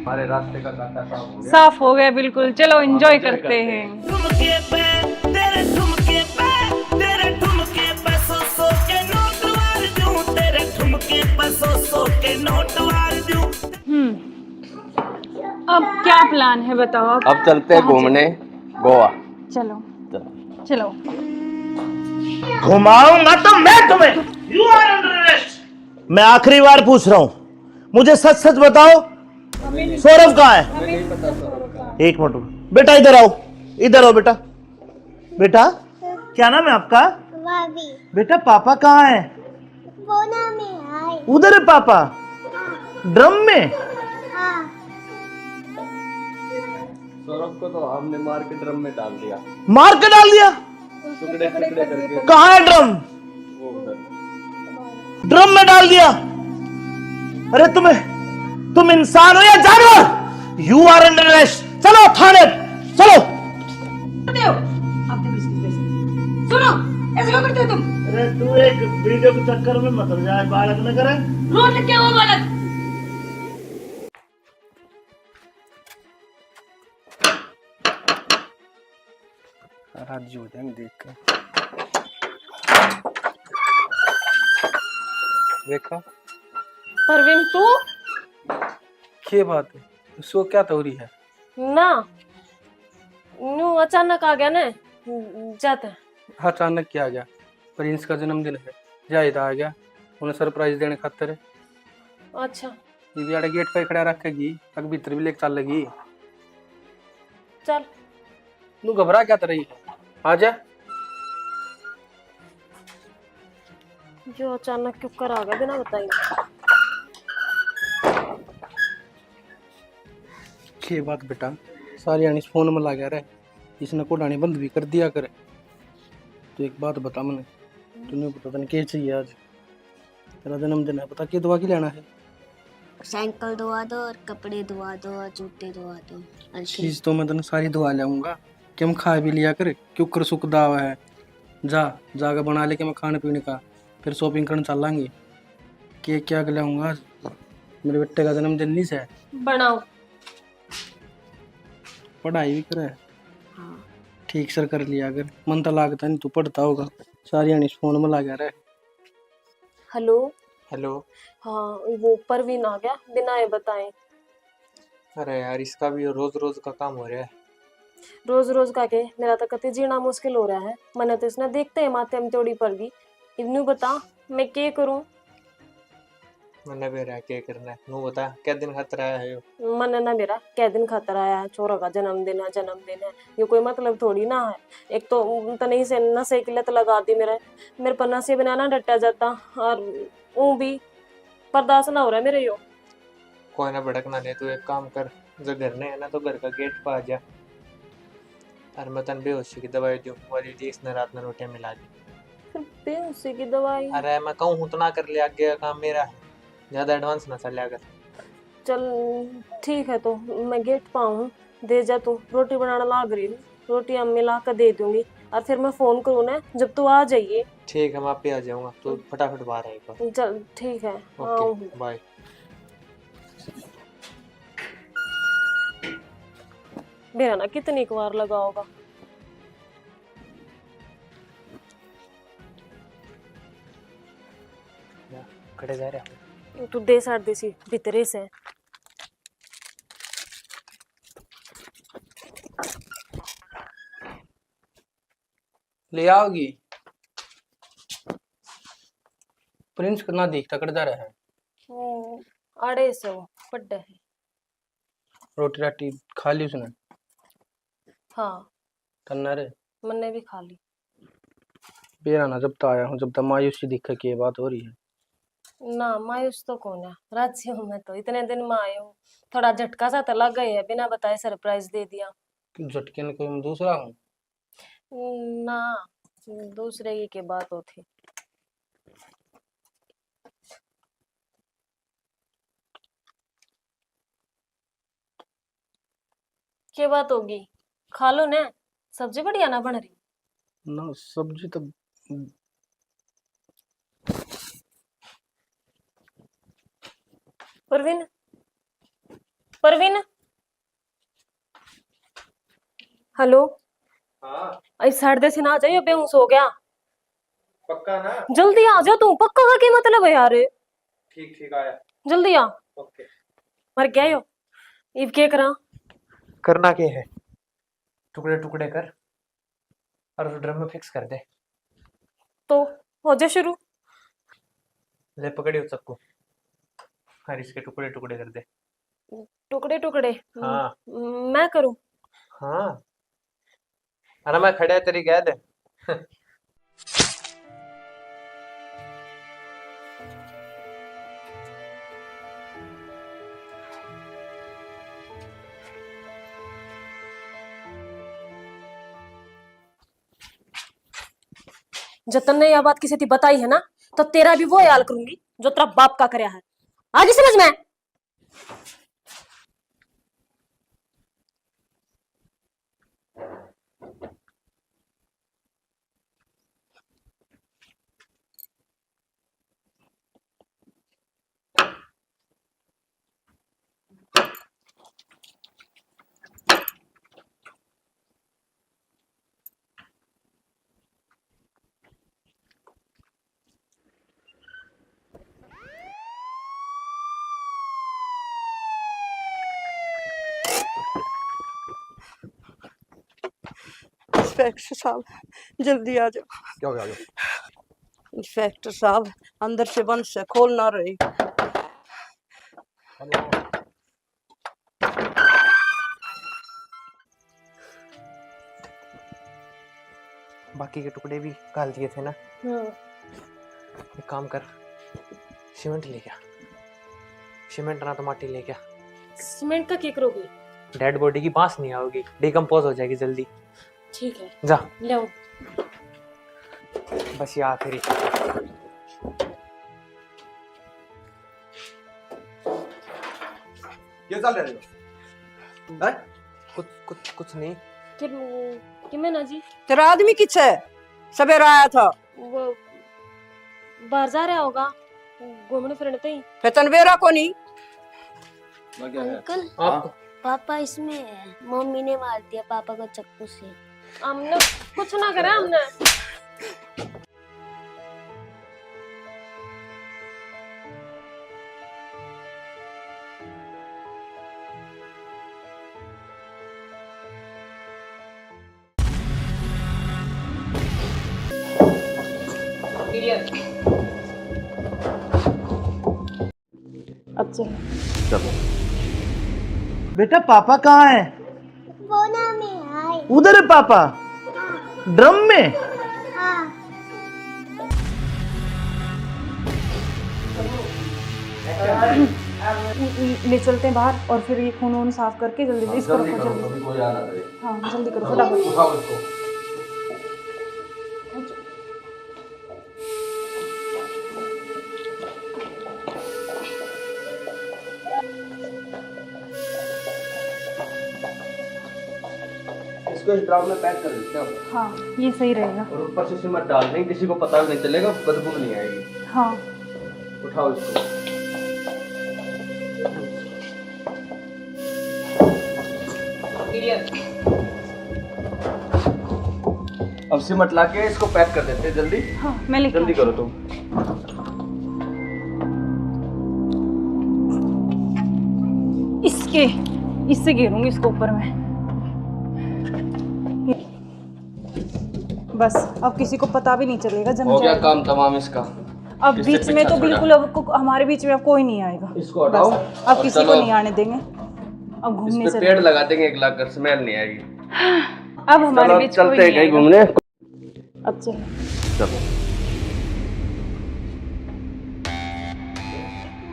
हमारे रास्ते का कांटा साफ हो गया। साफ हो गया बिल्कुल। चलो एंजॉय करते हैं। ठुमके पे तेरे ठुमके पे तेरे ठुमके पे सौ के नोट वार दूं तेरे ठुमके पे सौ के नोट वार दूं। अब क्या प्लान है बताओ? अब चलते हैं घूमने गोवा। चलो चलो। घुमाऊंगा तो मैं तुम्हें। You are under arrest. मैं आखिरी बार पूछ रहा हूं, मुझे सच सच बताओ, सौरभ कहाँ है? नहीं पता सौरभ का। एक मिनट बेटा, इधर आओ, इधर आओ बेटा। बेटा क्या नाम है आपका? भाभी बेटा पापा कहाँ है? बोना में आए। उधर है पापा, ड्रम में। हाँ सौरभ को तो हमने मार के ड्रम में डाल दिया, मार के डाल दिया। टुकड़े टुकड़े करके। कहाँ है ड्रम? वो उधर। ड्रम में डाल दिया। अरे तुम इंसान हो या जानवर? You are under arrest. चलो थाने चलो। सुनो, ऐसे क्यों करते हो तुम? अरे तू एक वीडियो के चक्कर में मत जाए, बालक न करे। रोड लग क्या हुआ बालक? राजी हो जाएंगे देख कर। देखा परवीन तू क्या बात है, उसको क्या तौरी है? ना न्यू अचानक आ गया ना, जाते हैं। अचानक क्या आ गया? प्रिंस का जन्मदिन है, जाहिद आ गया, उन्हें सरप्राइज देने खातिर। अच्छा ये भी आड़े गेट पे खड़ा रखेगी, अग भीतर भी लेके चल लगी। चल। तू घबरा क्या तरही है, आजा। जो अचानक क्यों कर आ गया बिना बताइए। ये बात बेटा, सारी आनी फोन में लगा रहे, इसने कोडानी बंद भी कर दिया करे। तो एक बात बता मने, तूने पता तने क्या चाहिए आज? तेरा जन्मदिन है, पता क्या दुआ की लेना है? साइकिल धोआ दो और कपड़े धोआ दो और जूते धोआ दो और चीज तो मैं तने सारी दुआ लाऊंगा, कि हम खा भी लिया करे, क्यों कर सुख दावा है। जा जाकर बना ले के मैं खाने पीने का, फिर शॉपिंग करने चलेंगे। केक क्या लाऊंगा आज, मेरे बेटे का जन्मदिन नहीं से। बनाओ। पढ़ाई भी करे हाँ। ठीक सर कर लिया अगर, मन तो लागता नहीं तू पढ़ता होगा। सारी आनी फोन में लगा रहे। हेलो। हेलो। हाँ वो परवीन आ गया बिना ये बताए। अरे यार इसका भी रोज रोज का काम हो रहा है। रोज रोज का के मेरा तो कति जीना मुश्किल हो रहा है। मैंने तो इसने देखते ही माथे में तोड़ी पड़ गई। इन्नू बता मैं क्या करूं? मैंने भी रहा क्या करना है, नू बता क्या दिन खातर आया है यो? मन ना मेरा क्या दिन खातर आया है, छोरा का जन्मदिन है। ये कोई मतलब थोड़ी ना है। एक तो तने से नशे की लत लगा दी मेरे पर नशे बिना ना डटा जाता, और वो भी बर्दाश्त ना हो रहा है मेरे यो। कोई ना भड़कना दे, तू एक काम कर, जो घर ने है ना तो घर का गेट पर आ जा, और मैं तन बेहोशी की दवाई दूं, वाली दी इसने रात में रोटियां मिला दी। बेहोशी की दवाई? अरे मैं कहूँ हूं तो ना कर लिया, आगे का काम मेरा है, ज्यादा एडवांस ना चल कर। चल ठीक है, तो मैं गेट पाऊँ दे जा, तू रोटी बनाना लाग रही हूँ, रोटी अम्मी ला कर दे दूंगी, और फिर मैं फोन करूँ ना जब तू आ जाइए। ठीक है मैं आप ही आ जाऊंगा, तो फटाफट बाहर आएगा। चल ठीक है। Okay bye. मेरा ना कितनी बार लगा होगा। खड़े जा रहे तू दे साड़ देसी भीतरे से। ले आओगी? प्रिंस कितना दिखता कर जा रहा है। आड़े से वो पड्डा है। रोटी राटी खा ली उसने? हाँ करना रे मैंने भी खा ली। बेरा ना जब तक आया हूँ, जब तक मायूसी दिखे की ये बात हो रही है। ना मायूस तो कौन है, राजी हूँ मैं तो, इतने दिन में आई हूँ। थोड़ा झटका सा तो लग गई है, बिना बताए सरप्राइज दे दिया। झटके ने कोई मैं दूसरा हूँ? ना दूसरे ही की बात होती। क्या बात होगी? खा लो ना, सब्जी बढ़िया ना बन रही। ना सब्जी तो परवीन परवीन, हेलो। हाँ इस साइड से ना आ जाइए, बेहोश हो गया। पक्का ना? जल्दी आ जा तू, पक्का का क्या मतलब है यार? ठीक ठीक आया। जल्दी आ। ओके। मर गया यो। इब क्या करा? करना क्या है, टुकड़े टुकड़े कर और उस ड्रम में फिक्स कर दे। तो हो जा शुरू। ले पकड़ियो सबको और इसके टुकड़े टुकड़े कर दे। टुकड़े टुकड़े? हाँ मैं करूं? हाँ, अरे मैं खड़े तेरी गैद है। जतन ने यह बात किसी थी बताई है ना, तो तेरा भी वो हाल करूंगी जो तेरा बाप का करया है। आगे समझ में? इंस्पेक्टर साहब जल्दी आ जाओ। क्या हो गया? इंस्पेक्टर साहब अंदर से बंद से खोल ना रही। बाकी के टुकड़े भी काल दिए थे ना। एक काम कर, सीमेंट ले क्या, सीमेंट ना तो माटी ले क्या। सीमेंट का क्या करोगे? डेड बॉडी की बांस नहीं आओगी, डिकम्पोज हो जाएगी जल्दी। ठीक है, जा ले आओ। बस ये आखिरी। क्या चल रहा है? कुछ नहीं। कि मैं ना जी, तेरा आदमी किस है? सवेरा आया था। वो बाहर जा रहा होगा घूमने फिरने ही। फेतन बेरा को नहीं। अंकल आपको पापा इसमें है, मम्मी ने मार दिया पापा को चाकू से। हमने कुछ ना करा हमने। अच्छा चलो बेटा, पापा कहाँ है? वो ना में आए। उधर है पापा, ड्रम में। हाँ। ले चलते हैं बाहर और फिर ये खून वून साफ करके जल्दी से इसको रखो जल्दी। हाँ जल्दी करो फटाफट। इसको इस ड्राम में पैक कर देते हो हाँ ये सही रहेगा। और ऊपर से सिमट डाल देंगे, किसी को पता भी नहीं चलेगा, बदबू नहीं आएगी। हाँ उठाओ इसको। अब सिमट ला के इसको पैक कर देते हैं जल्दी। हाँ मैं लेके जल्दी करो तुम। इससे घेरूंगी इसको ऊपर में। बस अब किसी को पता भी नहीं चलेगा, जम हो गया जाएगा। काम तमाम इसका। अब इससे बीच में पीछा तो छोड़ा। बिल्कुल अब हमारे बीच में अब कोई नहीं आएगा। इसको हटाओ बस, अब और किसी को चलो। नहीं आने देंगे। अब इस घूमने पे चले पेड़ लगा देंगे, एक लाख कर, स्मेल नहीं आएगी। अब हमारे चलो बीच कोई चलते हैं नहीं कहीं आएगा। घूमने। अब चलो। चलो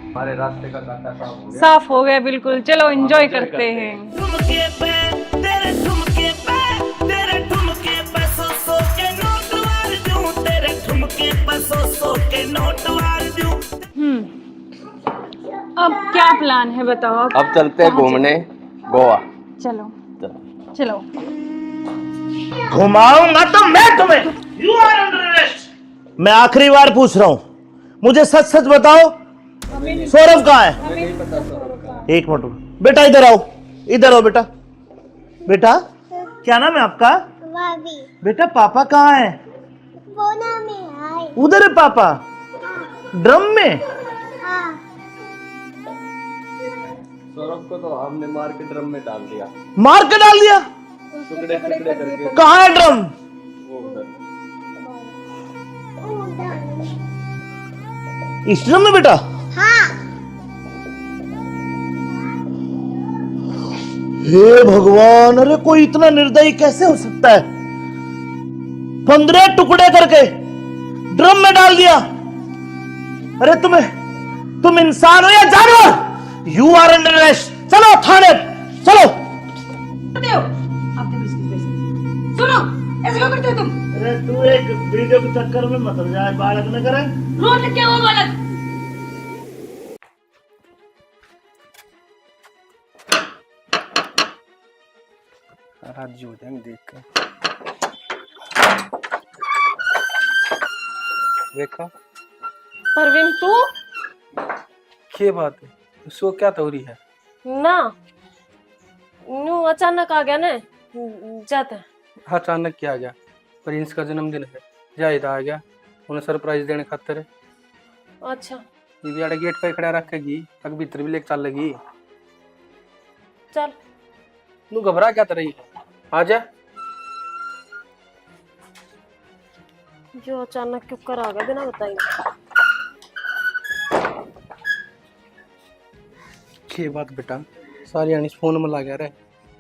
हमारे रास्ते का कांटा साफ हो गया। साफ हो गया बिल्कुल। चलो एंजॉय करते हैं। ठुमके पे तेरे ठुमके पे तेरे ठुमके पे सौ के नोट वार दूं, तेरे ठुमके पे सौ के नोट वार दूं। अब क्या प्लान है बताओ? अब चलते हैं कहाँ घूमने गोवा। चलो चलो। घुमाऊंगा तो मैं तुम्हें। You are under arrest. मैं आखिरी बार पूछ रहा हूं, मुझे सच सच बताओ, सौरभ कहाँ है? एक मिनट रुको। बेटा इधर आओ बेटा। बेटा क्या नाम है आपका? बेटा पापा कहाँ है? उधर है पापा। ड्रम में? सौरभ को तो हमने मार के ड्रम में डाल दिया। मार के डाल दिया? टुकड़े टुकड़े करके। कहाँ है ड्रम? वो उधर। इस ड्रम में बेटा? हे भगवान, अरे कोई इतना निर्दयी कैसे हो सकता है? 15 टुकड़े करके ड्रम में डाल दिया। अरे तुम इंसान हो या जानवर? You are under arrest. चलो थाने चलो। करते हो आप देखो इसकी वजह से। सुनो, ऐसे क्यों करते हो तुम? अरे तू एक वीडियो के चक्कर में मत जाए, बालक न करे। रोड लग गया वो बालक। राजी हो जाएंगे देख कर। देखा परवीन तू क्या बात है? उसको क्या तौरी है? ना न्यू अचानक आ गया ना जाते हैं। अचानक क्या आ गया? प्रिंस का जन्मदिन है, जाहिद आ गया, उन्हें सरप्राइज देने खातिर। अच्छा ये भी आड़े गेट पे खड़ा रखेगी, तक भीतर भी लेके चल लगी। चल तू घबरा क्या तर रही है? आजा। जो अचानक क्यों कर आ गया बिना बताइए। ये बात बेटा सारी आनी फोन में लगा रहे,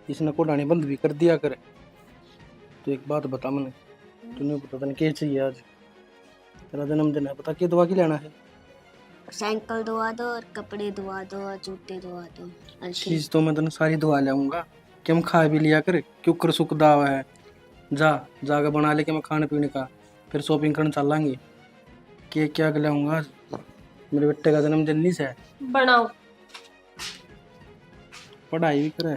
इसने कोडानी बंद भी कर दिया करे। तो एक बात बता मैंने, तूने पता नहीं क्या चाहिए आज? तेरा जन्मदिन है, पता क्या दुआ की लेना है? साइकिल धुआ दो और कपड़े धुआ दो और जूते धुआ दो और चीज तो मैं तेने सारी धुआ लाऊंगा, कि हम खा भी लिया करे, क्यों कर सुख दावा है। जाकर बना ले के मैं खाने पीने का, फिर शॉपिंग करने चलेंगे। केक क्या लाऊंगा आज? मेरे बेटे का जन्मदिन नहीं है। बनाओ। पढ़ाई भी करे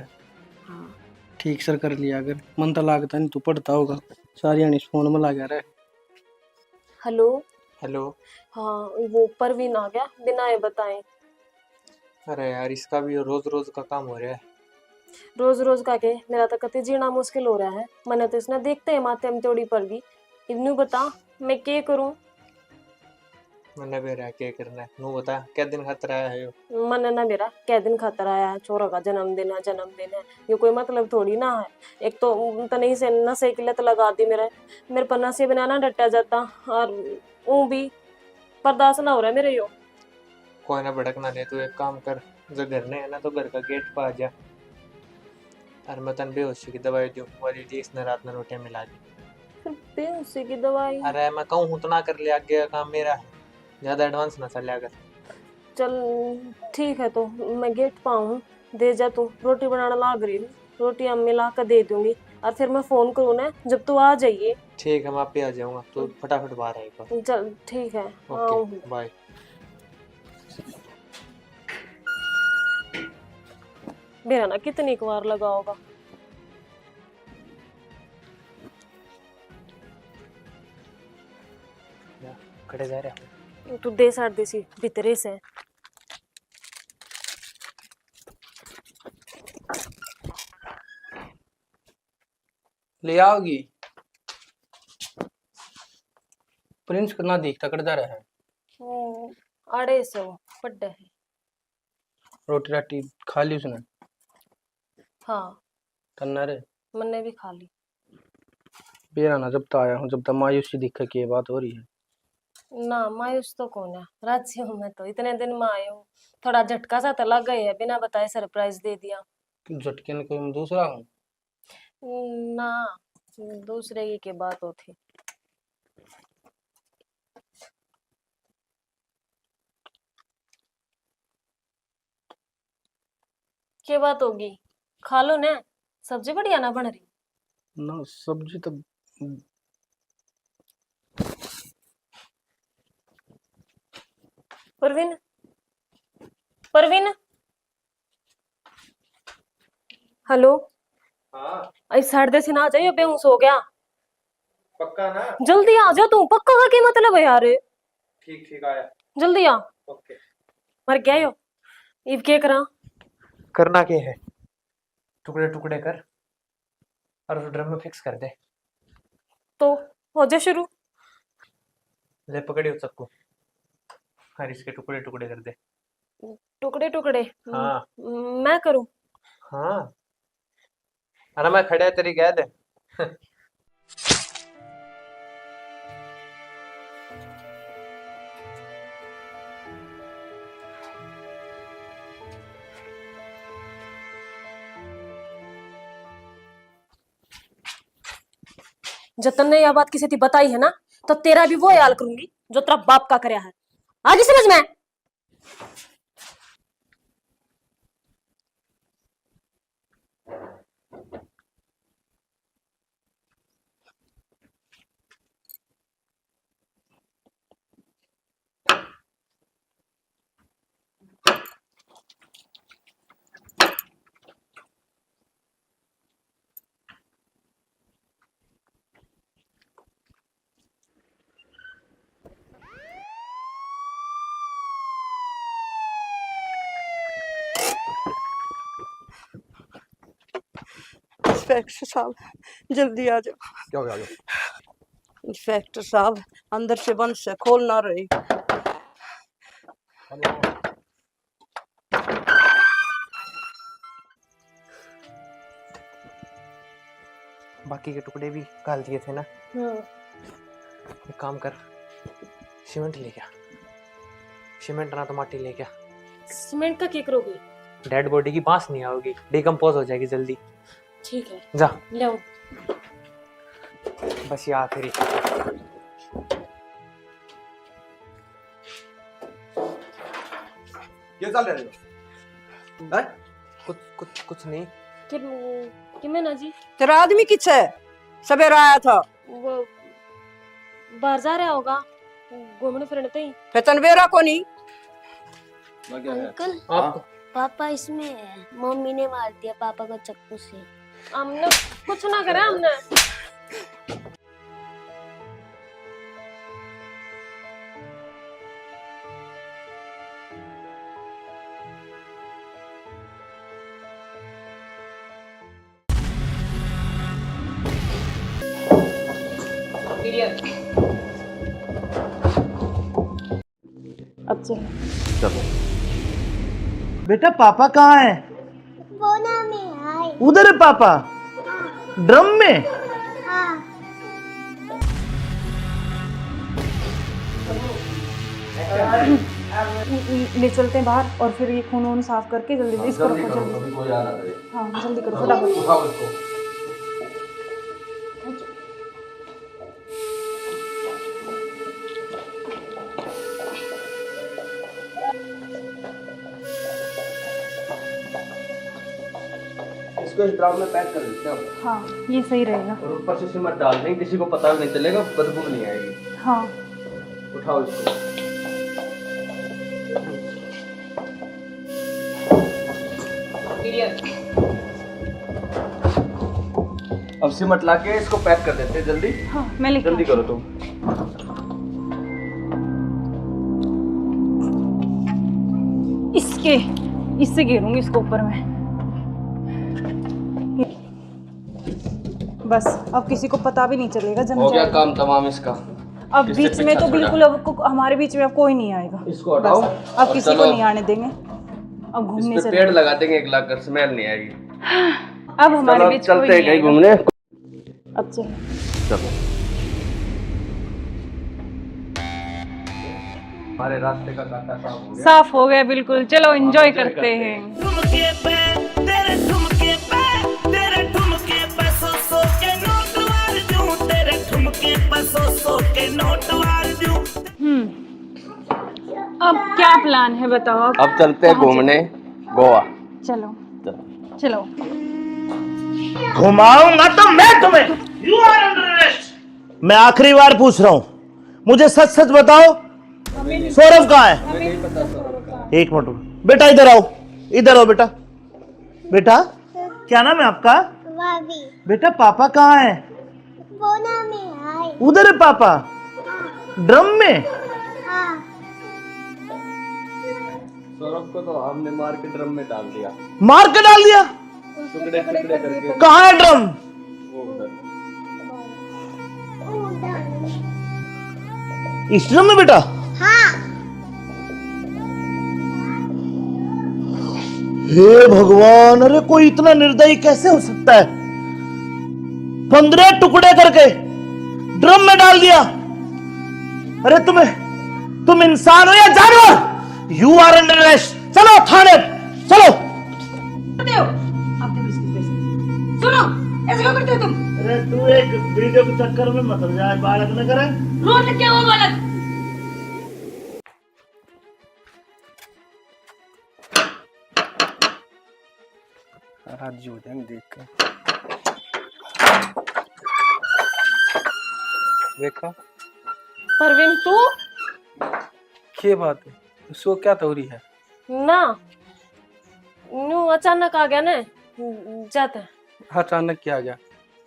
हाँ। ठीक सर कर लिया अगर, मन तो लागता नहीं तू पढ़ता होगा। सारी आनी फोन में लगा रहे। Hello hello. हाँ वो परवीन आ गया बिना ये बताए। अरे यार इसका भी रोज रोज का काम हो रहा है। रोज रोज का के मेरा तो कति जीना मुश्किल हो रहा है। मैंने तो इसने देखते हैं माथे में तोड़ी पड़ गई। इन्नू बता मैं क्या करूं? मैंने भी रहा क्या करना है, नू बता क्या दिन खातर आया है यो? मन ना मेरा क्या दिन खातर आया है, छोरा का जन्मदिन है। ये कोई मतलब थोड़ी ना है। एक तो तने से नशे की लत लगा दी मेरे पर नशे बिना ना डटा जाता और ऊ भी बर्दाश्त ना हो रहा है मेरे यो। कोई ना भड़कना नहीं, तू एक काम कर, जो घर ने है ना तो घर का गेट पर आ जा और मैं तन बेहोशी की दवाई दूं वाली दी इसने रात में रोटियां मिला दी। फिर बेहोशी की दवाई? अरे मैं कहूँ हूँ तो ना कर लिया, आगे का काम मेरा है, ज्यादा एडवांस ना चल अगर। चल ठीक है तो मैं गेट पाऊँ दे जा, तू रोटी बनाना लाग रही हूँ, रोटी अम्मी ला कर दे दूंगी और फिर मैं फोन करूँ ना जब तू आ जाइए। ठीक है मैं आप पे आ जाऊंगा, तो फटाफट बाहर आएगा। चल ठीक है। Okay bye. मेरा ना कितनी बार लगा होगा। खड़े जा रहे तू दे साड़ देसी भीतरे से। ले आओगी? प्रिंस कितना दिखता कर जा रहा है। आड़े से वो पड्डे है। रोटी राटी खा ली उसने? हाँ करना रे मैंने भी खा ली। बेरा ना जब तक आया हूँ, जब तक मायूसी दिखे की बात हो रही है। ना मायूस तो कौन है, राजी हूँ मैं तो, इतने दिन में आई हूँ। थोड़ा झटका सा तो लग गई है, बिना बताए सरप्राइज दे दिया। झटके ने कोई मैं दूसरा हूँ? ना दूसरे की बात होती। क्या बात होगी? खा लो ना, सब्जी बढ़िया ना बन रही। ना सब्जी तो परवीन परवीन हेलो। हाँ आई साढ़े 10 ना आ जाइए, बेहोश हो गया। पक्का ना? जल्दी आ जा तू। पक्का का क्या मतलब है यार? ठीक ठीक आया। जल्दी आ। ओके। मर गया यो इब क्या करा? करना क्या है, टुकड़े टुकड़े कर और उस ड्रम में फिक्स कर दे। तो हो जाए शुरू। ले पकड़ियो चक्कू और इसके टुकड़े टुकड़े कर दे। टुकड़े टुकड़े हाँ मैं करूं? हाँ, अरे मैं खड़े तेरी कह दे। जतन ने यह बात किसी थी बताई है ना, तो तेरा भी वो हाल करूंगी जो तेरा बाप का करया है। आगे समझ में? इंस्पेक्टर साहब जल्दी आ जाओ। क्या हो गया? इंस्पेक्टर साहब अंदर से बंद से खोल ना रही। बाकी के टुकड़े भी डाल दिए थे ना। एक काम कर, सीमेंट ले क्या, सीमेंट ना तो माटी ले क्या। सीमेंट का क्या करोगे? डेड बॉडी की बांस नहीं आओगी, डिकम्पोज हो जाएगी जल्दी। ठीक है जा ले आओ। बस ये आखिरी। ये चल रहे हो? कुछ नहीं। कि मैं ना जी तेरा आदमी किस है? सवेरा आया था। वो बाहर जा रहा होगा घूमने फिरने तो ही। फिर तनवेरा को नहीं। अंकल आपको पापा इसमें है, मम्मी ने मार दिया पापा को चक्कू से। हमने कुछ ना करा हमने। अब चलो बेटा पापा कहाँ है? बोना में आए। उधर है पापा, ड्रम में। हाँ। ले चलते हैं बाहर और फिर ये खून वून साफ करके जल्दी से इसको रखो जल्दी। कोई आ ना करे। हाँ जल्दी करो फटाफट। उठाओ इसको। इसको इस ड्राम में पैक कर देते हैं हाँ ये सही रहेगा। और ऊपर से सीमेंट डाल देंगे, किसी को पता भी नहीं चलेगा, बदबू नहीं आएगी। हाँ उठाओ इसको। अब सीमेंट लाके इसको पैक कर देते हैं जल्दी। हाँ मैं लेके जल्दी करो तुम। इससे घेरूंगी इसको ऊपर में। बस अब किसी को पता भी नहीं चलेगा, जम हो गया जाएगा। काम तमाम इसका। अब इससे बीच में पीछा तो छोड़ा। बिल्कुल अब हमारे बीच में अब कोई नहीं आएगा। इसको हटाओ बस, अब और किसी को चलो। नहीं आने देंगे। अब घूमने इस पे चले। पेड़ लगा देंगे, एक लाख स्मेल नहीं आएगी। अब हमारे चलो बीच कोई चलते हैं नहीं कहीं आएगा। घूमने। अब चलो। चलो हमारे रास्ते का कांटा साफ हो गया। साफ हो गया बिल्कुल। चलो एंजॉय करते हैं। ठुमके पे तेरे ठुमके पे तेरे ठुमके पे सौ के नोट वार दूं, तेरे ठुमके पे सौ के नोट वार दूं। अब क्या प्लान है बताओ? अब चलते हैं घूमने गोवा। चलो चलो। घुमाऊंगा तो मैं तुम्हें। You are under arrest. मैं आखिरी बार पूछ रहा हूं, मुझे सच सच बताओ, सौरभ कहाँ है? एक मिनट बेटा, इधर आओ, इधर आओ बेटा। बेटा क्या नाम है आपका? भाभी बेटा पापा कहाँ है? बोना में आए। उधर है पापा, ड्रम में। हाँ सौरभ को तो हमने मार के ड्रम में डाल दिया। मार के डाल दिया? टुकड़े टुकड़े करके। कहाँ है ड्रम? वो उधर। इस ड्रम में बेटा? हे भगवान, अरे कोई इतना निर्दयी कैसे हो सकता है? 15 टुकड़े करके ड्रम में डाल दिया। अरे तुम इंसान हो या जानवर? You are under arrest. चलो थाने, चलो। करते हो आप देखो इसकी वजह से। सुनो, ऐसे क्यों करते हो तुम? अरे तू एक वीडियो के चक्कर में मत जाए, बालक न करे। रोड लग क्या हुआ बालक? हाथ जो हो जाएंगे देख कर। देखा परवीन तू ये बात है, उसको क्या तौरी है? ना न्यू अचानक आ गया ना जाता है। अचानक क्या आ गया?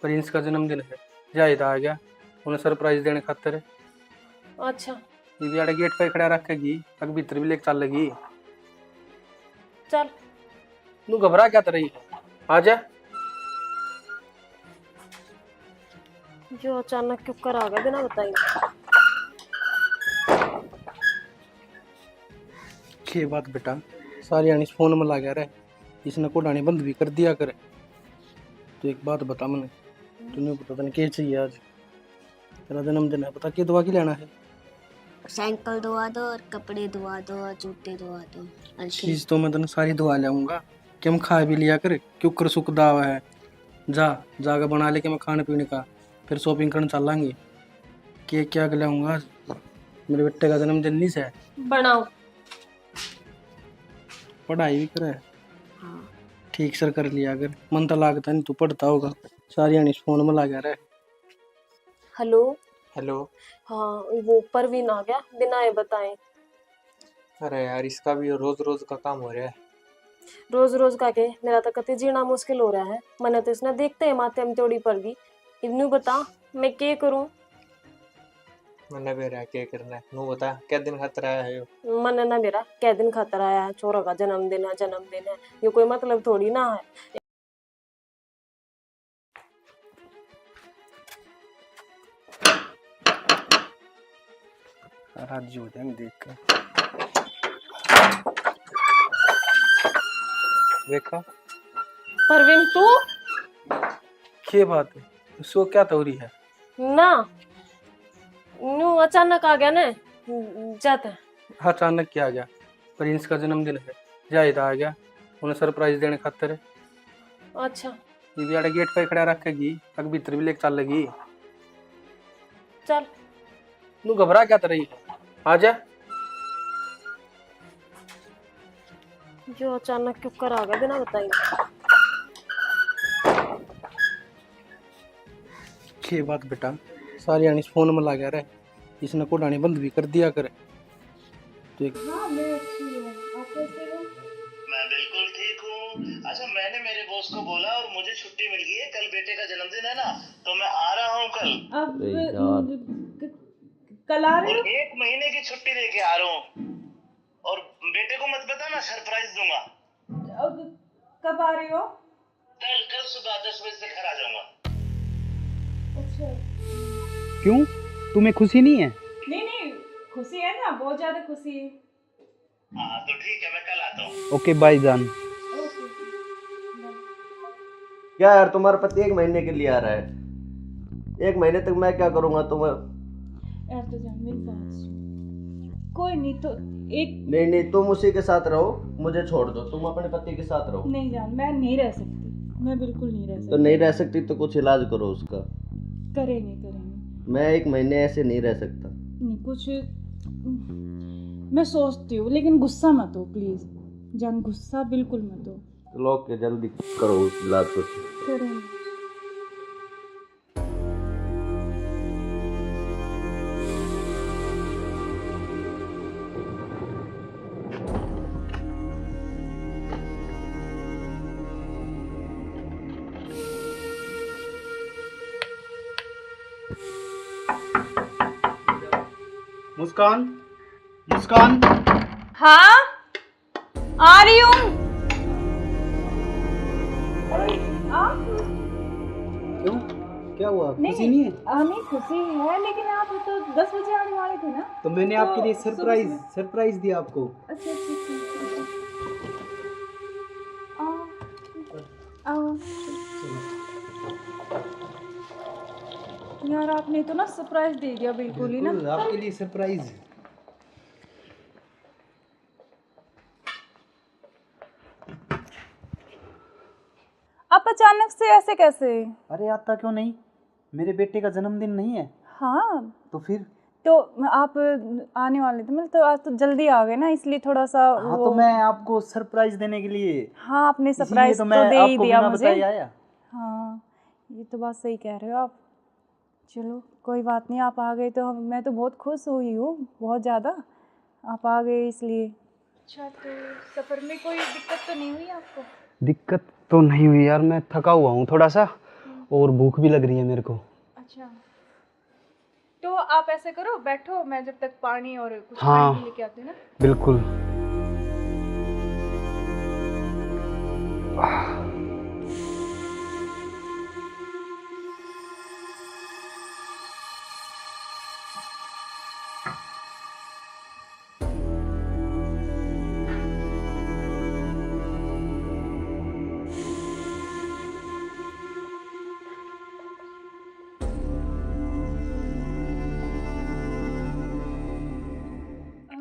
प्रिंस का जन्मदिन है, जायद आ गया उन्हें सरप्राइज देने खातिर। अच्छा ये भी आड़े गेट पे खड़ा रखेगी, अग भीतर भी लेके चल लगी। चल तू घबरा क्या तर रही है? आजा। जो अचानक क्यों कर आ गया बिना बताएंगे। ये बात बेटा सारी आनी फोन में ला गया रहे, इसने कोडानी बंद भी कर दिया करे। तो एक बात बता मैंने, तूने पता नहीं क्या चाहिए आज? तेरा जन्मदिन है, पता क्या दुआ की लेना है? साइकिल धुआ दो और कपड़े धुआ दो और जूते धुआ दो और चीज तो मैं तेने सारी धुआ लाऊंगा, कि हम खा भी लिया करे, क्यों कर सुख दावा है। जा जाकर बना ले के मैं खाने पीने का, फिर शॉपिंग करने चलेंगे। केक क्या लाऊंगा आज? मेरे बेटे का जन्मदिन नहीं से। बनाओ। पढ़ाई भी करे हाँ ठीक सर कर लिया अगर, मन तो लागता नहीं तू पढ़ता होगा। सारी आनी फोन में लगा रहे। Hello hello. हाँ वो परवीन आ गया बिना ये बताए। अरे यार इसका भी रोज रोज का काम हो रहा है। रोज रोज का के मेरा तो कति जीना मुश्किल हो रहा है। मैंने तो इसने देखते हैं माथे में तोड़ी पड़ गई। इन्नू बता मैं क्या करूं? मैंने भी रहा क्या करना है, नू बता क्या दिन खातर आया है यो? मन ना मेरा क्या दिन खातर आया है, छोरा का जन्मदिन है, ये कोई मतलब थोड़ी ना है। हाथ जो हो जाएंगे देख कर। देखा परवीन तू ये बात है, उसको क्या तौरी है? ना न्यू अचानक आ गया ना जाता है। अचानक क्या आ गया? प्रिंस का जन्मदिन है, जायद आ गया उन्हें सरप्राइज देने खातिर। अच्छा ये भी आड़े गेट पे खड़ा रखेगी, अग भीतर भी लेके चल लगी। चल तू घबरा क्या तर रही है? आजा। जो अचानक क्यों कर आ गया बिना बताएंगे। ये बात बेटा सारी आनी फोन में लगा रहे, इसने कोडानी बंद भी कर दिया करे। तो एक मैं बिल्कुल ठीक हूँ। अच्छा मैंने मेरे बॉस को बोला और मुझे छुट्टी मिल गई है, कल बेटे का जन्मदिन है ना, तो मैं आ रहा हूँ कल। अब कल आ रहे हो? और 1 महीने की छुट्टी लेके आ रहा हूँ। और बेटे को मत बताना, सरप्राइज दूंगा। अब कब आ रहे हो? कल सुबह 10 बजे से घर आ जाऊंगा। अच्छा क्यों, तुम्हें खुशी नहीं है? नहीं खुशी है ना, बहुत ज्यादा खुशी है। हाँ तो ठीक है, मैं कल आता हूँ। ओके बाय जान। क्या यार तुम्हारा पति 1 महीने के लिए आ रहा है, 1 महीने तक मैं क्या करूंगा? यार तो जान मेरी बात सुन। कोई नहीं तो एक नहीं तुम उसी के साथ रहो, मुझे छोड़ दो, तुम अपने पति के साथ रहो। नहीं जान मैं नहीं रह सकती, मैं बिल्कुल नहीं रह तो सकती। नहीं रह सकती तो कुछ इलाज करो उसका। करेंगे मैं 1 महीने ऐसे नहीं रह सकता। नहीं कुछ मैं सोचती हूँ, लेकिन गुस्सा मत हो प्लीज जान, गुस्सा बिल्कुल मत हो। तो लोग के जल्दी करो उस इलाज को। करेंगे। मुस्कान, मुस्कान, हाँ आ रही हूँ। क्यों, क्या हुआ? खुशी नहीं है? नहीं खुशी है, लेकिन आप तो 10 बजे आने वाले थे ना। तो मैंने आपके लिए सरप्राइज दिया आपको। अच्छा आओ। यार आपने तो ना सरप्राइज दे दिया बिल्कुल ही ना। आपके लिए सरप्राइज। आप अचानक से ऐसे कैसे? अरे आता क्यों नहीं, मेरे बेटे का जन्मदिन नहीं है? हाँ तो फिर? तो आप आने वाले थे, मतलब तो आज तो जल्दी आ गए ना, इसलिए थोड़ा सा हाँ तो मैं आपको सरप्राइज देने के लिए। हाँ आपने सरप्राइज तो मैं दे ही आपको दिया बिना मुझे। बताए आया। हाँ ये तो बात सही कह रहे हो आप। चलो कोई बात नहीं, आप आ गए तो मैं तो बहुत खुश हुई हूँ, बहुत ज़्यादा। आप आ गए इसलिए। अच्छा तो सफ़र में कोई दिक्कत तो नहीं हुई आपको? दिक्कत तो नहीं हुई यार, मैं थका हुआ हूँ थोड़ा सा और भूख भी लग रही है मेरे को। अच्छा तो आप ऐसे करो, बैठो, मैं जब तक पानी और कुछ हाँ, खाने के लेके आती हूँ ना। बिल्कुल।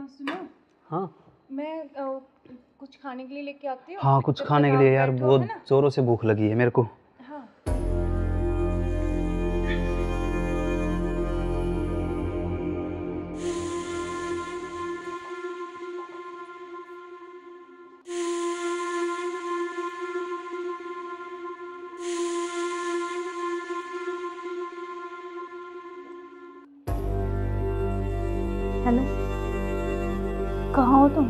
सुनो, हाँ मैं कुछ खाने के लिए लेके आती हूँ। हाँ, कुछ जब खाने तक के लिए आप यार, बैठो, बहुत है ना? जोरों से भूख लगी है मेरे को। हाँ हेलो, कहाँ हो तुम?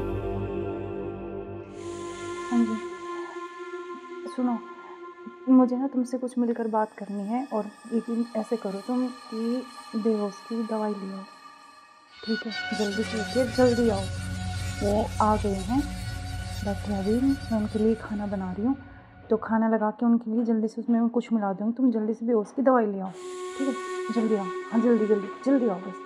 हाँ जी सुनो, मुझे ना तुमसे कुछ मिलकर बात करनी है, और लेकिन ऐसे करो तुम कि बेहोश की दवाई ले आओ, ठीक है? जल्दी से उठिए, जल्दी आओ। वो आ गए हैं, बैठे अभी, मैं उनके लिए खाना बना रही हूँ, तो खाना लगा के उनके लिए जल्दी से उसमें कुछ मिला दूँगी। तुम जल्दी से बेहोश की दवाई ले आओ, ठीक है? जल्दी आओ, हाँ जल्दी जल्दी जल्दी आओ बस।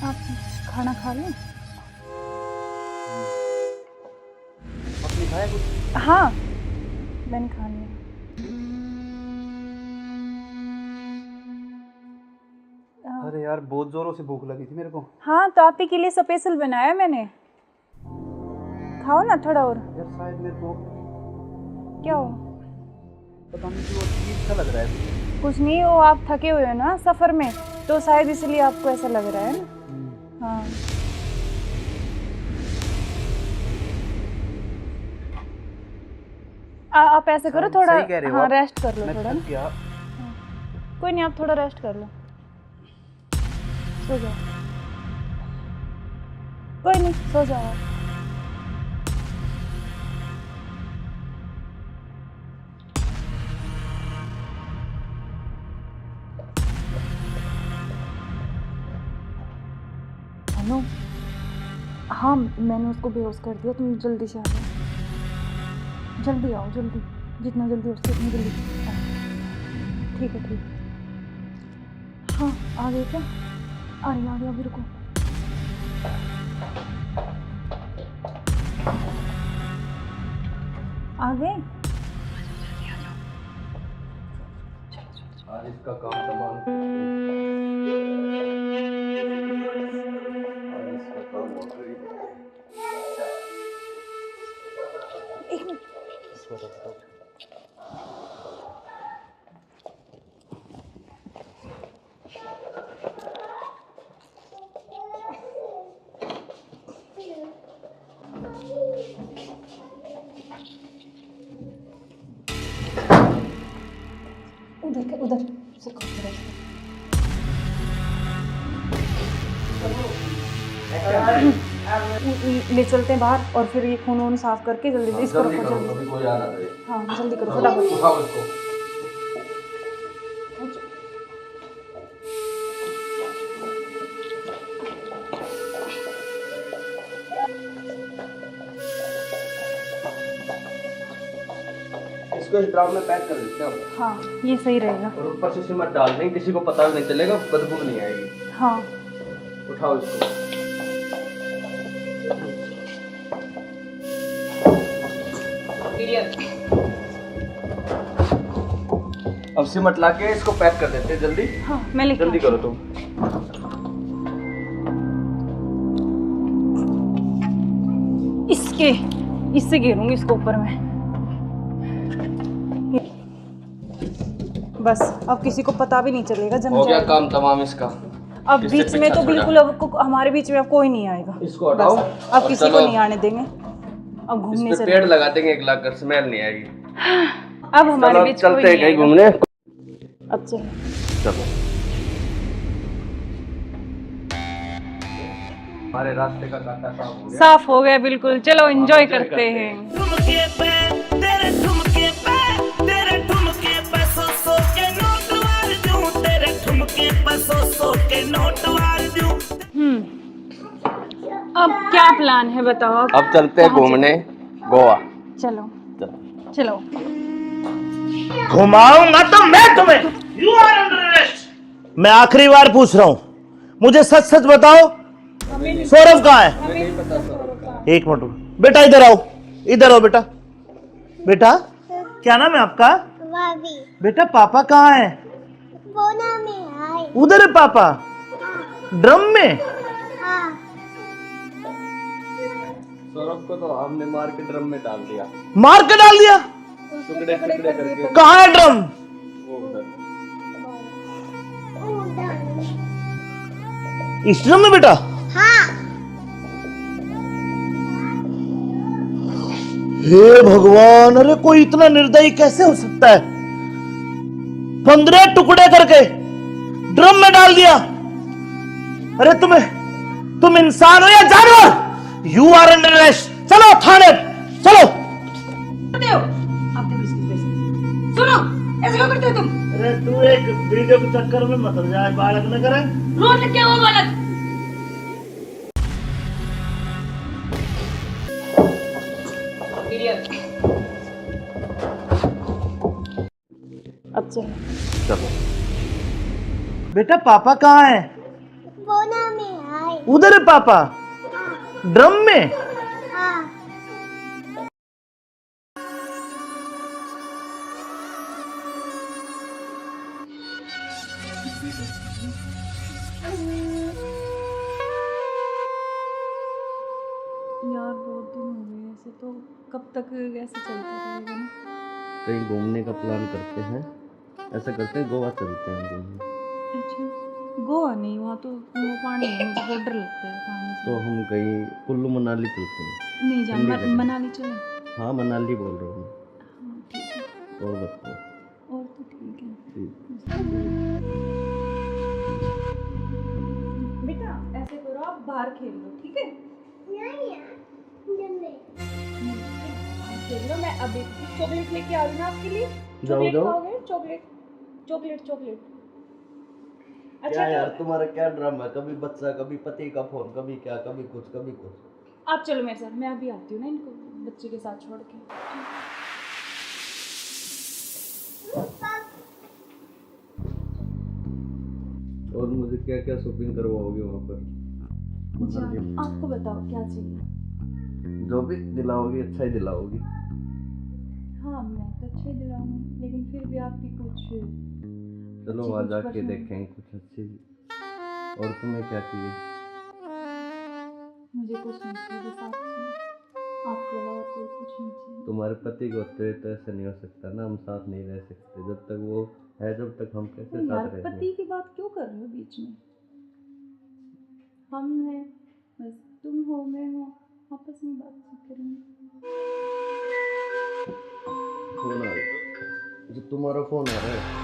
आप खाना खा लें? आपने खाया कुछ? हाँ मैंने खा लिया। अरे यार बहुत जोरों से भूख लगी थी मेरे को। हाँ तो आप ही के लिए स्पेशल बनाया मैंने, खाओ ना थोड़ा और। यार शायद मेरे को क्या हो? पता नहीं क्यों अजीब सा लग रहा है। कुछ नहीं, वो आप थके हुए हो ना सफ़र में, तो शायद इसलिए आपको ऐसा लग रहा है ना। हाँ आप ऐसे करो, थोड़ा हाँ रेस्ट कर लो थोड़ा ना। कोई नहीं, आप थोड़ा रेस्ट कर लो, सो जाओ। कोई नहीं, सो जाओ आप। हेलो, हाँ मैंने उसको बेहोश कर दिया, तुम जल्दी से आ जाओ, जल्दी आओ, जल्दी, जितना जल्दी हो सके उतनी जल्दी आओ। ठीक है ठीक है। हाँ आ गए क्या? आ रही अभी, रुको। आ गए? आज इसका काम तमाम। आज इसका काम हो गया। इसको रख दो। उधर उधर से ले चलते हैं बाहर और फिर ये खून वून साफ करके जल्दी से इसको रखो जल्दी। कभी कोई आ ना जाए। हाँ जल्दी करो फटाफट। उठाओ इसको। इसको इस ड्राम में पैक कर देते हैं। हाँ ये सही रहेगा। और ऊपर से सिमट डाल देंगे, किसी को पता भी नहीं चलेगा, बदबू नहीं आएगी। हाँ उठाओ इसको। अब सिमट लाके इसको पैक कर देते हैं जल्दी। हाँ मैं लेके जल्दी करो तुम। इससे घेरूंगी इसको ऊपर में। बस अब किसी को पता भी नहीं चलेगा। जम हो गया जाएगा। काम तमाम इसका। अब किससे बीच में पीछा तो छोड़ा? बिल्कुल हमारे बीच में अब कोई नहीं आएगा। इसको हटाओ। बस, अब और किसी चलो। को नहीं आने देंगे। अब घूमने इस पे से पेड़ लगा देंगे, एक लाख कर स्मेल नहीं आएगी। अब हमारे चलो बीच चलते कोई हैं नहीं कहीं आएगा। घूमने। अब चलो। चलो हमारे रास्ते का कांटा साफ हो गया। साफ हो गया बिल्कुल। चलो एंजॉय करते हैं। ठुमके पे तेरे ठुमके पे तेरे ठुमके पे सौ के नोट वार दूं, तेरे ठुमके पे सौ के नोट वार दूं। अब क्या प्लान है बताओ। अब चलते हैं घूमने गोवा। चलो चलो। घुमाऊंगा तो मैं तुम्हें। You are under arrest. मैं आखिरी बार पूछ रहा हूं, मुझे सच सच बताओ, सौरभ कहाँ है? एक मिनट बेटा, इधर आओ, इधर आओ बेटा। बेटा क्या नाम है आपका? बेटा पापा कहाँ है? उधर है पापा। ड्रम में? सौरभ को तो हमने मार के ड्रम में डाल दिया। मार के डाल दिया? टुकड़े टुकड़े करके। कहाँ है ड्रम? वो उधर। इस ड्रम में बेटा? हे भगवान, अरे कोई इतना निर्दयी कैसे हो सकता है? 15 टुकड़े करके ड्रम में डाल दिया। अरे तुम इंसान हो या जानवर? You are under arrest. चलो थाने चलो। सुनो ऐसे क्यों करते हो तुम? अरे तू एक वीडियो के चक्कर में मत जाए, बालक न करे। रोज क्या हुआ बालक? अब चलो। चलो बेटा पापा कहाँ है? उधर है पापा। ड्रम में? यार बहुत दिन हो गए ऐसे, तो कब तक ऐसे चलता रहेगा ना? कहीं घूमने का प्लान करते हैं। ऐसा करते हैं गोवा चलते हैं घूमने। अच्छा गोवा नहीं, वहाँ तो वो पानी है, मुझे बहुत डर लगता है पानी से। तो हम कहीं कुल्लू मनाली चलते हैं। नहीं जान, ठंडी जगह। मनाली चले। हाँ मनाली बोल रहा हूँ हाँ ठीक है। मैं। और बताओ। और तो ठीक है। बेटा ऐसे करो, आप बाहर खेल लो, ठीक है? खेल लो। मैं अभी चॉकलेट लेके आ रही हूँ ना आपके लिए। चॉकलेट जाओ। खाओगे? Chocolate chocolate chocolate. क्या यार तो तुम्हारा क्या ड्रामा है? कभी बच्चा, कभी पति का फोन, कभी क्या, कभी कुछ कभी कुछ। आप चलो मेरे साथ, मैं अभी आती हूँ ना इनको बच्चे के साथ छोड़ के। और मुझे क्या क्या शॉपिंग करवाओगे वहाँ पर? आपको बताओ क्या चाहिए? जो भी दिलाओगी अच्छा ही दिलाओगी। हाँ मैं तो अच्छे दिलाऊंगी, लेकिन फिर भी आपकी कुछ चलो बच्चे वहाँ कुछ जाके परेशान- देखेंगे कुछ अच्छी। और तुम्हें क्या चाहिए? मुझे कुछ नहीं चाहिए, बस आपके अलावा कोई कुछ नहीं चाहिए। तुम्हारे पति को होते हुए तो ऐसा नहीं हो सकता ना, हम साथ नहीं रह सकते जब तक वो है, जब तक हम कैसे यार साथ रहेंगे? पति की बात क्यों कर रहे हो बीच में? हम हैं, बस तुम हो, मैं हूँ, आपस में बातचीत करेंगे। फोन आ रहा, जो तुम्हारा फोन आ रहा है।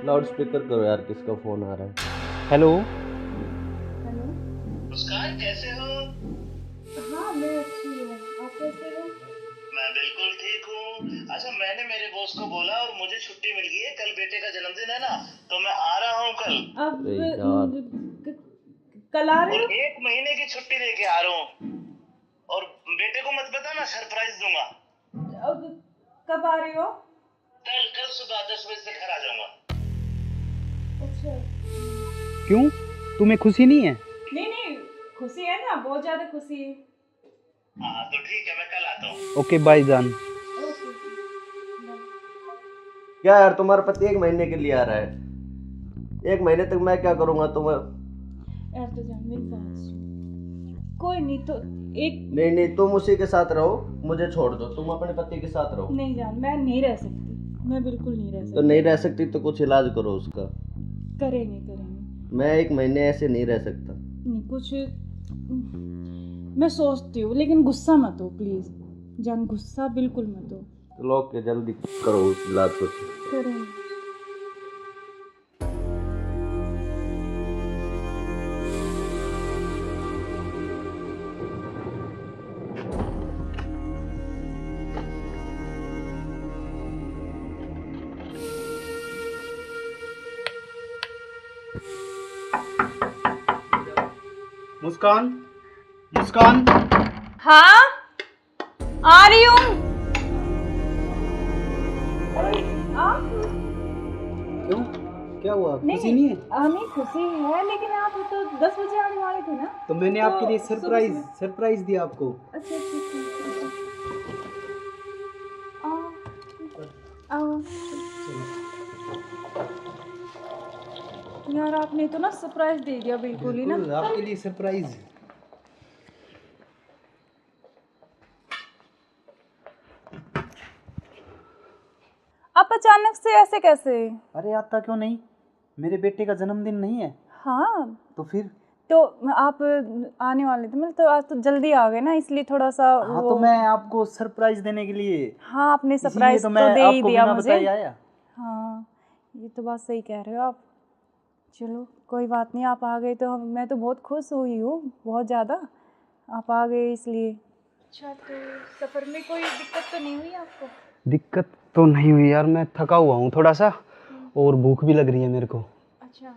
लाउड स्पीकर करो यार, किसका फोन आ रहा है? हेलो। हेलो। मुस्कान कैसे हो? हाँ मैं अच्छी हूँ, आप कैसे हो? मैं बिल्कुल ठीक हूँ। अच्छा, मैंने मेरे बॉस को बोला और मुझे छुट्टी मिल गई है। कल बेटे का जन्मदिन है ना, तो मैं आ रहा हूँ कल। अब अरे यार। कल आ रहे और हो? 1 महीने की छुट्टी लेके आ रहा हूँ। और बेटे को मत बताना, सरप्राइज दूंगा। अब कब आ रहे हो? कल सुबह 10 बजे से घर आ जाऊंगा। अच्छा। क्यों, तुम्हें खुशी नहीं है? नहीं खुशी है ना, बहुत ज्यादा खुशी है। हाँ तो ठीक है, मैं कल आता हूँ। ओके बाय जान। ओके। क्या यार, तुम्हारा पति 1 महीने के लिए आ रहा है, 1 महीने तक मैं क्या करूँगा तुम्हें? यार तो जान मेरी बात सुन, कोई नहीं तो एक नहीं, तुम उसी के साथ रहो, मुझे छोड़ दो, तुम अपने पति के साथ रहो। नहीं जान, मैं नहीं रह सकती, मैं बिल्कुल नहीं रह तो सकती। नहीं रह सकती तो कुछ इलाज करो उसका। करेंगे। मैं 1 महीने ऐसे नहीं रह सकता। नहीं कुछ मैं सोचती हूँ, लेकिन गुस्सा मत हो प्लीज जान, गुस्सा बिल्कुल मत हो। चलो ओके, जल्दी करो इलाज कुछ। करेंगे। मुस्कान। हाँ आ रही हूँ। क्यों, क्या हुआ, खुशी नहीं है? नहीं खुशी है, लेकिन आप तो 10 बजे आने वाले थे ना। तो मैंने आपके लिए सरप्राइज दिया आपको। अच्छा आओ। यार आपने तो ना सरप्राइज दे दिया बिल्कुल ही ना। आपके लिए सरप्राइज। आप अचानक से ऐसे कैसे? अरे आता क्यों नहीं, मेरे बेटे का जन्मदिन नहीं है? हाँ तो फिर? तो आप आने वाले थे, मतलब तो आज तो जल्दी आ गए ना, इसलिए थोड़ा सा हाँ तो मैं आपको सरप्राइज देने के लिए। हाँ आपने सरप्राइज तो तो दे ही दिया बिना मुझे। बताए आया। हाँ ये तो बात सही कह रहे हो आप। चलो कोई बात नहीं, आप आ गए तो मैं तो बहुत खुश हुई हूँ, बहुत ज़्यादा। आप आ गए इसलिए। अच्छा तो सफ़र में कोई दिक्कत तो नहीं हुई आपको? दिक्कत तो नहीं हुई यार, मैं थका हुआ हूँ थोड़ा सा, और भूख भी लग रही है मेरे को। अच्छा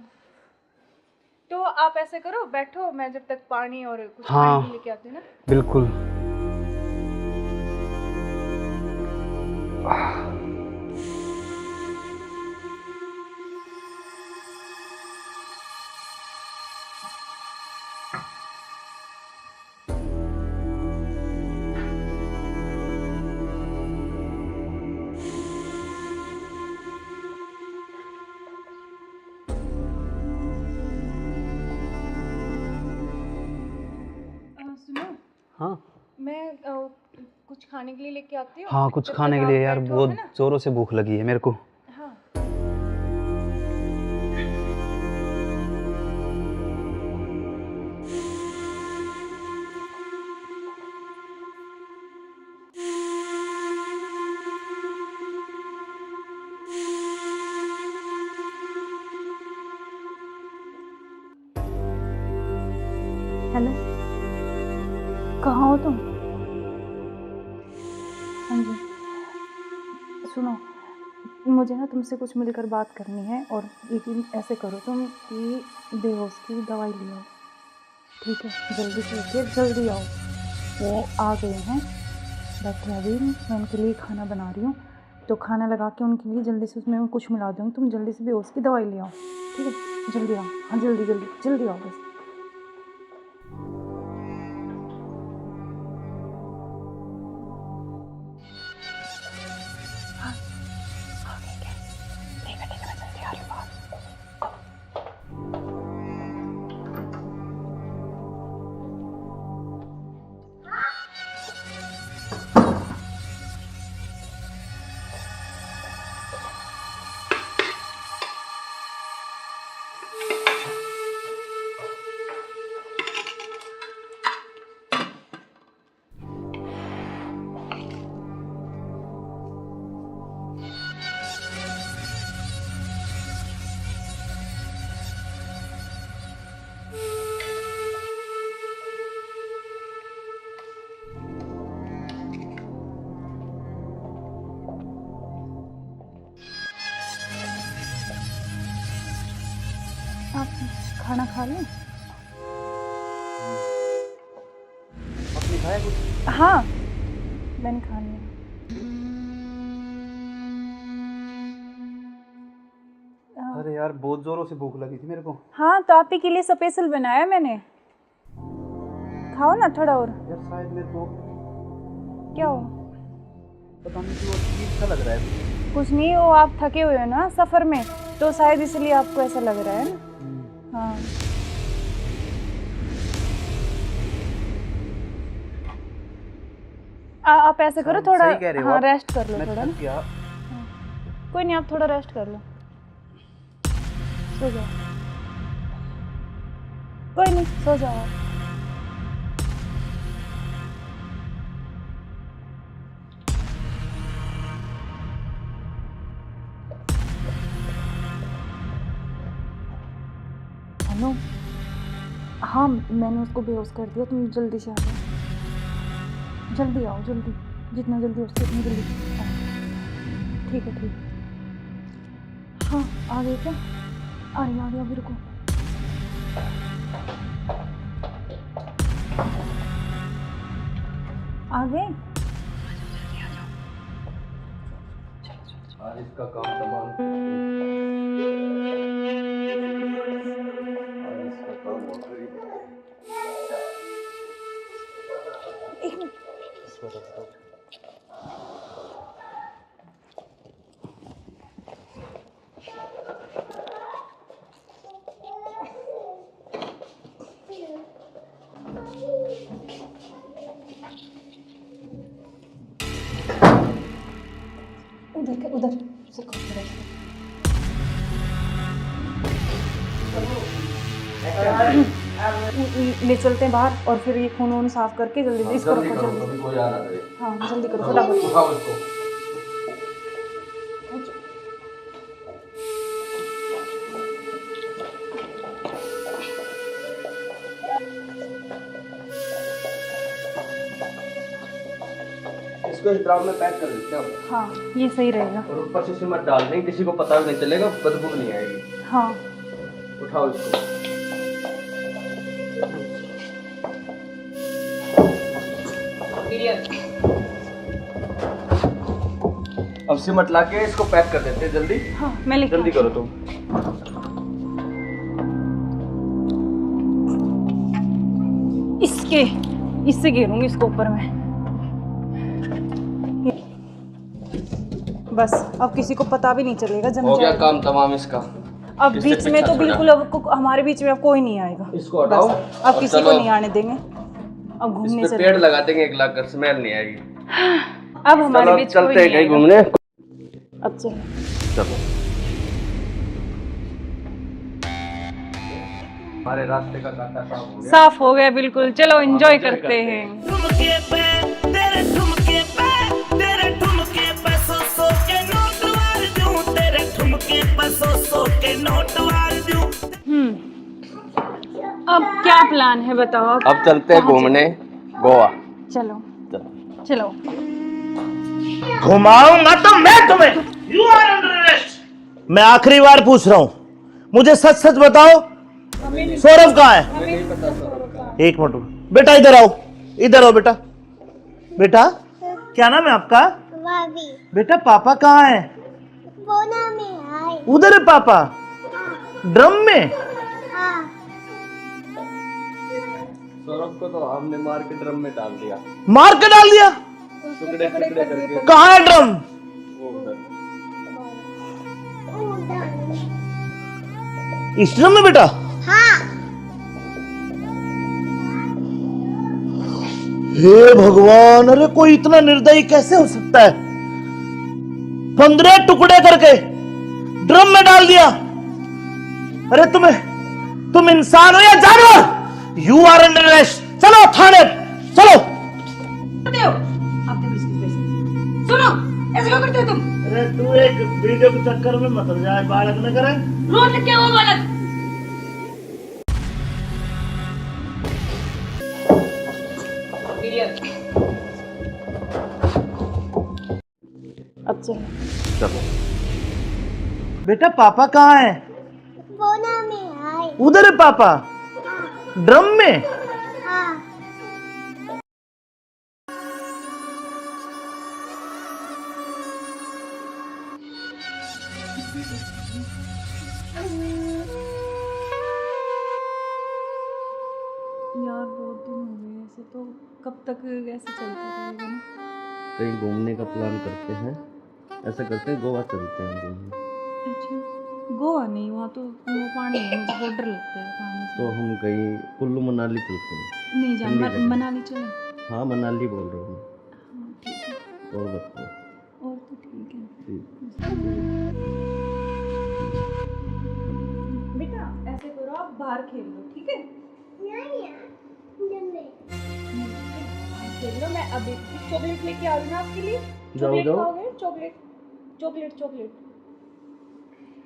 तो आप ऐसे करो, बैठो, मैं जब तक पानी और कुछ हाँ, खाने लेके आती हूँ ना। बिल्कुल। सुनो। हाँ मैं कुछ खाने के लिए लेके आती हूँ। हाँ, कुछ जब खाने तक के लिए आप यार, बैठो, बहुत है ना? जोरों से भूख लगी है मेरे को। हाँ हेलो, कहाँ हो तुम? हाँ जी सुनो, मुझे ना तुमसे कुछ मिलकर बात करनी है, और लेकिन ऐसे करो तुम कि बेहोश की दवाई ले आओ, ठीक है? जल्दी से उठिए, जल्दी आओ। वो आ गए हैं, बैठे अभी, मैं उनके लिए खाना बना रही हूँ, तो खाना लगा के उनके लिए जल्दी से उसमें कुछ मिला दूँगी, तुम जल्दी से बेहोश की दवाई ले आओ, ठीक है? जल्दी आओ, हाँ जल्दी जल्दी जल्दी आओ बस। खाना खा लें? आपने खाया कुछ? हाँ, मैंने खा लिया। अरे यार बहुत जोरों से भूख लगी थी मेरे को। हाँ, तो आप ही के लिए स्पेशल बनाया मैंने। खाओ ना थोड़ा और। यार शायद मेरे को क्या हो? पता नहीं क्यों अजीब सा लग रहा है। कुछ नहीं, वो आप थके हुए हो ना सफ़र में, तो शायद इसलिए आपको ऐसा लग रहा है ना। हाँ, आप ऐसे करो थोड़ा। सही कह रहे हो हाँ, आप। रेस्ट कर लो मैं थोड़ा थक ना। गया। कोई नहीं, आप थोड़ा रेस्ट कर लो, सो जाओ। कोई नहीं, सो जाओ आप। हेलो। हाँ, मैंने उसको बेहोश कर दिया, तुम जल्दी से आ जाओ। जल्दी आओ, जल्दी, जितना जल्दी हो सके उतना जल्दी आओ। ठीक है, ठीक है। हाँ, आ गए क्या? आ रही अभी, रुको। आ गए? आज इसका काम तमाम। आज इसका काम हो गई। एक मिनट। उधर ले चलते हैं बाहर, और फिर ये खून साफ करके जल्दी से इसको रखो। जल्दी कोई आ रहा है। हाँ, जल्दी करो फटाफट। उठाओ इसको। इसको इस ड्राम में पैक कर देते हैं। हाँ, ये सही रहेगा। और ऊपर से सिमट डाल देंगे, किसी को पता भी नहीं चलेगा, बदबू नहीं आएगी। हाँ, उठाओ इसको। अब सिमट लाके इसको पैक कर देते हैं जल्दी। हाँ, मैं लेके जल्दी करो तुम। इससे घेरूंगी इसको ऊपर में। बस अब किसी को पता भी नहीं चलेगा, जम हो गया जाएगा। काम तमाम इसका। अब इससे बीच में पीछा तो छोड़ा। बिल्कुल अब हमारे बीच में अब कोई नहीं आएगा। इसको हटाओ। बस, अब और किसी को चलो। नहीं आने देंगे। अब घूमने इस पे चले। पेड़ लगा देंगे, एक लाख कर स्मेल नहीं आएगी। अब हमारे चलो बीच कोई चलते हैं नहीं कहीं आएगा। घूमने। अब चलो। चलो। हमारे रास्ते का कांटा साफ हो गया। साफ हो गया बिल्कुल। चलो एंजॉय करते हैं। ठुमके पे तेरे ठुमके पे तेरे ठुमके पे सौ के नोट वार दूं, तेरे ठुमके पे सौ के नोट वार दूं। अब क्या प्लान है बताओ आप? अब चलते हैं घूमने गोवा। चलो चलो। घुमाऊंगा तो मैं तुम्हें। You are under arrest. मैं आखिरी बार पूछ रहा हूं, मुझे सच सच बताओ, सौरभ कहाँ है? एक मिनट बेटा, इधर आओ, इधर आओ बेटा। बेटा क्या नाम है आपका? बेटा पापा कहाँ है? उधर है पापा। ड्रम में? सौरभ को तो हमने मार के ड्रम में डाल दिया। मार के डाल दिया? टुकड़े टुकड़े करके। कहाँ है ड्रम? वो उधर। इस ड्रम में बेटा? हे भगवान, अरे कोई इतना निर्दयी कैसे हो सकता है? 15 टुकड़े करके ड्रम में डाल दिया। अरे तुम इंसान हो या जानवर? You are under arrest. चलो थाने, चलो। सुनो, ऐसे क्यों करते हो तुम? अरे तू एक वीडियो के चक्कर में मत जाए, बालक न करे। रोड क्या हुआ बालक? अब चलो। चलो। बेटा पापा कहाँ है? उधर है पापा ड्रम में। यार बहुत दिन हो गए ऐसे, तो कब तक ऐसे चलता रहेगा ना? कहीं घूमने का प्लान करते हैं, ऐसा करते हैं गोवा चलते हैं घूमने। अच्छा, गोवा नहीं, वहाँ तो वो पानी है, मुझे बहुत डर लगता है पानी से। तो हम कहीं कुल्लू मनाली चलते हैं। नहीं जान, ठंडी जगह। मनाली चले। हाँ मनाली बोल रहा हूँ हाँ ठीक है, मैं। और बताओ। और तो ठीक है। ठीक। बेटा ऐसे करो, आप बाहर खेल लो, ठीक है? खेल लो, मैं अभी चॉकलेट लेके आ रही हूँ आपके लिए। चॉकलेट खाओगे? Chocolate chocolate chocolate.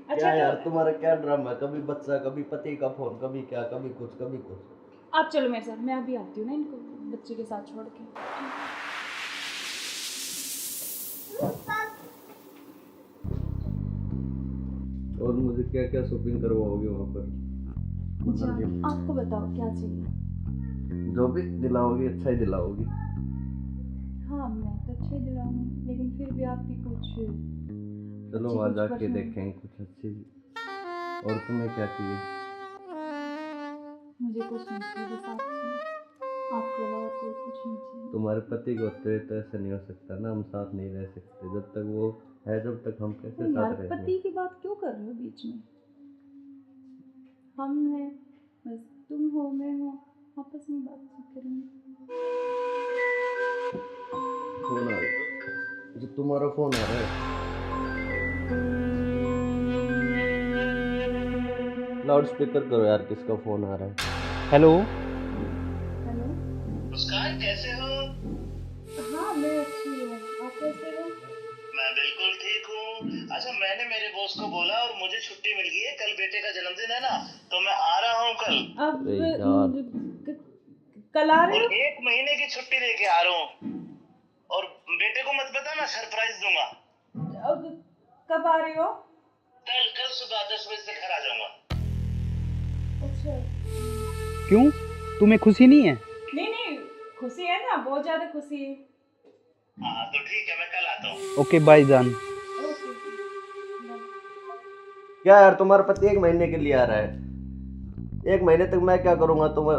क्या यार तुम्हारा क्या ड्रामा है, कभी बच्चा, कभी पति का फोन, कभी क्या, कभी कुछ कभी कुछ। आप चलो मेरे साथ, मैं अभी आती हूँ ना इनको बच्चे के साथ छोड़ के। और मुझे क्या क्या शॉपिंग करवाओगे वहाँ पर? अच्छा, आपको बताओ क्या चाहिए? जो भी दिलाओगी अच्छा ही दिलाओगी। हाँ मैं तो अच्छे ही दिलाऊंगी, लेकिन फिर भी आपकी कुछ चलो वहाँ जाके देखेंगे कुछ अच्छी। और तुम्हें क्या चाहिए? मुझे कुछ नहीं चाहिए, बस आप चाहिए, आपके अलावा कोई कुछ नहीं चाहिए। तुम्हारे पति को होते तो ऐसा नहीं हो सकता ना, हम साथ नहीं रह सकते जब तक वो है, जब तक हम कैसे यार साथ रहेंगे? पति की बात क्यों कर रहे हो बीच में? हम हैं, बस तुम हो मैं हूँ, आपस में बातचीत करेंगे। फोन आ रहा है, जो तुम्हारा फोन आ रहा है। लाउड स्पीकर करो यार, किसका फोन आ रहा है? हेलो। हेलो। मुस्कान कैसे हो? हाँ मैं अच्छी हूँ, आप कैसे हो? मैं बिल्कुल ठीक हूँ। अच्छा मैंने मेरे बॉस को बोला और मुझे छुट्टी मिल गई है, कल बेटे का जन्मदिन है ना, तो मैं आ रहा हूँ कल। अब कल आ रहे हो? और 1 महीने की छुट्टी लेके आ रहा हूँ। और बेटे को मत बताना, सरप्राइज दूंगा। अब कब आ रहे हो? कल सुबह 10 बजे से घर आ जाऊंगा। अच्छा। क्यों, तुम्हें खुशी नहीं है? नहीं नहीं, खुशी है ना, बहुत ज्यादा खुशी है। हाँ तो ठीक है, मैं कल आता हूँ। ओके बाय जान। ओके। क्या यार तुम्हारा पति 1 महीने के लिए आ रहा है, 1 महीने तक मैं क्या करूँगा तुम्हें?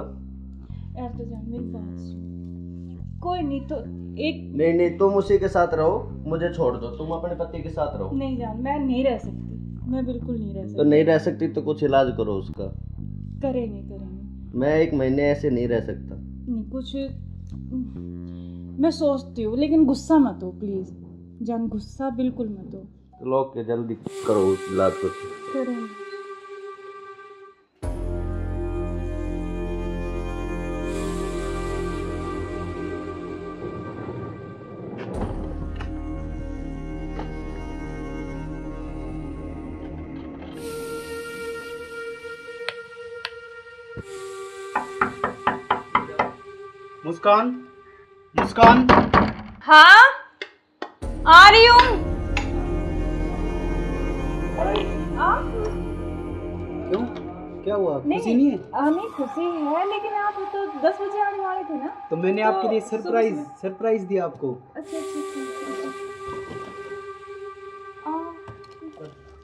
यार तो जान मेरी बात सुन, कोई नहीं तो एक नहीं तुम उसी के साथ रहो, मुझे छोड़ दो, तुम अपने पति के साथ रहो। नहीं जान, मैं नहीं रह सकती, मैं बिल्कुल नहीं रह सकती। तो नहीं रह सकती तो कुछ इलाज करो उसका। करेंगे। मैं 1 महीने ऐसे नहीं रह सकता। नहीं कुछ मैं सोचती हूँ, लेकिन गुस्सा मत हो प्लीज जान, गुस्सा बिल्कुल मत हो। चलो ओके, जल्दी करो उस इलाज को। करेंगे। मुस्कान, मुस्कान। हाँ आ रही हूँ। क्यों, क्या हुआ, खुशी नहीं है? नहीं खुशी है, लेकिन आप तो 10 बजे आने वाले थे ना, तो मैंने तो आपके लिए सरप्राइज दिया आपको। अच्छा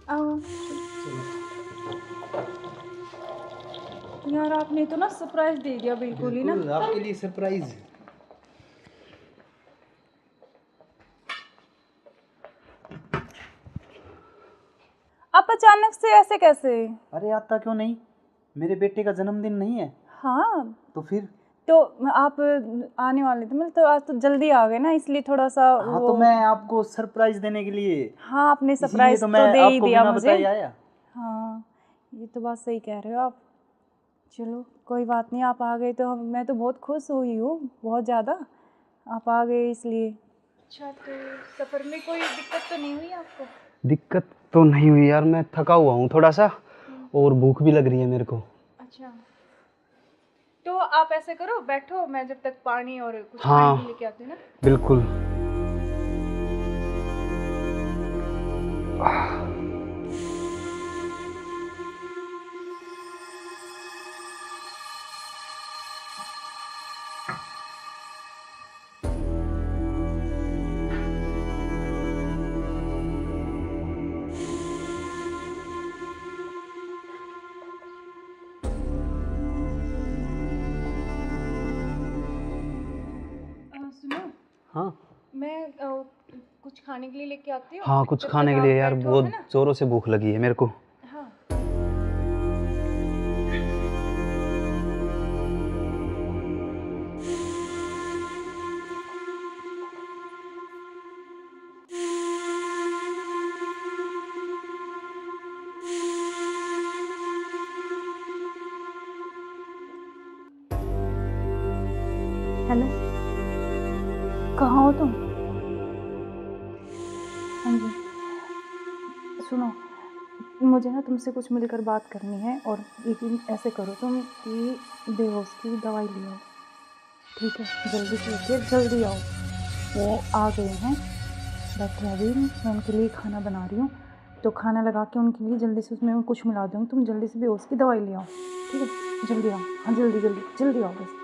आओ। यार आपने तो ना सरप्राइज दे दिया बिल्कुल ही ना। आपके लिए सरप्राइज। आप अचानक से ऐसे कैसे? अरे आता क्यों नहीं, मेरे बेटे का जन्मदिन नहीं है? हाँ तो फिर तो आप आने वाले थे, मतलब तो आज तो जल्दी आ गए ना, इसलिए थोड़ा सा हाँ तो मैं आपको सरप्राइज देने के लिए। हाँ आपने सरप्राइज तो दे ही दिया मुझे। आया। हाँ ये तो बात सही कह रहे हो आप। चलो कोई बात नहीं, आप आ गए तो मैं तो बहुत खुश हुई हूँ, बहुत ज़्यादा आप आ गए इसलिए। अच्छा तो सफ़र में कोई दिक्कत तो नहीं हुई आपको? दिक्कत तो नहीं हुई यार, मैं थका हुआ हूँ थोड़ा सा, और भूख भी लग रही है मेरे को। अच्छा तो आप ऐसे करो, बैठो, मैं जब तक पानी और कुछ हाँ पानी लेके आती हूँ ना। बिल्कुल। हाँ मैं कुछ खाने के लिए लेके आती हूँ। हाँ, कुछ जब खाने तक के लिए आप यार, बैठो, बहुत है ना? जोरों से भूख लगी है मेरे को। हाँ। हेलो, कहाँ हो तुम? हाँ जी, सुनो, मुझे ना तुमसे कुछ मिलकर बात करनी है, और लेकिन ऐसे करो तुम कि बेहोश की दवाई ले आओ, ठीक है? जल्दी से लेके जल्दी आओ। वो आ गए हैं, बैठे अभी, मैं उनके लिए खाना बना रही हूँ, तो खाना लगा के उनके लिए जल्दी से उसमें कुछ मिला दूँगी। तुम जल्दी से बेहोश की दवाई ले आओ, ठीक है? जल्दी आओ, हाँ जल्दी जल्दी जल्दी आओ बस।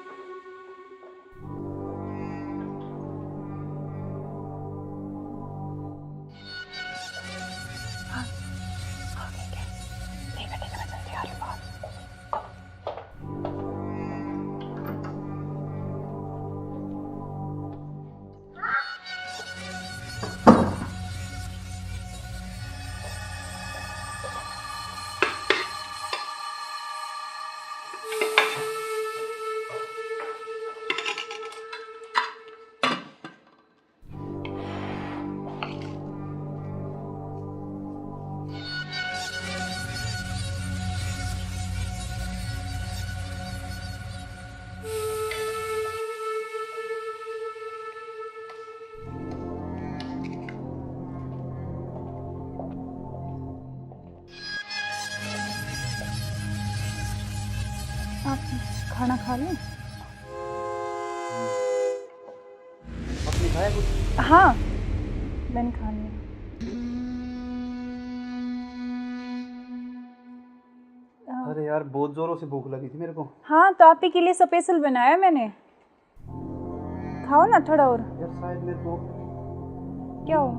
आप खाना खा लें? आपने खाया कुछ? हाँ, मैंने खा लिया। अरे यार, बहुत जोरों से भूख लगी थी मेरे को। हाँ, तो आप ही के लिए स्पेशल बनाया मैंने। खाओ ना थोड़ा और। यार शायद मेरे को क्या हो?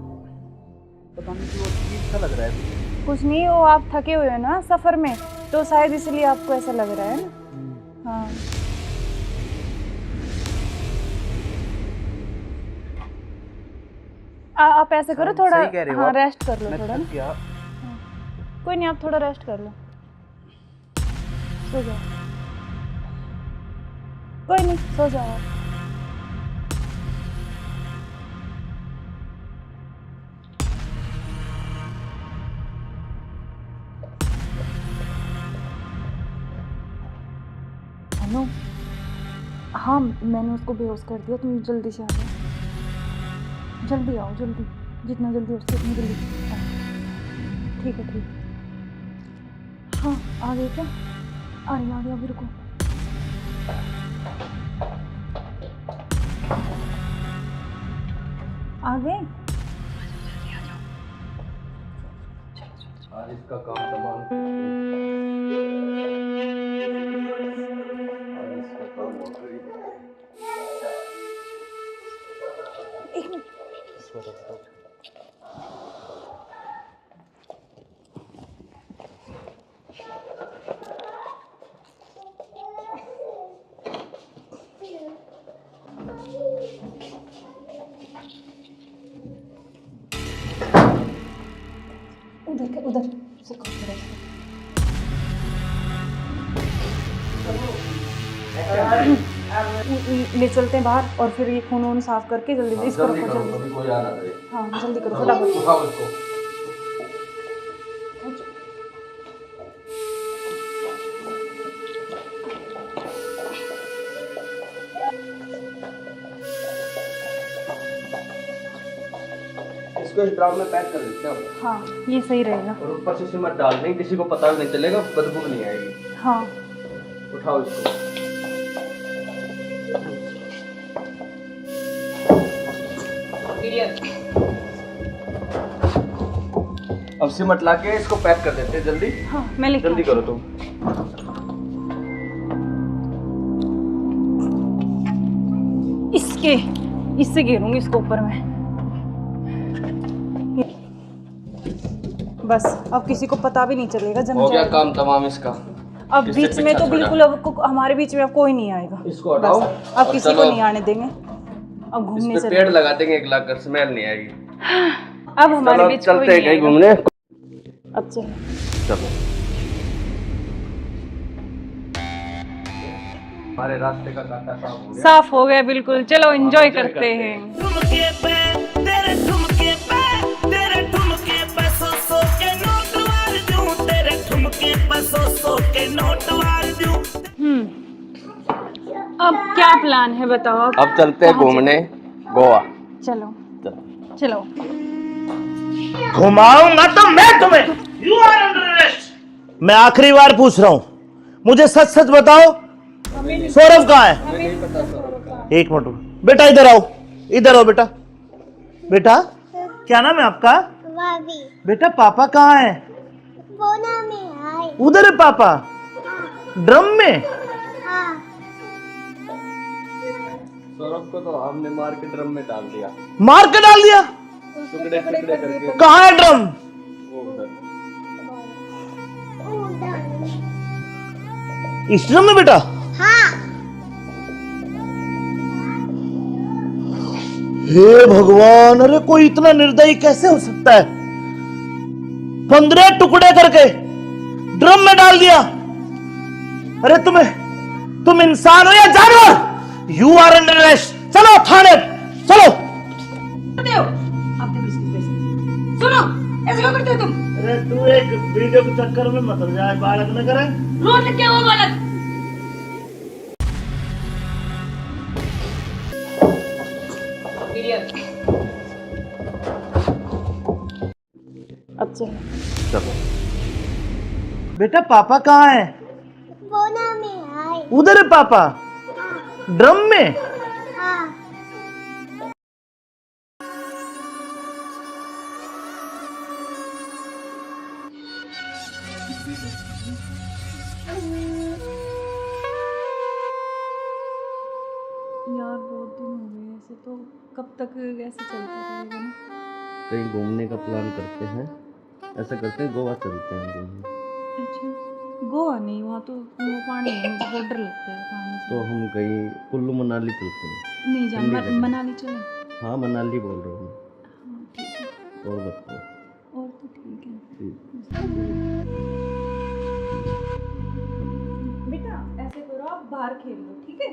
पता नहीं क्यों अजीब सा लग रहा है। कुछ नहीं, वो आप थके हुए हो ना सफ़र में, तो शायद इसलिए आपको ऐसा लग रहा है ना। हाँ, आप ऐसे करो, थोड़ा सही कह रहे हो हाँ आप। रेस्ट कर लो मैं थोड़ा थक ना। गया। कोई नहीं, आप थोड़ा रेस्ट कर लो, सो जाओ। कोई नहीं, सो जाओ आप। हेलो, हाँ मैंने उसको बेहोश कर दिया, तुम जल्दी से आ जाओ, जल्दी आओ, जल्दी, जितना जल्दी हो सके उतनी जल्दी आओ। ठीक है, ठीक है। हाँ, आ गए क्या? आ गया, अभी रुको। आ गए? आज इसका काम तमाम। आज इसका काम हो गई। एक मिनट। उधर से ले चलते हैं बाहर, और फिर ये खून वून साफ करके जल्दी से इसको रखो, जल्दी। कभी कोई आ ना जाए। हाँ जल्दी करो फटाफट। उठाओ इसको। इसको इस ड्राम में पैक कर देते हैं। हाँ, ये सही रहेगा। और ऊपर से सिमट डाल देंगे, किसी को पता भी नहीं चलेगा, बदबू नहीं आएगी। हाँ, उठाओ इसको। अब सिमट ला के इसको पैक कर देते हैं जल्दी। हाँ मैं लेके जल्दी करो तुम। इससे घेरूंगी इसको ऊपर में। बस अब किसी को पता भी नहीं चलेगा, जम हो गया जाएगा। काम तमाम इसका। अब किससे बीच में पीछा तो छोड़ा? बिल्कुल अब हमारे बीच में अब कोई नहीं आएगा। इसको हटाओ बस अब और किसी को चलो। नहीं आने देंगे। अब घूमने इस पे चले। पेड़ लगा देंगे 1 लाख का, स्मेल नहीं आएगी। अब हमारे चलो बीच कोई चलते हैं नहीं कहीं आएगा। घूमने। अब चलो। चलो हमारे रास्ते का कांटा साफ हो गया। साफ हो गया बिल्कुल। चलो एंजॉय करते हैं। ठुमके पे तेरे ठुमके पे तेरे ठुमके पे सौ के नोट वार दूं, तेरे ठुमके पे सौ के नोट वार दूं। अब क्या प्लान है बताओ? अब चलते हैं घूमने गोवा। चलो चलो। घुमाऊंगा तो मैं तुम्हें। You are under arrest. मैं आखिरी बार पूछ रहा हूं, मुझे सच सच बताओ, सौरभ कहाँ है? एक मिनट बेटा, इधर आओ, इधर आओ बेटा। बेटा क्या नाम है आपका? बेटा पापा कहाँ है? उधर है पापा, ड्रम में। सौरभ को तो हमने मार के ड्रम में डाल दिया। मार के डाल दिया? टुकड़े टुकड़े करके। कहाँ है ड्रम? वो उधर। इस ड्रम में बेटा? हे भगवान, अरे कोई इतना निर्दयी कैसे हो सकता है? 15 टुकड़े करके ड्रम में डाल दिया। अरे तुम इंसान हो या जानवर? You are under arrest. चलो थाने, चलो। सुनो, ऐसे क्यों करते हो तुम? अरे तू एक वीडियो के चक्कर में मत जाए, बालक न करे। रोड क्या वो बालक? अब चलो। चलो बेटा पापा कहाँ है? उधर है पापा, ड्रम में। यार बहुत दिन हो गए ऐसे, तो कब तक ऐसे चलता रहेगा ना? कहीं घूमने का प्लान करते हैं। ऐसा करते हैं गोवा चलते हैं घूमने। अच्छा, गोवा नहीं, वहाँ तो वो पानी है, मुझे बहुत डर लगता है पानी से। तो हम कहीं कुल्लू मनाली चलते हैं। नहीं जान, ठंडी जगह। मनाली चले। हाँ मनाली बोल रहा हूँ हाँ ठीक है, मैं। और बताओ। और तो ठीक है। बेटा ऐसे करो, आप बाहर खेल लो, ठीक है?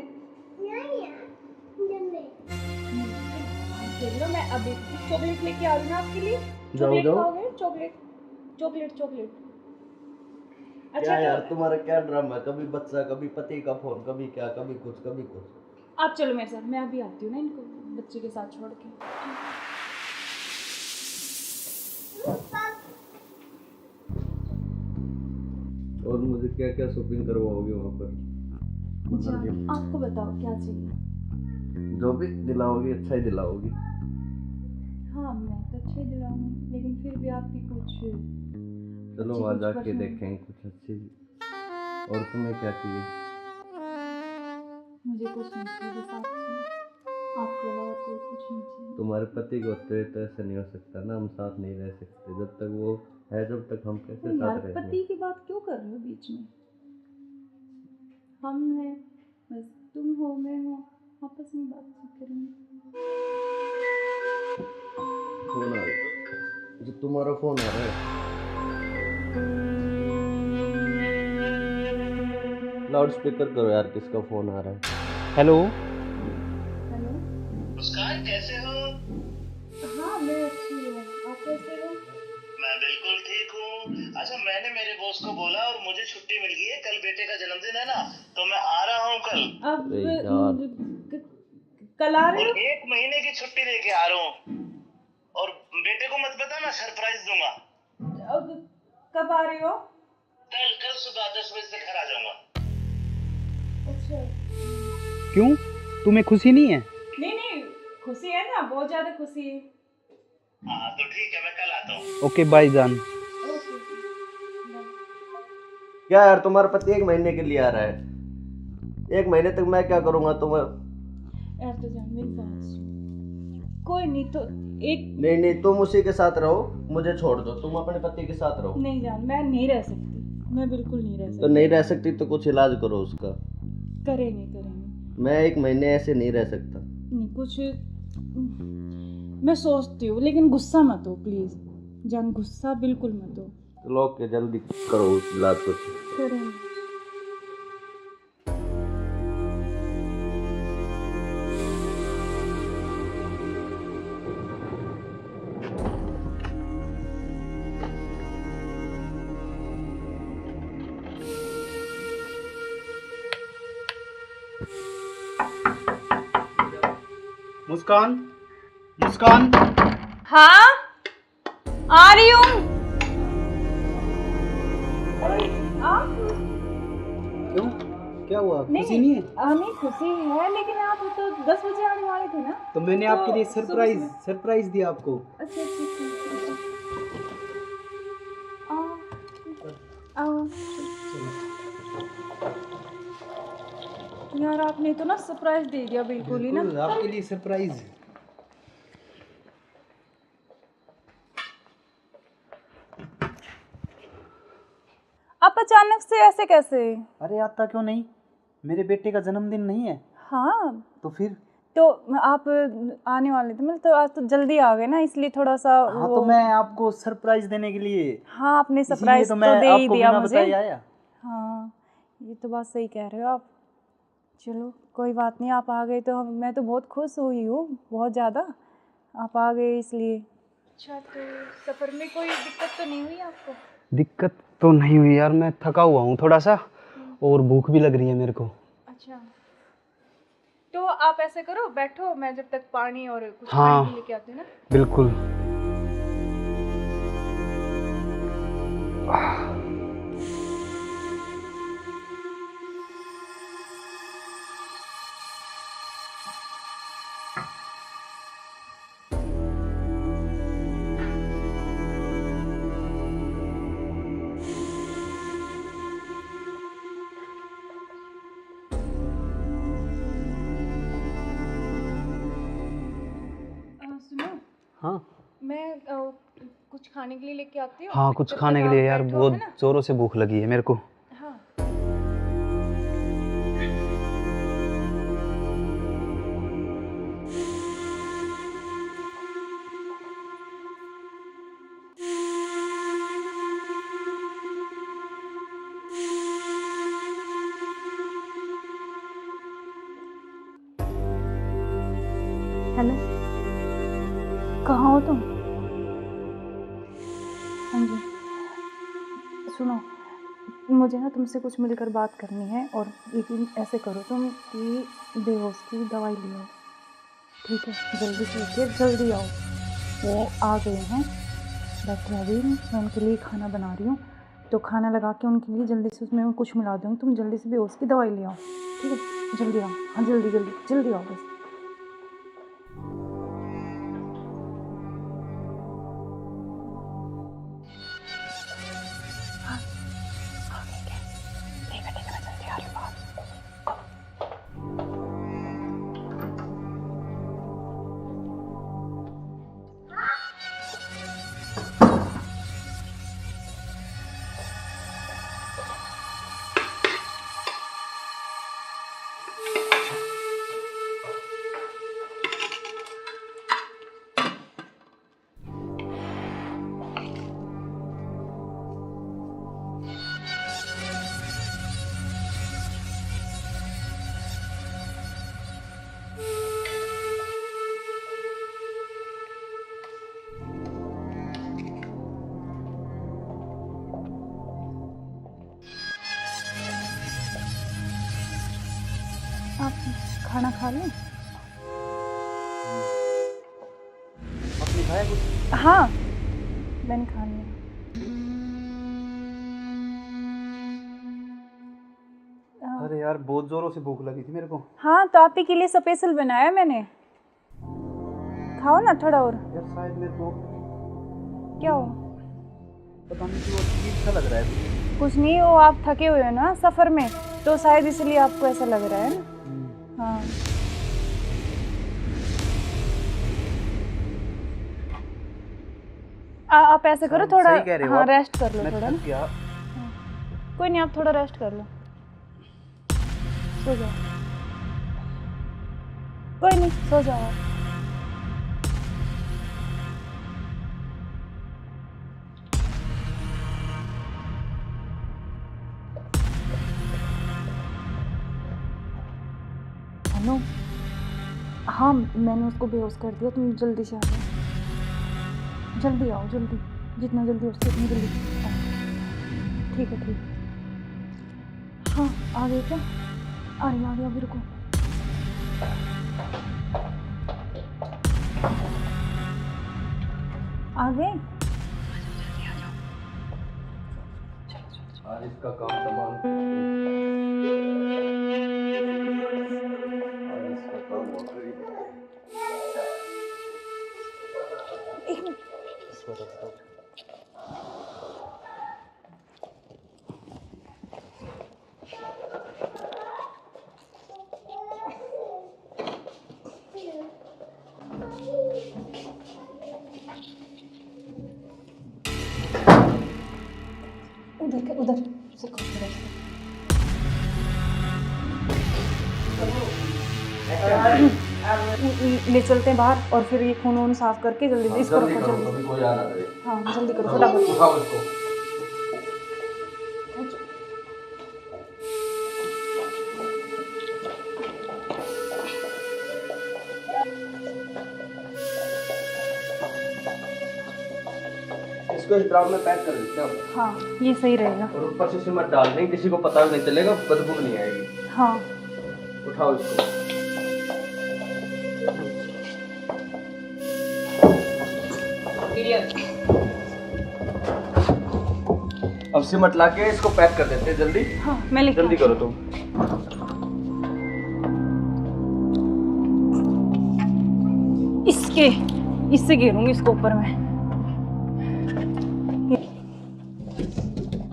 खेल लो, मैं अभी चॉकलेट लेके आ रही हूँ आपके लिए। चॉकलेट खाओगे? Chocolate chocolate chocolate. अच्छा क्या यार तो तुम्हारा क्या ड्रामा है? कभी बच्चा, कभी पति का फोन, कभी क्या, कभी कुछ कभी कुछ। आप चलो मेरे साथ, मैं अभी आती हूँ ना इनको बच्चे के साथ छोड़ के। और मुझे क्या क्या शॉपिंग करवाओगे वहाँ पर? अच्छा, आपको बताओ क्या चाहिए? जो भी दिलाओगी अच्छा ही दिलाओगी। हाँ मैं तो अच्छे दिलाऊंगी, लेकिन फिर भी आपकी कुछ चलो अच्छी वहाँ कुछ जाके पसंद। देखेंगे कुछ अच्छी। और तुम्हें क्या चाहिए? मुझे कुछ नहीं चाहिए, बस आप चाहिए, आपके अलावा कोई कुछ नहीं चाहिए। तुम्हारे पति को होते तो ऐसा नहीं हो सकता ना, हम साथ नहीं रह सकते। जब तक वो है, जब तक हम कैसे यार साथ रहेंगे? पति की बात क्यों कर रहे हो बीच में? हम हैं, बस तुम हो मैं हूँ, आपस में बातचीत करेंगे। फोन आ रहा है, जो तुम्हारा फोन आ रहा है। लाउड स्पीकर करो यार, किसका फोन आ रहा है? हेलो। हेलो। मुस्कान कैसे हो? हाँ मैं अच्छी हूँ, आप कैसे हो? मैं बिल्कुल ठीक हूँ। अच्छा मैंने मेरे बॉस को बोला और मुझे छुट्टी मिल गई है, कल बेटे का जन्मदिन है ना, तो मैं आ रहा हूँ कल। अब अरे यार। कल आ रहे और हो? 1 महीने की छुट्टी लेके आ रहा हूँ। और बेटे को मत बता, मैं सरप्राइज दूंगा। अब कब आ रहे हो? कल सुबह 10 बजे से घर आ जाऊंगा। अच्छा। क्यों, तुम्हें खुशी नहीं है? नहीं खुशी है ना, बहुत ज्यादा खुशी है। हाँ तो ठीक है, मैं कल आता हूँ। ओके बाय जान। ओके। क्या यार, तुम्हारा पति 1 महीने के लिए आ रहा है। 1 महीने तक मैं क्या करूँगा? यार तो जान मेरी बात सुन, कोई नहीं तो एक नहीं तुम उसी के साथ रहो, मुझे छोड़ दो। तुम अपने पति के साथ रहो। नहीं जान, मैं नहीं रह सकती, मैं बिल्कुल नहीं रह सकती। तो नहीं रह सकती तो कुछ इलाज करो उसका। करेंगे। मैं 1 महीने ऐसे नहीं रह सकता। नहीं कुछ मैं सोचती हूँ, लेकिन गुस्सा मत हो प्लीज जान, गुस्सा बिल्कुल मत हो। चलो के जल्दी करो उस इलाज को। करें। मुस्कान, मुस्कान। हाँ आ रही हूँ। क्यों, क्या हुआ? खुशी नहीं है? नहीं खुशी है, लेकिन आप तो 10 बजे आने वाले थे ना। तो मैंने आपके लिए सरप्राइज दिया आपको। अच्छा आओ। यार आपने तो ना सरप्राइज दे दिया बिल्कुल ही ना। आपके लिए सरप्राइज। आप अचानक से ऐसे कैसे? अरे आता क्यों नहीं, मेरे बेटे का जन्मदिन नहीं है? हाँ तो फिर तो आप आने वाले थे, मतलब तो आज तो जल्दी आ गए ना, इसलिए थोड़ा सा हाँ तो मैं आपको सरप्राइज देने के लिए। हाँ आपने सरप्राइज तो तो मैं दे ही आपको दिया बिना मुझे। बताए आया। हाँ ये तो बात सही कह रहे हो आप। चलो कोई बात नहीं, आप आ गए तो मैं तो बहुत खुश हुई हूँ, बहुत ज़्यादा। आप आ गए इसलिए। अच्छा तो सफ़र में कोई दिक्कत तो नहीं हुई आपको? दिक्कत तो नहीं हुई यार, मैं थका हुआ हूँ थोड़ा सा और भूख भी लग रही है मेरे को। अच्छा तो आप ऐसे करो, बैठो, मैं जब तक पानी और कुछ हाँ, खाने के लेके आती हूँ ना। बिल्कुल। सुनो, हाँ मैं कुछ खाने के लिए लेके आती हूँ। हाँ, कुछ जब खाने तक के आप लिए यार, बैठो, बहुत है ना? जोरों से भूख लगी है मेरे को। हाँ हेलो, कहाँ हो तुम? हाँ जी सुनो, मुझे ना तुमसे कुछ मिलकर बात करनी है, और लेकिन ऐसे करो तुम कि बेहोश की दवाई ले आओ, ठीक है? जल्दी से उठिए, जल्दी आओ। वो आ गए हैं, डॉक्टर अभी, मैं उनके लिए खाना बना रही हूँ, तो खाना लगा के उनके लिए जल्दी से उसमें कुछ मिला दूँगी, तुम जल्दी से बेहोश की दवाई ले आओ, ठीक है? जल्दी आओ, हाँ जल्दी जल्दी जल्दी आओ बस। आप खाना खा लें? आपने खाया कुछ? हाँ मैंने खा लिया। अरे यार बहुत जोरों से भूख लगी थी मेरे को। हाँ तो आप ही के लिए स्पेशल बनाया मैंने, खाओ ना थोड़ा और। यार शायद मेरे को क्या हो? पता नहीं क्यों अजीब सा लग रहा है। कुछ नहीं, वो आप थके हुए हो ना सफ़र में, तो शायद इसलिए आपको ऐसा लग रहा है ना। हाँ आप ऐसे करो, थोड़ा हाँ रेस्ट कर लो थोड़ा ना। कोई नहीं, आप थोड़ा रेस्ट कर लो, सो जाओ। कोई नहीं, सो जाओ आप। हाँ मैंने उसको बेहोश कर दिया, तुम जल्दी से आ जाओ, जल्दी आओ, जल्दी, जितना जल्दी हो सके उतनी जल्दी आओ। ठीक है, ठीक है। हाँ आ गए क्या? आ रही अभी, रुको। आ गए? आज इसका काम तमाम। आज इसका काम हो गई। एक मिनट। उधर से ले चलते हैं बाहर और फिर ये खून साफ करके जल्दी से इसको रखो, जल्दी। कोई आ ना करे। हाँ जल्दी करो फटाफट। उठाओ इसको। इसको इस ड्राम में पैक कर देते हैं। हाँ ये सही रहेगा। और ऊपर से सिमट डाल देंगे, किसी को पता भी नहीं चलेगा, बदबू नहीं आएगी। हाँ उठाओ इसको। अब सिमट लाके इसको पैक कर देते हैं जल्दी। हाँ मैं लेके जल्दी करो तुम। इससे घेरूंगी इसको ऊपर में।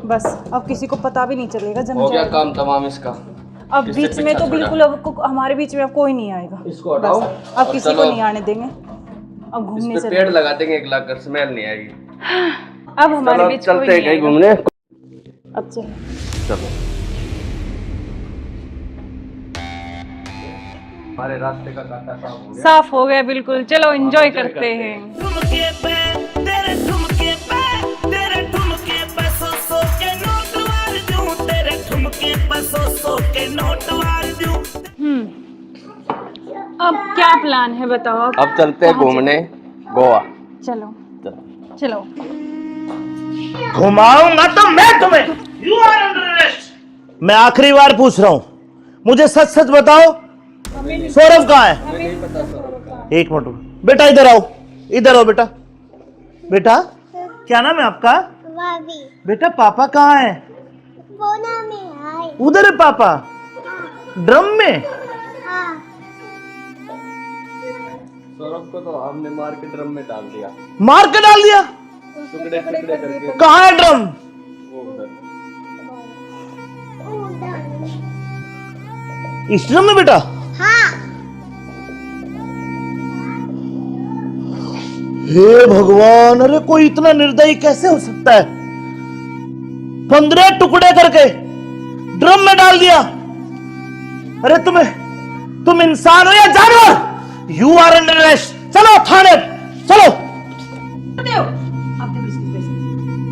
बस अब किसी को पता भी नहीं चलेगा, जम हो गया जाएगा। काम तमाम इसका। अब बीच में तो बिल्कुल अब हमारे बीच में अब कोई नहीं आएगा। इसको हटाओ। अब किसी को नहीं आने देंगे। अब घूमने चलेंगे। पेड़ लगा देंगे, एक लाख कर स्मेल नहीं आएगी। अब हमारे बीच चलते हैं कहीं घूमने। अब चलो हमारे रास्ते का कांटा साफ हो गया बिल्कुल। चलो एंजॉय करते हैं। ठुमके पे तेरे ठुमके पे तेरे ठुमके पे सौ के नोट वार दूं, तेरे ठुमके पे सौ के नोट वार दूं। अब क्या प्लान है बताओ? अब चलते हैं घूमने गोवा। चलो चलो। घुमाऊंगा तो मैं तुम्हें। You are under arrest. मैं आखिरी बार पूछ रहा हूं, मुझे सच सच बताओ, सौरभ कहाँ है? एक मिनट बेटा, इधर आओ, इधर आओ बेटा। बेटा क्या नाम है आपका? बेटा पापा कहाँ है? उधर है पापा। ड्रम में? सौरभ को तो हमने मार के ड्रम में डाल दिया। मार के डाल दिया? टुकड़े टुकड़े करके। कहाँ है ड्रम? वो उधर। इस ड्रम में बेटा? हे भगवान, अरे कोई इतना निर्दयी कैसे हो सकता है? 15 टुकड़े करके ड्रम में डाल दिया। अरे तुम इंसान हो या जानवर? You are under arrest. चलो थाने, चलो।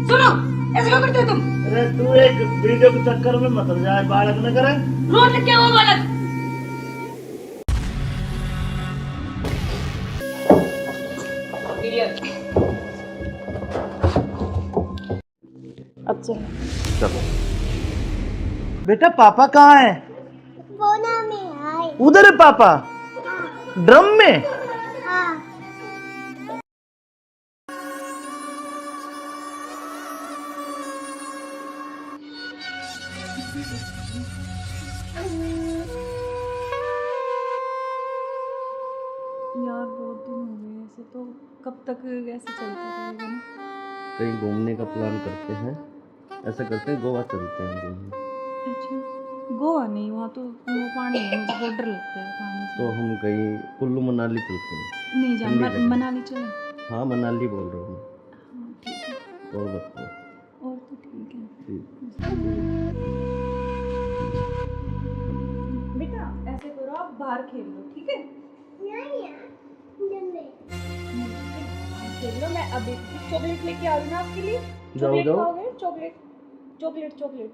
सुनो, ऐसे क्यों करते हो तुम? अरे तू एक वीडियो के चक्कर में मत जाए, बालक न करे। रोड क्या हुआ बालक? अब चलो बेटा पापा कहाँ है? उधर है पापा। ड्रम में? यार बहुत दिन हो गए ऐसे, तो कब तक ऐसे चलता रहेगा ना? कहीं घूमने का प्लान करते हैं, ऐसा करते हैं गोवा चलते हैं घूमने। अच्छा गोवा नहीं, वहाँ तो वो पानी है, मुझे बहुत डर लगता है पानी से। तो हम कहीं कुल्लू मनाली चलते हैं। नहीं जान, ठंडी जगह। मनाली चले। हाँ मनाली बोल रहा हूँ। हाँ ठीक है। और बताओ। और तो ठीक है। ठीक। बेटा ऐसे करो, आप बाहर खेल लो, ठीक है? खेल लो। मैं अभी चॉकलेट लेके आ रही हूँ आपके लिए। चॉकलेट खाओगे? Chocolate chocolate chocolate.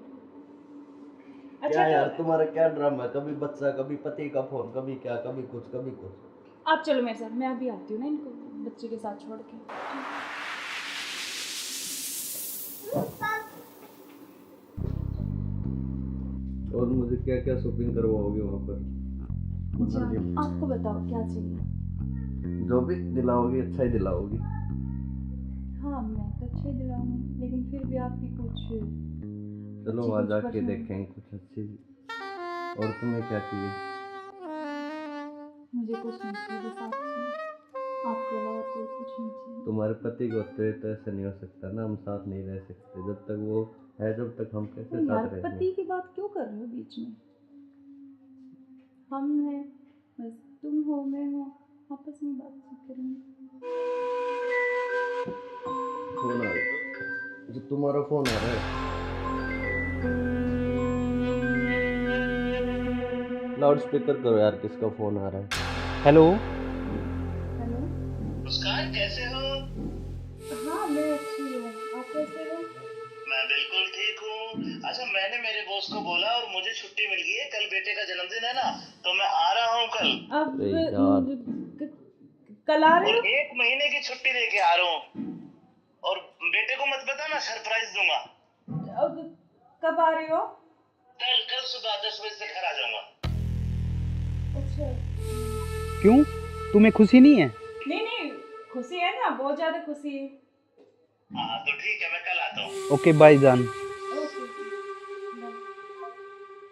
अच्छा क्या यार तुम्हारा क्या ड्रामा है? कभी बच्चा, कभी पति का फोन, कभी क्या, कभी कुछ कभी कुछ। आप चलो मेरे साथ, मैं अभी आती हूँ ना इनको बच्चे के साथ छोड़ के। और मुझे क्या क्या शॉपिंग करवाओगे वहाँ पर? अच्छा, आपको बताओ क्या चाहिए? जो भी दिलाओगी अच्छा ही दिलाओगी। हाँ मैं तो अच्छा ही दिलाऊंगी, लेकिन फिर भी आपकी कुछ चलो वहाँ जाके देखेंगे कुछ अच्छी। और तुम्हें क्या चाहिए? मुझे कुछ नहीं चाहिए, बस आप चाहिए, आपके अलावा कोई कुछ नहीं चाहिए। तुम्हारे पति को होते तो ऐसा नहीं हो सकता ना, हम साथ नहीं रह सकते जब तक वो है, जब तक हम कैसे यार साथ रहेंगे? पति की बात क्यों कर रहे हो बीच में? हम हैं, बस तुम हो मैं हूँ, आपस में बातचीत करेंगे। फोन आ रहा है, जो तुम्हारा फोन आ रहा है। लाउड स्पीकर करो यार, किसका फोन आ रहा है? हेलो। हेलो। मुस्कान कैसे हो? हाँ मैं अच्छी हूँ, आप कैसे हो? मैं बिल्कुल ठीक हूँ। अच्छा मैंने मेरे बॉस को बोला और मुझे छुट्टी मिल गई है, कल बेटे का जन्मदिन है ना, तो मैं आ रहा हूँ कल। अब अरे यार, कल आ रहे और हो? 1 महीने की छुट्टी लेके आ रहा हूँ। और बेटे को मत बताना, सरप्राइज दूंगा। अब कब आ रहे हो? कल सुबह 10 बजे से घर आ जाऊंगा। अच्छा। क्यों, तुम्हें खुशी नहीं है? नहीं नहीं, खुशी है ना, बहुत ज्यादा खुशी है। हाँ तो ठीक है, मैं कल आता हूँ। ओके बाय जान। ओके।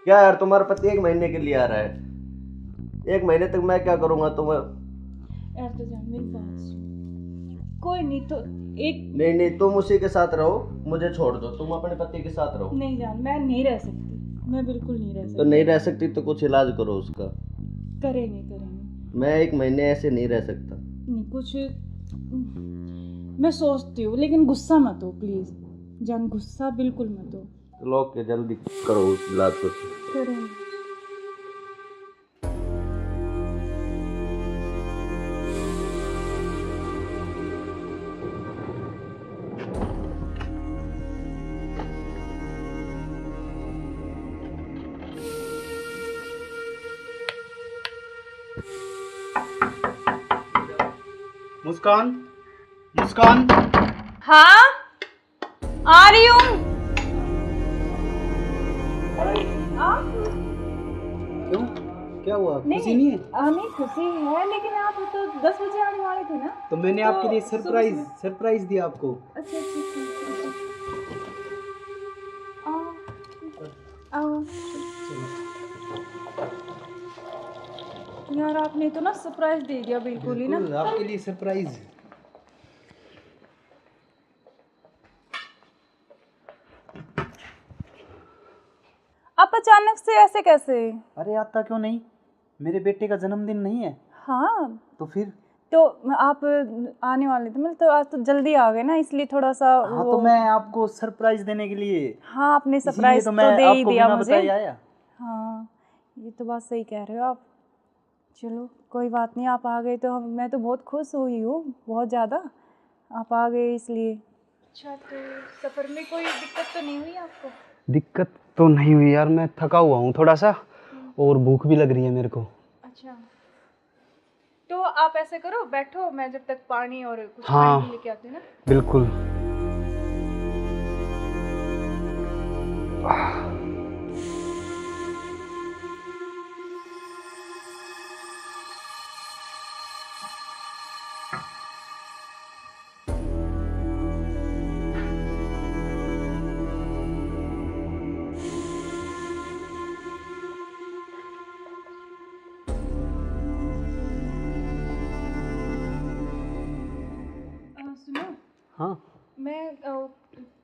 क्या यार, तुम्हारा पति 1 महीने के लिए आ रहा है? 1 महीने तक मैं क्या करूँगा तुम्हें? यार तो जान मेरी बात सुन, कोई नहीं तो एक नहीं, तुम उसी के साथ रहो, मुझे छोड़ दो, तुम अपने पति के साथ रहो। नहीं जान, मैं नहीं रह सकती, मैं बिल्कुल नहीं रह सकती। तो नहीं रह सकती तो कुछ इलाज करो उसका। करेंगे। मैं 1 महीने ऐसे नहीं रह सकता। नहीं कुछ मैं सोचती हूँ, लेकिन गुस्सा मत हो प्लीज जान, गुस्सा बिल्कुल मत हो। चलो ओके, जल्दी करो उस इलाज को। करेंगे। मुस्कान, मुस्कान। हाँ आ रही हूँ। क्यों, क्या हुआ? खुशी नहीं है? नहीं खुशी है, लेकिन आप तो 10 बजे आने वाले थे ना। तो मैंने तो आपके लिए सरप्राइज दिया आपको। अच्छा आओ। यार आपने तो ना सरप्राइज दे दिया बिल्कुल ही ना। बिल्कुल, आपके लिए सरप्राइज। आप अचानक से ऐसे कैसे? अरे आता क्यों नहीं, मेरे बेटे का जन्मदिन नहीं है? हाँ तो फिर तो आप आने वाले थे, मतलब तो आज तो जल्दी आ गए ना, इसलिए थोड़ा सा हाँ तो मैं आपको सरप्राइज देने के लिए। हाँ आपने सरप्राइज तो तो मैं दे ही आपको दिया बिना मुझे। बताए आया। हाँ ये तो बात सही कह रहे हो आप। चलो कोई बात नहीं, आप आ गए तो मैं तो बहुत खुश हुई हूँ, बहुत ज़्यादा। आप आ गए इसलिए। अच्छा तो सफ़र में कोई दिक्कत तो नहीं हुई आपको? दिक्कत तो नहीं हुई यार, मैं थका हुआ हूँ थोड़ा सा, और भूख भी लग रही है मेरे को। अच्छा तो आप ऐसे करो, बैठो, मैं जब तक पानी और कुछ हाँ, खाने के लेके आती हूँ ना। बिल्कुल। सुनो, हाँ मैं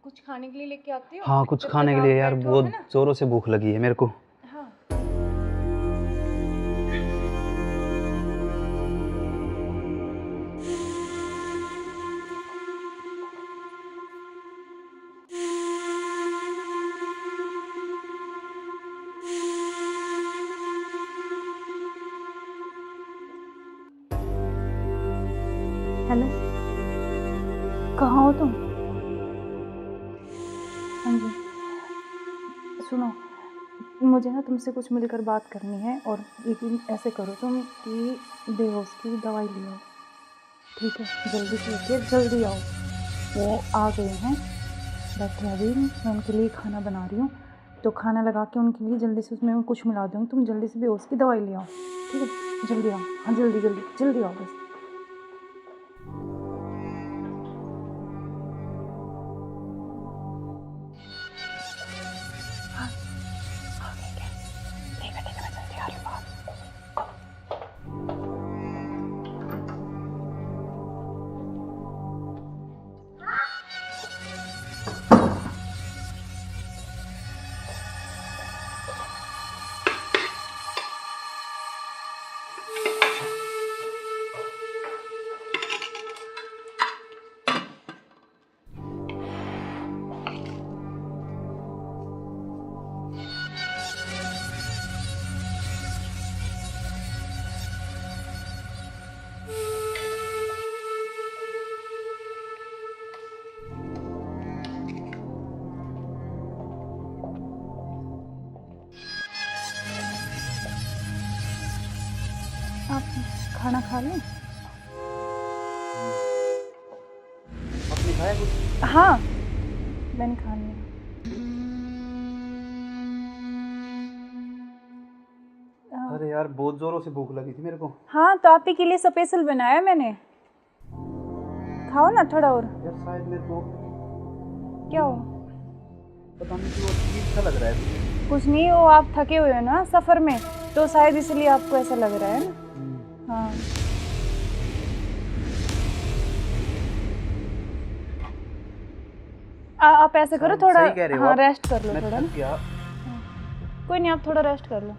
कुछ खाने के लिए लेके आती हूँ। हाँ, कुछ जब खाने तक के लिए आप यार, बैठो, बहुत है ना? जोरों से भूख लगी है मेरे को। हाँ हेलो, कहाँ हो तुम? हाँ जी सुनो, मुझे ना तुमसे कुछ मिलकर बात करनी है, और लेकिन ऐसे करो तुम कि बेहोश की दवाई ले आओ, ठीक है? जल्दी से लेके जल्दी आओ। वो आ गए हैं, बैठे अभी, मैं उनके लिए खाना बना रही हूँ, तो खाना लगा के उनके लिए जल्दी से उसमें कुछ मिला दूँगी। तुम जल्दी से बेहोश की दवाई ले आओ, ठीक है? जल्दी आओ, हाँ जल्दी जल्दी जल्दी आओ बस। आप खाना खा लें? आपने खाया कुछ? हाँ, मैंने खा लिया। अरे यार बहुत जोरों से भूख लगी थी मेरे को। हाँ, तो आप ही के लिए स्पेशल बनाया मैंने, खाओ ना थोड़ा और। यार शायद मेरे को क्या हो? पता नहीं क्यों अजीब सा लग रहा है। कुछ नहीं, वो आप थके हुए हो ना सफ़र में, तो शायद इसलिए आपको ऐसा लग रहा है ना। हाँ, आप ऐसे करो थोड़ा, हाँ रेस्ट कर लो थोड़ा ना। कोई नहीं, आप थोड़ा रेस्ट कर लो,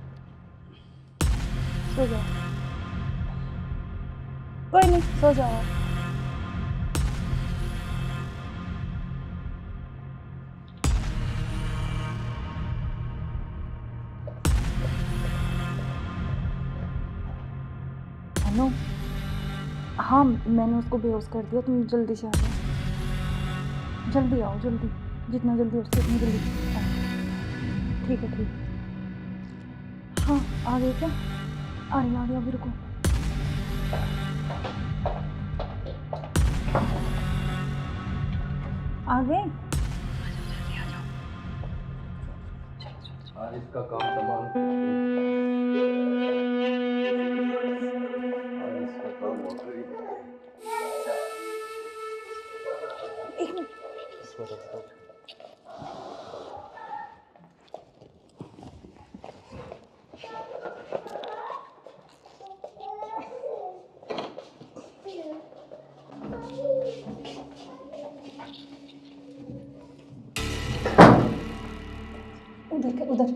सो जाओ। कोई नहीं, सो जाओ आप। हेलो, हाँ मैंने उसको बेहोश कर दिया, तुम जल्दी से आ जाओ, जल्दी आओ, जल्दी, जितना जल्दी हो सके उतनी जल्दी आओ। ठीक है, ठीक है। हाँ, आ गए क्या? आ रही, अभी रुको। आ गए? आज इसका काम तमाम। उधर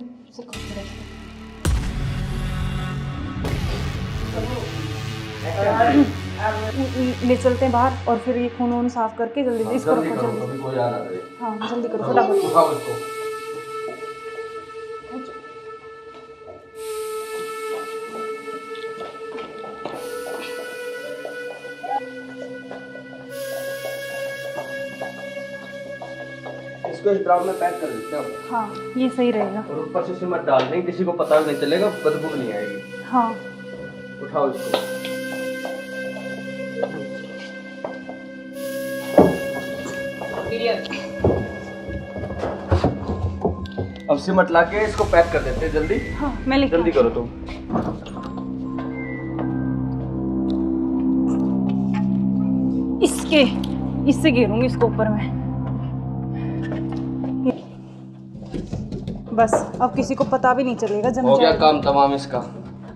ले चलते हैं बाहर, और फिर ये खून वून साफ करके जल्दी इसको रखो, जल्दी। हाँ जल्दी करो, फटाफट। इसको इस ड्राम में पैक कर देते हैं। हाँ, ये सही रहेगा। और ऊपर से सिमट डाल देंगे, किसी को पता भी नहीं चलेगा, बदबू नहीं आएगी। हाँ, उठाओ इसको। अब सिमट ला के इसको पैक कर देते हैं जल्दी। हाँ, मैं लेके जल्दी करो तुम। इससे घेरूंगी इसको ऊपर में, बस अब किसी को पता भी नहीं चलेगा। जम हो गया जाएगा काम तमाम इसका।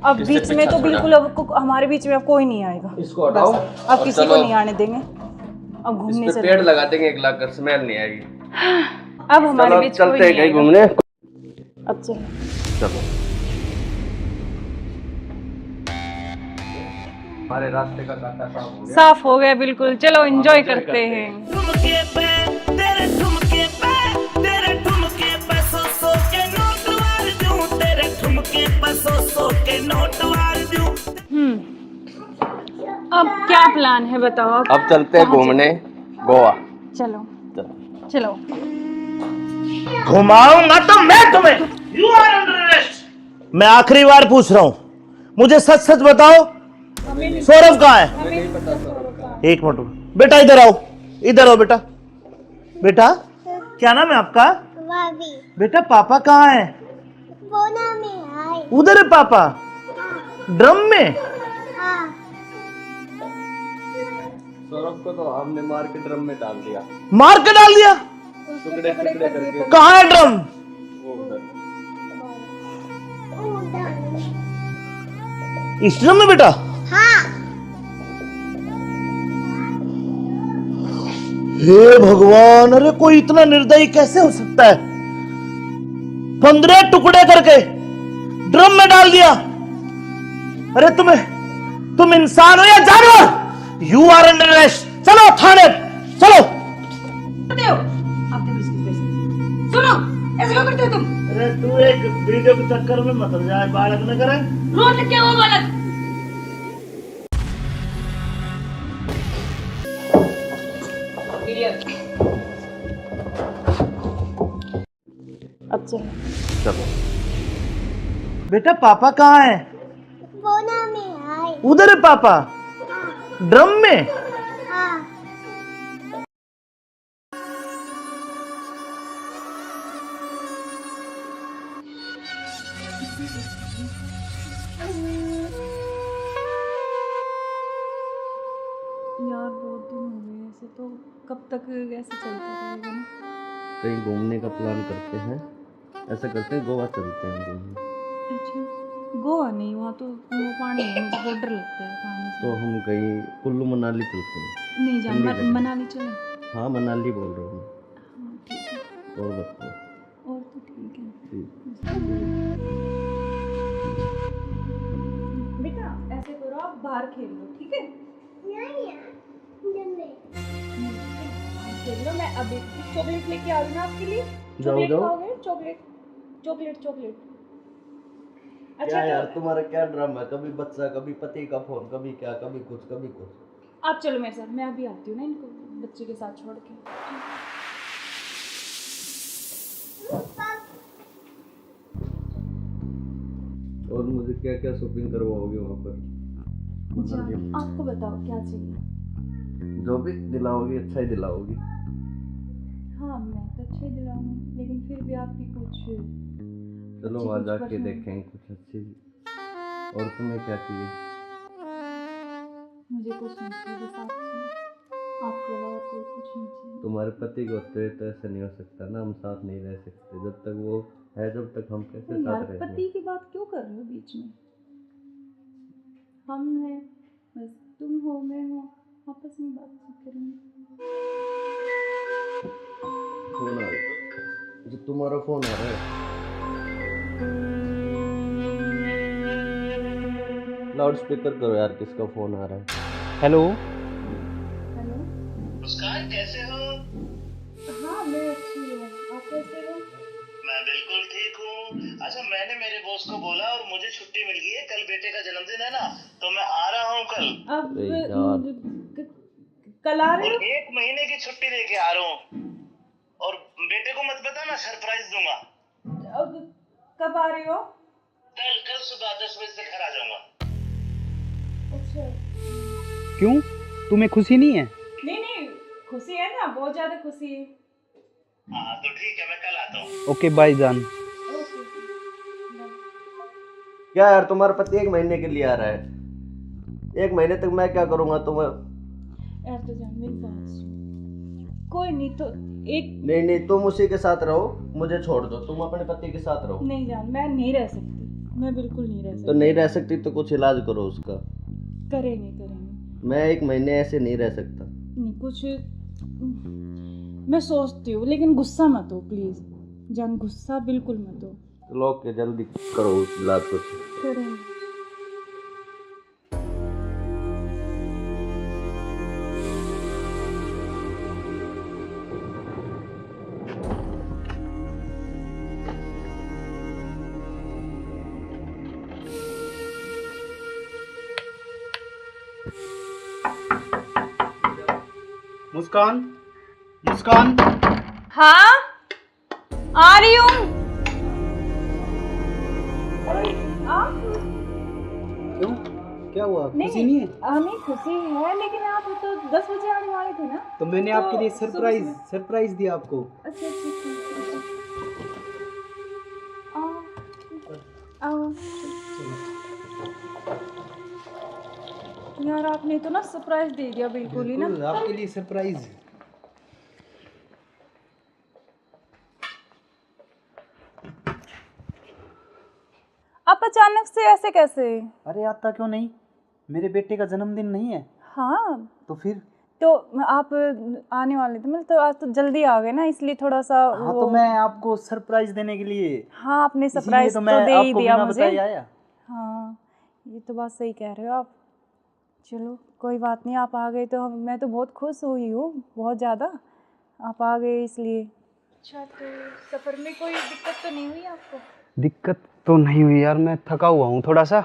अब बीच में तो बिल्कुल अब हमारे बीच में अब कोई नहीं आएगा। इसको हटाओ, अब किसी को नहीं आने देंगे। अब घूमने इस पे पेड़ लगा देंगे, एक लाकर स्मेल नहीं आएगी। अब हमारे बीच कोई चलते हैं कहीं घूमने। अब चलो, हमारे रास्ते का कांटा साफ हो गया बिल्कुल। चलो एंजॉय करते हैं। ठुमके पे तेरे ठुमके पे तेरे ठुमके पे सौ के नोट वार दूं, तेरे ठुमके पे सौ के नोट वार दूं। अब क्या प्लान है बताओ? अब चलते हैं घूमने गोवा। चलो चलो। घुमाऊंगा तो मैं तुम्हें। यू आर अंडर मैं आखिरी बार पूछ रहा हूं, मुझे सच सच बताओ, सौरभ कहाँ है? एक मिनट बेटा, इधर आओ, इधर आओ बेटा। बेटा क्या नाम है आपका? बेटा पापा कहाँ है? उधर है पापा, ड्रम में। सौरभ को तो हमने मार के ड्रम में डाल दिया। मार के डाल दिया? टुकड़े टुकड़े करके। कहाँ है ड्रम? वो उधर। इस ड्रम में बेटा? हे भगवान, अरे कोई इतना निर्दयी कैसे हो सकता है? 15 टुकड़े करके ड्रम में डाल दिया। अरे तुम इंसान हो या जानवर? You are under arrest. चलो थाने, चलो। सुनो, ऐसे क्यों करते हो तुम? अरे तू एक वीडियो के चक्कर में मत जाए, बालक न करे। रोज क्या वो बालक? अब चलो। चलो बेटा, पापा कहाँ है? उधर है पापा, ड्रम में। यार बहुत दिन हो गए ऐसे, तो कब तक ऐसे चलता रहेगा ना? कहीं घूमने का प्लान करते हैं, ऐसा करते हैं गोवा चलते हैं घूमने। अच्छा, गोवा नहीं, वहाँ तो वो पानी है, मुझे बहुत डर लगता है पानी से। तो हम कहीं कुल्लू मनाली चलते हैं। नहीं जान, ठंडी जगह। मनाली चले। हाँ मनाली बोल रहा हूँ हाँ ठीक है, मैं। और बताओ। और तो ठीक है। बेटा ऐसे करो, आप बाहर खेल लो, ठीक है? खेल लो, मैं अभी चॉकलेट लेके आ रही हूँ आपके लिए। चॉकलेट खाओगे? Chocolate chocolate chocolate. क्या अच्छा यार तुम्हारा क्या ड्रामा है? कभी बच्चा, कभी पति का फोन, कभी क्या, कभी कुछ कभी कुछ। आप चलो मेरे साथ, मैं अभी आती हूँ ना इनको बच्चे के साथ छोड़ के। और मुझे क्या क्या शॉपिंग करवाओगे वहाँ पर? आपको बताओ क्या चाहिए? जो भी दिलाओगी अच्छा ही दिलाओगी। हाँ मैं तो अच्छे दिलाऊंगी, लेकिन फिर भी आपकी कुछ चलो अच्छी वहाँ कुछ जाके पसंद। देखेंगे कुछ अच्छी। और तुम्हें क्या चाहिए? मुझे कुछ नहीं चाहिए, बस आप चाहिए, आपके अलावा कोई कुछ नहीं चाहिए। तुम्हारे पति को होते तो ऐसा नहीं हो सकता ना, हम साथ नहीं रह सकते जब तक वो है, जब तक हम कैसे यार साथ रहेंगे? पति की बात क्यों कर रहे हो बीच में? हम हैं, बस तुम हो मैं हूँ, आपस में बातचीत करेंगे। फोन आ रहा है, जो तुम्हारा फोन आ रहा है। लाउड स्पीकर करो यार, किसका फोन आ रहा है? हेलो। हेलो। मुस्कान कैसे हो? हाँ मैं अच्छी हूँ, आप कैसे हो? मैं बिल्कुल ठीक हूँ। अच्छा मैंने मेरे बॉस को बोला और मुझे छुट्टी मिल गई है, कल बेटे का जन्मदिन है ना, तो मैं आ रहा हूँ कल। अब अरे यार। कल आ रहे और हो? 1 महीने की छुट्टी लेके आ रहा हूँ, और बेटे को मत बता, मैं सरप्राइज दूंगा। अब कब आ रहे हो? कल सुबह 10 बजे से घर आ जाऊंगा। अच्छा। क्यों, तुम्हें खुशी नहीं है? नहीं खुशी है ना, बहुत ज्यादा खुशी है। हाँ तो ठीक है, मैं कल आता हूँ। ओके बाय जान। ओके। क्या यार, तुम्हारा पति 1 महीने के लिए आ रहा है, 1 महीने तक मैं क्या करूँगा तुम्हें? यार तो जान मेरी बात सुन, कोई नहीं तो एक नहीं तुम उसी के साथ रहो, मुझे छोड़ दो, तुम अपने पति के साथ रहो। नहीं जान, मैं नहीं रह सकती, मैं बिल्कुल नहीं रह सकती। तो नहीं रह सकती तो कुछ इलाज करो उसका। करेंगे। मैं 1 महीने ऐसे नहीं रह सकता। नहीं कुछ मैं सोचती हूँ, लेकिन गुस्सा मत हो प्लीज जान, गुस्सा बिल्कुल मत हो। चलो ओके, जल्दी करो इलाज कुछ। करेंगे। मुस्कान, मुस्कान। हाँ आ रही हूँ। अरे क्या हुआ? नहीं खुशी नहीं है? नहीं खुशी है, लेकिन आप तो 10 बजे आने वाले थे ना। तो मैंने तो आपके लिए सुबह सरप्राइज दिया आपको। अच्छा अच्छा अच्छा आओ आओ। यार आपने तो ना सरप्राइज दे दिया बिल्कुल ही ना। बिल्कुल, आपके लिए सरप्राइज। आप अचानक से ऐसे कैसे? अरे आता क्यों नहीं? मेरे बेटे का जन्मदिन नहीं है? हाँ तो फिर? तो आप आने वाले थे, मतलब तो आज तो जल्दी आ गए ना, इसलिए थोड़ा सा हाँ तो मैं आपको सरप्राइज देने के लिए। हाँ आपने इसीलिए सरप्राइज तो तो मैं दे ही आपको दिया बिना मुझे। बताए आया। हाँ ये तो बात सही कह रहे हो आप। चलो कोई बात नहीं, आप आ गए तो मैं तो बहुत खुश हुई हूँ, बहुत ज़्यादा। आप आ गए इसलिए। अच्छा तो सफ़र में कोई दिक्कत तो नहीं हुई आपको? दिक्कत तो नहीं हुई यार, मैं थका हुआ हूँ थोड़ा सा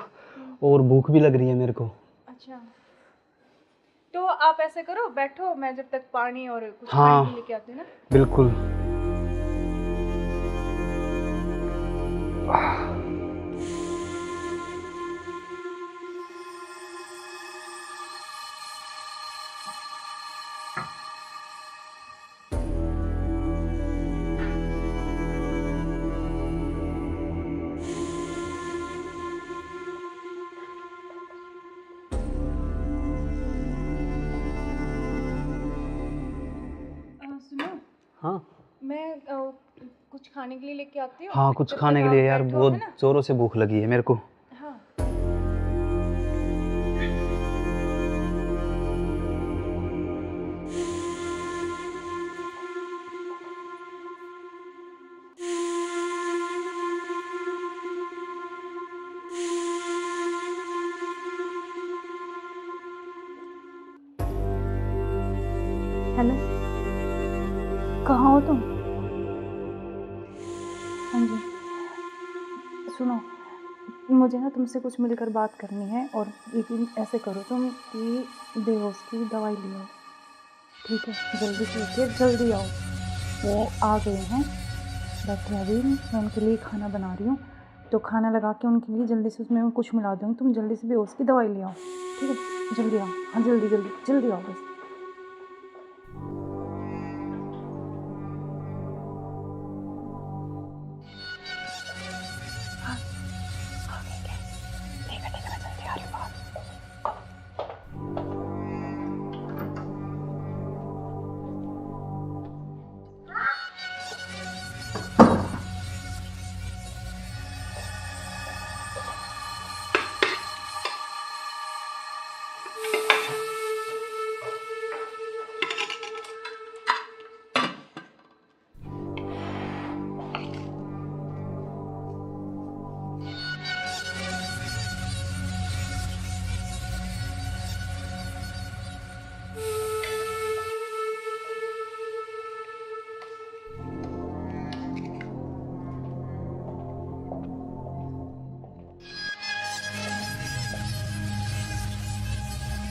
और भूख भी लग रही है मेरे को। अच्छा तो आप ऐसे करो, बैठो, मैं जब तक पानी और कुछ हाँ, खाने के लेके आती हूँ ना। बिल्कुल। सुनो, हाँ मैं कुछ खाने के लिए लेके आती हूँ। हाँ, कुछ जब खाने तक के आप लिए यार, बैठो, बहुत है ना? जोरों से भूख लगी है मेरे को। हाँ हेलो, कहाँ हो तुम? हाँ जी, सुनो, मुझे ना तुमसे कुछ मिलकर बात करनी है, और लेकिन ऐसे करो तुम कि बेहोश की दवाई ले आओ, ठीक है? जल्दी से उठिए, जल्दी आओ। वो आ गए हैं, बैठे अभी, मैं उनके लिए खाना बना रही हूँ, तो खाना लगा के उनके लिए जल्दी से उसमें कुछ मिला दूँगी। तुम जल्दी से बेहोश की दवाई ले आओ, ठीक है? जल्दी आओ, हाँ जल्दी जल्दी जल्दी आओ बस।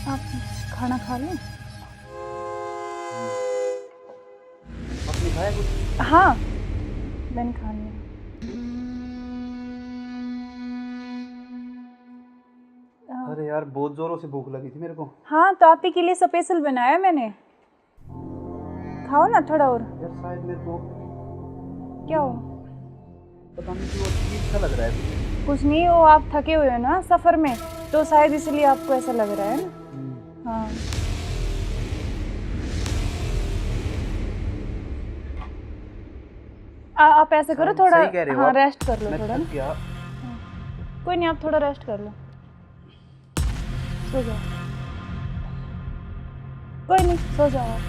आप खाना खा लें? आपने खाया कुछ? हाँ मैंने खा लिया। अरे यार बहुत जोरों से भूख लगी थी मेरे को। हाँ तो आप ही के लिए स्पेशल बनाया मैंने, खाओ ना थोड़ा और। यार शायद मेरे को क्या हो? पता नहीं क्यों अजीब सा लग रहा है। कुछ नहीं, वो आप थके हुए हो ना सफ़र में, तो शायद इसलिए आपको ऐसा लग रहा है ना। हाँ आप ऐसे करो, थोड़ा सही कह रहे हो हाँ आप। रेस्ट कर लो मैं थोड़ा थक ना। गया। कोई नहीं, आप थोड़ा रेस्ट कर लो, सो जाओ। कोई नहीं, सो जाओ आप।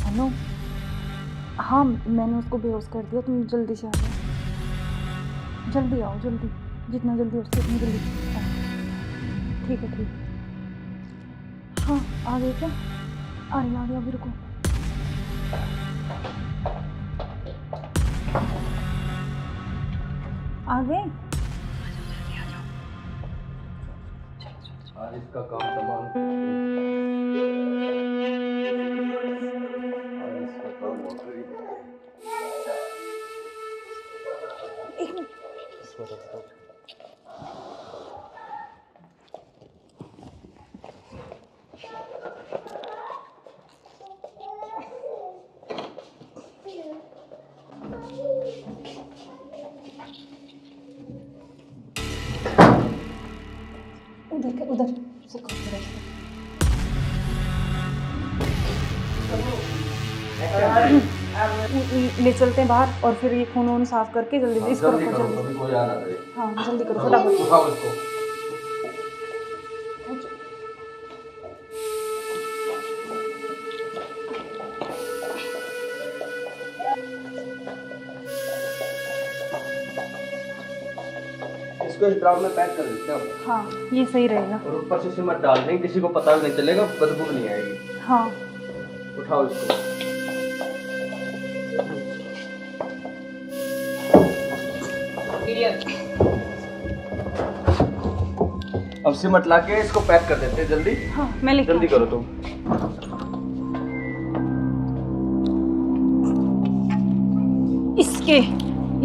हेलो, हाँ मैंने उसको बेहोश कर दिया, तुम जल्दी से आ जाओ, जल्दी आओ, जल्दी, जितना जल्दी हो सके उतनी जल्दी आओ। ठीक है ठीक है। हाँ आ गए क्या? आ गया अभी, रुको। आ गए? आज इसका काम तमाम। उधर से ले चलते हैं बाहर और फिर ये खून वून साफ करके जल्दी से इसको रखो जल्दी। हाँ जल्दी करो फटाफट। इसको इस ड्राम में पैक कर देते हैं। हाँ ये सही रहेगा। और ऊपर से सिमट डाल देंगे, किसी को पता भी नहीं चलेगा, बदबू नहीं आएगी। हाँ उठाओ इसको। अब सिमट लाके इसको पैक कर देते हैं जल्दी। हाँ मैं लेके जल्दी करो तुम।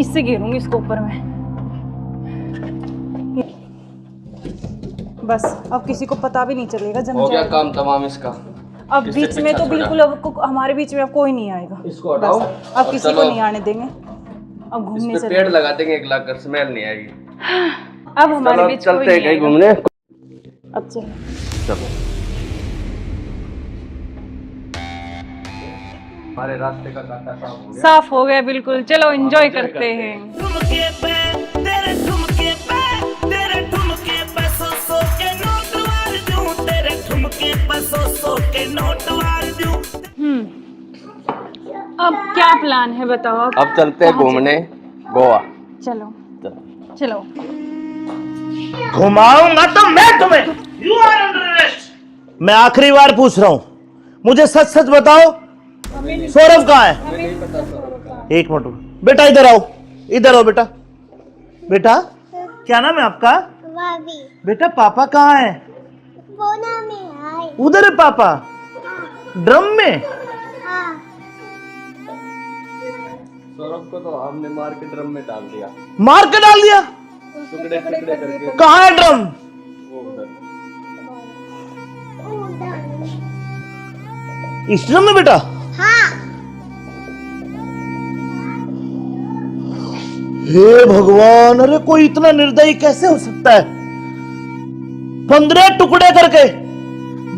इससे घेरूंगी इसको ऊपर में। बस अब किसी को पता भी नहीं चलेगा। जम हो गया जाएगा काम तमाम इसका। अब इससे बीच में पीछा तो छोड़ा। बिल्कुल अब हमारे बीच में अब कोई नहीं आएगा। इसको हटाओ बस, अब और किसी को चलो। नहीं आने देंगे। अब घूमने इस पे चले पेड़ लगा देंगे, एक लाख कर स्मेल नहीं आएगी। अब हमारे चलो बीच चलते कोई हैं नहीं कहीं आएगा। घूमने। अब चलो। चलो हमारे रास्ते का कांटा साफ हो गया। साफ हो गया बिल्कुल। चलो एंजॉय करते हैं। ठुमके पे तेरे ठुमके पे तेरे ठुमके पे सौ के नोट वार दूं, तेरे ठुमके पे सौ के नोट वार दूं। अब क्या प्लान है बताओ। अब चलते हैं घूमने गोवा। चलो चलो। घुमाऊंगा तो मैं तुम्हें। You are under arrest. मैं आखिरी बार पूछ रहा हूं, मुझे सच सच बताओ, सौरभ कहाँ है? एक मिनट बेटा, इधर आओ, इधर आओ बेटा। बेटा क्या नाम है आपका? भाभी बेटा पापा कहाँ है? वो ना में आए। उधर है पापा? ड्रम में? हाँ सौरभ को तो हमने मार के ड्रम में डाल दिया। मार के डाल दिया? टुकड़े टुकड़े करके। कहाँ है ड्रम? वो उधर। इस ड्रम में बेटा? हाँ हे भगवान, अरे कोई इतना निर्दयी कैसे हो सकता है? 15 टुकड़े करके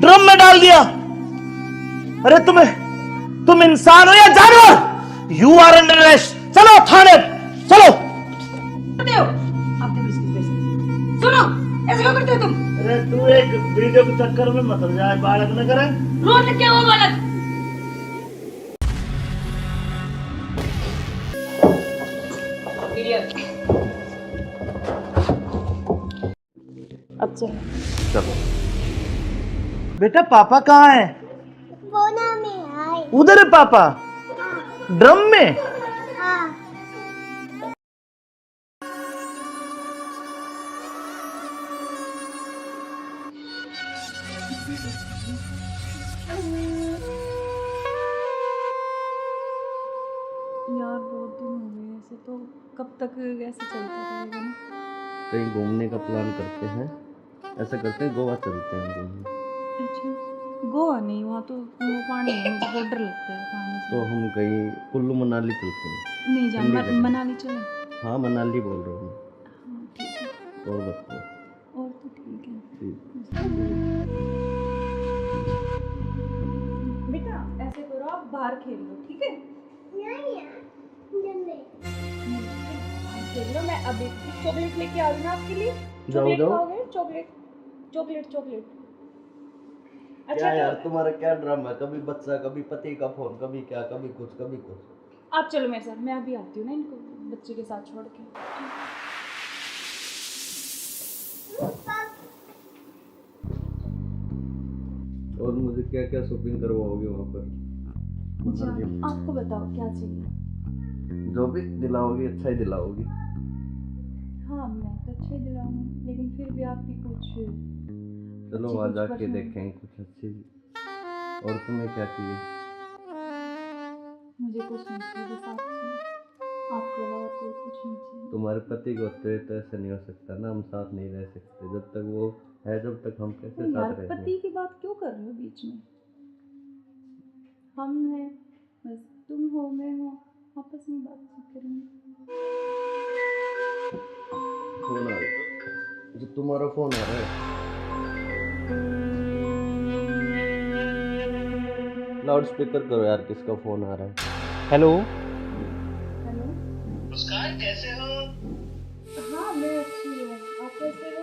ड्रम में डाल दिया। अरे तुम इंसान हो या जानवर? You are under arrest. चलो थाने चलो। सुनो ऐसे क्यों करते हो तुम? अरे तू एक वीडियो के चक्कर में मत जाए, बालक न करे। रोड क्या वो बालक? अब चलो। चलो बेटा पापा कहाँ है? वो ना में आए। उधर है पापा? ड्रम में? हाँ यार बहुत दिन हो गए ऐसे, तो कब तक ऐसे चलता रहेगा ना? कहीं घूमने का प्लान करते हैं। ऐसा करते हैं गोवा चलते हैं घूमने। अच्छा गोवा नहीं, वहाँ तो वो पानी है, मुझे बहुत डर लगता है पानी से। तो हम कहीं कुल्लू मनाली चलते हैं। नहीं जान ठंडी जगह। मनाली चले। हाँ मनाली बोल रहा हूँ। हाँ ठीक है। और बताओ। और तो ठीक है। ठीक। बेटा ऐसे करो, आप बाहर खेल लो ठीक है? खेल लो। मैं अभी चॉकलेट लेके आ रही हूँ आपके लिए। चॉकलेट जाओ। खाओगे? Chocolate chocolate chocolate. क्या यार तुम्हारा क्या ड्रामा है? कभी बच्चा, कभी पति का फोन, कभी क्या, कभी कुछ कभी कुछ। आप चलो मेरे साथ, मैं अभी आती हूँ ना इनको बच्चे के साथ छोड़ के। और मुझे क्या क्या शॉपिंग करवाओगे वहाँ पर? आपको बताओ क्या चाहिए? जो भी दिलाओगी अच्छा ही दिलाओगी। हाँ मैं तो अच्छा ही दिलाऊंगी, लेकिन फिर भी आपकी कुछ चलो अच्छी वहाँ कुछ जाके पसंद- देखेंगे कुछ अच्छी। और तुम्हें क्या चाहिए? मुझे कुछ नहीं चाहिए, बस आप चाहिए। आपके अलावा कोई कुछ नहीं चाहिए। तुम्हारे पति को तो ऐसा नहीं हो सकता ना, हम साथ नहीं रह सकते जब तक वो है, जब तक हम कैसे तो यार साथ रहेंगे? पति की बात क्यों कर रहे हो बीच में? हम हैं, बस तुम हो मैं हो, आपस में बात करेंगे। फोन आ रहा है। जो तुम्हारा फोन आ रहा है। लाउड स्पीकर करो यार, किसका फोन आ रहा है? हेलो। हेलो। मुस्कान कैसे हो? हाँ मैं अच्छी हूँ, आप कैसे हो?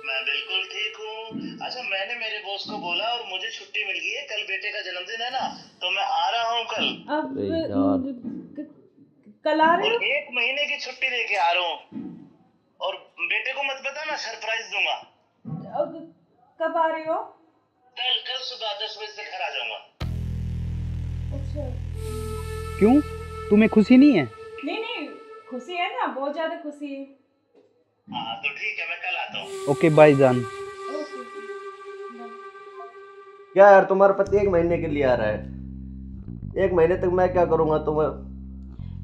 मैं बिल्कुल ठीक हूँ। अच्छा, मैंने मेरे बॉस को बोला और मुझे छुट्टी मिल गई है। कल बेटे का जन्मदिन है ना, तो मैं आ रहा हूँ कल। अब अरे यार। कल आ रहे और हो? 1 महीने की छुट्टी लेके आ रहा हूँ। और बेटे को मत बताना, सरप्राइज दूंगा। अब कब आ रहे हो? कल सुबह 10 बजे से घर आ जाऊंगा। अच्छा। क्यों, तुम्हें खुशी नहीं है? नहीं खुशी है ना, बहुत ज्यादा खुशी है। हाँ तो ठीक है, मैं कल आता हूँ। ओके बाय जान। ओके। क्या यार, तुम्हारा पति 1 महीने के लिए आ रहा है? 1 महीने तक मैं क्या करूंगा तुम्हें?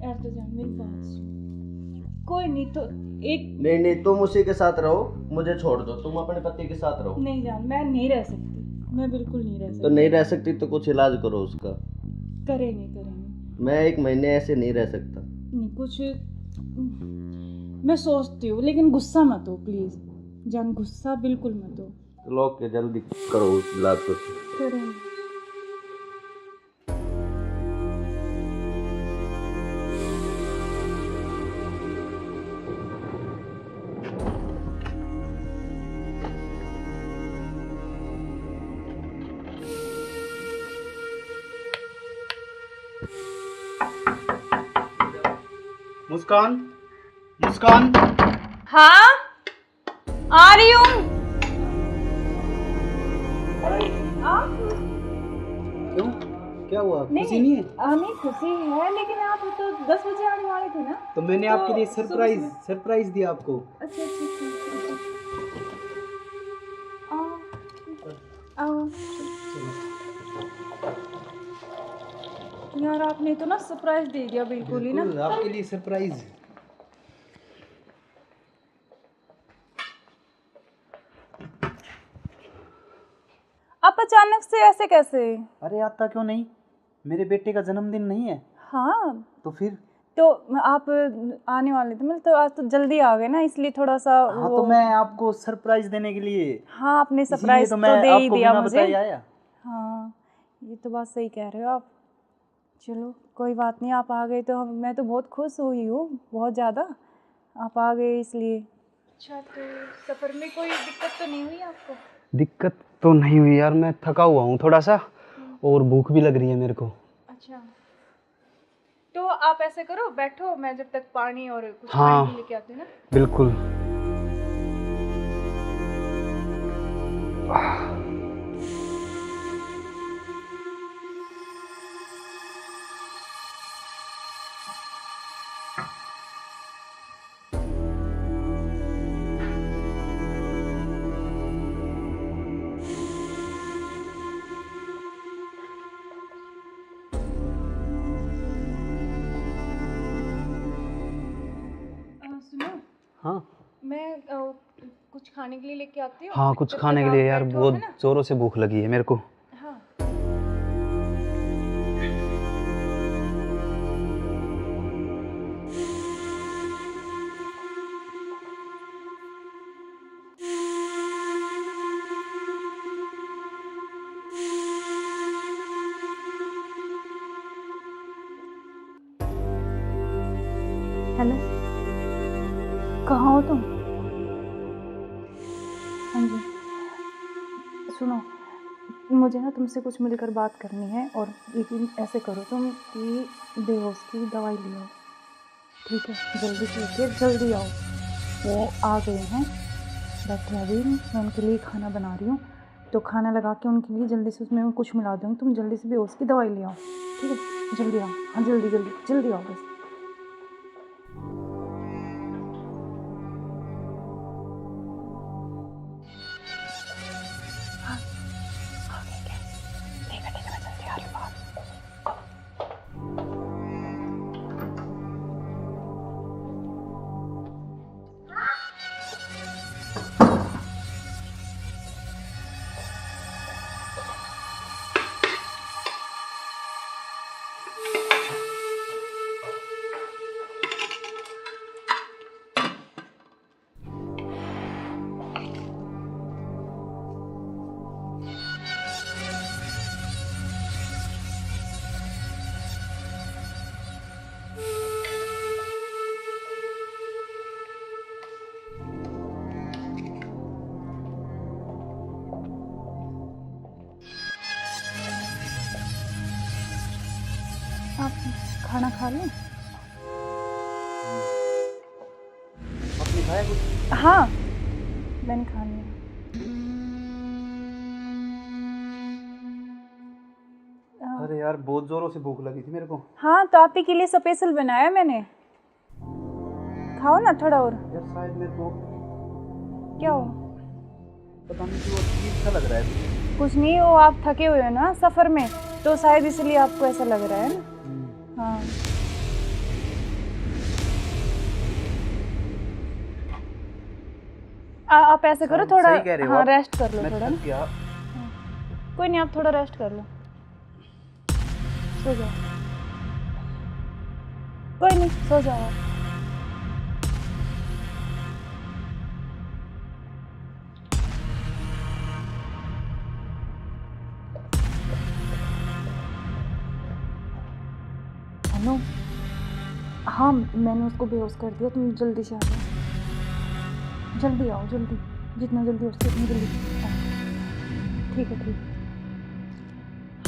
यार तो जान मेरी बात सुन। कोई नहीं तो एक नहीं, तुम उसी के साथ रहो, मुझे छोड़ दो, तुम अपने पति के साथ रहो। नहीं जान, मैं नहीं रह सकती, मैं बिल्कुल नहीं रह सकती। तो नहीं रह सकती तो कुछ इलाज करो उसका। करेंगे। मैं 1 महीने ऐसे नहीं रह सकता। नहीं कुछ मैं सोचती हूँ, लेकिन गुस्सा मत हो प्लीज जान, गुस्सा बिल्कुल मत हो। चलो ओके, जल्दी करो उस इलाज को। करेंगे। मुस्कान। हाँ आ रही हूँ। क्यों, क्या हुआ? खुशी नहीं है? नहीं खुशी है, लेकिन आप तो 10 बजे आने वाले थे ना। तो मैंने आपके लिए सरप्राइज दिया आपको। अच्छा। आओ। यार आपने तो ना सरप्राइज दे दिया बिल्कुल ही ना। बिल्कुल, आपके लिए सरप्राइज। आप अचानक से ऐसे कैसे? अरे आता क्यों नहीं, मेरे बेटे का जन्मदिन नहीं है? हाँ तो फिर? तो आप आने वाले थे, मतलब तो आज तो जल्दी आ गए ना, इसलिए थोड़ा सा हाँ तो मैं आपको सरप्राइज देने के लिए। हाँ आपने सरप्राइज तो तो मैं दे ही आपको दिया बिना मुझे। बताए आया। हाँ ये तो बात सही कह रहे हो आप। चलो कोई बात नहीं, आप आ गए तो मैं तो बहुत खुश हुई हूँ, बहुत ज़्यादा। आप आ गए इसलिए। अच्छा तो सफ़र में कोई दिक्कत तो नहीं हुई आपको? दिक्कत तो नहीं हुई यार, मैं थका हुआ हूँ थोड़ा सा, और भूख भी लग रही है मेरे को। अच्छा तो आप ऐसे करो, बैठो, मैं जब तक पानी और कुछ हाँ, खाने के लेके आती हूँ ना। बिल्कुल। सुनो। हाँ मैं कुछ खाने के लिए लेके आती हूँ। हाँ, कुछ जब खाने तक के आप लिए यार, बैठो, बहुत है ना? जोरों से भूख लगी है मेरे को। हाँ हेलो, कहाँ हो तुम? हाँ जी सुनो, मुझे ना तुमसे कुछ मिलकर बात करनी है, और लेकिन ऐसे करो तुम कि बेहोश की दवाई ले आओ, ठीक है? जल्दी से उठिए, जल्दी आओ। वो आ गए हैं, बैठे अभी, मैं उनके लिए खाना बना रही हूँ, तो खाना लगा के उनके लिए जल्दी से उसमें कुछ मिला दूँगी, तुम जल्दी से बेहोश की दवाई ले आओ, ठीक है? जल्दी आओ, हाँ जल्दी आओ बस। खाना खा लूं? आपने खाया कुछ? हाँ, मैंने खा लिया। अरे यार बहुत जोरों से भूख लगी थी मेरे को। हाँ, तो आप ही के लिए स्पेशल बनाया मैंने। खाओ ना थोड़ा और। यार शायद मेरे को क्या हो? पता नहीं क्यों अजीब सा लग रहा है। कुछ नहीं, वो आप थके हुए हो ना सफ़र में, तो शायद इसलिए आपको ऐसा लग रहा है ना। हाँ, आप ऐसे करो थोड़ा। सही कह रहे हो हाँ, आप। रेस्ट कर लो मैं थोड़ा थक ना। गया। कोई नहीं, आप थोड़ा रेस्ट कर लो, सो जाओ। कोई नहीं, सो जाओ आप। अनु, हाँ मैंने उसको बेहोश कर दिया, तुम जल्दी से आ जाओ। जल्दी आओ, जल्दी, जितना जल्दी हो सके उतनी जल्दी आओ। ठीक है, ठीक है।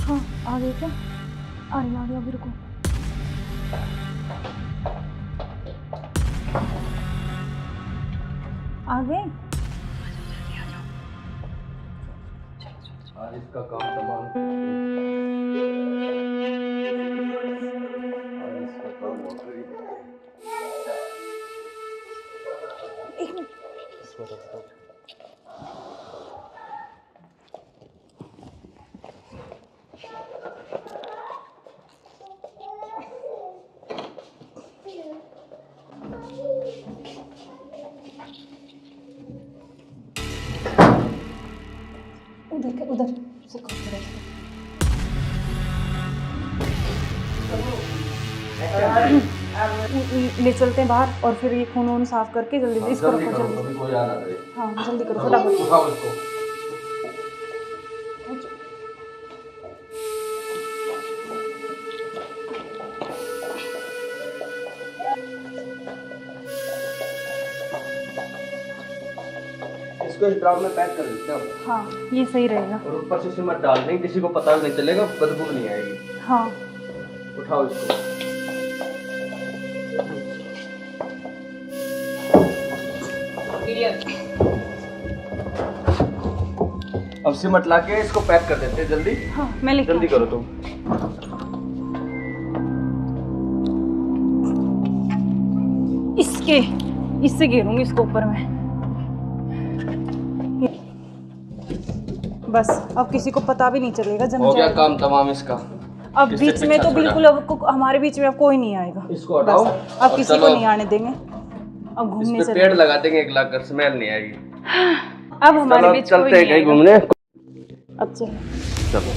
हाँ, आ गए क्या? आ रही अभी, रुको। आ गए? आज इसका काम तमाम। आज इसका काम हो गई। एक मिनट। उधर उधर से करो, उधर से। ले चलते हैं बाहर और फिर ये खून वून साफ करके जल्दी से इसको रखो, जल्दी। कभी कोई आना करे। हाँ, जल्दी करो फटाफट। उठाओ इसको। इसको इस ड्राम में पैक कर देते हैं। हाँ, ये सही रहेगा। और ऊपर से सिमट डाल देंगे, किसी को पता भी नहीं चलेगा, बदबू नहीं आएगी। हाँ, उठाओ इसको। अब सिमट ला के इसको पैक कर देते हैं जल्दी। हाँ, मैं लेके जल्दी करो तुम। इससे घेरूंगी इसको ऊपर में। बस अब किसी को पता भी नहीं चलेगा, जम हो गया जाएगा। काम तमाम इसका। अब किससे बीच में पीछा तो छोड़ा? बिल्कुल अब हमारे बीच में अब कोई नहीं आएगा। इसको हटाओ। बस, अब और किसी को चलो। नहीं आने देंगे। अब घूमने इस पे चले। पेड़ लगा देंगे, एक लाख स्मेल नहीं आएगी। अब हमारे चलो बीच कोई चलते हैं नहीं कहीं आएगा। घूमने। अब चलो। चलो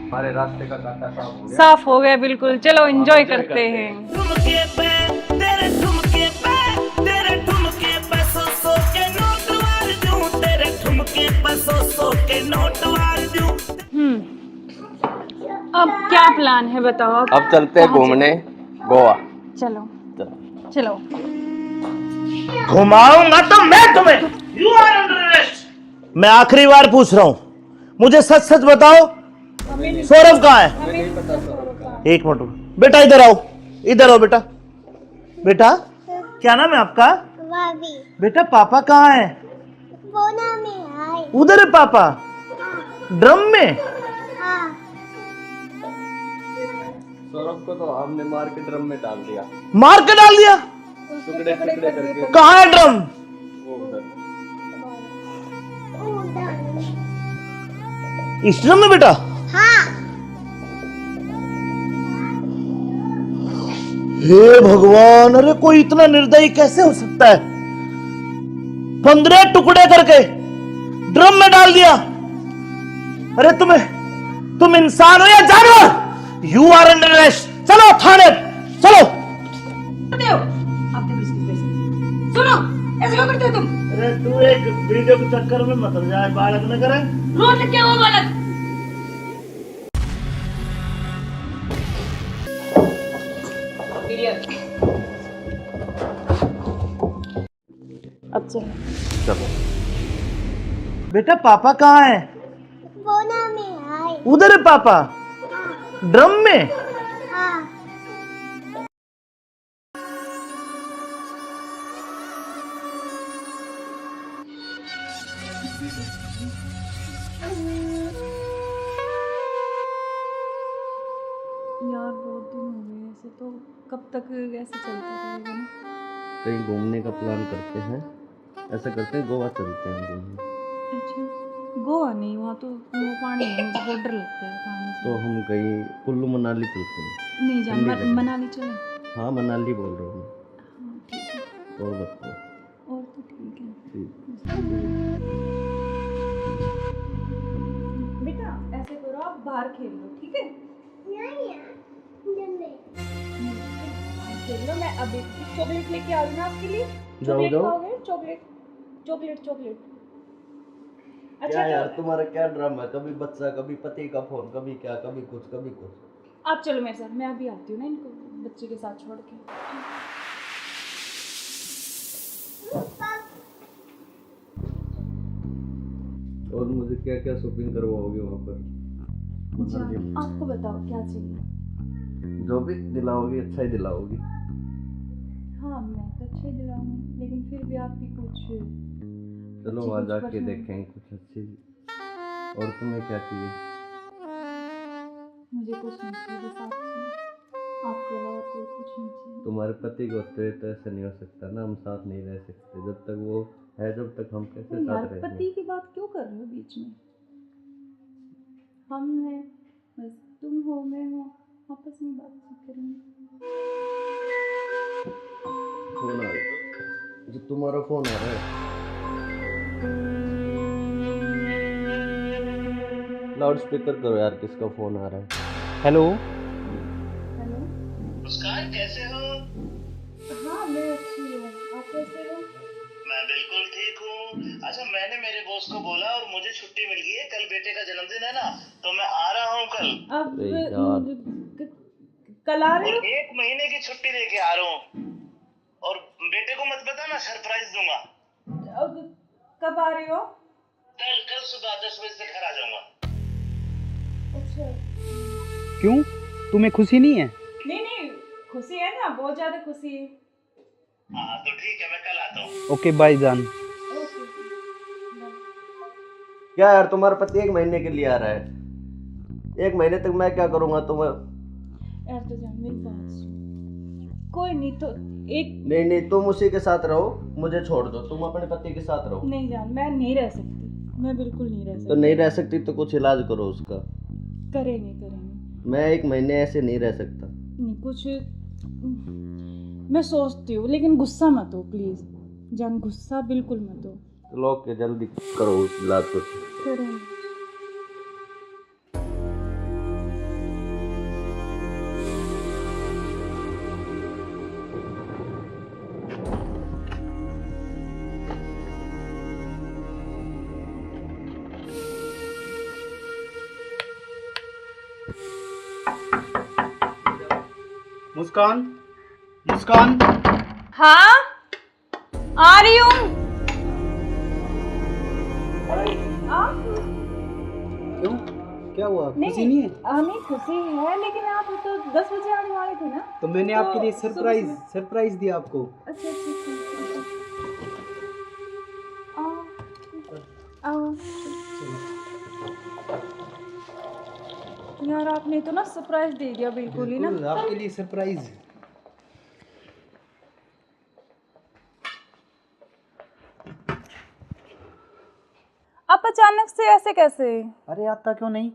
हमारे रास्ते का कांटा साफ हो गया। साफ हो गया बिल्कुल। चलो एंजॉय करते हैं। ठुमके पे तेरे ठुमके पे तेरे ठुमके पे सौ के नोट वार दूं, तेरे ठुमके पे सौ के नोट वार दूं। अब क्या प्लान है बताओ आप? अब चलते हैं घूमने गोवा। चलो चलो। घुमाऊंगा तो मैं तुम्हें। You are under arrest. मैं आखिरी बार पूछ रहा हूं, मुझे सच सच बताओ, सौरभ कहाँ है? एक मिनट बेटा, इधर आओ, इधर आओ बेटा। बेटा क्या नाम है आपका? भाभी, बेटा पापा कहाँ है? बोना में आए। उधर है पापा, ड्रम में। हाँ, सौरभ को तो हमने मार के ड्रम में डाल दिया, मार के डाल दिया। टुकड़े टुकड़े करके। कहाँ है ड्रम? वो उधर। इस ड्रम में बेटा? हाँ, हे भगवान, अरे कोई इतना निर्दयी कैसे हो सकता है? 15 टुकड़े करके ड्रम में डाल दिया। अरे तुम इंसान हो या जानवर? You are under arrest. चलो थाने, चलो। सुनो, ऐसे क्यों करते हो तुम? अरे तू एक वीडियो के चक्कर में मत जाए, बालक न करे। रोड क्या वो बालक? अब चलो। चलो बेटा पापा कहाँ है? बोना में आए। उधर है पापा ड्रम में। यार बहुत दिन हो गए ऐसे, तो कब तक ऐसे चलता रहेगा ना? कहीं घूमने का प्लान करते हैं, ऐसा करते हैं गोवा चलते हैं घूमने। अच्छा, गोवा नहीं, वहाँ तो वो पानी है, मुझे बहुत डर लगता है पानी से। तो हम कहीं कुल्लू मनाली चलते हैं। नहीं जान, ठंडी जगह। मनाली चले। हाँ मनाली बोल रहा हूँ हाँ ठीक है, मैं। और बताओ। और तो ठीक है। ठीक। बेटा ऐसे करो, आप बाहर खेल लो, ठीक है? खेल लो, मैं अभी चॉकलेट लेके आ रही हूँ ना आपके लिए। चॉकलेट खाओगे? Chocolate chocolate chocolate. अच्छा क्या यार तो तुम्हारा क्या ड्रामा है, कभी बच्चा कभी पति का फोन, कभी क्या कभी कुछ कभी कुछ। आप चलो मेरे साथ, मैं अभी आती हूँ ना इनको बच्चे के साथ छोड़ के। और मुझे क्या क्या शॉपिंग करवाओगे वहाँ पर? अच्छा, आपको बताओ क्या चाहिए? जो भी दिलाओगी अच्छा ही दिलाओगी। हाँ मैं तो अच्छे दिलाऊंगी, लेकिन फिर भी आपकी कुछ चलो अच्छी वहाँ कुछ जाके पसंद। देखेंगे कुछ अच्छी। और तुम्हें क्या चाहिए? मुझे कुछ नहीं चाहिए, बस आप चाहिए, आपके अलावा कोई कुछ नहीं चाहिए। तुम्हारे पति को होते तो ऐसा नहीं हो सकता ना, हम साथ नहीं रह सकते जब तक वो है, जब तक हम कैसे तो यार साथ रहेंगे? पति की बात क्यों कर रहे हो बीच में? हम हैं, बस तुम हो मैं हूँ, आपस में बातचीत करेंगे। फोन आ रहा है, जो तुम्हारा फोन आ रहा है। लाउड स्पीकर करो यार, किसका फोन आ रहा है? हेलो। हेलो। मुस्कान कैसे हो? हाँ मैं अच्छी हूँ, आप कैसे हो? मैं बिल्कुल ठीक हूँ। अच्छा मैंने मेरे बॉस को बोला और मुझे छुट्टी मिल गई है, कल बेटे का जन्मदिन है ना, तो मैं आ रहा हूँ कल। अब अरे यार। कल आ रहे और हो? 1 महीने की छुट्टी लेके आ रहा हूँ। और बेटे को मत बताना, सरप्राइज दूंगा। अब कब आ रहे हो? कल सुबह 10 बजे से घर आ जाऊंगा। अच्छा। क्यों, तुम्हें खुशी नहीं है? नहीं नहीं, खुशी है ना, बहुत ज्यादा खुशी है। हाँ तो ठीक है, मैं कल आता हूँ। ओके बाय जान। ओके। क्या यार तुम्हारा पति 1 महीने के लिए आ रहा है, 1 महीने तक मैं क्या करूँगा तुम्हें? यार तो जान मेरी बात सुन, कोई नहीं तो एक नहीं तुम उसी के साथ रहो, मुझे छोड़ दो, तुम अपने पति के साथ रहो। नहीं जान, मैं नहीं रह सकती, मैं बिल्कुल नहीं रह तो सकती। नहीं रह सकती तो कुछ इलाज करो उसका। करेंगे करेंगे। मैं 1 महीने ऐसे नहीं रह सकता। नहीं कुछ मैं सोचती हूँ, लेकिन गुस्सा मत हो प्लीज जान, गुस्सा बिल्कुल मत हो। चलो ओके, जल्दी करो उस इलाज को। करेंगे। मुस्कान, मुस्कान। हाँ आ रही हूँ। क्यों, क्या हुआ, खुशी नहीं है? नहीं खुशी है, लेकिन आप तो 10 बजे आने वाले थे ना। तो मैंने तो आपके लिए सरप्राइज सुबह- सरप्राइज दिया आपको। अच्छा अच्छा अच्छा। आओ यार, आपने तो ना सरप्राइज दे दिया बिल्कुल ही ना। बिल्कुल, आपके लिए सरप्राइज। आप अचानक से ऐसे कैसे? अरे आता क्यों नहीं,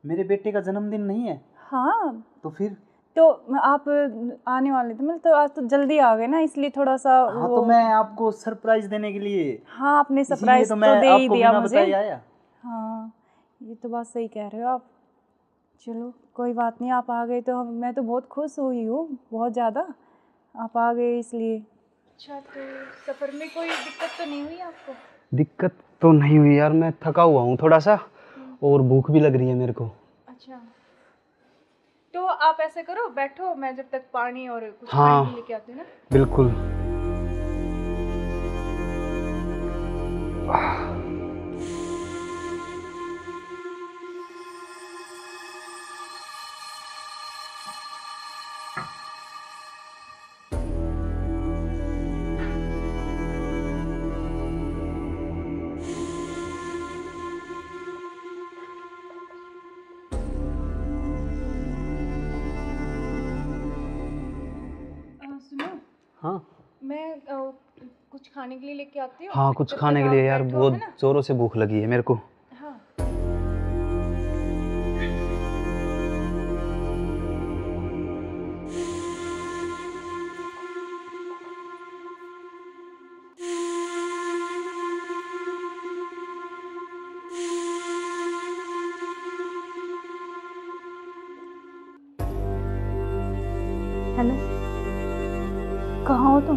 मेरे बेटे का जन्मदिन नहीं है? हाँ तो फिर? तो आप आने वाले थे, मतलब तो आज तो जल्दी आ गए ना, इसलिए थोड़ा सा हाँ तो मैं आपको सरप्राइज देने के लिए। हाँ आपने इसीलिए सरप्राइज तो तो मैं दे ही आपको दिया बिना मुझे। बताए आया। हाँ ये तो बात सही कह रहे हो आप। चलो कोई बात नहीं, आप आ गए तो मैं तो बहुत खुश हुई हूँ, बहुत ज़्यादा। आप आ गए इसलिए। अच्छा तो सफ़र में कोई दिक्कत तो नहीं हुई आपको? दिक्कत तो नहीं हुई यार, मैं थका हुआ हूँ थोड़ा सा, और भूख भी लग रही है मेरे को। अच्छा तो आप ऐसे करो, बैठो, मैं जब तक पानी और कुछ हाँ, खाने लेके आती हूँ ना। बिल्कुल। हाँ मैं कुछ खाने के लिए लेके आती हूँ। हाँ, कुछ जब खाने तक के लिए आप यार, बैठो, बहुत है ना? जोरों से भूख लगी है मेरे को। हाँ। हेलो, कहाँ हो तुम?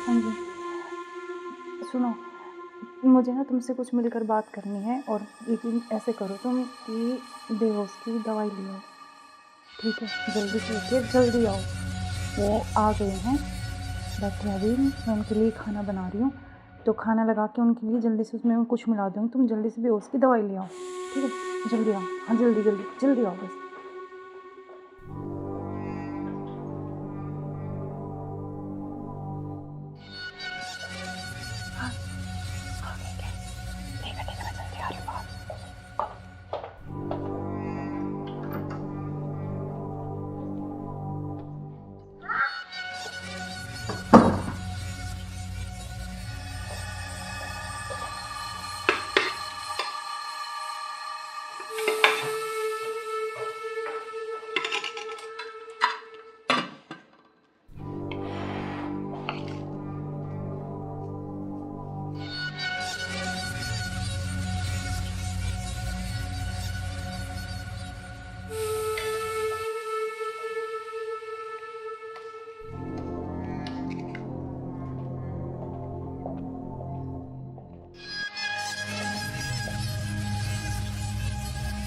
हाँ जी, सुनो, मुझे ना तुमसे कुछ मिलकर बात करनी है, और लेकिन ऐसे करो तुम कि बेहोश की दवाई ले आओ, ठीक है? जल्दी से उठिए, जल्दी आओ। वो आ गए हैं, बैठे हैं अभी, मैं उनके लिए खाना बना रही हूँ, तो खाना लगा के उनके लिए जल्दी से उसमें कुछ मिला दूँगी, तुम जल्दी से बेहोश की दवाई ले आओ, ठीक है? जल्दी आओ, हाँ जल्दी जल्दी जल्दी आओ बस।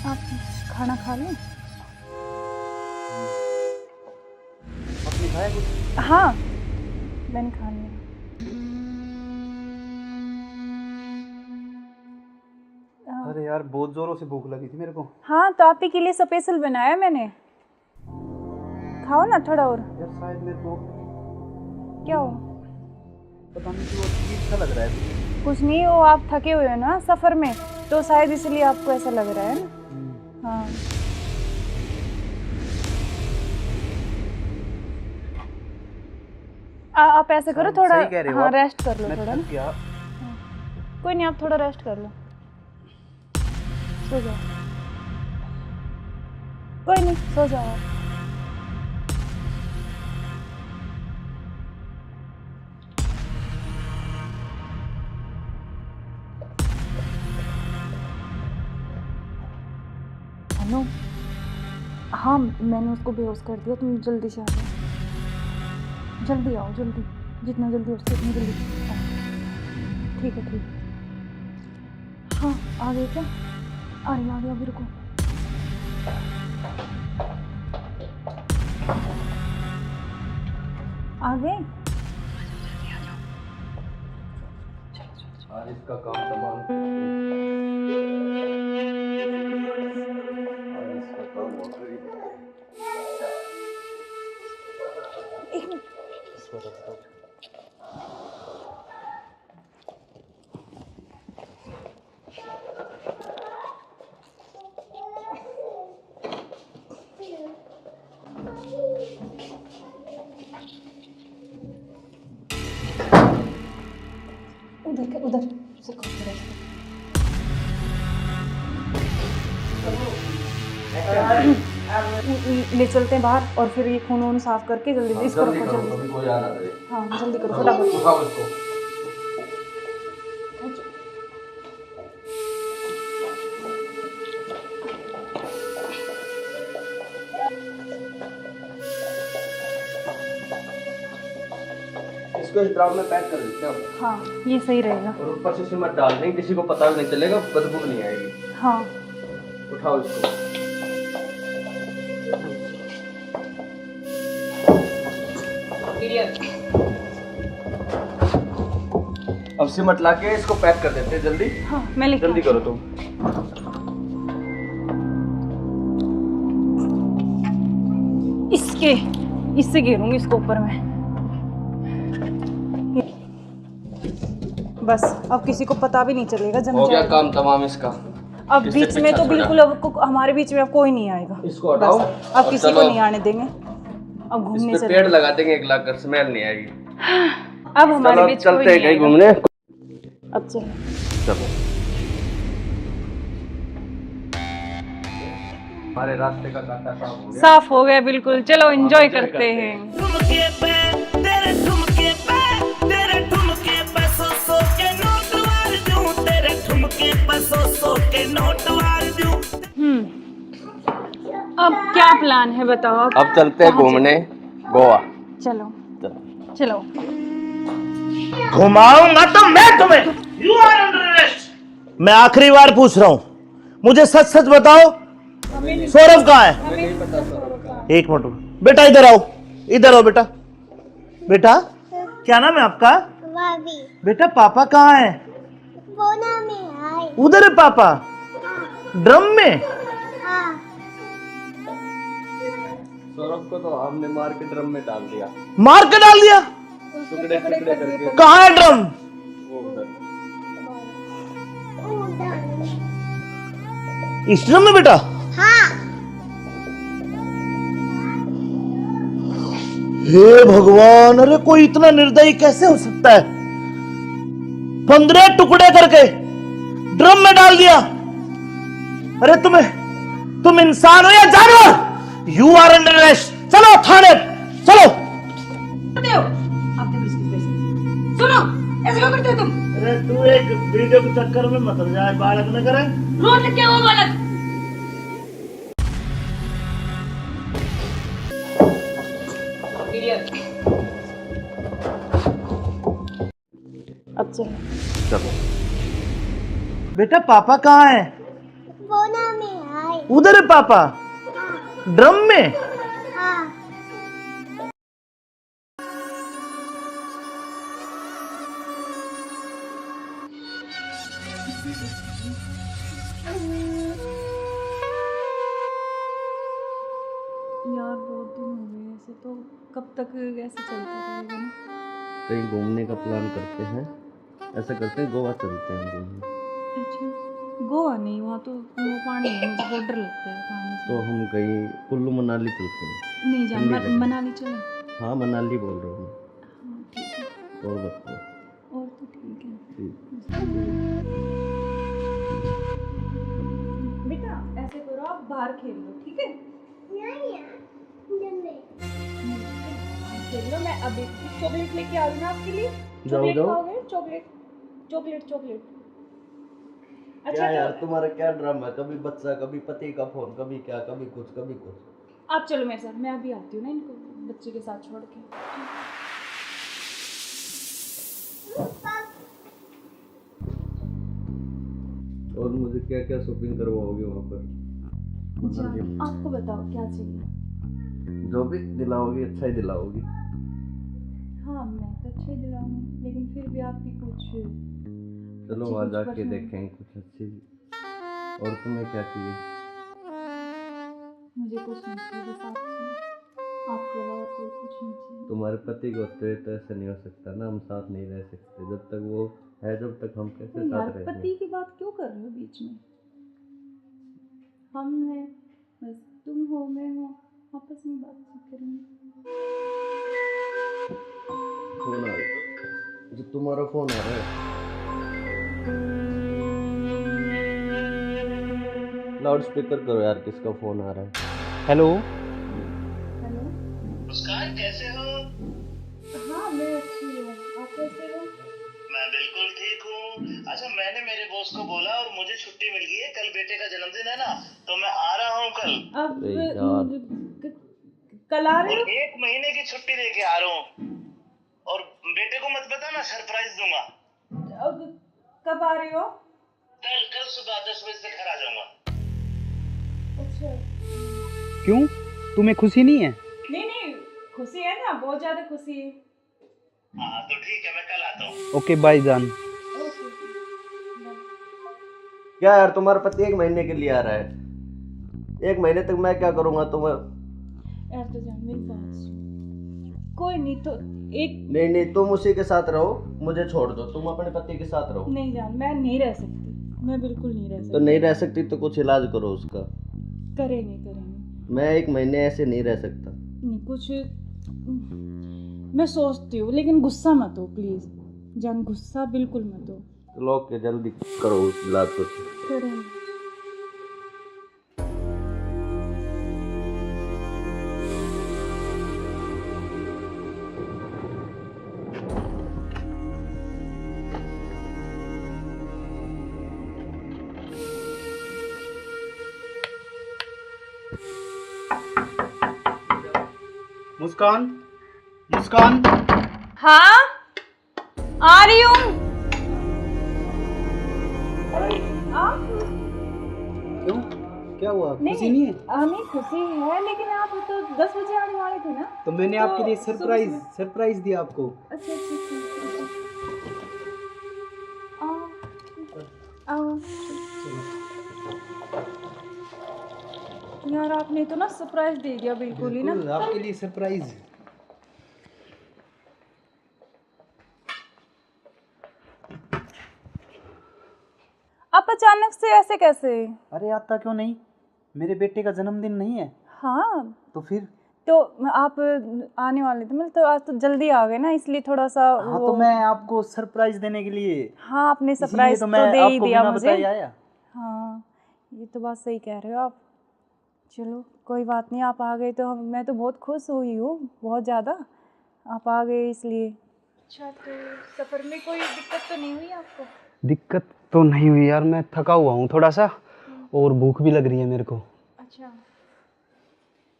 आप खाना खा लें? आपने खाया कुछ? हाँ, मैंने खा लिया। अरे यार, बहुत जोरों से भूख लगी थी मेरे को। हाँ, तो आप ही के लिए स्पेशल बनाया मैंने, खाओ ना थोड़ा और। यार शायद मेरे को क्या हो? पता नहीं क्यों अजीब सा लग रहा है। कुछ नहीं, वो आप थके हुए हो ना सफ़र में, तो शायद इसलिए आपको ऐसा लग रहा है ना। हाँ, आप ऐसे करो, थोड़ा सही कह रहे हो हाँ आप। रेस्ट कर लो मैं थोड़ा थक ना। गया। कोई नहीं, आप थोड़ा रेस्ट कर लो, सो जाओ। कोई नहीं, सो जाओ आप। हेलो, हाँ मैंने उसको बेहोश कर दिया, तुम जल्दी से आ जाओ, जल्दी आओ, जल्दी, जितना जल्दी हो सके उतनी जल्दी आओ। ठीक है, ठीक है। हाँ, आ गए क्या? आ गया, अभी रुको। आ गए? आज इसका काम तमाम, आज इसका काम हो गया। एक मिनट, उधर से ले चलते हैं बाहर, और फिर ये खून वून साफ करके जल्दी इसको रखो, जल्दी। कभी कोई आना करे। हाँ जल्दी करो, फटाफट। उठाओ इसको। इसको इस ड्राम में पैक कर देते हैं। हाँ, ये सही रहेगा। और ऊपर से सिमट डाल देंगे, किसी को पता भी नहीं चलेगा, बदबू भी नहीं आएगी। हाँ, उठाओ इसको। अब सिमट लाके इसको पैक कर देते हैं जल्दी। हाँ मैं लेके जल्दी करो तुम। इससे घेरूंगी इसको ऊपर में, बस अब किसी को पता भी नहीं चलेगा। जम हो गया जाएगा काम तमाम इसका। अब इससे बीच में तो पीछा बिल्कुल, अब हमारे बीच में अब कोई नहीं आएगा। इसको हटाओ बस अब और किसी को चलो। नहीं आने देंगे। अब इस घूमने पे चलते पेड़ लगा देंगे 1 लाख का, स्मेल नहीं आएगी। अब हमारे चलो बीच कोई चलते हैं नहीं कहीं आएगा। घूमने। अब चलो। चलो हमारे रास्ते का कांटा साफ हो गया। साफ हो गया बिल्कुल, चलो एंजॉय करते हैं। ठुमके पे तेरे ठुमके पे तेरे ठुमके पे सौ के नोट वार दूं, तेरे ठुमके पे सौ के नोट वार दूं। अब क्या प्लान है बताओ? अब चलते हैं घूमने गोवा। चलो चलो। घुमाऊंगा तो मैं तुम्हें। You are under arrest. मैं आखिरी बार पूछ रहा हूं, मुझे सच सच बताओ, सौरभ कहाँ है? एक मिनट बेटा, इधर आओ, इधर आओ बेटा। बेटा क्या नाम है आपका? बेटा पापा कहाँ है? उधर है पापा, ड्रम में। सौरभ को तो हमने मार के ड्रम में डाल दिया। मार के डाल दिया? टुकड़े टुकड़े करके। कहाँ है ड्रम? वो उधर। इस ड्रम में बेटा? हे भगवान, अरे कोई इतना निर्दयी कैसे हो सकता है? 15 टुकड़े करके ड्रम में डाल दिया। अरे तुम इंसान हो या जानवर? You are under arrest. चलो थाने, चलो। सुनो, ऐसे क्यों करते हो तुम? अरे तू एक वीडियो के चक्कर में मत जाए, बालक न करे। रोज क्या वो बालक? अब चलो। चलो बेटा पापा कहाँ है? उधर है पापा, ड्रम में। यार बहुत दिन हो गए ऐसे, तो कब तक ऐसे चलता रहेगा ना? कहीं घूमने का प्लान करते हैं, ऐसा करते हैं गोवा चलते हैं घूमने। अच्छा, गोवा नहीं, वहाँ तो वो पानी है, मुझे बहुत डर लगता है पानी से। तो हम कहीं कुल्लू मनाली चलते हैं। नहीं जान, ठंडी जगह। मनाली चले। हाँ मनाली बोल रहा हूँ हाँ ठीक है, मैं। और बताओ। और तो ठीक है। ठीक। बेटा ऐसे करो, आप बाहर खेल लो, ठीक है? खेल लो, मैं अभी चॉकलेट लेके आ रही हूँ ना आपके लिए। चॉकलेट जाओ। खाओगे? Chocolate chocolate chocolate. क्या यार तो तुम्हारा क्या ड्रामा है? कभी बच्चा, कभी पति का फोन, कभी क्या, कभी कुछ कभी कुछ। आप चलो मेरे साथ, मैं अभी आती हूँ ना इनको बच्चे के साथ छोड़ के। और मुझे क्या क्या शॉपिंग करवाओगे वहाँ पर? जान, आपको बताओ क्या चाहिए? जो भी दिलाओगी अच्छा ही दिलाओगी। हाँ मैं तो अच्छे दिलाऊंगी, लेकिन फिर भी आपकी कुछ चलो अच्छी वहाँ कुछ जाके पसंद- देखेंगे कुछ अच्छी। और तुम्हें क्या चाहिए? मुझे कुछ नहीं चाहिए, बस आप चाहिए, आपके अलावा कोई कुछ नहीं चाहिए। तुम्हारे पति को तो ऐसा नहीं हो सकता ना, हम साथ नहीं रह सकते जब तक वो है, जब तक हम कैसे यार साथ रहेंगे? पति की बात क्यों कर रहे हो बीच में? हम हैं, बस तुम हो, मैं हूँ, आपस में बातचीत करेंगे। फोन आ रहा है, जो तुम्हारा फोन आ रहा है। लाउड स्पीकर करो यार, किसका फोन आ रहा है? हेलो। हेलो। मुस्कान कैसे हो? हाँ मैं अच्छी हूँ, आप कैसे हो? मैं बिल्कुल ठीक हूँ। अच्छा मैंने मेरे बॉस को बोला और मुझे छुट्टी मिल गई है, कल बेटे का जन्मदिन है ना, तो मैं आ रहा हूँ कल। अब अरे यार। कल आ रहे और हो? 1 महीने की छुट्टी लेके आ रहा हूँ। और बेटे को मत बताना, सरप्राइज दूंगा। अब कब आ रहे हो? कल सुबह 10 बजे से घर आ जाऊंगा। अच्छा। क्यों, तुम्हें खुशी नहीं है? नहीं खुशी है ना, बहुत ज्यादा खुशी है। हाँ तो ठीक है, मैं कल आता हूँ। ओके बाय जान। ओके। क्या यार तुम्हारा पति 1 महीने के लिए आ रहा है? 1 महीने तक मैं क्या करूँगा तुम्हें? यार तो जान मेरी बात सुन, कोई नहीं तो एक नहीं तुम उसी के साथ रहो, मुझे छोड़ दो, तुम अपने पति के साथ रहो। नहीं जान, मैं नहीं रह सकती, मैं बिल्कुल नहीं रह सकती। तो नहीं रह सकती तो कुछ इलाज करो उसका। करेंगे मैं 1 महीने ऐसे नहीं रह सकता। नहीं कुछ मैं सोचती हूँ, लेकिन गुस्सा मत हो प्लीज़ जान, गुस्सा बिल्कुल मत हो। लो के जल्दी करो उस इलाज को। करें। मुस्कान, मुस्कान। हाँ आ रही हूँ। क्यों, क्या हुआ? खुशी नहीं है? नहीं खुशी है, लेकिन आप तो 10 बजे आने वाले थे ना। तो मैंने आपके लिए सरप्राइज दिया आपको। अच्छा आओ। यार आपने तो ना सरप्राइज दे दिया बिल्कुल ही ना। आपके लिए सरप्राइज। आप अचानक से ऐसे कैसे? अरे आता क्यों नहीं, मेरे बेटे का जन्मदिन नहीं है? हाँ तो फिर तो आप आने वाले थे, मतलब तो आज तो जल्दी आ गए ना, इसलिए थोड़ा सा हाँ तो मैं आपको सरप्राइज देने के लिए। हाँ आपने सरप्राइज तो दे ही दिया मुझे। आया। हाँ ये तो बात सही कह रहे हो आप। चलो कोई बात नहीं, आप आ गए तो मैं तो बहुत खुश हुई हूँ, बहुत ज़्यादा। आप आ गए इसलिए। अच्छा तो सफ़र में कोई दिक्कत तो नहीं हुई आपको? दिक्कत तो नहीं हुई यार, मैं थका हुआ हूँ थोड़ा सा और भूख भी लग रही है मेरे को। अच्छा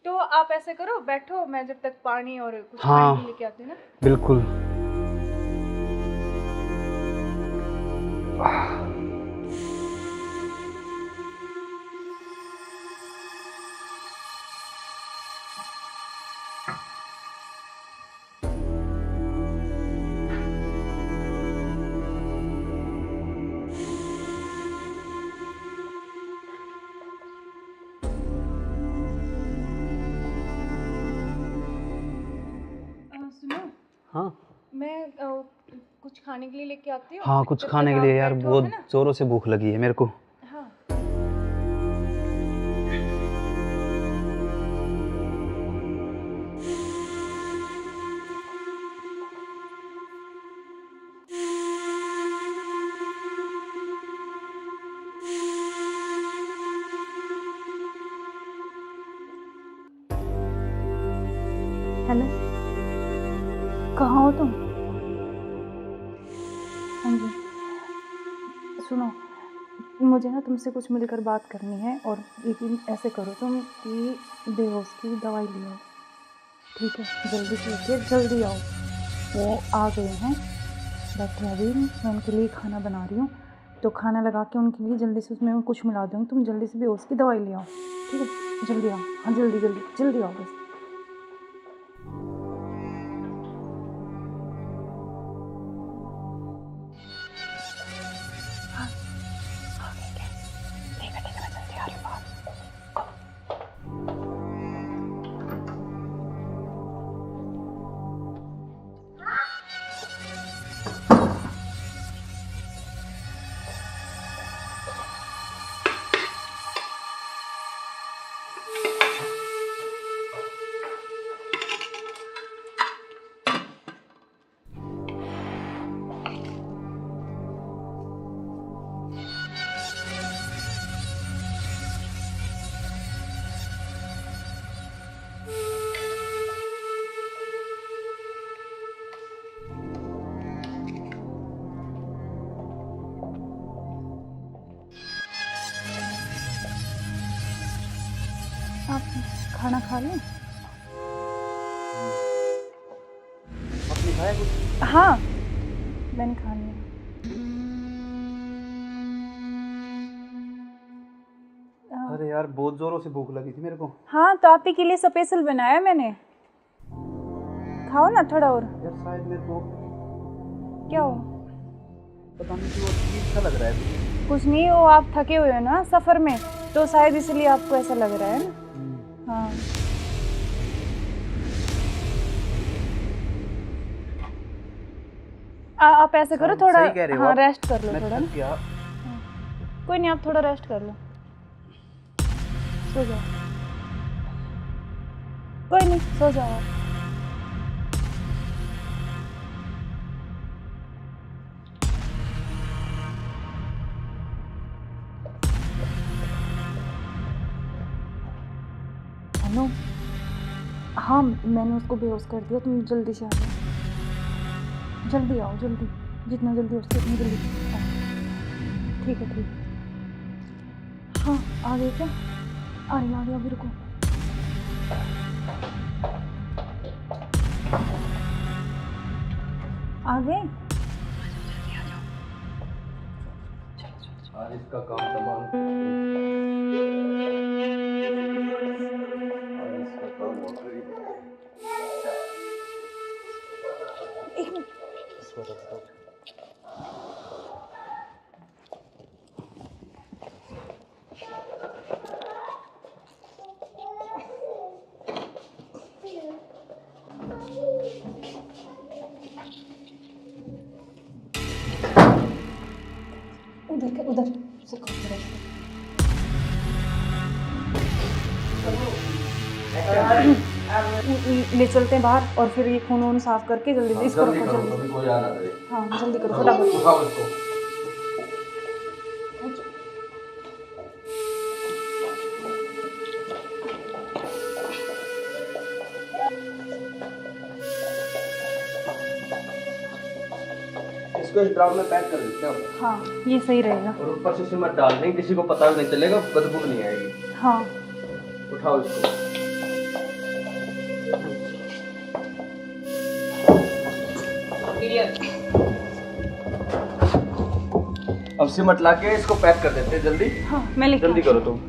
तो आप ऐसे करो, बैठो, मैं जब तक पानी और कुछ हाँ खाने लेके आती हूँ ना। बिल्कुल। सुनो हाँ मैं कुछ खाने के लिए लेके आती हूँ। हाँ कुछ जब खाने तक के लिए आप यार, बैठो, बहुत है ना? जोरों से भूख लगी है मेरे को। हाँ हेलो, कहाँ हो तुम? हाँ जी सुनो, मुझे ना तुमसे कुछ मिलकर बात करनी है, और लेकिन ऐसे करो तुम कि बेहोश की दवाई ले आओ, ठीक है? जल्दी से लेके जल्दी आओ। वो आ गए हैं, बैठे अभी, मैं उनके लिए खाना बना रही हूँ, तो खाना लगा के उनके लिए जल्दी से उसमें कुछ मिला दूँगी, तुम जल्दी से बेहोश की दवाई ले आओ, ठीक है? जल्दी आओ, हाँ जल्दी जल्दी जल्दी आओ बस। आप खाना खा लें? आपने खाया कुछ? हाँ मैंने खा लिया। अरे यार बहुत जोरों से भूख लगी थी मेरे को। हाँ तो आप ही के लिए स्पेशल बनाया मैंने, खाओ ना थोड़ा और। यार शायद मेरे को क्या हो? पता नहीं क्यों अजीब सा लग रहा है। कुछ नहीं, वो आप थके हुए हो ना सफ़र में, तो शायद इसलिए आपको ऐसा लग रहा है ना। हाँ आप ऐसे करो थोड़ा, हाँ रेस्ट कर लो थोड़ा ना। कोई नहीं, आप थोड़ा रेस्ट कर लो, सो जाओ। कोई नहीं, सो जाओ आप। अनु, हाँ मैंने उसको बेहोश कर दिया, तुम जल्दी से आ जाओ, जल्दी आओ, जल्दी, जितना जल्दी हो सके उतनी जल्दी आओ। ठीक है, ठीक है। हाँ आ गए क्या? आ रही अभी, रुको। आ गए? आज इसका काम तमाम। आज इसका काम हो गया। एक मिनट। उधर से ले चलते हैं बाहर, और फिर ये खून साफ करके जल्दी से इसको रखो, जल्दी। कोई आना दे। हाँ जल्दी करो, फटाफट। उठाओ इसको। इसको इस ड्राम में पैक कर देते हैं। हाँ ये सही रहेगा। और ऊपर से सिमट डाल देंगे, किसी को पता भी नहीं चलेगा, बदबू नहीं आएगी। हाँ उठाओ इसको। अब सिमट लाके इसको पैक कर देते हैं जल्दी। हाँ मैं लेके जल्दी करो तुम।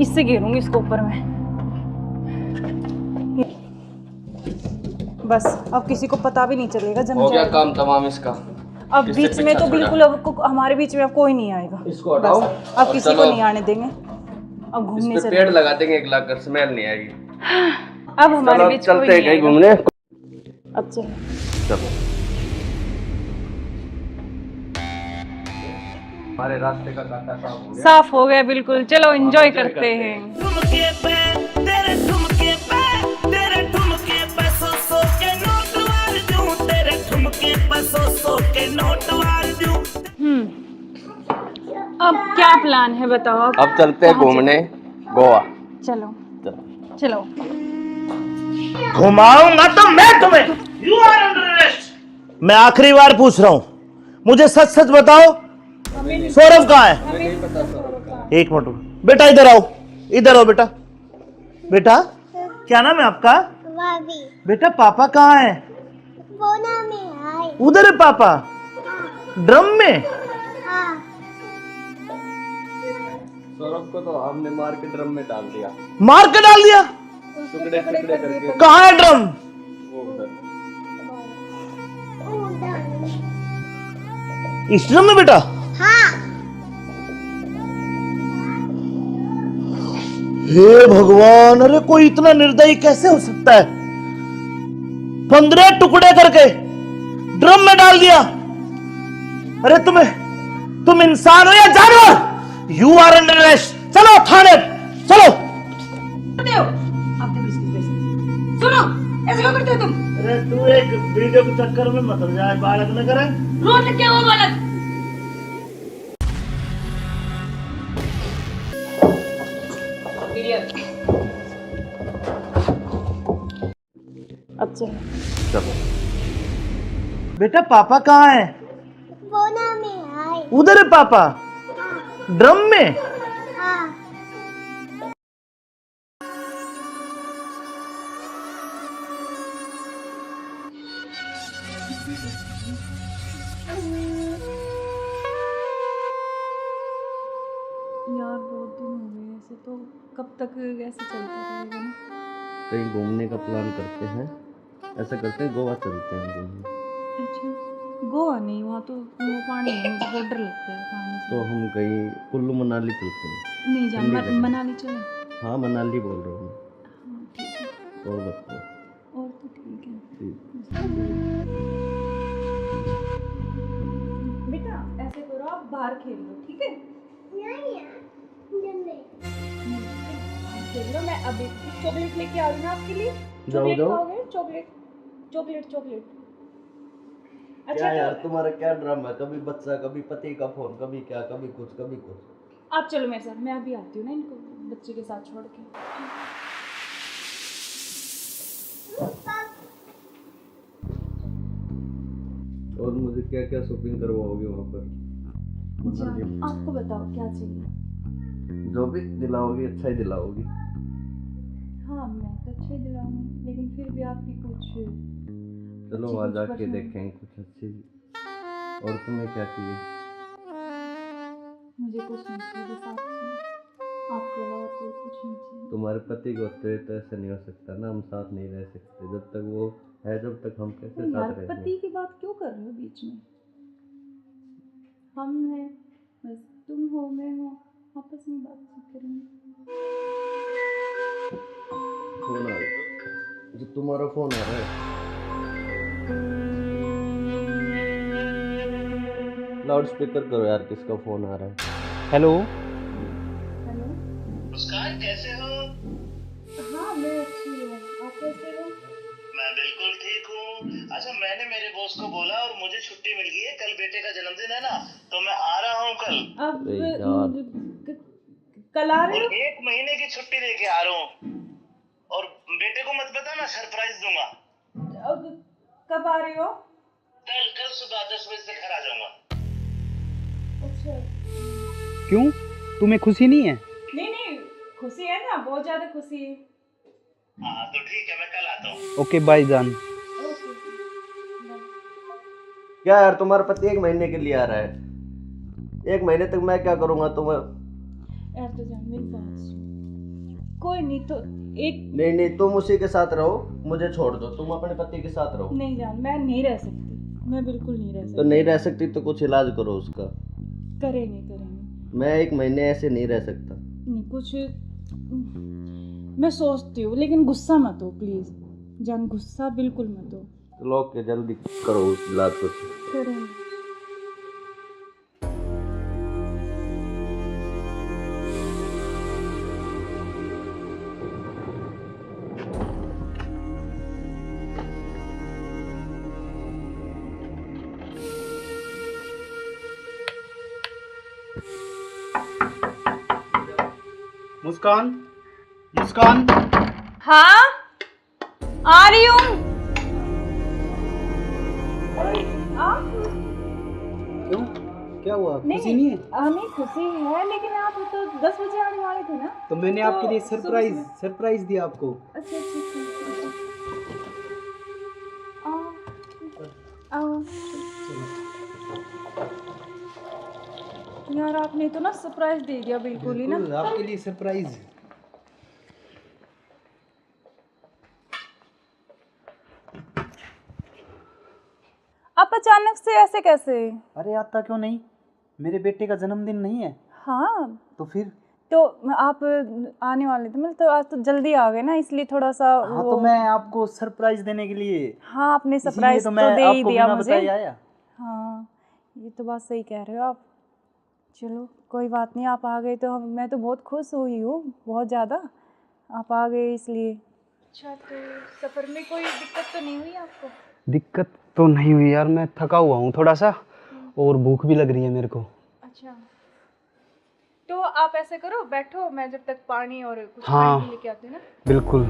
इससे घेरूंगी इसको ऊपर में। बस अब किसी को पता भी नहीं चलेगा, जम हो गया जाएगा। काम तमाम इसका। अब किससे बीच में पीछा तो छोड़ा? बिल्कुल हमारे बीच में अब कोई नहीं आएगा। इसको हटाओ। बस, अब और किसी चलो। को नहीं आने देंगे। अब इस घूमने पे से पेड़ लगा देंगे, एक लाख कर स्मेल नहीं आएगी। अब हमारे चलो बीच चलते कोई हैं नहीं कहीं आएगा। घूमने। अब चलो। चलो हमारे रास्ते का कांटा साफ हो गया। साफ हो गया बिल्कुल। चलो एंजॉय करते हैं। ठुमके पे तेरे ठुमके पे तेरे ठुमके पे सो सो के नोट वार दूं, तेरे ठुमके पे सो के नोट वार दूं। अब क्या प्लान है बताओ? अब चलते हैं घूमने गोवा। चलो चलो। घुमाऊंगा तो मैं तुम्हें। You are under arrest. मैं आखिरी बार पूछ रहा हूं, मुझे सच सच बताओ, सौरभ कहाँ है? एक मिनट बेटा, इधर आओ, इधर आओ बेटा। बेटा क्या नाम है आपका? बेटा पापा कहाँ है? उधर है पापा। ड्रम में? सौरभ को तो हमने मार के ड्रम में डाल दिया। मार के डाल दिया? टुकड़े टुकड़े करके। कहाँ है ड्रम? वो उधर। इस ड्रम में बेटा? हे भगवान, अरे कोई इतना निर्दयी कैसे हो सकता है? 15 टुकड़े करके ड्रम में डाल दिया। अरे तुम इंसान हो या जानवर? You are under arrest. चलो थाने, चलो। सुनो, ऐसे क्यों करते हो तुम? अरे तू एक वीडियो के चक्कर में मत जाए, बालक न करे। रोड क्या हुआ बालक? अब चलो। चलो बेटा पापा कहाँ है? उधर है पापा। ड्रम में? यार बहुत दिन हो गए ऐसे, तो कब तक ऐसे चलता रहेगा ना? कहीं घूमने का प्लान करते हैं, ऐसा करते हैं गोवा चलते हैं घूमने। अच्छा गोवा नहीं, वहाँ तो वो पानी है, मुझे बहुत डर लगता है पानी से। तो हम कहीं कुल्लू मनाली चलते हैं। नहीं जान, ठंडी जगह। मनाली चले। हाँ मनाली बोल रहा हूँ हाँ ठीक है, मैं। और बताओ। और तो ठीक है। ठीक। बेटा ऐसे करो, आप बाहर खेल लो, ठीक है? चलो मैं अभी चॉकलेट लेके आ रही हूँ ना आपके लिए। जाओ जाओ। खाओगे? Chocolate chocolate chocolate. क्या यार तुम्हारा क्या ड्रामा है, कभी बच्चा कभी पति का फोन, कभी क्या कभी कुछ कभी कुछ। आप चलो मेरे साथ, मैं अभी आती हूँ ना इनको बच्चे के साथ छोड़ के। और मुझे क्या क्या शॉपिंग करवाओगे वहाँ पर? जान, आपको बताओ क्या चाहिए? जो भी दिलाओगी अच्छा ही दिलाओगी। हाँ मैं तो अच्छे दिलाऊंगी, लेकिन फिर भी आपकी कुछ चलो अच्छी वहाँ कुछ जाके पसंद। देखेंगे कुछ अच्छी। और तुम्हें क्या चाहिए? मुझे कुछ नहीं चाहिए, बस आप चाहिए। आपके अलावा कोई कुछ नहीं चाहिए। तुम्हारे पति को तो ऐसा नहीं हो सकता ना, हम साथ नहीं रह सकते जब तक वो है, जब तक हम कैसे यार साथ रहेंगे? पति की बात क्यों कर रहे हो बीच में? हम हैं, बस तुम हो मैं हूँ, आपस में बातचीत करेंगे। फोन आ रहा, जो तुम्हारा फोन आ रहा है। लाउड स्पीकर करो यार, किसका फोन आ रहा है? हेलो। हेलो। मुस्कान कैसे हो? हाँ मैं अच्छी हूँ, आप कैसे हो? मैं बिल्कुल ठीक हूँ। अच्छा मैंने मेरे बॉस को बोला और मुझे छुट्टी मिल गई है, कल बेटे का जन्मदिन है ना, तो मैं आ रहा हूँ कल। अब अरे यार। कल आ रहे और हो? 1 महीने की छुट्टी लेके आ रहा हूँ। और बेटे को मत बताना, सरप्राइज दूंगा। अब कब आ रहे हो? कल कल सुबह 10 बजे से घर आ जाऊंगा। अच्छा। क्यों, तुम्हें खुशी नहीं है? नहीं नहीं, खुशी है ना, बहुत ज्यादा खुशी है। हाँ तो ठीक है, मैं कल आता हूँ। ओके बाय जान। Okay bye. क्या यार तुम्हारा पति 1 महीने के लिए आ रहा है? 1 महीने तक मैं क्या करूँगा तुम्हें? यार तो जान मेरी बात सुन, कोई नहीं तो एक नहीं नहीं, तुम उसी के साथ रहो, मुझे छोड़ दो, तुम अपने पति के साथ रहो। नहीं जान, मैं नहीं रह सकती, मैं बिल्कुल नहीं रह तो सकती। नहीं रह सकती तो कुछ इलाज करो उसका। करेंगे करेंगे। मैं 1 महीने ऐसे नहीं रह सकता। नहीं कुछ मैं सोचती हूँ, लेकिन गुस्सा मत हो प्लीज जान, गुस्सा बिल्कुल मत हो। चलो ओके, जल्दी करो उस इलाज को। करेंगे। मुस्कान, मुस्कान। हाँ आ रही हूँ। क्यों, क्या हुआ, खुशी नहीं है? नहीं खुशी है, लेकिन आप तो 10 बजे आने वाले थे ना। तो मैंने आपके लिए सरप्राइज दिया आपको। अच्छा अच्छा आओ। यार आपने तो ना सरप्राइज दे दिया बिल्कुल ही ना। बिल्कुल, आपके लिए सरप्राइज। आप अचानक से ऐसे कैसे? अरे आता क्यों नहीं, मेरे बेटे का जन्मदिन नहीं है? हाँ तो फिर? तो आप आने वाले थे, मतलब तो आज तो जल्दी आ गए ना, इसलिए थोड़ा सा हाँ तो मैं आपको सरप्राइज देने के लिए। हाँ आपने सरप्राइज तो तो मैं दे ही आपको दिया बिना मुझे। बताए आया। हाँ ये तो बात सही कह रहे हो आप। चलो कोई बात नहीं, आप आ गए तो मैं तो बहुत खुश हुई हूँ, बहुत ज़्यादा। आप आ गए इसलिए। अच्छा तो सफ़र में कोई दिक्कत तो नहीं हुई आपको? दिक्कत तो नहीं हुई यार, मैं थका हुआ हूँ थोड़ा सा, और भूख भी लग रही है मेरे को। अच्छा तो आप ऐसे करो, बैठो, मैं जब तक पानी और कुछ हाँ, खाने के लेके आती हूँ ना। बिल्कुल।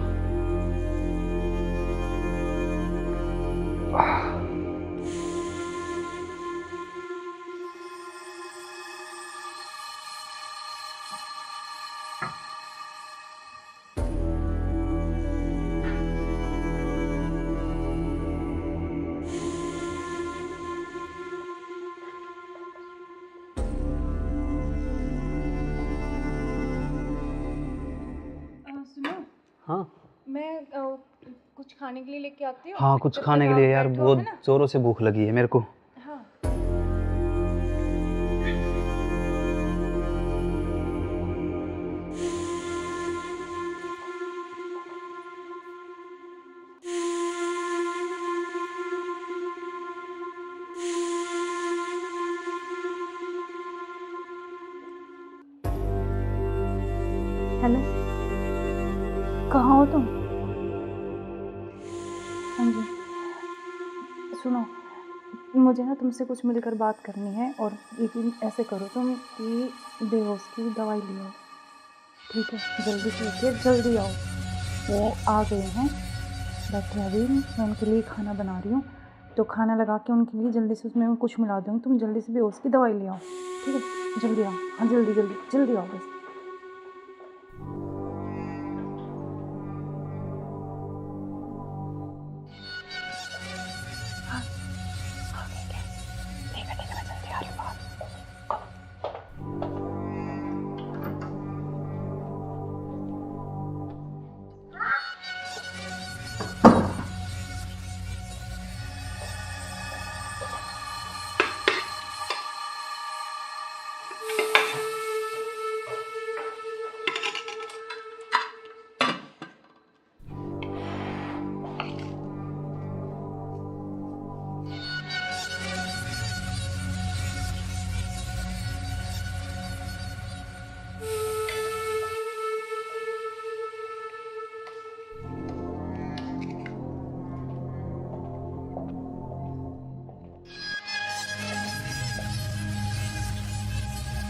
सुनो, हाँ मैं कुछ खाने के लिए लेके आती हूँ। हाँ, कुछ जब खाने तक के आप लिए यार, बैठो, बहुत है ना? जोरों से भूख लगी है मेरे को। हाँ हेलो, कहाँ हो तुम? हाँ जी, सुनो, मुझे ना तुमसे कुछ मिलकर बात करनी है। और लेकिन ऐसे करो तुम कि बेहोश की दवाई ले आओ, ठीक है? जल्दी से उठिए, जल्दी आओ। वो आ गए हैं, बैठे अभी, मैं उनके लिए खाना बना रही हूँ, तो खाना लगा के उनके लिए जल्दी से उसमें कुछ मिला दूँगी। तुम जल्दी से बेहोश की दवाई ले आओ, ठीक है? जल्दी आओ, हाँ जल्दी जल्दी जल्दी आओ बस।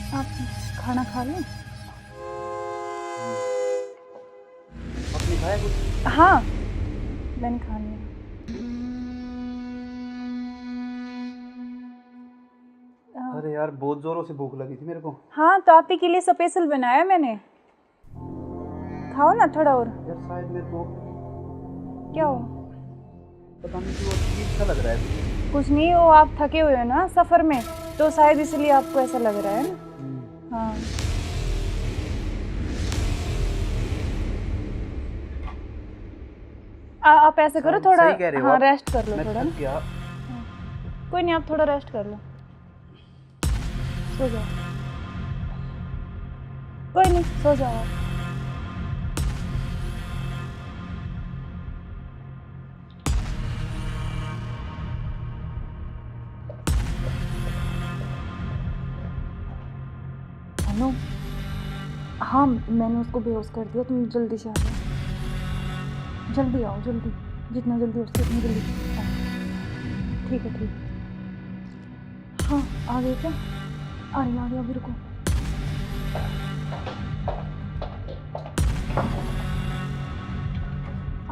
आप खाना खा लें? आपने खाया कुछ? हाँ, मैंने खा लिया। अरे यार बहुत जोरों से भूख लगी थी मेरे को। हाँ, तो आप ही के लिए स्पेशल बनाया मैंने, खाओ ना थोड़ा और। यार शायद मेरे को क्या हो? पता नहीं क्यों अजीब सा लग रहा है। कुछ नहीं, वो आप थके हुए हो ना सफ़र में, तो शायद इसलिए आपको ऐसा लग रहा है ना। हाँ, आप ऐसे करो थोड़ा, सही कह रहे हो हाँ आप। रेस्ट कर लो मैं थोड़ा थक ना। गया। कोई नहीं, आप थोड़ा रेस्ट कर लो, सो जाओ। कोई नहीं, सो जाओ आप। हेलो, हाँ मैंने उसको बेहोश कर दिया, तुम जल्दी से आ जाओ, जल्दी आओ, जल्दी, जितना जल्दी हो सके उतनी जल्दी आओ। ठीक है, ठीक है। हाँ, आ गए क्या? आ रही अभी, रुको।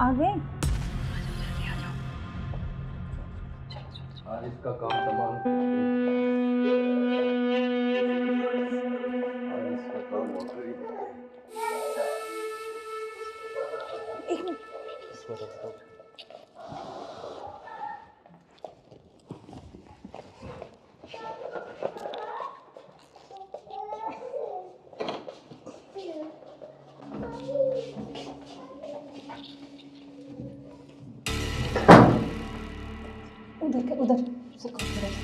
आ गए? आज इसका काम तमाम। आज इसका काम हो गई। एक मिनट, उधर उधर से करो, उधर से।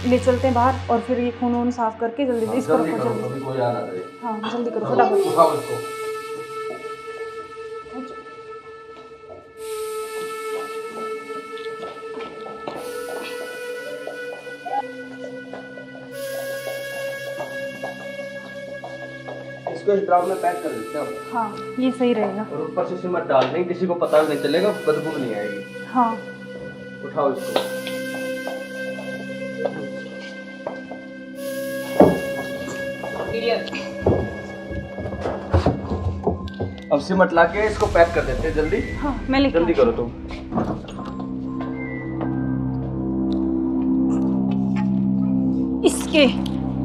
ले चलते हैं बाहर, और फिर ये खून वून साफ करके जल्दी से इसको रखो, जल्दी। कभी कोई आना करे। हाँ जल्दी करो फटाफट। उठाओ इसको। इसको इस ड्राम में पैक कर देते हैं। हाँ ये सही रहेगा। और ऊपर से सिमट डाल देंगे, किसी को पता भी नहीं चलेगा, बदबू नहीं आएगी। हाँ उठाओ इसको। अब सिमट ला के इसको पैक कर देते हैं जल्दी। हाँ मैं लेके जल्दी करो तुम।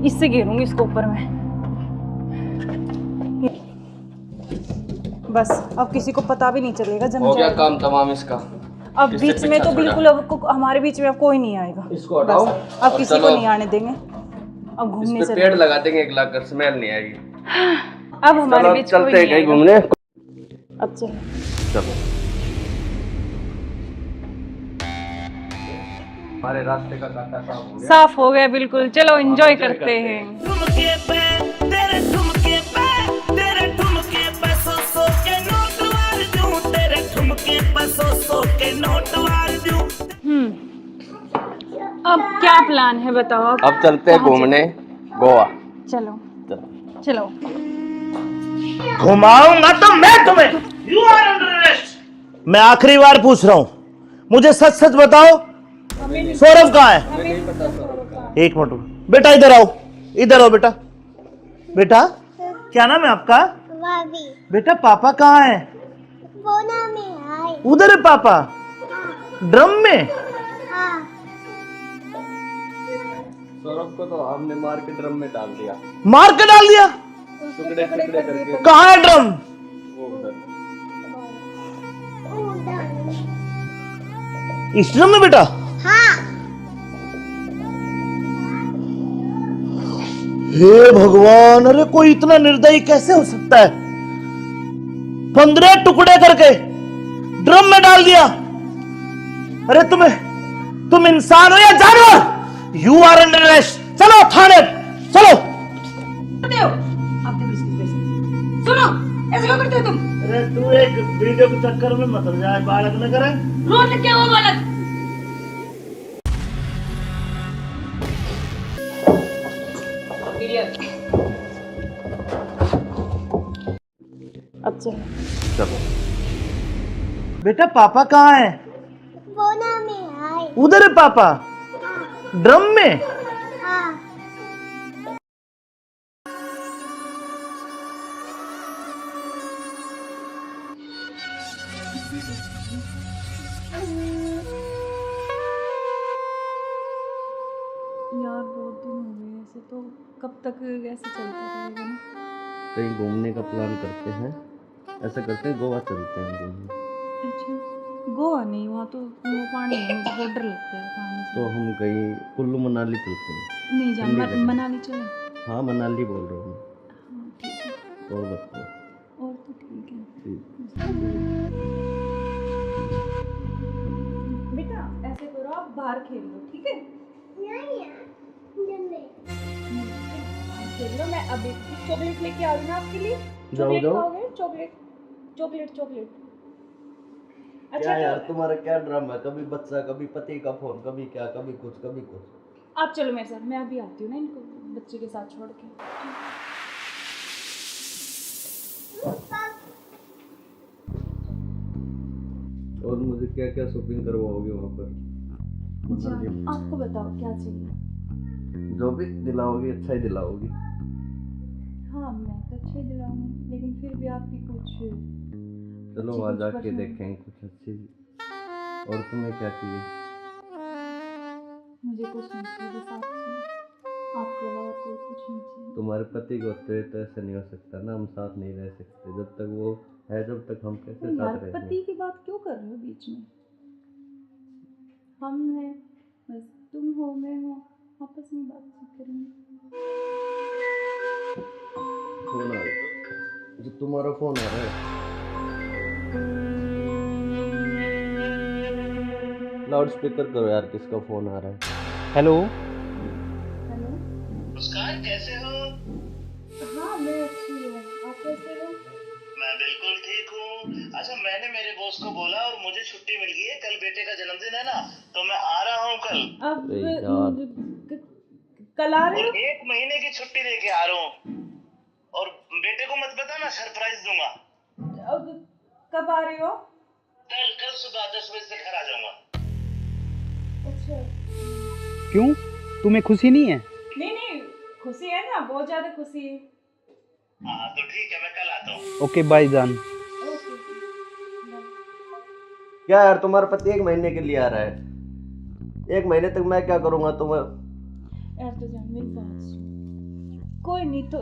इससे घेरूंगी इसको ऊपर में। बस अब किसी को पता भी नहीं चलेगा, जम हो गया जाएगा। काम तमाम इसका। अब इससे बीच में पीछा तो छोड़ा। बिल्कुल अब हमारे बीच में अब कोई नहीं आएगा। इसको हटाओ। बस, अब और किसी चलो। को नहीं आने देंगे। अब घूमने इस पे चले, पेड़ लगा देंगे एक लाख, स्मेल नहीं आएगी। अब हमारे चलो बीच कोई चलते हैं नहीं कहीं आएगा। घूमने। अब चलो। चलो हमारे रास्ते का कांटा साफ हो गया। साफ हो गया बिल्कुल, चलो एंजॉय करते हैं। ठुमके पे तेरे ठुमके पे तेरे ठुमके पे सौ के नोट वार दूं, तेरे ठुमके पे सौ के नोट वार दूं। अब क्या प्लान है बताओ? अब चलते हैं घूमने गोवा। चलो चलो। घुमाऊंगा तो मैं तुम्हें। You are under arrest. मैं आखिरी बार पूछ रहा हूं, मुझे सच सच बताओ, सौरभ कहाँ है? एक मिनट बेटा, इधर आओ, इधर आओ बेटा। बेटा क्या नाम है आपका? बेटा पापा कहाँ है? उधर है पापा। ड्रम में? सौरभ को तो हमने मार के ड्रम में डाल दिया। मार के डाल दिया? टुकड़े टुकड़े करके। कहाँ है ड्रम? वो उधर। इस ड्रम में बेटा? हे भगवान, अरे कोई इतना निर्दयी कैसे हो सकता है? 15 टुकड़े करके ड्रम में डाल दिया। अरे तुम इंसान हो या जानवर? You are under arrest. चलो थाने, चलो। सुनो, ऐसे क्यों करते हो तुम? अरे तू एक वीडियो के चक्कर में मत हो जाए, बालक न करे। रोड क्या वो बालक? अब चलो। चलो। बेटा पापा कहाँ है? उधर है पापा। ड्रम में? यार बहुत दिन हो गए ऐसे, तो कब तक ऐसे चलता रहेगा ना? कहीं घूमने का प्लान करते हैं, ऐसा करते हैं गोवा चलते हैं घूमने। अच्छा, गोवा नहीं, वहाँ तो वो पानी है, मुझे बहुत डर लगता है पानी से। तो हम कहीं कुल्लू मनाली चलते हैं। नहीं जान, ठंडी जगह। मनाली चले। हाँ मनाली बोल रहा हूँ हाँ ठीक है। मैं। और बताओ। और तो ठीक है। ठीक। बेटा ऐसे करो, आप बाहर खेल लो, ठीक है? खेल लो, मैं अभी चॉकलेट लेके आ रही हूँ ना आपके लिए। चॉकलेट खाओगे? Chocolate chocolate chocolate. अच्छा क्या यार तो तुम्हारा क्या ड्रामा है? कभी बच्चा, कभी पति का फोन, कभी क्या, कभी कुछ कभी कुछ। आप चलो मेरे साथ, मैं अभी आती हूँ ना इनको बच्चे के साथ छोड़ के। और मुझे क्या क्या शॉपिंग करवाओगे वहाँ पर? अच्छा, आपको बताओ क्या चाहिए? जो भी दिलाओगी अच्छा ही दिलाओगी। हाँ मैं तो अच्छे दिलाऊंगी, लेकिन फिर भी आपकी कुछ चलो अच्छी वहाँ कुछ जाके पसंद। देखेंगे कुछ अच्छी। और तुम्हें क्या चाहिए? मुझे कुछ नहीं चाहिए, बस आप चाहिए, आपके अलावा कोई कुछ नहीं चाहिए। तुम्हारे पति को होते हुए तो ऐसा नहीं हो सकता ना, हम साथ नहीं रह सकते जब तक वो है, जब तक हम कैसे तो यार साथ रहेंगे? पति की बात क्यों कर रहे हो बीच में? हम हैं, बस तुम हो मैं हूँ, आपस में बातचीत करेंगे। फोन आ रहा, जो तुम्हारा फोन आ रहा है। लाउड स्पीकर करो यार, किसका फोन आ रहा है? हेलो। हेलो। मुस्कान कैसे हो? हाँ मैं अच्छी हूँ, आप कैसे हो? मैं बिल्कुल ठीक हूँ। अच्छा मैंने मेरे बॉस को बोला और मुझे छुट्टी मिल गई है, कल बेटे का जन्मदिन है ना, तो मैं आ रहा हूँ कल। अब अरे यार। कल आ रहे और हो? 1 महीने की छुट्टी लेके आ रहा हूँ, और बेटे को मत बताना, सरप्राइज दूंगा। अब कब आ रहे हो? कल सुबह 10 बजे से घर आ जाऊंगा। अच्छा। क्यों, तुम्हें खुशी नहीं है? नहीं खुशी है ना, बहुत ज्यादा खुशी है। हाँ तो ठीक है, मैं कल आता हूँ। ओके बाय जान। ओके। क्या यार तुम्हारा पति 1 महीने के लिए आ रहा है? 1 महीने तक मैं क्या करूँगा तुम्हें? यार तो जान मेरी बात सुन, कोई नहीं तो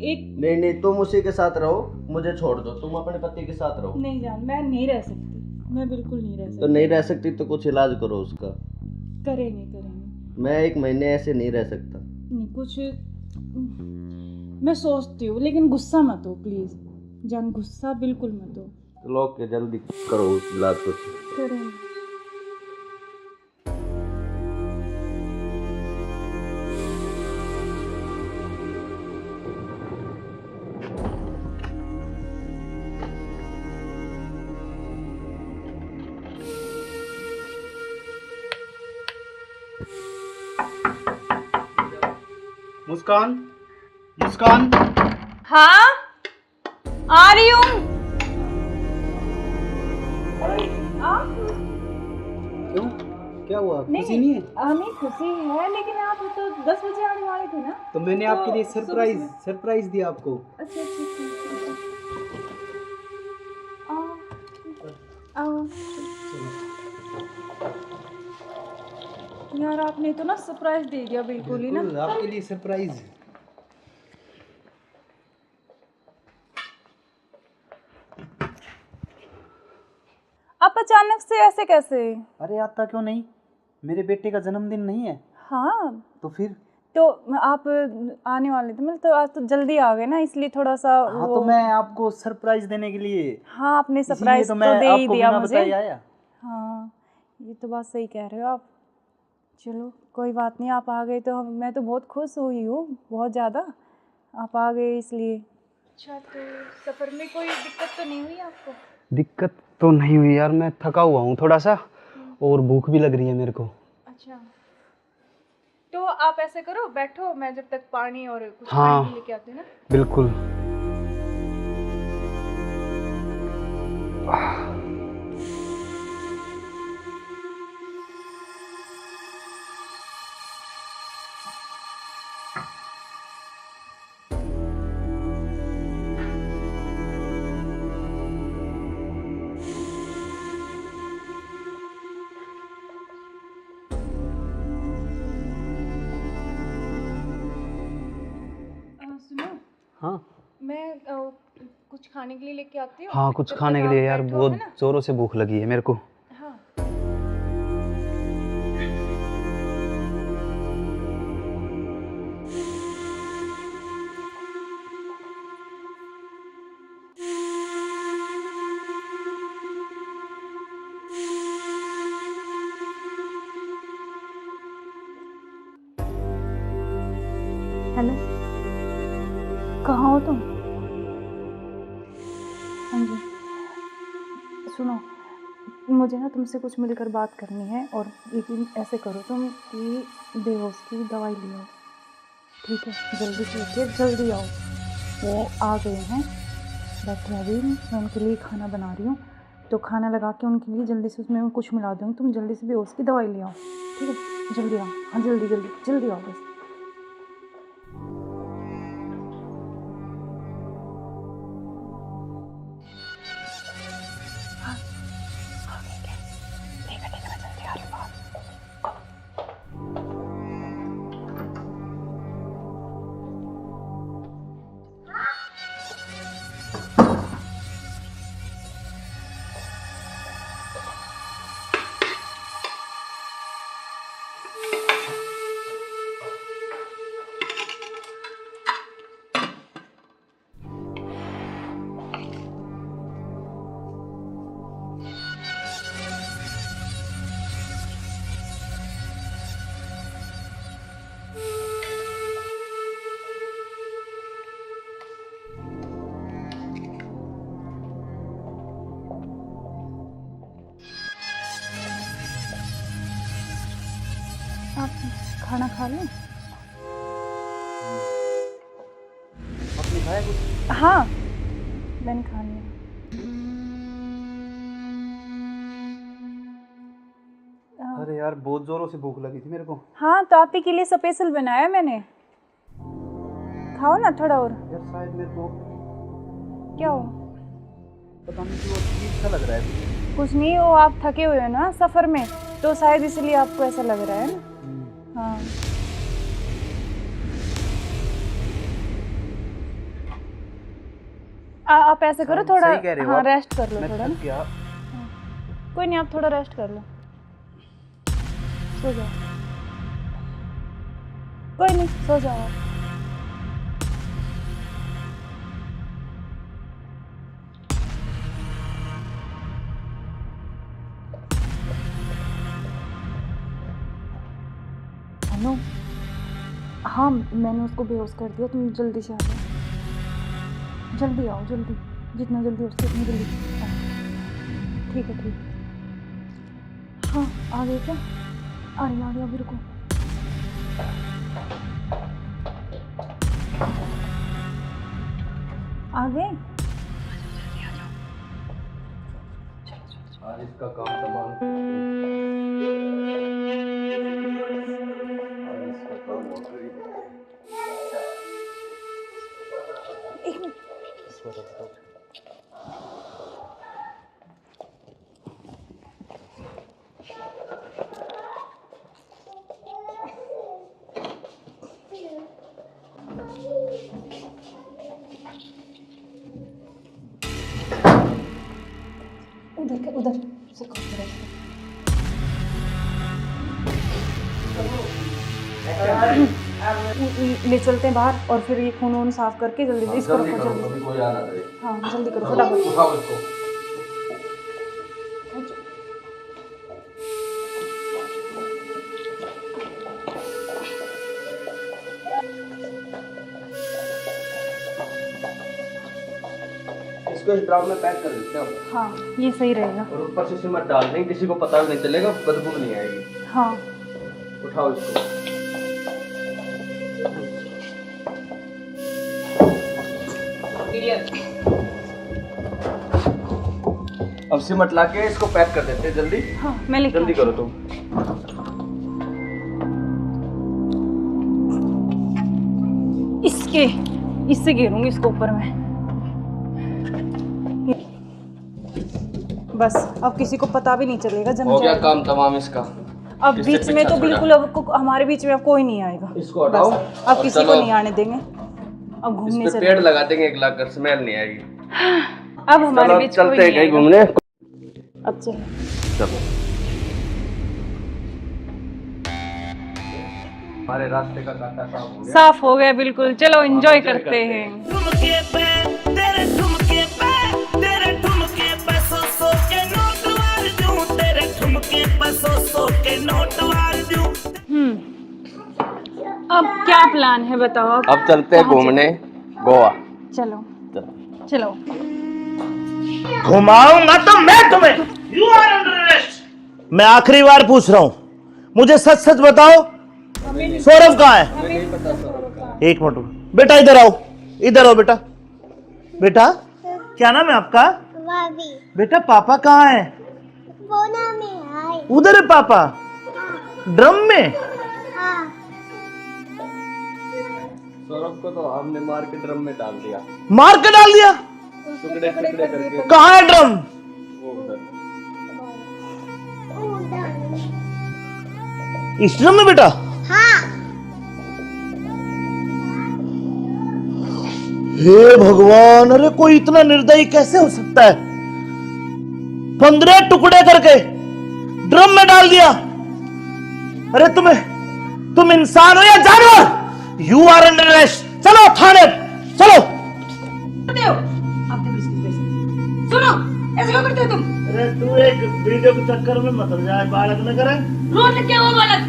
एक नहीं तुम उसी के साथ रहो, मुझे छोड़ दो, तुम अपने पति के साथ रहो। नहीं जान, मैं नहीं रह सकती, मैं बिल्कुल नहीं रह तो सकती। नहीं रह सकती तो कुछ इलाज करो उसका। करेंगे मैं 1 महीने ऐसे नहीं रह सकता। नहीं कुछ मैं सोचती हूँ, लेकिन गुस्सा मत हो प्लीज जान, गुस्सा बिल्कुल मत हो। चलो ओके, जल्दी करो इलाज कुछ। करेंगे। मुस्कान, मुस्कान। हाँ आ रही हूँ। क्यों, क्या हुआ? खुशी नहीं है? नहीं खुशी है, लेकिन आप तो 10 बजे आने वाले थे ना। तो मैंने आपके लिए सरप्राइज दिया आपको। अच्छा आओ। यार आपने तो ना सरप्राइज दे दिया बिल्कुल ही ना। बिल्कुल, आपके लिए सरप्राइज। आप अचानक से ऐसे कैसे? अरे आता क्यों नहीं, मेरे बेटे का जन्मदिन नहीं है? हाँ तो फिर? तो आप आने वाले थे, मतलब तो आज तो जल्दी आ गए ना, इसलिए थोड़ा सा हाँ तो मैं आपको सरप्राइज देने के लिए। हाँ आपने सरप्राइज तो मैं दे ही आपको दिया बिना मुझे। बताए आया। हाँ ये तो बात सही कह रहे हो आप। चलो कोई बात नहीं, आप आ गए तो मैं तो बहुत खुश हुई हूँ, बहुत ज़्यादा। आप आ गए इसलिए। अच्छा तो सफ़र में कोई दिक्कत तो नहीं हुई आपको? दिक्कत तो नहीं हुई यार, मैं थका हुआ हूँ थोड़ा सा और भूख भी लग रही है मेरे को। अच्छा तो आप ऐसे करो, बैठो, मैं जब तक पानी और कुछ हाँ, खाने लेके आती हूँ ना। बिल्कुल। सुनो, हाँ मैं कुछ खाने के लिए लेके आती हूँ। हाँ, कुछ जब खाने तक के लिए आप यार, बैठो, बहुत है ना? जोरों से भूख लगी है मेरे को। हाँ हेलो, कहाँ हो तुम? हाँ जी, सुनो, मुझे ना तुमसे कुछ मिलकर बात करनी है, और लेकिन ऐसे करो तुम कि बेहोश की दवाई ले आओ, ठीक है? जल्दी से उठिए, जल्दी आओ। वो आ गए हैं, बैठे हैं अभी, मैं उनके लिए खाना बना रही हूँ, तो खाना लगा के उनके लिए जल्दी से उसमें मैं कुछ मिला दूँगी, तुम जल्दी से बेहोश की दवाई ले आओ, ठीक है? जल्दी आओ, हाँ जल्दी जल्दी जल्दी आओ बस। आप खाना खा लें? आपने खाया कुछ? हाँ मैंने खा लिया। अरे यार बहुत जोरों से भूख लगी थी मेरे को। हाँ तो आप ही के लिए स्पेशल बनाया मैंने, खाओ ना थोड़ा और। यार शायद मेरे को क्या हो? पता नहीं क्यों अजीब सा लग रहा है। कुछ नहीं, वो आप थके हुए हो ना सफ़र में, तो शायद इसलिए आपको ऐसा लग रहा है ना। हाँ आप ऐसे करो, थोड़ा हाँ रेस्ट कर लो थोड़ा ना। कोई नहीं, आप थोड़ा रेस्ट कर लो, सो जाओ। कोई नहीं, सो जाओ आप। हेलो, हाँ मैंने उसको बेहोश कर दिया, तुम जल्दी से आ जाओ, जल्दी आओ, जल्दी, जितना जल्दी हो सके उतनी जल्दी आओ। ठीक है ठीक है। हाँ आ गए क्या? आ रही अभी रुको। आ गए? आज इसका काम तमाम। आज इसका काम हो गया। एक मिनट। उधर से कॉल करो। ले चलते हैं बाहर और फिर ये खून वून साफ करके जल्दी से इसको रखो जल्दी। अभी कोई आ ना जाए। हाँ जल्दी करो फटाफट। उठाओ इसको। इसको इस ड्राम में पैक कर देते हैं। हाँ ये सही रहेगा। और ऊपर से सिमट डाल देंगे, किसी को पता भी नहीं चलेगा, बदबू नहीं आएगी। हाँ उठाओ इसको। अब सिमट लाके इसको पैक कर देते हैं जल्दी। हाँ मैं लेके जल्दी करो तुम। इससे घेरूंगी इसको ऊपर में। बस अब किसी को पता भी नहीं चलेगा। जम हो गया जाएगा। काम तमाम इसका। अब किससे बीच में पीछा तो छोड़ा? बिल्कुल हमारे बीच में अब कोई नहीं आएगा। इसको हटाओ। बस, अब और किसी को चलो। नहीं आने देंगे। अब घूमने इस पे से पेड़ लगा देंगे, एक लाख कर स्मेल नहीं आएगी। अब हमारे चलो बीच चलते हैं कहीं कोई नहीं घूमने। आएगा। अब चलो। चलो हमारे रास्ते का कांटा साफ हो गया। साफ हो गया बिल्कुल। चलो एंजॉय करते हैं। ठुमके पे तेरे ठुमके पे तेरे ठुमके पे सौ सौ के नोट वार दूं, तेरे ठुमके पे सौ के नोट वार दूं। अब क्या प्लान है बताओ आप? अब चलते हैं घूमने गोवा। चलो चलो। घुमाऊंगा तो मैं तुम्हें। You are under arrest. मैं आखिरी बार पूछ रहा हूं, मुझे सच सच बताओ, सौरभ कहाँ है? एक मिनट बेटा, इधर आओ, इधर आओ बेटा। बेटा क्या नाम है आपका? बेटा पापा कहाँ है? उधर है पापा। ड्रम में? सौरभ को तो हमने मार के ड्रम में डाल दिया। मार के डाल दिया? टुकड़े टुकड़े करके। कहाँ है ड्रम? वो उधर। इस ड्रम में बेटा? हे भगवान, अरे कोई इतना निर्दयी कैसे हो सकता है? 15 टुकड़े करके ड्रम में डाल दिया। अरे तुम इंसान हो या जानवर? You are under arrest. चलो थाने चलो। सुनो ऐसे क्यों करते हो तुम? अरे तू एक वीडियो के चक्कर में मत जाए, बालक न करे। रोड क्या हुआ बालक?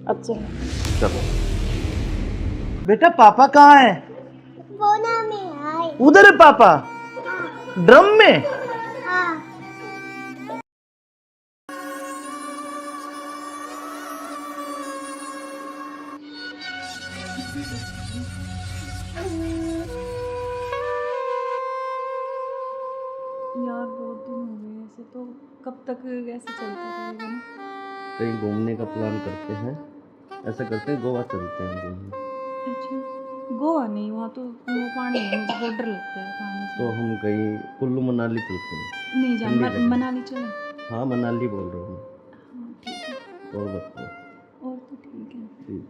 अब चलो। चलो बेटा पापा कहाँ है? उधर है पापा। ड्रम में? यार बहुत दिन हो गए ऐसे, तो कब तक ऐसे चलता रहेगा ना? कहीं घूमने का प्लान करते हैं। ऐसा करते हैं गोवा चलते हैं घूमने। अच्छा गोवा नहीं, वहाँ तो वो पानी है, मुझे बहुत डर लगता है पानी से। तो हम कहीं कुल्लू मनाली चलते हैं। नहीं जान ठंडी जगह। मनाली चले। हाँ मनाली बोल रहा हूँ। हाँ ठीक है। और बताओ। और तो ठीक है। ठीक।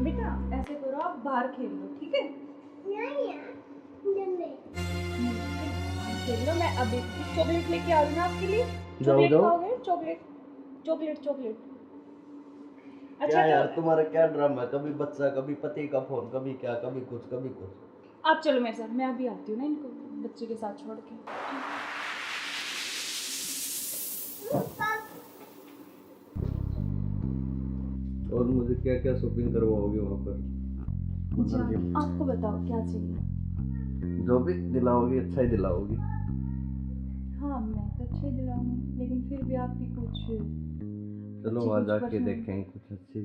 बेटा ऐसे करो, आप बाहर खेल लो ठीक है? खेल लो। मैं अभी चॉकलेट लेके आ रही हूँ ना आपके लिए। जाओ जाओ। खाओगे? Chocolate chocolate chocolate. अच्छा क्या यार तो तुम्हारा क्या ड्रामा है? कभी बच्चा, कभी पति का फोन, कभी क्या, कभी कुछ कभी कुछ। आप चलो मेरे साथ, मैं अभी आती हूँ ना इनको बच्चे के साथ छोड़ के। और मुझे क्या क्या शॉपिंग करवाओगे वहाँ पर? जान, आपको बताओ क्या चाहिए? जो भी दिलाओगी अच्छा ही दिलाओगी। हाँ मैं तो अच्छे दिलाऊंगी, लेकिन फिर भी आपकी कुछ चलो अच्छी वहाँ कुछ जाके पसंद- देखेंगे कुछ अच्छी।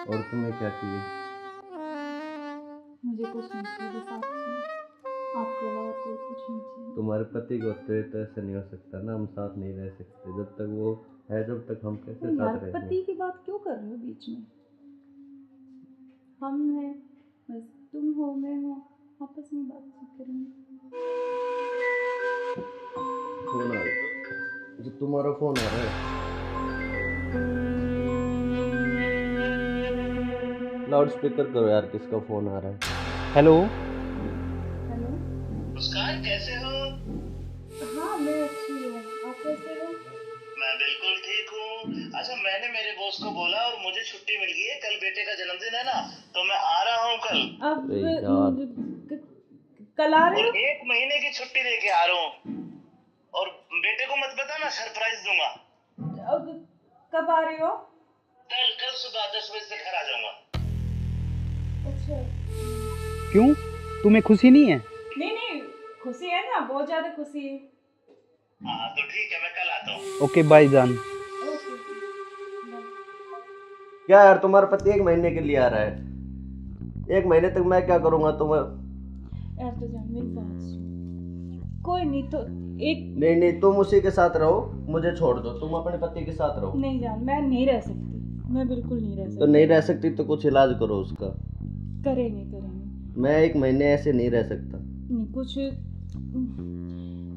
और तुम्हें क्या चाहिए? मुझे कुछ नहीं चाहिए, बस आपके अलावा कोई कुछ नहीं चाहिए। तुम्हारे पति को तो ऐसा नहीं हो सकता ना, हम साथ नहीं रह सकते जब तक वो है, जब तक हम कैसे यार साथ रहेंगे? पति की बात क्यों कर रहे हो बीच में? हम हैं, बस तुम हो मैं हो, आपस में बातचीत करेंगे। फोन आ रहा, जो तुम्हारा फोन आ रहा है। लाउड स्पीकर करो यार, किसका फोन आ रहा है? हेलो। हेलो। मुस्कान कैसे हो? हाँ मैं अच्छी हूँ, आप कैसे हो? मैं बिल्कुल ठीक हूँ। अच्छा मैंने मेरे बॉस को बोला और मुझे छुट्टी मिल गई है, कल बेटे का जन्मदिन है ना, तो मैं आ रहा हूँ कल। अब अरे यार। कल आ रहे और हो? 1 महीने की छुट्टी लेके आ रहा हूँ। और बेटे को मत बताना, सरप्राइज दूंगा। अब कब आ रहे हो? कल सुबह 10 बजे से घर आ जाऊंगा। अच्छा। क्यों, तुम्हें खुशी नहीं है? नहीं खुशी है ना, बहुत ज्यादा खुशी है। हाँ तो ठीक है, मैं कल आता हूँ। ओके बाय जान। ओके। क्या यार, तुम्हारा पति 1 महीने के लिए आ रहा है, 1 महीने तक मैं क्या करूँगा तुम्हें? यार तो जान मेरी बात सुन, कोई नहीं तो एक नहीं तुम उसी के साथ रहो, मुझे छोड़ दो, तुम अपने पति के साथ रहो। नहीं जान, मैं नहीं रह सकती, मैं बिल्कुल नहीं रह सकती। तो नहीं रह सकती तो कुछ इलाज करो उसका। करेंगे। मैं 1 महीने ऐसे नहीं रह सकता। नहीं कुछ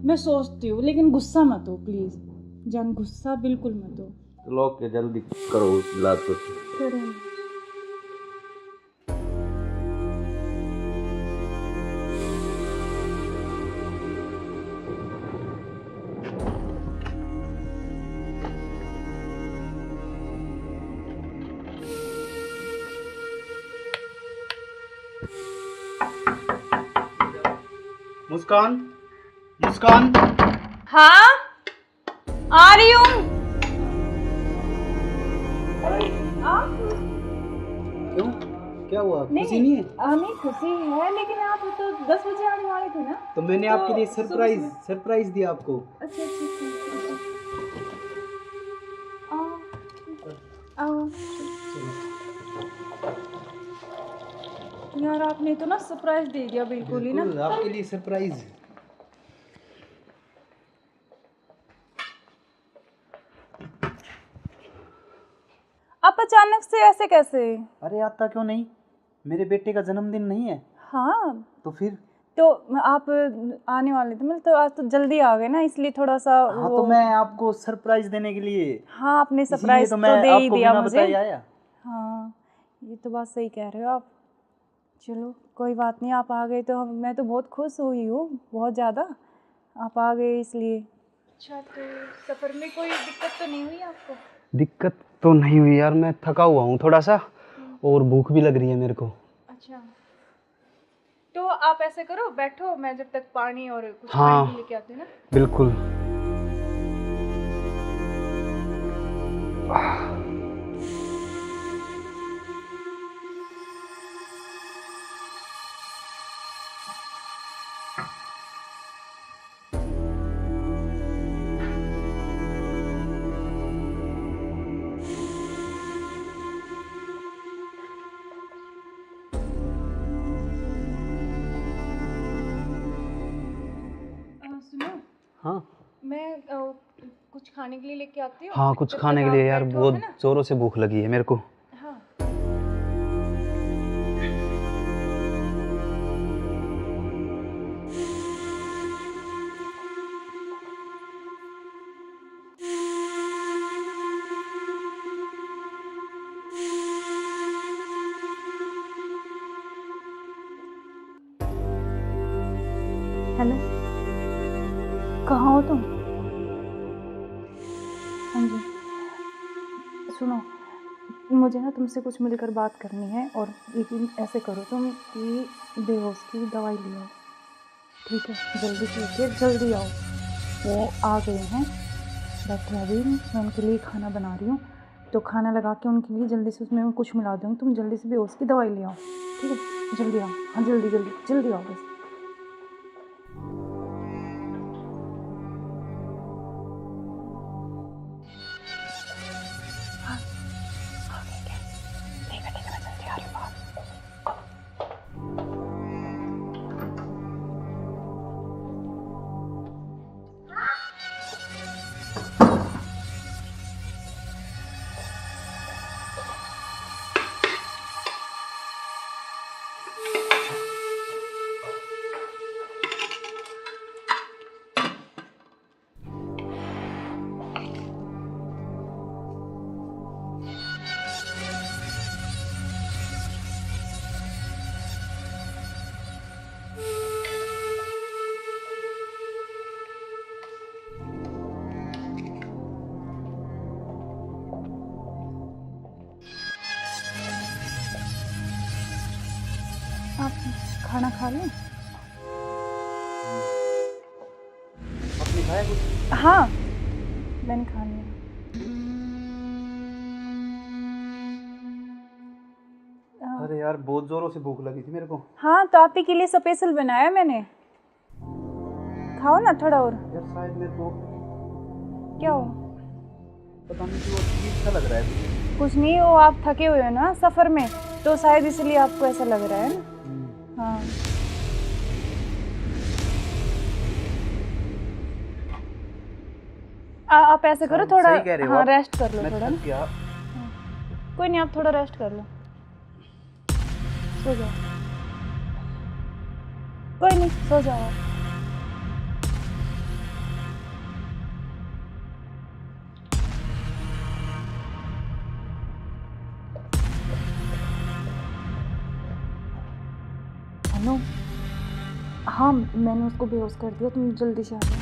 मैं सोचती हूँ, लेकिन गुस्सा मत हो प्लीज जान, गुस्सा बिल्कुल मत हो। चलो के जल्दी करो इलाज कुछ। करेंगे। मुस्कान, मुस्कान। हाँ आ रही हूँ। क्यों, क्या हुआ, खुशी नहीं है? नहीं खुशी है, लेकिन आप तो 10 बजे आने वाले थे ना। तो मैंने आपके लिए सरप्राइज दिया आपको। अच्छा आओ। यार आपने तो ना सरप्राइज दे दिया बिल्कुल ही ना। बिल्कुल, आपके लिए सरप्राइज। आप अचानक से ऐसे कैसे? अरे आता क्यों नहीं, मेरे बेटे का जन्मदिन नहीं है? हाँ तो फिर? तो आप आने वाले थे, मतलब तो आज तो जल्दी आ गए ना, इसलिए थोड़ा सा हाँ तो मैं आपको सरप्राइज देने के लिए। हाँ आपने सरप्राइज तो तो दे ही दिया मुझे। आया। हाँ ये तो बात सही कह रहे हो आप। चलो कोई बात नहीं, आप आ गए तो मैं तो बहुत खुश हुई हूँ, बहुत ज़्यादा। आप आ गए इसलिए। अच्छा तो सफ़र में कोई दिक्कत तो नहीं हुई आपको? दिक्कत तो नहीं हुई यार, मैं थका हुआ हूँ थोड़ा सा, और भूख भी लग रही है मेरे को। अच्छा तो आप ऐसे करो, बैठो, मैं जब तक पानी और कुछ हाँ, खाने लेके आती हूँ ना। बिल्कुल। सुनो। हाँ मैं कुछ खाने के लिए लेके आती हूँ। हाँ, कुछ जब खाने तक के लिए आप यार, बैठो, बहुत है ना? जोरों से भूख लगी है मेरे को। हाँ हेलो, कहाँ हो तुम? हाँ जी सुनो, मुझे ना तुमसे कुछ मिलकर बात करनी है, और लेकिन ऐसे करो तुम कि बेहोश की दवाई ले आओ, ठीक है? जल्दी से उठिए, जल्दी आओ। वो आ गए हैं, बैठे अभी मैं उनके लिए खाना बना रही हूँ, तो खाना लगा के उनके लिए जल्दी से उसमें मैं कुछ मिला दूँगी, तुम जल्दी से बेहोश की दवाई ले आओ, ठीक है? जल्दी आओ, हाँ जल्दी जल्दी जल्दी आओ बस। आप खाना खा लें? आपने खाया कुछ? हाँ मैंने खा लिया। अरे यार बहुत जोरों से भूख लगी थी मेरे को। हाँ तो आप ही के लिए स्पेशल बनाया मैंने, खाओ ना थोड़ा और। यार शायद मेरे को क्या हो? पता नहीं क्यों अजीब सा लग रहा है। कुछ नहीं, वो आप थके हुए हो ना सफ़र में, तो शायद इसलिए आपको ऐसा लग रहा है ना। हाँ आप ऐसे करो थोड़ा, हाँ रेस्ट कर लो थोड़ा ना। कोई नहीं, आप थोड़ा रेस्ट कर लो, सो जाओ। कोई नहीं, सो जाओ आप। हेलो, हाँ मैंने उसको बेहोश कर दिया, तुम जल्दी से आ जाओ,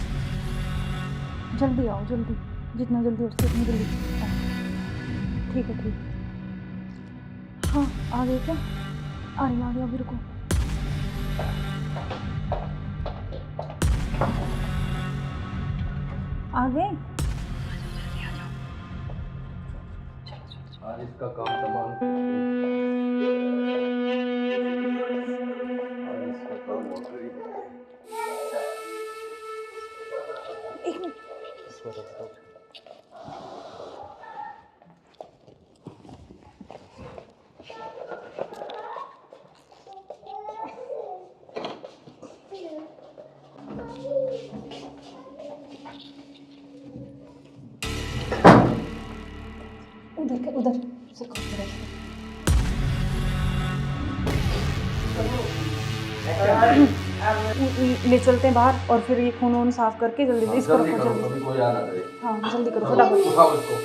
जल्दी आओ, जल्दी जितना जल्दी हो सके उतना जल्दी आओ। ठीक है ठीक है। हाँ आ गए क्या? आ रही अभी, रुको। आ गए? आज इसका काम तमाम। एक मिनट। उधर से ले चलते हैं बाहर, और फिर ये खून वून साफ करके जल्दी से इसको रखो जल्दी। कोई आ ना करे। हाँ जल्दी करो फटाफट। उठाओ इसको।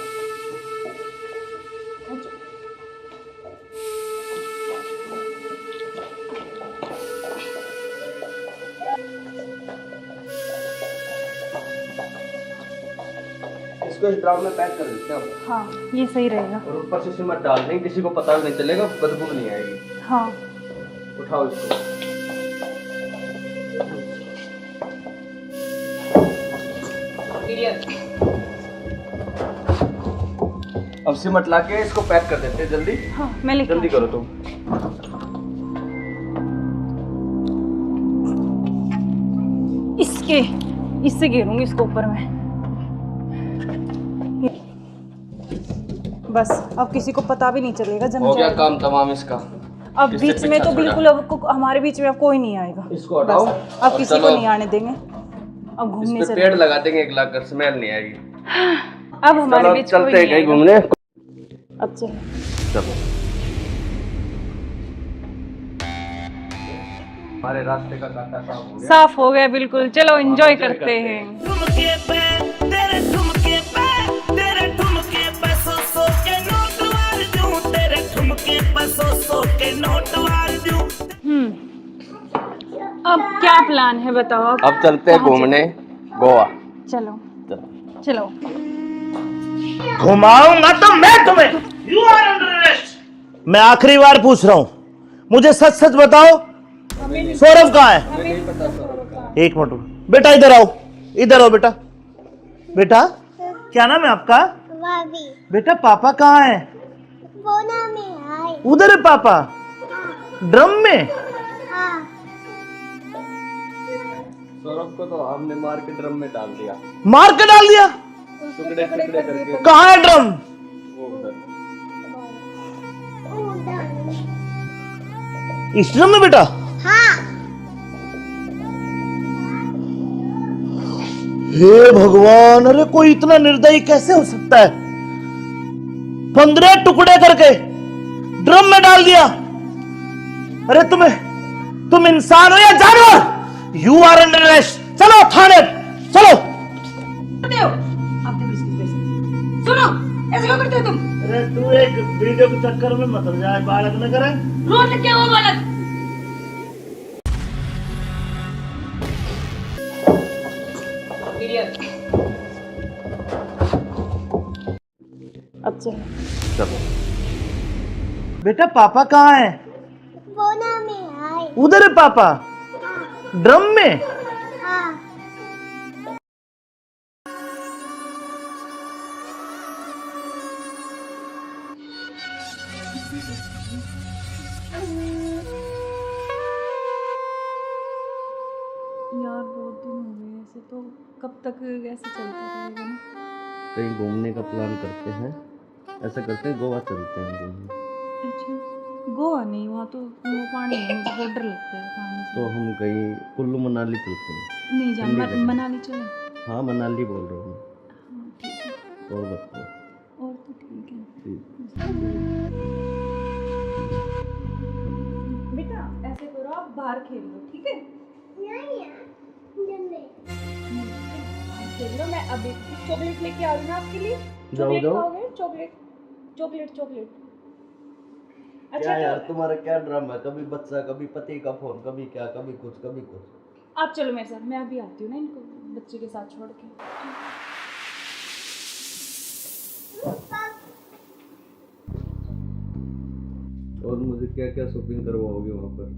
इसको इस ड्राम में पैक कर देते हैं। हाँ ये सही रहेगा। और ऊपर से सीमेंट डाल देंगे, किसी को पता भी नहीं चलेगा, बदबू नहीं आएगी। हाँ उठाओ इसको। अब सीमेंट लाके इसको पैक कर देते हैं जल्दी। हाँ मैं लेके जल्दी करो तुम। इससे घेरूंगी इसको ऊपर में। बस अब किसी को पता भी नहीं चलेगा, जम हो गया जाएगा। काम तमाम इसका। अब बीच में तो बिल्कुल अब हमारे बीच में अब कोई नहीं आएगा। इसको हटाओ। अब किसी को नहीं आने देंगे। अब घूमने चलेंगे। पेड़ लगा देंगे 1 लाख का, स्मेल नहीं आएगी। अब हमारे बीच कोई चलते हैं नहीं कहीं आएगा। घूमने। अब चलो। हमारे रास्ते का कांटा साफ हो गया। साफ हो गया बिल्कुल। चलो एंजॉय करते हैं। ठुमके पे तेरे ठुमके पे तेरे ठुमके पे सौ के नोट वार दूं, तेरे ठुमके पे सौ के नोट वार दूं। अब क्या प्लान है बताओ? अब चलते हैं घूमने गोवा। चलो चलो। घुमाऊंगा तो मैं तुम्हें। You are under arrest. मैं आखिरी बार पूछ रहा हूं, मुझे सच सच बताओ, सौरभ कहाँ है? एक मिनट बेटा, इधर आओ, इधर आओ बेटा। बेटा क्या नाम है आपका? भाभी बेटा पापा कहाँ है? बोना में आए। उधर है पापा? ड्रम में? हाँ सौरभ को तो हमने मार के ड्रम में डाल दिया। मार के डाल दिया? टुकड़े टुकड़े करके। कहाँ है ड्रम? वो उधर। इस ड्रम में बेटा? हाँ हे भगवान, अरे कोई इतना निर्दयी कैसे हो सकता है? 15 टुकड़े करके ड्रम में डाल दिया। अरे तुम इंसान हो या जानवर? You are under arrest. चलो थाने, चलो। सुनो, ऐसे क्यों करते हो तुम? अरे तू एक वीडियो के चक्कर में मत जाए, बालक न करे। रोड क्या हुआ बालक? अब चलो। चलो। बेटा पापा कहाँ है? बोना में आए। उधर है पापा? ड्रम में? हाँ यार बहुत दिन हो गए ऐसे, तो कब तक ऐसे चलता रहेगा ना? कहीं घूमने का प्लान करते हैं। ऐसा करते हैं, गोवा चलते हैं घूमने। अच्छा, गोवा नहीं, वहाँ तो वो पानी है, मुझे बहुत डर लगता है पानी से। तो हम कहीं कुल्लू मनाली चलते हैं। नहीं जान, ठंडी जगह। मनाली चले। हाँ मनाली बोल रहा हूँ हाँ ठीक है, मैं। और बताओ। और तो ठीक है। ठीक। बेटा ऐसे करो, आप बाहर खेल लो, ठीक है? खेल लो, मैं अभी चॉकलेट लेके आ रही हूँ आपके लिए। चॉकलेट जाओ। खाओगे? Chocolate chocolate chocolate. क्या यार तो तुम्हारा क्या ड्रामा है? कभी बच्चा, कभी पति का फोन, कभी क्या, कभी कुछ कभी कुछ। आप चलो मेरे साथ, मैं अभी आती हूँ ना इनको बच्चे के साथ छोड़ के। और मुझे क्या क्या शॉपिंग करवाओगे वहाँ पर?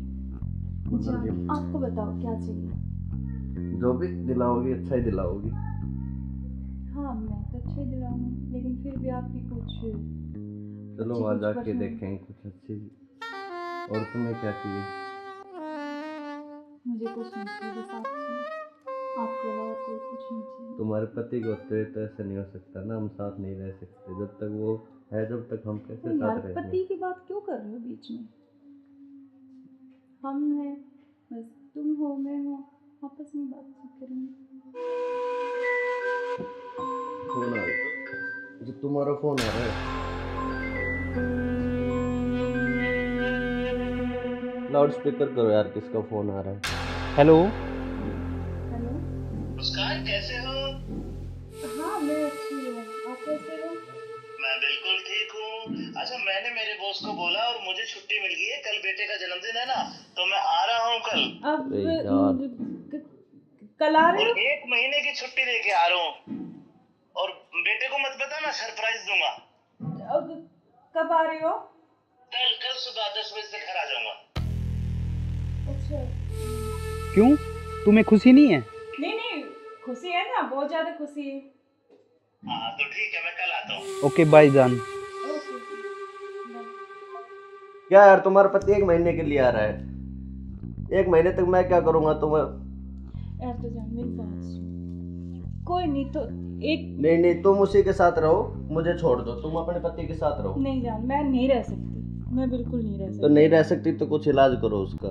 अच्छा, आपको बताओ क्या चाहिए? जो भी दिलाओगी अच्छा ही दिलाओगी। हाँ मैं तो अच्छा ही दिलाऊंगी, लेकिन फिर भी आपकी कुछ चलो अच्छी वहाँ कुछ जाके पसंद- देखेंगे कुछ अच्छी। और तुम्हें क्या चाहिए? मुझे कुछ नहीं चाहिए, बस आप चाहिए। आपके अलावा कोई कुछ नहीं चाहिए। तुम्हारे पति को होते तो ऐसा नहीं हो सकता ना, हम साथ नहीं रह सकते जब तक वो है, जब तक हम कैसे तो यार साथ रहेंगे? पति की बात क्यों कर रहे हो बीच में? हम हैं, बस तुम हो मैं हूँ, आपस में बातचीत करेंगे। फोन आ रहा है। जो तुम्हारा फोन आ रहा है, लाउड स्पीकर करो यार, किसका फोन आ रहा है? हेलो। हेलो। मुस्कान कैसे हो? हाँ मैं अच्छी हूँ, आप कैसे हो? मैं बिल्कुल ठीक हूँ। अच्छा मैंने मेरे बॉस को बोला और मुझे छुट्टी मिल गई है, कल बेटे का जन्मदिन है ना, तो मैं आ रहा हूँ कल। अब अरे यार। कल आ रहे और हो? 1 महीने की छुट्टी लेके आ रहा हूँ। और बेटे को मत बताना, सरप्राइज दूंगा। अब कब आ रहे हो? कल सुबह 10 बजे से घर आ जाऊंगा। अच्छा। क्यों, तुम्हें खुशी नहीं है? नहीं नहीं, खुशी है ना, बहुत ज्यादा खुशी है। हाँ तो ठीक है, मैं कल आता हूँ। ओके बाय जान। ओके। क्या यार तुम्हारा पति 1 महीने के लिए आ रहा है? 1 महीने तक मैं क्या करूँगा तुम्हें? यार तो जान मेरी बात सुन। कोई नहीं तो एक नहीं तुम उसी के साथ रहो, मुझे छोड़ दो, तुम अपने पति के साथ रहो। नहीं जान, मैं नहीं रह सकती, मैं बिल्कुल नहीं रह तो सकती। नहीं रह सकती तो कुछ इलाज करो उसका।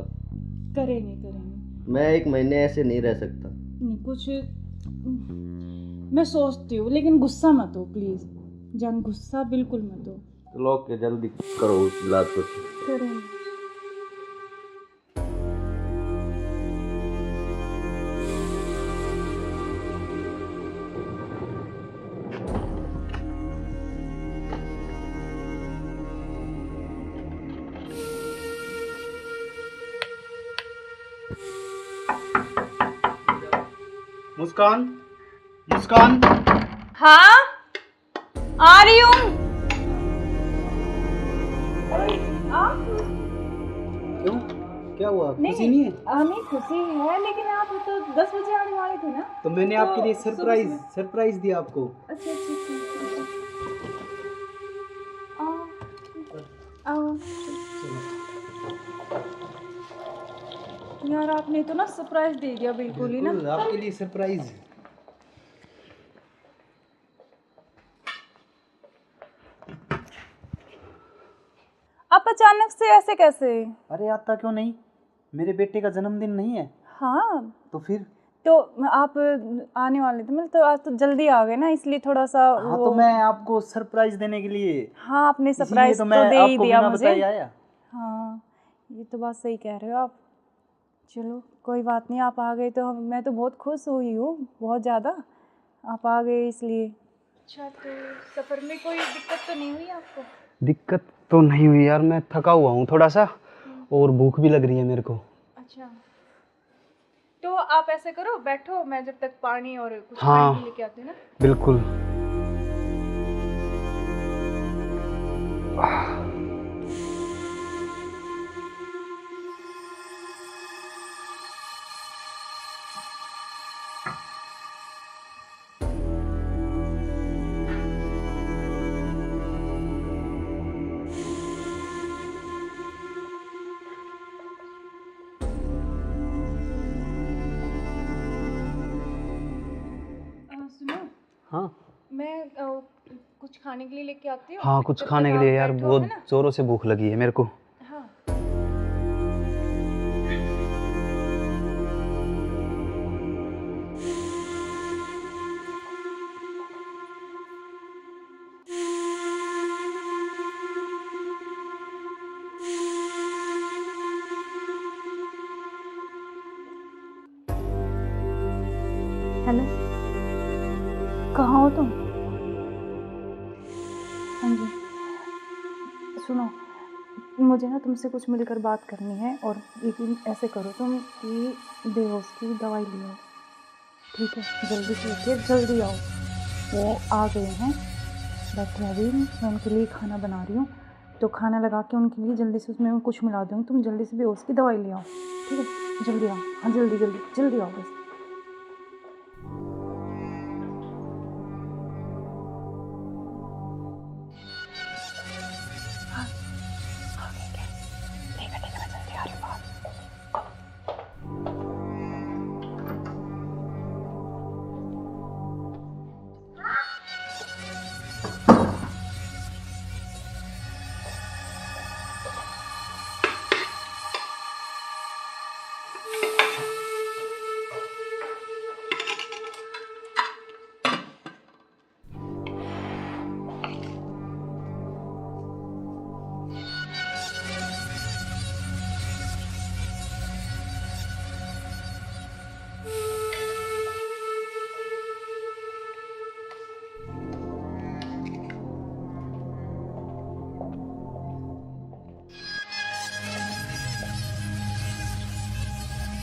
करेंगे करेंगे। मैं 1 महीने ऐसे नहीं रह सकता। नहीं कुछ मैं सोचती हूँ, लेकिन गुस्सा मत हो प्लीज जान, गुस्सा बिल्कुल मत हो। चलो ओके, जल्दी करो उस इलाज को। करेंगे। मुस्कान, मुस्कान। हाँ आ रही हूँ। क्यों, क्या हुआ? खुशी नहीं है? नहीं खुशी है, लेकिन आप तो 10 बजे आने वाले थे ना। तो मैंने तो आपके लिए सुबह सरप्राइज दिया आपको। अच्छा अच्छा अच्छा। आओ। यार आपने तो ना सरप्राइज दे दिया बिल्कुल ही ना। बिल्कुल आपके लिए सरप्राइज। आप अचानक से ऐसे कैसे? अरे आता क्यों नहीं, मेरे बेटे का जन्मदिन नहीं है हाँ तो फिर? तो आप आने वाले थे, मतलब तो आज तो जल्दी आ गए ना, इसलिए थोड़ा सा हाँ तो मैं आपको सरप्राइज देने के लिए, हाँ आपने इसीलिए सरप्राइज तो तो मैं दे ही आपको दिया बिना मुझे। बताए आया। हाँ ये तो बात सही कह रहे हो आप। चलो कोई बात नहीं, आप आ गए तो मैं तो बहुत खुश हुई हूँ, बहुत ज़्यादा। आप आ गए इसलिए। अच्छा तो सफ़र में कोई दिक्कत तो नहीं हुई आपको? दिक्कत तो नहीं हुई यार, मैं थका हुआ हूँ थोड़ा सा और भूख भी लग रही है मेरे को। अच्छा तो आप ऐसे करो, बैठो, मैं जब तक पानी और कुछ हाँ खाने के लेके आती हूँ ना। बिल्कुल। सुनो, हाँ मैं कुछ खाने के लिए लेके आती हूँ। हाँ कुछ जब खाने तक के आप लिए यार, बैठो, बहुत है ना? जोरों से भूख लगी है मेरे को। हाँ हेलो, कहाँ हो तुम? हाँ जी सुनो, मुझे ना तुमसे कुछ मिलकर बात करनी है, और लेकिन ऐसे करो तुम कि बेहोश की दवाई ले आओ, ठीक है? जल्दी से लेके जल्दी आओ। वो आ गए हैं, बैठे हैं अभी, मैं उनके लिए खाना बना रही हूँ, तो खाना लगा के उनके लिए जल्दी से उसमें कुछ मिला दूँगी, तुम जल्दी से बेहोश की दवाई ले आओ, ठीक है? जल्दी आओ, हाँ जल्दी जल्दी जल्दी आओ बस।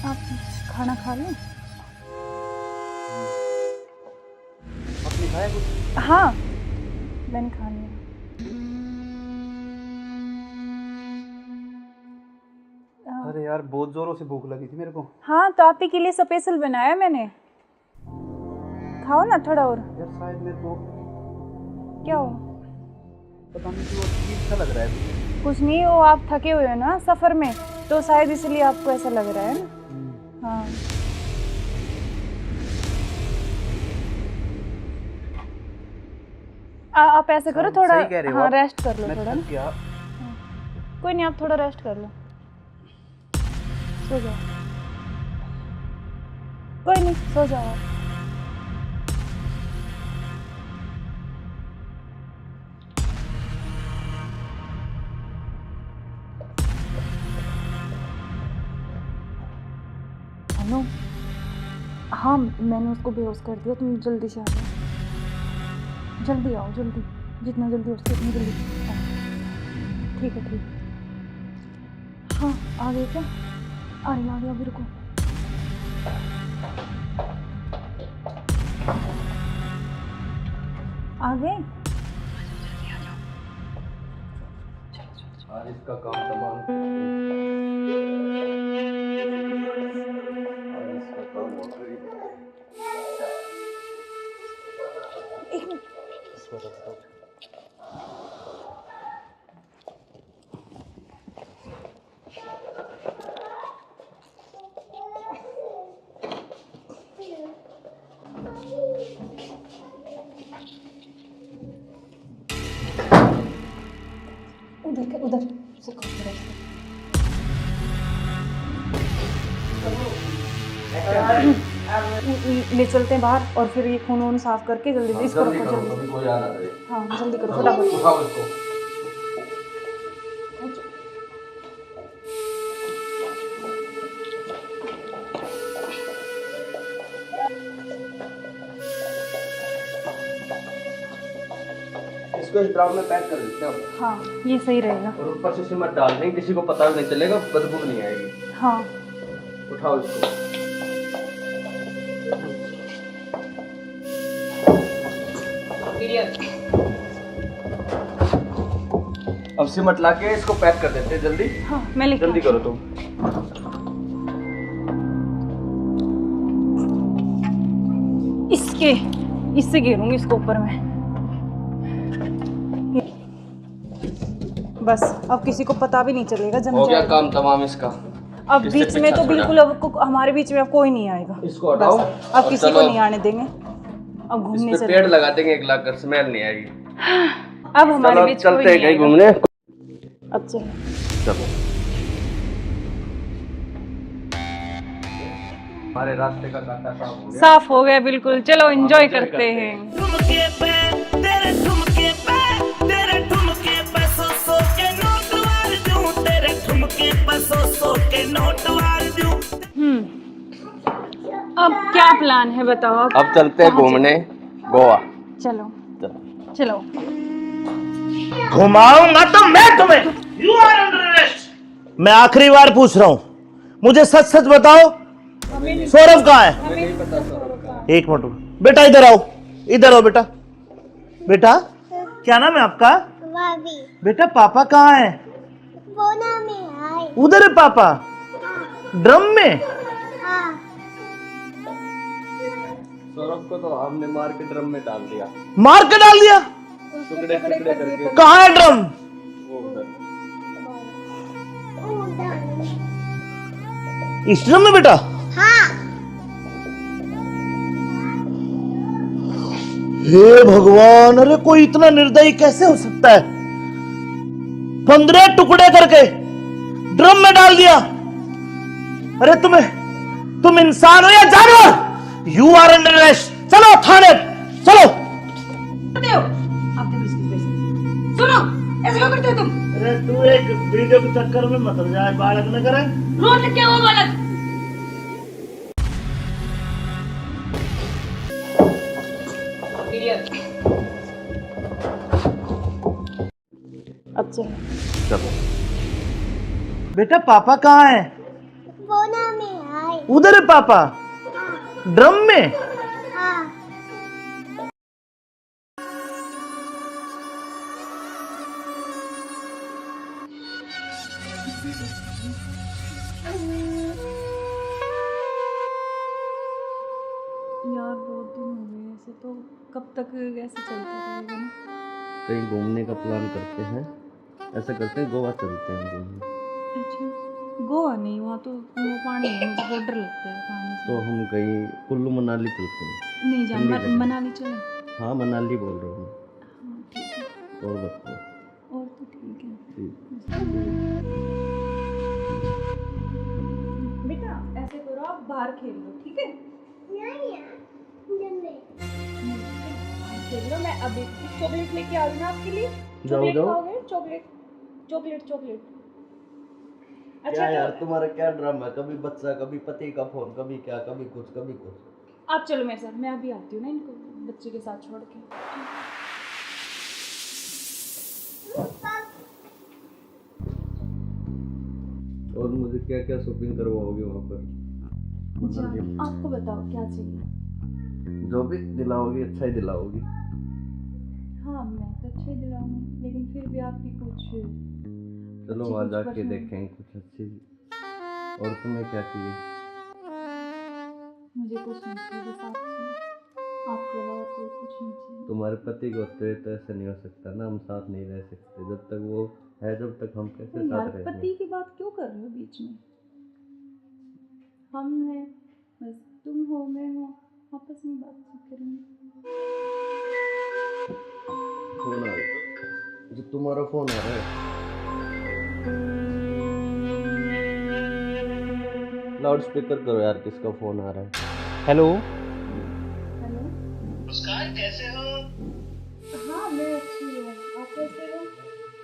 आप खाना खा लें? आपने खाया कुछ? हाँ मैंने खा लिया। अरे यार बहुत जोरों से भूख लगी थी मेरे को। हाँ तो आप ही के लिए स्पेशल बनाया मैंने, खाओ ना थोड़ा और। यार शायद मेरे को क्या हो? पता नहीं क्यों अजीब सा लग रहा है। कुछ नहीं, वो आप थके हुए हो ना सफ़र में, तो शायद इसलिए आपको ऐसा लग रहा है ना। हाँ आप ऐसे करो थोड़ा, सही कह रहे हो हाँ आप। रेस्ट कर लो मैं थोड़ा थक ना। गया। कोई नहीं, आप थोड़ा रेस्ट कर लो, सो जाओ। कोई नहीं, सो जाओ आप। हेलो, हाँ मैंने उसको बेहोश कर दिया, तुम जल्दी से आ जाओ, जल्दी आओ जल्दी, जितना जल्दी हो सके उतनी जल्दी आओ। ठीक है ठीक है। हाँ आ गए क्या? आ गया अभी, रुको। आ गए? आज इसका काम तमाम, आज इसका काम होता ही नहीं। एक मिनट। ले चलते हैं बाहर और फिर ये खून वून साफ करके जल्दी इसको रखो जल्दी। हाँ जल्दी करो फटाफट। इसको इस ड्रम में पैक कर देते हैं। हाँ ये सही रहेगा। और ऊपर से सिमट डाल देंगे, किसी को पता भी नहीं चलेगा, बदबू नहीं आएगी। हाँ उठाओ इसको। अब सिमट लाके इसको पैक कर देते हैं जल्दी। हाँ मैं लेके जल्दी करो तुम। इससे घेरूंगी इसको ऊपर में। बस अब किसी को पता भी नहीं चलेगा। जम हो गया जाएगा काम तमाम इसका। अब किससे बीच में तो पीछा बिल्कुल अब हमारे बीच में अब कोई नहीं आएगा। इसको हटाओ। बस अब किसी को नहीं आने देंगे। अब घूमने इस पे पेड़ लगा देंगे, एक लाख कर स्मेल नहीं आएगी। अब हमारे बीच कोई चलते हैं नहीं कहीं आएगा। घूमने। अब चलो हमारे रास्ते का कांटा साफ हो गया। साफ हो गया बिल्कुल। चलो एंजॉय करते हैं। ठुमके पे तेरे ठुमके पे तेरे ठुमके पे सौ के नोट वार दूं, तेरे ठुमके पे सौ के नोट वार दूं। अब क्या प्लान है बताओ। अब चलते हैं घूमने गोवा। चलो चलो घुमाऊंगा तो मैं तुम्हें। You are under arrest. मैं आखिरी बार पूछ रहा हूं, मुझे सच सच बताओ, सौरभ कहाँ है? एक मिनट बेटा, इधर आओ, इधर आओ बेटा। बेटा क्या नाम है आपका? बेटा पापा कहाँ है? उधर है पापा। ड्रम में? सौरभ को तो हमने मार के ड्रम में डाल दिया। मार के डाल दिया? टुकड़े टुकड़े करके। कहाँ है ड्रम? वो उधर। इस ड्रम में बेटा? हे भगवान, अरे कोई इतना निर्दयी कैसे हो सकता है? 15 टुकड़े करके ड्रम में डाल दिया। अरे तुम इंसान हो या जानवर? You are under arrest. चलो थाने चलो। सुनो ऐसे क्यों करते हो तुम? अरे तू एक वीडियो के चक्कर में मत जाए, बालक न करे। रोड क्या वो बालक? अब चलो बेटा पापा कहाँ है? उधर है पापा। ड्रम में? यार बहुत दिन हो गए ऐसे, तो कब तक ऐसे चलता रहेगा ना? कहीं घूमने का प्लान करते हैं। ऐसा करते हैं गोवा चलते हैं घूमने। अच्छा गोवा नहीं, वहाँ तो वो पानी है, मुझे बहुत डर लगता है पानी से। तो हम कहीं कुल्लू मनाली चलते हैं। नहीं जान, ठंडी जगह। मनाली चले। हाँ मनाली बोल रहा हूँ मैं। हाँ ठीक है। और बताओ। और तो ठीक है। ठीक। बेटा ऐसे करो, आप बाहर खेल लो ठीक है? खेल लो। मैं अभी चॉकलेट लेके आ रही हूँ आपके लिए। चॉकलेट खाओगे? Chocolate chocolate chocolate. क्या यार तुम्हारा क्या ड्रामा है? कभी बच्चा, कभी पति का फोन, कभी क्या, कभी कुछ कभी कुछ। आप चलो मेरे साथ, मैं अभी आती हूँ ना इनको बच्चे के साथ छोड़ के। और मुझे क्या क्या शॉपिंग करवाओगे वहाँ पर? आपको बताओ क्या चाहिए? जो भी दिलाओगी अच्छा ही दिलाओगी। हाँ मैं तो अच्छे दिलाऊंगी, लेकिन फिर भी आपकी कुछ चलो अच्छी वहाँ कुछ जाके पसंद। देखेंगे कुछ अच्छी। और तुम्हें क्या चाहिए? मुझे कुछ नहीं चाहिए, बस आप चाहिए। आपके अलावा कोई कुछ नहीं चाहिए। तुम्हारे पति को तो ऐसे नहीं हो सकता ना, हम साथ नहीं रह सकते जब तक वो है, जब तक हम कैसे यार साथ रहेंगे? पति की बात क्यों कर रहे हो बीच में? हम हैं, बस तुम हो मैं हूँ, आपस में बातचीत करेंगे। फोन आ रहा, जो तुम्हारा फोन आ रहा है। लाउड स्पीकर करो यार, किसका फोन आ रहा है? हेलो। हेलो। मुस्कान कैसे हो? हाँ मैं अच्छी हूँ, आप कैसे हो?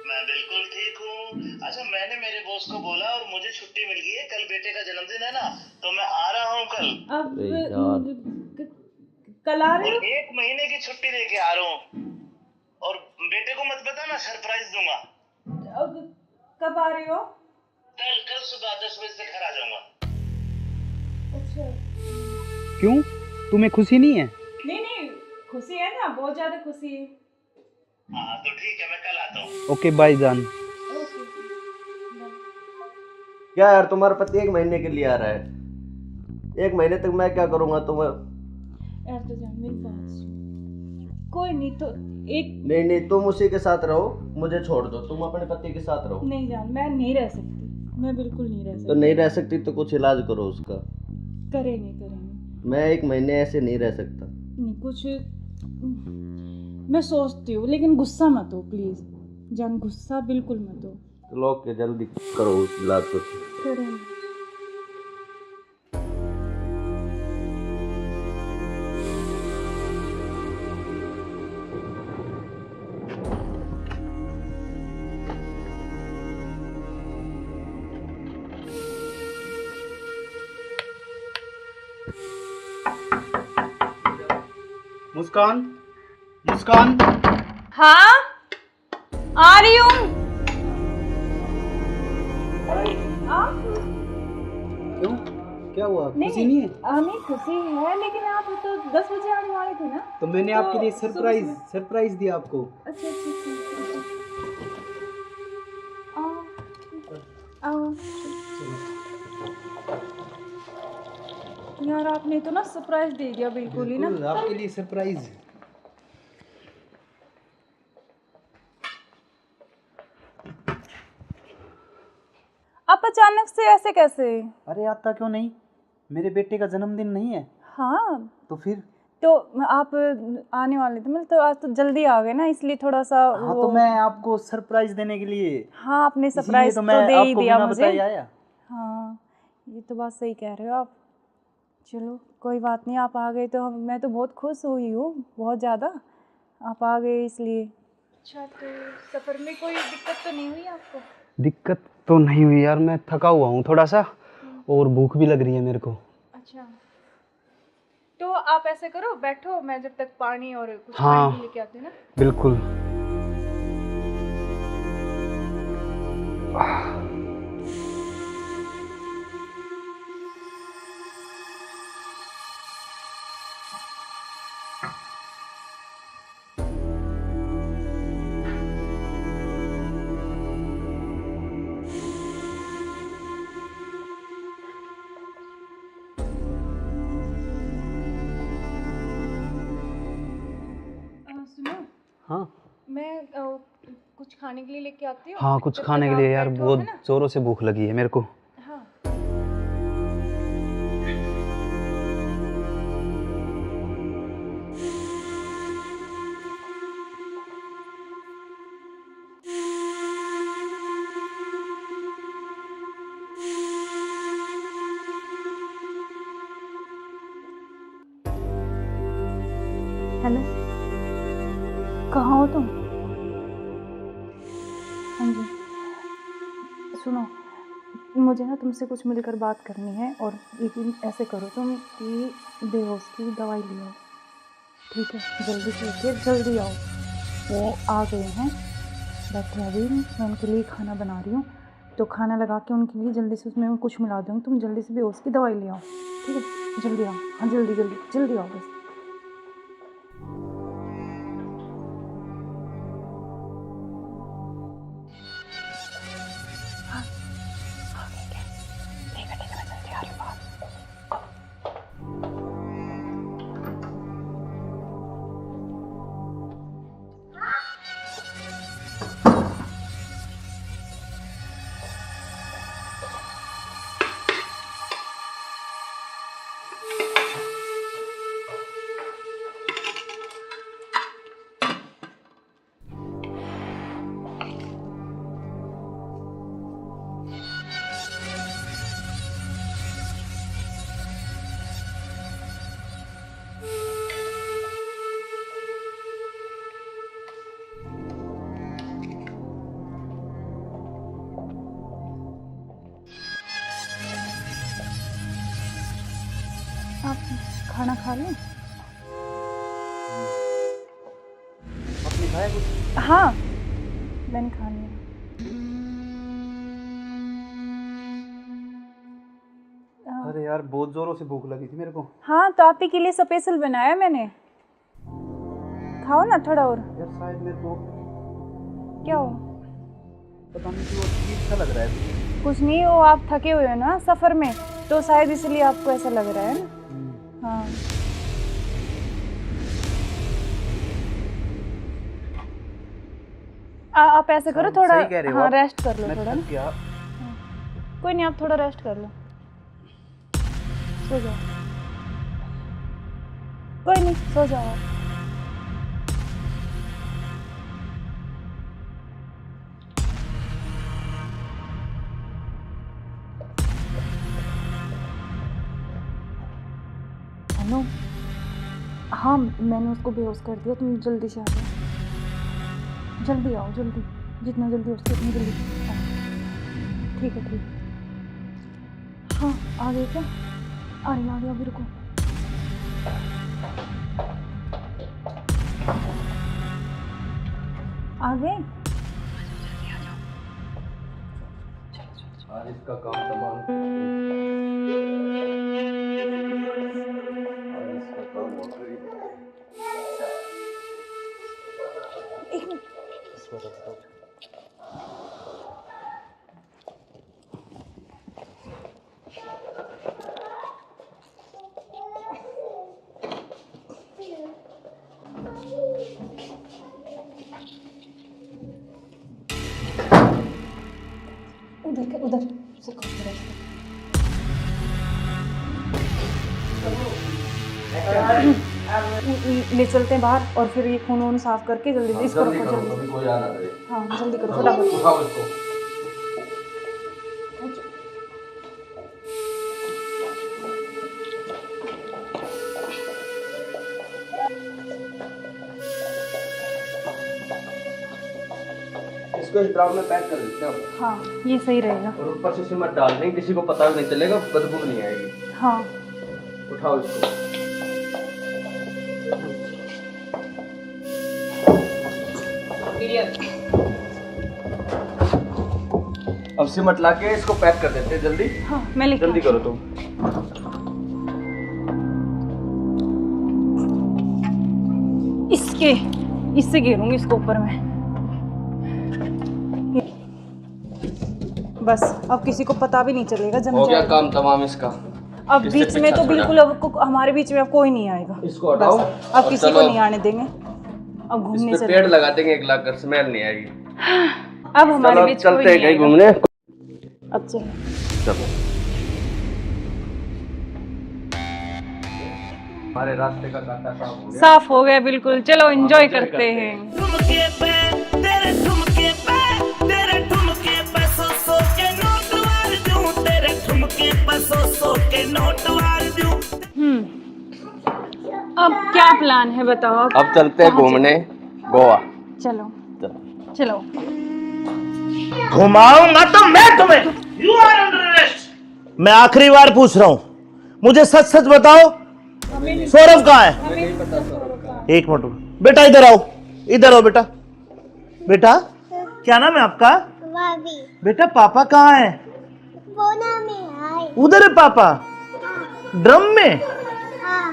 मैं बिल्कुल ठीक हूँ। अच्छा, मैंने मेरे बॉस को बोला और मुझे छुट्टी मिल गई है। कल बेटे का जन्मदिन है ना, तो मैं आ रहा हूँ कल। अब अरे यार, कल आ रहे और हो? 1 महीने की छुट्टी लेके आ रहा हूँ। और बेटे को मत बता, मैं सरप्राइज दूंगा। अब कब आ रहे हो? कल सुबह 10 बजे से घर आ जाऊंगा। अच्छा। क्यों, तुम्हें खुशी नहीं है? नहीं खुशी है ना, बहुत ज्यादा खुशी है। हाँ तो ठीक है, मैं कल आता हूँ। ओके बाय जान। ओके। क्या यार, तुम्हारा पति 1 महीने के लिए आ रहा है? 1 महीने तक मैं क्या करूंगा तुम्हें? यार तो जान मेरी बात सुन, कोई नहीं तो एक नहीं, तुम उसी के साथ रहो, मुझे छोड़ दो, तुम अपने पति के साथ रहो। नहीं जान, मैं नहीं रह सकती, मैं बिल्कुल नहीं रह सकती। तो नहीं रह सकती तो कुछ इलाज करो उसका। करेंगे। मैं 1 महीने ऐसे नहीं रह सकता। नहीं कुछ मैं सोचती हूँ, लेकिन गुस्सा मत हो प्लीज जान, गुस्सा बिल्कुल मत हो। चलो ओके, जल्दी करो उस इलाज को। करेंगे। मुस्कान, मुस्कान। हाँ आ रही हूँ। क्यों, क्या हुआ? खुशी नहीं है? नहीं खुशी है, लेकिन आप तो 10 बजे आने वाले थे ना। तो मैंने तो आपके लिए सरप्राइज सुबह- सरप्राइज दिया आपको। अच्छा। आओ। यार आपने तो ना सरप्राइज दे दिया बिल्कुल ही ना। बिल्कुल, आपके लिए सरप्राइज। आप अचानक से ऐसे कैसे? अरे आता क्यों नहीं, मेरे बेटे का जन्मदिन नहीं है? हाँ तो फिर? तो आप आने वाले थे, मतलब तो आज तो जल्दी आ गए ना, इसलिए थोड़ा सा हाँ तो मैं आपको सरप्राइज देने के लिए, हाँ आपने इसीलिए सरप्राइज तो तो मैं दे ही आपको दिया बिना मुझे। बताए आया। हाँ ये तो बात सही कह रहे हो आप। चलो कोई बात नहीं, आप आ गए तो मैं तो बहुत खुश हुई हूँ, बहुत ज़्यादा। आप आ गए इसलिए। अच्छा तो सफ़र में कोई दिक्कत तो नहीं हुई आपको? दिक्कत तो नहीं हुई यार, मैं थका हुआ हूँ थोड़ा सा, और भूख भी लग रही है मेरे को। अच्छा तो आप ऐसे करो, बैठो, मैं जब तक पानी और कुछ हाँ, खाने के लेके आती हूँ ना। बिल्कुल। सुनो, हाँ मैं कुछ खाने के लिए लेके आती हूँ। हाँ, कुछ जब खाने तक के आप लिए यार, बैठो, बहुत है ना? जोरों से भूख लगी है मेरे को। हाँ हेलो, कहाँ हो तुम? हाँ जी, सुनो, मुझे ना तुमसे कुछ मिलकर बात करनी है, और लेकिन ऐसे करो तुम कि बेहोश की दवाई ले आओ, ठीक है? जल्दी से उठिए, जल्दी आओ। वो आ गए हैं, बैठे अभी, मैं उनके लिए खाना बना रही हूँ, तो खाना लगा के उनके लिए जल्दी से उसमें कुछ मिला दूँगी, तुम जल्दी से बेहोश की दवाई ले आओ, ठीक है? जल्दी आओ, हाँ जल्दी जल्दी जल्दी आओ बस। खाना खा लें? आपने खाया कुछ? हाँ, मैंने खा लिया। अरे यार बहुत जोरों से भूख लगी थी मेरे को। हाँ, तो आप ही के लिए स्पेशल बनाया मैंने। खाओ ना थोड़ा और। यार शायद मेरे को क्या हो? पता नहीं क्यों अजीब सा लग रहा है। कुछ नहीं, वो आप थके हुए हो ना सफ़र में, तो शायद इसलिए आपको ऐसा लग रहा है ना। हाँ, आप ऐसे करो थोड़ा। सही कह रहे हो हाँ, आप। रेस्ट कर लो मैं थोड़ा थक ना। गया। कोई नहीं, आप थोड़ा रेस्ट कर लो, सो जाओ। कोई नहीं, सो जाओ आप। हेलो। हाँ, मैंने उसको बेहोश कर दिया, तुम जल्दी से आ जाओ। जल्दी आओ, जल्दी, जितना जल्दी हो सके उतनी जल्दी आओ। ठीक है, ठीक है। हाँ, आ गए क्या? आ गया, अभी रुको। आ गए? आज इसका काम तमाम। आज इसका काम हो गया। एक मिनट। उधर से ले चलते हैं बाहर, और फिर ये खून वून साफ करके जल्दी से इसको रखो जल्दी। कभी कोई आना करे। हाँ, जल्दी करो फटाफट। उठाओ इसको। इसको इस ड्राम में पैक कर देते हैं। हाँ, ये सही रहेगा। और ऊपर से सिमट डाल देंगे, किसी को पता भी नहीं चलेगा, बदबू नहीं आएगी। हाँ, उठाओ इसको। अब सिमट लाके इसको पैक कर देते हैं जल्दी। हाँ, मैं लेके जल्दी करो तुम। इससे घेरूंगी इसको ऊपर में। बस अब किसी को पता भी नहीं चलेगा, जम हो गया जाएगा। काम तमाम इसका। अब इससे बीच में पीछा तो छोड़ा। बिल्कुल अब हमारे बीच में अब कोई नहीं आएगा। इसको हटाओ। बस, अब और किसी को चलो। नहीं आने देंगे। अब घूमने इस पे चले। पेड़ लगा देंगे, एक लाख कर स्मेल नहीं आएगी। अब हमारे चलो बीच चलते कोई हैं नहीं कहीं आएगा। घूमने। अब चलो। चलो। हमारे रास्ते का कांटा साफ हो गया। साफ हो गया बिल्कुल। चलो एंजॉय करते हैं। ठुमके पे तेरे ठुमके पे तेरे ठुमके पे सौ के नोट वार दूं, तेरे ठुमके पे सौ के नोट वार दूं। अब क्या प्लान है बताओ? अब चलते हैं कहाँ घूमने गोवा। चलो चलो। चलो। घुमाऊंगा तो मैं तुम्हें। You are under arrest. मैं आखिरी बार पूछ रहा हूं, मुझे सच सच बताओ, सौरभ कहाँ है? एक मिनट बेटा, इधर आओ, इधर आओ बेटा। बेटा क्या नाम है आपका? भाभी बेटा पापा कहाँ है? बोना में आए। उधर है पापा, ड्रम में। हाँ,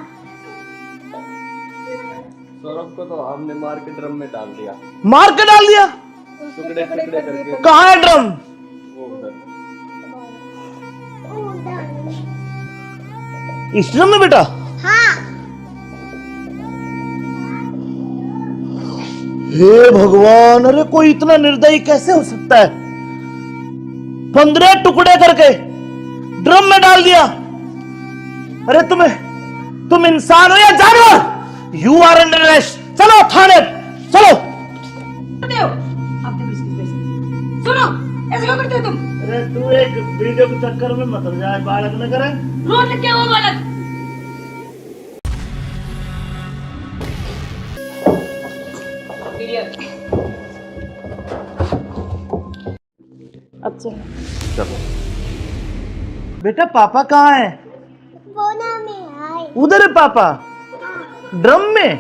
सौरभ को तो हमने मार के ड्रम में डाल दिया, मार के डाल दिया। टुकड़े टुकड़े करके। कहाँ है ड्रम? वो उधर। इस ड्रम में बेटा? हाँ, हे भगवान, अरे कोई इतना निर्दयी कैसे हो सकता है? 15 टुकड़े करके ड्रम में डाल दिया। अरे तुम इंसान हो या जानवर? You are under arrest. चलो थाने, चलो। सुनो, ऐसे क्यों करते हो तुम? अरे तू एक वीडियो के चक्कर में मत जाए, बालक न करे। रोड क्या वो बालक? अब चलो। चलो। बेटा पापा कहाँ है? बोना में आए। उधर है पापा? ड्रम में?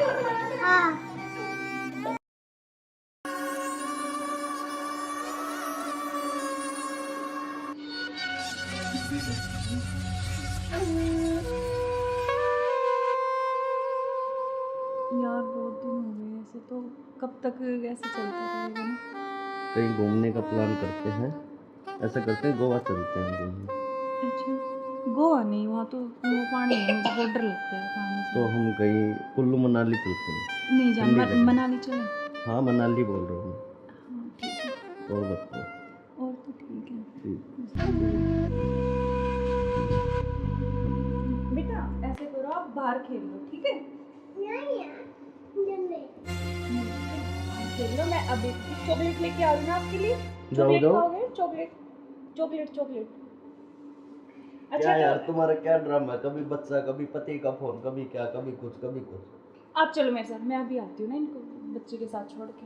यार बहुत दिन हो गए ऐसे, तो कब तक ऐसे चलता रहेगा ना? कहीं घूमने का प्लान करते हैं, ऐसा करते हैं गोवा चलते हैं घूमने। अच्छा, गोवा नहीं, वहाँ तो वो पानी है, मुझे बहुत डर लगता है पानी से। तो हम कहीं कुल्लू मनाली चलते हैं। नहीं जान, ठंडी जगह। मनाली चले। हाँ मनाली बोल रहा हूँ हाँ ठीक है, मैं। और बताओ। और तो ठीक है। ठीक। बेटा ऐसे करो, आप बाहर खेल लो, ठीक है? खेल लो, मैं अभी चॉकलेट लेके आ रही हूँ आपके लिए। चॉकलेट खाओगे? Chocolate chocolate chocolate. क्या यार तुम्हारा क्या ड्रामा है? कभी बच्चा, कभी पति का फोन, कभी क्या, कभी कुछ कभी कुछ। आप चलो मेरे साथ, मैं अभी आती हूँ ना इनको बच्चे के साथ छोड़ के।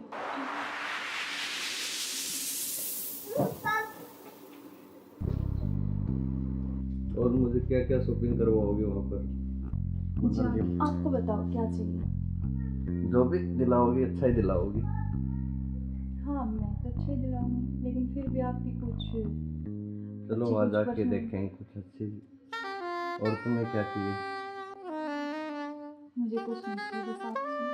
और मुझे क्या क्या शॉपिंग करवाओगे वहाँ पर? आपको बताओ क्या चाहिए? जो भी दिलाओगी अच्छा ही दिलाओगी। हाँ मैं तो अच्छा ही दिलाऊंगी, लेकिन फिर भी आपकी कुछ चलो वहाँ जाके देखेंगे कुछ अच्छी। और तुम्हें क्या चाहिए? मुझे कुछ नहीं चाहिए, बस आप चाहिए,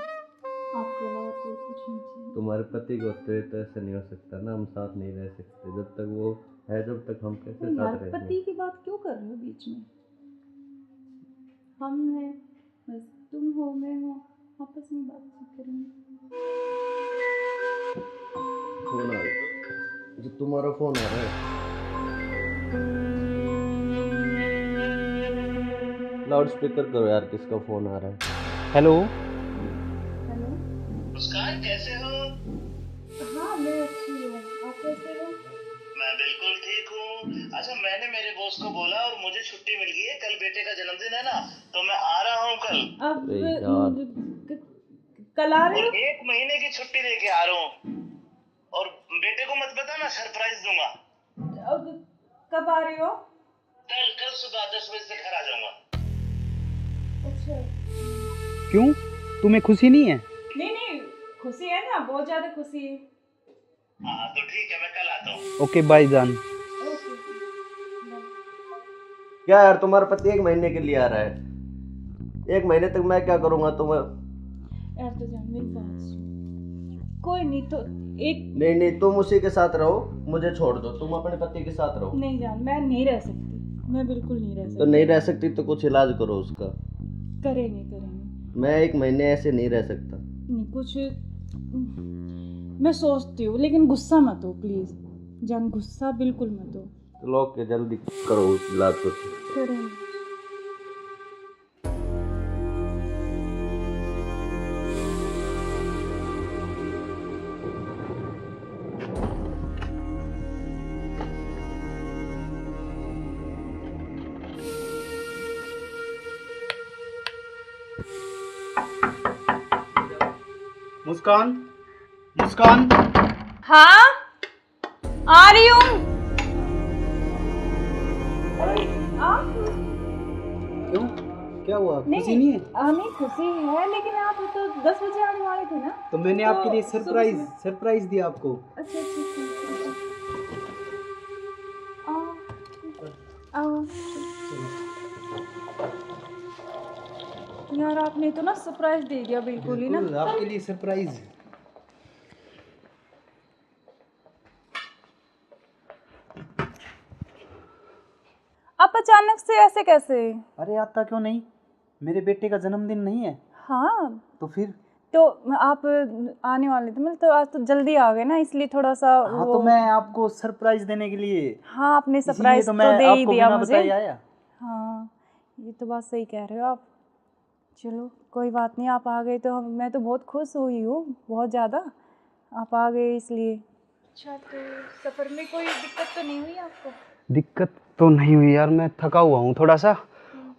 आपके अलावा कोई कुछ नहीं चाहिए। तुम्हारे पति को तो ऐसा नहीं हो सकता ना, हम साथ नहीं रह सकते जब तक वो है, जब तक हम कैसे साथ रहेंगे? पति की बात क्यों कर रहे हो बीच में? हम हैं, बस तुम हो, मैं हूँ, आपस में बातचीत करेंगे। फोन आ रहा है, जो तुम्हारा फोन आ रहा है। लाउड स्पीकर करो यार, किसका फोन आ रहा है? हेलो। हेलो मुस्कान, कैसे हो? हाँ मैं अच्छी हूँ, आप कैसे हो? मैं बिल्कुल ठीक हूँ। अच्छा, मैंने मेरे बॉस को बोला और मुझे छुट्टी मिल गई है, कल बेटे का जन्मदिन है ना, तो मैं आ रहा हूँ कल। अब कल आ रहे हो? और 1 महीने की छुट्टी लेके आ रहा हूँ। और बेटे को मत बताना, सरप्राइज दूंगा। अब कब आ रहे हो? कल सुबह 10 बजे से घर आ जाऊंगा। अच्छा। क्यों, तुम्हें खुशी नहीं है? नहीं खुशी है ना, बहुत ज्यादा खुशी है। हाँ तो ठीक है, मैं कल आता हूँ। ओके बाय जान। ओके क्या यार तुम्हारा पति 1 महीने के लिए आ रहा है? 1 महीने तक मैं क्या करूँगा? तुम्हें यार तो जान मेरी बात सुन, कोई नहीं तो एक नहीं तुम उसी के साथ रहो, मुझे छोड़ दो, तुम अपने पति के साथ रहो। नहीं जान, मैं नहीं रह सकती, मैं बिल्कुल नहीं रह सकती। तो नहीं रह सकती तो कुछ इलाज करो उसका। करेंगे मैं 1 महीने ऐसे नहीं रह सकता। नहीं कुछ मैं सोचती हूँ, लेकिन गुस्सा मत हो प्लीज जान, गुस्सा बिल्कुल मत हो। चलो ओके, जल्दी करो उस इलाज को। करेंगे। मुस्कान, मुस्कान। हाँ आ रही हूँ। क्यों, क्या हुआ? खुशी नहीं है? नहीं खुशी है, लेकिन आप तो 10 बजे आने वाले थे ना। तो मैंने आपके लिए सरप्राइज दिया आपको। अच्छा आओ। यार आपने तो ना सरप्राइज दे दिया बिल्कुल ही ना। आपके लिए सरप्राइज। आप अचानक से ऐसे कैसे? अरे आता क्यों नहीं, मेरे बेटे का जन्मदिन नहीं है? हाँ तो फिर तो आप आने वाले थे, मतलब तो आज तो जल्दी आ गए ना, इसलिए थोड़ा सा हाँ तो मैं आपको सरप्राइज देने के लिए। हाँ आपने सरप्राइज तो दे ही दिया मुझे। आया। हाँ ये तो बात सही कह रहे हो आप। चलो कोई बात नहीं, आप आ गए तो मैं तो बहुत खुश हुई हूँ, बहुत ज़्यादा। आप आ गए इसलिए। अच्छा तो सफ़र में कोई दिक्कत तो नहीं हुई आपको? दिक्कत तो नहीं हुई यार, मैं थका हुआ हूँ थोड़ा सा,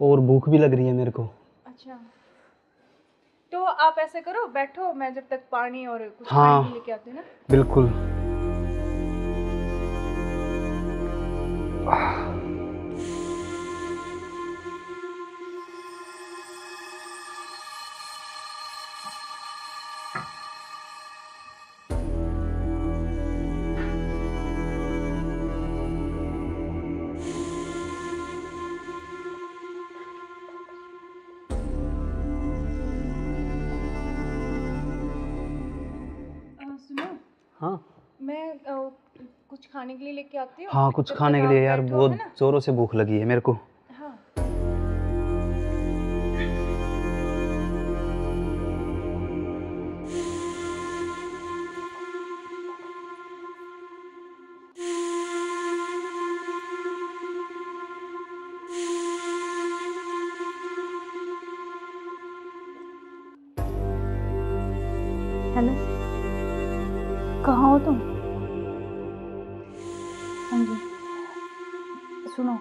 और भूख भी लग रही है मेरे को। अच्छा तो आप ऐसे करो, बैठो, मैं जब तक पानी और कुछ हाँ पानी लेके आती हूँ ना। बिल्कुल। हाँ मैं कुछ खाने के लिए लेके आती हूँ। हाँ, कुछ जब खाने तक के आप लिए यार, बैठो, बहुत है ना? जोरों से भूख लगी है मेरे को। हाँ। हेलो, कहाँ हो तुम? हाँ जी, सुनो,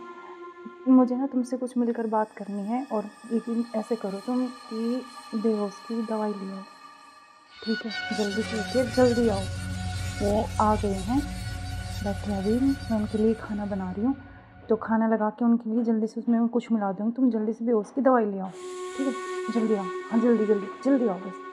मुझे ना तुमसे कुछ मिलकर बात करनी है, और लेकिन ऐसे करो तुम कि बेहोश की दवाई ले आओ, ठीक है? जल्दी से उठिए, जल्दी आओ। वो आ गए हैं, बैठे अभी, मैं उनके लिए खाना बना रही हूँ, तो खाना लगा के उनके लिए जल्दी से उसमें कुछ मिला दूँगी। तुम जल्दी से बेहोश की दवाई ले आओ, ठीक है? जल्दी आओ, हाँ जल्दी जल्दी जल्दी आओ बस।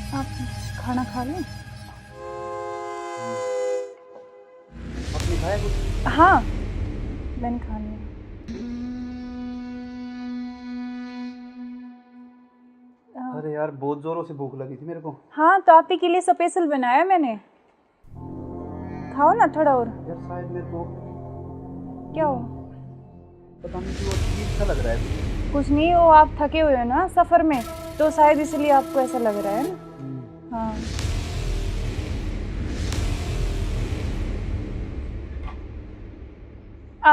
आप खाना खा लें? आपने खाया कुछ? हाँ, मैंने खा लिया। अरे यार, बहुत जोरों से भूख लगी थी मेरे को। हाँ, तो आप ही के लिए स्पेशल बनाया मैंने, खाओ ना थोड़ा और। यार शायद मेरे को क्या हो? पता नहीं क्यों अजीब सा लग रहा है। कुछ नहीं, वो आप थके हुए हो ना सफ़र में, तो शायद इसलिए आपको ऐसा लग रहा है ना। हाँ,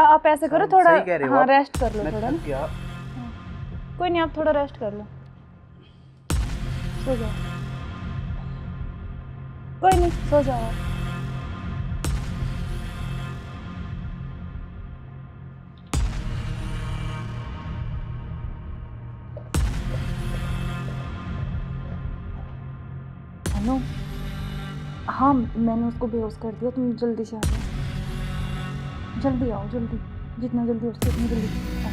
आप ऐसे करो, थोड़ा सही कह रहे हो हाँ आप। रेस्ट कर लो मैं थोड़ा थक ना। गया। कोई नहीं, आप थोड़ा रेस्ट कर लो, सो जाओ। कोई नहीं, सो जाओ आप। हेलो, हाँ मैंने उसको बेहोश कर दिया, तुम जल्दी से आ जाओ, जल्दी आओ, जल्दी, जितना जल्दी हो सके उतनी जल्दी आओ।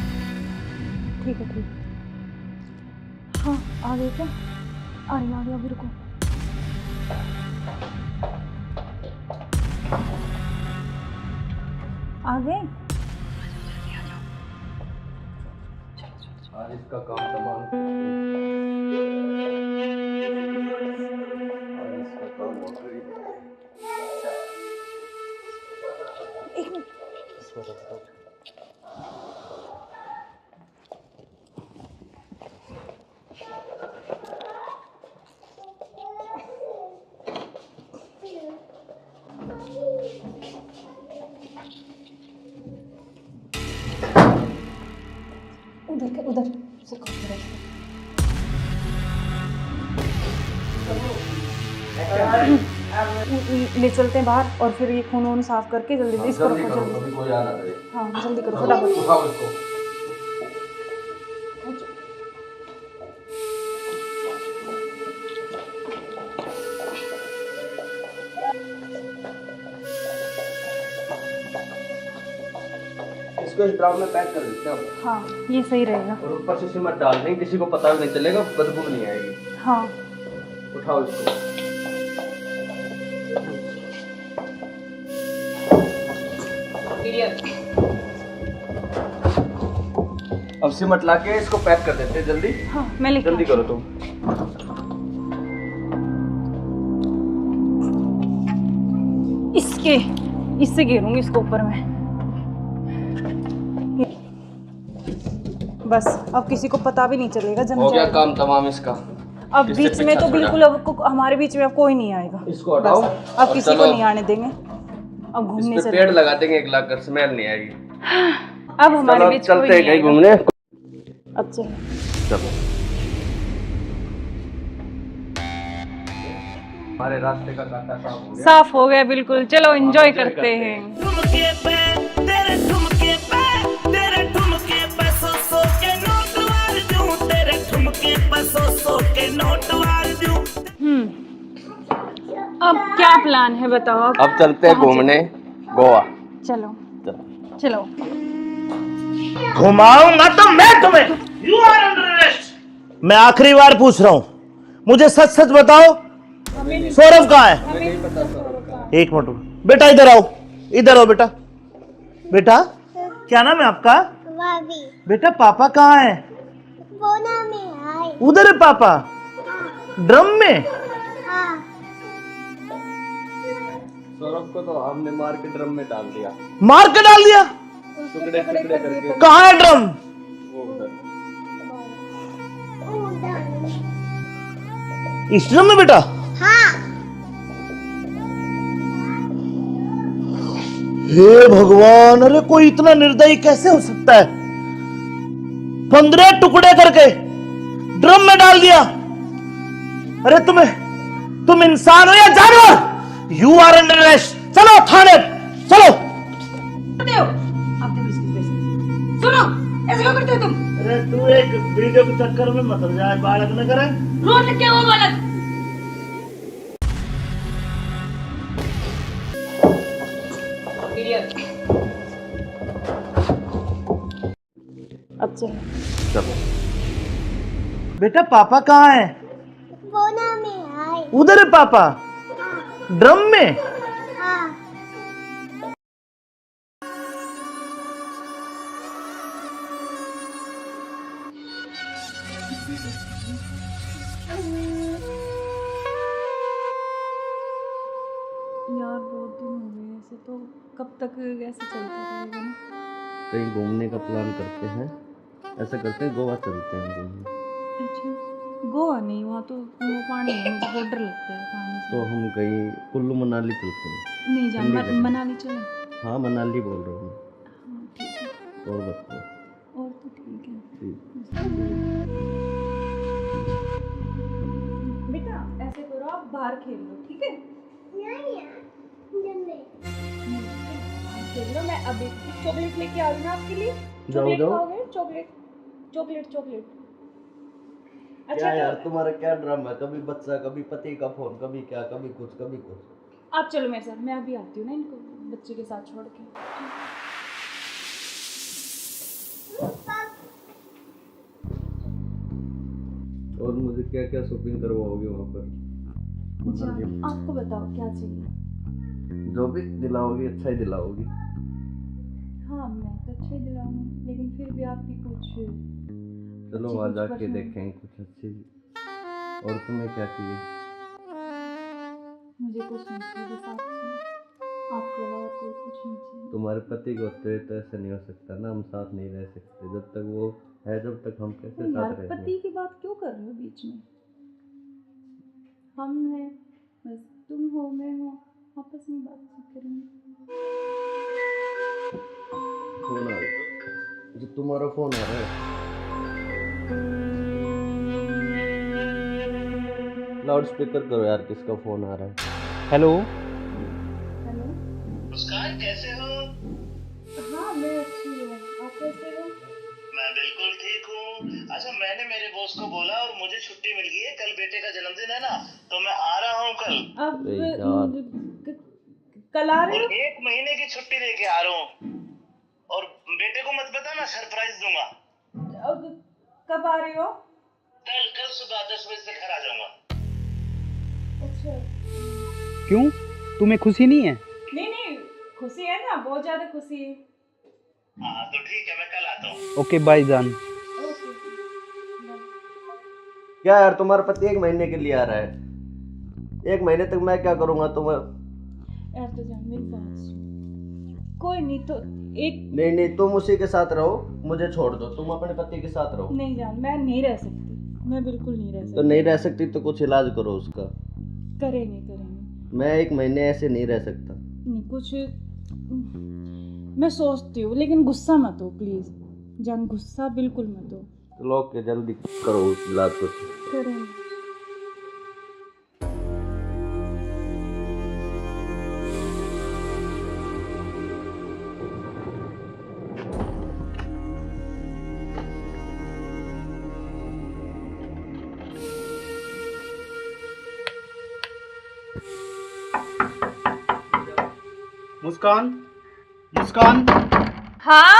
ठीक है, ठीक है। हाँ, आ गए क्या? आ गया अभी, रुको। आ गए? आज इसका काम तमाम। आज इसका काम हो गई। एक मिनट, उधर उधर से करो, उधर से। ले चलते हैं बाहर, और फिर ये खून वून साफ करके जल्दी से इसको रखो, जल्दी। कभी कोई आना करे। हाँ जल्दी करो फटाफट। उठाओ इसको। इसको इस ड्राम में पैक कर देते हैं। हाँ ये सही रहेगा। और ऊपर से सिमट डाल देंगे, किसी को पता भी नहीं चलेगा, बदबू नहीं आएगी। हाँ उठाओ इसको। अब सिमट ला के इसको पैक कर देते हैं जल्दी। हाँ मैं लेके जल्दी करो तुम। इससे घेरूंगी इसको ऊपर में। बस अब किसी को पता भी नहीं चलेगा, जम हो गया जाएगा। काम तमाम इसका। अब इससे बीच में पीछा तो छोड़ा। बिल्कुल अब हमारे बीच में अब कोई नहीं आएगा। इसको हटाओ बस, अब और किसी को चलो। नहीं आने देंगे। अब घूमने इस पे चले। पेड़ लगा देंगे 1 लाख कर, स्मेल नहीं आएगी। अब हमारे चलो बीच कोई चलते हैं नहीं कहीं आएगा। घूमने। अब चलो। चलो हमारे रास्ते का कांटा साफ हो गया। साफ हो गया बिल्कुल। चलो एंजॉय करते हैं। ठुमके पे तेरे ठुमके पे तेरे ठुमके पे सौ के नोट वार दूं, तेरे ठुमके पे सौ के नोट वार दूं। अब क्या प्लान है बताओ आप? अब चलते हैं घूमने गोवा। चलो चलो। घुमाऊंगा तो मैं तुम्हें। You are under arrest. मैं आखिरी बार पूछ रहा हूं, मुझे सच सच बताओ, सौरभ कहाँ है? एक मिनट बेटा, इधर आओ, इधर आओ बेटा। बेटा क्या नाम है आपका? बेटा पापा कहाँ है? उधर है पापा। ड्रम में? सौरभ को तो हमने मार के ड्रम में डाल दिया। मार के डाल दिया? टुकड़े टुकड़े करके। कहाँ है ड्रम? वो उधर। इस ड्रम में बेटा? हे भगवान, अरे कोई इतना निर्दयी कैसे हो सकता है? 15 टुकड़े करके ड्रम में डाल दिया। अरे तुम इंसान हो या जानवर? You are under arrest. चलो थाने, चलो। सुनो, ऐसे क्यों करते हो तुम? अरे तू एक वीडियो के चक्कर में मत हो जाए, बालक न करे। रोड लिख के वो बालक। अब चलो। चलो बेटा पापा कहाँ है? उधर है पापा। ड्रम में? यार बहुत दिन हो गए ऐसे, तो कब तक ऐसे चलता रहेगा ना? कहीं घूमने का प्लान करते हैं। ऐसा करते हैं गोवा चलते हैं घूमने। अच्छा गोवा नहीं, वहाँ तो वो पानी है, मुझे बहुत डर लगता है पानी से। तो हम कहीं कुल्लू मनाली चलते हैं। नहीं जान, ठंडी जगह। मनाली चले। हाँ मनाली बोल रहा हूँ हाँ ठीक है। मैं। और बताओ। और तो ठीक है। ठीक। बेटा ऐसे करो, आप बाहर खेल लो, ठीक है? खेल लो। मैं अभी चॉकलेट लेके आ रही हूँ आपके लिए। चॉकलेट खाओगे? Chocolate chocolate chocolate. अच्छा क्या यार तो तुम्हारा क्या ड्रामा है? कभी बच्चा, कभी पति का फोन, कभी क्या, कभी कुछ कभी कुछ। आप चलो मेरे साथ, मैं अभी आती हूँ ना इनको बच्चे के साथ छोड़ के। और मुझे क्या क्या शॉपिंग करवाओगे वहाँ पर? अच्छा आपको बताओ क्या चाहिए? जो भी दिलाओगी अच्छा ही दिलाओगी। हाँ मैं तो अच्छा ही दिलाऊंगी, लेकिन फिर भी आप भी कुछ चलो अच्छी वहाँ कुछ जाके पसंद। देखेंगे कुछ अच्छी। और तुम्हें क्या चाहिए? मुझे कुछ नहीं चाहिए, बस आप चाहिए। आपके अलावा कोई कुछ नहीं चाहिए। तुम्हारे पति को होते तो ऐसा नहीं हो सकता ना, हम साथ नहीं रह सकते। जब तक वो है, जब तक हम कैसे तो यार साथ रहेंगे? पति की बात क्यों कर रहे हो बीच में? हम हैं, बस तुम हो मैं हूँ, आपस में बातचीत करेंगे। फोन आ रहा है। जो तुम्हारा फोन आ रहा है। लाउड स्पीकर करो यार, किसका फोन आ रहा है? हेलो। हेलो। मुस्कान कैसे हो? हाँ मैं अच्छी हूँ, आप कैसे हो? मैं बिल्कुल ठीक हूँ। अच्छा मैंने मेरे बॉस को बोला और मुझे छुट्टी मिल गई है, कल बेटे का जन्मदिन है ना, तो मैं आ रहा हूँ कल। अब अरे यार। कल आ रहे और हो? 1 महीने की छुट्टी लेके आ रहा हूँ। और बेटे को मत बताना, सरप्राइज दूंगा। अब कब आ रहे हो? कल सुबह 10 बजे से घर आ जाऊंगा। अच्छा क्यों, तुम्हें खुशी नहीं है? नहीं खुशी है ना, बहुत ज्यादा खुशी है। हाँ तो ठीक है, मैं कल आता हूँ। ओके बाय जान। ओके क्या यार तुम्हारा पति 1 महीने के लिए आ रहा है? 1 महीने तक मैं क्या करूँगा? तुम्हें यार तो जान मेरी बात सुन, कोई नहीं तो एक नहीं, तुम उसी के साथ रहो, मुझे छोड़ दो। तुम अपने पति के साथ रहो। नहीं जान, मैं नहीं रह सकती, मैं बिल्कुल नहीं रह तो सकती। नहीं रह सकती तो कुछ इलाज करो उसका। करेंगे मैं 1 महीने ऐसे नहीं रह सकता। नहीं कुछ मैं सोचती हूँ, लेकिन गुस्सा मत हो प्लीज़ जान, गुस्सा बिल्कुल मत हो। तो लोग के जल्दी करो उस इलाज को। करें। मुस्कान, मुस्कान। हाँ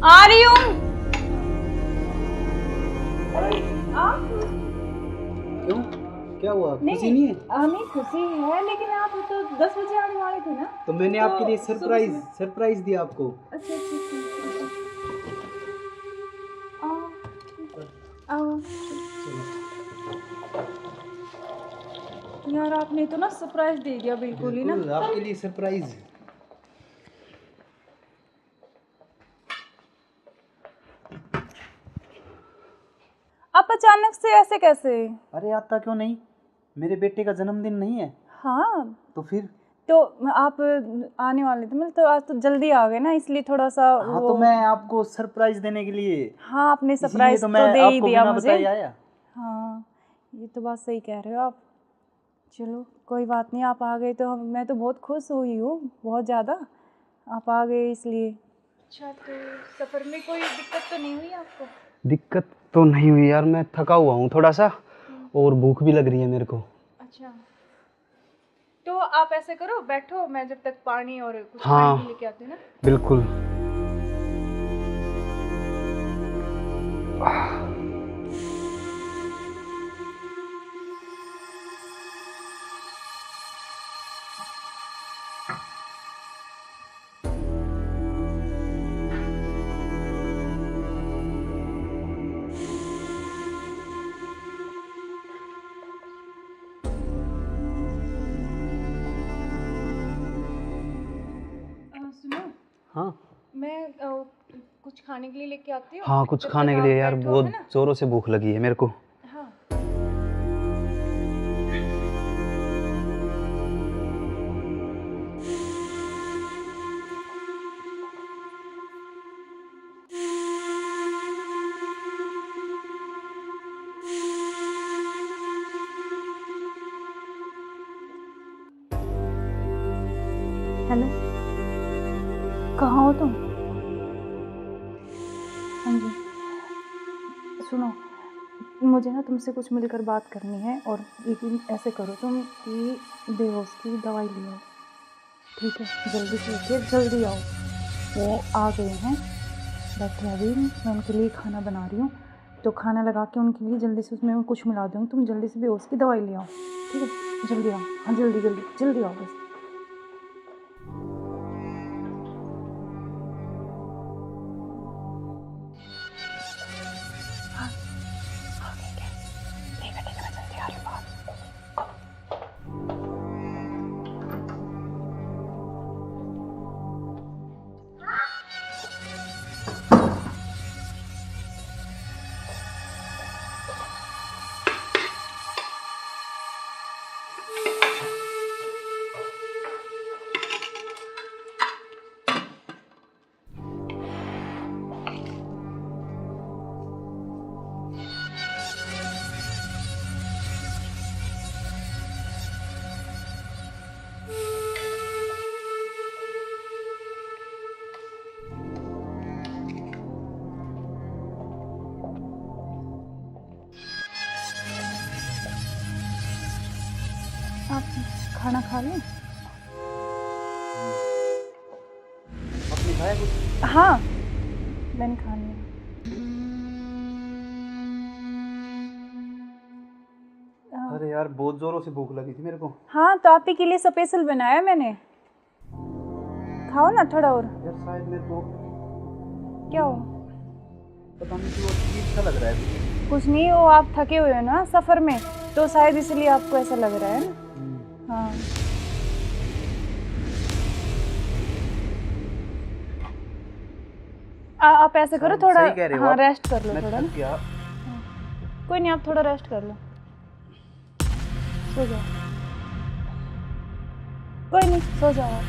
आ रही हूँ। क्यों, क्या हुआ? खुशी नहीं है? नहीं खुशी है, लेकिन आप तो 10 बजे आने वाले थे ना। तो मैंने आपके लिए सरप्राइज दिया आपको। अच्छा आओ। यार आपने तो ना सरप्राइज दे दिया बिल्कुल ही ना। आपके लिए सरप्राइज। आप अचानक से ऐसे कैसे? अरे आता क्यों नहीं, मेरे बेटे का जन्मदिन नहीं है? हाँ तो फिर तो आप आने वाले थे, मतलब तो आज तो जल्दी आ गए ना, इसलिए थोड़ा सा हाँ तो मैं आपको सरप्राइज देने के लिए। हाँ आपने सरप्राइज तो तो मैं दे ही आपको दिया बिना मुझे। बताए आया। हाँ ये तो बात सही कह रहे हो आप। चलो कोई बात नहीं, आप आ गए तो मैं तो बहुत खुश हुई हूँ, बहुत ज़्यादा। आप आ गए इसलिए। अच्छा तो सफ़र में कोई दिक्कत तो नहीं हुई आपको? दिक्कत तो नहीं हुई यार, मैं थका हुआ हूँ थोड़ा सा और भूख भी लग रही है मेरे को। अच्छा तो आप ऐसे करो, बैठो, मैं जब तक पानी और कुछ हाँ, खाने के लेके आती हूँ ना। बिल्कुल। सुनो, हाँ मैं कुछ खाने के लिए लेके आती हूँ। हाँ, कुछ जब खाने तक के लिए आप यार, बैठो, बहुत है ना? जोरों से भूख लगी है मेरे को। हाँ हेलो, कहाँ हो तुम? हाँ जी सुनो, मुझे ना तुमसे कुछ मिलकर बात करनी है, और लेकिन ऐसे करो तुम कि बेहोश की दवाई ले आओ, ठीक है? जल्दी से उठिए, जल्दी आओ। वो आ गए हैं, बैठे अभी, मैं उनके लिए खाना बना रही हूँ, तो खाना लगा के उनके लिए जल्दी से उसमें मैं कुछ मिला दूँगी। तुम जल्दी से बेहोश की दवाई ले आओ, ठीक है? जल्दी आओ, हाँ जल्दी जल्दी जल्दी आओ बस। आप खाना खा लें? आपने खाया कुछ? हाँ मैंने खा लिया। अरे यार बहुत जोरों से भूख लगी थी मेरे को। हाँ तो आप ही के लिए स्पेशल बनाया मैंने, खाओ ना थोड़ा और। यार शायद मेरे को क्या हो? पता नहीं क्यों अजीब सा लग रहा है। कुछ नहीं, वो आप थके हुए हो ना सफ़र में, तो शायद इसलिए आपको ऐसा लग रहा है ना। हाँ आप ऐसे करो, थोड़ा हाँ रेस्ट कर लो थोड़ा ना। कोई नहीं, आप थोड़ा रेस्ट कर लो, सो जाओ। कोई नहीं, सो जाओ आप।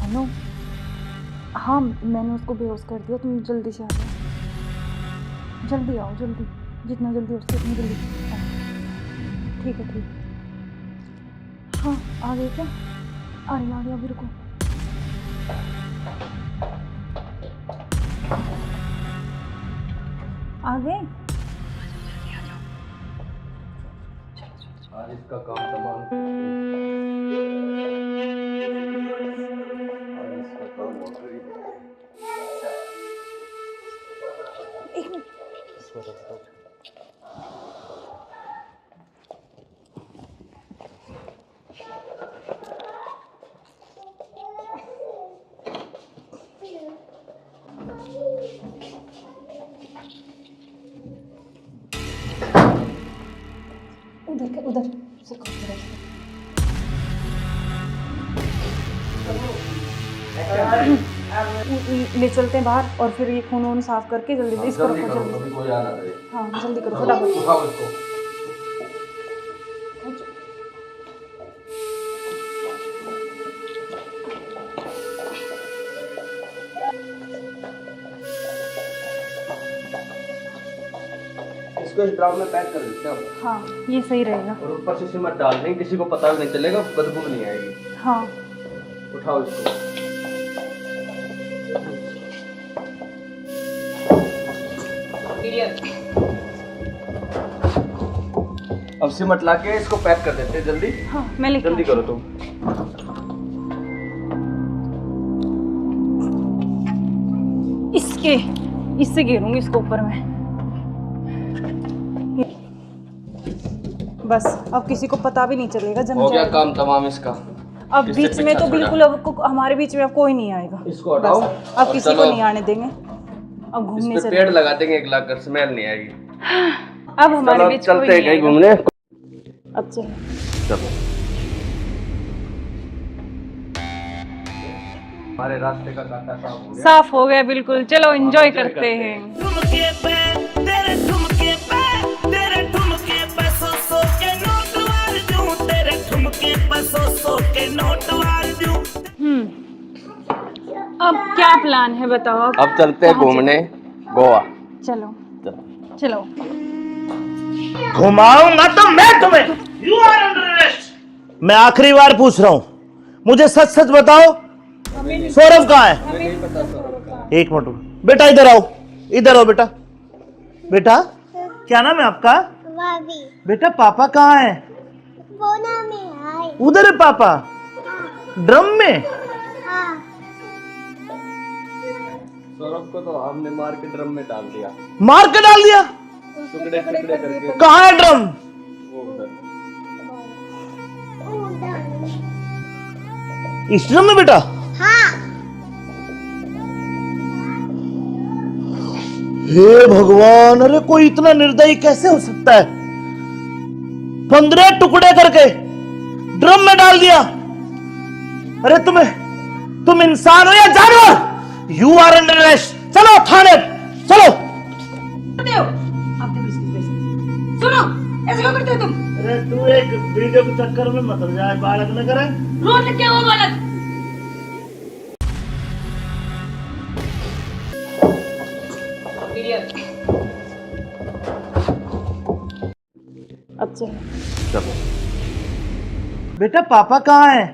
भानु, हाँ मैंने उसको बेहोश कर दिया, तुम जल्दी से आ जाओ, जल्दी आओ, जल्दी, जितना जल्दी हो सके उतनी जल्दी आओ। ठीक है, ठीक है। हाँ आ गए क्या? आ रही अभी, रुको। आ गए? आज इसका काम तमाम, आज इसका काम हो गया। एक मिनट। उधर ले चलते हैं बाहर, और फिर ये खून वून साफ करके जल्दी से इसको रखो, जल्दी। हाँ जल्दी करो फटाफट। इसको इस ड्राम में पैक कर देते हैं। हाँ ये सही रहेगा। और ऊपर से सिमट डाल देंगे, किसी को पता भी नहीं चलेगा, बदबू भी नहीं आएगी। हाँ उठाओ इसको। अब सिमट लाके इसको पैक कर देते हैं जल्दी। हाँ मैं लेके जल्दी करो तुम। इससे घेरूंगी इसको ऊपर में। बस अब किसी को पता भी नहीं चलेगा, जम हो गया जाएगा। काम तमाम इसका। अब बीच में तो बिल्कुल अब हमारे बीच में अब कोई नहीं आएगा। इसको हटाओ। अब किसी को नहीं आने देंगे। अब घूमने इस पे पेड़ लगा देंगे, एक लाख कर, स्मेल नहीं आएगी। अब हमारे बीच कोई चलते हैं नहीं कहीं आएगा। घूमने। अब चलो हमारे रास्ते का कांटा साफ हो गया बिल्कुल। चलो एंजॉय करते हैं। ठुमके पे तेरे ठुमके पे तेरे ठुमके पे सौ के नोट वार दूं, तेरे ठुमके पे सौ के नोट वार दूं। अब क्या प्लान है बताओ? अब चलते हैं घूमने गोवा। चलो चलो। घुमाऊंगा तो मैं तुम्हें। You are under arrest. मैं आखिरी बार पूछ रहा हूं, मुझे सच सच बताओ, सौरभ कहाँ है? एक मिनट बेटा, इधर आओ, इधर आओ बेटा। बेटा क्या नाम है आपका? बेटा पापा कहाँ है? उधर है पापा। ड्रम में? सौरभ को तो हमने मार के ड्रम में डाल दिया। मार के डाल दिया? टुकड़े टुकड़े करके। कहाँ है ड्रम? वो उधर। इस ड्रम में बेटा? हे भगवान, अरे कोई इतना निर्दयी कैसे हो सकता है? 15 टुकड़े करके ड्रम में डाल दिया। अरे तुम इंसान हो या जानवर? You are under arrest. चलो थाने, चलो। सुनो, ऐसे क्यों करते हो तुम? अरे तू एक वीडियो के चक्कर में मत जाए, बालक न करे। रोज क्या वो बालक? अब चलो बेटा पापा कहाँ है?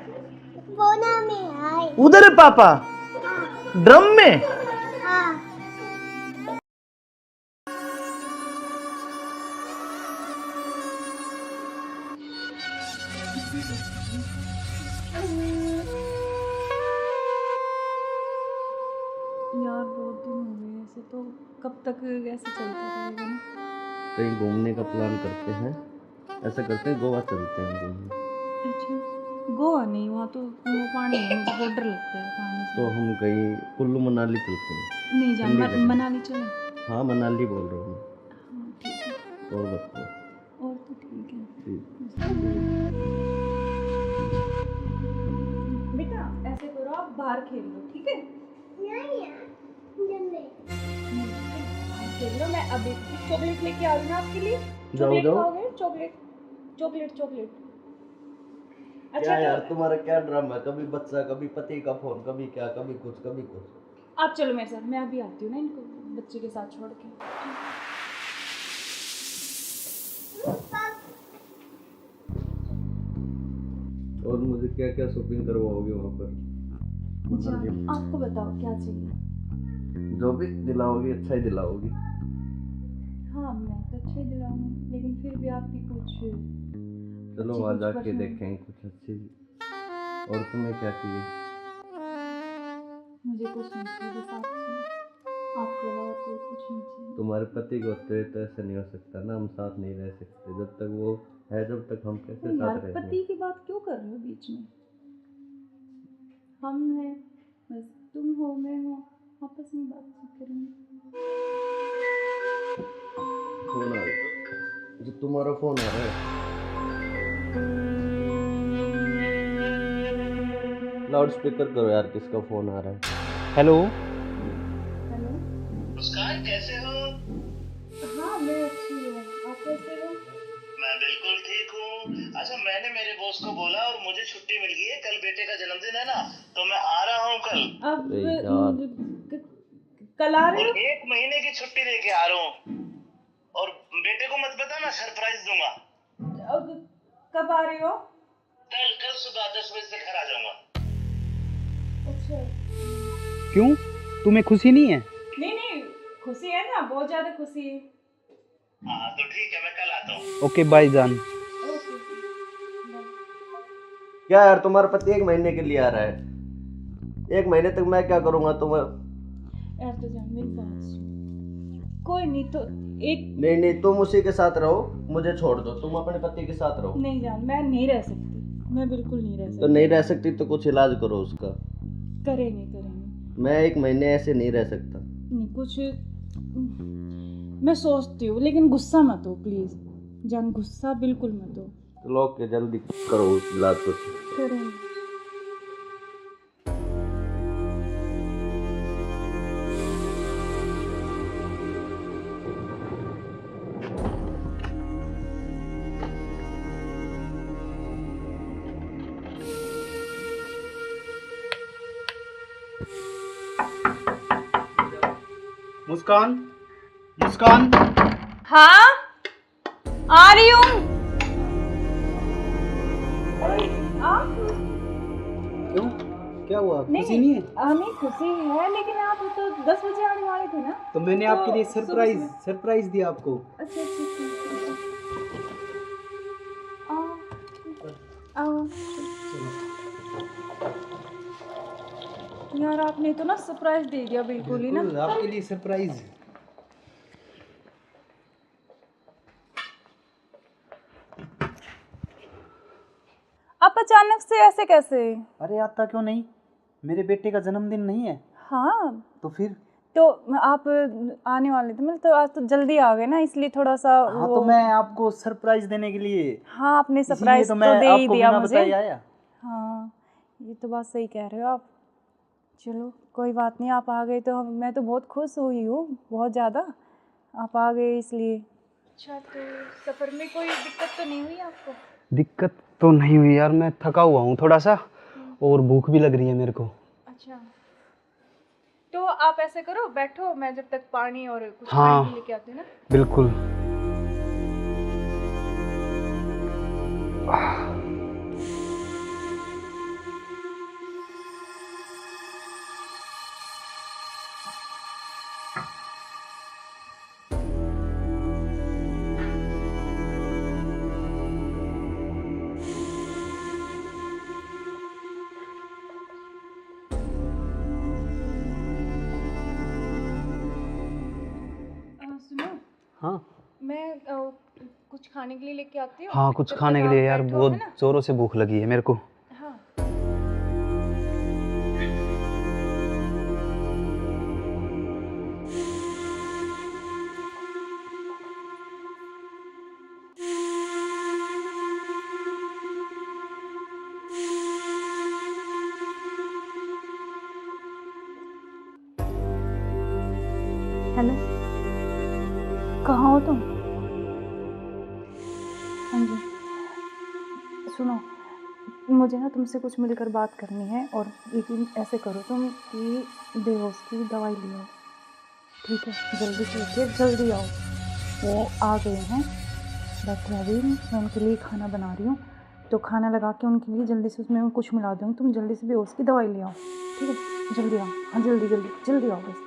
उधर है पापा। ड्रम में? यार बहुत दिन हो गए ऐसे, तो कब तक ऐसे चलता रहेगा ना? कहीं घूमने का प्लान करते हैं, ऐसा करते हैं गोवा चलते हैं घूमने। अच्छा गोवा नहीं, वहाँ तो वो पानी है, मुझे बहुत डर लगता है पानी से। तो हम कहीं कुल्लू मनाली चलते हैं। नहीं जान, ठंडी जगह। मनाली चले। हाँ मनाली बोल रहा हूँ हाँ ठीक है, मैं। और बताओ। और तो ठीक है। ठीक। बेटा ऐसे करो, आप बाहर खेल लो, ठीक है? खेल लो, मैं अभी चॉकलेट लेके आ रही हूँ आपके लिए। जाओ, चॉकलेट जाओ। खाओगे? Chocolate chocolate chocolate. क्या यार तुम्हारा क्या ड्रामा है, कभी बच्चा कभी पति का फोन, कभी क्या कभी कुछ कभी कुछ। आप चलो मेरे साथ, मैं अभी आती हूँ ना इनको बच्चे के साथ छोड़ के। और मुझे क्या क्या शॉपिंग करवाओगे वहाँ पर? जान, आपको बताओ क्या चाहिए? जो भी दिलाओगी अच्छा ही दिलाओगी। हाँ मैं तो अच्छे ही दिलाऊंगी, लेकिन फिर भी आपकी कुछ चलो अच्छी वहाँ कुछ जाके पसंद- देखेंगे कुछ अच्छी। और तुम्हें क्या चाहिए? मुझे कुछ नहीं चाहिए, बस आप आपके अलावा कोई कुछ नहीं चाहिए। तुम्हारे पति को तो ऐसा नहीं हो सकता ना, हम साथ नहीं रह सकते जब तक वो है, जब तक हम कैसे यार साथ रहेंगे? पति की बात क्यों कर रहे हो बीच में? हम हैं, बस तुम हो मैं हूँ, आपस में बातचीत करेंगे। फोन आ रहा, जो तुम्हारा फोन आ रहा है। लाउड स्पीकर करो यार, किसका फोन आ रहा है? हेलो। हेलो। मुस्कान कैसे हो? हाँ मैं अच्छी हूँ, आप कैसे हो? मैं बिल्कुल ठीक हूँ। अच्छा मैंने मेरे बॉस को बोला और मुझे छुट्टी मिल गई है, कल बेटे का जन्मदिन है ना, तो मैं आ रहा हूँ कल। अब अरे यार। कल आ रहे और हो? 1 महीने की छुट्टी लेके आ रहा हूँ। और बेटे को मत बताना, सरप्राइज दूंगा। अब कब आ रहे हो? कल सुबह 10 बजे से घर आ जाऊंगा। अच्छा। क्यों, तुम्हें खुशी नहीं है? नहीं खुशी है ना, बहुत ज्यादा खुशी है। हाँ तो ठीक है, मैं कल आता हूँ। ओके बाय जान। ओके। क्या यार तुम्हारा पति 1 महीने के लिए आ रहा है, 1 महीने तक मैं क्या करूँगा तुम्हें? यार तो जान मेरी बात सुन, कोई नहीं तो एक नहीं तुम उसी के साथ रहो, मुझे छोड़ दो, तुम अपने पति के साथ रहो। नहीं जान, मैं नहीं रह सकती, मैं बिल्कुल नहीं रह सकती। तो नहीं रह सकती तो कुछ इलाज करो उसका। करेंगे। मैं 1 महीने ऐसे नहीं रह सकता। नहीं कुछ मैं सोचती हूँ, लेकिन गुस्सा मत हो प्लीज जान, गुस्सा बिल्कुल मत हो। चलो ओके, जल्दी करो इलाज कुछ। करेंगे। मुस्कान, मुस्कान। हाँ आ रही हूँ। क्यों, क्या हुआ, खुशी नहीं है? हमें खुशी है, लेकिन आप तो 10 बजे आने वाले थे ना। तो मैंने आपके लिए सरप्राइज दिया आपको। अच्छा आओ। यार आपने तो ना सरप्राइज दे दिया बिल्कुल ही ना। बिल्कुल, आपके लिए सरप्राइज। आप अचानक से ऐसे कैसे? अरे आता क्यों नहीं, मेरे बेटे का जन्मदिन नहीं है? हाँ तो फिर? तो आप आने वाले थे, मतलब तो आज तो जल्दी आ गए ना, इसलिए थोड़ा सा हाँ तो मैं आपको सरप्राइज देने के लिए। हाँ आपने सरप्राइज तो तो मैं दे ही आपको दिया बिना मुझे। बताए आया। हाँ ये तो बात सही कह रहे हो आप। चलो कोई बात नहीं, आप आ गए तो मैं तो बहुत खुश हुई हूँ, बहुत ज़्यादा। आप आ गए इसलिए। अच्छा तो सफ़र में कोई दिक्कत तो नहीं हुई आपको? दिक्कत तो नहीं हुई यार, मैं थका हुआ हूँ थोड़ा सा, और भूख भी लग रही है मेरे को। अच्छा तो आप ऐसे करो, बैठो, मैं जब तक पानी और कुछ हाँ, खाने लेके आती हूँ ना। बिल्कुल। सुनो, हाँ मैं कुछ खाने के लिए लेके आती हूँ। हाँ, कुछ जब खाने तक के लिए आप यार, बैठो, बहुत है ना? जोरों से भूख लगी है मेरे को। हाँ हेलो, कहाँ हो तुम? हाँ जी, सुनो मुझे ना तुमसे कुछ मिलकर बात करनी है, और लेकिन ऐसे करो तुम कि बेहोश की दवाई ले आओ, ठीक है? जल्दी से उठिए, जल्दी आओ। वो आ गए हैं, बैठे अभी, मैं उनके लिए खाना बना रही हूँ, तो खाना लगा के उनके लिए जल्दी से उसमें कुछ मिला दूँगी, तुम जल्दी से बेहोश की दवाई ले आओ, ठीक है? जल्दी आओ, हाँ जल्दी जल्दी जल्दी आओ बस।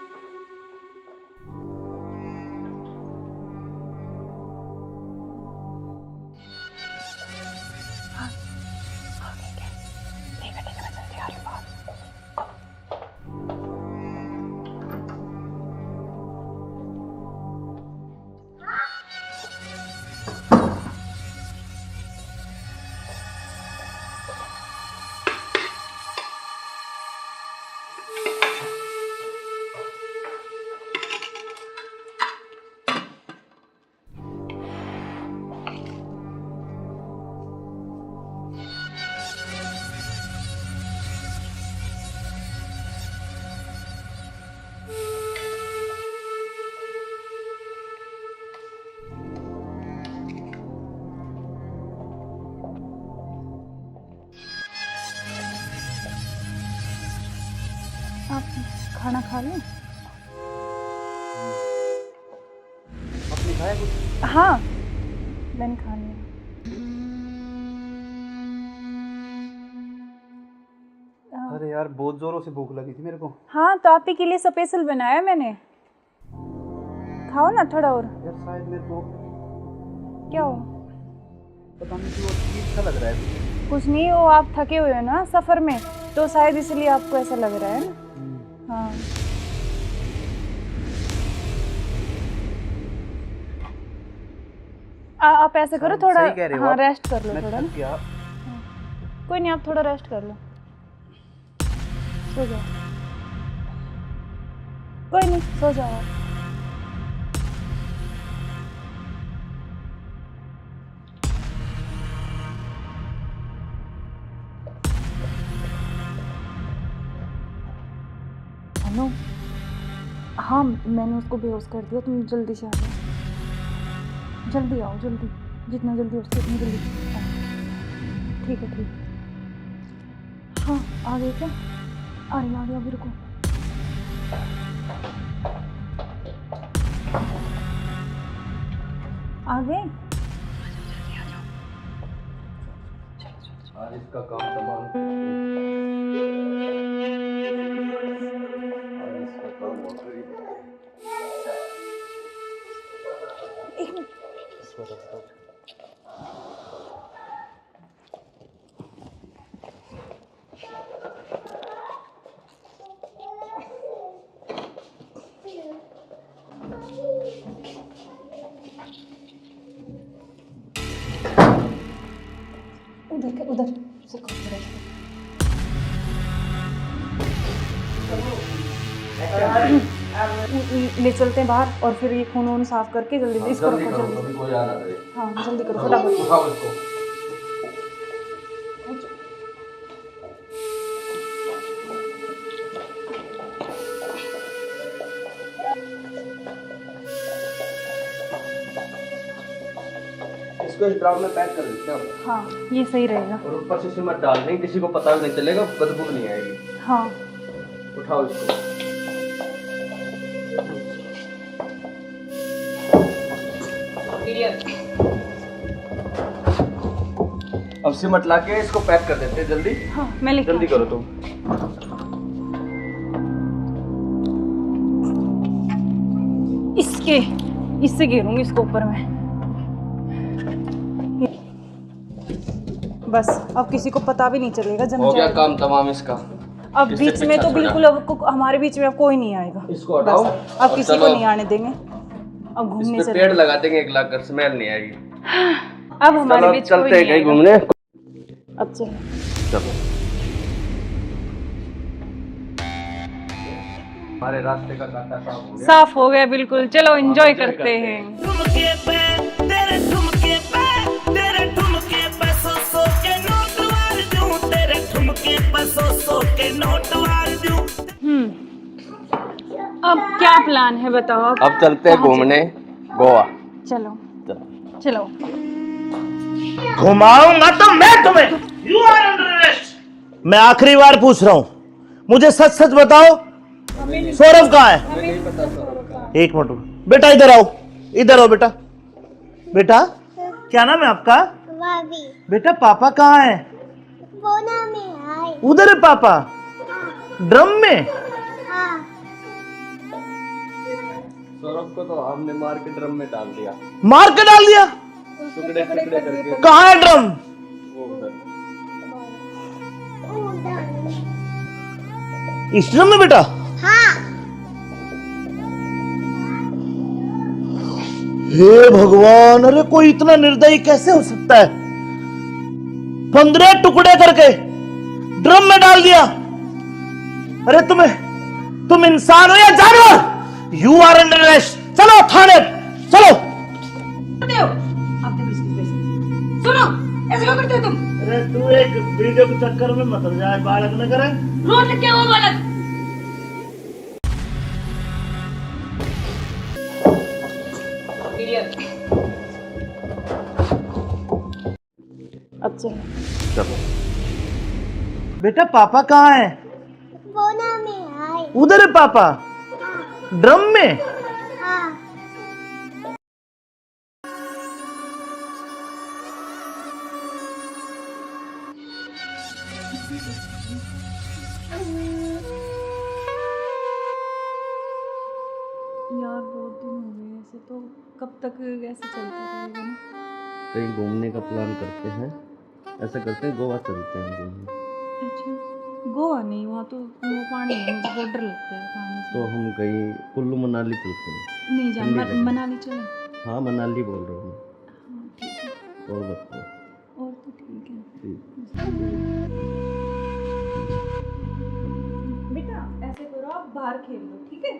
आप खाना खा लें? आपने खाया कुछ? हाँ, मैंने खा लिया। अरे यार बहुत जोरों से भूख लगी थी मेरे को। हाँ, तो आप ही के लिए स्पेशल बनाया मैंने, खाओ ना थोड़ा और। यार शायद मेरे को क्या हो? पता नहीं क्यों अजीब सा लग रहा है। कुछ नहीं, वो आप थके हुए हो ना सफ़र में, तो शायद इसलिए आपको ऐसा लग रहा है ना। हाँ, आप ऐसे करो थोड़ा, सही कह रहे हो हाँ आप। रेस्ट कर लो मैं थोड़ा थक ना। गया। कोई नहीं, आप थोड़ा रेस्ट कर लो, सो जाओ। कोई नहीं, सो जाओ आप। अनु, हाँ मैंने उसको बेहोश कर दिया, तुम जल्दी से आ जाओ, जल्दी आओ, जल्दी, जितना जल्दी हो सके उतनी जल्दी आओ। ठीक है, ठीक है। हाँ, आ गए क्या? आ रही अभी, रुको। आ गए? आज इसका काम तमाम। आज इसका काम हो गई। एक मिनट। उधर से ले चलते हैं बाहर, और फिर ये खून वून साफ करके जल्दी से इसको रखो, जल्दी। कोई आ ना करे। हाँ जल्दी करो फटाफट। उठाओ इसको। इसको इस ड्राम में पैक कर देते हैं। हाँ ये सही रहेगा। और ऊपर से सीमेंट डाल देंगे, किसी को पता भी नहीं चलेगा, बदबू नहीं आएगी। हाँ उठाओ इसको। अब सीमेंट लाके इसको पैक कर देते हैं जल्दी। हाँ मैं लेके जल्दी करो तुम। इससे गिरूंगी इसको ऊपर में। बस अब किसी को पता भी नहीं चलेगा, जम हो गया जाएगा। काम तमाम इसका। अब इससे बीच में पीछा तो छोड़ा। बिल्कुल अब हमारे बीच में अब कोई नहीं आएगा। इसको हटाओ। बस, अब और किसी चलो। को नहीं आने देंगे। अब घूमने इस पे चले। पेड़ लगा देंगे, एक लाख कर स्मेल नहीं आएगी। अब हमारे चलो बीच कोई चलते हैं नहीं कहीं आएगा। घूमने। अब चलो। चलो हमारे रास्ते का कांटा साफ हो गया। साफ हो गया बिल्कुल, चलो एंजॉय करते हैं। ठुमके पे तेरे ठुमके पे तेरे ठुमके पे सौ के नोट वार दूं, तेरे ठुमके पे सौ के नोट वार दूं। अब क्या प्लान है बताओ? अब चलते हैं घूमने गोवा। चलो चलो। घुमाऊंगा तो मैं तुम्हें, You are under arrest. मैं आखिरी बार पूछ रहा हूं, मुझे सच सच बताओ, सौरभ कहाँ है? एक मिनट बेटा, इधर आओ, इधर आओ बेटा। बेटा क्या नाम है आपका? बेटा पापा कहाँ है? उधर है पापा। ड्रम में? सौरभ को तो हमने मार के ड्रम में डाल दिया। मार के डाल दिया? टुकड़े टुकड़े करके। कहाँ है ड्रम? वो उधर। इस ड्रम में बेटा? हे भगवान, अरे कोई इतना निर्दयी कैसे हो सकता है? 15 टुकड़े करके ड्रम में डाल दिया। अरे तुम इंसान हो या जानवर? You are under arrest. चलो थाने, चलो। सुनो, ऐसे क्यों करते हो तुम? अरे तू एक वीडियो के चक्कर में मत जाए, बालक न करे। रोड क्या हुआ बालक? अब चलो। चलो बेटा, पापा कहाँ है? उधर है पापा। ड्रम में? यार बहुत दिन हो गए ऐसे, तो कब तक ऐसे चलता रहेगा ना? कहीं घूमने का प्लान करते हैं, ऐसा करते हैं गोवा चलते हैं घूमने। अच्छा, गोवा नहीं, वहाँ तो वो पानी है, मुझे बहुत डर लगता है पानी से। तो हम कहीं कुल्लू मनाली चलते हैं। नहीं जान, ठंडी जगह। मनाली चले। हाँ मनाली बोल रहा हूँ हाँ ठीक है, मैं। और बताओ। और तो ठीक है। ठीक। बेटा ऐसे करो, आप बाहर खेल लो, ठीक है?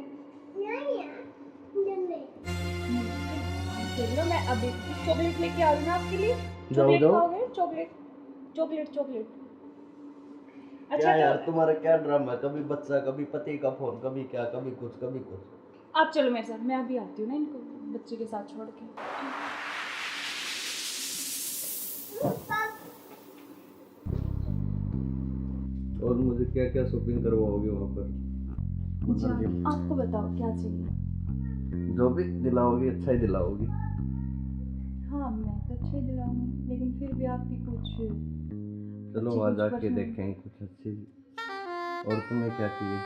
खेल लो, मैं अभी चॉकलेट लेके आ रही हूँ आपके लिए। चॉकलेट खाओगे? Chocolate chocolate chocolate. क्या यार तुम्हारा क्या ड्रामा है? कभी बच्चा, कभी पति का फोन, कभी क्या, कभी कुछ कभी कुछ। आप चलो मेरे साथ, मैं अभी आती हूँ ना इनको बच्चे के साथ छोड़ के। और मुझे क्या क्या शॉपिंग करवाओगे वहाँ पर? अच्छा, आपको बताओ क्या चाहिए? जो भी दिलाओगी अच्छा ही दिलाओगी। हाँ मैं तो अच्छा ही दिलाऊंगी, लेकिन फिर भी आपकी कुछ चलो वहाँ जाके देखेंगे कुछ अच्छी। और तुम्हें क्या चाहिए?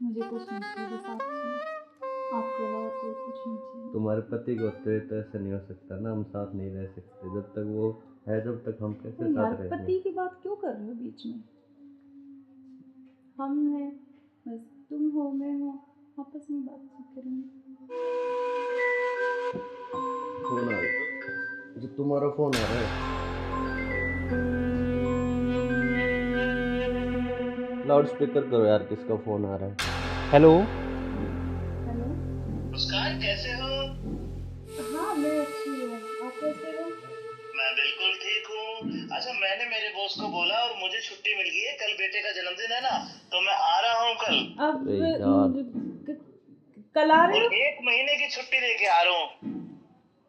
मुझे कुछ नहीं चाहिए, बस आप चाहिए, आपके अलावा कोई कुछ नहीं चाहिए। तुम्हारे पति को तो ऐसा नहीं हो सकता ना, हम साथ नहीं रह सकते जब तक वो है, जब तक हम कैसे तो साथ यार रहेंगे? पति की बात क्यों कर रहे हो बीच में? हम हैं, बस तुम हो मैं हूँ, आपस में बातचीत करेंगे। फोन आ रहा, जो तुम्हारा फोन आ रहा है। लाउड स्पीकर करो यार, किसका फोन आ रहा है? हेलो। हेलो मुस्कान, कैसे हो? हाँ मैं अच्छी हूँ, आप कैसे हो? मैं बिल्कुल ठीक हूँ। अच्छा, मैंने मेरे बॉस को बोला और मुझे छुट्टी मिल गई है, कल बेटे का जन्मदिन है ना, तो मैं आ रहा हूँ कल। अब अरे यार। कल आ रहे और हो? 1 महीने की छुट्टी लेके आ रहा हूँ,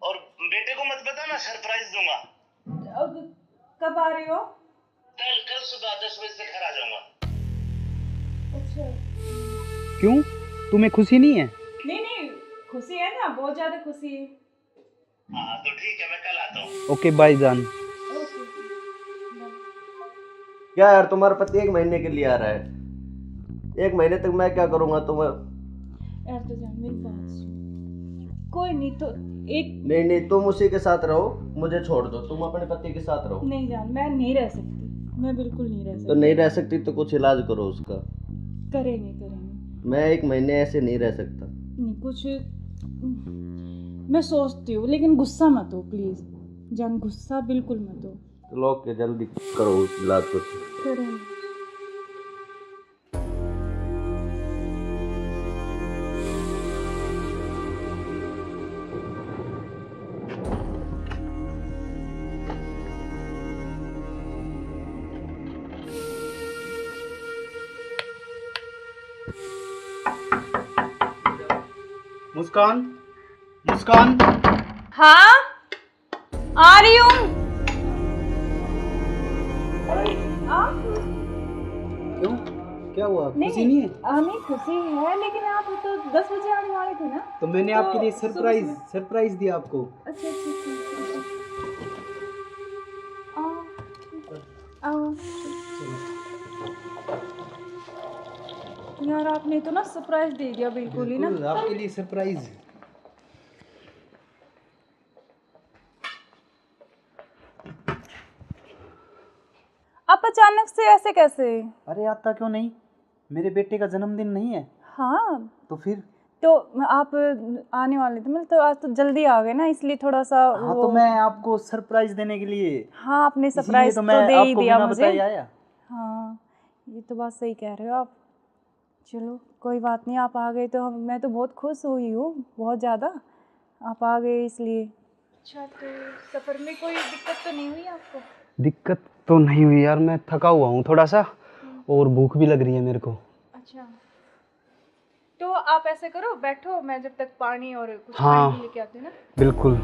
और बेटे को मत बताना, सरप्राइज दूंगा। अब कब आ रहे हो? कल सुबह 10 बजे से घर आ जाऊंगा। अच्छा, क्यों, तुम्हें खुशी नहीं है? नहीं नहीं खुशी है ना, बहुत ज्यादा खुशी है। हाँ तो ठीक है, मैं कल आता हूँ। ओके बाय जान। ओके क्या यार, तुम्हारा पति 1 महीने के लिए आ रहा है? 1 महीने तक मैं क्या करूँगा? तुम्हें यार तो जान मेरी बात सुन, कोई नहीं तो एक नहीं, तुम उसी के साथ रहो, मुझे छोड़ दो, तुम अपने पति के साथ रहो। नहीं जान, मैं नहीं रह सकती, मैं बिल्कुल नहीं रह तो सकती। नहीं रह सकती तो कुछ इलाज करो उसका। करेंगे। मैं 1 महीने ऐसे नहीं रह सकता। नहीं कुछ मैं सोचती हूँ, लेकिन गुस्सा मत हो प्लीज जान, गुस्सा बिल्कुल मत हो। चलो ओके, जल्दी करो इलाज कुछ। करेंगे। मुस्कान, मुस्कान। हाँ आ रही हूँ। हुआ? नहीं खुशी नहीं है? नहीं खुशी है, लेकिन आप तो 10 बजे आने वाले थे ना। तो मैंने तो आपके लिए सुबह सरप्राइज दिया आपको। अच्छा अच्छा अच्छा। आओ यार, आपने तो ना सरप्राइज दे दिया बिल्कुल ही ना। बिल्कुल, आपके लिए सरप्राइज। आप अचानक से ऐसे कैसे? अरे आता क्यों नहीं, मेरे बेटे का जन्मदिन नहीं है? हाँ तो फिर? तो आप आने वाले थे, मतलब तो आज तो जल्दी आ गए ना, इसलिए थोड़ा सा हाँ तो मैं आपको सरप्राइज देने के लिए। हाँ आपने इसीलिए सरप्राइज तो तो मैं दे ही आपको दिया बिना मुझे। बताए आया। हाँ ये तो बात सही कह रहे हो आप। चलो कोई बात नहीं, आप आ गए तो मैं तो बहुत खुश हुई हूँ, बहुत ज़्यादा। आप आ गए इसलिए। अच्छा, तो सफ़र में कोई दिक्कत तो नहीं हुई आपको? दिक्कत तो नहीं हुई यार, मैं थका हुआ हूँ थोड़ा सा, और भूख भी लग रही है मेरे को। अच्छा, तो आप ऐसे करो, बैठो, मैं जब तक पानी और कुछ हाँ, खाने के लेके आती हूँ ना। बिल्कुल।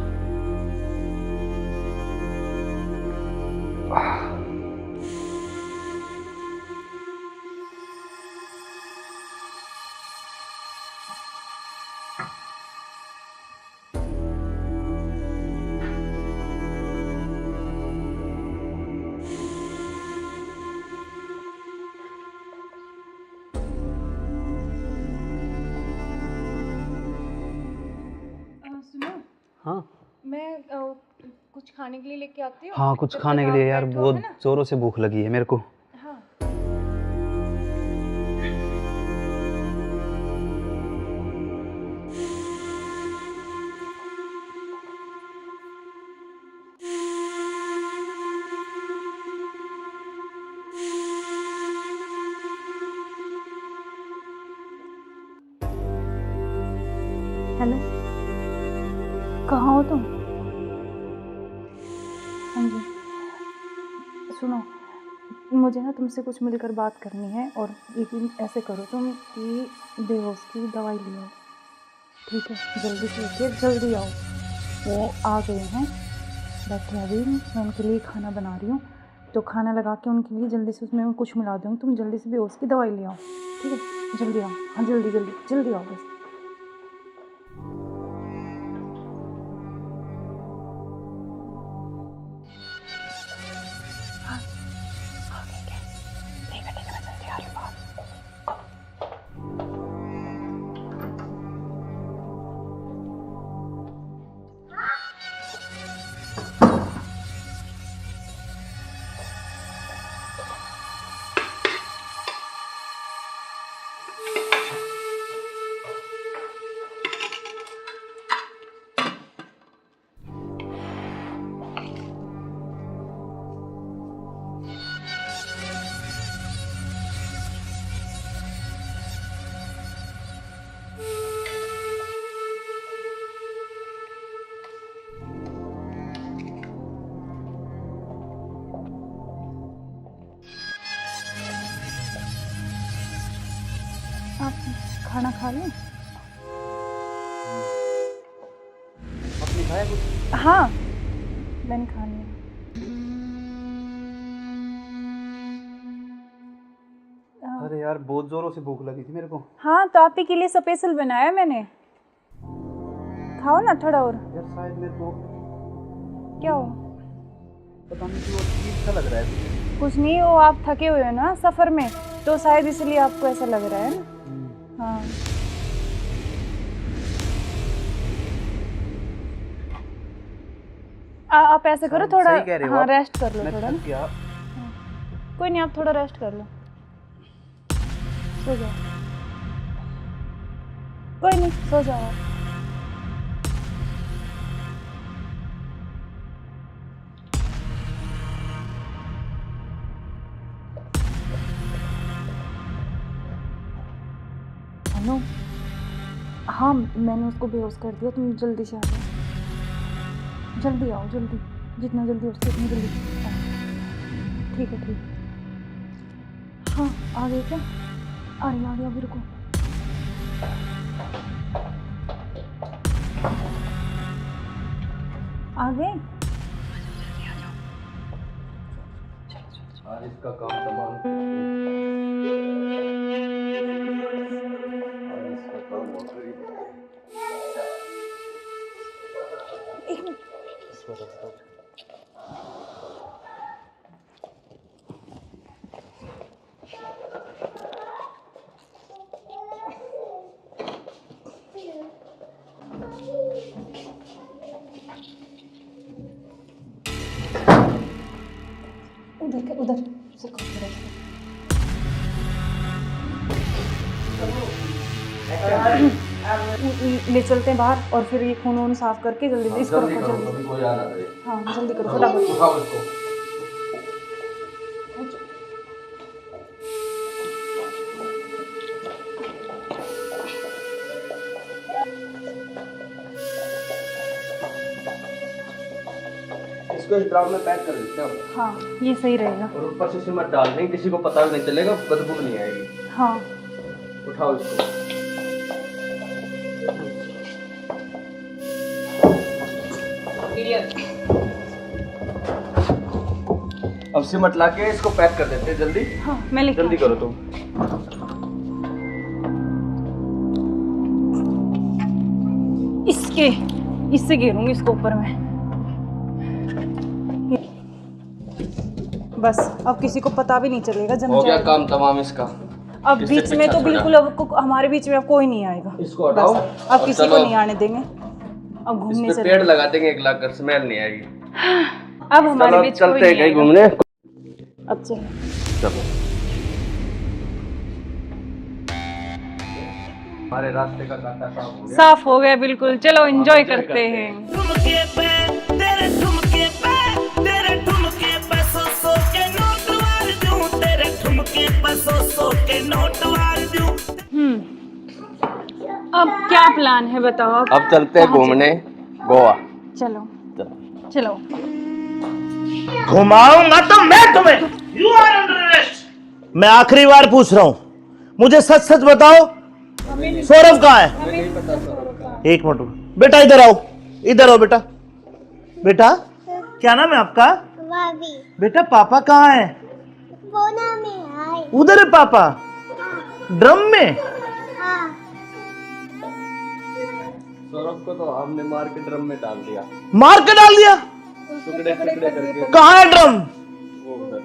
सुनो, हाँ मैं कुछ खाने के लिए लेके आती हूँ। हाँ, कुछ जब खाने तक के लिए आप यार, बैठो, बहुत है ना? जोरों से भूख लगी है मेरे को। हाँ हेलो, कहाँ हो तुम? हाँ जी, सुनो, मुझे ना तुमसे कुछ मिलकर बात करनी है, और लेकिन ऐसे करो तुम कि बेहोश की दवाई ले आओ, ठीक है? जल्दी से उठिए, जल्दी आओ। वो आ गए हैं, बैठे अभी, मैं उनके लिए खाना बना रही हूँ, तो खाना लगा के उनके लिए जल्दी से उसमें कुछ मिला दूँगी। तुम जल्दी से बेहोश की दवाई ले आओ, ठीक है? जल्दी आओ, हाँ जल्दी जल्दी जल्दी आओ बस। आप खाना खा लें? आपने खाया कुछ? हाँ मैंने खा लिया। अरे यार, बहुत जोरों से भूख लगी थी मेरे को। हाँ तो आप ही के लिए स्पेशल बनाया मैंने, खाओ ना थोड़ा और। यार शायद मेरे को क्या हो? पता नहीं क्यों अजीब सा लग रहा है। कुछ नहीं, वो आप थके हुए हो ना सफ़र में, तो शायद इसलिए आपको ऐसा लग रहा है ना। हाँ आप ऐसे करो, थोड़ा हाँ रेस्ट कर लो थोड़ा ना। कोई नहीं, आप थोड़ा रेस्ट कर लो, सो जाओ। कोई नहीं, सो जाओ आप। हेलो, हाँ मैंने उसको बेहोश कर दिया, तुम जल्दी से आ जाओ, जल्दी आओ, जल्दी, जितना जल्दी हो सके उतनी जल्दी आओ। ठीक है ठीक है। हाँ आ गए क्या? आ रही अभी, रुको। आ गए? आज इसका काम तमाम। उधर उधर से ले चलते हैं बाहर और फिर ये खून वून साफ करके जल्दी इसको रखो जल्दी। हाँ जल्दी करो फटाफट। इसको इस ड्राम में पैक कर देते हैं। हाँ ये सही रहेगा। और ऊपर से सिमट डाल देंगे, किसी को पता भी नहीं चलेगा, बदबू भी नहीं आएगी। हाँ उठाओ इसको। अब सिमट ला के इसको पैक कर देते हैं जल्दी। हाँ मैं लेके जल्दी करो तुम। इससे घेरूंगी इसको ऊपर में। बस अब किसी को पता भी नहीं चलेगा। जम हो गया जाएगा काम तमाम इसका। अब किससे बीच में तो पीछा बिल्कुल अब हमारे बीच में अब कोई नहीं आएगा। इसको हटाओ। बस अब किसी को नहीं आने देंगे। अब घूमने इस पे पेड़ लगा देंगे, एक लाख कर स्मेल नहीं आएगी। अब हमारे बीच कोई चलते हैं नहीं कहीं आएगा। घूमने। अब चलो हमारे रास्ते का कांटा साफ हो गया बिल्कुल। चलो एंजॉय करते हैं। ठुमके पे तेरे ठुमके पे तेरे ठुमके पे सौ के नोट वार दूं, तेरे ठुमके पे सौ के नोट वार दूं। अब क्या प्लान है बताओ। अब चलते हैं घूमने गोवा। चलो चलो। घुमाऊंगा तो मैं तुम्हें। You are under arrest. मैं आखिरी बार पूछ रहा हूं, मुझे सच सच बताओ, सौरभ कहाँ है? एक मिनट बेटा, इधर आओ, इधर आओ बेटा। बेटा क्या नाम है आपका? बेटा पापा कहाँ है? उधर है पापा। ड्रम में? सौरभ को तो हमने मार के ड्रम में डाल दिया। मार के डाल दिया? टुकड़े टुकड़े करके। कहाँ है ड्रम? वो उधर।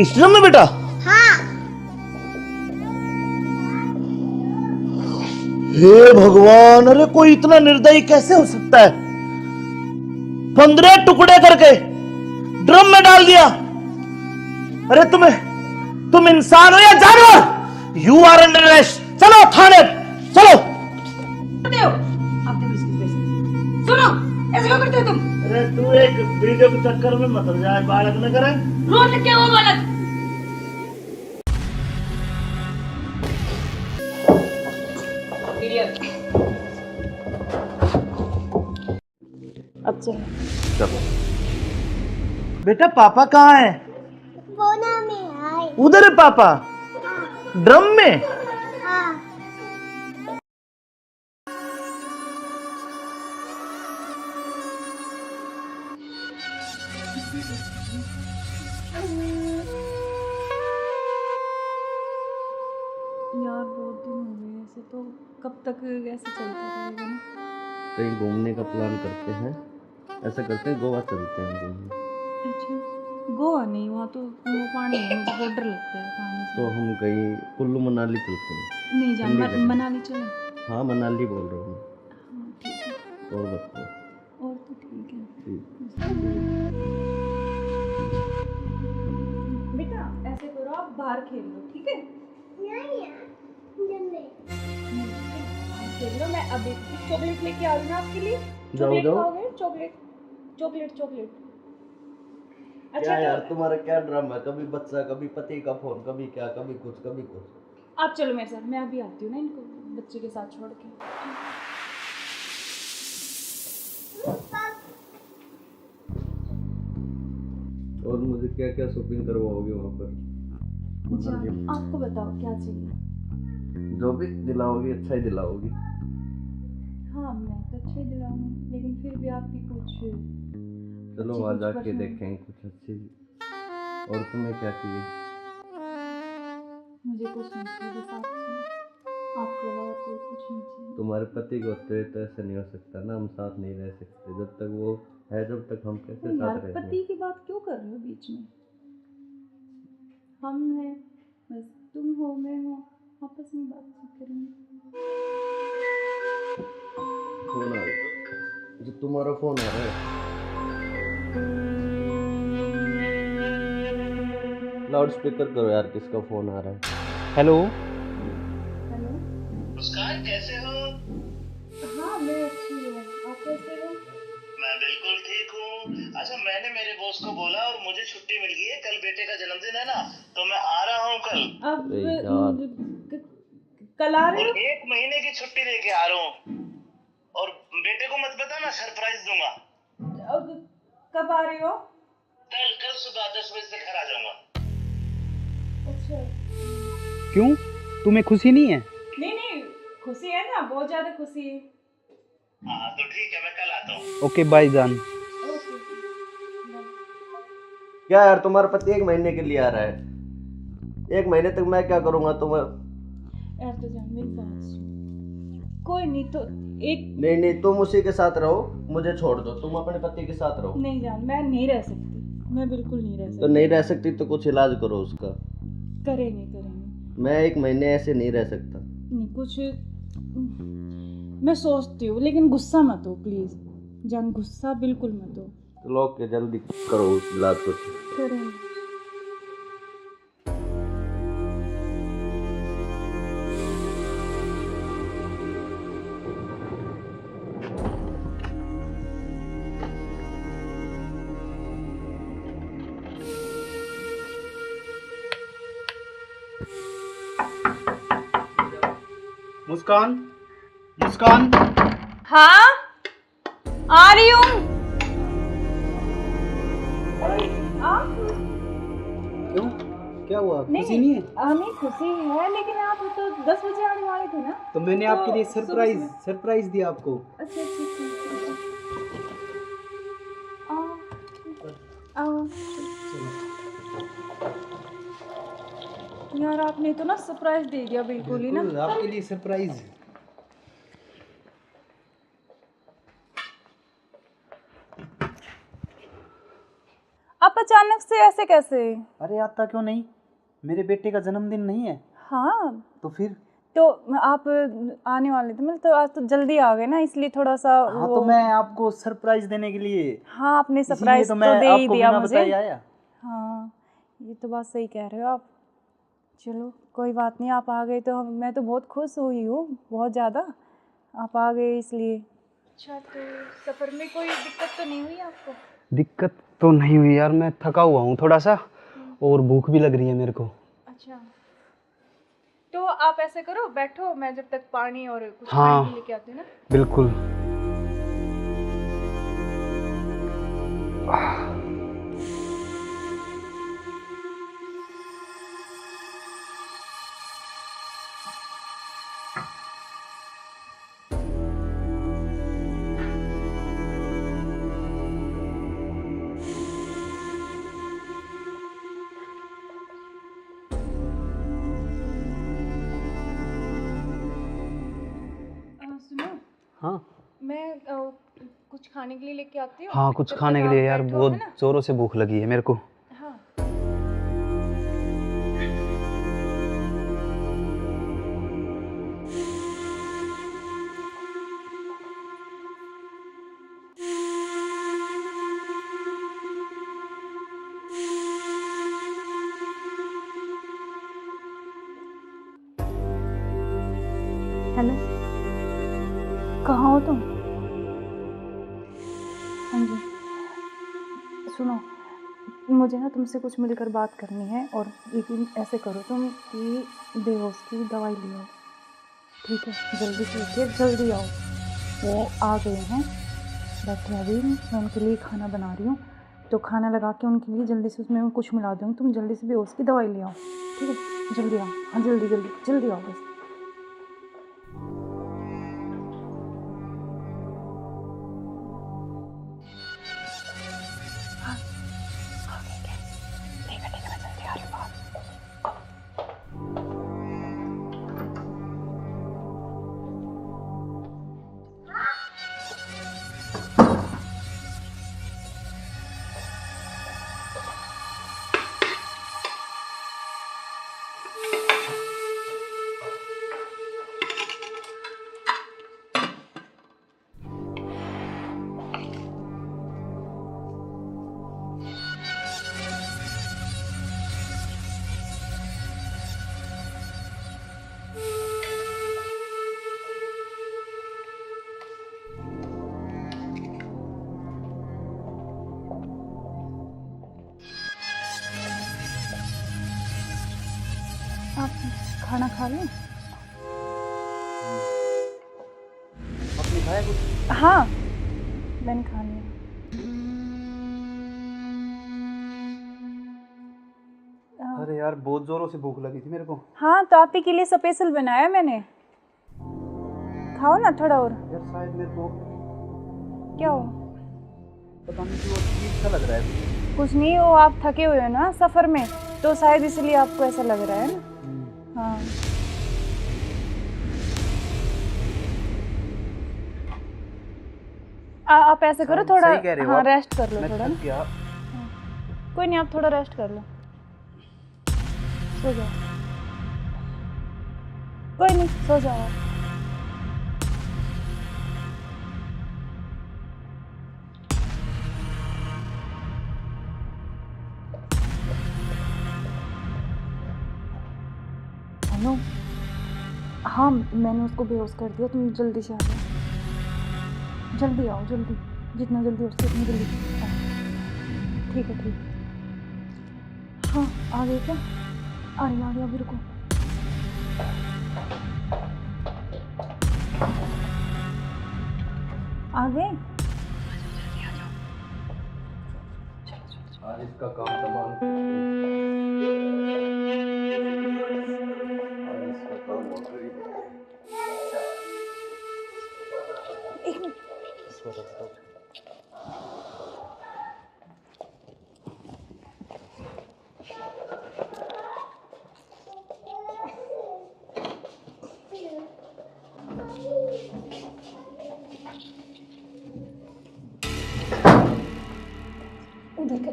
इस ड्रम में बेटा? हे भगवान, अरे कोई इतना निर्दयी कैसे हो सकता है? 15 टुकड़े करके ड्रम में डाल दिया। अरे तुम इंसान हो या जानवर? You are under arrest. चलो थाने चलो। सुनो ऐसे क्यों करते हो तुम? अरे तू एक वीडियो के चक्कर में मत जाए, बालक न करे। रोज क्या वो बालक? अब चलो बेटा पापा कहाँ है? उधर है पापा। ड्रम में? यार बहुत दिन हो गए ऐसे, तो कब तक ऐसे चलता रहेगा ना? कहीं घूमने का प्लान करते हैं। ऐसा करते हैं गोवा चलते हैं घूमने। अच्छा गोवा नहीं, वहाँ तो वो पानी है, मुझे बहुत डर लगता है पानी से। तो हम कहीं कुल्लू मनाली चलते हैं। नहीं जान ठंडी जगह। मनाली चले। हाँ मनाली बोल रहा हूँ मैं। हाँ ठीक है। और बताओ। और तो ठीक है। ठीक। बेटा ऐसे करो, आप बाहर खेल लो ठीक है? खेल लो। मैं अभी चॉकलेट लेके आ रही हूँ आपके लिए। चॉकलेट खाओगे? Chocolate chocolate chocolate. क्या यार तुम्हारा क्या ड्रामा है? कभी बच्चा, कभी पति का फोन, कभी क्या, कभी कुछ कभी कुछ। आप चलो मेरे साथ, मैं अभी आती हूँ ना इनको बच्चे के साथ छोड़ के। और मुझे क्या क्या शॉपिंग करवाओगे वहाँ पर? आपको बताओ क्या चाहिए? जो भी दिलाओगी अच्छा ही दिलाओगी। हाँ मैं तो अच्छे दिलाऊंगी, लेकिन फिर भी आपकी कुछ चलो वहाँ जाके देखेंगे कुछ अच्छी। और तुम्हें क्या चाहिए? मुझे कुछ नहीं चाहिए, बस आप चाहिए। आपके अलावा कोई कुछ नहीं चाहिए। तुम्हारे पति को तो ऐसा नहीं हो सकता ना, हम साथ नहीं रह सकते जब तक वो है, जब तक हम कैसे यार साथ रहेंगे। पति की बात क्यों कर रहे हो बीच में? हम हैं, बस तुम हो, मैं हूँ, आपस में बातचीत करेंगे। फोन आ रहा, जो तुम्हारा फोन आ रहा है, लाउड स्पीकर करो यार, किसका फोन आ रहा है। हेलो। हेलो। मुस्कान कैसे हो? हाँ मैं अच्छी हूँ, आप कैसे हो? मैं बिल्कुल ठीक हूँ। अच्छा मैंने मेरे बॉस को बोला और मुझे छुट्टी मिल गई है, कल बेटे का जन्मदिन है ना, तो मैं आ रहा हूँ कल। अब अरे यार, कल आ रहे और हो? 1 महीने की छुट्टी लेके आ रहा हूँ, और बेटे को मत बताना, सरप्राइज दूंगा। अब कब आ रहे हो? कल सुबह 10 बजे से घर आ जाऊंगा। अच्छा। क्यों, तुम्हें खुशी नहीं है? नहीं खुशी है ना, बहुत ज्यादा खुशी है। हाँ तो ठीक है, मैं कल आता हूँ। ओके बाय जान। ओके। क्या यार, तुम्हारा पति 1 महीने के लिए आ रहा है, 1 महीने तक मैं क्या करूंगा तुम्हें। यार तो जान मेरी बात सुन, कोई नहीं तो एक नहीं, तुम उसी के साथ रहो, मुझे छोड़ दो, तुम अपने पति के साथ रहो। नहीं जान, मैं नहीं रह सकती, मैं बिल्कुल नहीं रह सकती। तो नहीं रह सकती तो कुछ इलाज करो उसका। करेंगे। मैं 1 महीने ऐसे नहीं रह सकता। नहीं कुछ मैं सोचती हूँ, लेकिन गुस्सा मत हो प्लीज जान, गुस्सा बिल्कुल मत हो। तो लोग के जल्दी करो इलाज कुछ। करेंगे। मुस्कान, मुस्कान। हाँ आ रही हूँ। क्यों, क्या हुआ, खुशी नहीं है? नहीं खुशी है, लेकिन आप तो 10 बजे आने वाले थे ना। तो मैंने तो आपके लिए सुबह सरप्राइज दिया आपको। अच्छा आओ। यार आपने तो ना सरप्राइज दे दिया बिल्कुल ही ना। बिल्कुल, आपके लिए सरप्राइज। आप अचानक से ऐसे कैसे? अरे आता क्यों नहीं, मेरे बेटे का जन्मदिन नहीं है? हाँ तो फिर? तो आप आने वाले थे, मतलब तो आज तो जल्दी आ गए ना, इसलिए थोड़ा सा हाँ तो मैं आपको सरप्राइज देने के लिए। हाँ आपने इसीलिए सरप्राइज तो तो मैं दे ही आपको दिया बिना मुझे। बताए आया। हाँ ये तो बात सही कह रहे हो आप। चलो कोई बात नहीं, आप आ गए तो मैं तो बहुत खुश हुई हूँ, बहुत ज़्यादा। आप आ गए इसलिए। अच्छा तो सफ़र में कोई दिक्कत तो नहीं हुई आपको? दिक्कत तो नहीं हुई यार, मैं थका हुआ हूँ थोड़ा सा, और भूख भी लग रही है मेरे को। अच्छा तो आप ऐसे करो, बैठो, मैं जब तक पानी और कुछ हाँ, खाने के लेके आती हूँ ना। बिल्कुल। सुनो, हाँ मैं कुछ खाने के लिए लेके आती हूँ। हाँ, कुछ जब खाने तक के आप लिए यार, बैठो, बहुत है ना? जोरों से भूख लगी है मेरे को। हाँ हेलो, कहाँ हो तुम? हाँ जी सुनो, मुझे ना तुमसे कुछ मिलकर बात करनी है, और लेकिन ऐसे करो तुम कि बेहोश की दवाई ले आओ, ठीक है? जल्दी से उठिए, जल्दी आओ। वो आ गए हैं, बैठे अभी, मैं उनके लिए खाना बना रही हूँ, तो खाना लगा के उनके लिए जल्दी से उसमें कुछ मिला दूँगी, तुम जल्दी से बेहोश की दवाई ले आओ, ठीक है? जल्दी आओ, हाँ जल्दी जल्दी जल्दी आओ बस। खाना खा लें? आपने खाया कुछ? हाँ, मैंने खा लिया। अरे यार बहुत जोरों से भूख लगी थी मेरे को। हाँ, तो आप ही के लिए स्पेशल बनाया मैंने। खाओ ना थोड़ा और। यार शायद मेरे को क्या हो? पता नहीं क्यों अजीब सा लग रहा है। कुछ नहीं, वो आप थके हुए हो ना सफ़र में, तो शायद इसलिए आपको ऐसा लग रहा है ना। हाँ, आप ऐसे करो थोड़ा। सही कह रहे हो हाँ, आप। रेस्ट कर लो मैं थोड़ा थक ना। गया। कोई नहीं, आप थोड़ा रेस्ट कर लो, सो जाओ। कोई नहीं, सो जाओ आप। हेलो। हाँ, मैंने उसको बेहोश कर दिया, तुम जल्दी से आ जाओ। जल्दी आओ, जल्दी, जितना जल्दी हो सके उतनी जल्दी आओ। ठीक है, ठीक है। हाँ, आ गए क्या? आ रही अभी, रुको। आ गए? आज इसका काम तमाम। आज इसका काम हो गया। एक मिनट। इसको रख दो।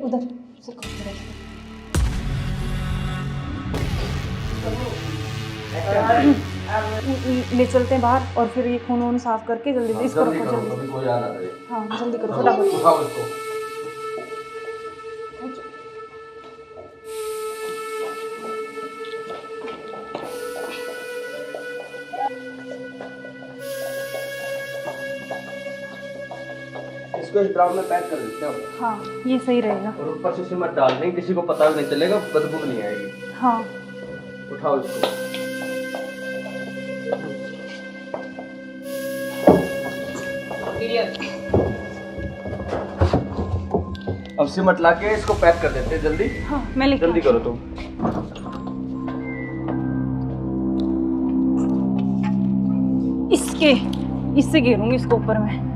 उधर ले चलते हैं बाहर, और फिर ये खून वून साफ करके जल्दी से इसको रखो। जल्दी, कोई आना करे। हाँ जल्दी करो फटाफट। उठाओ इसको। इसको इस ड्राम में पैक कर देते हैं। हाँ, ये सही रहेगा। और ऊपर से सिमट डाल देंगे, किसी को पता भी नहीं चलेगा, बदबू नहीं आएगी। हाँ, उठाओ इसको। अब सिमट लाके इसको पैक कर देते हैं जल्दी। हाँ, मैं लेके जल्दी करो तुम। इससे घेरूंगी इसको ऊपर में।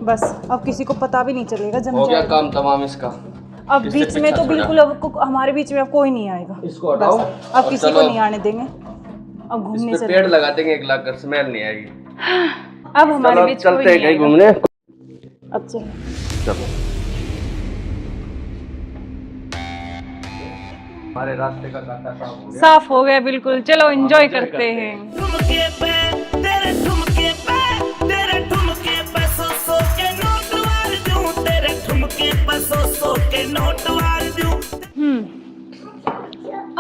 बस अब किसी को पता भी नहीं चलेगा, जम हो गया जाएगा। काम तमाम इसका। अब इससे बीच में पीछा तो छोड़ा। बिल्कुल अब हमारे बीच में अब कोई नहीं आएगा। इसको हटाओ। बस, अब और किसी को चलो। नहीं आने देंगे। अब घूमने इस पे चले। पेड़ लगा देंगे, एक लाख कर स्मेल नहीं आएगी। अब हमारे चलो बीच चलते कोई हैं नहीं कहीं आएगा। घूमने। अब चलो। चलो। हमारे रास्ते का कांटा साफ हो गया। साफ हो गया बिल्कुल। चलो एंजॉय करते हैं। ठुमके पे तेरे ठुमके पे तेरे ठुमके पे सौ के नोट वार दूं, तेरे ठुमके पे सौ के नोट वार दूं।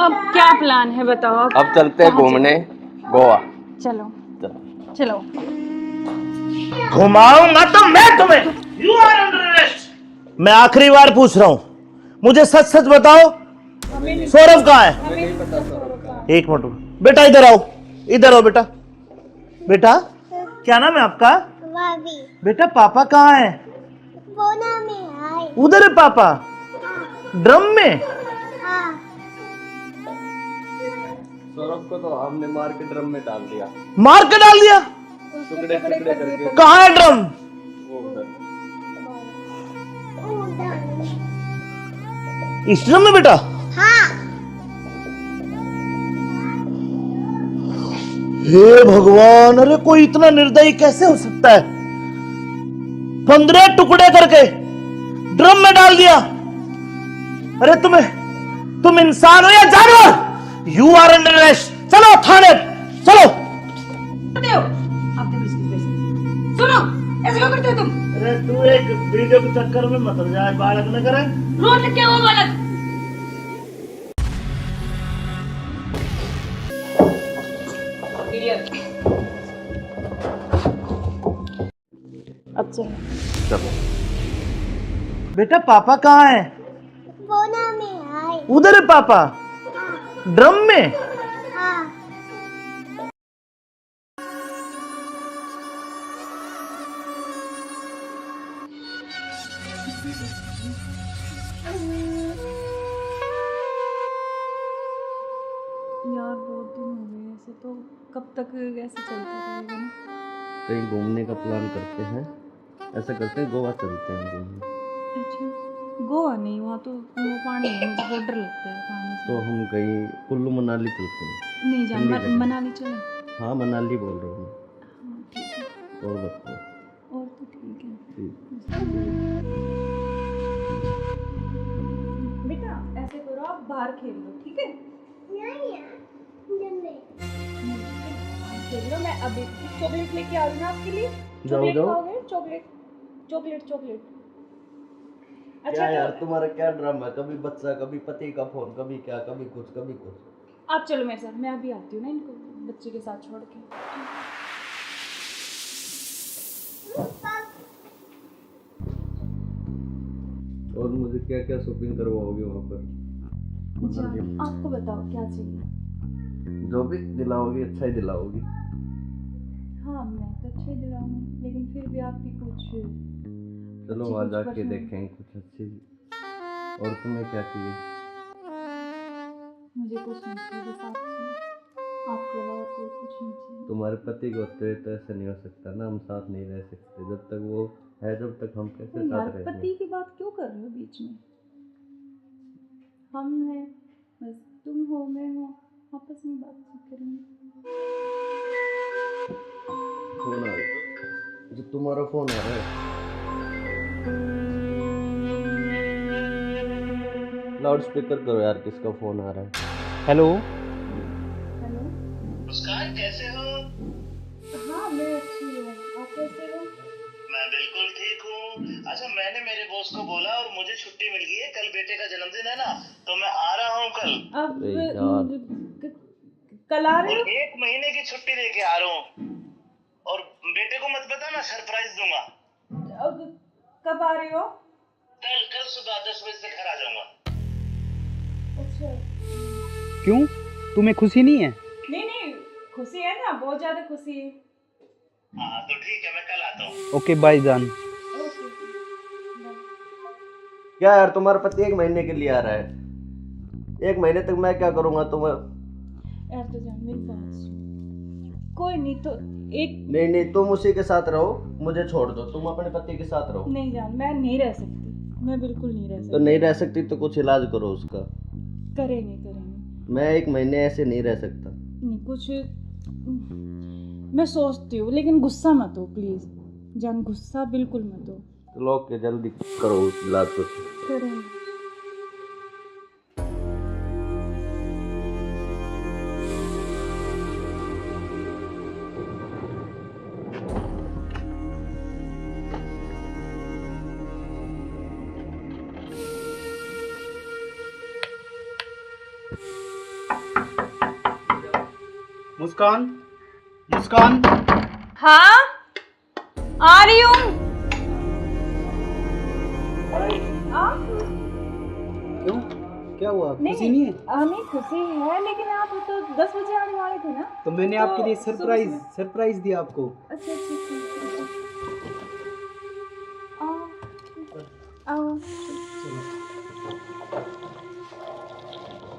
अब क्या प्लान है बताओ? अब चलते हैं कहाँ घूमने गोवा। चलो चलो। चलो। घुमाऊंगा तो मैं तुम्हें। You are under arrest. मैं आखिरी बार पूछ रहा हूं, मुझे सच सच बताओ, सौरभ कहाँ है? एक मिनट बेटा, इधर आओ, इधर आओ बेटा। बेटा क्या नाम है आपका? भाभी बेटा पापा कहाँ है? बोना में आए। उधर है पापा, ड्रम में। हाँ, सौरभ को तो हमने मार के ड्रम में डाल दिया, मार के डाल दिया। टुकड़े टुकड़े करके। कहाँ है ड्रम? वो उधर। इस ड्रम में बेटा? हाँ, हे भगवान, अरे कोई इतना निर्दयी कैसे हो सकता है? 15 टुकड़े करके ड्रम में डाल दिया। अरे तुम इंसान हो या जानवर? You are under arrest. चलो थाने, चलो। सुनो, ऐसे क्यों करते हो तुम? अरे तू एक वीडियो के चक्कर में मत जाए, बालक न करे। रोड लग क्या हुआ बालक? अब चलो। चलो। बेटा पापा कहाँ है? बोना में आए। उधर है पापा ड्रम में। यार बहुत दिन हो गए ऐसे, तो कब तक ऐसे चलता रहेगा ना? कहीं घूमने का प्लान करते हैं, ऐसा करते हैं गोवा चलते हैं घूमने। अच्छा, गोवा नहीं, वहाँ तो वो पानी है, मुझे बहुत डर लगता है पानी से। तो हम कहीं कुल्लू मनाली चलते हैं। नहीं जान, ठंडी जगह। मनाली चले। हाँ मनाली बोल रहा हूँ हाँ ठीक है, मैं। और बताओ। और तो ठीक है। ठीक। बेटा ऐसे करो, आप बाहर खेल लो, ठीक है? खेल लो, मैं अभी चॉकलेट लेके आ रही हूँ आपके लिए। चॉकलेट खाओगे? Chocolate chocolate chocolate. क्या यार तुम्हारा क्या ड्रामा है, कभी बच्चा कभी पति का फोन, कभी क्या कभी कुछ कभी कुछ। आप चलो मेरे साथ, मैं अभी आती हूँ ना इनको बच्चे के साथ छोड़ के। और मुझे क्या क्या शॉपिंग करवाओगे वहाँ पर? आपको बताओ क्या चाहिए? जो भी दिलाओगी अच्छा ही दिलाओगी। हाँ मैं तो अच्छे ही दिलाऊंगी, लेकिन फिर भी आपकी कुछ चलो वहाँ जाके देखेंगे कुछ अच्छी। और तुम्हें क्या चाहिए? मुझे कुछ नहीं चाहिए, बस आप चाहिए, आपके अलावा कोई कुछ नहीं चाहिए। तुम्हारे पति को होते तो ऐसा नहीं हो सकता ना, हम साथ नहीं रह सकते जब तक वो है, जब तक हम कैसे यार साथ रहेंगे? पति की बात क्यों कर रहे हो बीच में? हम हैं, बस तुम हो मैं हो, आपस में बातचीत करेंगे। फोन आ रहा, जो तुम्हारा फोन आ रहा है। लाउड स्पीकर करो यार, किसका फोन आ रहा है? हेलो। हेलो मुस्कान कैसे हो? हाँ मैं अच्छी हूँ, आप कैसे हो? मैं बिल्कुल ठीक हूँ। अच्छा मैंने मेरे बॉस को बोला और मुझे छुट्टी मिल गई है, कल बेटे का जन्मदिन है ना, तो मैं आ रहा हूँ कल। अब अरे यार। कल आ रहे और हो? 1 महीने की छुट्टी लेके आ रहा हूँ। और बेटे को मत बता, मैं सरप्राइज दूंगा। अब कब आ रहे हो? कल सुबह 10 बजे से घर आ जाऊंगा। अच्छा क्यों, तुम्हें खुशी नहीं है? नहीं खुशी है ना, बहुत ज्यादा खुशी है। हाँ तो ठीक है, मैं कल आता हूँ। ओके बाय जान। ओके क्या यार तुम्हारा पति 1 महीने के लिए आ रहा है, 1 महीने तक मैं क्या करूँगा तुम्हें? यार तो जान मेरी बात सुन, कोई नहीं तो एक नहीं तुम उसी के साथ रहो, मुझे छोड़ दो, तुम अपने पति के साथ रहो। नहीं जान, मैं नहीं रह सकती, मैं बिल्कुल नहीं रह सकती। तो नहीं रह सकती तो कुछ इलाज करो उसका। करेंगे मैं 1 महीने ऐसे नहीं रह सकता। नहीं कुछ मैं सोचती हूँ, लेकिन गुस्सा मत हो प्लीज जान, गुस्सा बिल्कुल मत हो। चलो ओके, जल्दी करो उस इलाज को। करेंगे। मुस्कान, मुस्कान। हाँ आ रही हूँ। क्यों, क्या हुआ, खुशी नहीं है? नहीं खुशी है, लेकिन आप तो 10 बजे आने वाले थे ना। तो मैंने आपके लिए सरप्राइज दिया आपको। अच्छा आओ।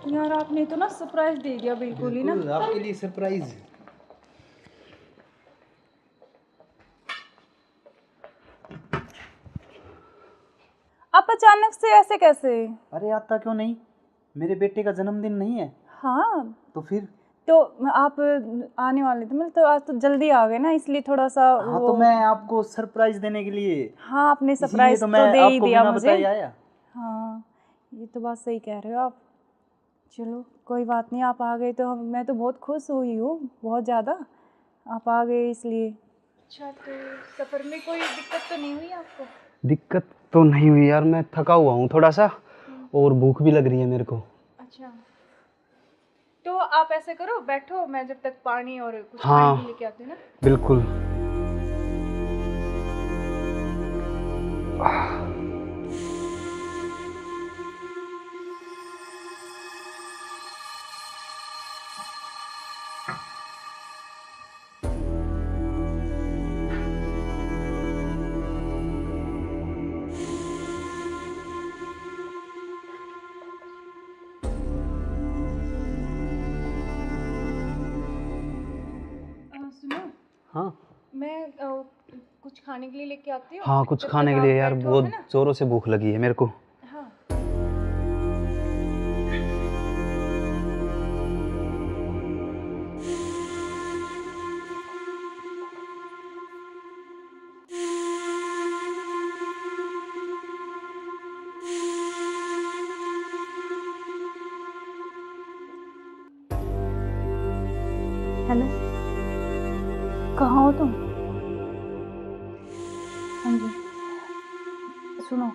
यार आपने तो ना सरप्राइज दे दिया बिल्कुल ही ना। आपके लिए सरप्राइज। आप अचानक से ऐसे कैसे? अरे आता क्यों नहीं, मेरे बेटे का जन्मदिन नहीं है? हाँ तो फिर तो आप आने वाले थे, मतलब तो आज तो जल्दी आ गए ना, इसलिए थोड़ा सा हाँ तो मैं आपको सरप्राइज देने के लिए। हाँ आपने सरप्राइज तो दे ही दिया मुझे। आया। हाँ ये तो बात सही कह रहे हो आप। चलो कोई बात नहीं, आप आ गए तो मैं तो बहुत खुश हुई हूँ, बहुत ज़्यादा। आप आ गए इसलिए। अच्छा तो सफ़र में कोई दिक्कत तो नहीं हुई आपको? दिक्कत तो नहीं हुई यार, मैं थका हुआ हूँ थोड़ा सा, और भूख भी लग रही है मेरे को। अच्छा तो आप ऐसे करो, बैठो, मैं जब तक पानी और कुछ हाँ, खाने लेके आती हूँ ना। बिल्कुल। हाँ मैं कुछ खाने के लिए लेके आती हूँ। हाँ, कुछ जब खाने तक के आप लिए यार, बैठो, बहुत है ना? जोरों से भूख लगी है मेरे को। हाँ। हेलो, कहाँ हो तुम? हाँ जी, सुनो,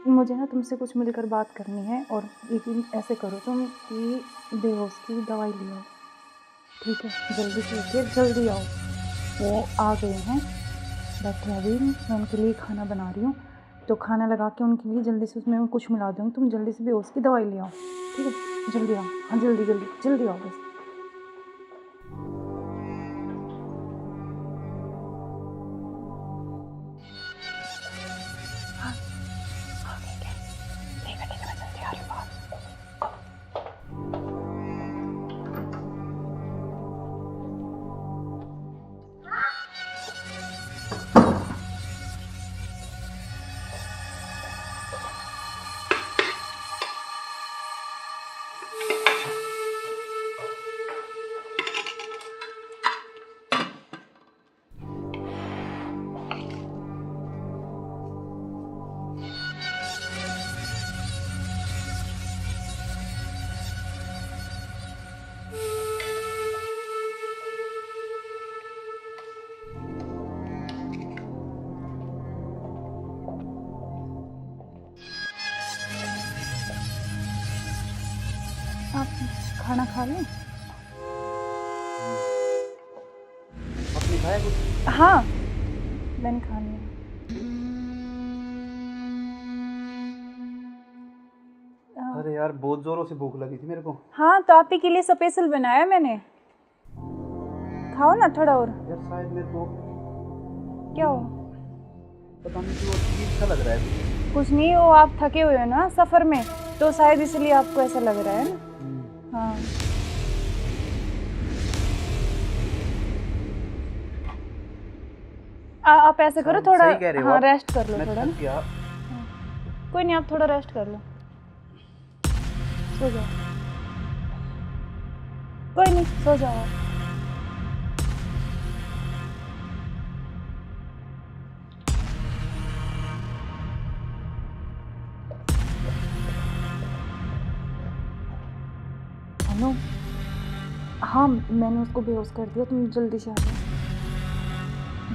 मुझे ना तुमसे कुछ मिलकर बात करनी है। और लेकिन ऐसे करो तुम कि बेहोश की दवाई ले आओ, ठीक है? जल्दी से उठिए, जल्दी आओ। वो आ गए हैं, बैठे अभी, मैं उनके लिए खाना बना रही हूँ, तो खाना लगा के उनके लिए जल्दी से उसमें कुछ मिला दूँगी। तुम जल्दी से बेहोश की दवाई ले आओ, ठीक है? जल्दी आओ, हाँ जल्दी जल्दी जल्दी आओ बस। आप खाना खा लें? आपने खाया कुछ? हाँ, मैंने खा लिया। अरे यार, बहुत जोरों से भूख लगी थी मेरे को। हाँ, तो आप ही के लिए स्पेशल बनाया मैंने, खाओ ना थोड़ा और। यार शायद मेरे को क्या हो? पता नहीं क्यों अजीब सा लग रहा है। कुछ नहीं, वो आप थके हुए हो ना सफ़र में, तो शायद इसलिए आपको ऐसा लग रहा है ना। हाँ, आप ऐसे करो, थोड़ा सही कह रहे हो हाँ आप। रेस्ट कर लो मैं थोड़ा थक ना। गया। कोई नहीं, आप थोड़ा रेस्ट कर लो, सो जाओ। कोई नहीं, सो जाओ आप। अनु, हाँ मैंने उसको बेहोश कर दिया, तुम जल्दी से आ जाओ,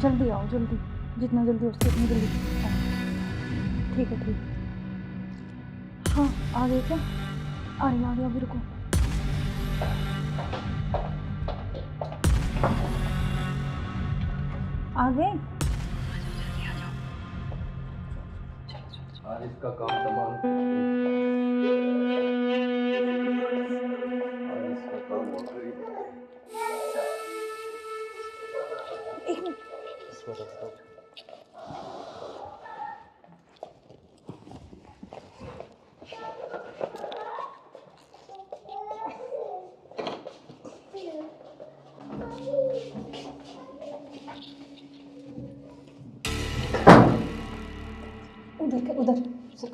जल्दी आओ, जल्दी, जितना जल्दी हो सके उतनी जल्दी आओ। ठीक है, ठीक है। हाँ, आ गए क्या? आ गया अभी, रुको। आ गए? आज इसका काम तमाम। आज इसका काम हो गई। एक मिनट। उधर उधर से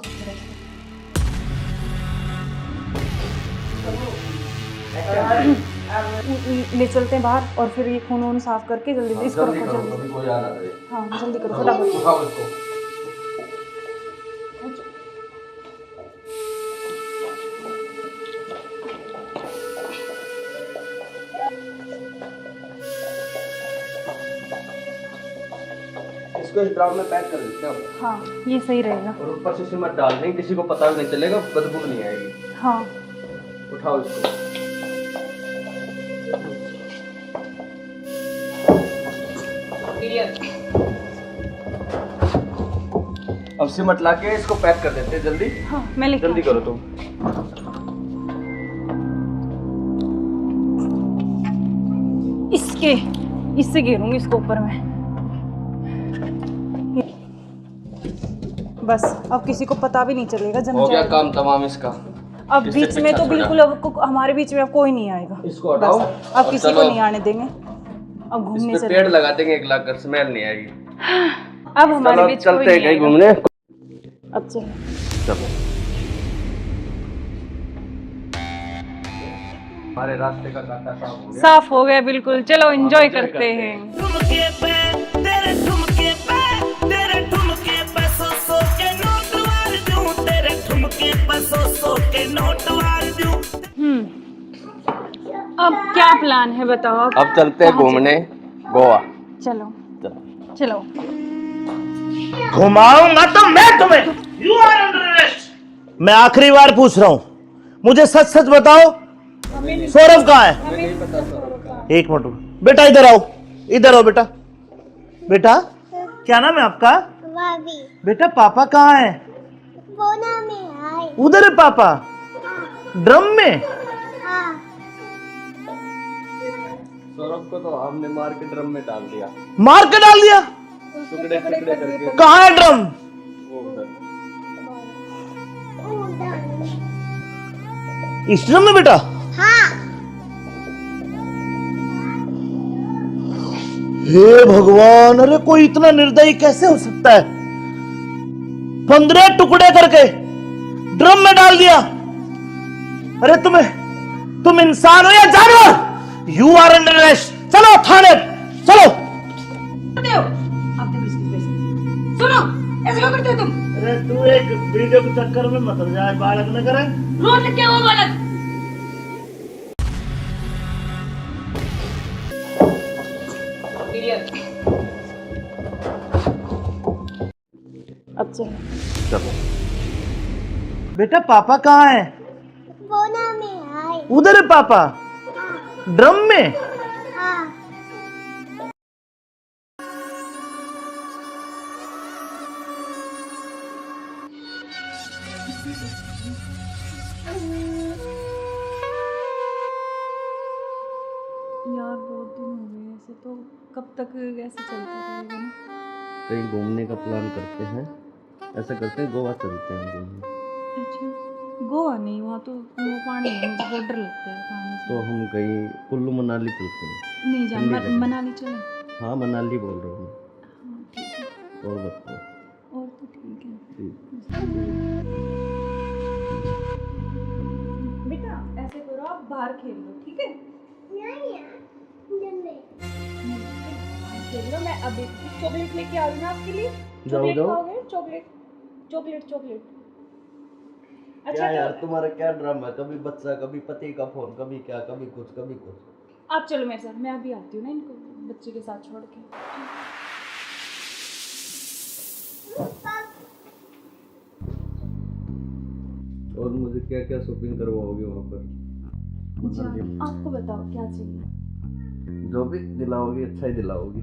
ले चलते हैं बाहर, और फिर ये खून वून साफ करके जल्दी इसको रखो, जल्दी। कोई आना दे। हाँ जल्दी करो फटाफट। उठाओ इसको। इसको इस ड्राम में पैक कर देते हैं। हाँ ये सही रहेगा। और ऊपर से सिमट डाल देंगे, किसी को पता भी नहीं चलेगा, बदबू नहीं आएगी। हाँ उठाओ इसको। अब सिमट ला के इसको पैक कर देते हैं जल्दी। हाँ मैं लेके जल्दी करो तुम। इससे घेरूंगी इसको ऊपर में। बस अब किसी को पता भी नहीं चलेगा, जम हो गया जाएगा। काम तमाम इसका। अब इससे बीच में पीछा तो छोड़ा। बिल्कुल अब हमारे बीच में अब कोई नहीं आएगा। इसको हटाओ बस अब और किसी को चलो। नहीं आने देंगे। अब घूमने इस पे चले। पेड़ लगा देंगे 1 लाख कर, स्मेल नहीं आएगी। अब हमारे चलो बीच कोई चलते हैं नहीं कहीं आएगा। घूमने। अब चलो। चलो हमारे रास्ते का कांटा साफ हो गया। साफ हो गया बिल्कुल। चलो एंजॉय करते हैं। ठुमके पे तेरे ठुमके पे तेरे ठुमके पे सौ के नोट वार दूं, तेरे ठुमके पे सौ के नोट वार दूं। अब क्या प्लान है बताओ? अब चलते हैं घूमने गोवा। चलो चलो। घुमाऊंगा तो मैं तुम्हें। You are under arrest. मैं आखिरी बार पूछ रहा हूं, मुझे सच सच बताओ, सौरभ कहाँ है? एक मिनट रुको। बेटा इधर आओ, इधर आओ बेटा। बेटा क्या नाम है आपका? बेटा पापा कहाँ है? उधर है पापा। ड्रम में? सौरभ को तो हमने मार के ड्रम में डाल दिया। मार के डाल दिया? टुकड़े टुकड़े करके। कहाँ है ड्रम? वो उधर। इस ड्रम में बेटा? हे भगवान, अरे कोई इतना निर्दयी कैसे हो सकता है? 15 टुकड़े करके ड्रम में डाल दिया। अरे तुम इंसान हो या जानवर? You are under arrest. चलो थाने चलो। सुनो, ऐसे क्यों करते हो तुम? अरे तू एक वीडियो के चक्कर में मत हो जाए, बालक न करे। रोड क्या वो बालक? अब चलो। चलो बेटा पापा कहाँ है? उधर है पापा। ड्रम में? यार बहुत दिन हो गए ऐसे, तो कब तक ऐसे चलता रहेगा ना? कहीं घूमने का प्लान करते हैं। ऐसा करते हैं गोवा चलते हैं घूमने। अच्छा गोवा नहीं, वहाँ तो वो पानी है, मुझे बहुत डर लगता है पानी से। तो हम कहीं कुल्लू मनाली चलते हैं। नहीं जान, ठंडी जगह। मनाली चले। हाँ मनाली बोल रहा हूँ हाँ ठीक है। मैं। और बताओ। और तो ठीक है। ठीक। बेटा ऐसे करो, आप बाहर खेल लो, ठीक है? खेल लो। मैं अभी चॉकलेट लेके आ रही हूँ आपके लिए। चॉकलेट खाओगे? Chocolate chocolate chocolate. अच्छा क्या यार तो तुम्हारा क्या ड्रामा है? कभी बच्चा, कभी पति का फोन, कभी क्या, कभी कुछ कभी कुछ। आप चलो मेरे साथ, मैं अभी आती हूँ ना इनको बच्चे के साथ छोड़ के। और मुझे क्या क्या शॉपिंग करवाओगे वहाँ पर? अच्छा आपको बताओ क्या चाहिए? जो भी दिलाओगी अच्छा ही दिलाओगी।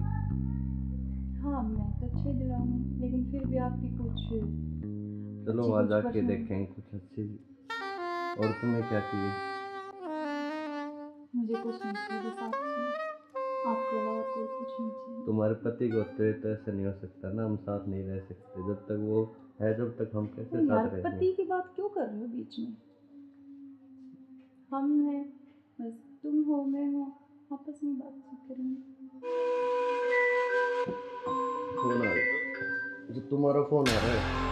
हाँ मैं तो अच्छे दिलाऊंगी, लेकिन फिर भी आपकी कुछ चलो अच्छी वहाँ कुछ जाके पसंद। देखेंगे कुछ अच्छी। और तुम्हें क्या चाहिए? मुझे कुछ नहीं चाहिए, बस आप चाहिए। आपके अलावा कोई कुछ नहीं चाहिए। तुम्हारे पति को होते तो ऐसा नहीं हो सकता ना, हम साथ नहीं रह सकते। जब तक वो है, जब तक हम कैसे तो यार साथ रहेंगे? पति की बात क्यों कर रहे हो बीच में? हम हैं, बस तुम हो मैं हूँ, आपस में बातचीत करेंगे। फोन आ रहा है। जो तुम्हारा फोन आ रहा है।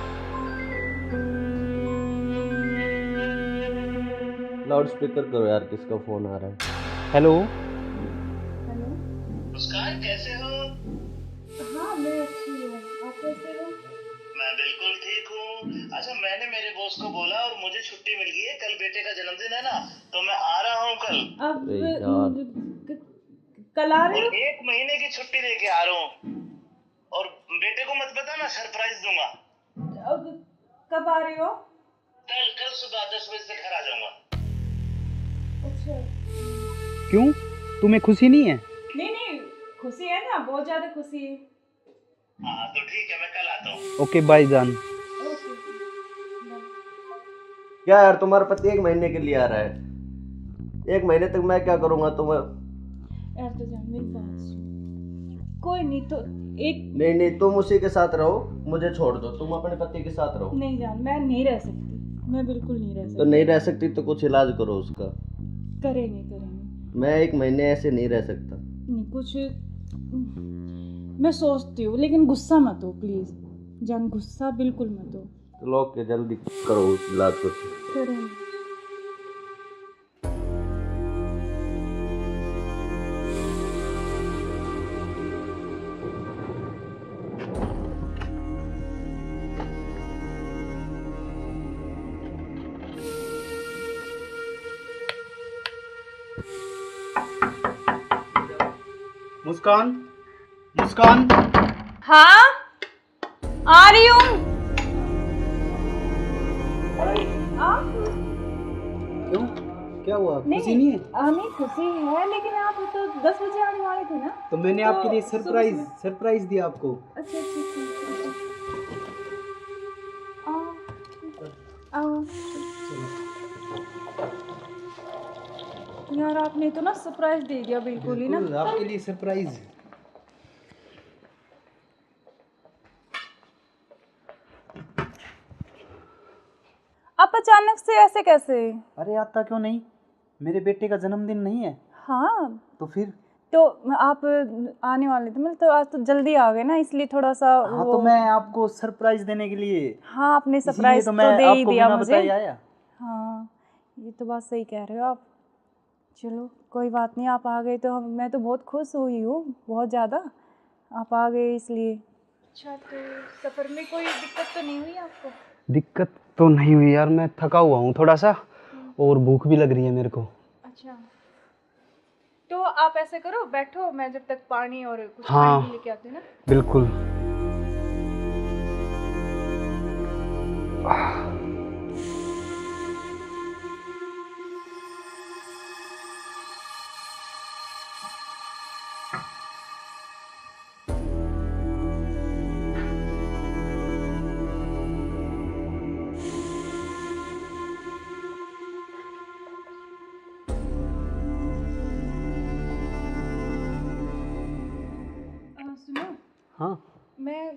लाउड स्पीकर करो यार, किसका फोन आ रहा है? हेलो। हेलो। मुस्कान कैसे हो? हाँ मैं अच्छी हूँ, आप कैसे हो? मैं बिल्कुल ठीक हूँ। अच्छा मैंने मेरे बॉस को बोला और मुझे छुट्टी मिल गई है। कल बेटे का जन्मदिन है ना, तो मैं आ रहा हूँ कल। अब अरे यार। कल आ रहे और हो? 1 महीने की छुट्टी लेके आ रहा हूँ। और बेटे को मत बताना, सरप्राइज दूंगा। अब कब आ रहे हो? कल सुबह 10 बजे से घर आ जाऊंगा। अच्छा क्यों, तुम्हें खुशी नहीं है? नहीं खुशी है ना, बहुत ज्यादा खुशी है। हाँ तो ठीक है, मैं कल आता हूँ। ओके बाय जान। ओके क्या यार तुम्हारा पति 1 महीने के लिए आ रहा है? 1 महीने तक मैं क्या करूँगा? तुम्हें यार तो जान मेरी बात सुन। कोई नहीं तो एक नहीं, तुम उसी के साथ रहो, मुझे छोड़ दो। तुम अपने पति के साथ रहो। नहीं जान, मैं नहीं रह सकती, मैं बिल्कुल नहीं रह तो सकती। नहीं रह सकती तो कुछ इलाज करो उसका। करेंगे मैं 1 महीने ऐसे नहीं रह सकता। नहीं कुछ मैं सोचती हूँ, लेकिन गुस्सा मत हो प्लीज़ जान, गुस्सा बिल्कुल मत हो। तो लोग के जल्दी करो इलाज कुछ। करें। मुस्कान, मुस्कान। हाँ आ रही हूँ। क्यों, क्या हुआ? खुशी नहीं है? नहीं खुशी है, लेकिन आप तो 10 बजे आने वाले थे ना। तो मैंने आपके लिए सरप्राइज दिया आपको। अच्छा आओ। यार आपने तो ना सरप्राइज दे दिया बिल्कुल ही ना। आपके लिए सरप्राइज। आप अचानक से ऐसे कैसे? अरे आता क्यों नहीं, मेरे बेटे का जन्मदिन नहीं है? हाँ तो फिर? तो आप आने वाले थे, मतलब तो आज तो जल्दी आ गए ना, इसलिए थोड़ा सा हाँ तो मैं आपको सरप्राइज देने के लिए। हाँ आपने सरप्राइज तो तो मैं दे ही आपको दिया बिना मुझे। बताए आया। हाँ ये तो बात सही कह रहे हो आप। चलो कोई बात नहीं, आप आ गए तो मैं तो बहुत खुश हुई हूँ, बहुत ज़्यादा। आप आ गए इसलिए। अच्छा तो सफ़र में कोई दिक्कत तो नहीं हुई आपको? दिक्कत तो नहीं हुई यार, मैं थका हुआ हूँ थोड़ा सा, और भूख भी लग रही है मेरे को। अच्छा तो आप ऐसे करो, बैठो, मैं जब तक पानी और कुछ हाँ, खाने के लेके आती हूँ ना। बिल्कुल। सुनो, हाँ मैं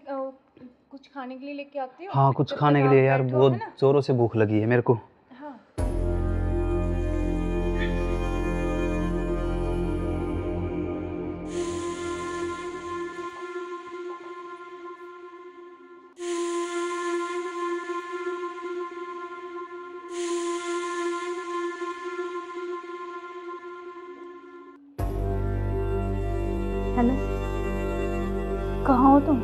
कुछ खाने के लिए लेके आती हूँ। हाँ, कुछ जब खाने तक के लिए आप यार, बैठो, बहुत है ना? जोरों से भूख लगी है मेरे को। हाँ हेलो, कहाँ हो तुम?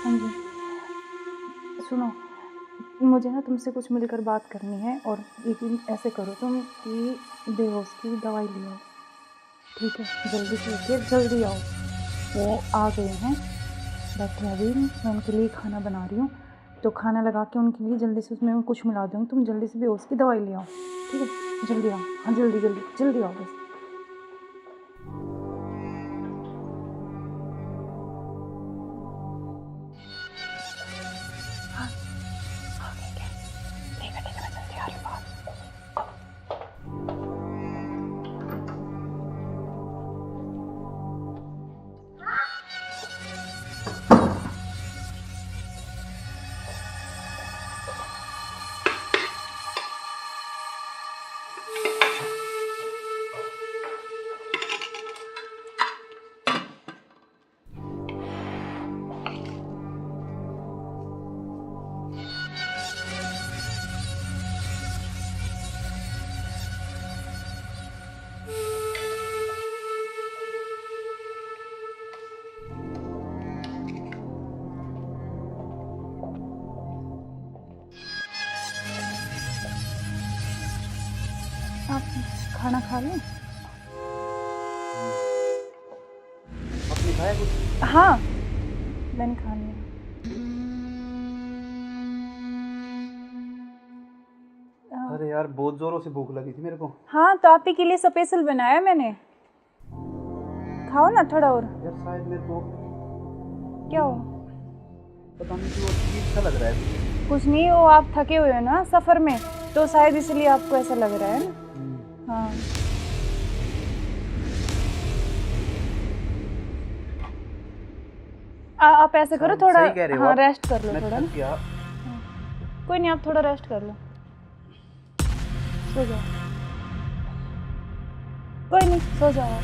हाँ जी सुनो, मुझे ना तुमसे कुछ मिलकर बात करनी है, और लेकिन ऐसे करो तुम कि बेहोश की दवाई ले आओ, ठीक है? जल्दी से उठिए, जल्दी आओ। वो आ गए हैं, बैठे अभी, मैं उनके लिए खाना बना रही हूँ, तो खाना लगा के उनके लिए जल्दी से उसमें कुछ मिला दूँगी। तुम जल्दी से बेहोश की दवाई ले आओ, ठीक है? जल्दी आओ, हाँ जल्दी जल्दी जल्दी आओ बस। आप खाना खा लें? आपने खाया कुछ? हाँ मैंने खा लिया। अरे यार बहुत जोरों से भूख लगी थी मेरे को। हाँ तो आप ही के लिए स्पेशल बनाया मैंने, खाओ ना थोड़ा और। यार शायद मेरे को क्या हो? पता नहीं क्यों अजीब सा लग रहा है। कुछ नहीं, वो आप थके हुए हो ना सफ़र में, तो शायद इसलिए आपको ऐसा लग रहा है ना। हाँ आप ऐसे करो, थोड़ा हाँ रेस्ट कर लो थोड़ा ना। कोई नहीं, आप थोड़ा रेस्ट कर लो, सो जाओ। कोई नहीं, सो जाओ आप।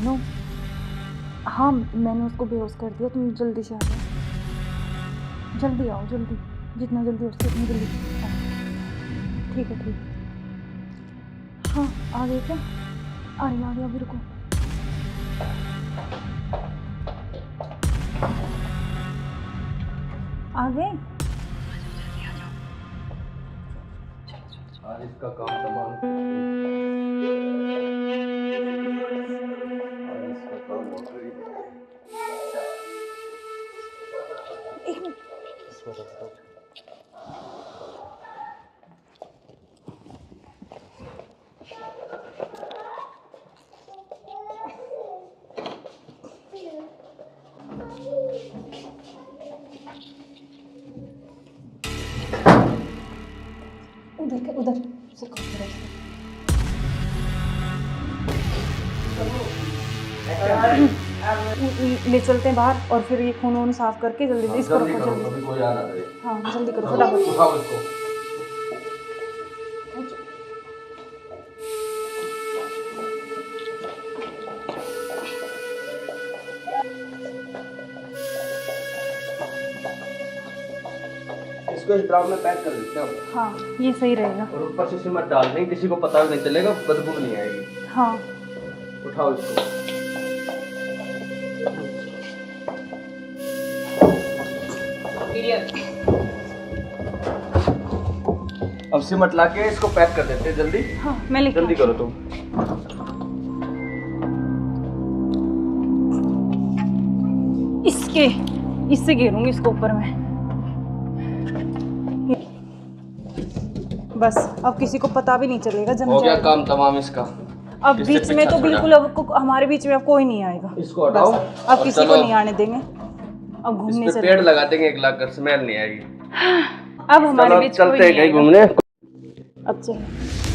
हेलो, हाँ मैंने उसको बेहोश कर दिया, तुम जल्दी से आ जाओ, जल्दी आओ, जल्दी, जितना जल्दी हो सके उतनी जल्दी आओ। ठीक है, ठीक है। हाँ आ गए क्या? आ रही अभी, रुको। आ गए? आज इसका काम तमाम, आज इसका काम हो गया। एक मिनट। उधर ले चलते हैं बाहर और फिर ये खून वून साफ करके जल्दी से इसको रखो, जल्दी। कोई आ ना दे। हाँ जल्दी करो फटाफट। उठाओ इसको। इसको इस ड्राम में पैक कर देते हैं। हाँ ये सही रहेगा। और ऊपर से सिमट डाल देंगे, किसी को पता भी नहीं चलेगा, बदबू भी नहीं आएगी। हाँ उठाओ इसको। अब सिमट लाके इसको पैक कर देते हैं जल्दी। हाँ मैं लेके जल्दी करो तुम। इससे घेरूंगी इसको ऊपर में। बस अब किसी को पता भी नहीं चलेगा, जम हो गया जाएगा। काम तमाम इसका। अब इससे बीच में पीछा तो छोड़ा। बिल्कुल अब हमारे बीच में अब कोई नहीं आएगा। इसको हटाओ। बस, अब और किसी को चलो। नहीं आने देंगे। अब घूमने इस से पे पेड़ लगा देंगे, एक लाख कर स्मेल नहीं आएगी। अब हमारे चलो बीच चलते कोई हैं नहीं कहीं आएगा। घूमने। अब चलो।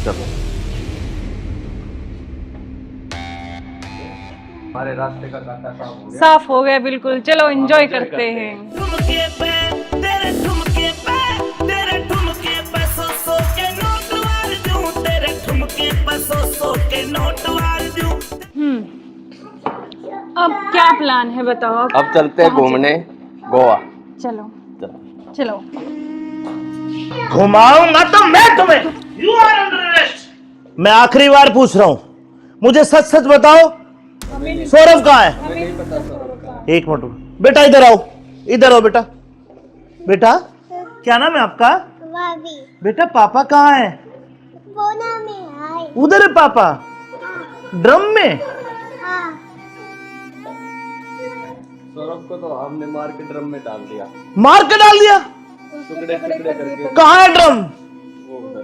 चलो हमारे रास्ते का कांटा साफ हो गया। साफ हो गया बिल्कुल। चलो एंजॉय करते हैं। ठुमके पे तेरे ठुमके पे तेरे ठुमके पे सौ के नोट वार दूं, तेरे ठुमके पे सौ के नोट वार दूं। अब क्या प्लान है बताओ? अब चलते हैं घूमने गोवा। चलो चलो। घुमाऊंगा तो मैं तुम्हें। You are under arrest. मैं आखिरी बार पूछ रहा हूं, मुझे सच सच बताओ, सौरभ कहाँ है? एक मिनट बेटा, इधर आओ, इधर आओ बेटा। बेटा क्या नाम है आपका? बेटा पापा कहाँ है? उधर है पापा। ड्रम में? सौरभ को तो हमने मार के ड्रम में डाल दिया। मार के डाल दिया? टुकड़े टुकड़े करके। कहाँ है ड्रम? वो उधर।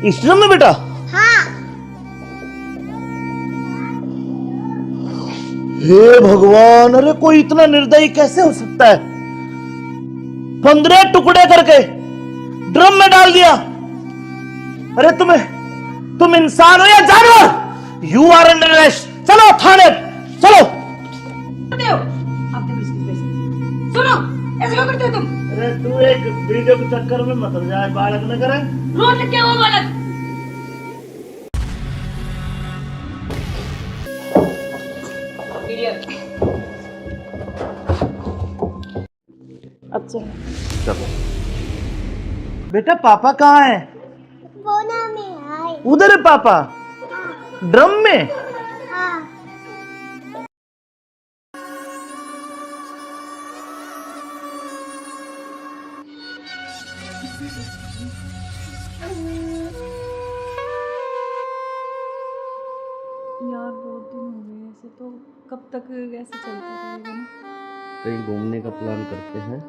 इस ड्रम में बेटा? हे भगवान, अरे कोई इतना निर्दयी कैसे हो सकता है? 15 टुकड़े करके ड्रम में डाल दिया। अरे तुम इंसान हो या जानवर? You are under arrest. चलो थाने, चलो। सुनो, ऐसे क्यों करते हो तुम? अरे तू एक वीडियो के चक्कर में मत जाए, बालक न करे। रोज क्या हुआ बालक? अब चलो। चलो बेटा पापा कहाँ है? उधर है पापा। ड्रम में? यार बहुत दिन हो गए ऐसे, तो कब तक ऐसे चलता रहेगा ना? कहीं घूमने का प्लान करते हैं,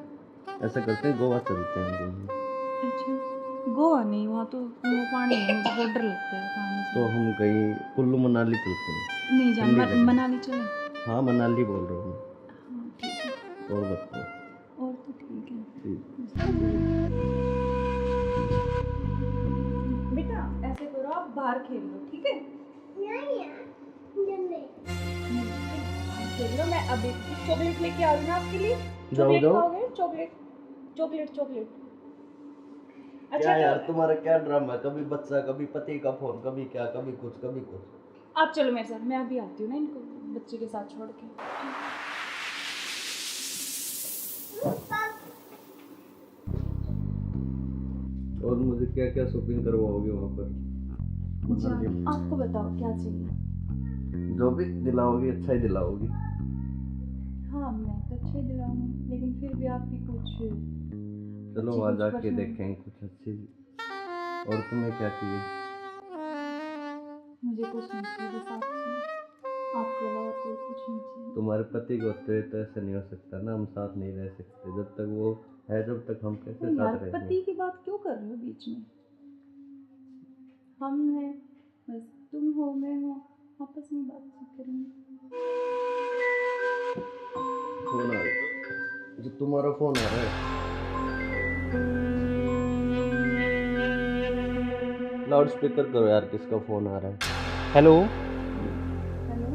ऐसा करते हैं गोवा चलते हैं घूमने। अच्छा गोवा नहीं, वहाँ तो वो पानी है, मुझे बहुत डर लगता है पानी से। तो हम कहीं कुल्लू मनाली चलते हैं। नहीं जान, ठंडी जगह। मनाली चले। हाँ मनाली बोल रहा हूँ हाँ ठीक है, मैं। और बताओ। और तो ठीक है। ठीक। बेटा ऐसे करो, आप बाहर खेल लो, ठीक है? खेल लो, मैं अभी चॉकलेट लेके आ रही हूँ आपके लिए। जाओ, चॉकलेट जाओ। खाओगे? Chocolate chocolate chocolate. क्या यार तुम्हारा क्या ड्रामा है, कभी बच्चा कभी पति का फोन, कभी क्या कभी कुछ कभी कुछ। आप चलो मेरे साथ, मैं अभी आती हूँ ना इनको बच्चे के साथ छोड़ के। और मुझे क्या क्या शॉपिंग करवाओगे वहाँ पर? जान, आपको बताओ क्या चाहिए? जो भी दिलाओगी अच्छा ही दिलाओगी। हाँ मैं तो अच्छे दिलाऊंगी, लेकिन फिर भी आपकी कुछ चलो अच्छी वहाँ कुछ जाके पसंद- देखेंगे कुछ अच्छी। और तुम्हें क्या चाहिए? मुझे कुछ नहीं चाहिए, बस आप आपके अलावा कोई कुछ नहीं चाहिए। तुम्हारे पति को तो ऐसा नहीं हो सकता ना, हम साथ नहीं रह सकते जब तक वो है, जब तक हम कैसे यार साथ पति रहेंगे? की बात क्यों कर रहे हो बीच में? हम हैं, बस तुम हो मैं हूँ, आपस में बातचीत करेंगे। फोन आ रहा, जो तुम्हारा फोन आ रहा है। लाउड स्पीकर करो यार, किसका फोन आ रहा है? हेलो। हेलो।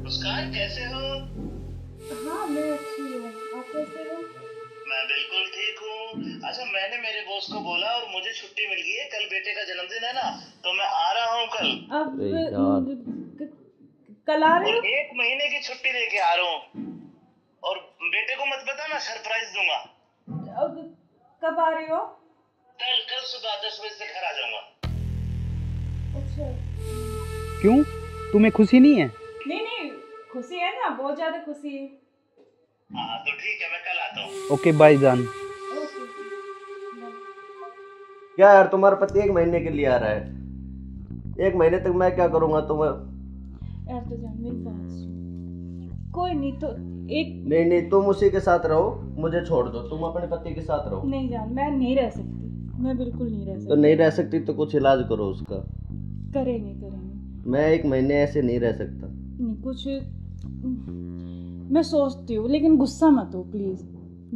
मुस्कान कैसे हो? हाँ मैं अच्छी हूँ, आप कैसे हो? मैं बिल्कुल ठीक हूँ। अच्छा मैंने मेरे बॉस को बोला और मुझे छुट्टी मिल गई है, कल बेटे का जन्मदिन है ना, तो मैं आ रहा हूँ कल। अब अरे यार। कल आ रहे और हो? 1 महीने की छुट्टी लेके आ रहा हूँ। और बेटे को मत बताना, सरप्राइज दूंगा। अब कब आ रहे हो? कल सुबह 10 बजे से घर आ जाऊंगा। अच्छा। क्यों, तुम्हें खुशी नहीं है? नहीं खुशी है ना, बहुत ज्यादा खुशी है। हाँ तो ठीक है, मैं कल आता हूँ। ओके बाय जान। ओके। क्या यार तुम्हारा पति 1 महीने के लिए आ रहा है, 1 महीने तक मैं क्या करूँगा तुम्हें? यार तो जान मेरी बात सुन, कोई नहीं तो एक नहीं तुम उसी के साथ रहो, मुझे छोड़ दो, तुम अपने पति के साथ रहो। नहीं जान, मैं नहीं रह सकती, मैं बिल्कुल नहीं रह तो सकती। नहीं रह सकती तो कुछ इलाज करो उसका। करेंगे। मैं 1 महीने ऐसे नहीं रह सकता। नहीं कुछ मैं सोचती हूँ, लेकिन गुस्सा मत हो प्लीज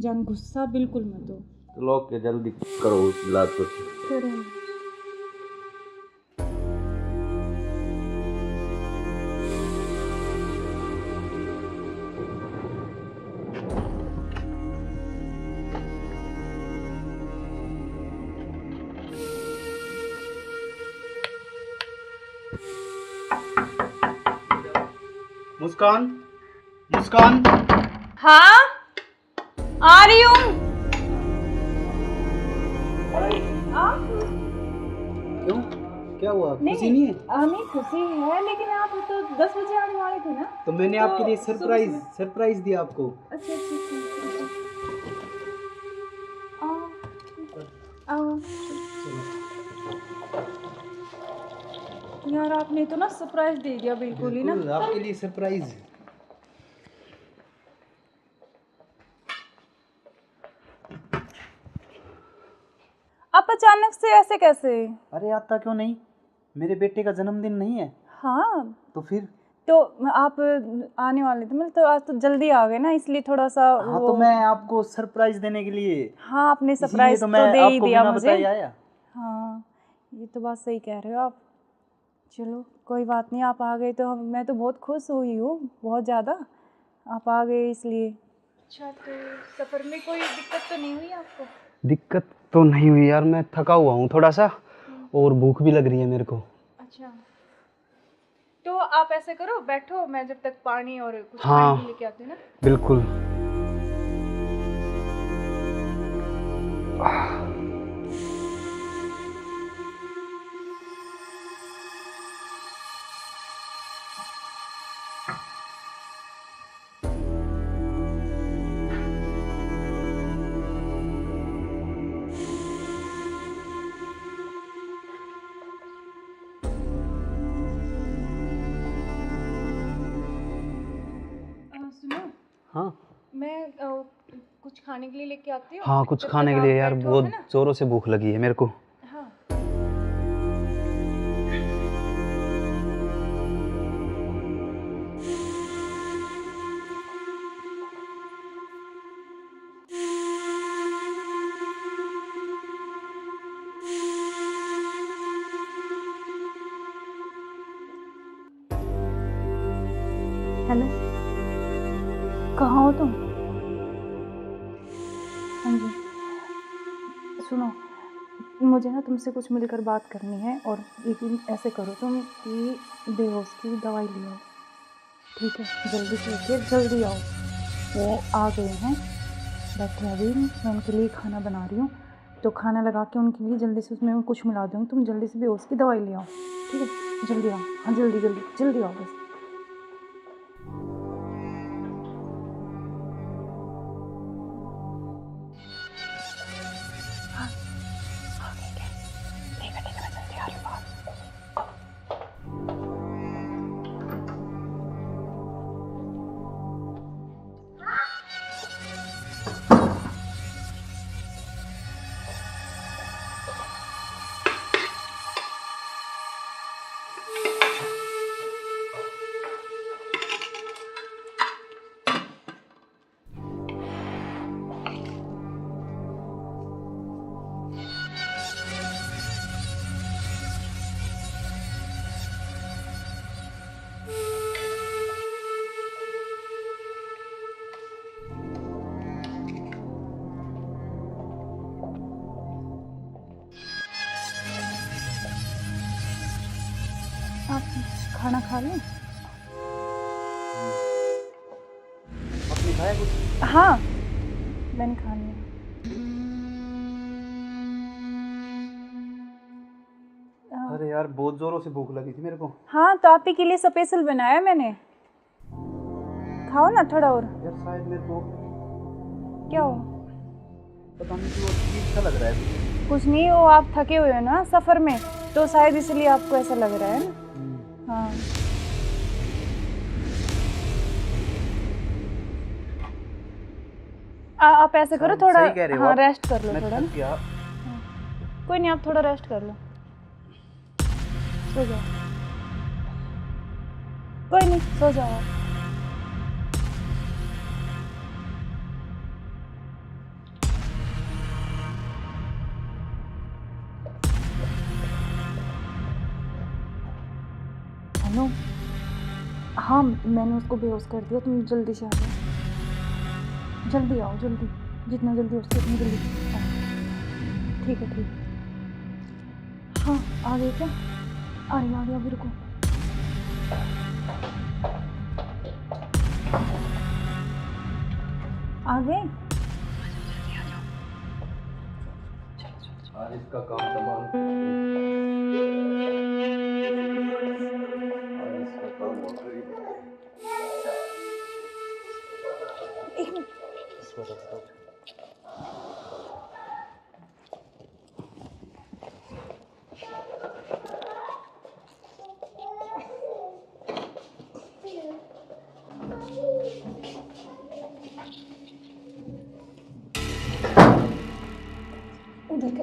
जान, गुस्सा बिल्कुल मत हो। चलो ओके, जल्दी करो इलाज कुछ। करेंगे। मुस्कान, मुस्कान। हाँ आ रही हूँ। क्यों, क्या हुआ, खुशी नहीं है? नहीं खुशी है, लेकिन आप तो 10 बजे आने वाले थे ना। तो मैंने आपके लिए सरप्राइज दिया आपको। अच्छा आओ। यार आपने तो ना सरप्राइज दे दिया बिल्कुल ही ना। बिल्कुल, आपके लिए सरप्राइज। आप अचानक से ऐसे कैसे? अरे आता क्यों नहीं, मेरे बेटे का जन्मदिन नहीं है? हाँ तो फिर? तो आप आने वाले थे, मतलब तो आज तो जल्दी आ गए ना, इसलिए थोड़ा सा हाँ तो मैं आपको सरप्राइज देने के लिए। हाँ आपने इसीलिए सरप्राइज तो तो मैं दे ही आपको दिया बिना मुझे। बताए आया। हाँ ये तो बात सही कह रहे हो आप। चलो कोई बात नहीं, आप आ गए तो मैं तो बहुत खुश हुई हूँ, बहुत ज़्यादा। आप आ गए इसलिए। अच्छा तो सफ़र में कोई दिक्कत तो नहीं हुई आपको? दिक्कत तो नहीं हुई यार, मैं थका हुआ हूँ थोड़ा सा, और भूख भी लग रही है मेरे को। अच्छा तो आप ऐसे करो, बैठो, मैं जब तक पानी और कुछ हाँ, खाने लेके आती हूँ ना। बिल्कुल। सुनो। हाँ मैं कुछ खाने के लिए लेके आती हूँ। हाँ, कुछ जब खाने तक के लिए आप यार, बैठो, बहुत है ना? जोरों से भूख लगी है मेरे को। हाँ हेलो, कहाँ हो तुम? हाँ जी, सुनो, मुझे ना तुमसे कुछ मिलकर बात करनी है, और लेकिन ऐसे करो तुम कि बेहोश की दवाई ले आओ, ठीक है? जल्दी से लेके जल्दी आओ। वो आ गए हैं, बैठे अभी, मैं उनके लिए खाना बना रही हूँ, तो खाना लगा के उनके लिए जल्दी से उसमें कुछ मिला दूँगी। तुम जल्दी से बेहोश की दवाई ले आओ, ठीक है? जल्दी आओ, हाँ जल्दी जल्दी जल्दी आओ बस। आप खाना खा लें? आपने खाया कुछ? हाँ, मैंने खा लिया। अरे यार बहुत जोरों से भूख लगी थी मेरे को। हाँ, तो आप ही के लिए स्पेशल बनाया मैंने, खाओ ना थोड़ा और। यार शायद मेरे को क्या हो? पता नहीं क्यों अजीब सा लग रहा है। कुछ नहीं, वो आप थके हुए हो ना सफ़र में, तो शायद इसलिए आपको ऐसा लग रहा है ना। हाँ, आप ऐसे करो थोड़ा, सही कह रहे हो हाँ आप। रेस्ट कर लो मैं थोड़ा थक ना। गया। कोई नहीं, आप थोड़ा रेस्ट कर लो, सो जाओ। कोई नहीं, सो जाओ आप। हेलो, हाँ मैंने उसको बेहोश कर दिया, तुम जल्दी से आ जाओ, जल्दी आओ, जल्दी, जितना जल्दी हो सके उतनी जल्दी आओ। ठीक है, ठीक है। हाँ, आ गए क्या? आ रही अभी, रुको। आ गए? आज इसका काम तमाम। आज इसका काम हो गई। एक मिनट।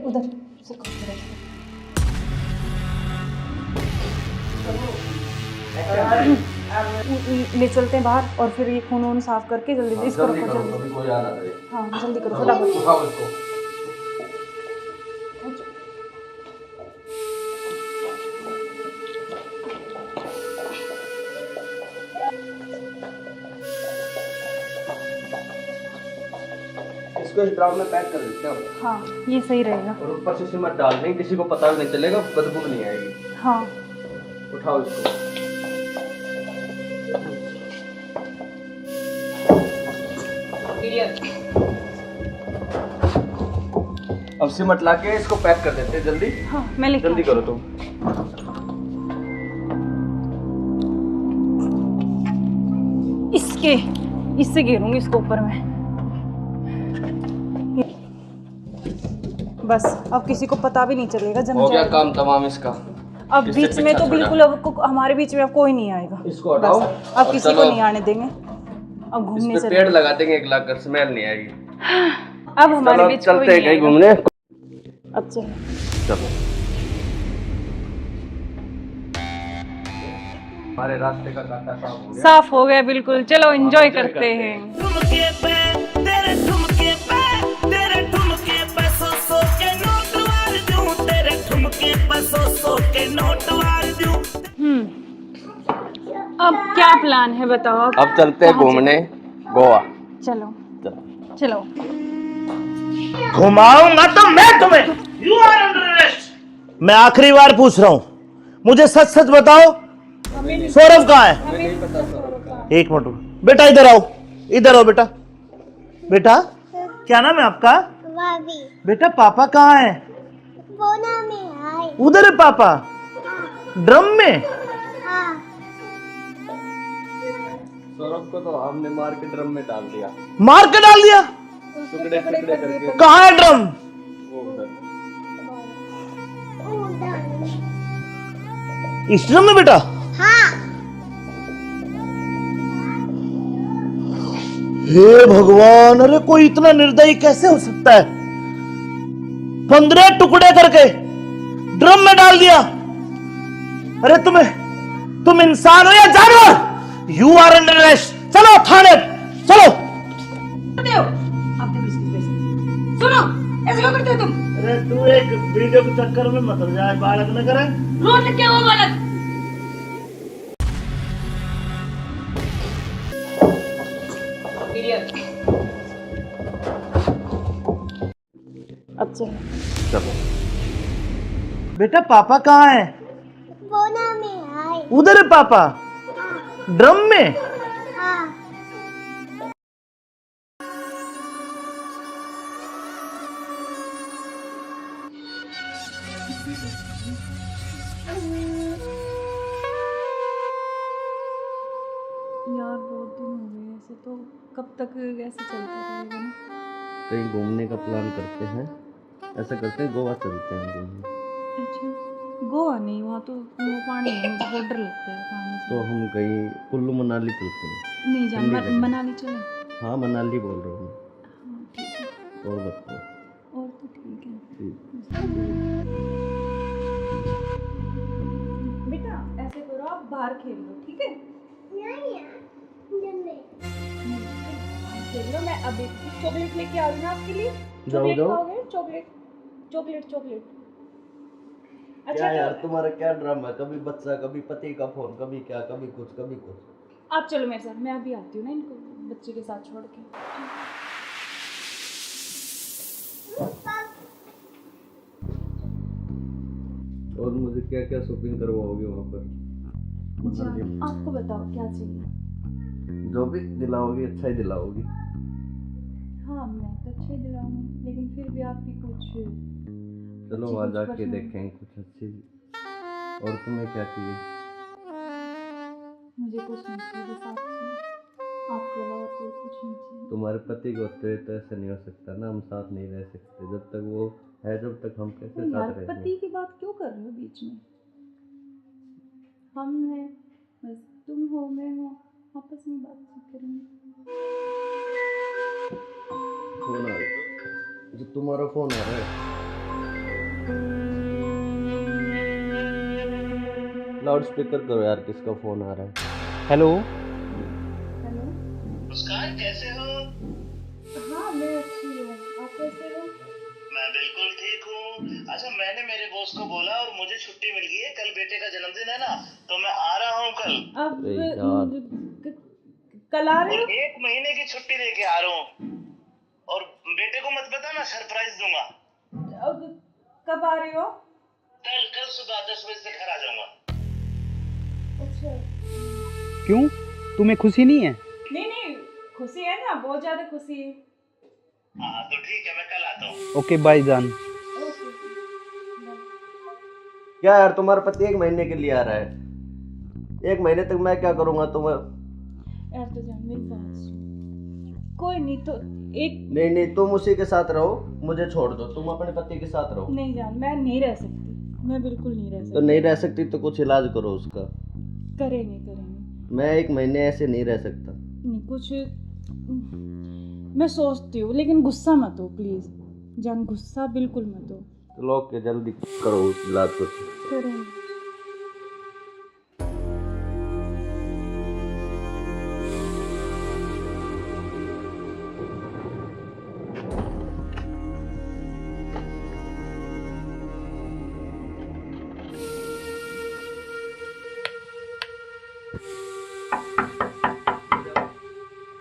उधर से ले चलते हैं बाहर, और फिर ये खून वून साफ करके जल्दी से इसको रखो, जल्दी। कोई आ ना करे। हाँ जल्दी करो फटाफट। उठाओ इसको। इसको इस ड्राम में पैक कर देते हैं। हाँ ये सही रहेगा। और ऊपर से सीमेंट डाल देंगे, किसी को पता भी नहीं चलेगा, बदबू नहीं आएगी। हाँ उठाओ इसको। अब सीमेंट लाके इसको पैक कर देते हैं जल्दी। हाँ मैं लेके जल्दी करो तुम। इससे घेरूंगी इसको ऊपर में। बस अब किसी को पता भी नहीं चलेगा, जम हो गया जाएगा। काम तमाम इसका। अब बीच में तो बिल्कुल अब हमारे बीच में अब कोई नहीं आएगा। इसको हटाओ। अब किसी को नहीं आने देंगे। अब घूमने इस पे चले, पेड़ लगा देंगे, एक लाख स्मेल नहीं आएगी। अब हमारे बीच कोई चलते नहीं हैं कहीं आएगा। घूमने। अब चलो। चलो हमारे रास्ते का कांटा साफ हो गया। साफ हो गया बिल्कुल। चलो एंजॉय करते हैं। ठुमके पे तेरे ठुमके पे तेरे ठुमके पे सौ के नोट वार दूं, तेरे ठुमके पे सौ के नोट वार दूं। अब क्या प्लान है बताओ? अब चलते हैं घूमने गोवा। चलो चलो। घुमाऊंगा तो मैं तुम्हें, You are under arrest. मैं आखिरी बार पूछ रहा हूं, मुझे सच सच बताओ, सौरभ कहाँ है? एक मिनट बेटा, इधर आओ, इधर आओ बेटा। बेटा क्या नाम है आपका? बेटा पापा कहाँ है? उधर है पापा। ड्रम में? सौरभ को तो हमने मार के ड्रम में डाल दिया। मार के डाल दिया? टुकड़े टुकड़े करके। कहाँ है ड्रम? वो उधर। इस ड्रम में बेटा? हे भगवान, अरे कोई इतना निर्दयी कैसे हो सकता है? 15 टुकड़े करके ड्रम में डाल दिया। अरे तुम इंसान हो या जानवर? You are under arrest. चलो थाने, चलो। सुनो, ऐसे क्यों करते हो तुम? अरे तू एक वीडियो के चक्कर में मत जाए, बालक न करे। रोड क्या हुआ बालक? अब चलो। चलो। बेटा पापा कहाँ है? उधर है पापा। ड्रम में? यार बहुत दिन हो गए ऐसे, तो कब तक ऐसे चलता रहेगा ना? कहीं घूमने का प्लान करते हैं, ऐसा करते हैं गोवा चलते हैं घूमने। अच्छा, गोवा नहीं, वहाँ तो वो पानी है, मुझे बहुत डर लगता है पानी से। तो हम कहीं कुल्लू मनाली चलते हैं। नहीं जान, ठंडी जगह। मनाली चले। हाँ मनाली बोल रहा हूँ हाँ ठीक है, मैं। और बताओ। और तो ठीक है। ठीक। बेटा ऐसे करो, आप बाहर खेल लो, ठीक है? खेल लो, मैं अभी चॉकलेट लेके आ रही हूँ आपके लिए। चॉकलेट खाओगे? Chocolate chocolate chocolate. क्या यार तुम्हारा क्या ड्रामा है? कभी बच्चा, कभी पति का फोन, कभी क्या, कभी कुछ कभी कुछ। आप चलो मेरे साथ, मैं अभी आती हूँ ना इनको बच्चे के साथ छोड़ के। और मुझे क्या क्या शॉपिंग करवाओगे वहाँ पर? अच्छा, आपको बताओ क्या चाहिए? जो भी दिलाओगी अच्छा ही दिलाओगी। हाँ मैं तो अच्छा ही दिलाऊंगी, लेकिन फिर भी आपकी कुछ चलो वहाँ जाके देखेंगे कुछ अच्छी। और तुम्हें क्या चाहिए? मुझे कुछ नहीं चाहिए, बस आप चाहिए, आपके अलावा कोई कुछ नहीं चाहिए। तुम्हारे पति को होते तो ऐसा नहीं हो सकता ना, हम साथ नहीं रह सकते जब तक वो है, जब तक हम कैसे यार साथ रहेंगे? पति की बात क्यों कर रहे हो बीच में? हम हैं, बस तुम हो मैं हूँ, आपस में बातचीत करेंगे। फोन आ रहा, जो तुम्हारा फोन आ रहा है। लाउड स्पीकर करो यार, किसका फोन आ रहा है? हेलो। हेलो मुस्कान कैसे हो? हाँ मैं अच्छी हूँ, आप कैसे हो? मैं बिल्कुल ठीक हूँ। अच्छा मैंने मेरे बॉस को बोला और मुझे छुट्टी मिल गई है, कल बेटे का जन्मदिन है ना, तो मैं आ रहा हूँ कल। अब अरे यार। कल आ रहे और हो? 1 महीने की छुट्टी लेके आ रहा हूँ, और बेटे को मत बताना, सरप्राइज दूंगा। अब कब आ रहे हो? कल सुबह 10 बजे से घर आ जाऊंगा। अच्छा क्यों, तुम्हें खुशी नहीं है? नहीं नहीं, खुशी है ना, बहुत ज्यादा खुशी है। हाँ तो ठीक है, मैं कल आता हूँ। ओके बाय जान। ओके क्या यार तुम्हारा पति 1 महीने के लिए आ रहा है? 1 महीने तक मैं क्या करूँगा तुम्हें? यार तो जान मेरी बात सुन, कोई नहीं तो एक नहीं तुम उसी के साथ रहो, मुझे छोड़ दो, तुम अपने पति के साथ रहो। नहीं जान, मैं नहीं रह सकती, मैं बिल्कुल नहीं रह तो सकती। नहीं रह सकती तो कुछ इलाज करो उसका। करेंगे करेंगे। मैं 1 महीने ऐसे नहीं रह सकता। नहीं कुछ मैं सोचती हूँ, लेकिन गुस्सा मत हो प्लीज जान, गुस्सा बिल्कुल मत हो। चलो ओके, जल्दी करो इलाज कुछ। करेंगे।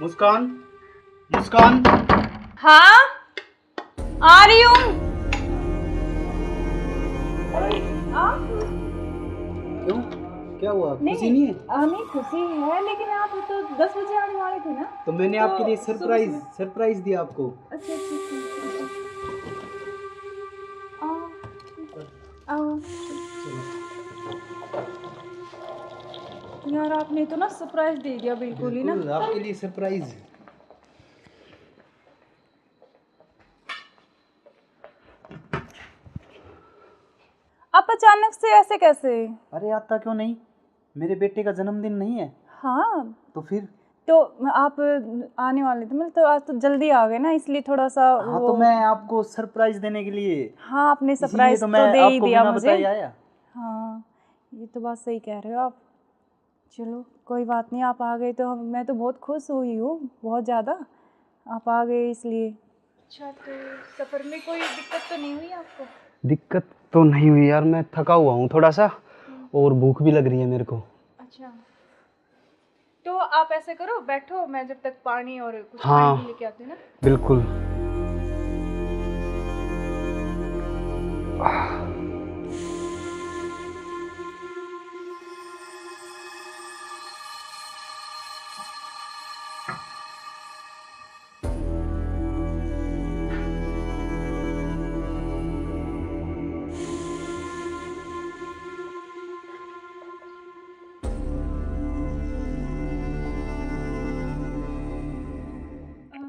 मुस्कान, मुस्कान। हाँ आ रही हूँ। क्यों, क्या हुआ? खुशी नहीं है? नहीं खुशी है, लेकिन आप तो 10 बजे आने वाले थे ना। तो मैंने तो आपके लिए सुबह सरप्राइज दिया आपको। अच्छा अच्छा आओ। यार आपने तो ना सरप्राइज दे दिया बिल्कुल ही ना। बिल्कुल, आपके लिए सरप्राइज। आप अचानक से ऐसे कैसे? अरे आता क्यों नहीं, मेरे बेटे का जन्मदिन नहीं है? हाँ तो फिर? तो आप आने वाले थे, मतलब तो आज तो जल्दी आ गए ना, इसलिए थोड़ा सा हाँ तो मैं आपको सरप्राइज देने के लिए। हाँ आपने सरप्राइज तो मैं दे ही आपको दिया बिना मुझे। बताए आया। हाँ ये तो बात सही कह रहे हो आप। चलो कोई बात नहीं, आप आ गए तो मैं तो बहुत खुश हुई हूँ, बहुत ज़्यादा। आप आ गए इसलिए। अच्छा तो सफ़र में कोई दिक्कत तो नहीं हुई आपको? दिक्कत तो नहीं हुई यार, मैं थका हुआ हूँ थोड़ा सा, और भूख भी लग रही है मेरे को। अच्छा तो आप ऐसे करो, बैठो, मैं जब तक पानी और कुछ हाँ, खाने के लेके आती हूँ ना। बिल्कुल।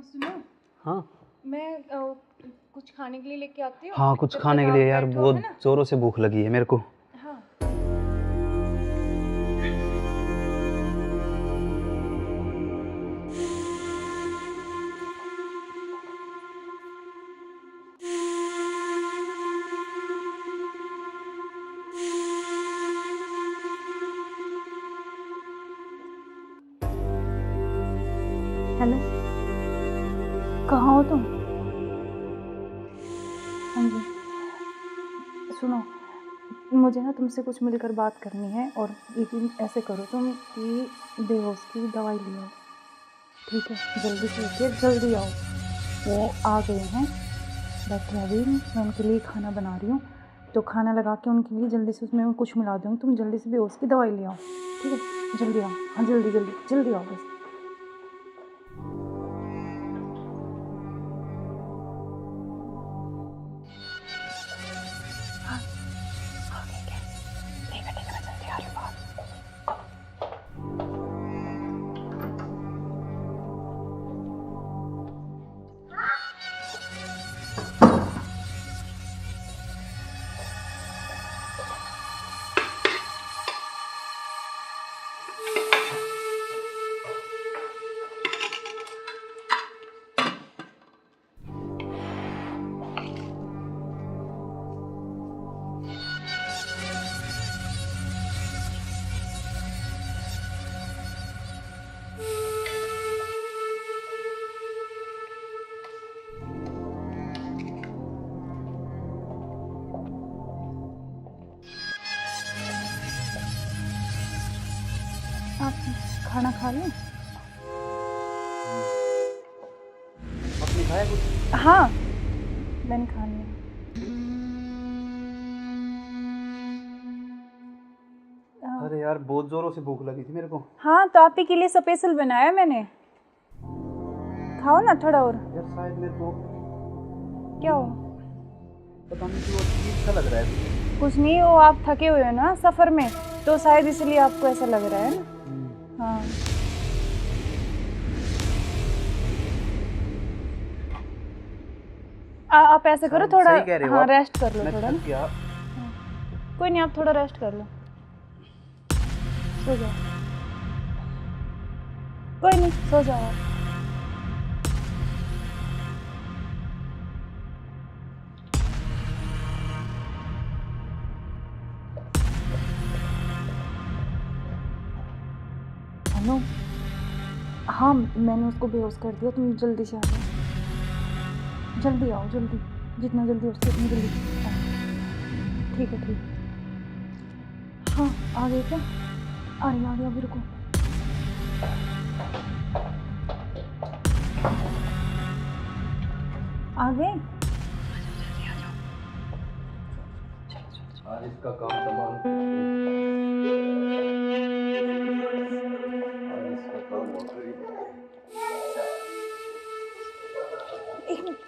सुनो, हाँ मैं कुछ खाने के लिए लेके आती हूँ। हाँ, कुछ जब खाने तक के आप लिए यार, बैठो, बहुत है ना? जोरों से भूख लगी है मेरे को। हाँ हेलो, कहाँ हो तुम? हाँ जी सुनो, मुझे ना तुमसे कुछ मिलकर बात करनी है, और लेकिन ऐसे करो तुम कि बेहोश की दवाई ले आओ, ठीक है? जल्दी से उठिए, जल्दी आओ। वो आ गए हैं, बैठे अभी, मैं उनके लिए खाना बना रही हूँ, तो खाना लगा के उनके लिए जल्दी से उसमें कुछ मिला दूँगी। तुम जल्दी से बेहोश की दवाई ले आओ, ठीक है? जल्दी आओ, हाँ जल्दी जल्दी जल्दी आओ बस। आप खाना खा लें? आपने खाया कुछ? हाँ मैंने खा लिया। अरे यार बहुत जोरों से भूख लगी थी मेरे को। हाँ तो आप ही के लिए स्पेशल बनाया मैंने, खाओ ना थोड़ा और। यार शायद मेरे को क्या हो? पता नहीं क्यों अजीब सा लग रहा है। कुछ नहीं, वो आप थके हुए हो ना सफ़र में, तो शायद इसलिए आपको ऐसा लग रहा है ना। हाँ आप ऐसे करो, थोड़ा हाँ रेस्ट कर लो थोड़ा ना। कोई नहीं, आप थोड़ा रेस्ट कर लो, सो जाओ। कोई नहीं, सो जाओ आप। हेलो, हाँ मैंने उसको बेहोश कर दिया, तुम जल्दी से आ जाओ, जल्दी आओ, जल्दी, जितना जल्दी हो सके उतनी जल्दी आओ। ठीक है ठीक है। हाँ आ गए क्या? आ रही अभी, रुको। आ गए? आज इसका काम तमाम। एक मिनट।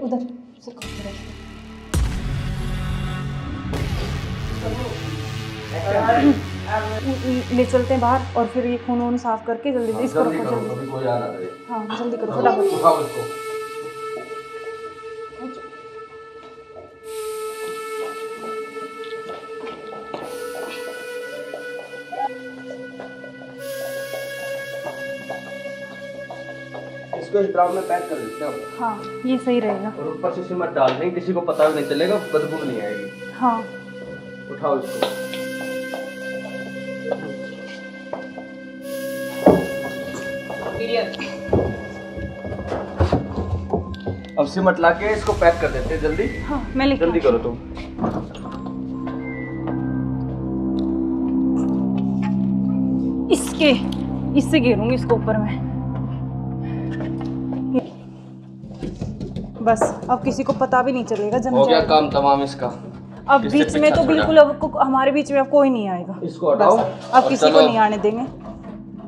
उधर से ले चलते हैं बाहर और फिर ये खून वून साफ करके जल्दी इसको रखो जल्दी। हाँ जल्दी करो फटाफट। इसको इस ड्राम में पैक कर देते हैं। हाँ ये सही रहेगा। और ऊपर से सिमट डाल देंगे, किसी को पता भी नहीं चलेगा, बदबू नहीं आएगी। हाँ उठाओ इसको। अब सिमट ला के इसको पैक कर देते हैं जल्दी। हाँ मैं लेके जल्दी करो तुम। इससे घेरूंगी इसको ऊपर में। बस अब किसी को पता भी नहीं चलेगा। जम हो गया जाएगा काम तमाम इसका। अब किससे बीच में तो पीछा बिल्कुल अब हमारे बीच में अब कोई नहीं आएगा। इसको हटाओ। बस अब किसी को नहीं आने देंगे।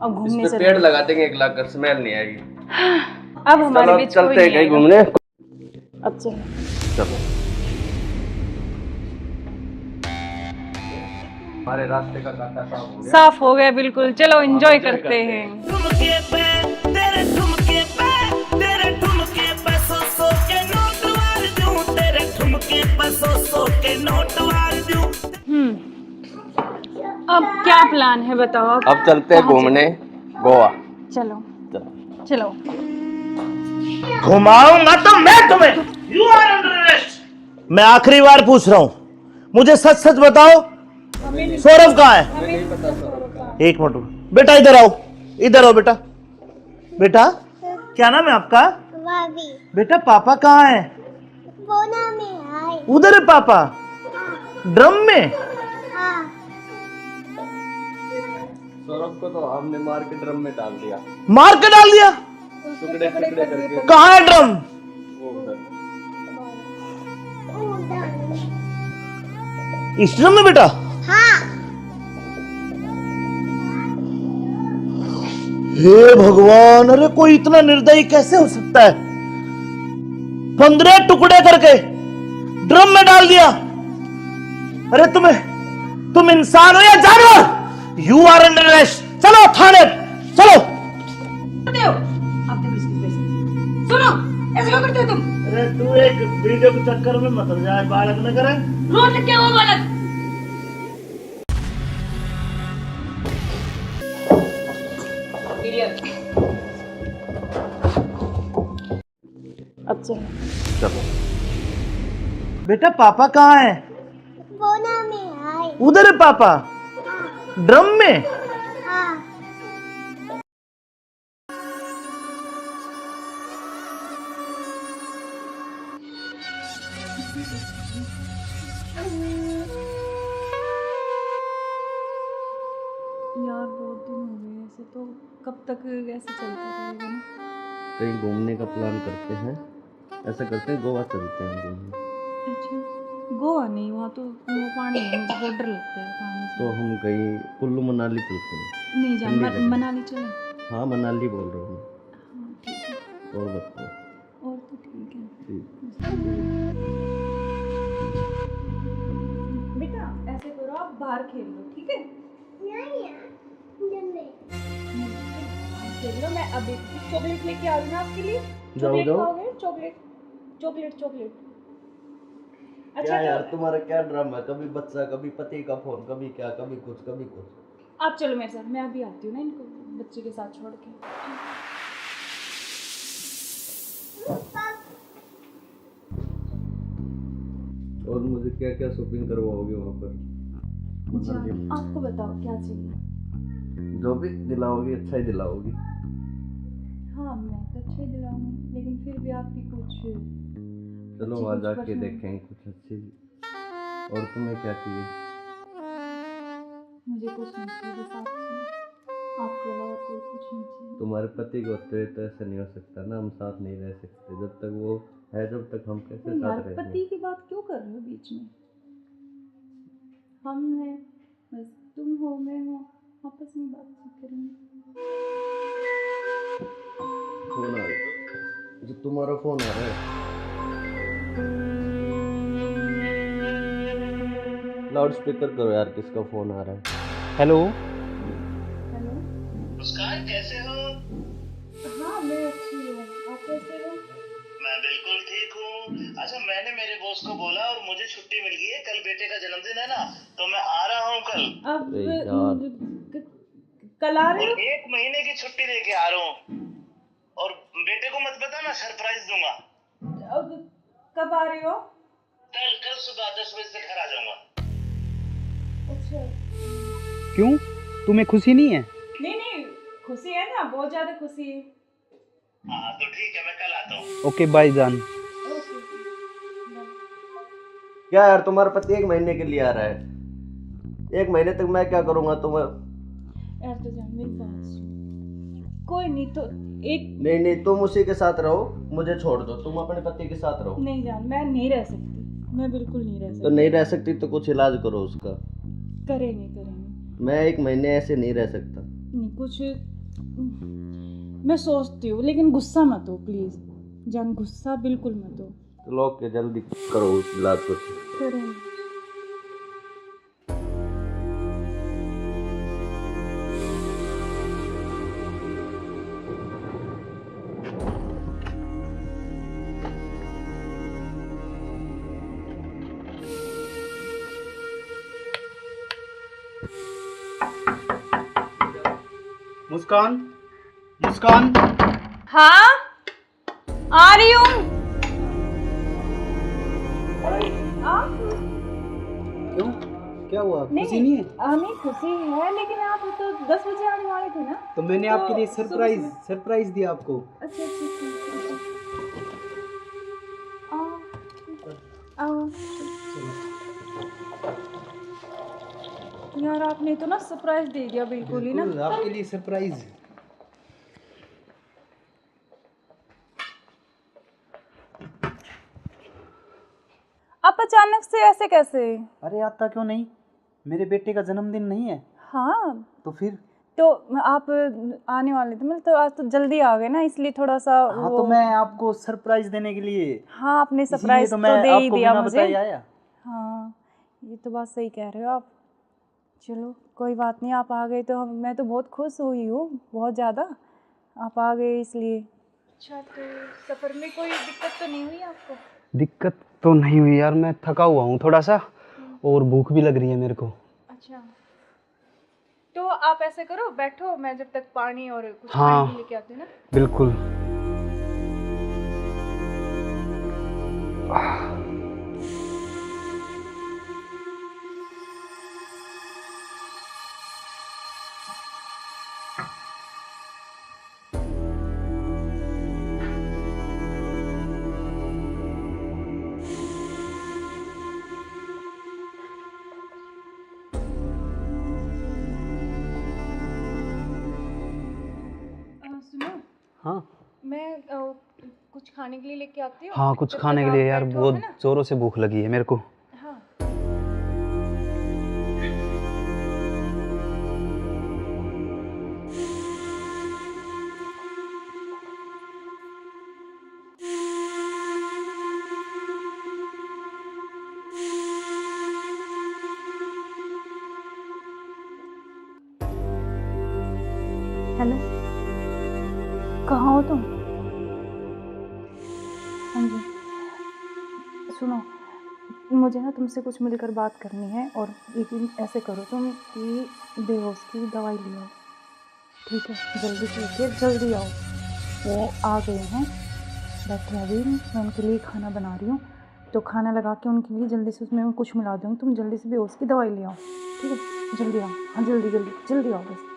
अब घूमने इस पे पेड़ लगा देंगे, एक लाख कर स्मेल नहीं आएगी। अब हमारे बीच कोई चलते हैं नहीं कहीं आएगा। घूमने। अब चलो चलो हमारे रास्ते का कांटा साफ हो गया बिल्कुल। चलो एंजॉय करते हैं। ठुमके पे तेरे ठुमके पे तेरे ठुमके पे सौ के नोट वार दूं, तेरे ठुमके पे सौ के नोट वार दूं। अब क्या प्लान है बताओ। अब चलते हैं घूमने गोवा। चलो चलो। घुमाऊंगा तो मैं तुम्हें। You are under arrest. मैं आखिरी बार पूछ रहा हूं, मुझे सच सच बताओ, सौरभ कहाँ है? एक मिनट बेटा, इधर आओ, इधर आओ बेटा। बेटा क्या नाम है आपका? बेटा पापा कहाँ है? उधर है पापा। ड्रम में? सौरभ को तो हमने मार के ड्रम में डाल दिया। मार के डाल दिया? टुकड़े टुकड़े करके। कहाँ है ड्रम? वो उधर। इस ड्रम में बेटा? हे भगवान, अरे कोई इतना निर्दयी कैसे हो सकता है? 15 टुकड़े करके ड्रम में डाल दिया। अरे तुम इंसान हो या जानवर? You are under arrest. चलो थाने चलो। सुनो ऐसे क्यों करते हो तुम? अरे तू एक वीडियो के चक्कर में मत जाए, बालक न करे। रोज क्या हुआ बालक? अब चलो बेटा पापा कहाँ है? उधर है पापा। ड्रम में? यार बहुत दिन हो गए ऐसे, तो कब तक ऐसे चलता रहेगा ना? कहीं घूमने का प्लान करते हैं। ऐसा करते हैं गोवा चलते हैं घूमने। अच्छा गोवा नहीं, वहाँ तो वो पानी है, मुझे बहुत डर लगता है पानी से। तो हम कहीं कुल्लू मनाली चलते हैं। नहीं जान ठंडी जगह। मनाली चले। हाँ मनाली बोल रहा हूँ मैं। हाँ ठीक है। और बताओ। और तो ठीक है। ठीक। बेटा ऐसे करो, आप बाहर खेल लो ठीक है? खेल लो। मैं अभी चॉकलेट लेके आ रही हूँ आपके लिए। चॉकलेट खाओगे? Chocolate chocolate chocolate. क्या यार तुम्हारा क्या ड्रामा है? कभी बच्चा, कभी पति का फोन, कभी क्या, कभी कुछ कभी कुछ। आप चलो मेरे साथ, मैं अभी आती हूँ ना इनको बच्चे के साथ छोड़ के। और मुझे क्या क्या शॉपिंग करवाओगे वहाँ पर? आपको बताओ क्या चाहिए? जो भी दिलाओगी अच्छा ही दिलाओगी। हाँ मैं तो अच्छे दिलाऊंगी, लेकिन फिर भी आपकी कुछ चलो वहाँ जाके देखेंगे कुछ अच्छी। और तुम्हें क्या चाहिए? मुझे कुछ नहीं चाहिए, बस आप चाहिए। आपके अलावा कोई कुछ नहीं चाहिए। तुम्हारे पति को होते हुए तो ऐसा नहीं हो सकता ना, हम साथ नहीं रह सकते जब तक वो है, जब तक हम कैसे यार साथ रहेंगे। पति की बात क्यों कर रहे हो बीच में? हम हैं, बस तुम हो, मैं हूँ, आपस में बातचीत करेंगे। फोन आ रहा, जो तुम्हारा फोन आ रहा है, लाउड स्पीकर करो यार, किसका फोन आ रहा है। हेलो। हेलो। मुस्कान कैसे हो? हाँ मैं अच्छी हूँ, आप कैसे हो? मैं बिल्कुल ठीक हूँ। अच्छा, मैंने मेरे बॉस को बोला और मुझे छुट्टी मिल गई है, कल बेटे का जन्मदिन है ना, तो मैं आ रहा हूँ कल। अब अरे यार, कल आ रहे और हो? 1 महीने की छुट्टी लेके आ रहा हूँ, और बेटे को मत बताना, सरप्राइज दूंगा। अब कब आ रहे हो? कल सुबह 10 बजे से घर आ जाऊंगा। अच्छा। क्यों, तुम्हें खुशी नहीं है? नहीं खुशी है ना, बहुत ज्यादा खुशी है। हाँ तो ठीक है, मैं कल आता हूँ। ओके बाय जान। ओके। क्या यार, तुम्हारा पति 1 महीने के लिए आ रहा है, 1 महीने तक मैं क्या करूंगा तुम्हें। यार तो जान मेरी बात सुन, कोई नहीं तो एक नहीं, तुम उसी के साथ रहो, मुझे छोड़ दो, तुम अपने पति के साथ रहो। नहीं जान, मैं नहीं रह सकती, मैं बिल्कुल नहीं रह सकती। तो नहीं रह सकती तो कुछ इलाज करो उसका। करेंगे। मैं 1 महीने ऐसे नहीं रह सकता। नहीं कुछ मैं सोचती हूँ, लेकिन गुस्सा मत हो प्लीज जान, गुस्सा बिल्कुल मत हो। तो लोग के जल्दी करो उस इलाज को। करेंगे। मुस्कान, मुस्कान। हाँ आ रही हूँ। क्यों, क्या हुआ, खुशी नहीं है? नहीं खुशी है, लेकिन आप तो 10 बजे आने वाले थे ना। तो मैंने तो आपके लिए सरप्राइज सुबह- सरप्राइज दिया आपको। अच्छा आओ। यार आपने तो ना सरप्राइज दे दिया बिल्कुल ही ना। बिल्कुल, आपके लिए सरप्राइज। आप अचानक से ऐसे कैसे? अरे आता क्यों नहीं, मेरे बेटे का जन्मदिन नहीं है? हाँ तो फिर? तो आप आने वाले थे, मतलब तो आज तो जल्दी आ गए ना, इसलिए थोड़ा सा हाँ तो मैं आपको सरप्राइज देने के लिए, हाँ आपने इसीलिए सरप्राइज तो तो मैं दे ही आपको दिया बिना मुझे। बताए आया। हाँ ये तो बात सही कह रहे हो आप। चलो कोई बात नहीं, आप आ गए तो मैं तो बहुत खुश हुई हूँ, बहुत ज़्यादा। आप आ गए इसलिए। अच्छा तो सफ़र में कोई दिक्कत तो नहीं हुई आपको? दिक्कत तो नहीं हुई यार, मैं थका हुआ हूँ थोड़ा सा, और भूख भी लग रही है मेरे को। अच्छा तो आप ऐसे करो, बैठो, मैं जब तक पानी और कुछ हाँ, खाने के लेके आती हूँ ना। बिल्कुल। सुनो, हाँ मैं कुछ खाने के लिए लेके आती हूँ। हाँ, कुछ जब खाने तक के लिए आप यार, बैठो, बहुत है ना? जोरों से भूख लगी है मेरे को। हाँ हेलो, कहाँ हो तुम? हाँ जी सुनो, मुझे ना तुमसे कुछ मिलकर बात करनी है, और लेकिन ऐसे करो तुम कि बेहोश की दवाई ले आओ, ठीक है? जल्दी से उठिए, जल्दी आओ। वो आ गए हैं, बैठे हैं अभी, मैं उनके लिए खाना बना रही हूँ, तो खाना लगा के उनके लिए जल्दी से उसमें कुछ मिला दूँगी, तुम जल्दी से बेहोश की दवाई ले आओ, ठीक है? जल्दी आओ, हाँ जल्दी जल्दी जल्दी आओ बस।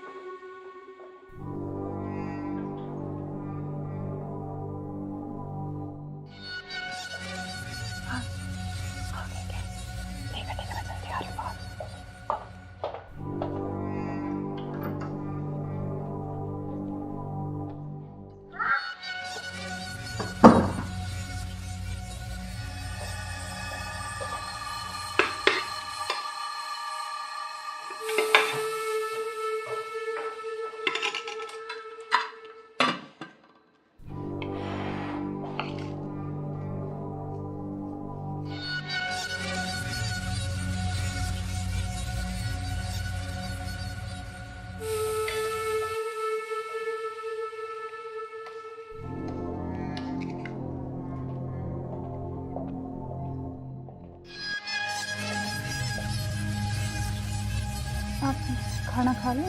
खाना खा लें?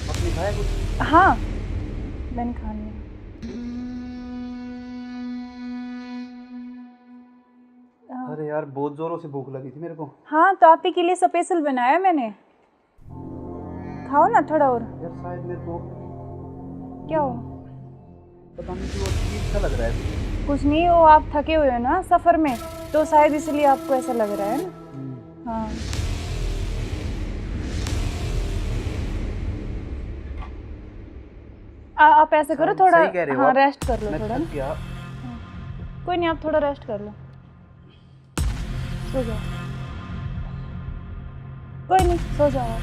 आपने खाया कुछ? हाँ, मैंने खा लिया। अरे यार बहुत जोरों से भूख लगी थी मेरे को। हाँ, तो आप ही के लिए स्पेशल बनाया मैंने। खाओ ना थोड़ा और। यार शायद मेरे को क्या हो? पता नहीं क्यों अजीब सा लग रहा है। कुछ नहीं, वो आप थके हुए हो ना सफ़र में, तो शायद इसलिए आपको ऐसा लग रहा है ना। हाँ, आप ऐसे करो थोड़ा। सही कह रहे हो हाँ, आप। रेस्ट कर लो मैं थोड़ा थक ना। गया। कोई नहीं, आप थोड़ा रेस्ट कर लो, सो जाओ। कोई नहीं, सो जाओ आप।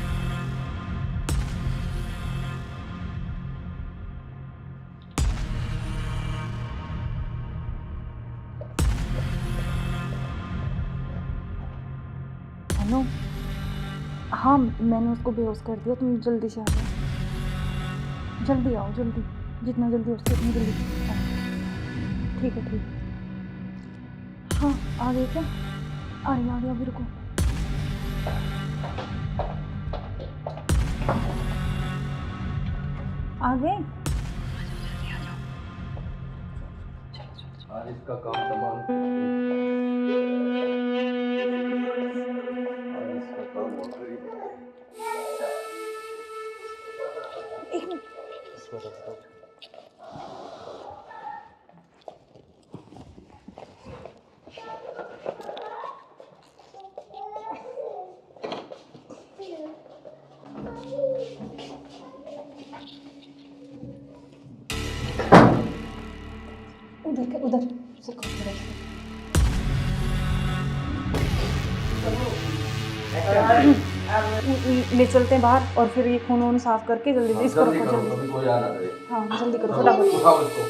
हेलो। हाँ, मैंने उसको बेहोश कर दिया, तुम जल्दी से आ जाओ। जल्दी आओ, जल्दी, जितना जल्दी हो सके उतनी जल्दी आओ। ठीक है, ठीक है। हाँ, आ गए क्या? आ रही, अभी रुको। आ गए? आज इसका काम तमाम। आज इसका काम हो गई। एक मिनट। उधर ले चलते हैं बाहर, और फिर ये खून वून साफ करके जल्दी से इसको रखो। जल्दी, कोई आना करे। हाँ, जल्दी करो फटाफट। उठाओ इसको।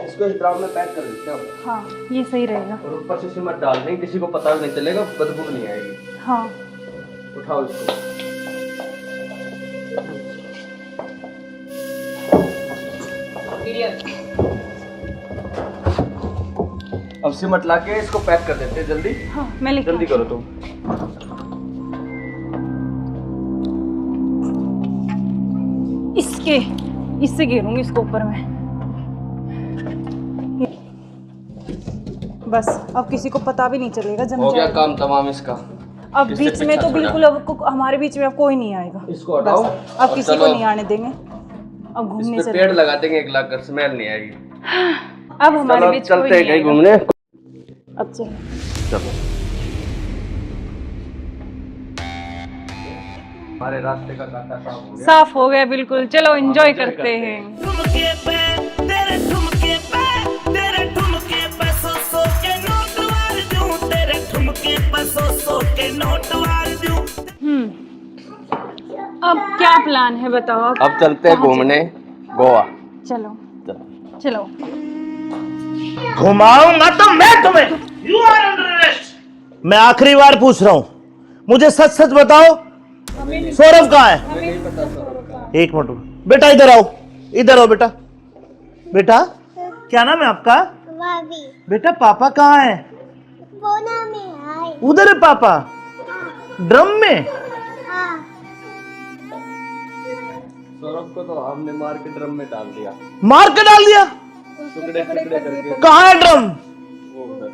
इसको इस ड्राम में पैक कर देते हैं। हाँ, ये सही रहेगा। और ऊपर से सिमट डाल देंगे, किसी को पता भी नहीं चलेगा, बदबू नहीं आएगी। हाँ, उठाओ इसको। अब सिमट लाके इसको पैक कर देते हैं जल्दी। हाँ, मैं लेके जल्दी करो तुम। इससे घेरूंगी इसको ऊपर में। बस अब किसी को पता भी नहीं चलेगा, जम हो गया जाएगा। काम तमाम इसका। अब इससे बीच में पीछा तो छोड़ा। बिल्कुल अब हमारे बीच में अब कोई नहीं आएगा। इसको हटाओ। बस, अब और किसी को चलो। नहीं आने देंगे। अब घूमने इस पे चले। पेड़ लगा देंगे, एक लाख कर स्मेल नहीं आएगी। अब हमारे चलो बीच चलते कोई हैं नहीं कहीं आएगा। घूमने। अब चलो। चलो। हमारे रास्ते का कांटा साफ हो गया। साफ हो गया बिल्कुल। चलो एंजॉय करते हैं। ठुमके पे तेरे ठुमके पे सौ के नोट वार दूं, तेरे ठुमके पे सौ के नोट वार दूं। अब क्या प्लान है बताओ? अब चलते हैं कहाँ घूमने गोवा। चलो चलो। चलो। घुमाऊंगा तो मैं तुम्हें। You are under arrest. मैं आखिरी बार पूछ रहा हूं, मुझे सच सच बताओ, सौरभ कहाँ है? एक मिनट बेटा, इधर आओ, इधर आओ बेटा। बेटा क्या नाम है आपका? भाभी, बेटा पापा कहाँ है? बोना में आए। उधर है पापा, ड्रम में। हाँ, सौरभ को तो हमने मार के ड्रम में डाल दिया, मार के डाल दिया। टुकड़े टुकड़े करके। कहाँ है ड्रम? वो उधर।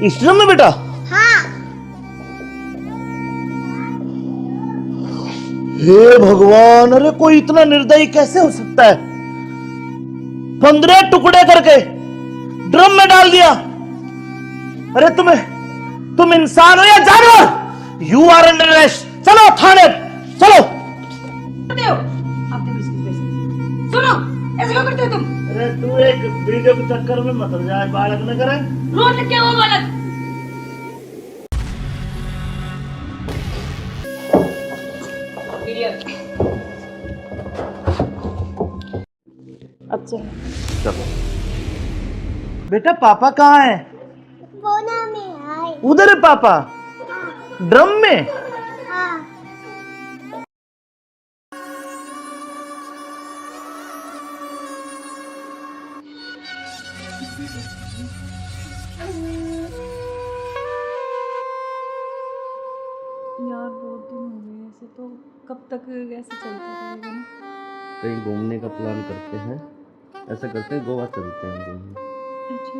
इस ड्रम में बेटा? हाँ, हे भगवान, अरे कोई इतना निर्दयी कैसे हो सकता है? 15 टुकड़े करके ड्रम में डाल दिया। अरे तुम इंसान हो या जानवर? You are under arrest. चलो थाने, चलो। सुनो, ऐसे क्यों करते हो तुम? अरे तू एक वीडियो के चक्कर में मत जाए, बालक न करे। रोड लग क्या हुआ बालक? अब चलो। चलो। बेटा पापा कहाँ है? बोना में आए। उधर है पापा ड्रम में। यार बहुत दिन हो गए ऐसे, तो कब तक ऐसे चलता रहेगा ना? कहीं घूमने का प्लान करते हैं, ऐसा करते हैं गोवा चलते हैं घूमने। अच्छा,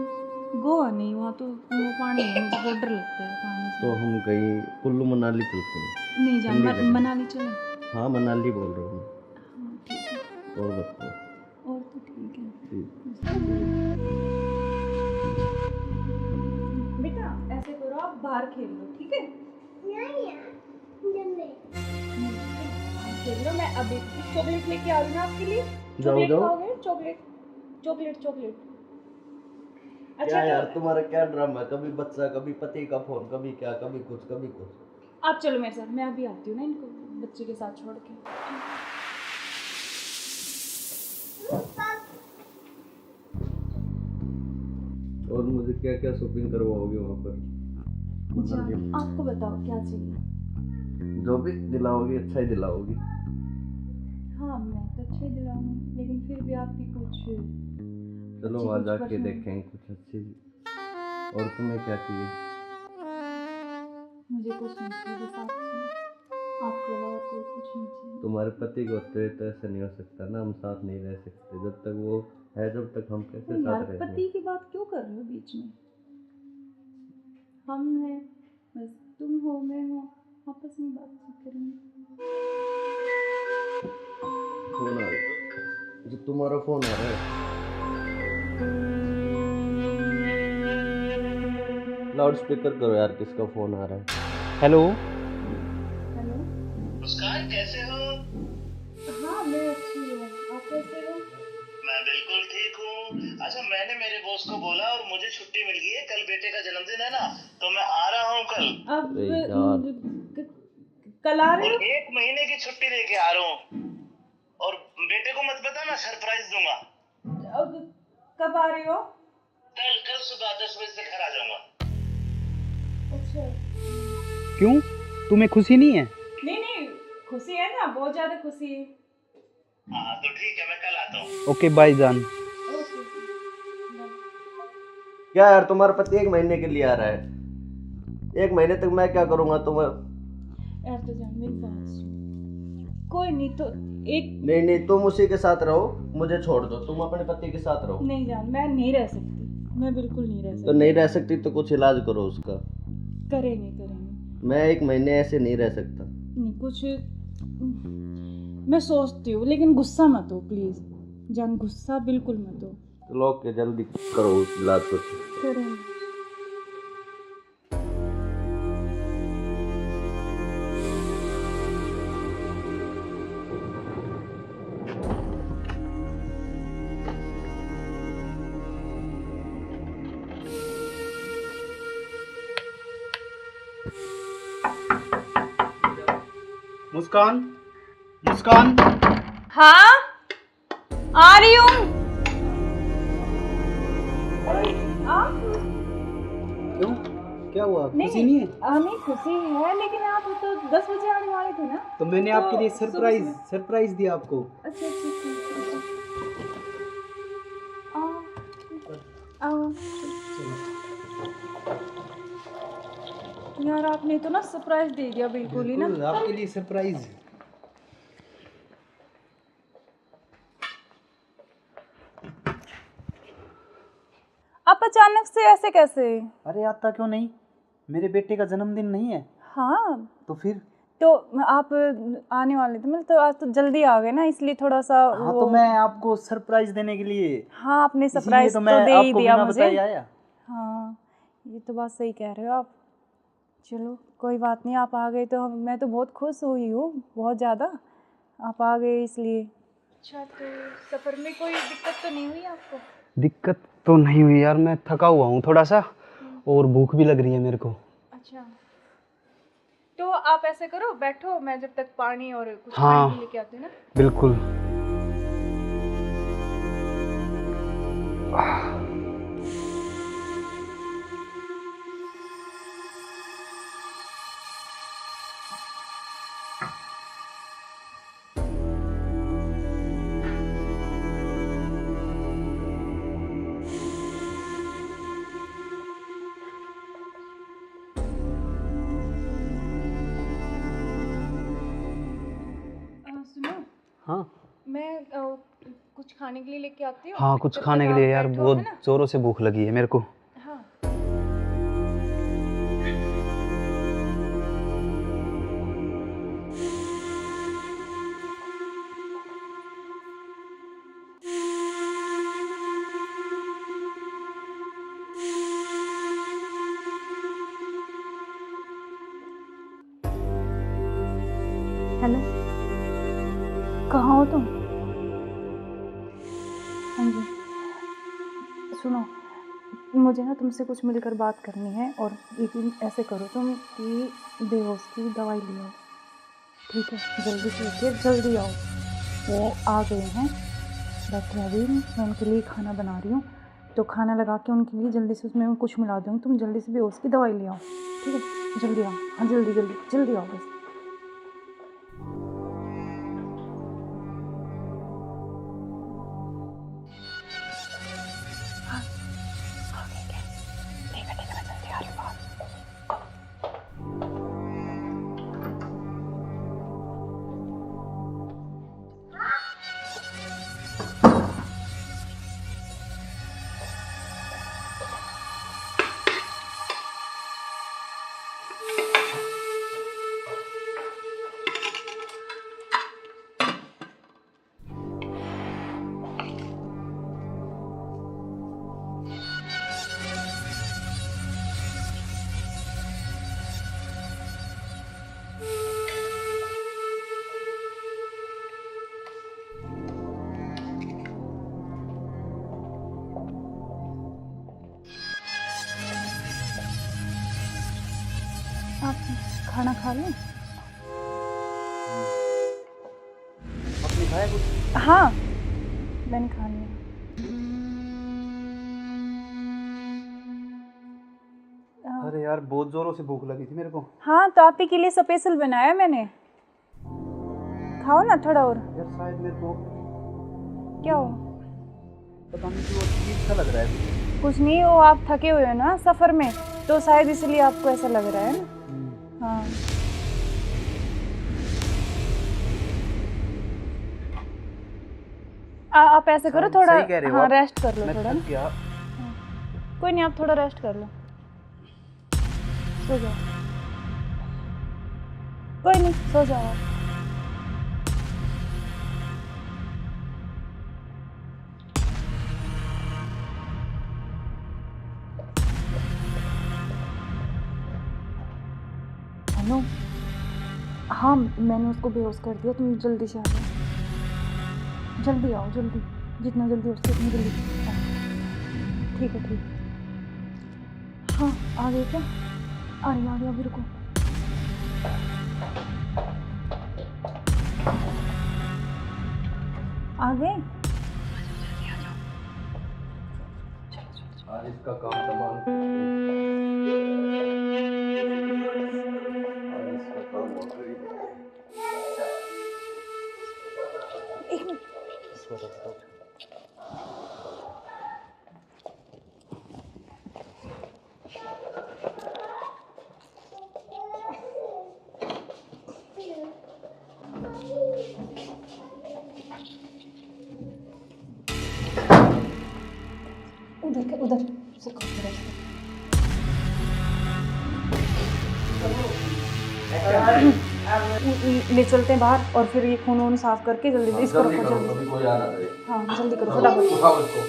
गोवा नहीं, वहाँ तो वो पानी है, मुझे बहुत डर लगता है पानी से। तो हम कहीं कुल्लू मनाली चलते हैं। नहीं जान, ठंडी जगह। मनाली चले। हाँ मनाली बोल रहा हूँ हाँ ठीक है, मैं। और बताओ। और तो ठीक है। ठीक। बेटा ऐसे करो, आप बाहर खेल लो, ठीक है? खेल लो, मैं अभी चॉकलेट लेके आ रही हूँ आपके लिए। चॉकलेट खाओगे? Chocolate chocolate chocolate. क्या यार तुम्हारा क्या ड्रामा है, कभी बच्चा कभी पति का फोन, कभी क्या कभी कुछ कभी कुछ। आप चलो मेरे साथ, मैं अभी आती हूँ ना इनको बच्चे के साथ छोड़ के। और मुझे क्या क्या शॉपिंग करवाओगे वहाँ पर? आपको बताओ क्या चाहिए? जो भी दिलाओगी अच्छा ही दिलाओगी। हाँ मैं तो अच्छा ही दिलाऊंगी, लेकिन फिर भी आप भी कुछ चलो वहाँ जाके देखेंगे कुछ अच्छी। और तुम्हें क्या चाहिए? मुझे कुछ नहीं चाहिए, बस आप चाहिए, आपके अलावा कोई कुछ नहीं चाहिए। तुम्हारे पति को तो ऐसा नहीं हो सकता ना, हम साथ नहीं रह सकते जब तक वो है, जब तक हम कैसे यार साथ रहेंगे? पति की बात क्यों कर रहे हो बीच में? हम हैं, बस तुम हो मैं हूँ, आपस में बात करेंगे। फोन आ रहा है, जो तुम्हारा फोन आ रहा है। लाउड स्पीकर करो यार, किसका फोन आ रहा है? हेलो। हेलो मुस्कान कैसे हो? हाँ मैं अच्छी हूँ, आप कैसे हो? मैं बिल्कुल ठीक हूँ। अच्छा मैंने मेरे बॉस को बोला और मुझे छुट्टी मिल गई है, कल बेटे का जन्मदिन है ना, तो मैं आ रहा हूँ कल। अब अरे यार। कल आ रहे हो? और 1 महीने की छुट्टी लेके आ रहा हूँ, और बेटे को मत बताना, सरप्राइज दूंगा। अब कब आ रहे हो? कल सुबह 10 बजे से घर आ जाऊंगा। अच्छा क्यों, तुम्हें खुशी नहीं है? नहीं खुशी है ना, बहुत ज्यादा खुशी है। हाँ तो ठीक है, मैं कल आता हूँ। ओके बाय जान। ओके क्या यार तुम्हारा पति 1 महीने के लिए आ रहा है? 1 महीने तक मैं क्या करूँगा तुम्हें? यार तो जान मेरी बात सुन, कोई नहीं तो एक नहीं तुम उसी के साथ रहो, मुझे छोड़ दो, तुम अपने पति के साथ रहो। नहीं जान, मैं नहीं रह सकती, मैं बिल्कुल नहीं रह सकती। तो नहीं रह सकती तो कुछ इलाज करो उसका। करेंगे मैं 1 महीने ऐसे नहीं रह सकता। नहीं कुछ मैं सोचती हूँ, लेकिन गुस्सा मत हो प्लीज जान, गुस्सा बिल्कुल मत हो। चलो ओके, जल्दी करो उस इलाज को। करेंगे। मुस्कान, मुस्कान। हाँ आ रही हूँ। क्यों, क्या हुआ, खुशी नहीं है? नहीं खुशी है, लेकिन आप तो 10 बजे आने वाले थे ना। तो मैंने आपके लिए सरप्राइज दिया आपको। अच्छा आओ। यार आपने तो ना सरप्राइज दे दिया बिल्कुल ही ना। आपके लिए सरप्राइज। आप अचानक से ऐसे कैसे? अरे आता क्यों नहीं, मेरे बेटे का जन्मदिन नहीं है? हाँ तो फिर तो आप आने वाले थे, मतलब तो आज तो जल्दी आ गए ना, इसलिए थोड़ा सा हाँ तो मैं आपको सरप्राइज देने के लिए। हाँ आपने सरप्राइज तो दे ही दिया मुझे। आया। हाँ ये तो बात सही कह रहे हो आप। चलो कोई बात नहीं, आप आ गए तो मैं तो बहुत खुश हुई हूँ, बहुत ज़्यादा। आप आ गए इसलिए। अच्छा तो सफ़र में कोई दिक्कत तो नहीं हुई आपको? दिक्कत तो नहीं हुई यार, मैं थका हुआ हूँ थोड़ा सा, और भूख भी लग रही है मेरे को। अच्छा तो आप ऐसे करो, बैठो, मैं जब तक पानी और कुछ हाँ, खाने लेके आती हूँ ना। बिल्कुल। हाँ मैं कुछ खाने के लिए लेके आती हूँ। हाँ, कुछ जब खाने तक के आप लिए यार, बैठो, बहुत है ना? जोरों से भूख लगी है मेरे को। हाँ। हेलो, कहाँ हो तुम? हाँ जी, सुनो, मुझे ना तुमसे कुछ मिलकर बात करनी है। और लेकिन ऐसे करो तुम कि बेहोश की दवाई ले आओ, ठीक है? जल्दी से उठिए, जल्दी आओ। वो आ गए हैं, बैठे अभी, मैं उनके लिए खाना बना रही हूँ, तो खाना लगा के उनके लिए जल्दी से उसमें कुछ मिला दूँगी। तुम जल्दी से बेहोश की दवाई ले आओ, ठीक है? जल्दी आओ, हाँ जल्दी जल्दी जल्दी आओ बस। आप खाना खा लें? आपने खाया कुछ? हाँ, मैंने खा लिया। अरे यार, बहुत जोरों से भूख लगी थी मेरे को। हाँ, तो आप ही के लिए स्पेशल बनाया मैंने। खाओ ना थोड़ा और। यार शायद मेरे को क्या हो? पता नहीं क्यों अजीब सा लग रहा है। कुछ नहीं, वो आप थके हुए हो ना सफ़र में, तो शायद इसलिए आपको ऐसा लग रहा है ना। हाँ, आप ऐसे करो, थोड़ा सही कह रहे हो हाँ आप। रेस्ट कर लो मैं थोड़ा थक ना। गया। कोई नहीं, आप थोड़ा रेस्ट कर लो, सो जाओ। कोई नहीं, सो जाओ आप। हेलो, हाँ मैंने उसको बेहोश कर दिया, तुम जल्दी से आ जाओ, जल्दी आओ, जल्दी, जितना जल्दी हो सके उतनी जल्दी आओ। ठीक है, ठीक है। हाँ, आ गए क्या? आ रही अभी, रुको। आ गए? आज इसका काम तमाम। आज इसका काम हो गई। एक मिनट। उधर उधर से ले चलते हैं बाहर, और फिर ये खून वून साफ करके जल्दी इसको रखो, जल्दी। कोई आ ना करे। हाँ जल्दी करो फटाफट। उठाओ इसको।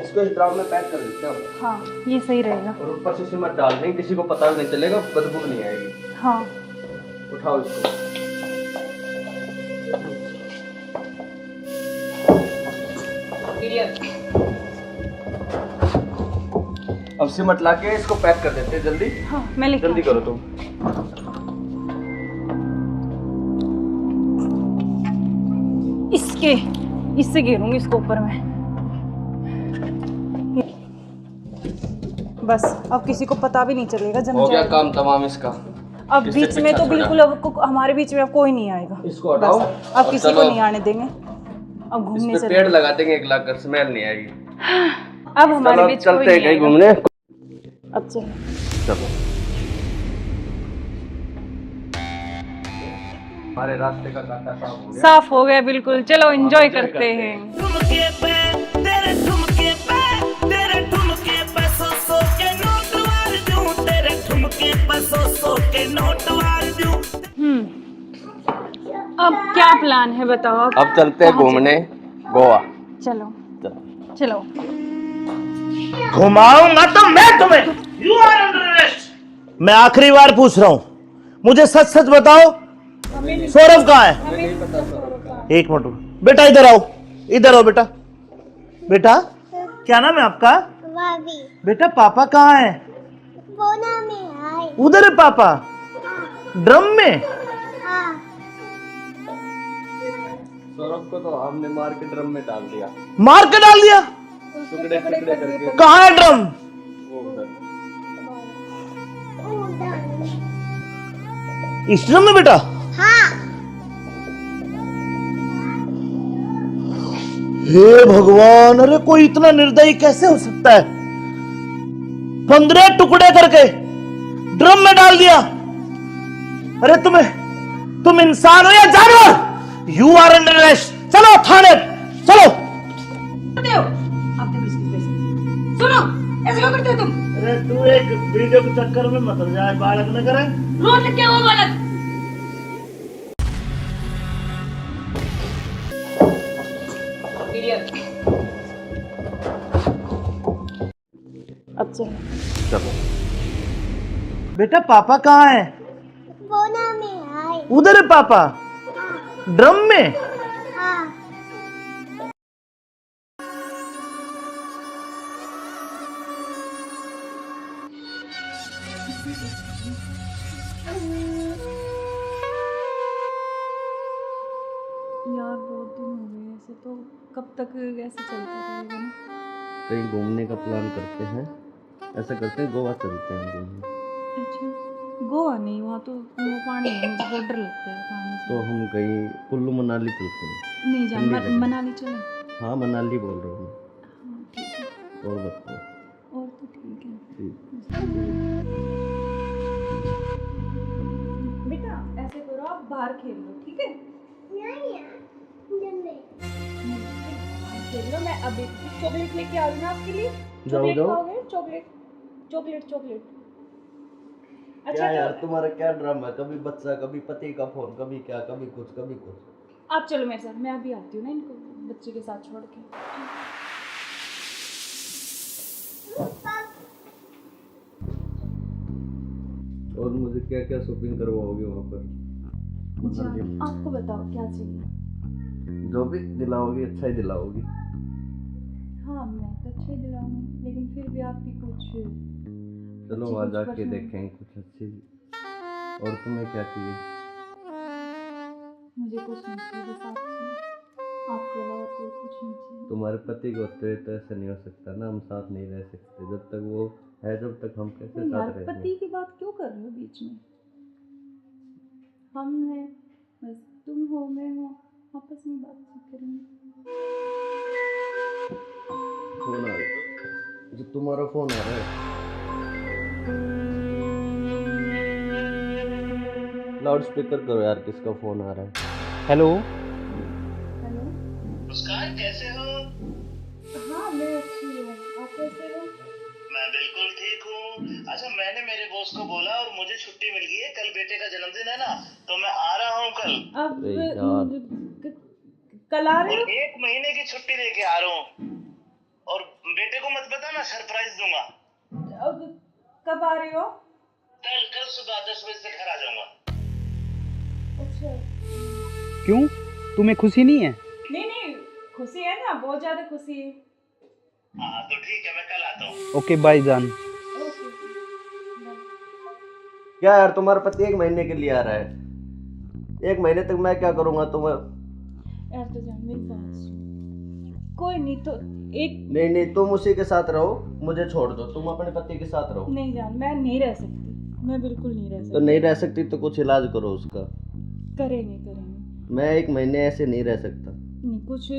इसको इस ड्राम में पैक कर देते हैं। हाँ ये सही रहेगा। और ऊपर से सिमट डाल देंगे, किसी को पता भी नहीं चलेगा, बदबू नहीं आएगी। हाँ उठाओ इसको। अब सिमट ला के इसको पैक कर देते हैं जल्दी। हाँ मैं लेके जल्दी करो तुम। इससे घेरूंगी इसको ऊपर में। बस अब किसी को पता भी नहीं चलेगा, जम हो गया जाएगा। काम तमाम इसका। अब इससे बीच में पीछा तो छोड़ा। बिल्कुल अब हमारे बीच में अब कोई नहीं आएगा। इसको हटाओ बस अब और किसी को चलो। नहीं आने देंगे। अब घूमने इस पे चले। पेड़ लगा देंगे 1 लाख कर, स्मेल नहीं आएगी। अब हमारे चलो बीच कोई चलते हैं नहीं कहीं आएगा। घूमने। अब चलो। चलो हमारे रास्ते का कांटा साफ हो गया। साफ हो गया बिल्कुल। चलो एंजॉय करते हैं। ठुमके पे तेरे ठुमके पे तेरे ठुमके पे 100 के नोट वार दूं, तेरे ठुमके पे 100 के नोट वार दूं। अब क्या प्लान है बताओ? अब चलते हैं घूमने गोवा। चलो चलो। घुमाऊंगा तो मैं तुम्हें। You are under arrest. मैं आखिरी बार पूछ रहा हूं, मुझे सच सच बताओ, सौरभ कहाँ है? एक मिनट बेटा, इधर आओ, इधर आओ बेटा। बेटा क्या नाम है आपका? बेटा पापा कहाँ है? उधर है पापा, ड्रम में। सौरभ को तो हमने मार के ड्रम में डाल दिया। मार के डाल दिया? टुकड़े टुकड़े करके। कहाँ है ड्रम? वो उधर। इस ड्रम में बेटा? हे भगवान, अरे कोई इतना निर्दयी कैसे हो सकता है? 15 टुकड़े करके ड्रम में डाल दिया। अरे तुम इंसान हो या जानवर? You are under arrest. चलो थाने, चलो। सुनो, ऐसे क्यों करते हो तुम? अरे तू एक वीडियो के चक्कर में मत जाए, बालक न करे। रोज क्या हुआ बालक? अब चलो। चलो बेटा पापा कहाँ है? उधर है पापा, ड्रम में। यार बहुत दिन हो गए ऐसे, तो कब तक ऐसे चलता रहेगा ना? कहीं घूमने का प्लान करते हैं। ऐसा करते हैं गोवा चलते हैं घूमने। अच्छा गोवा नहीं, वहाँ तो वो पानी है, मुझे बहुत डर लगता है पानी से। तो हम कहीं कुल्लू मनाली चलते हैं। नहीं जान, ठंडी जगह। मनाली चले। हाँ मनाली बोल रहा हूँ हाँ ठीक है। मैं। और बताओ। और तो ठीक है। ठीक। बेटा ऐसे करो, आप बाहर खेल लो, ठीक है? खेल लो। मैं अभी चॉकलेट लेके आ रही हूँ आपके लिए। चॉकलेट खाओगे? Chocolate chocolate chocolate. अच्छा क्या यार तो तुम्हारा क्या ड्रामा है? कभी बच्चा, कभी पति का फोन, कभी क्या, कभी कुछ कभी कुछ। आप चलो मेरे साथ, मैं अभी आती हूँ ना इनको बच्चे के साथ छोड़ के। और मुझे क्या क्या शॉपिंग करवाओगे वहाँ पर? अच्छा आपको बताओ क्या चाहिए? जो भी दिलाओगी अच्छा ही दिलाओगी। हाँ मैं तो अच्छे दिलाऊंगी, लेकिन फिर भी आपकी कुछ चलो अच्छी वहाँ कुछ जाके पसंद। देखेंगे कुछ अच्छी। और तुम्हें क्या चाहिए? मुझे कुछ नहीं चाहिए, बस आप चाहिए। आपके अलावा कोई कुछ नहीं चाहिए। तुम्हारे पति को होते तो ऐसा नहीं हो सकता ना, हम साथ नहीं रह सकते। जब तक वो है, जब तक हम कैसे तो यार साथ रहेंगे? पति की बात क्यों कर रहे हो बीच में? हम हैं, बस तुम हो मैं हूँ, आपस में बातचीत करेंगे। फोन आ रहा है। जो तुम्हारा फोन आ रहा है। लाउड स्पीकर करो यार, किसका फोन आ रहा है? हेलो। हेलो। मुस्कान कैसे हो? हाँ मैं अच्छी हूँ, आप कैसे हो? मैं बिल्कुल ठीक हूँ। अच्छा मैंने मेरे बॉस को बोला और मुझे छुट्टी मिल गई है, कल बेटे का जन्मदिन है ना, तो मैं आ रहा हूँ कल। अब अरे यार। कल आ रहे और हो? 1 महीने की छुट्टी लेके आ रहा हूँ। और बेटे को मत बता, मैं सरप्राइज दूंगा। अब कब आ रहे हो? कल सुबह 10 बजे से घर आ जाऊंगा। अच्छा क्यों, तुम्हें खुशी नहीं है? नहीं खुशी है ना, बहुत ज्यादा खुशी है। हाँ तो ठीक है, मैं कल आता हूँ। ओके बाय जान। ओके क्या यार तुम्हारा पति 1 महीने के लिए आ रहा है? 1 महीने तक मैं क्या करूँगा? तुम्हें यार तो जान मेरी बात सुन, कोई नहीं तो एक नहीं, तुम उसी के साथ रहो, मुझे छोड़ दो। तुम अपने पति के साथ रहो। नहीं जान, मैं नहीं रह सकती, मैं बिल्कुल नहीं रह तो सकती। नहीं रह सकती तो कुछ इलाज करो उसका। करेंगे मैं 1 महीने ऐसे नहीं रह सकता। नहीं कुछ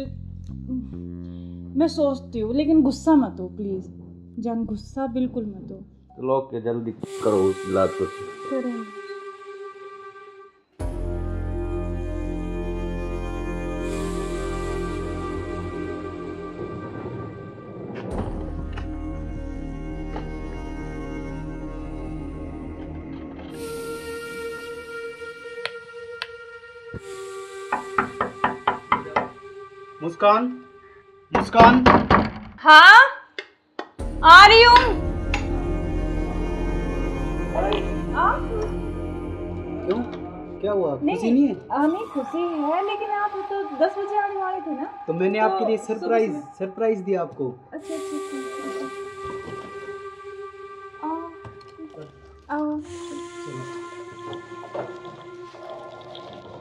मैं सोचती हूँ, लेकिन गुस्सा मत हो प्लीज़ जान, गुस्सा बिल्कुल मत हो। तो लोग के जल्दी करो उस इलाज को। करेंगे। मुस्कान, मुस्कान। हाँ आ रही हूँ। क्यों, क्या हुआ? खुशी नहीं है? नहीं खुशी है, लेकिन आप तो 10 बजे आने वाले थे ना। तो मैंने आपके लिए सरप्राइज दिया आपको। अच्छा आओ।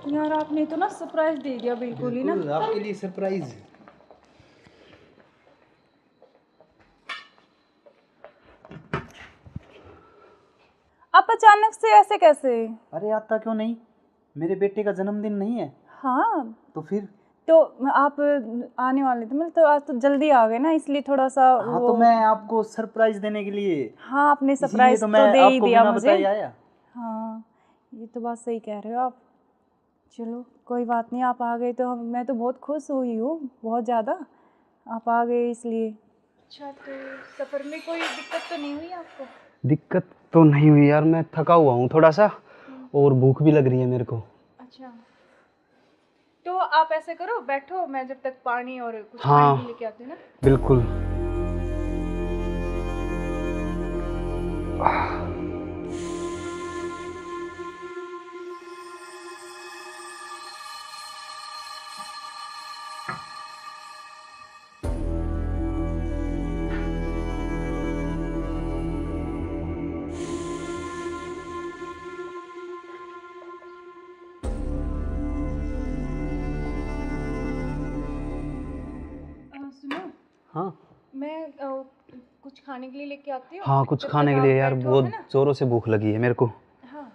यार आपने तो ना सरप्राइज दे दिया बिल्कुल ही ना। आपके लिए सरप्राइज। आप अचानक से ऐसे कैसे? अरे आता क्यों नहीं, मेरे बेटे का जन्मदिन नहीं है? हाँ तो फिर तो आप आने वाले थे, मतलब तो आज तो जल्दी आ गए ना, इसलिए थोड़ा सा हाँ तो मैं आपको सरप्राइज देने के लिए। हाँ आपने सरप्राइज तो तो मैं दे ही आपको दिया बिना मुझे। बताए आया। हाँ ये तो बात सही कह रहे हो आप। चलो कोई बात नहीं, आप आ गए तो मैं तो बहुत खुश हुई हूँ, बहुत ज़्यादा। आप आ गए इसलिए। अच्छा तो सफ़र में कोई दिक्कत तो नहीं हुई आपको? दिक्कत तो नहीं हुई यार, मैं थका हुआ हूँ थोड़ा सा और भूख भी लग रही है मेरे को। अच्छा तो आप ऐसे करो, बैठो, मैं जब तक पानी और कुछ हाँ, खाने के लेके आती हूँ ना। बिल्कुल। सुनो, हाँ मैं कुछ खाने के लिए लेके आती हूँ। हाँ, कुछ जब खाने तक के लिए आप यार, बैठो, बहुत है ना? जोरों से भूख लगी है मेरे को। हाँ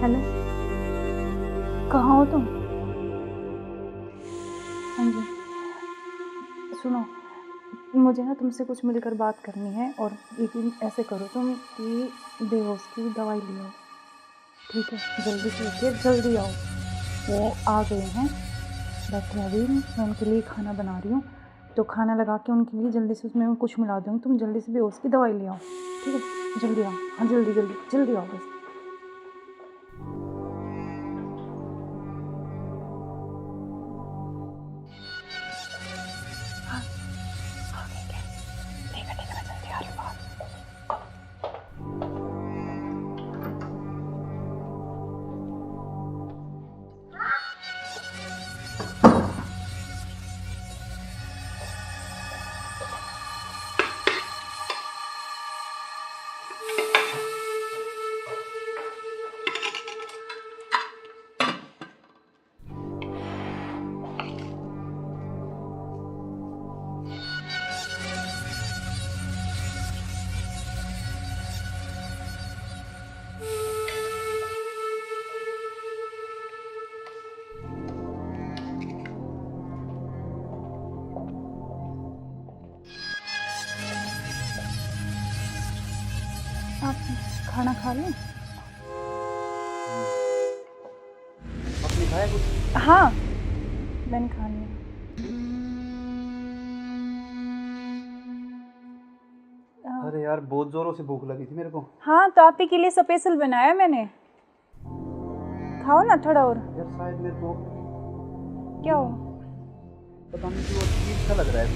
हेलो, कहाँ हो तुम? हाँ जी सुनो, मुझे ना तुमसे कुछ मिलकर बात करनी है, और लेकिन ऐसे करो तुम कि बेहोश की दवाई ले आओ, ठीक है? जल्दी से उठिए, जल्दी आओ। वो आ गए हैं, बैठे अभी, मैं उनके लिए खाना बना रही हूँ, तो खाना लगा के उनके लिए जल्दी से उसमें मैं कुछ मिला दूँगी। तुम जल्दी से बेहोश की दवाई ले आओ, ठीक है? जल्दी आओ, हाँ जल्दी जल्दी जल्दी आओ बस। आप खाना खा लें? आपने खाया कुछ? हाँ मैंने खा लिया। अरे यार बहुत जोरों से भूख लगी थी मेरे को। हाँ तो आप ही के लिए स्पेशल बनाया मैंने, खाओ ना थोड़ा और। यार शायद मेरे को क्या हो? पता नहीं क्यों अजीब सा लग रहा है।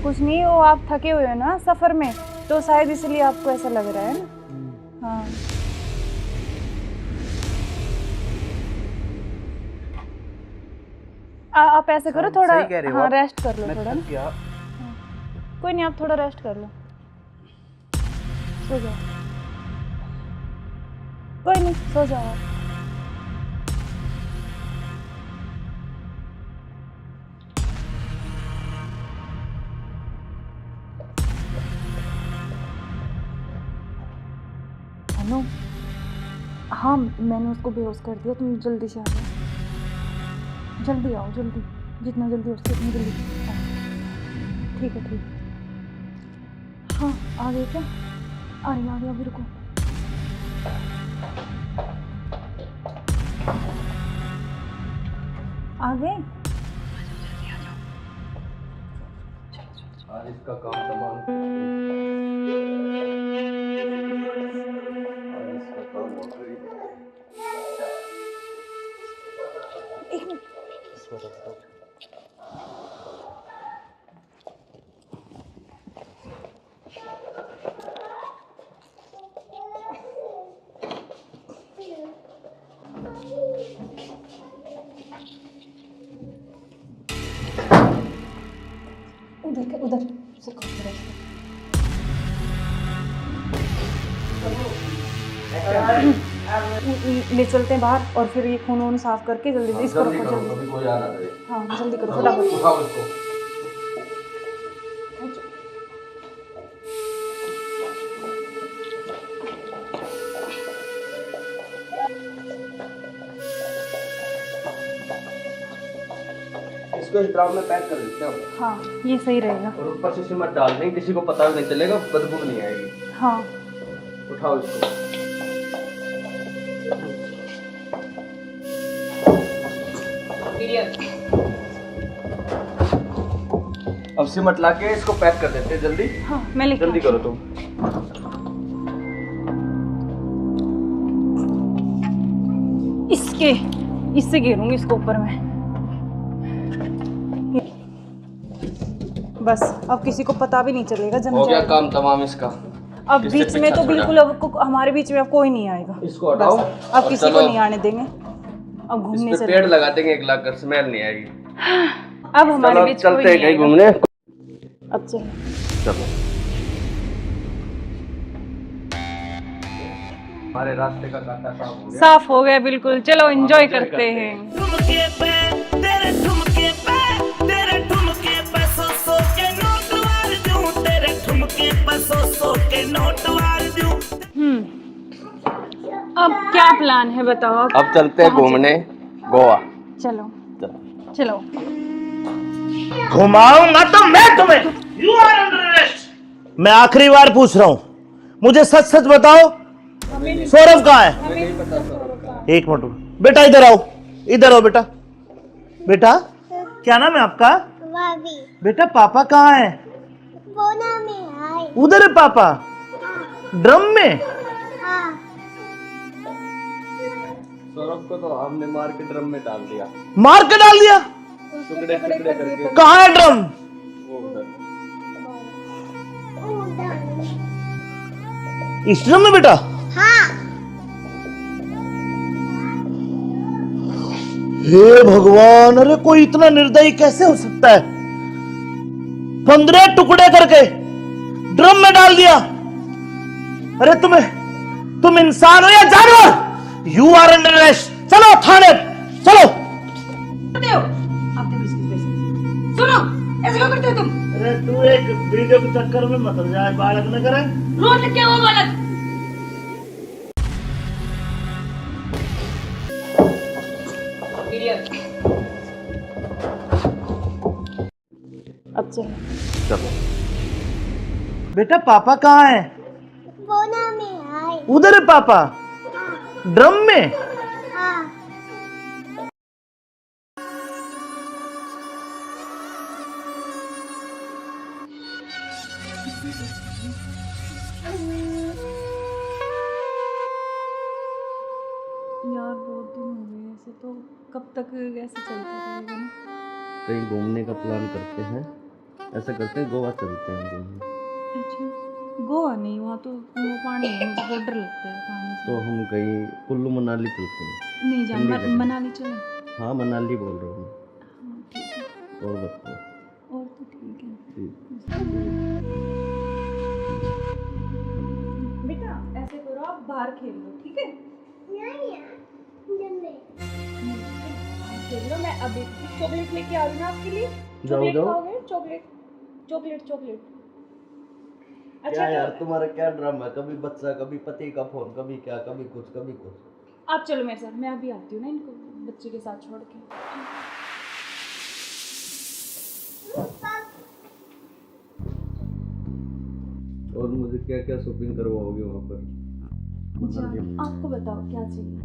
कुछ नहीं, वो आप थके हुए हो ना सफ़र में, तो शायद इसलिए आपको ऐसा लग रहा है ना। हाँ आप ऐसे करो, थोड़ा हाँ रेस्ट कर लो थोड़ा ना। कोई नहीं, आप थोड़ा रेस्ट कर लो, सो जाओ। कोई नहीं, सो जाओ आप। हेलो, हाँ मैंने उसको बेहोश कर दिया, तुम जल्दी से आ जाओ, जल्दी आओ, जल्दी, जितना जल्दी हो सके उतनी जल्दी आओ। ठीक है, ठीक है। हाँ आ गए क्या? आ रही अभी, रुको। आ गए? आज इसका काम तमाम, आज इसका काम हो गया। एक मिनट। उधर से ले चलते हैं बाहर, और फिर ये खून वून साफ करके जल्दी से इसको रखो, जल्दी। कोई आ ना रहे। हाँ जल्दी करो, फटाफट। उठाओ इसको। इसको इस ड्राम में पैक कर देते हैं। हाँ ये सही रहेगा। और ऊपर से सिमट डाल देंगे, किसी को पता भी नहीं चलेगा, बदबू नहीं आएगी। हाँ उठाओ इसको। अब सिमट लाके इसको पैक कर देते हैं जल्दी। हाँ मैं लेके जल्दी करो तुम। इससे घेरूंगी इसको ऊपर में। बस अब किसी को पता भी नहीं चलेगा, जम हो गया जाएगा। काम तमाम इसका। अब इससे बीच में पीछा तो छोड़ा। बिल्कुल अब हमारे बीच में अब कोई नहीं आएगा। इसको हटाओ। बस, अब और किसी को चलो। नहीं आने देंगे। अब घूमने इस से पे पेड़ लगा देंगे, एक लाख कर, स्मेल नहीं आएगी। अब हमारे चलो बीच चलते कोई हैं नहीं कहीं आएगा। घूमने। अब चलो। चलो हमारे रास्ते का कांटा साफ हो गया। साफ हो गया बिल्कुल, चलो एंजॉय करते हैं। ठुमके पे तेरे ठुमके पे तेरे ठुमके पे सौ के नोट वार दूं, तेरे ठुमके पे सौ के नोट वार दूं। अब क्या प्लान है बताओ? अब चलते हैं घूमने गोवा। चलो चलो। घुमाऊंगा तो मैं तुम्हें। You are under arrest. मैं आखिरी बार पूछ रहा हूं, मुझे सच सच बताओ, सौरभ कहाँ है? एक मिनट बेटा, इधर आओ, इधर आओ बेटा। बेटा क्या नाम है आपका? भाभी बेटा पापा कहाँ है? बोना में आए। उधर है पापा, ड्रम में। हाँ सौरभ को तो हमने मार के ड्रम में डाल दिया। मार के डाल दिया? टुकड़े टुकड़े करके। कहाँ है ड्रम? वो उधर। इस ड्रम में बेटा? हाँ हे भगवान, अरे कोई इतना निर्दयी कैसे हो सकता है? 15 टुकड़े करके ड्रम में डाल दिया। अरे तुम इंसान हो या जानवर? You are under arrest. चलो थाने, चलो। सुनो, ऐसे क्यों करते हो तुम? अरे तू एक वीडियो के चक्कर में मत जाए, बालक न करे। रोज क्या हुआ बालक? अब चलो बेटा पापा कहाँ है? बोना में आए। उधर है पापा, ड्रम में। हाँ यार बहुत दिन हो गए ऐसे, तो कब तक ऐसे चलता रहेगा ना? कहीं घूमने का प्लान करते हैं, ऐसा करते हैं गोवा चलते हैं घूमने। अच्छा गोवा नहीं, वहाँ तो वो पानी है, मुझे बहुत डर लगता है पानी से। तो हम कहीं कुल्लू मनाली चलते हैं। नहीं जान, ठंडी जगह। मनाली चले। हाँ मनाली बोल रहा हूँ। हाँ ठीक है, और बताओ। और तो ठीक है। ठीक। बेटा ऐसे करो, आप बाहर खेल लो, ठीक है? खेल लो, मैं अभी चॉकलेट लेके आ रही हूँ ना आपके लिए। जाओ चॉकलेट जाओ। खाओगे? Chocolate chocolate chocolate. क्या अच्छा यार तो तुम्हारा क्या ड्रामा है, कभी बच्चा कभी पति का फोन, कभी क्या कभी कुछ कभी कुछ। आप चलो मेरे साथ, मैं अभी आती हूँ ना इनको बच्चे के साथ छोड़ के। और मुझे क्या क्या शॉपिंग करवाओगे वहाँ पर? जान आपको बताओ क्या चाहिए?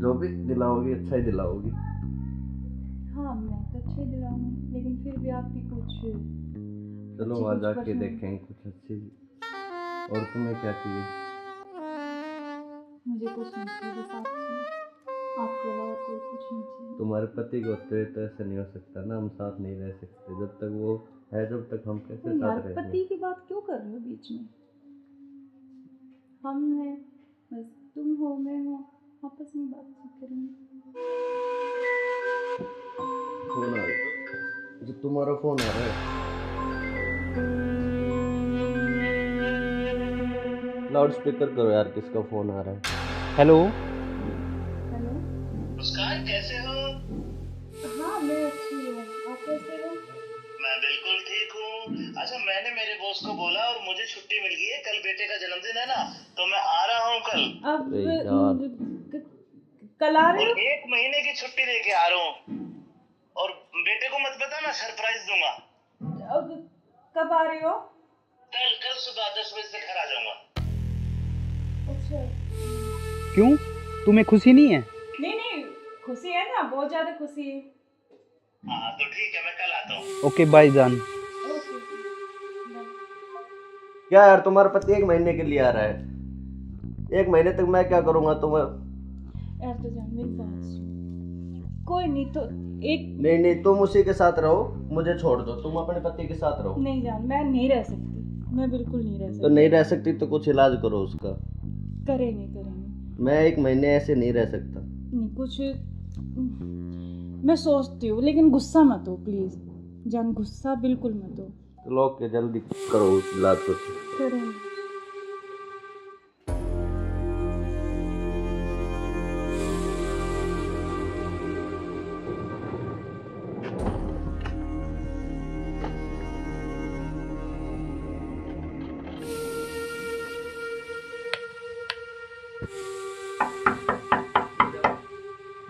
जो भी दिलाओगी अच्छा ही दिलाओगी। हाँ मैं तो अच्छे ही दिलाऊंगी, लेकिन फिर भी आपकी कुछ चलो अच्छी वहाँ कुछ जाके पसंद। देखेंगे कुछ अच्छी। और तुम्हें क्या चाहिए? मुझे कुछ नहीं चाहिए, बस आप चाहिए। आपके अलावा कोई कुछ नहीं चाहिए। तुम्हारे पति को होते तो ऐसा नहीं हो सकता ना, हम साथ नहीं रह सकते जब तक वो है, जब तक हम कैसे तो यार साथ रहेंगे? पति की बात क्यों कर रहे हो बीच में? हम हैं, बस तुम हो मैं हूँ, आपस में बातचीत करेंगे। फोन आ रहा, जो तुम्हारा फोन आ रहा है। लाउड स्पीकर करो यार, किसका फोन आ रहा है? हेलो। हेलो। मुस्कान कैसे हो? हाँ मैं अच्छी हूँ, आप कैसे हो? मैं बिल्कुल ठीक हूँ। अच्छा मैंने मेरे बॉस को बोला और मुझे छुट्टी मिल गई है, कल बेटे का जन्मदिन है ना, तो मैं आ रहा हूँ कल। अब अरे यार। कल आ रहे और हो? 1 महीने की छुट्टी लेके आ रहा हूँ। और बेटे को मत बताना, सरप्राइज दूंगा। अब कब आ रहे हो? कल कल सुबह 10 बजे से घर आ जाऊंगा। अच्छा। क्यों, तुम्हें खुशी नहीं है? नहीं नहीं, खुशी है ना, बहुत ज्यादा खुशी है। हाँ तो ठीक है, मैं कल आता हूँ। ओके बाय जान। ओके। क्या यार तुम्हारा पति 1 महीने के लिए आ रहा है? 1 महीने तक मैं क्या करूँगा तुम्हें? यार तो जान मेरी बात सुन, कोई नहीं तो एक नहीं नहीं, तुम उसी के साथ रहो, मुझे छोड़ दो, तुम अपने पति के साथ रहो। नहीं जान, मैं नहीं रह सकती, मैं बिल्कुल नहीं रह तो सकती। नहीं रह सकती तो कुछ इलाज करो उसका। करेंगे करेंगे। मैं 1 महीने ऐसे नहीं रह सकता। नहीं कुछ मैं सोचती हूँ, लेकिन गुस्सा मत हो प्लीज जान, गुस्सा बिल्कुल मत हो। चलो ओके, जल्दी करो इलाज कुछ। करेंगे।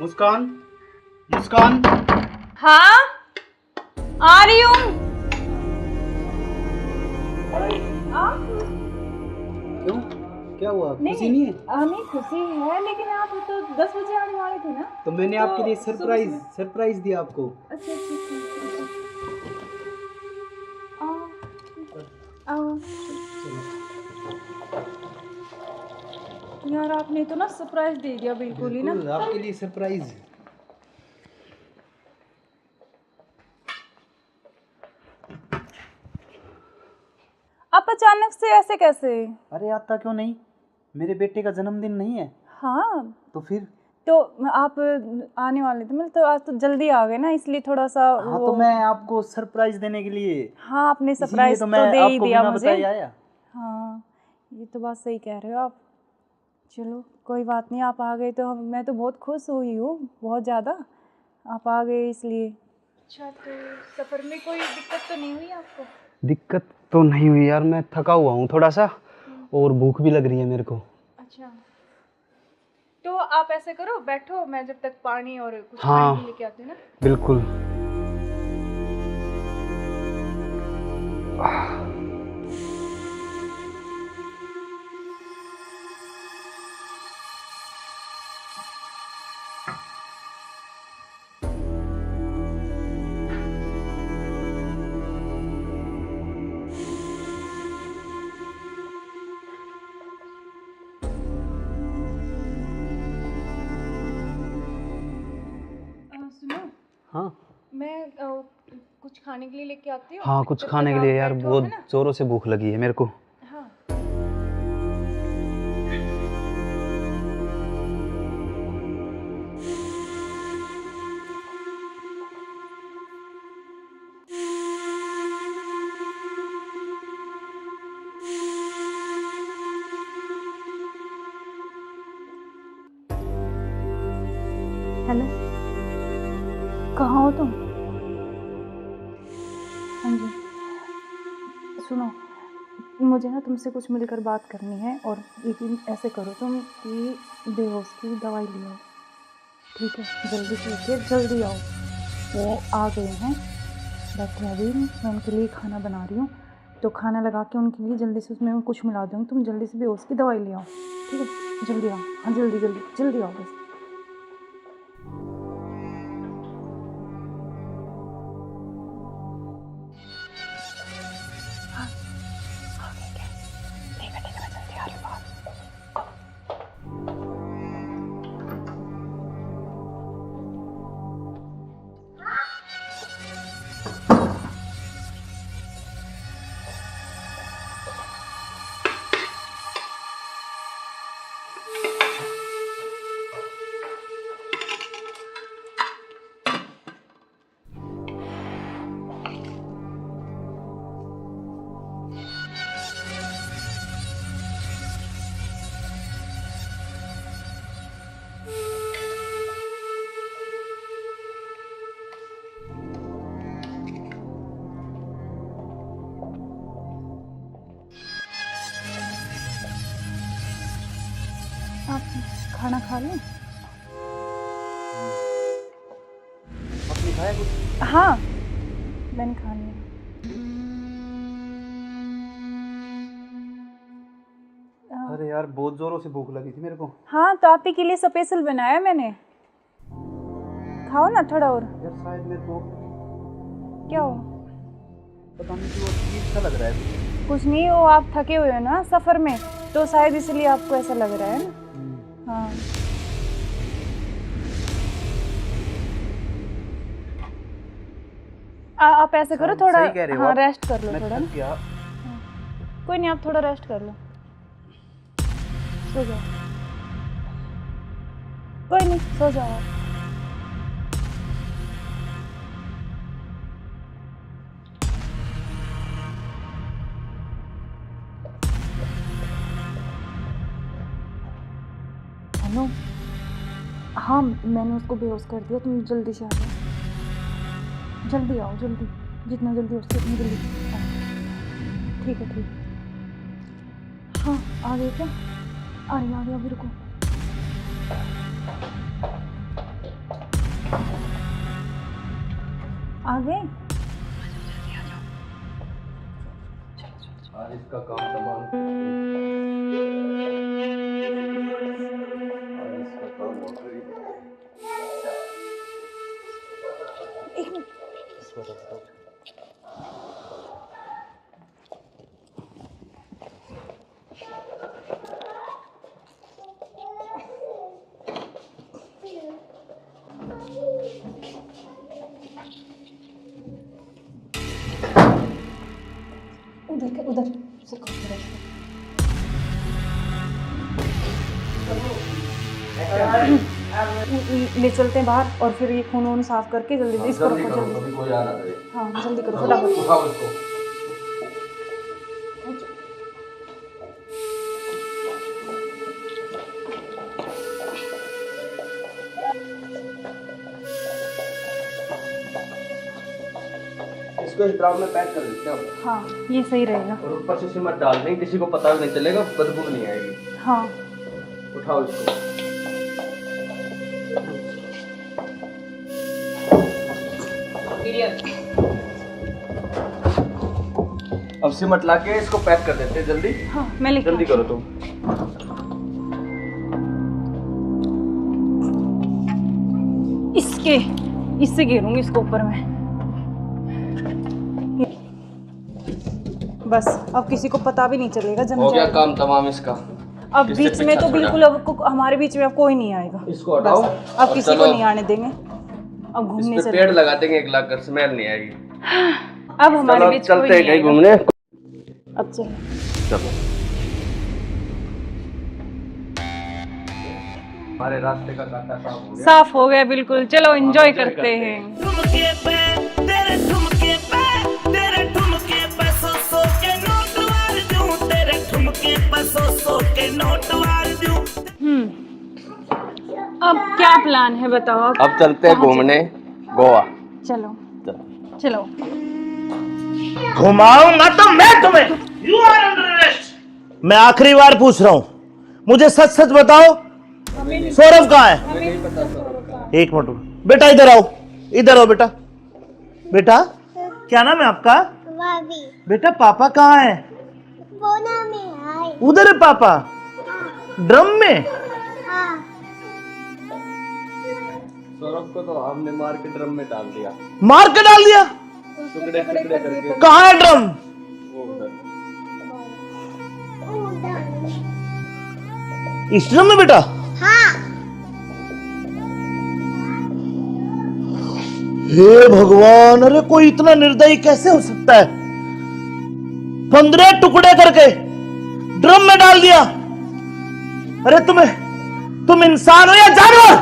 मुस्कान, मुस्कान। हाँ आ रही हूँ। क्यों, क्या हुआ, खुशी नहीं है? नहीं खुशी है, लेकिन आप तो 10 बजे आने वाले थे ना। तो मैंने आपके लिए सरप्राइज दिया आपको। अच्छा अच्छा आओ। यार आपने तो ना सरप्राइज दे दिया बिल्कुल ही ना। बिल्कुल, आपके लिए सरप्राइज। आप अचानक से ऐसे कैसे? अरे आता क्यों नहीं, मेरे बेटे का जन्मदिन नहीं है? हाँ तो फिर? तो आप आने वाले थे, मतलब तो आज तो जल्दी आ गए ना, इसलिए थोड़ा सा हाँ तो मैं आपको सरप्राइज देने के लिए। हाँ आपने इसीलिए सरप्राइज तो तो मैं दे ही आपको दिया बिना मुझे। बताए आया। हाँ ये तो बात सही कह रहे हो आप। चलो कोई बात नहीं, आप आ गए तो मैं तो बहुत खुश हुई हूँ, बहुत ज़्यादा। आप आ गए इसलिए। अच्छा तो सफ़र में कोई दिक्कत तो नहीं हुई आपको? दिक्कत तो नहीं हुई यार, मैं थका हुआ हूँ थोड़ा सा, और भूख भी लग रही है मेरे को। अच्छा तो आप ऐसे करो, बैठो, मैं जब तक पानी और कुछ हाँ खाने लेके आती हूँ ना। बिल्कुल। सुनो। हाँ मैं कुछ खाने के लिए लेके आती हूँ। हाँ, कुछ जब खाने तक के लिए आप यार, बैठो, बहुत है ना? जोरों से भूख लगी है मेरे को। हाँ हेलो, कहाँ हो तुम? हाँ जी, सुनो, मुझे ना तुमसे कुछ मिलकर बात करनी है, और लेकिन ऐसे करो तुम कि बेहोश की दवाई ले आओ, ठीक है? जल्दी से लेके जल्दी आओ। वो आ गए हैं, बैठे अभी, मैं उनके लिए खाना बना रही हूँ, तो खाना लगा के उनके लिए जल्दी से उसमें कुछ मिला दूँगी, तुम जल्दी से बेहोश की दवाई ले आओ, ठीक है? जल्दी आओ, हाँ जल्दी जल्दी जल्दी आओ बस। आप खाना खा लें? आपने खाया कुछ? हाँ, मैंने खा लिया। अरे यार बहुत जोरों से भूख लगी थी मेरे को। हाँ, तो आप ही के लिए स्पेशल बनाया मैंने, खाओ ना थोड़ा और। यार शायद मेरे को क्या हो? पता नहीं क्यों अजीब सा लग रहा है। कुछ नहीं, वो आप थके हुए हो ना सफ़र में, तो शायद इसलिए आपको ऐसा लग रहा है ना। हाँ, आप ऐसे करो, थोड़ा सही कह रहे हो हाँ आप। रेस्ट कर लो मैं थोड़ा थक ना। गया। कोई नहीं, आप थोड़ा रेस्ट कर लो, सो जाओ। कोई नहीं, सो जाओ आप। हेलो, हाँ मैंने उसको बेहोश कर दिया, तुम जल्दी से आ जाओ, जल्दी आओ, जल्दी, जितना जल्दी हो सके उतनी जल्दी आओ। ठीक है, ठीक है। हाँ, आ गए क्या? आ रही, अभी रुको। आ गए? आज इसका काम तमाम। आज इसका काम हो गई। एक मिनट। उधर से ले चलते हैं बाहर, और फिर ये खून वून साफ करके जल्दी से इसको रखो, जल्दी। कोई आ रहा है। हाँ जल्दी करो फटाफट। उठाओ इसको। इसको इस ड्राम में पैक कर देते हैं। हाँ ये सही रहेगा। और ऊपर से सीमेंट डाल देंगे, किसी को पता भी नहीं चलेगा, बदबू नहीं आएगी। हाँ उठाओ इसको। अब सीमेंट लाके इसको पैक कर देते हैं जल्दी। हाँ मैं लेके जल्दी करो तुम। इससे घेरूंगी इसको ऊपर में। बस अब किसी को पता भी नहीं चलेगा, जम हो गया जाएगा। काम तमाम इसका। अब इससे बीच में पीछा तो छोड़ा। बिल्कुल अब हमारे बीच में अब कोई नहीं आएगा। इसको हटाओ। बस, अब और किसी को चलो। नहीं आने देंगे। अब घूमने इस पे चले। पेड़ लगा देंगे, एक लाख कर स्मेल नहीं आएगी। अब हमारे चलो बीच कोई चलते हैं नहीं कहीं आएगा। घूमने। अब चलो। चलो हमारे रास्ते का कांटा साफ हो गया। साफ हो गया बिल्कुल, चलो एंजॉय करते हैं। ठुमके पे तेरे ठुमके पे तेरे ठुमके पे सौ के नोट वार दूं, तेरे ठुमके पे सौ के नोट वार दूं। अब क्या प्लान है बताओ आप? अब चलते हैं घूमने गोवा। चलो चलो। घुमाऊंगा तो मैं तुम्हें। You are under arrest. मैं आखिरी बार पूछ रहा हूं, मुझे सच सच बताओ, सौरभ कहाँ है? एक मिनट बेटा, इधर आओ, इधर आओ बेटा। बेटा क्या नाम है आपका? बेटा पापा कहाँ है? उधर है पापा। ड्रम में? सौरभ को तो हमने मार के ड्रम में डाल दिया। मार के डाल दिया? टुकड़े टुकड़े करके। कहाँ है ड्रम? वो उधर। इस ड्रम में बेटा? हे भगवान, अरे कोई इतना निर्दयी कैसे हो सकता है? 15 टुकड़े करके ड्रम में डाल दिया। अरे तुम इंसान हो या जानवर?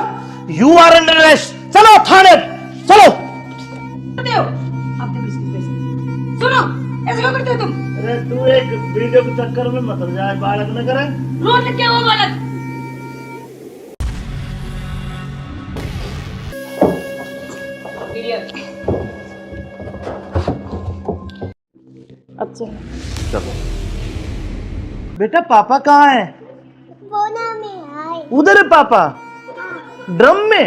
You are under arrest. चलो थाने, चलो। सुनो, ऐसे क्यों करते हो तुम? अरे तू एक वीडियो के चक्कर में मत जाए, बालक न करे। रोज क्या हुआ बालक? अब चलो। बेटा पापा कहाँ है? उधर है पापा। ड्रम में?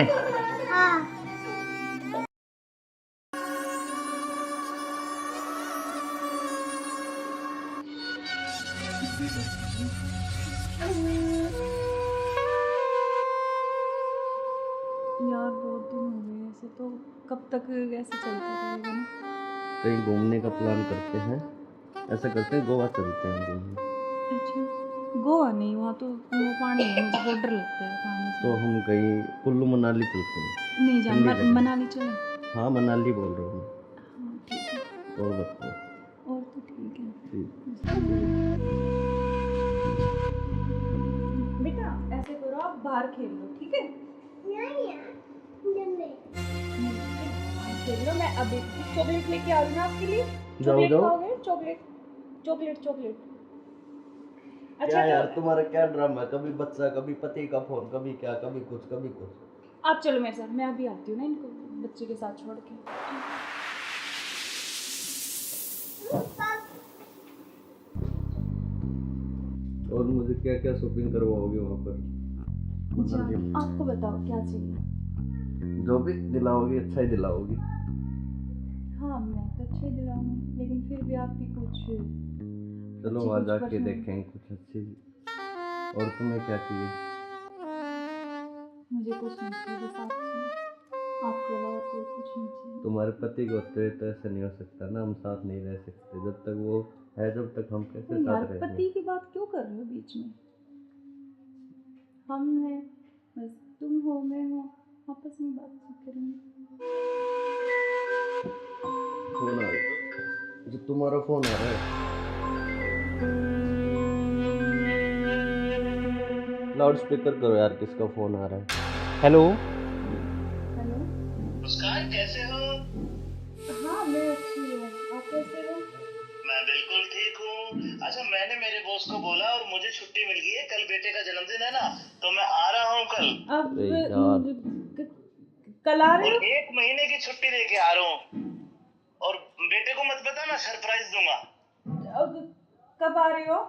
यार बहुत दिन हो गए ऐसे, तो कब तक ऐसे चलता रहेगा ना? कहीं घूमने का प्लान करते हैं, ऐसा करते हैं गोवा चलते हैं घूमने। अच्छा, गोवा नहीं, वहाँ तो वो पानी है, मुझे बहुत डर लगता है पानी से। तो हम कहीं कुल्लू मनाली चलते हैं। नहीं जान, ठंडी जगह। मनाली चले। हाँ मनाली बोल रहा हूँ हाँ ठीक है, मैं। और बताओ। और तो ठीक है। ठीक। बेटा ऐसे करो, आप बाहर खेल लो, ठीक है? खेल लो, मैं अभी चॉकलेट लेके आ रही हूँ आपके लिए। चॉकलेट खाओगे? Chocolate chocolate chocolate. क्या यार तुम्हारा क्या ड्रामा है? कभी बच्चा, कभी पति का फोन, कभी क्या, कभी कुछ कभी कुछ। आप चलो मेरे साथ, मैं अभी आती हूँ ना इनको बच्चे के साथ छोड़ के। और मुझे क्या क्या शॉपिंग करवाओगे वहाँ पर? अच्छा, आपको बताओ क्या चाहिए? जो भी दिलाओगी अच्छा ही दिलाओगी। हाँ मैं तो अच्छा ही दिलाऊंगी, लेकिन फिर भी आपकी कुछ चलो अच्छी वहाँ कुछ जाके पसंद। देखेंगे कुछ अच्छी। और तुम्हें क्या चाहिए? मुझे कुछ नहीं चाहिए, बस आप चाहिए, आपके अलावा कोई कुछ नहीं चाहिए। तुम्हारे पति को होते तो ऐसा नहीं हो सकता ना, हम साथ नहीं रह सकते जब तक वो है, जब तक हम कैसे तो यार साथ रहेंगे? पति की बात क्यों कर रहे हो बीच में? हम हैं, बस तुम हो मैं हूँ, आपस में बातचीत करेंगे। फोन आ रहा है, जो तुम्हारा फोन आ रहा है। लाउड स्पीकर करो यार, किसका फोन आ रहा है? हेलो। हेलो। मुस्कान कैसे हो? हाँ मैं अच्छी हूँ, आप कैसे हो? मैं बिल्कुल ठीक हूँ। अच्छा मैंने मेरे बॉस को बोला और मुझे छुट्टी मिल गई है, कल बेटे का जन्मदिन है ना, तो मैं आ रहा हूँ कल। अब अरे यार। कल आ रहे और हो? 1 महीने की छुट्टी लेके आ रहा हूँ। और बेटे को मत बताना, सरप्राइज दूंगा। अब कब आ रहे हो?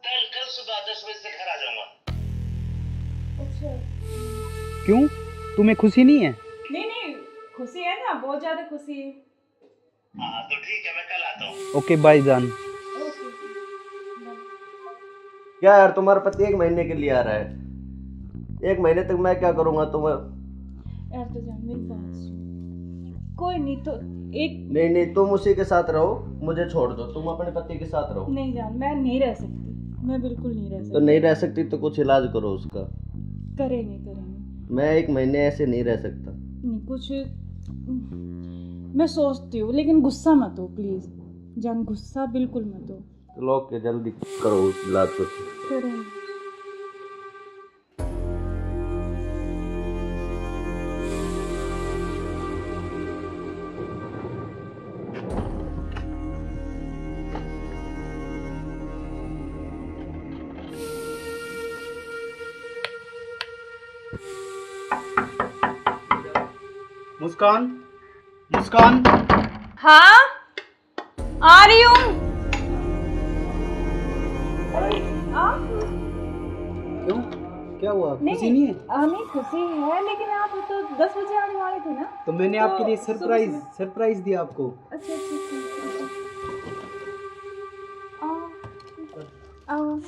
कल सुबह 10 बजे से घर आ जाऊंगा। अच्छा। क्यों, तुम्हें खुशी नहीं है? नहीं नहीं, खुशी है ना, बहुत ज्यादा खुशी है। हाँ तो ठीक है, मैं कल आता हूँ। ओके बाय जान। ओके। क्या यार तुम्हारा पति 1 महीने के लिए आ रहा है? 1 महीने तक मैं क्या करूँगा तुम्हें? यार तो जान मेरी बात सुन, कोई नहीं तो एक नहीं तुम उसी के साथ रहो, मुझे छोड़ दो, तुम अपने पति के साथ रहो। नहीं जान, मैं नहीं रह सकती, मैं बिल्कुल नहीं रह तो सकती। नहीं रह सकती तो कुछ इलाज करो उसका। करेंगे करेंगे। मैं 1 महीने ऐसे नहीं रह सकता। नहीं कुछ मैं सोचती हूँ, लेकिन गुस्सा मत हो प्लीज जान, गुस्सा बिल्कुल मत हो। चलो ओके, जल्दी करो इलाज कुछ। करेंगे। मुस्कान, मुस्कान। हाँ आ रही हूँ। क्यों, क्या हुआ? खुशी नहीं है? नहीं खुशी है, लेकिन आप तो 10 बजे आने वाले थे ना। तो मैंने आपके लिए सरप्राइज दिया आपको। अच्छा अच्छा आओ।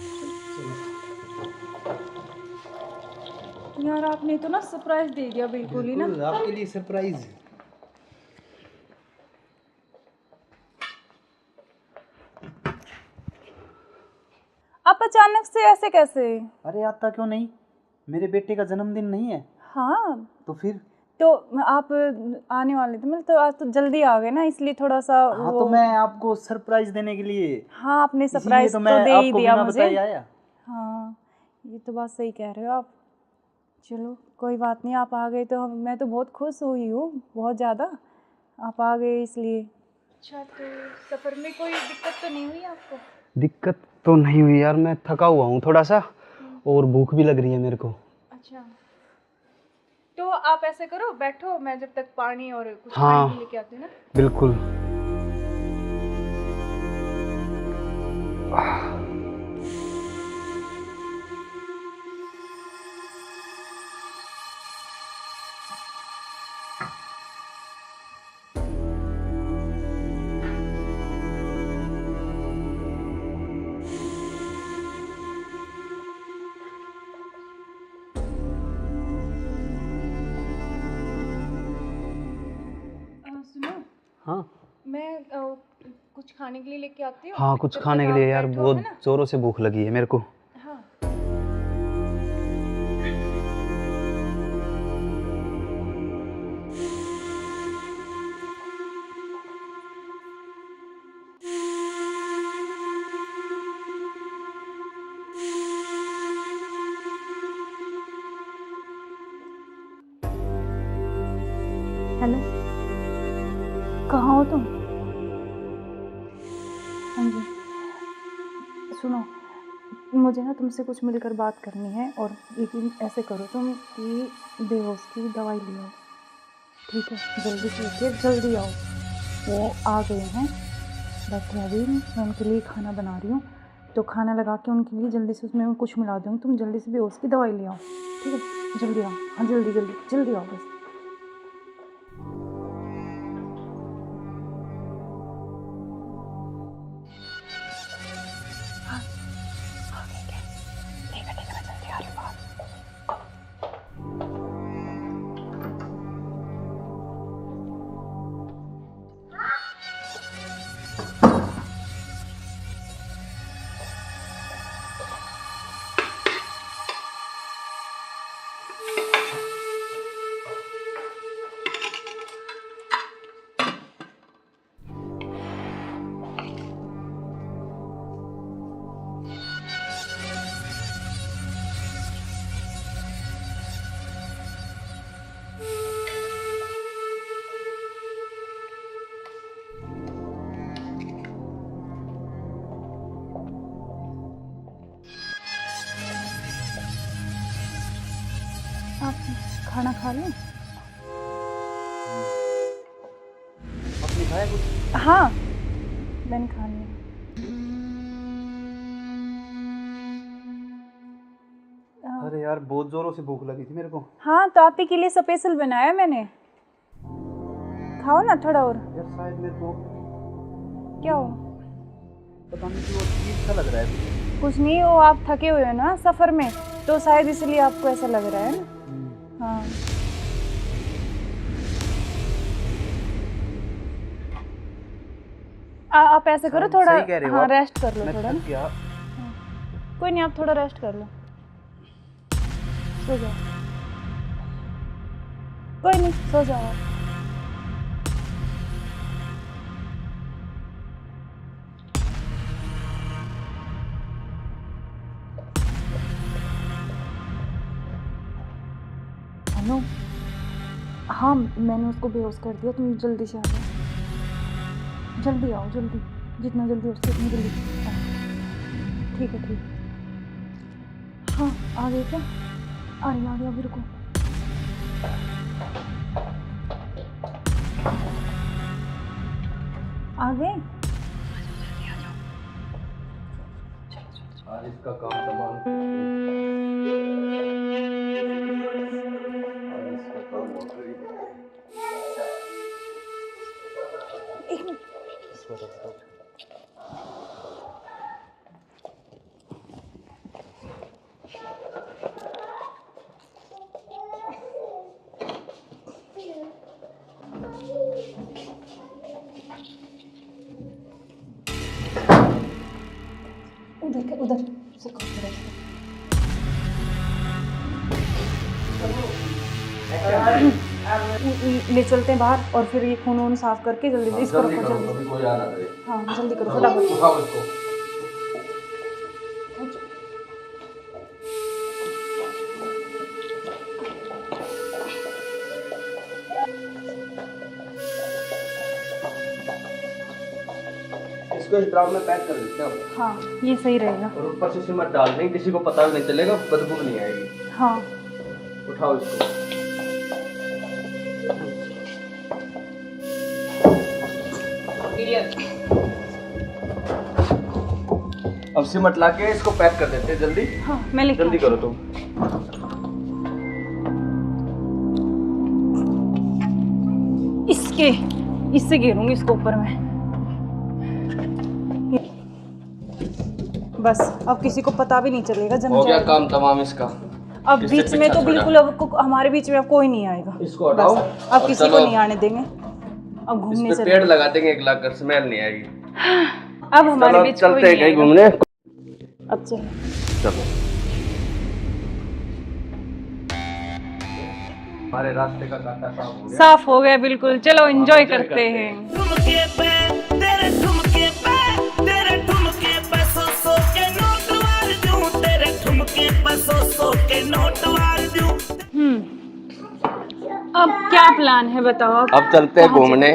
यार आपने तो ना सरप्राइज दे दिया बिल्कुल ही ना। बिल्कुल, आपके लिए सरप्राइज। आप अचानक से ऐसे कैसे? अरे आता क्यों नहीं, मेरे बेटे का जन्मदिन नहीं है? हाँ तो फिर तो आप आने वाले थे, मतलब तो आज तो जल्दी आ गए ना, इसलिए थोड़ा सा हाँ, तो मैं आपको सरप्राइज देने के लिए। हाँ आपने इसीलिए सरप्राइज तो तो मैं दे ही आपको दिया बिना मुझे। बताए आया। हाँ ये तो बात सही कह रहे हो आप। चलो कोई बात नहीं, आप आ गए तो मैं तो बहुत खुश हुई हूँ, बहुत ज़्यादा। आप आ गए इसलिए। अच्छा तो सफ़र में कोई दिक्कत तो नहीं हुई आपको? दिक्कत तो नहीं हुई यार, मैं थका हुआ हूँ थोड़ा सा, और भूख भी लग रही है मेरे को। अच्छा तो आप ऐसे करो, बैठो, मैं जब तक पानी और कुछ हाँ, खाने के लेके आती हूँ ना। बिल्कुल। सुनो, हाँ मैं कुछ खाने के लिए लेके आती हूँ। हाँ, कुछ जब खाने तक के आप लिए यार, बैठो, बहुत है ना? जोरों से भूख लगी है मेरे को। हाँ हेलो, कहाँ हो तुम? हाँ जी सुनो, मुझे ना तुमसे कुछ मिलकर बात करनी है, और लेकिन ऐसे करो तुम कि बेहोश की दवाई ले आओ, ठीक है? जल्दी से लेके जल्दी आओ। वो आ गए हैं, बैठे अभी, मैं उनके लिए खाना बना रही हूँ, तो खाना लगा के उनके लिए जल्दी से उसमें कुछ मिला दूँगी। तुम जल्दी से बेहोश की दवाई ले आओ, ठीक है? जल्दी आओ, हाँ जल्दी जल्दी जल्दी आओ बस। आप खाना खा लें? आपने खाया कुछ? हाँ मैंने खा लिया। अरे यार, बहुत जोरों से भूख लगी थी मेरे को। हाँ तो आप ही के लिए स्पेशल बनाया मैंने, खाओ ना थोड़ा और। यार शायद मेरे को क्या हो? पता नहीं क्यों अजीब सा लग रहा है। कुछ नहीं, वो आप थके हुए हो ना सफ़र में, तो शायद इसलिए आपको ऐसा लग रहा है ना। हाँ आप ऐसे करो, थोड़ा हाँ रेस्ट कर लो थोड़ा ना। कोई नहीं, आप थोड़ा रेस्ट कर लो, सो जाओ। कोई नहीं, सो जाओ आप। हेलो, हाँ मैंने उसको बेहोश कर दिया, तुम जल्दी से आ जाओ, जल्दी आओ, जल्दी, जितना जल्दी हो सके उतनी जल्दी आओ। ठीक है ठीक है। हाँ आ गए क्या? आ रही अभी रुको। आ गए? आज इसका काम तमाम। आज इसका काम हो गया। एक मिनट। उधर से ले चलते हैं बाहर और फिर ये खून वून साफ करके जल्दी इसको रखो जल्दी। कोई आ ना दे। हाँ जल्दी करो फटाफट। उठाओ इसको। इसको इस ड्राम में पैक कर देते हैं। हाँ ये सही रहेगा। और ऊपर से सीमेंट डाल देंगे, किसी को पता भी नहीं चलेगा, बदबू नहीं आएगी। हाँ उठाओ इसको। अब सीमेंट लाके इसको पैक कर देते हैं जल्दी। हाँ मैं लेके जल्दी करो तुम। इससे घेरूंगी इसको ऊपर में। बस अब किसी को पता भी नहीं चलेगा। जम हो गया जाएगा काम तमाम इसका। अब किससे बीच में तो पीछा बिल्कुल अब हमारे बीच में अब कोई नहीं आएगा। इसको हटाओ। बस अब किसी को नहीं आने देंगे। अब घूमने इस पे पेड़ लगा देंगे, एक लाख कर स्मेल नहीं आएगी। अब हमारे बीच कोई चलते हैं नहीं कहीं आएगा। घूमने। अब चलो चलो हमारे रास्ते का कांटा साफ हो गया। साफ हो गया बिल्कुल। चलो एंजॉय करते हैं। ठुमके पे तेरे ठुमके पे तेरे ठुमके पे सौ के नोट वार दूं, तेरे ठुमके पे सौ के नोट वार दूं। अब क्या प्लान है बताओ? अब चलते हैं घूमने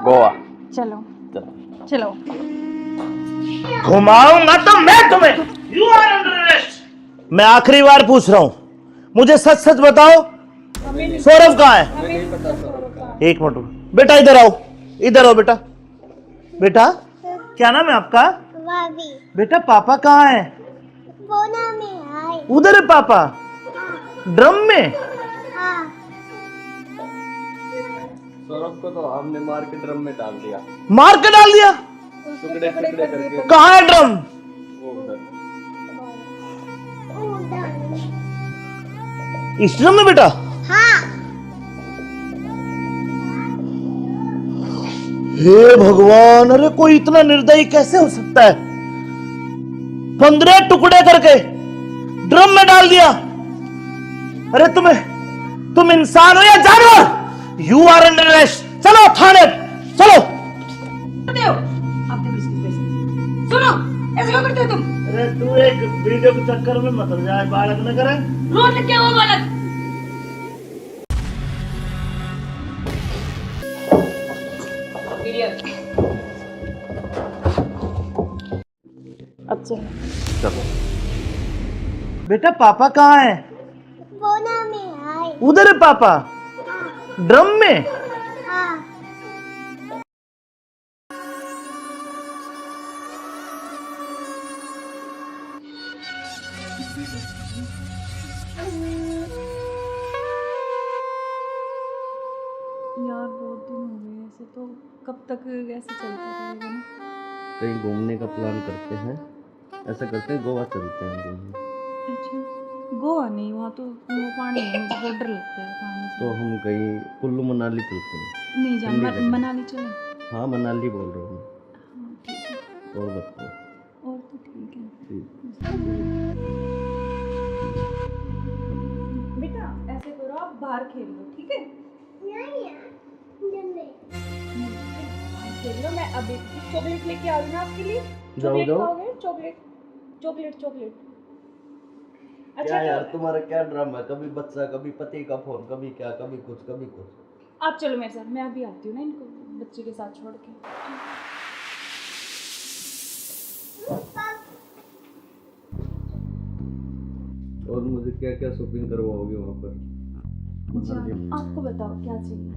गोवा। चलो चलो। घुमाऊंगा तो मैं तुम्हें। You are under arrest. मैं आखिरी बार पूछ रहा हूं, मुझे सच सच बताओ, सौरभ कहाँ है? एक मिनट बेटा, इधर आओ, इधर आओ बेटा। बेटा क्या नाम है आपका? बेटा पापा कहाँ है? उधर है पापा। ड्रम में? सौरभ को तो हमने मार के ड्रम में डाल दिया। मार के डाल दिया? टुकड़े टुकड़े करके। कहाँ है ड्रम? वो उधर। इस ड्रम में बेटा? हे भगवान, अरे कोई इतना निर्दयी कैसे हो सकता है? 15 टुकड़े करके ड्रम में डाल दिया। अरे तुम इंसान हो या जानवर? You are under arrest. चलो थाने चलो। सुनो ऐसे क्यों करते हो तुम? अरे तू एक वीडियो के चक्कर में मत जाए, बालक न करे। रोड क्या हुआ बालक? अब चलो बेटा पापा कहाँ है? उधर है पापा। ड्रम में? यार बहुत दिन हो गए ऐसे, तो कब तक ऐसे चलता रहेगा ना? कहीं घूमने का प्लान करते हैं। ऐसा करते हैं गोवा चलते हैं घूमने। अच्छा गोवा नहीं, वहाँ तो वो पानी है, मुझे बहुत डर लगता है पानी से। तो हम कहीं कुल्लू मनाली चलते हैं। नहीं जान ठंडी जगह। मनाली चले। हाँ मनाली बोल रहा हूँ मैं। हाँ ठीक है। और बताओ। और तो ठीक है। ठीक। बेटा ऐसे करो, आप बाहर खेल लो ठीक है? खेल लो। मैं अभी चॉकलेट लेके आ रही हूँ आपके लिए। चॉकलेट खाओगे? Chocolate chocolate chocolate. अच्छा क्या यार तुम्हारा क्या ड्रामा है? कभी बच्चा, कभी पति का फोन, कभी क्या, कभी कुछ कभी कुछ। आप चलो मेरे साथ, मैं अभी आती हूँ ना इनको बच्चे के साथ छोड़ के। और मुझे क्या क्या शॉपिंग करवाओगे वहाँ पर? आपको बताओ क्या चाहिए?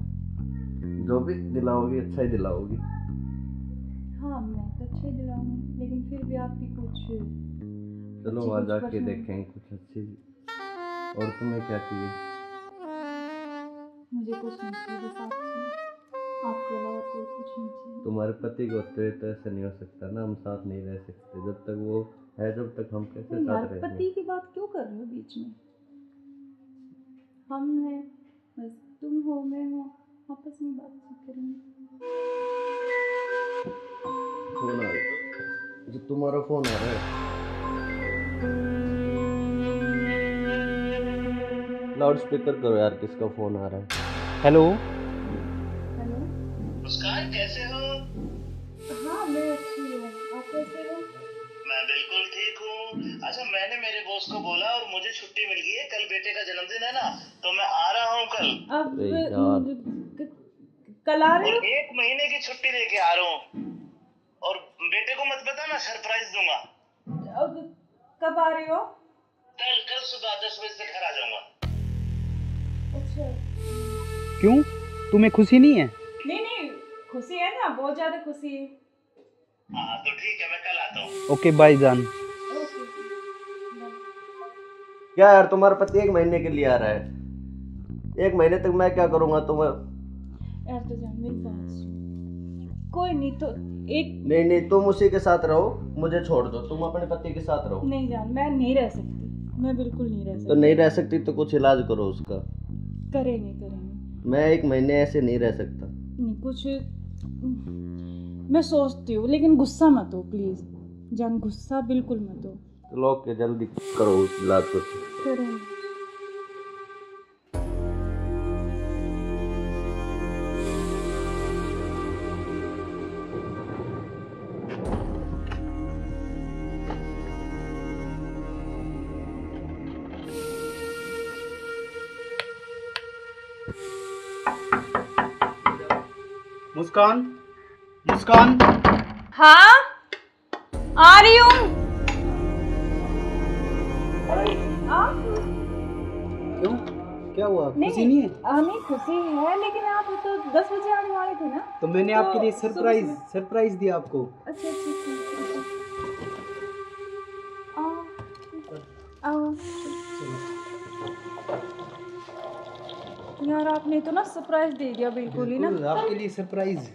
जो भी दिलाओगी अच्छा ही दिलाओगी। हाँ मैं तो अच्छे दिलाऊंगी, लेकिन फिर भी आपकी कुछ चलो अच्छी वहाँ कुछ जाके पसंद- देखेंगे कुछ अच्छी। और तुम्हें क्या चाहिए? मुझे कुछ नहीं चाहिए, बस आपके अलावा कोई कुछ नहीं चाहिए। तुम्हारे पति को होते हुए तो ऐसा नहीं हो सकता ना, हम साथ नहीं रह सकते जब तक वो है, जब तक हम कैसे यार साथ रहेंगे? पति की बात क्यों कर रहे हो बीच में? हम हैं, बस तुम हो मैं हूँ, आपस में बातचीत करेंगे। फोन आ रहा, जो तुम्हारा फोन आ रहा है। लाउड स्पीकर करो यार, किसका फोन आ रहा है? हेलो। हेलो। मुस्कान कैसे हो? हाँ मैं अच्छी हूँ, आप कैसे हो? मैं बिल्कुल ठीक हूँ। अच्छा मैंने मेरे बॉस को बोला और मुझे छुट्टी मिल गई है, कल बेटे का जन्मदिन है ना, तो मैं आ रहा हूँ कल। अब अरे यार। कल आ रहे और हो? 1 महीने की छुट्टी लेके आ रहा हूँ। और बेटे को मत बताना, सरप्राइज दूंगा। अब कब आ रहे हो? कल सुबह 10 बजे से घर आ जाऊंगा। अच्छा। क्यों, तुम्हें खुशी नहीं है? नहीं खुशी है ना, बहुत ज्यादा खुशी है। हाँ तो ठीक है, मैं कल आता हूँ। ओके बाय जान। ओके। क्या यार, तुम्हारा पति 1 महीने के लिए आ रहा है, 1 महीने तक मैं क्या करूंगा तुम्हें? यार तो जान मेरी बात सुन, कोई नहीं तो एक नहीं, तुम उसी के साथ रहो, मुझे छोड़ दो, तुम अपने पति के साथ रहो। नहीं जान, मैं नहीं रह सकती, मैं बिल्कुल नहीं रह सकती। तो नहीं रह सकती तो कुछ इलाज करो उसका। करेंगे। मैं 1 महीने ऐसे नहीं रह सकता। नहीं कुछ मैं सोचती हूँ, लेकिन गुस्सा मत हो प्लीज जान, गुस्सा बिल्कुल मत हो। चलो ओके, जल्दी करो इलाज कुछ। करेंगे। मुस्कान, मुस्कान। हाँ आ रही हूँ। क्यों, क्या हुआ, खुशी नहीं है? नहीं खुशी है, लेकिन आप तो 10 बजे आने वाले थे ना। तो मैंने आपके लिए सरप्राइज दिया आपको। अच्छा आओ। यार आपने तो ना सरप्राइज दे दिया बिल्कुल ही ना। बिल्कुल, आपके लिए सरप्राइज।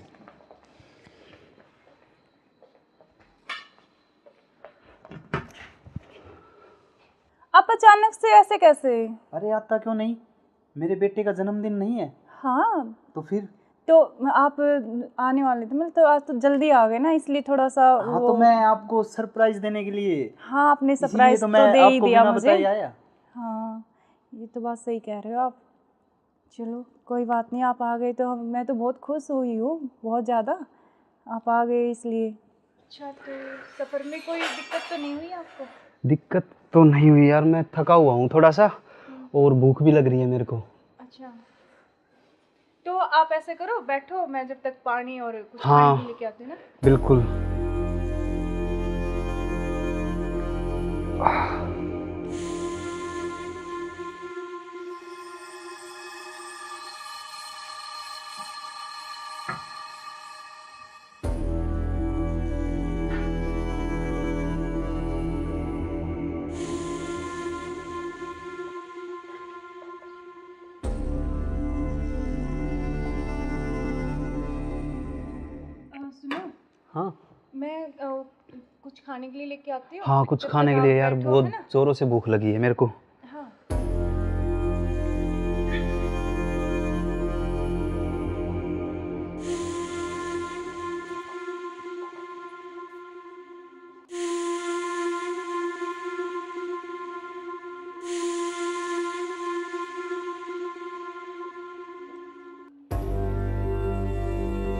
आप अचानक से ऐसे कैसे? अरे आता क्यों नहीं, मेरे बेटे का जन्मदिन नहीं है? हाँ तो फिर? तो आप आने वाले थे, मतलब तो आज तो जल्दी आ गए ना, इसलिए थोड़ा सा हाँ तो मैं आपको सरप्राइज देने के लिए। हाँ आपने इसीलिए सरप्राइज तो तो मैं दे ही आपको दिया बिना मुझे। बताए आया। हाँ ये तो बात सही कह रहे हो आप। चलो कोई बात नहीं, आप आ गए तो मैं तो बहुत खुश हुई हूँ, बहुत ज़्यादा। आप आ गए इसलिए। अच्छा तो सफ़र में कोई दिक्कत तो नहीं हुई आपको? दिक्कत तो नहीं हुई यार, मैं थका हुआ हूँ थोड़ा सा, और भूख भी लग रही है मेरे को। अच्छा तो आप ऐसे करो, बैठो, मैं जब तक पानी और कुछ हाँ, खाने के लेके आती हूँ ना। बिल्कुल। सुनो। हाँ मैं कुछ खाने के लिए लेके आती हूँ। हाँ, कुछ जब खाने तक के आप लिए यार, बैठो, बहुत है ना? जोरों से भूख लगी है मेरे को। हाँ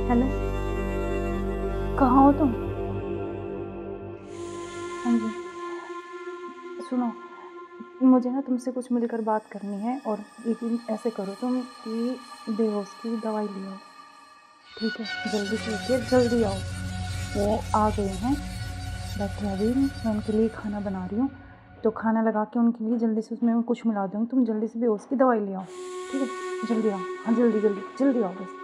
हेलो, कहाँ हो तुम? हाँ जी सुनो, मुझे ना तुमसे कुछ मिलकर बात करनी है, और लेकिन ऐसे करो तुम कि बेहोश की दवाई ले आओ, ठीक है? जल्दी से उठिए, जल्दी आओ। वो आ गए हैं, बैठे अभी, मैं उनके लिए खाना बना रही हूँ, तो खाना लगा के उनके लिए जल्दी से उसमें कुछ मिला दूँगी, तुम जल्दी से बेहोश की दवाई ले आओ, ठीक है? जल्दी आओ, हाँ जल्दी जल्दी जल्दी आओ बस।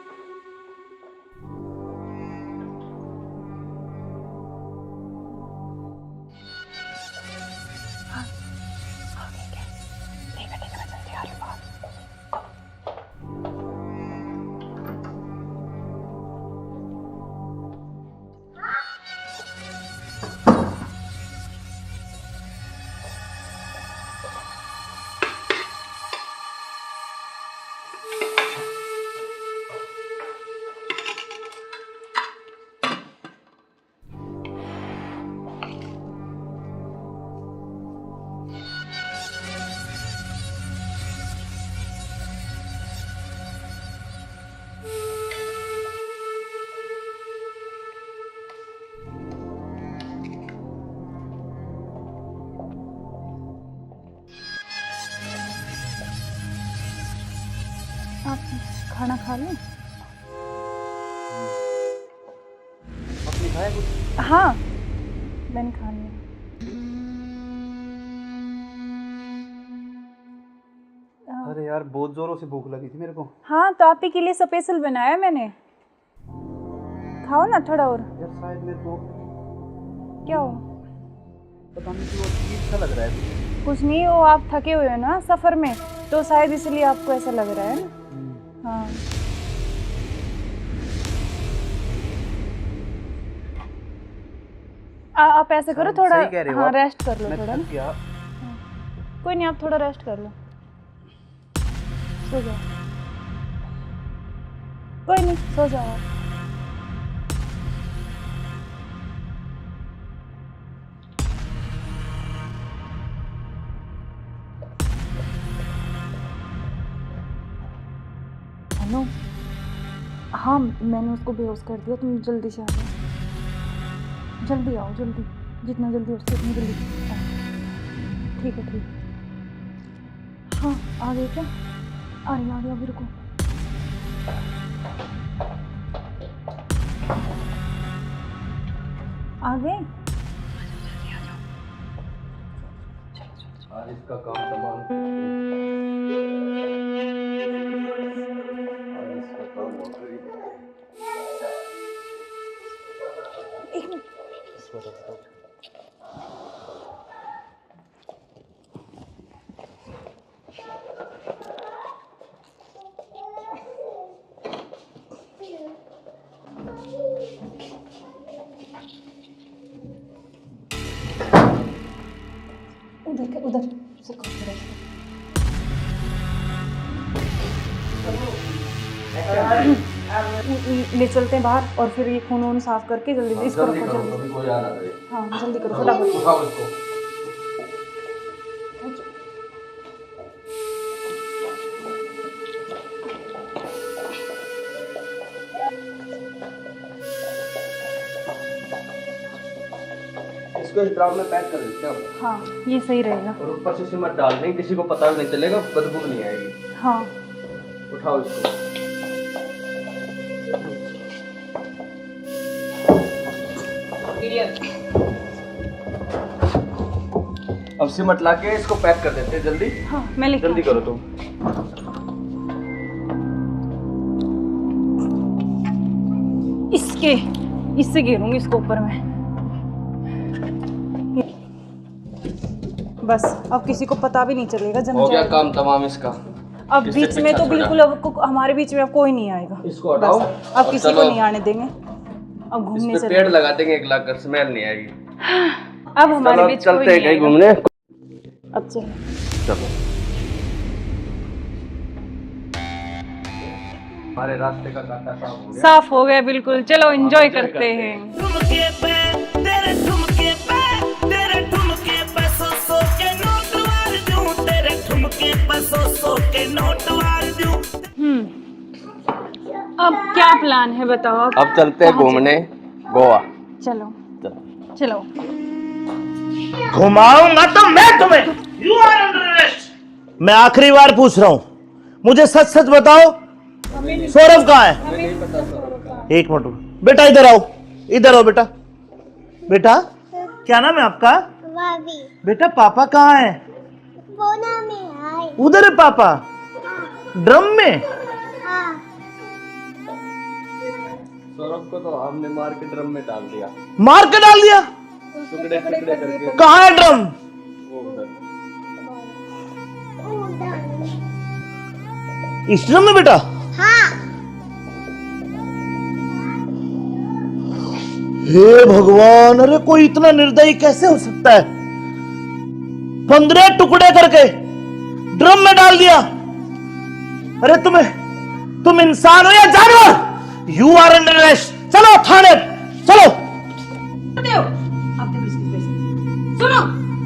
आप खाना खा लें? आपने खाया कुछ? हाँ, मैंने खा लिया। अरे यार बहुत जोरों से भूख लगी थी मेरे को। हाँ, तो आप ही के लिए स्पेशल बनाया मैंने। खाओ ना थोड़ा और। यार शायद मेरे को क्या हो? पता नहीं क्यों अजीब सा लग रहा है। कुछ नहीं, वो आप थके हुए हो ना सफ़र में, तो शायद इसलिए आपको ऐसा लग रहा है ना। हाँ, आप ऐसे करो थोड़ा। सही कह रहे हो हाँ, आप। रेस्ट कर लो मैं थोड़ा थक ना। गया। कोई नहीं, आप थोड़ा रेस्ट कर लो, सो जाओ। कोई नहीं, सो जाओ आप। हेलो। हाँ, मैंने उसको बेहोश कर दिया, तुम जल्दी से आ जाओ। जल्दी आओ, जल्दी, जितना जल्दी हो सके उतनी जल्दी आओ। ठीक है, ठीक है। हाँ, आ गए क्या? आ रही अभी, रुको। आ गए? आज इसका काम तमाम। आज इसका काम हो गया। एक मिनट। उधर से ले चलते हैं बाहर, और फिर ये खून वून साफ करके जल्दी से इसको रखो जल्दी। कोई आ ना करे। हाँ, जल्दी करो फटाफट। उठाओ इसको। इसको इस ड्राम में पैक कर देते हैं। हाँ, ये सही रहेगा। और ऊपर से सिमट डाल देंगे, किसी को पता भी नहीं चलेगा, बदबू नहीं आएगी। हाँ, उठाओ इसको। अब सिमट लाके इसको पैक कर देते हैं जल्दी। हाँ, मैं लेके जल्दी करो तुम। इससे गिरूंगी इसको ऊपर में। बस अब किसी को पता भी नहीं चलेगा, जम हो गया जाएगा। काम तमाम इसका। अब इससे बीच में पीछा तो छोड़ा। बिल्कुल अब हमारे बीच में अब कोई नहीं आएगा। इसको हटाओ। बस, अब और किसी को चलो। नहीं आने देंगे। अब इस घूमने पे से पेड़ लगा देंगे, एक लाख कर स्मेल नहीं आएगी। अब हमारे चलो बीच कोई चलते हैं नहीं कहीं आएगा। घूमने। अब चलो। चलो हमारे रास्ते का कांटा साफ हो गया। साफ हो गया बिल्कुल। चलो एंजॉय करते हैं। ठुमके पे तेरे ठुमके पे तेरे ठुमके पे सौ के नोट वार दूं, तेरे ठुमके पे सौ के नोट वार दूं। अब क्या प्लान है बताओ? अब चलते हैं कहाँ घूमने गोवा। चलो चलो। चलो। घुमाऊंगा तो मैं तुम्हें। You are under arrest. मैं आखिरी बार पूछ रहा हूं, मुझे सच सच बताओ, सौरभ कहाँ है? एक मिनट बेटा, इधर आओ, इधर आओ बेटा। बेटा क्या नाम है आपका? भाभी बेटा पापा कहाँ है? बोना में आए। उधर है पापा, ड्रम में। हाँ, सौरभ को तो हमने मार के ड्रम में डाल दिया, मार के डाल दिया। टुकड़े टुकड़े करके। कहाँ है ड्रम? वो उधर। इस ड्रम में बेटा? हाँ, हे भगवान, अरे कोई इतना निर्दयी कैसे हो सकता है? 15 टुकड़े करके ड्रम में डाल दिया। अरे तुम इंसान हो या जानवर? You are under arrest. चलो थाने, चलो। सुनो,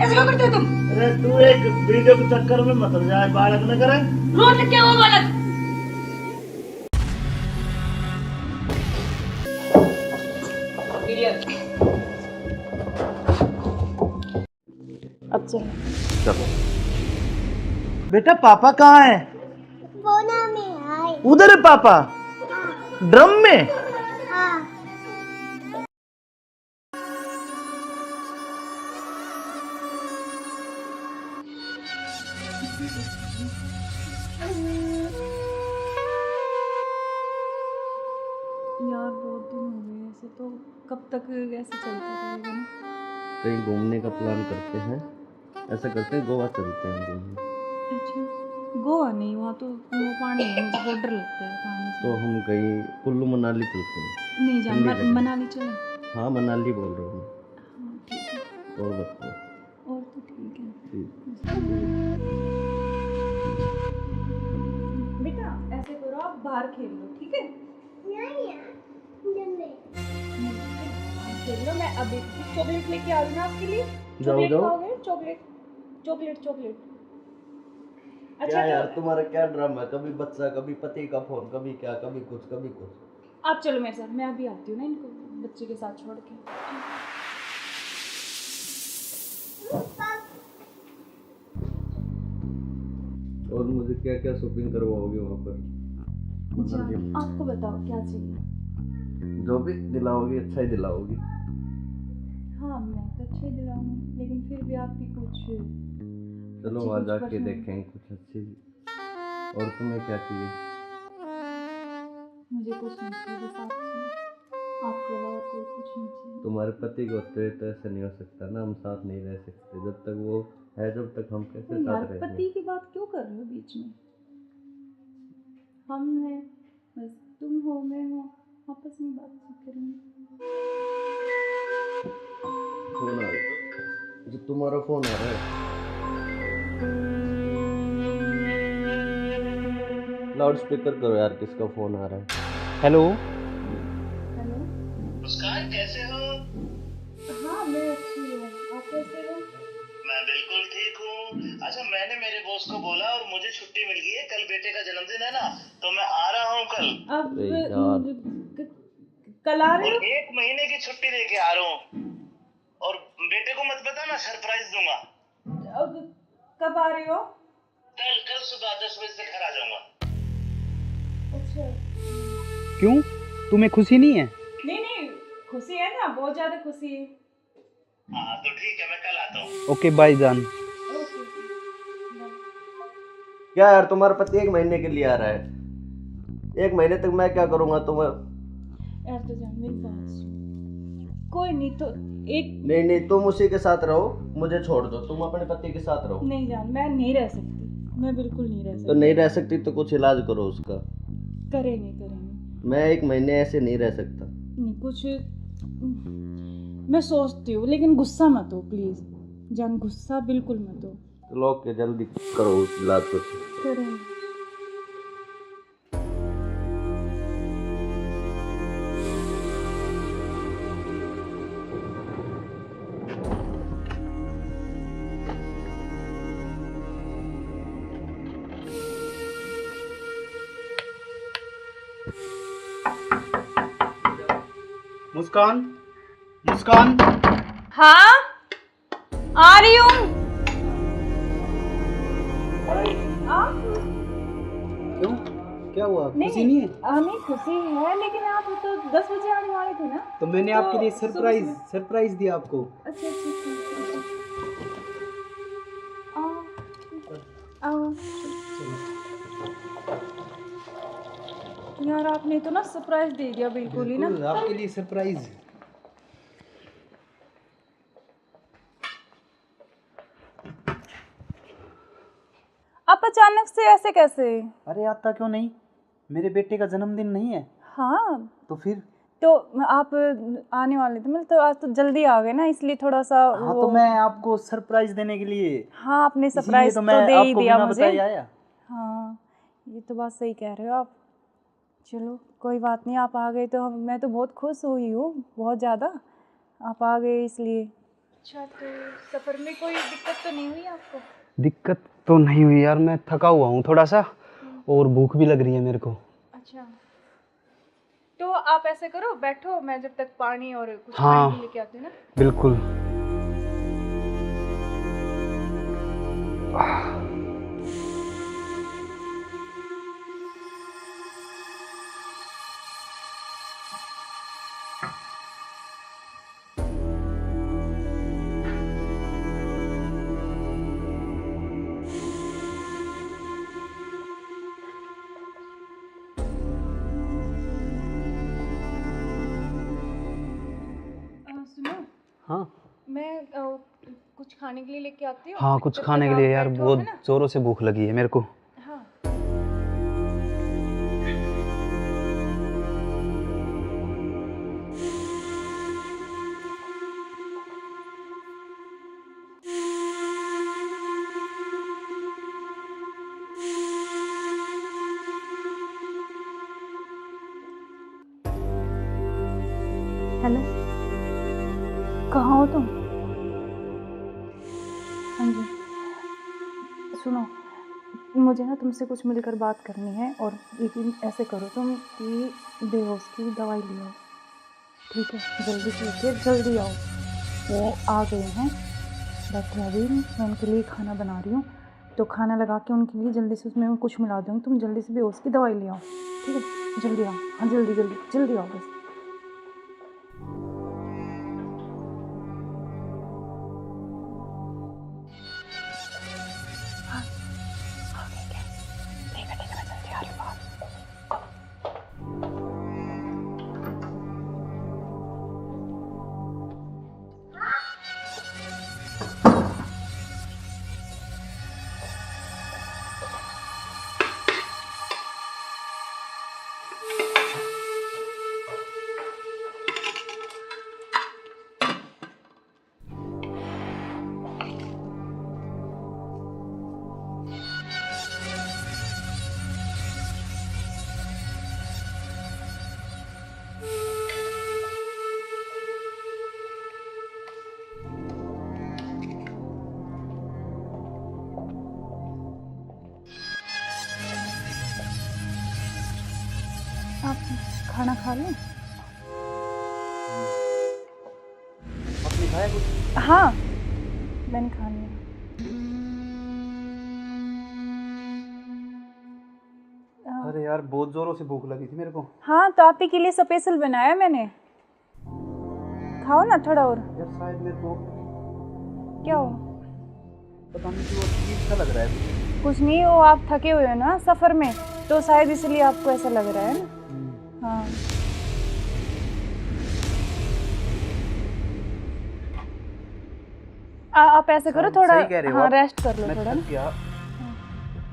ऐसे क्यों करते हो तुम? अरे तू एक वीडियो के चक्कर में मत जाए, बालक न करे। रोड क्या हुआ बालक? अब चलो। चलो बेटा पापा कहाँ है? बोना में आए। उधर है पापा? ड्रम में? यार बहुत दिन हो गए ऐसे, तो कब तक ऐसे चलता रहेगा ना? कहीं घूमने का प्लान करते हैं, ऐसा करते हैं गोवा चलते हैं घूमने। अच्छा, गोवा नहीं, वहाँ तो वो पानी है, मुझे बहुत डर लगता है पानी से। तो हम कहीं कुल्लू मनाली चलते हैं। नहीं जान, ठंडी जगह। मनाली चले। हाँ मनाली बोल रहा हूँ हाँ ठीक है, मैं। और बताओ। और तो ठीक है। ठीक। बेटा ऐसे करो, आप बाहर खेल लो, ठीक है? खेल लो, मैं अभी चॉकलेट लेके आ रही हूँ आपके लिए। चॉकलेट खाओगे? Chocolate chocolate chocolate. क्या यार तुम्हारा क्या ड्रामा है? कभी बच्चा, कभी पति का फोन, कभी क्या, कभी कुछ कभी कुछ। आप चलो मेरे साथ, मैं अभी आती हूँ ना इनको बच्चे के साथ छोड़ के। और मुझे क्या क्या शॉपिंग करवाओगे वहाँ पर? आपको बताओ क्या चाहिए? जो भी दिलाओगी अच्छा ही दिलाओगी। हाँ मैं तो अच्छा ही दिलाऊंगी, लेकिन फिर भी आपकी कुछ चलो वहाँ जाके देखेंगे कुछ अच्छी। और तुम्हें क्या चाहिए? मुझे कुछ नहीं चाहिए, बस आप चाहिए, आपके अलावा कोई कुछ नहीं चाहिए। तुम्हारे पति को तो ऐसा नहीं हो सकता ना, हम साथ नहीं रह सकते जब तक वो है, जब तक हम कैसे यार साथ रहेंगे? पति की बात क्यों कर रहे हो बीच में? हम हैं, बस तुम हो मैं हूँ, आपस में बात करेंगे। फोन आ रहा है, जो तुम्हारा फोन आ रहा है। लाउड स्पीकर करो यार, किसका फोन आ रहा है? हेलो। हेलो। मुस्कान कैसे हो? हाँ मैं अच्छी हूँ, आप कैसे हो? मैं बिल्कुल ठीक हूँ। अच्छा मैंने मेरे बॉस को बोला और मुझे छुट्टी मिल गई है, कल बेटे का जन्मदिन है ना, तो मैं आ रहा हूँ कल। अब कल आ रहे हो? और 1 महीने की छुट्टी लेके आ रहा हूँ। और बेटे को मत बताना, सरप्राइज दूंगा। अब कब आ रहे हो? कल सुबह 10 बजे से घर आ जाऊंगा। अच्छा। क्यों, तुम्हें खुशी नहीं है? नहीं खुशी है ना, बहुत ज्यादा खुशी है। हाँ तो ठीक है, मैं कल आता हूँ। ओके बाय जान। ओके। क्या यार तुम्हारा पति 1 महीने के लिए आ रहा है? 1 महीने तक मैं क्या करूँगा? तुम यार तो जान मेरी बात सुन, कोई नहीं तो एक नहीं तुम उसी के साथ रहो, मुझे छोड़ दो, तुम अपने पति के साथ रहो। नहीं जान, मैं नहीं रह सकती, मैं बिल्कुल नहीं रह सकती। तो नहीं रह सकती तो कुछ इलाज करो उसका। करेंगे। मैं 1 महीने ऐसे नहीं रह सकता। नहीं कुछ मैं सोचती हूँ, लेकिन गुस्सा मत हो प्लीज जान, गुस्सा बिल्कुल मत हो। चलो ओके, जल्दी करो उस इलाज को। करेंगे। मुस्कान। हाँ आ रही हूँ। क्यों, क्या हुआ? खुशी नहीं है? नहीं खुशी है, लेकिन आप तो 10 बजे आने वाले थे ना। तो मैंने आपके लिए सरप्राइज दिया आपको। अच्छा यार आपने तो ना सरप्राइज दे दिया बिल्कुल ही ना। आपके लिए सरप्राइज। आप अचानक से ऐसे कैसे? अरे आता क्यों नहीं, मेरे बेटे का जन्मदिन नहीं है? हाँ तो फिर तो आप आने वाले थे, मतलब तो आज तो जल्दी आ गए ना, इसलिए थोड़ा सा हाँ तो मैं आपको सरप्राइज देने के लिए। हाँ आपने सरप्राइज तो दे ही दिया मुझे। आया। हाँ ये तो बात सही कह रहे हो आप। चलो कोई बात नहीं, आप आ गए तो मैं तो बहुत खुश हुई हूँ, बहुत ज़्यादा। आप आ गए इसलिए। अच्छा तो सफ़र में कोई दिक्कत तो नहीं हुई आपको? दिक्कत तो नहीं हुई यार, मैं थका हुआ हूँ थोड़ा सा, और भूख भी लग रही है मेरे को। अच्छा तो आप ऐसे करो, बैठो, मैं जब तक पानी और कुछ हाँ, खाने लेके आती हूँ ना। बिल्कुल। हाँ मैं कुछ खाने के लिए लेके आती हूँ। हाँ, कुछ जब खाने तक के आप लिए यार, बैठो, बहुत है ना? जोरों से भूख लगी है मेरे को। हाँ। हेलो, कहाँ हो तुम? हाँ जी, सुनो, मुझे ना तुमसे कुछ मिलकर बात करनी है। और लेकिन ऐसे करो तुम कि बेहोश की दवाई ले आओ, ठीक है? जल्दी से लेके जल्दी आओ। वो आ गए हैं, बैठे अभी, मैं उनके लिए खाना बना रही हूँ, तो खाना लगा के उनके लिए जल्दी से उसमें कुछ मिला दूँगी। तुम जल्दी से बेहोश की दवाई ले आओ, ठीक है? जल्दी आओ, हाँ जल्दी जल्दी जल्दी आओ बस। आप खाना खा लें? आपने खाया कुछ? हाँ, मैंने खा लिया। अरे यार, बहुत जोरों से भूख लगी थी मेरे को। हाँ, तो आप ही के लिए स्पेशल बनाया मैंने। खाओ ना थोड़ा और। यार शायद मेरे को क्या हो? पता नहीं क्यों अजीब सा लग रहा है। कुछ नहीं, वो आप थके हुए हो ना सफ़र में, तो शायद इसलिए आपको ऐसा लग रहा है ना। हाँ, आप ऐसे करो थोड़ा, सही कह रहे हो हाँ आप। रेस्ट कर लो मैं थोड़ा थक ना। गया।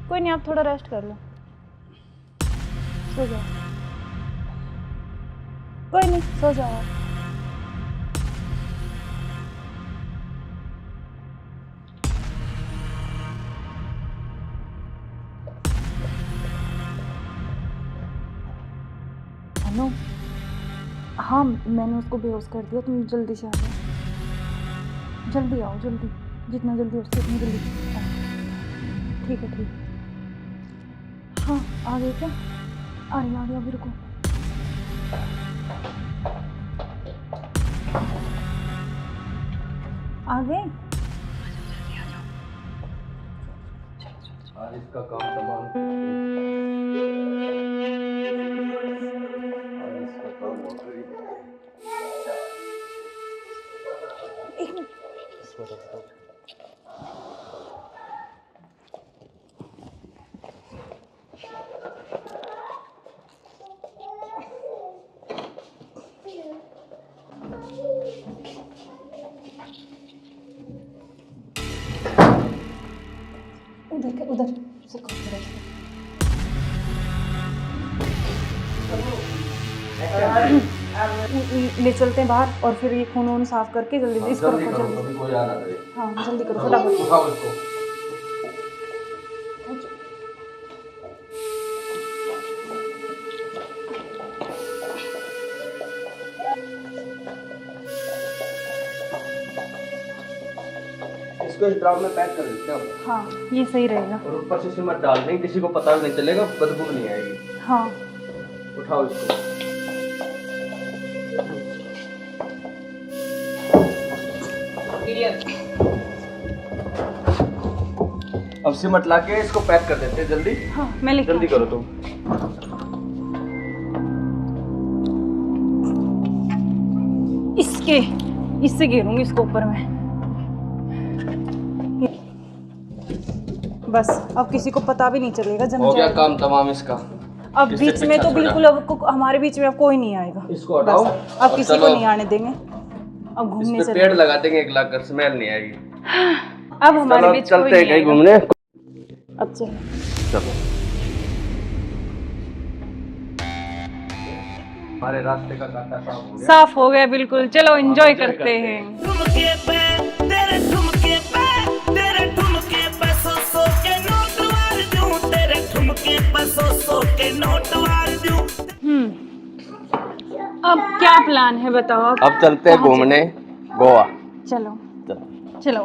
कोई नहीं, आप थोड़ा रेस्ट कर लो, सो जाओ। कोई नहीं, सो जाओ आप। अनु, हाँ मैंने उसको बेहोश कर दिया, तुम जल्दी से आ जाओ, जल्दी आओ, जल्दी, जितना जल्दी हो सके उतनी जल्दी आओ। ठीक है, ठीक है। हाँ, आ गए क्या? आ रही अभी, रुको। आ गए? आज इसका काम तमाम। आज इसका काम हो गई। एक मिनट। उधर उधर से करो, उधर से। ले चलते हैं बाहर, और फिर ये खून वून साफ करके जल्दी इसको रखो, जल्दी। कभी कोई आ ना करे। हाँ जल्दी करो, फटाफट। उठाओ इसको। इसको इस ड्राम में पैक कर देते हैं। हाँ ये सही रहेगा। और ऊपर से सिमट डाल देंगे, किसी को पता भी नहीं चलेगा, बदबू नहीं आएगी। हाँ उठाओ इसको। अब सिमट ला के इसको पैक कर देते हैं जल्दी। हाँ मैं लेके जल्दी करो तुम। इससे घेरूंगी इसको ऊपर में। बस अब किसी को पता भी नहीं चलेगा, जम हो गया जाएगा। काम तमाम इसका। अब इससे बीच में पीछा तो छोड़ा। बिल्कुल अब हमारे बीच में अब कोई नहीं आएगा। इसको हटाओ बस अब और किसी को चलो। नहीं आने देंगे। अब घूमने इस पे चले। पेड़ लगा देंगे 1 लाख कर, स्मेल नहीं आएगी। अब हमारे चलो बीच कोई चलते हैं नहीं कहीं आएगा। घूमने। अब चलो। चलो हमारे रास्ते का कांटा साफ हो गया। साफ हो गया बिल्कुल। चलो एंजॉय करते हैं। ठुमके पे तेरे ठुमके पे तेरे ठुमके पे 100 के नोट वार दूं, तेरे ठुमके पे 100 के नोट वार दूं। अब क्या प्लान है बताओ आप? अब चलते हैं घूमने गोवा। चलो चलो।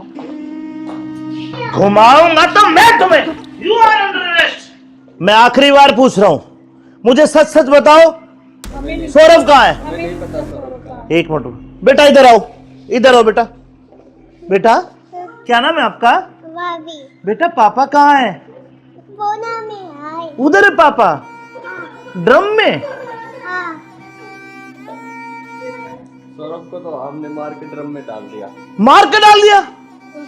घुमाऊंगा तो मैं तुम्हें। You are under arrest. मैं आखिरी बार पूछ रहा हूं, मुझे सच सच बताओ, सौरभ कहाँ है? एक मिनट बेटा, इधर आओ, इधर आओ बेटा। बेटा क्या नाम है आपका? बेटा पापा कहाँ है? उधर है पापा, ड्रम में। सौरभ को तो हमने मार के ड्रम में डाल दिया। मार के डाल दिया?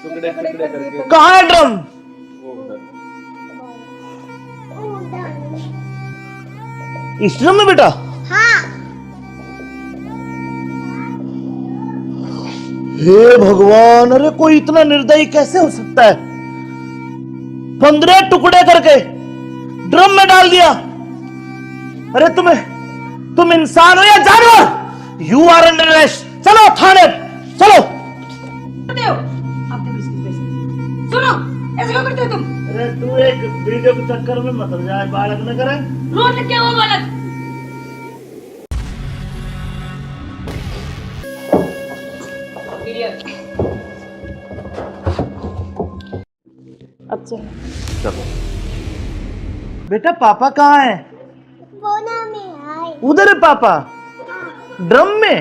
टुकड़े टुकड़े करके। कहाँ है ड्रम? वो उधर। इस ड्रम में बेटा? हे भगवान, अरे कोई इतना निर्दयी कैसे हो सकता है? 15 टुकड़े करके ड्रम में डाल दिया। अरे तुम इंसान हो या जानवर? You are under arrest. चलो थाने, चलो। सुनो, ऐसे क्यों करते हो तुम? अरे तू एक वीडियो के चक्कर में मत जाए, बालक न करे। रोड क्या वो बालक? अब चलो। चलो बेटा पापा कहाँ है? उधर है पापा, ड्रम में।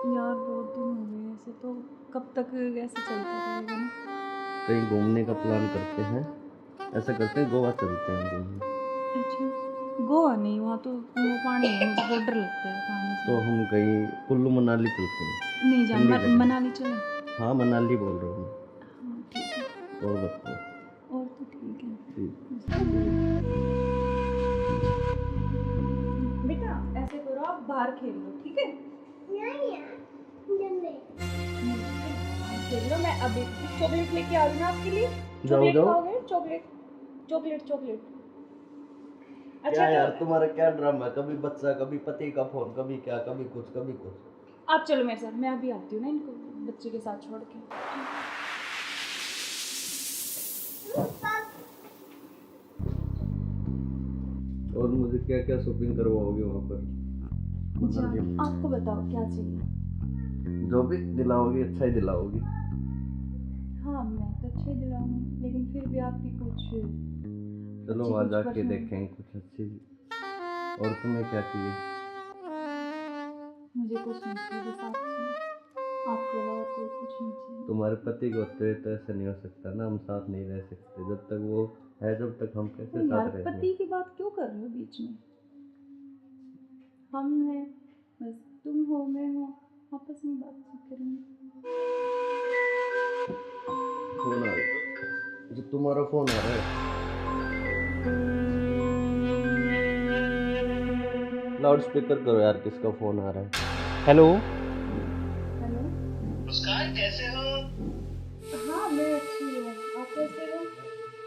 यार बहुत दिन हो गए ऐसे, तो कब तक ऐसे चलता रहेगा ना? कहीं घूमने का प्लान करते हैं। ऐसा करते हैं गोवा चलते हैं घूमने। अच्छा गोवा नहीं, वहाँ तो वो पानी है, मुझे बहुत डर लगता है पानी से। तो हम कहीं कुल्लू मनाली चलते हैं। नहीं जान, ठंडी जगह। मनाली चले। हाँ मनाली बोल रहा हूँ हाँ ठीक है, मैं। और बताओ। और तो ठीक है। ठीक। बेटा ऐसे करो, आप बाहर खेल लो, ठीक है? खेल लो। मैं अभी चॉकलेट लेके आ रही हूँ आपके लिए। चॉकलेट जाओ। खाओगे? Chocolate chocolate chocolate. अच्छा क्या यार तो तुम्हारा क्या ड्रामा है? कभी बच्चा, कभी पति का फोन, कभी क्या, कभी कुछ कभी कुछ। आप चलो मेरे साथ, मैं अभी आती हूँ ना इनको बच्चे के साथ छोड़ के। और मुझे क्या क्या शॉपिंग करवाओगे वहाँ पर? अच्छा आपको बताओ क्या चाहिए? जो भी दिलाओगी अच्छा ही दिलाओगी। हाँ मैं तो अच्छे दिलाऊंगी, लेकिन फिर भी आपकी कुछ चलो अच्छी वहाँ कुछ जाके पसंद। देखेंगे कुछ अच्छी। और तुम्हें क्या चाहिए? मुझे कुछ नहीं चाहिए, बस आप चाहिए। आपके अलावा कोई कुछ नहीं चाहिए। तुम्हारे पति को होते तो ऐसा नहीं हो सकता ना, हम साथ नहीं रह सकते। जब तक वो है, जब तक हम कैसे यार साथ रहेंगे? पति की बात क्यों कर रहे हो बीच में? हम हैं, बस तुम हो मैं हूँ, आपस में बातचीत करेंगे। फोन आ रहा है। जो तुम्हारा फोन आ रहा है। लाउड स्पीकर करो यार, किसका फोन आ रहा है? हेलो। हेलो। मुस्कान कैसे हो? हाँ मैं अच्छी हूँ, आप कैसे हो?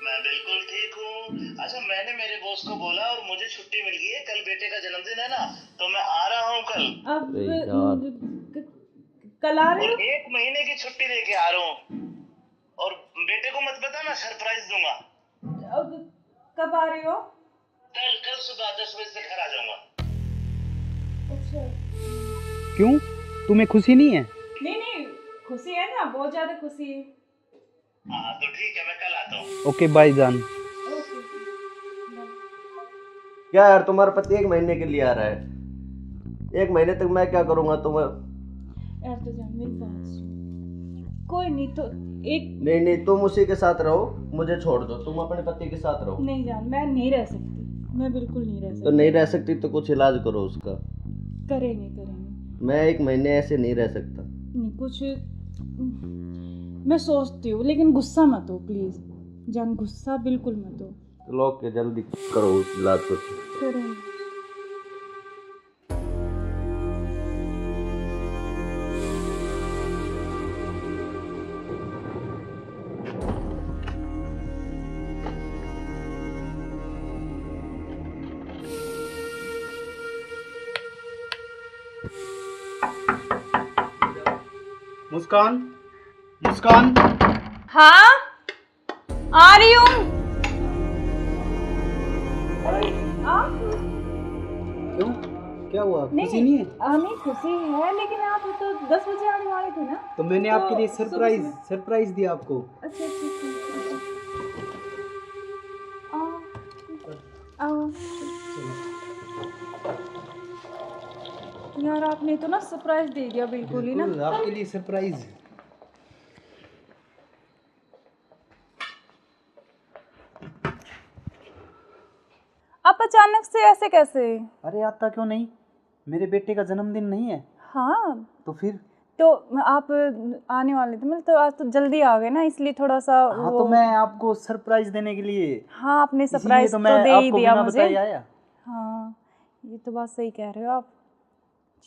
मैं बिल्कुल ठीक हूँ। अच्छा मैंने मेरे बॉस को बोला और मुझे छुट्टी मिल गई है, कल बेटे का जन्मदिन है ना, तो मैं आ रहा हूँ कल। अब अरे यार। कल आ रहे और हो? 1 महीने की छुट्टी लेके आ रहा हूँ। और बेटे को मत बताना, सरप्राइज दूंगा। अब कब आ रहे हो? कल सुबह 10 बजे से घर आ जाऊंगा। अच्छा क्यों, तुम्हें खुशी नहीं है? नहीं खुशी है ना, बहुत ज्यादा खुशी है। हाँ तो ठीक है, मैं कल आता हूँ। ओके बाय जान। ओके क्या यार तुम्हारा पति 1 महीने के लिए आ रहा है? 1 महीने तक मैं क्या करूँगा तुम्हें? यार तो जान मेरी बात सुन, कोई नहीं तो एक नहीं तुम उसी के साथ रहो, मुझे छोड़ दो। तुम अपने पति के साथ रहो। नहीं जान, मैं नहीं रह सकती, मैं बिल्कुल नहीं रह तो सकती। नहीं रह सकती तो कुछ इलाज करो उसका। करेंगे मैं 1 महीने ऐसे नहीं रह सकता। नहीं कुछ मैं सोचती हूँ, लेकिन गुस्सा मत हो प्लीज़ जान, गुस्सा बिल्कुल मत हो। चलो के जल्दी करो इलाज कुछ। करें। मुस्कान, मुस्कान। हाँ आ रही हूँ। क्यों, क्या हुआ? खुशी नहीं है? नहीं खुशी है, लेकिन आप तो 10 बजे आने वाले थे ना। तो मैंने तो आपके लिए सरप्राइज सुबह सरप्राइज दिया आपको। अच्छा आओ। यार आपने तो ना सरप्राइज दे दिया बिल्कुल ही ना। बिल्कुल, आपके लिए सरप्राइज। आप अचानक से ऐसे कैसे? अरे आता क्यों नहीं, मेरे बेटे का जन्मदिन नहीं है? हाँ तो फिर? तो आप आने वाले थे, मतलब तो आज तो जल्दी आ गए ना, इसलिए थोड़ा सा हाँ तो मैं आपको सरप्राइज देने के लिए। हाँ आपने सरप्राइज तो तो मैं दे ही आपको दिया बिना मुझे। बताए आया। हाँ ये तो बात सही कह रहे हो आप।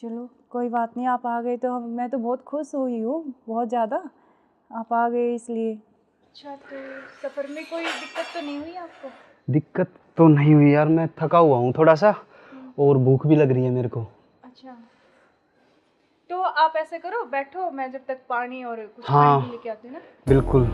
चलो कोई बात नहीं, आप आ गए तो मैं तो बहुत खुश हुई हूँ, बहुत ज़्यादा। आप आ गए इसलिए। अच्छा तो सफ़र में कोई दिक्कत तो नहीं हुई आपको? दिक्कत तो नहीं हुई यार, मैं थका हुआ हूँ थोड़ा सा और भूख भी लग रही है मेरे को। अच्छा तो आप ऐसे करो, बैठो, मैं जब तक पानी और कुछ हाँ, खाने लेके आती हूँ ना। बिल्कुल।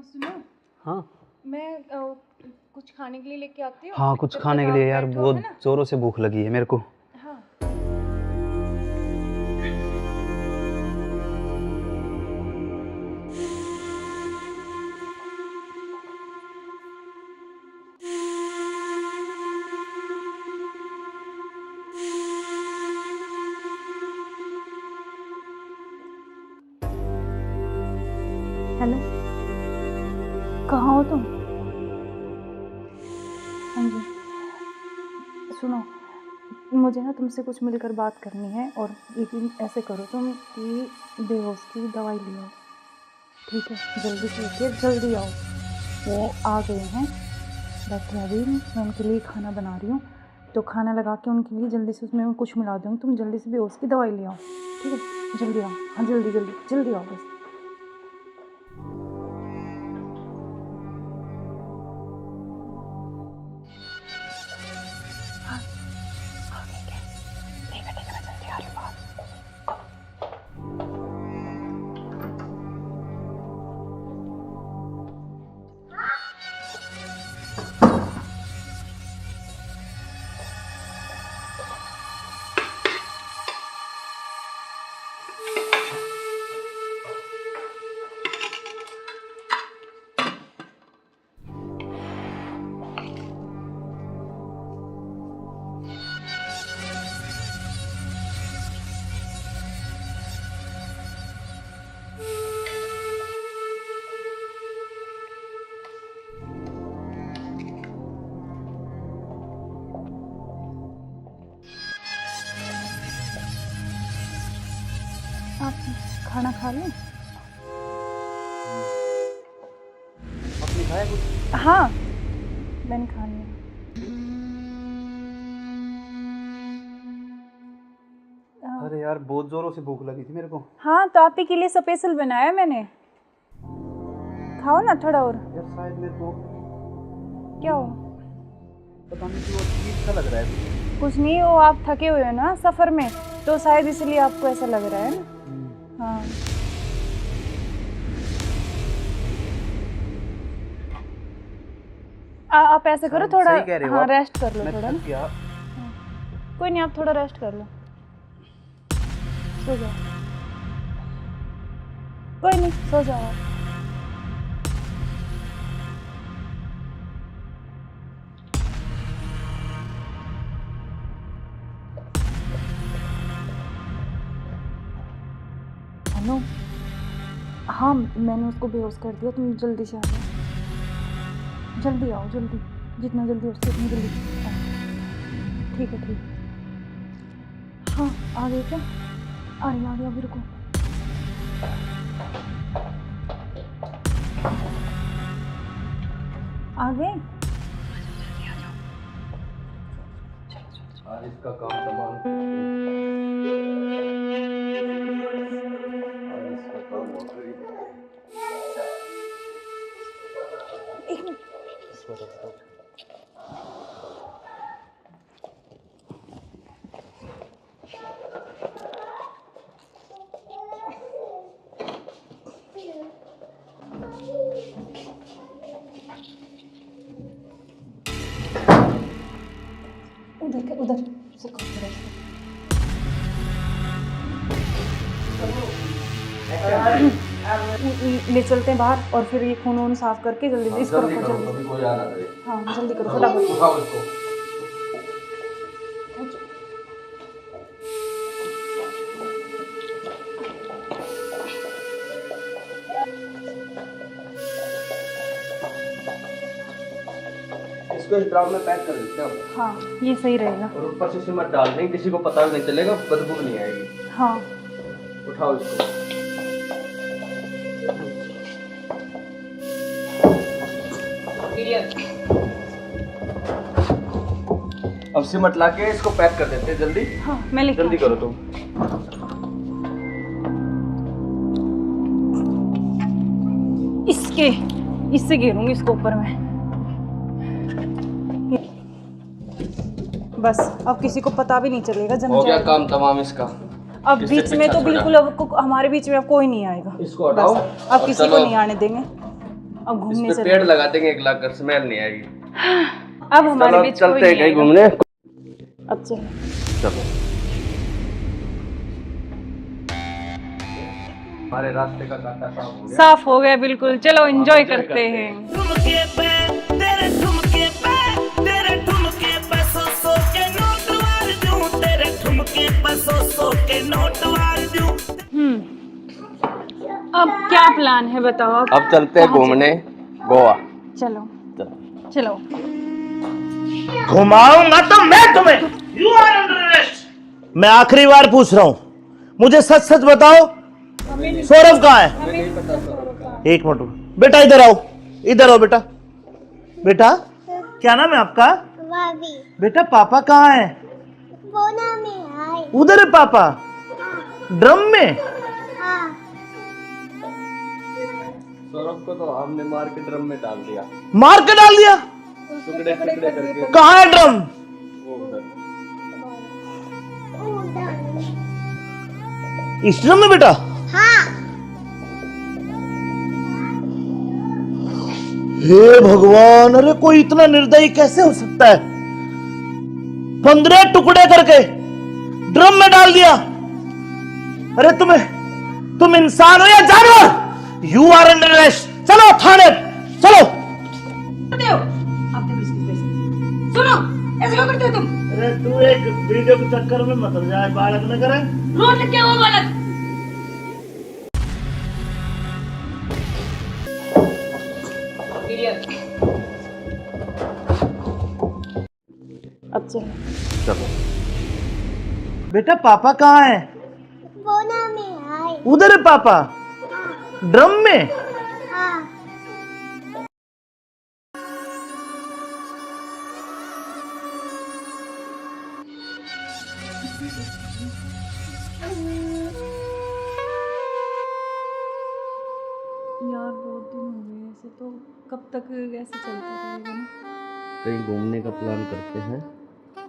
सुनो, हाँ मैं कुछ खाने के लिए लेके आती हूँ। हाँ, कुछ जब खाने तक के लिए आप यार, बैठो, बहुत है ना? जोरों से भूख लगी है मेरे को। हाँ हेलो, कहाँ हो तुम? हाँ जी सुनो, मुझे ना तुमसे कुछ मिलकर बात करनी है, और लेकिन ऐसे करो तुम कि बेहोश की दवाई ले आओ, ठीक है? जल्दी से उठिए, जल्दी आओ। वो आ गए हैं, बैठे अभी, मैं उनके लिए खाना बना रही हूँ, तो खाना लगा के उनके लिए जल्दी से उसमें कुछ मिला दूँगी। तुम जल्दी से बेहोश की दवाई ले आओ, ठीक है? जल्दी आओ, हाँ जल्दी जल्दी जल्दी आओ बस। आप खाना खा लें? आपने खाया कुछ? हाँ मैंने खा लिया। अरे यार बहुत जोरों से भूख लगी थी मेरे को। हाँ तो आप ही के लिए स्पेशल बनाया मैंने, खाओ ना थोड़ा और। यार शायद मेरे को क्या हो? पता नहीं क्यों अजीब सा लग रहा है। कुछ नहीं, वो आप थके हुए हो ना सफ़र में, तो शायद इसलिए आपको ऐसा लग रहा है ना। हाँ आप ऐसे करो, थोड़ा हाँ रेस्ट कर लो थोड़ा ना। कोई नहीं, आप थोड़ा रेस्ट कर लो, सो जाओ। कोई नहीं, सो जाओ आप। हेलो, हाँ मैंने उसको बेहोश कर दिया, तुम जल्दी से आ जाओ, जल्दी आओ, जल्दी, जितना जल्दी हो सके उतनी जल्दी आओ। ठीक है, ठीक है। हाँ आ गए क्या? आ रही अभी, रुको। आ गए? आज इसका काम तमाम, आज इसका काम हो गया। एक मिनट। उधर से ले चलते हैं बाहर और फिर ये खून वून साफ करके जल्दी से इसको रखो, जल्दी। कोई आ ना करे। हाँ जल्दी करो फटाफट। उठाओ इसको। इसको इस ड्राम में पैक कर देते हैं। हाँ ये सही रहेगा। और ऊपर से सिमट डाल देंगे, किसी को पता भी नहीं चलेगा, बदबू नहीं आएगी। हाँ उठाओ इसको। अब सिमट लाके इसको पैक कर देते हैं जल्दी। हाँ मैं लेके जल्दी करो तुम। इससे घेरूंगी इसको ऊपर में। बस अब किसी को पता भी नहीं चलेगा, जम हो गया जाएगा। काम तमाम इसका। अब इससे बीच में पीछा तो छोड़ा। बिल्कुल अब हमारे बीच में अब कोई नहीं आएगा। इसको हटाओ बस अब और किसी को चलो। नहीं आने देंगे। अब घूमने इस पे से पेड़ लगा देंगे, एक लाख कर, स्मेल नहीं आएगी। अब हमारे चलो बीच चलते कोई हैं नहीं कहीं आएगा। घूमने। अब चलो। चलो हमारे रास्ते का कांटा साफ हो गया। साफ हो गया बिल्कुल। चलो एंजॉय करते हैं। ठुमके पे तेरे ठुमके पे तेरे ठुमके पे सौ के नोट वार दूं, तेरे ठुमके पे सौ के नोट वार दूं। अब क्या प्लान है बताओ? अब चलते हैं घूमने गोवा। चलो चलो। घुमाऊंगा तो मैं तुम्हें। You are under arrest. मैं आखिरी बार पूछ रहा हूं, मुझे सच सच बताओ, सौरभ कहाँ है? एक मिनट बेटा, इधर आओ, इधर आओ बेटा। बेटा क्या नाम है आपका? भाभी बेटा पापा कहाँ है? बोना में आए। उधर है पापा, ड्रम में। हाँ सौरभ को तो हमने मार के ड्रम में डाल दिया। मार के डाल दिया? टुकड़े टुकड़े करके। कहाँ है ड्रम? वो उधर। इस ड्रम में बेटा? हाँ हे भगवान, अरे कोई इतना निर्दयी कैसे हो सकता है? 15 टुकड़े करके ड्रम में डाल दिया। अरे तुम इंसान हो या जानवर? You are under arrest. चलो थाने, चलो। सुनो, ऐसे क्यों करते हो तुम? अरे तू एक वीडियो के चक्कर में मत जाए, बालक न करे। रोड लग क्या हुआ बालक? अब चलो बेटा पापा कहाँ है? बोना में आए। उधर है पापा, ड्रम में। हाँ यार बहुत दिन हो गए ऐसे, तो कब तक ऐसे चलता रहेगा ना? कहीं घूमने का प्लान करते हैं,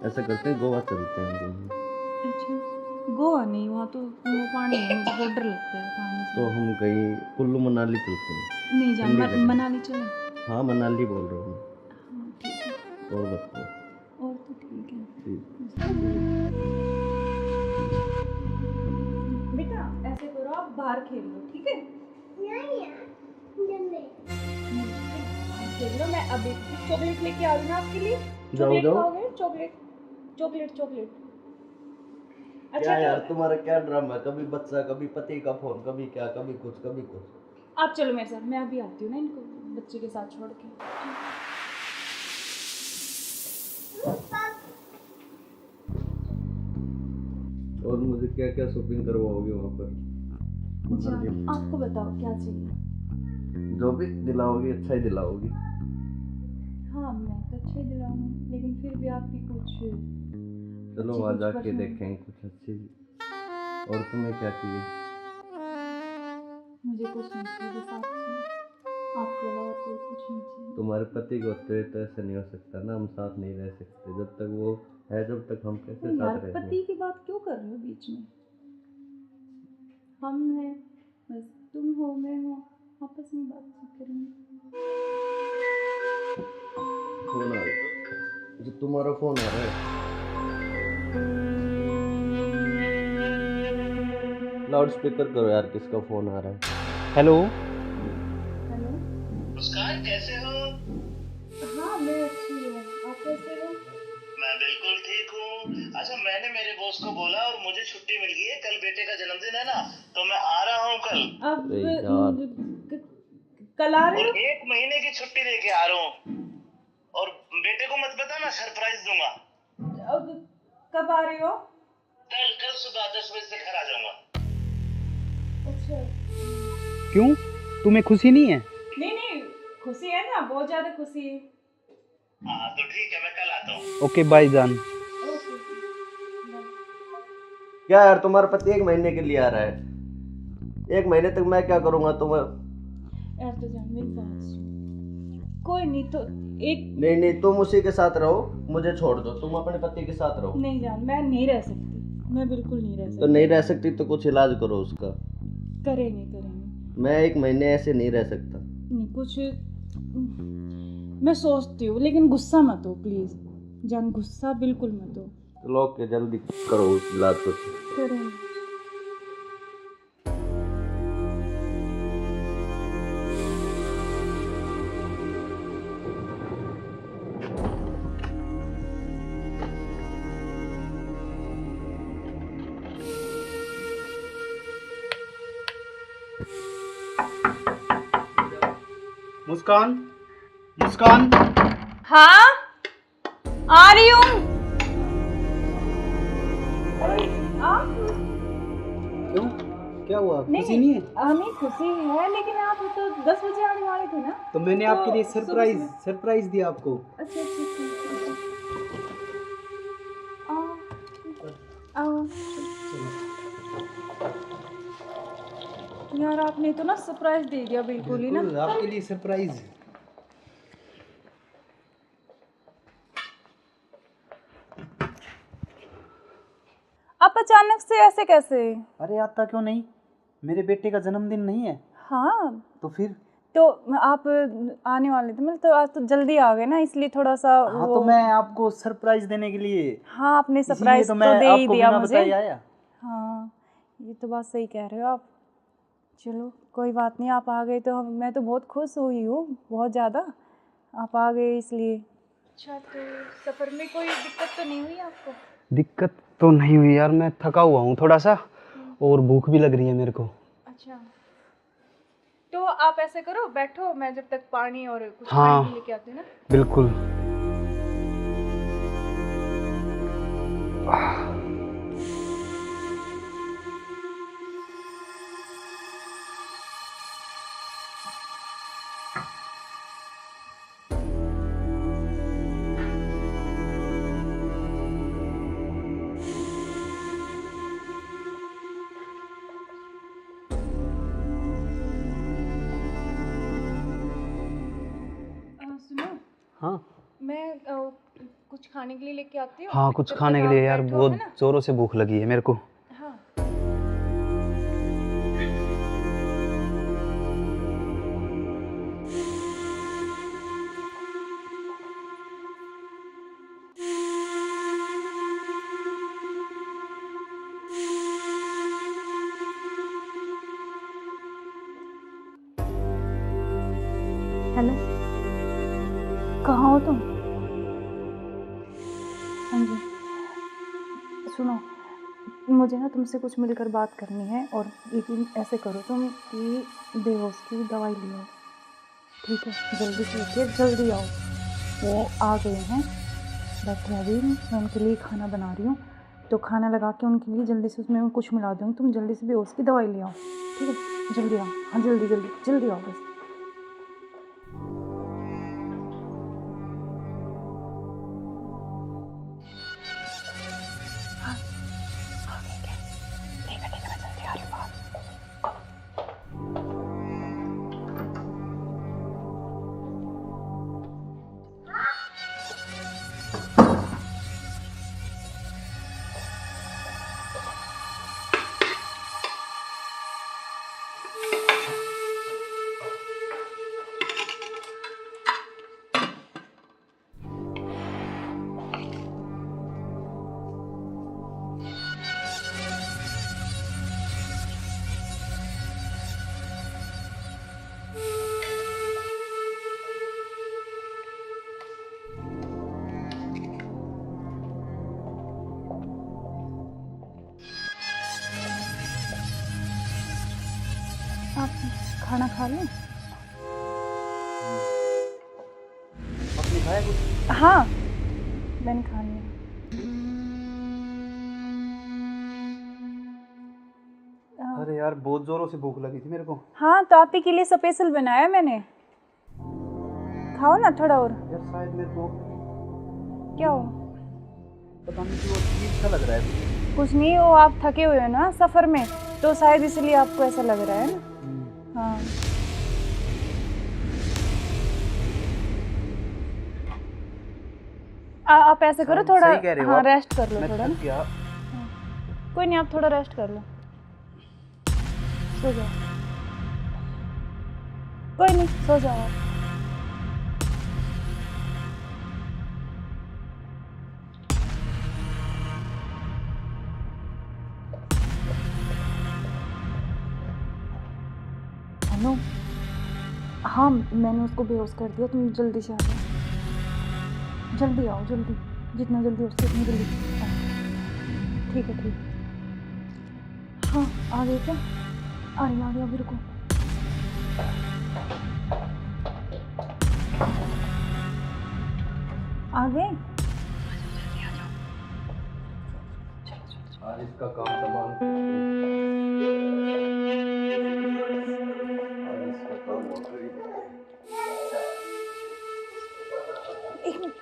ऐसा करते हैं गोवा चलते हैं घूमने। अच्छा गोवा नहीं, वहाँ तो वो पानी है, मुझे बहुत डर लगता है पानी से। तो हम कहीं कुल्लू मनाली चलते हैं। नहीं जान, ठंडी जगह। मनाली चले। हाँ मनाली बोल रहा हूँ। हाँ ठीक है, और बताओ। और तो ठीक है। ठीक। बेटा ऐसे करो, आप बाहर खेल लो, ठीक है? खेल लो, मैं अभी चॉकलेट लेके आ रही हूँ आपके लिए। जाओ, चॉकलेट जाओ। खाओगे? Chocolate chocolate chocolate. क्या यार तुम्हारा क्या ड्रामा है, कभी बच्चा कभी पति का फोन, कभी क्या कभी कुछ कभी कुछ। आप चलो मेरे साथ, मैं अभी आती हूँ ना इनको बच्चे के साथ छोड़ के। और मुझे क्या क्या शॉपिंग करवाओगे वहाँ पर? जान, आपको बताओ क्या चाहिए? जो भी दिलाओगी अच्छा ही दिलाओगी। हाँ मैं तो अच्छे ही दिलाऊंगी, लेकिन फिर भी आपकी कुछ चलो अच्छी वहाँ कुछ जाके पसंद- देखेंगे कुछ अच्छी। और तुम्हें क्या चाहिए? मुझे कुछ नहीं चाहिए, बस आप चाहिए। आपके अलावा कोई कुछ नहीं चाहिए। तुम्हारे पति को तो ऐसे नहीं हो सकता ना, हम साथ नहीं रह सकते जब तक वो है, जब तक हम कैसे यार साथ रहेंगे? पति की बात क्यों कर रहे हो बीच में? हम हैं, बस तुम हो मैं हूँ, आपस में बातचीत करेंगे। फोन आ रहा है, जो तुम्हारा फोन आ रहा है। लाउड स्पीकर करो यार, किसका फोन आ रहा है? हेलो। हेलो। मुस्कान कैसे हो? हाँ मैं अच्छी हूँ, आप कैसे हो? मैं बिल्कुल ठीक हूँ। अच्छा मैंने मेरे बॉस को बोला और मुझे छुट्टी मिल गई है, कल बेटे का जन्मदिन है ना, तो मैं आ रहा हूँ कल। अब अरे यार। कल आ रहे हो? और 1 महीने की छुट्टी लेके आ रहा हूँ। और बेटे को मत बताना, सरप्राइज दूंगा। अब कब आ रहे हो? कल सुबह 10 बजे से घर आ जाऊंगा। अच्छा। क्यों, तुम्हें खुशी नहीं है? नहीं खुशी है ना, बहुत ज्यादा खुशी है। हाँ तो ठीक है, मैं कल आता हूँ। ओके बाय जान। ओके। क्या यार तुम्हारा पति 1 महीने के लिए आ रहा है, 1 महीने तक मैं क्या करूँगा तुम्हें? यार तो जान मेरी बात सुन, कोई नहीं तो एक नहीं तुम उसी के साथ रहो, मुझे छोड़ दो, तुम अपने पति के साथ रहो। नहीं जान, मैं नहीं रह सकती, मैं बिल्कुल नहीं रह सकती। तो नहीं रह सकती तो कुछ इलाज करो उसका। करेंगे। मैं 1 महीने ऐसे नहीं रह सकता। नहीं कुछ मैं सोचती हूँ, लेकिन गुस्सा मत हो प्लीज जान, गुस्सा बिल्कुल मत हो। चलो के जल्दी करो उस इलाज को। करेंगे। मुस्कान, मुस्कान। हाँ आ रही हूँ। क्यों, क्या हुआ, खुशी नहीं है? हमें खुशी है, लेकिन आप तो 10 बजे आने वाले थे ना। तो मैंने आपके लिए सरप्राइज दिया आपको। अच्छा आओ। यार आपने तो ना सरप्राइज दे दिया बिल्कुल ही ना। बिल्कुल, आपके लिए सरप्राइज। आप अचानक से ऐसे कैसे? अरे आता क्यों नहीं, मेरे बेटे का जन्मदिन नहीं है? हाँ तो फिर? तो आप आने वाले थे, मतलब तो आज तो जल्दी आ गए ना, इसलिए थोड़ा सा हाँ तो मैं आपको सरप्राइज देने के लिए। हाँ आपने इसीलिए सरप्राइज तो तो मैं दे ही आपको दिया बिना मुझे। बताए आया। हाँ ये तो बात सही कह रहे हो आप। चलो कोई बात नहीं, आप आ गए तो मैं तो बहुत खुश हुई हूँ, बहुत ज़्यादा। आप आ गए इसलिए। अच्छा तो सफ़र में कोई दिक्कत तो नहीं हुई आपको? दिक्कत तो नहीं हुई यार, मैं थका हुआ हूँ थोड़ा सा, और भूख भी लग रही है मेरे को। अच्छा तो आप ऐसे करो, बैठो, मैं जब तक पानी और कुछ हाँ, खाने लेके आती हूँ ना। बिल्कुल। सुनो। हाँ मैं कुछ खाने के लिए लेके आती हूँ। हाँ, कुछ जब खाने तक के लिए आप यार, बैठो, बहुत है ना? जोरों से भूख लगी है मेरे को। हाँ हेलो, कहाँ हो तुम? हाँ जी सुनो, मुझे ना तुमसे कुछ मिलकर बात करनी है, और लेकिन ऐसे करो तुम कि बेहोश की दवाई ले आओ, ठीक है? जल्दी से लेके जल्दी आओ। वो आ गए हैं, बैठे अभी, मैं उनके लिए खाना बना रही हूँ, तो खाना लगा के उनके लिए जल्दी से उसमें कुछ मिला दूँगी। तुम जल्दी से बेहोश की दवाई ले आओ, ठीक है? जल्दी आओ, हाँ जल्दी जल्दी जल्दी आओ बस। आप खाना खा लें? आपने खाया कुछ? हाँ, मैंने खा लिया। अरे यार बहुत जोरों से भूख लगी थी मेरे को। हाँ, तो आप ही के लिए स्पेशल बनाया मैंने, खाओ ना थोड़ा और। यार शायद मेरे को क्या हो? पता नहीं क्यों अजीब सा लग रहा है। कुछ नहीं, वो आप थके हुए हो ना सफ़र में, तो शायद इसलिए आपको ऐसा लग रहा है ना। हाँ, आप ऐसे करो थोड़ा, सही कह रहे हो हाँ आप। रेस्ट कर लो मैं थोड़ा थक ना। गया। कोई नहीं, आप थोड़ा रेस्ट कर लो, सो जाओ। कोई नहीं, सो जाओ आप। हेलो, हाँ मैंने उसको बेहोश कर दिया, तुम जल्दी से आ जाओ, जल्दी आओ, जल्दी, जितना जल्दी हो सके उतनी जल्दी आओ। ठीक है, ठीक है। हाँ, आ गए क्या? आ रही अभी, रुको। आ गए? आज इसका काम तमाम। आज इसका काम हो गई। एक मिनट।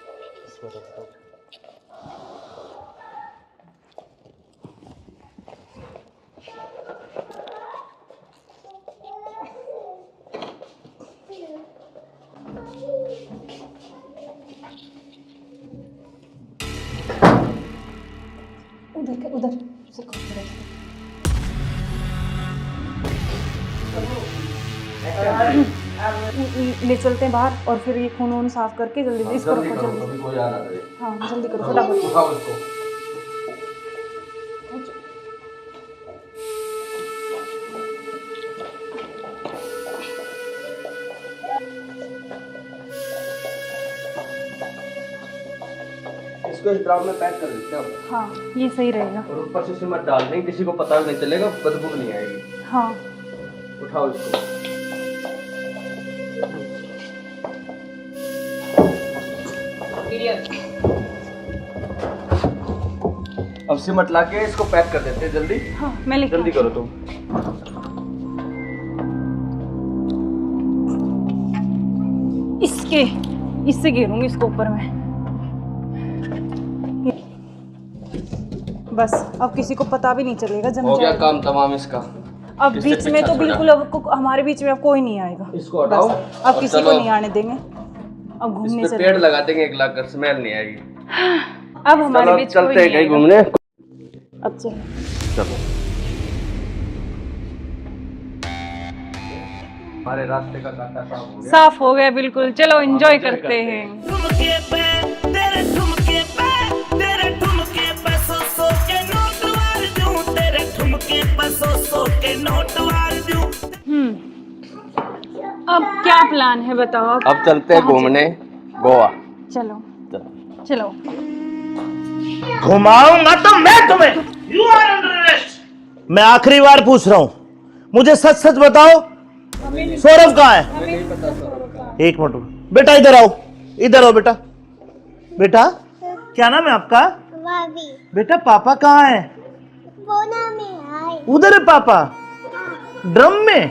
उधर से ले चलते हैं बाहर, और फिर ये खून वून साफ करके जल्दी से इसको रखो, जल्दी। कोई आ ना करे। हाँ जल्दी करो फटाफट। उठाओ इसको। इसको इस ड्राम में पैक कर देते हैं हम। हाँ ये सही रहेगा। और ऊपर से सिमट डाल देंगे, किसी को पता भी नहीं चलेगा, बदबू नहीं आएगी। हाँ उठाओ इसको। अब सिमट ला के इसको पैक कर देते हैं जल्दी। हाँ मैं लेके जल्दी करो तुम। इससे घेरूंगी इसको ऊपर में। बस अब किसी को पता भी नहीं चलेगा, जम हो गया जाएगा। काम तमाम इसका। अब बीच में तो बिल्कुल अब हमारे बीच में अब कोई नहीं आएगा। इसको हटाओ। बस, अब किसी को नहीं आने देंगे। अब घूमने इस पे चले, पेड़ लगा देंगे, एक लाख स्मेल नहीं आएगी। अब हमारे बीच कोई चलते नहीं हैं कहीं आएगा। घूमने। अब चलो। चलो हमारे रास्ते का कांटा साफ हो गया। साफ हो गया बिल्कुल, चलो एंजॉय करते हैं। ठुमके पे तेरे ठुमके पे तेरे ठुमके पे सौ के नोट वार दूं, तेरे ठुमके पे सौ के नोट वार दूं। अब क्या प्लान है बताओ? अब चलते हैं घूमने गोवा। चलो चलो। घुमाऊंगा तो मैं तुम्हें। You are मैं आखिरी बार पूछ रहा हूं, मुझे सच सच बताओ, सौरभ कहाँ है? एक मिनट बेटा, इधर आओ, इधर आओ बेटा। बेटा क्या नाम है आपका? बेटा पापा कहाँ है? उधर है पापा। ड्रम में?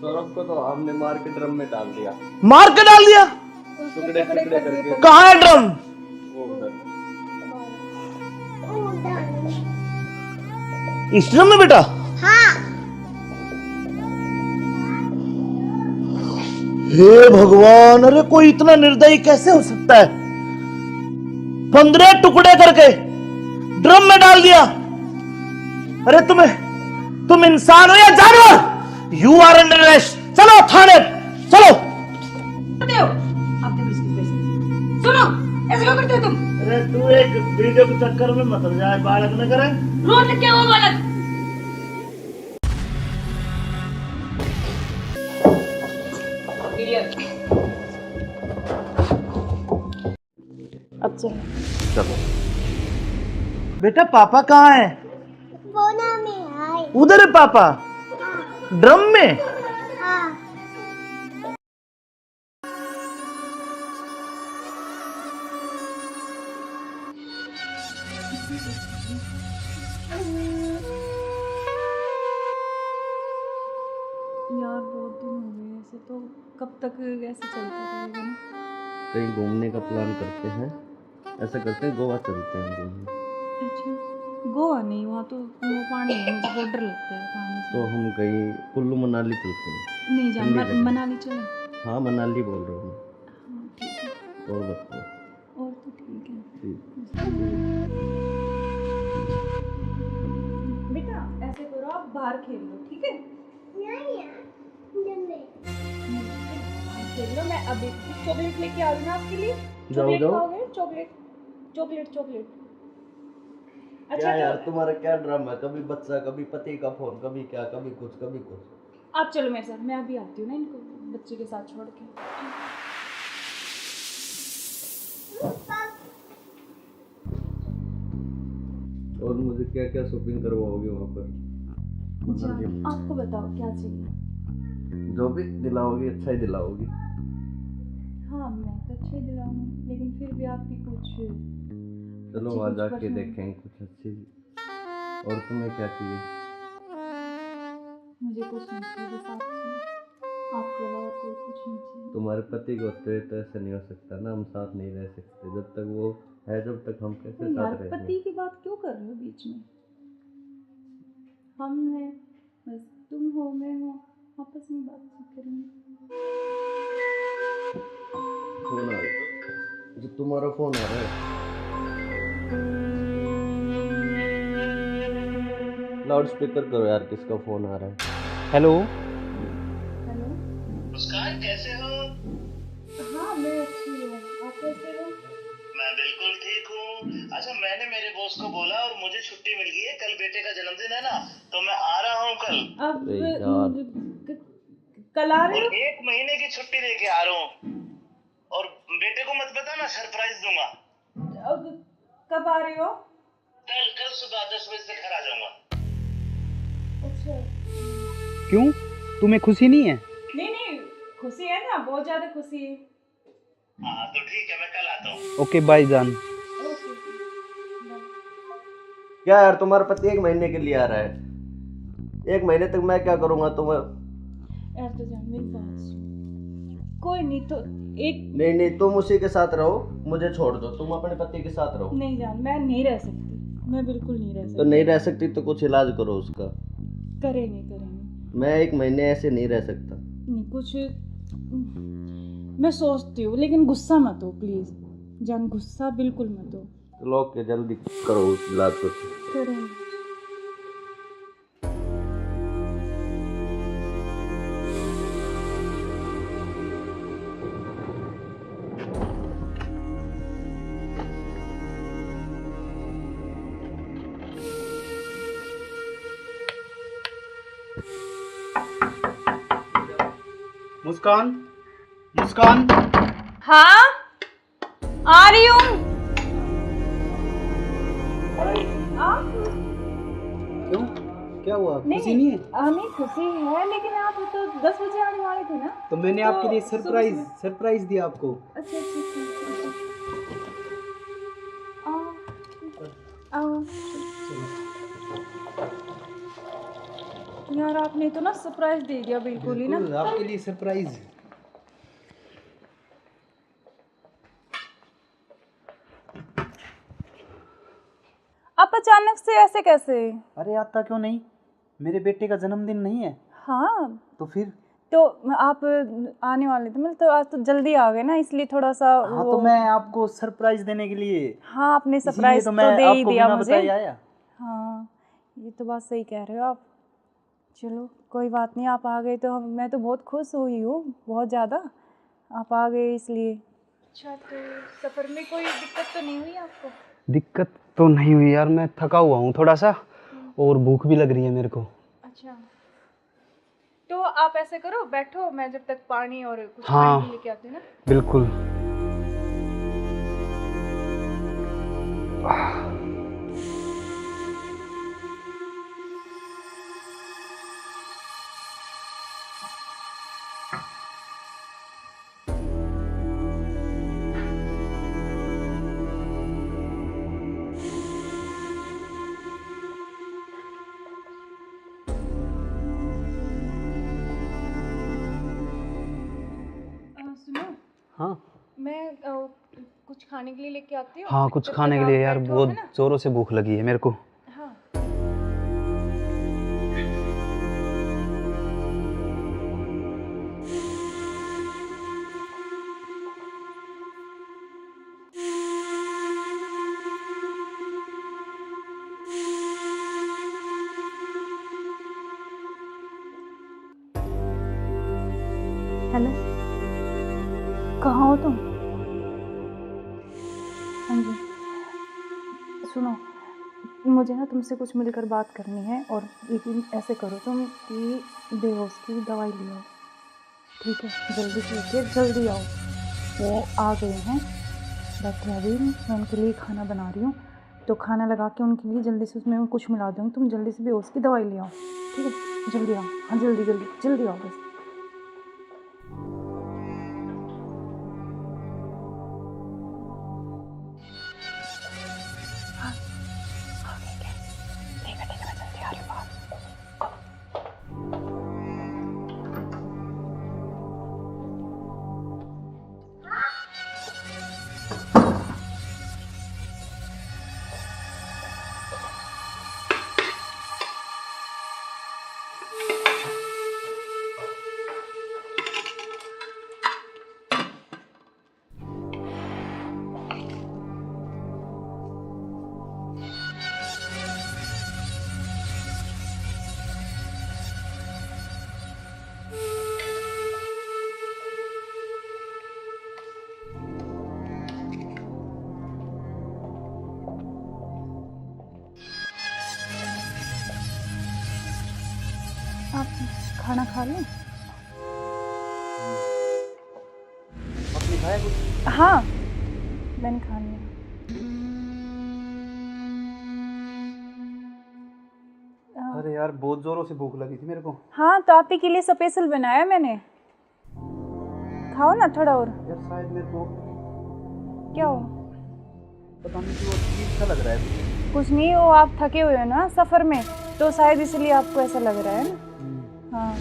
सौरभ को तो हमने मार के ड्रम में डाल दिया। मार के डाल दिया? टुकड़े टुकड़े करके। कहाँ है ड्रम? वो उधर। इस ड्रम में बेटा? हे भगवान, अरे कोई इतना निर्दयी कैसे हो सकता है? 15 टुकड़े करके ड्रम में डाल दिया। अरे तुम इंसान हो या जानवर? You are under arrest. चलो थाने, चलो। सुनो, ऐसे क्यों करते हो तुम? अरे तू एक वीडियो के चक्कर में मत जाए, बालक न करे। रोड क्या हुआ बालक? अब चलो। चलो बेटा, पापा कहाँ है? उधर है पापा। ड्रम में? यार बहुत दिन हो गए ऐसे, तो कब तक ऐसे चलता रहेगा ना? कहीं घूमने का प्लान करते हैं, ऐसा करते हैं गोवा चलते हैं घूमने। अच्छा, गोवा नहीं, वहाँ तो वो पानी है, मुझे बहुत डर लगता है पानी से। तो हम कहीं कुल्लू मनाली चलते हैं। नहीं जान, ठंडी जगह। मनाली चले। हाँ मनाली बोल रहा हूँ हाँ ठीक है, मैं। और बताओ। और तो ठीक है। ठीक। बेटा ऐसे करो, आप बाहर खेल लो, ठीक है? खेल लो, मैं अभी चॉकलेट लेके आ रही हूँ आपके लिए। चॉकलेट खाओगे? Chocolate chocolate chocolate. क्या यार तुम्हारा क्या ड्रामा है? कभी बच्चा, कभी पति का फोन, कभी क्या, कभी कुछ कभी कुछ। आप चलो मेरे साथ, मैं अभी आती हूँ ना इनको बच्चे के साथ छोड़ के। और मुझे क्या क्या शॉपिंग करवाओगे वहाँ पर? अच्छा, आपको बताओ क्या चाहिए? जो भी दिलाओगी अच्छा ही दिलाओगी। हाँ मैं तो अच्छा ही दिलाऊंगी, लेकिन फिर भी आपकी कुछ चलो अच्छी वहाँ कुछ जाके पसंद- देखेंगे कुछ अच्छी। और तुम्हें क्या चाहिए? मुझे कुछ नहीं चाहिए, बस आप चाहिए, आपके अलावा कोई कुछ नहीं चाहिए। तुम्हारे पति को होते हुए तो ऐसा नहीं हो सकता ना, हम साथ नहीं रह सकते जब तक वो है, जब तक हम कैसे तो यार साथ रहेंगे? पति की बात क्यों कर रहे हो बीच में? हम हैं, बस तुम हो मैं हूँ, आपस में बातचीत करेंगे। फोन आ रहा है, जो तुम्हारा फोन आ रहा है। लाउड स्पीकर करो यार, किसका फोन आ रहा है? हेलो। हेलो। मुस्कान कैसे हो? हाँ मैं अच्छी हूँ, आप कैसे हो? मैं बिल्कुल ठीक हूँ। अच्छा मैंने मेरे बॉस को बोला और मुझे छुट्टी मिल गई है, कल बेटे का जन्मदिन है ना, तो मैं आ रहा हूँ कल। अब अरे यार। कल आ रहे और हो? 1 महीने की छुट्टी लेके आ रहा हूँ। और बेटे को मत बताना, सरप्राइज दूंगा। अब कब आ रहे हो? कल सुबह 10 बजे से घर आ जाऊंगा। अच्छा। क्यों, तुम्हें खुशी नहीं है? नहीं नहीं, खुशी है ना, बहुत ज्यादा खुशी है। हाँ तो ठीक है, मैं कल आता हूँ। ओके बाय जान। ओके। क्या यार तुम्हारा पति 1 महीने के लिए आ रहा है? 1 महीने तक मैं क्या करूँगा तुम्हें? यार तो जान मेरी बात सुन, कोई नहीं तो एक नहीं तुम उसी के साथ रहो, मुझे छोड़ दो, तुम अपने पति के साथ रहो। नहीं जान, मैं नहीं रह सकती, मैं बिल्कुल नहीं रह तो सकती। नहीं रह सकती तो कुछ इलाज करो उसका। करेंगे करेंगे। मैं 1 महीने ऐसे नहीं रह सकता। नहीं कुछ मैं सोचती हूँ, लेकिन गुस्सा मत हो प्लीज जान, गुस्सा बिल्कुल मत हो। चलो ओके, जल्दी करो उस इलाज को। करेंगे। मुस्कान, मुस्कान। हाँ आ रही हूँ। क्यों, क्या हुआ? खुशी नहीं है? नहीं खुशी है, लेकिन आप तो 10 बजे आने वाले थे ना। तो मैंने तो आपके लिए सुबह सरप्राइज दिया आपको। अच्छा अच्छा आओ आओ। यार आपने तो ना सरप्राइज दे दिया बिल्कुल ही ना। बिल्कुल, आपके लिए सरप्राइज। आप अचानक से ऐसे कैसे? अरे आता क्यों नहीं, मेरे बेटे का जन्मदिन नहीं है? हाँ तो फिर? तो आप आने वाले थे, मतलब तो आज तो जल्दी आ गए ना, इसलिए थोड़ा सा हाँ तो मैं आपको सरप्राइज देने के लिए। हाँ आपने इसीलिए सरप्राइज तो तो मैं दे ही आपको दिया बिना मुझे। बताए आया। हाँ ये तो बात सही कह रहे हो आप। चलो कोई बात नहीं, आप आ गए तो मैं तो बहुत खुश हुई हूँ, बहुत ज़्यादा। आप आ गए इसलिए। अच्छा तो सफ़र में कोई दिक्कत तो नहीं हुई आपको? दिक्कत तो नहीं हुई यार, मैं थका हुआ हूँ थोड़ा सा, और भूख भी लग रही है मेरे को। अच्छा तो आप ऐसे करो, बैठो, मैं जब तक पानी और कुछ हाँ, खाने के लेके आती हूँ ना। बिल्कुल। सुनो, हाँ मैं कुछ खाने के लिए लेके आती हूँ। हाँ, कुछ जब खाने तक के आप लिए यार, बैठो, बहुत है ना? जोरों से भूख लगी है मेरे को। हाँ हेलो, कहाँ हो तुम? हाँ जी सुनो, मुझे ना तुमसे कुछ मिलकर बात करनी है, और लेकिन ऐसे करो तुम कि बेहोश की दवाई ले आओ, ठीक है? जल्दी से लेके जल्दी आओ। वो आ गए हैं, बैठे अभी, मैं उनके लिए खाना बना रही हूँ, तो खाना लगा के उनके लिए जल्दी से उसमें कुछ मिला दूँगी। तुम जल्दी से बेहोश की दवाई ले आओ, ठीक है? जल्दी आओ, हाँ जल्दी जल्दी जल्दी आओ बस। आप खाना खा लें? आपने खाया कुछ? हाँ मैंने खा लिया। अरे यार, बहुत जोरों से भूख लगी थी मेरे को। हाँ तो आप ही के लिए स्पेशल बनाया मैंने, खाओ ना थोड़ा और। यार शायद मेरे को क्या हो? पता नहीं क्यों अजीब सा लग रहा है। कुछ नहीं, वो आप थके हुए हो ना सफ़र में, तो शायद इसलिए आपको ऐसा लग रहा है ना। हाँ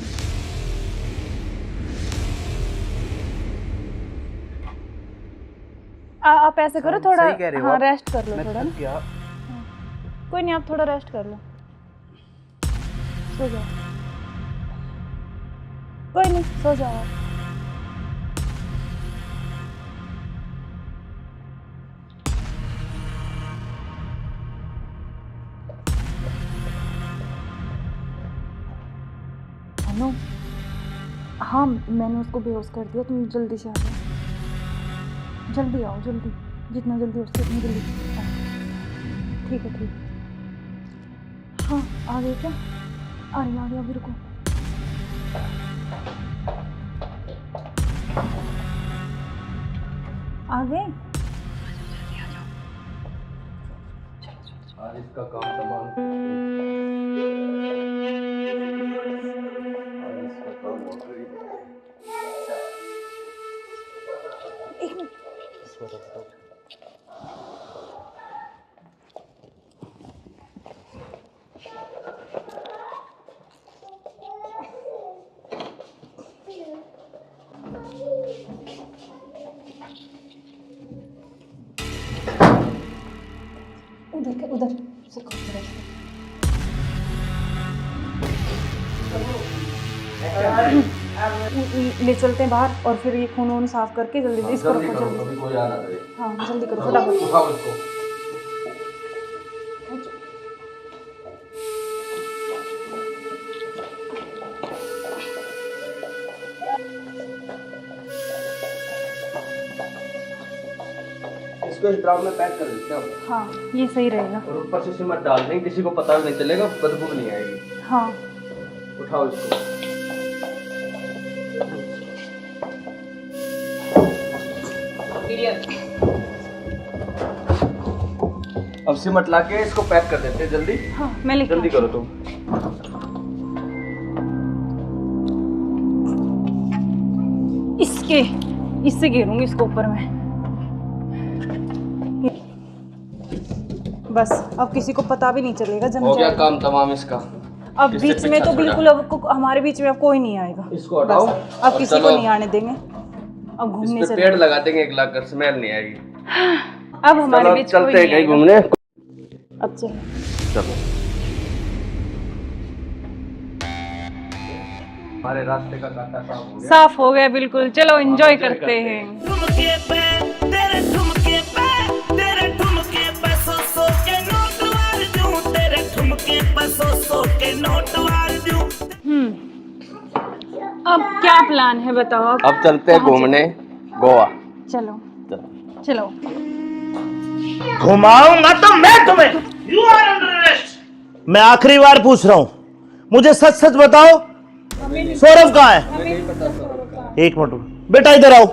आप ऐसे करो, थोड़ा सही कह रहे हो हाँ आप। रेस्ट कर लो मैं थोड़ा थक ना। गया। कोई नहीं, आप थोड़ा रेस्ट कर लो, सो जाओ। कोई नहीं, सो जाओ आप। हेलो, हाँ मैंने उसको बेहोश कर दिया, तुम जल्दी से आ जाओ, जल्दी आओ, जल्दी, जितना जल्दी हो सके उतनी जल्दी आओ। ठीक है ठीक है। हाँ आ गए क्या? आ गया, अभी रुको। आ गए? आज इसका काम तमाम। उधर उधर से खोल के रख ले चलते हैं बाहर और फिर ये खून वून साफ करके जल्दी इसको रखो जल्दी। कोई आ ना करे। हाँ जल्दी करो फटाफट। उठाओ इसको। इसको इस ड्राम में पैक कर देते हैं। हाँ ये सही रहेगा। और ऊपर से सीमेंट डाल देंगे, किसी को पता भी नहीं चलेगा, बदबू भी नहीं आएगी। हाँ उठाओ इसको। अब सीमेंट लाके इसको पैक कर देते हैं जल्दी। हाँ मैं लेके जल्दी करो तुम। इससे घेरूंगी इसको ऊपर में। बस अब किसी को पता भी नहीं चलेगा जम हो गया जाएगा। काम तमाम इसका। अब किससे बीच में पीछा तो छोड़ा? बिल्कुल हमारे बीच में अब कोई नहीं आएगा। इसको हटाओ। बस, अब किसी को नहीं आने देंगे। अब घूमने इस पे चले पेड़ लगा देंगे, एक लाख कर स्मेल नहीं आएगी। अब हमारे चलो बीच चलते कोई हैं नहीं कहीं आएगा। घूमने। अब चलो चलो हमारे रास्ते का कांटा साफ हो गया। साफ हो गया बिल्कुल। चलो एंजॉय करते हैं। ठुमके पे तेरे ठुमके पे तेरे ठुमके पे सौ के नोट वार दूं, तेरे ठुमके पे सौ के नोट वार दूं। अब क्या प्लान है बताओ आप? अब चलते हैं घूमने गोवा। चलो चलो। घुमाऊंगा तो मैं तुम्हें। You are under arrest. मैं आखिरी बार पूछ रहा हूं, मुझे सच सच बताओ, सौरभ कहाँ है? एक मिनट बेटा, इधर आओ,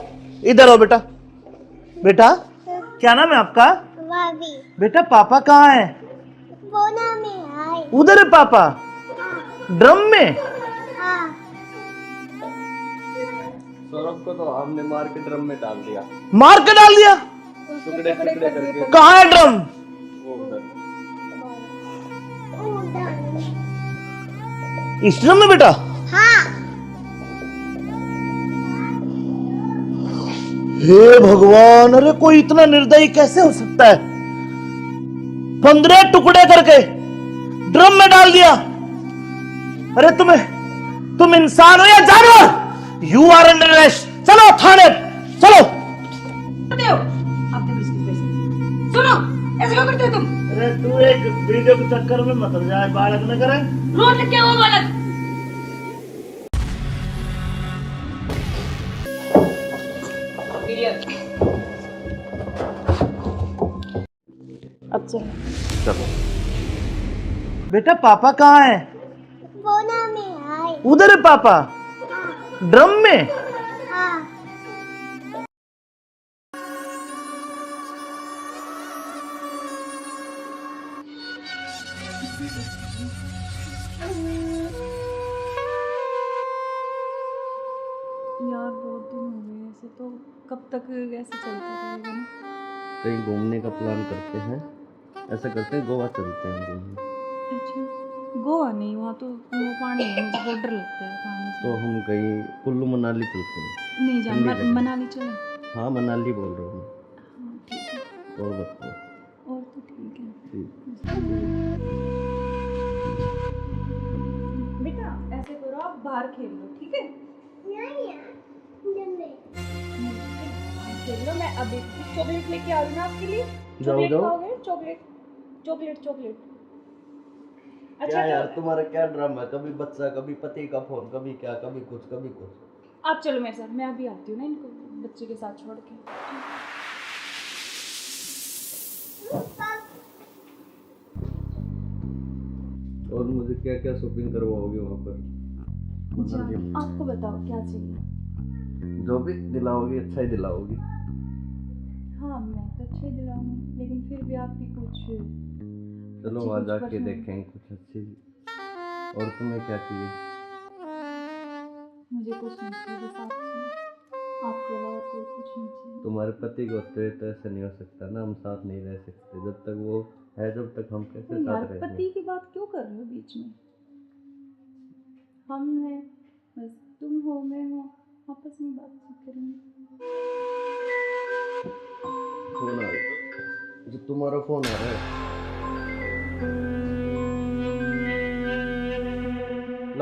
इधर आओ बेटा। बेटा क्या नाम है आपका? बेटा पापा कहाँ है? उधर है पापा। ड्रम में? सौरभ को तो हमने मार के ड्रम में डाल दिया। मार के डाल दिया? टुकड़े टुकड़े करके। कहाँ है ड्रम? वो उधर। इस ड्रम में बेटा? हे भगवान, अरे कोई इतना निर्दयी कैसे हो सकता है? 15 टुकड़े करके ड्रम में डाल दिया। अरे तुम इंसान हो या जानवर? You are under arrest. चलो थाने चलो। सुनो ऐसे क्यों करते हो तुम? अरे तू एक वीडियो के चक्कर में मत जाए, बालक न करे। रोड लेके आओ बालक। अब चलो बेटा पापा कहाँ है? उधर है पापा। ड्रम में? यार बहुत दिन हो गए ऐसे, तो कब तक ऐसे चलता रहेगा ना? कहीं घूमने का प्लान करते हैं। ऐसा करते हैं गोवा चलते हैं घूमने। अच्छा गोवा नहीं, वहाँ तो वो पानी है, मुझे बहुत डर लगता है पानी से। तो हम कहीं कुल्लू मनाली चलते हैं। नहीं जान ठंडी जगह। मनाली चले। हाँ मनाली बोल रहा हूँ मैं। हाँ ठीक है। और बताओ। और तो ठीक है। ठीक। बेटा ऐसे करो, आप बाहर खेल लो ठीक है? खेल लो। मैं अभी चॉकलेट लेके आ रही हूँ आपके लिए। चॉकलेट खाओगे? Chocolate chocolate chocolate. अच्छा क्या यार तुम्हारा क्या ड्रामा है? कभी बच्चा, कभी पति का फोन, कभी क्या, कभी कुछ कभी कुछ। आप चलो मेरे साथ, मैं अभी आती हूँ ना इनको बच्चे के साथ छोड़ के। और मुझे क्या क्या शॉपिंग करवाओगे वहाँ पर? आपको बताओ क्या चाहिए? जो भी दिलाओगी अच्छा ही दिलाओगी। हाँ मैं तो अच्छे दिलाऊंगी, लेकिन फिर भी आपकी कुछ चलो अच्छी वहाँ कुछ जाके पसंद- देखेंगे कुछ अच्छी। और तुम्हें क्या चाहिए? मुझे कुछ नहीं चाहिए, बस आप चाहिए। आपके अलावा कोई कुछ नहीं चाहिए। तुम्हारे पति को होते तो ऐसा नहीं हो सकता ना, हम साथ नहीं रह सकते। जब तक वो है, जब तक हम कैसे यार साथ रहेंगे? पति की बात क्यों कर रहे हो बीच में? हम हैं, बस तुम हो मैं हूँ, आपस में बातचीत करेंगे। फोन आ रहा है। जो तुम्हारा फोन आ रहा है।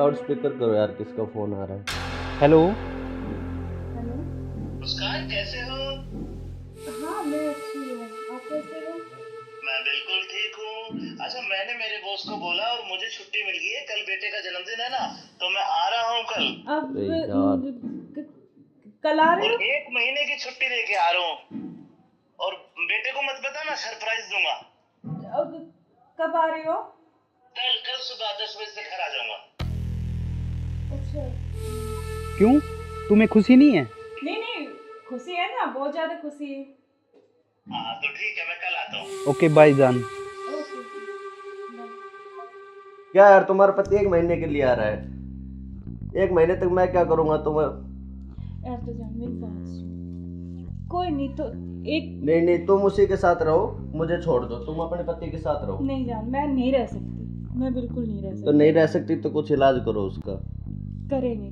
लाउड स्पीकर करो यार, किसका फोन आ रहा है। हेलो। हेलो। मुस्कान कैसे हो? हाँ मैं अच्छी हूँ, आप कैसे हो? मैं बिल्कुल ठीक हूँ। अच्छा, मैंने मेरे बॉस को बोला और मुझे छुट्टी मिल गई है। कल बेटे का जन्मदिन है ना, तो मैं आ रहा हूँ कल। अब अरे यार, कल आ रहे और हो? 1 महीने की छुट्टी लेके आ रहा हूँ। और बेटे को मत बताना, सरप्राइज दूंगा। अब कब आ रहे हो? कल सुबह 10 बजे से घर आ जाऊंगा। अच्छा। क्यों, तुम्हें खुशी नहीं है? नहीं खुशी है ना, बहुत ज्यादा खुशी है। हाँ तो ठीक है, मैं कल आता हूँ। ओके बाय जान। ओके। क्या यार, तुम्हारा पति 1 महीने के लिए आ रहा है, 1 महीने तक मैं क्या करूंगा तुम्हें? यार तो जान मेरी बात सुन, कोई नहीं तो एक नहीं, तुम उसी के साथ रहो, मुझे छोड़ दो, तुम अपने पति के साथ रहो। नहीं जान, मैं नहीं रह सकती, मैं बिल्कुल नहीं रह सकती। तो नहीं रह सकती तो कुछ इलाज करो उसका। करेंगे।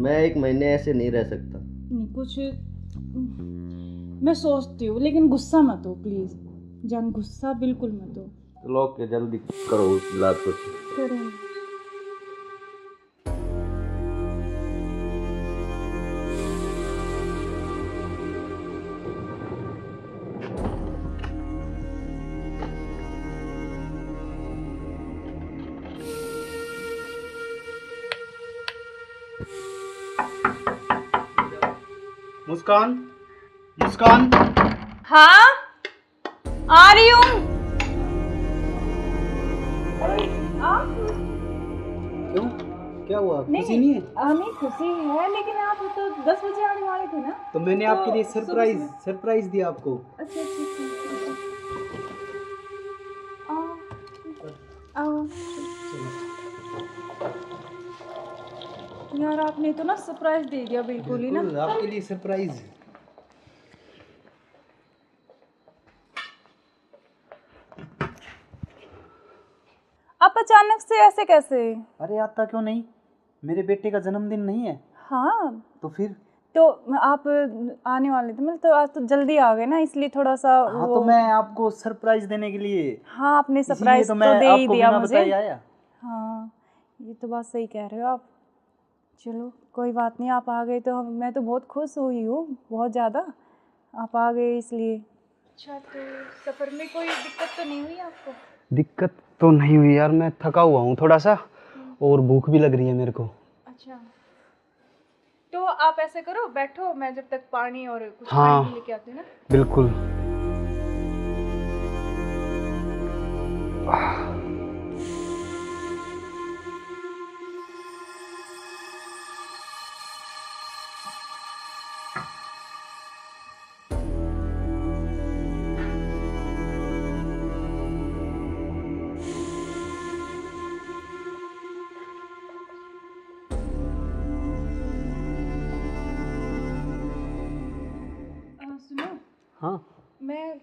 मैं 1 महीने ऐसे नहीं रह सकता। नहीं कुछ मैं सोचती हूँ, लेकिन गुस्सा मत हो प्लीज जान, गुस्सा बिल्कुल मत हो। चलो ओके, जल्दी करो उस इलाज को। करेंगे। मुस्कान, मुस्कान। हाँ आ रही हूँ। आप क्यों, क्या हुआ, खुशी नहीं है? हमें खुशी है, लेकिन आप तो 10 बजे आने वाले थे ना। तो मैंने तो आपके लिए सरप्राइज सुबह- सरप्राइज दिया आपको। अच्छा। आओ। यार आपने तो ना सरप्राइज दे दिया बिल्कुल ही ना। बिल्कुल, आपके लिए सरप्राइज। आप अचानक से ऐसे कैसे? अरे आता क्यों नहीं, मेरे बेटे का जन्मदिन नहीं है? हाँ तो फिर? तो आप आने वाले थे, मतलब तो आज तो जल्दी आ गए ना, इसलिए थोड़ा सा हाँ तो मैं आपको सरप्राइज देने के लिए, हाँ आपने इसीलिए सरप्राइज तो तो मैं दे ही आपको दिया बिना मुझे। बताए आया। हाँ ये तो बात सही कह रहे हो आप। चलो कोई बात नहीं, आप आ गए तो मैं तो बहुत खुश हुई हूँ, बहुत ज़्यादा। आप आ गए इसलिए। अच्छा तो सफ़र में कोई दिक्कत तो नहीं हुई आपको? दिक्कत तो नहीं हुई यार, मैं थका हुआ हूँ थोड़ा सा, और भूख भी लग रही है मेरे को। अच्छा तो आप ऐसे करो, बैठो, मैं जब तक पानी और कुछ हाँ, खाने के लेके आती हूँ ना। बिल्कुल। सुनो, हाँ मैं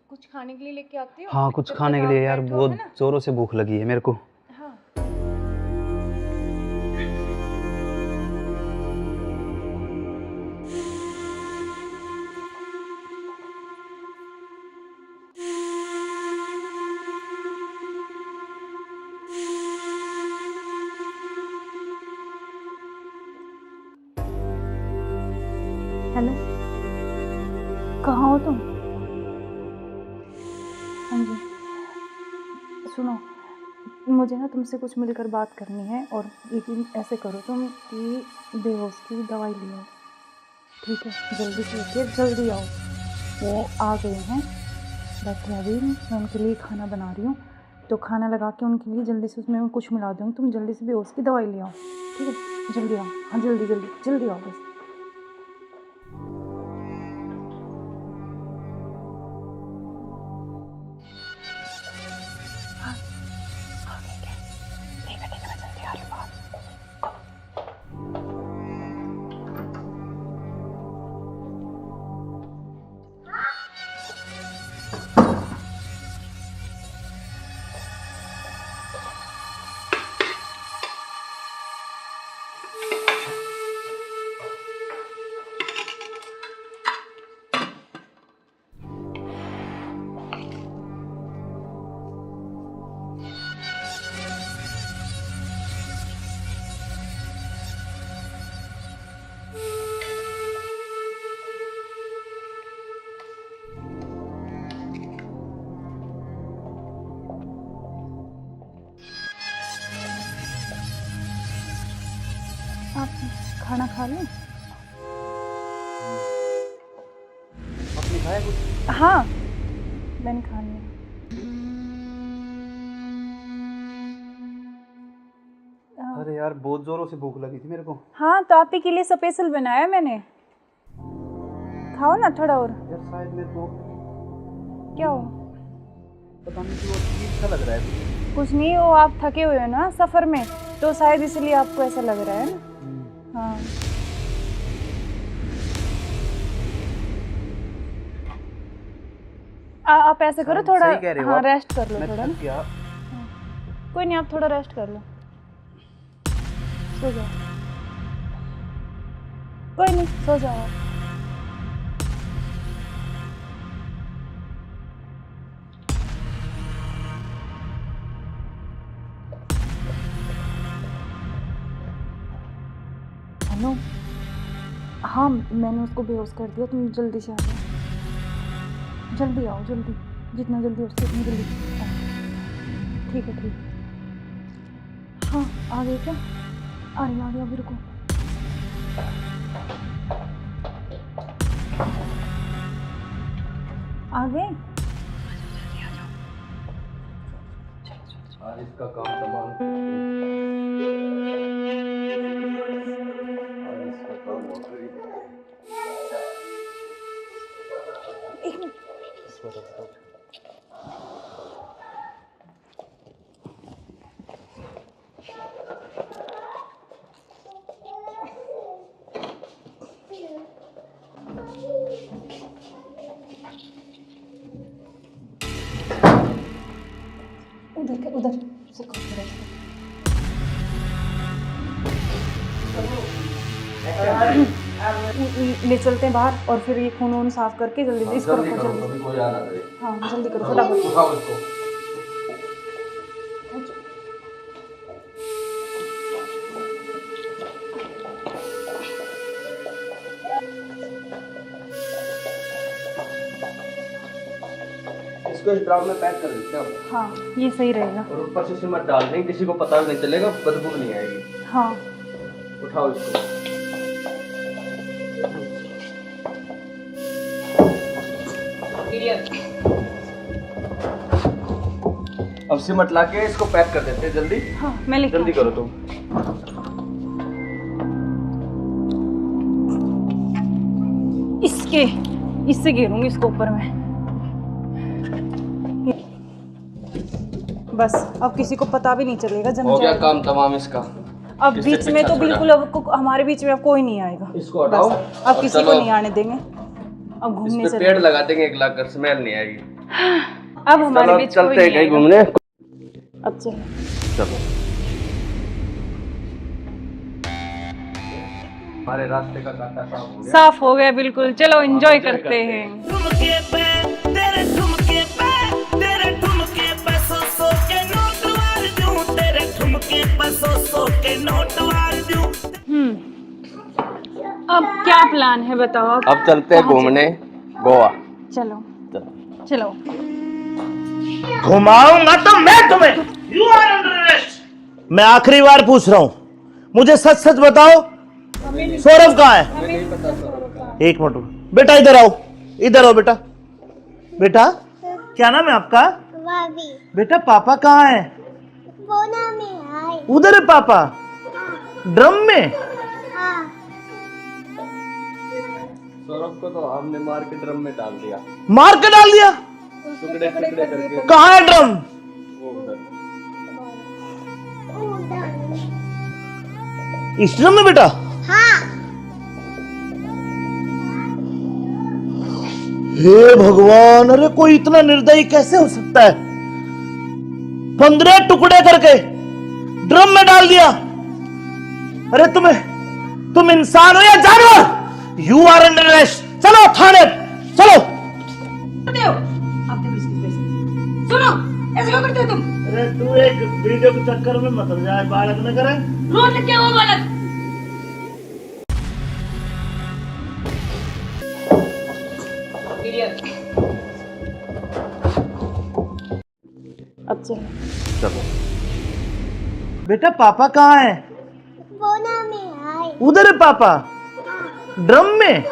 कुछ खाने के लिए लेके आती हूँ। हाँ, कुछ जब खाने तक के आप लिए यार, बैठो, बहुत है ना? जोरों से भूख लगी है मेरे को। हाँ हेलो, कहाँ हो तुम? हाँ जी, सुनो, मुझे ना तुमसे कुछ मिलकर बात करनी है, और लेकिन ऐसे करो तुम कि बेहोश की दवाई ले आओ, ठीक है? जल्दी से उठिए, जल्दी आओ। वो आ गए हैं, बैठे अभी, मैं उनके लिए खाना बना रही हूँ, तो खाना लगा के उनके लिए जल्दी से उसमें कुछ मिला दूँगी, तुम जल्दी से बेहोश की दवाई ले आओ, ठीक है? जल्दी आओ, हाँ जल्दी जल्दी जल्दी आओ बस। खाना खा लूं? आपने खाया कुछ? हाँ, मैंने खा लिया। अरे यार बहुत जोरों से भूख लगी थी मेरे को। हाँ, तो आप ही के लिए स्पेशल बनाया मैंने। खाओ ना थोड़ा और। यार शायद मेरे को क्या हो? पता नहीं क्यों अजीब सा लग रहा है। कुछ नहीं, वो आप थके हुए हो ना सफ़र में, तो शायद इसलिए आपको ऐसा लग रहा है ना। हाँ, आप ऐसे करो थोड़ा। सही कह रहे हो हाँ, आप। रेस्ट कर लो मैं थोड़ा थक ना। गया। कोई नहीं, आप थोड़ा रेस्ट कर लो, सो जाओ। कोई नहीं, सो जाओ आप। हेलो। हाँ, मैंने उसको बेहोश कर दिया, तुम जल्दी से आ जाओ। जल्दी आओ, जल्दी, जितना जल्दी हो सके उतनी जल्दी आओ। ठीक है, ठीक है। हाँ, आ गए क्या? आ गया, अभी रुको। आ गए? आज इसका काम तमाम। आज इसका काम हो गया। एक मिनट। उधर से ले चलते हैं बाहर, और फिर ये खून वून साफ करके जल्दी से इसको रखो जल्दी। कभी कोई आना करे। हाँ, जल्दी करो फटाफट। उठाओ इसको। इसको इस ड्राम में पैक कर देते हैं। हाँ, ये सही रहेगा। और ऊपर से सिमट डाल देंगे, किसी को पता भी नहीं चलेगा, बदबू नहीं आएगी। हाँ, उठाओ इसको। अब सिमट ला के इसको पैक कर देते हैं जल्दी। हाँ, मैं लेके जल्दी करो तुम। इससे गिरूंगी इसको ऊपर में। बस अब किसी को पता भी नहीं चलेगा, जम हो गया जाएगा। काम तमाम इसका। अब इससे बीच में पीछा तो छोड़ा। बिल्कुल अब हमारे बीच में अब कोई नहीं आएगा। इसको हटाओ। बस, अब और किसी को चलो। नहीं आने देंगे। अब इस घूमने पे से पेड़ लगा देंगे, एक लाख कर स्मेल नहीं आएगी। अब हमारे चलो बीच कोई चलते हैं नहीं कहीं आएगा। घूमने। अब चलो। चलो। हमारे रास्ते का कांटा साफ हो गया। साफ हो गया बिल्कुल। चलो एंजॉय करते हैं। ठुमके पे तेरे ठुमके पे तेरे ठुमके पे सौ के नोट वार दूं, तेरे ठुमके पे सौ के नोट वार दूं। अब क्या प्लान है बताओ? अब चलते हैं कहाँ घूमने गोवा। चलो चलो। चलो। घुमाऊंगा तो मैं तुम्हें। You are under arrest. मैं आखिरी बार पूछ रहा हूं, मुझे सच सच बताओ, सौरभ कहाँ है? एक मिनट बेटा, इधर आओ, इधर आओ बेटा। बेटा क्या नाम है आपका? भाभी बेटा पापा कहाँ है? बोना में आए। उधर है पापा, ड्रम में। हाँ, सौरभ को तो हमने मार के ड्रम में डाल दिया, मार के डाल दिया। टुकड़े टुकड़े करके। कहाँ है ड्रम? वो उधर। इस ड्रम में बेटा? हाँ, हे भगवान, अरे कोई इतना निर्दयी कैसे हो सकता है? 15 टुकड़े करके ड्रम में डाल दिया। अरे तुम इंसान हो या जानवर? You are under arrest. चलो थाने, चलो। सुनो, ऐसे क्यों करते हो तुम? अरे तू एक वीडियो के चक्कर में मत जाए, बालक न करे। रोड क्या हुआ बालक? अब चलो। चलो। बेटा पापा कहाँ है? बोना में आए। उधर है पापा ड्रम में।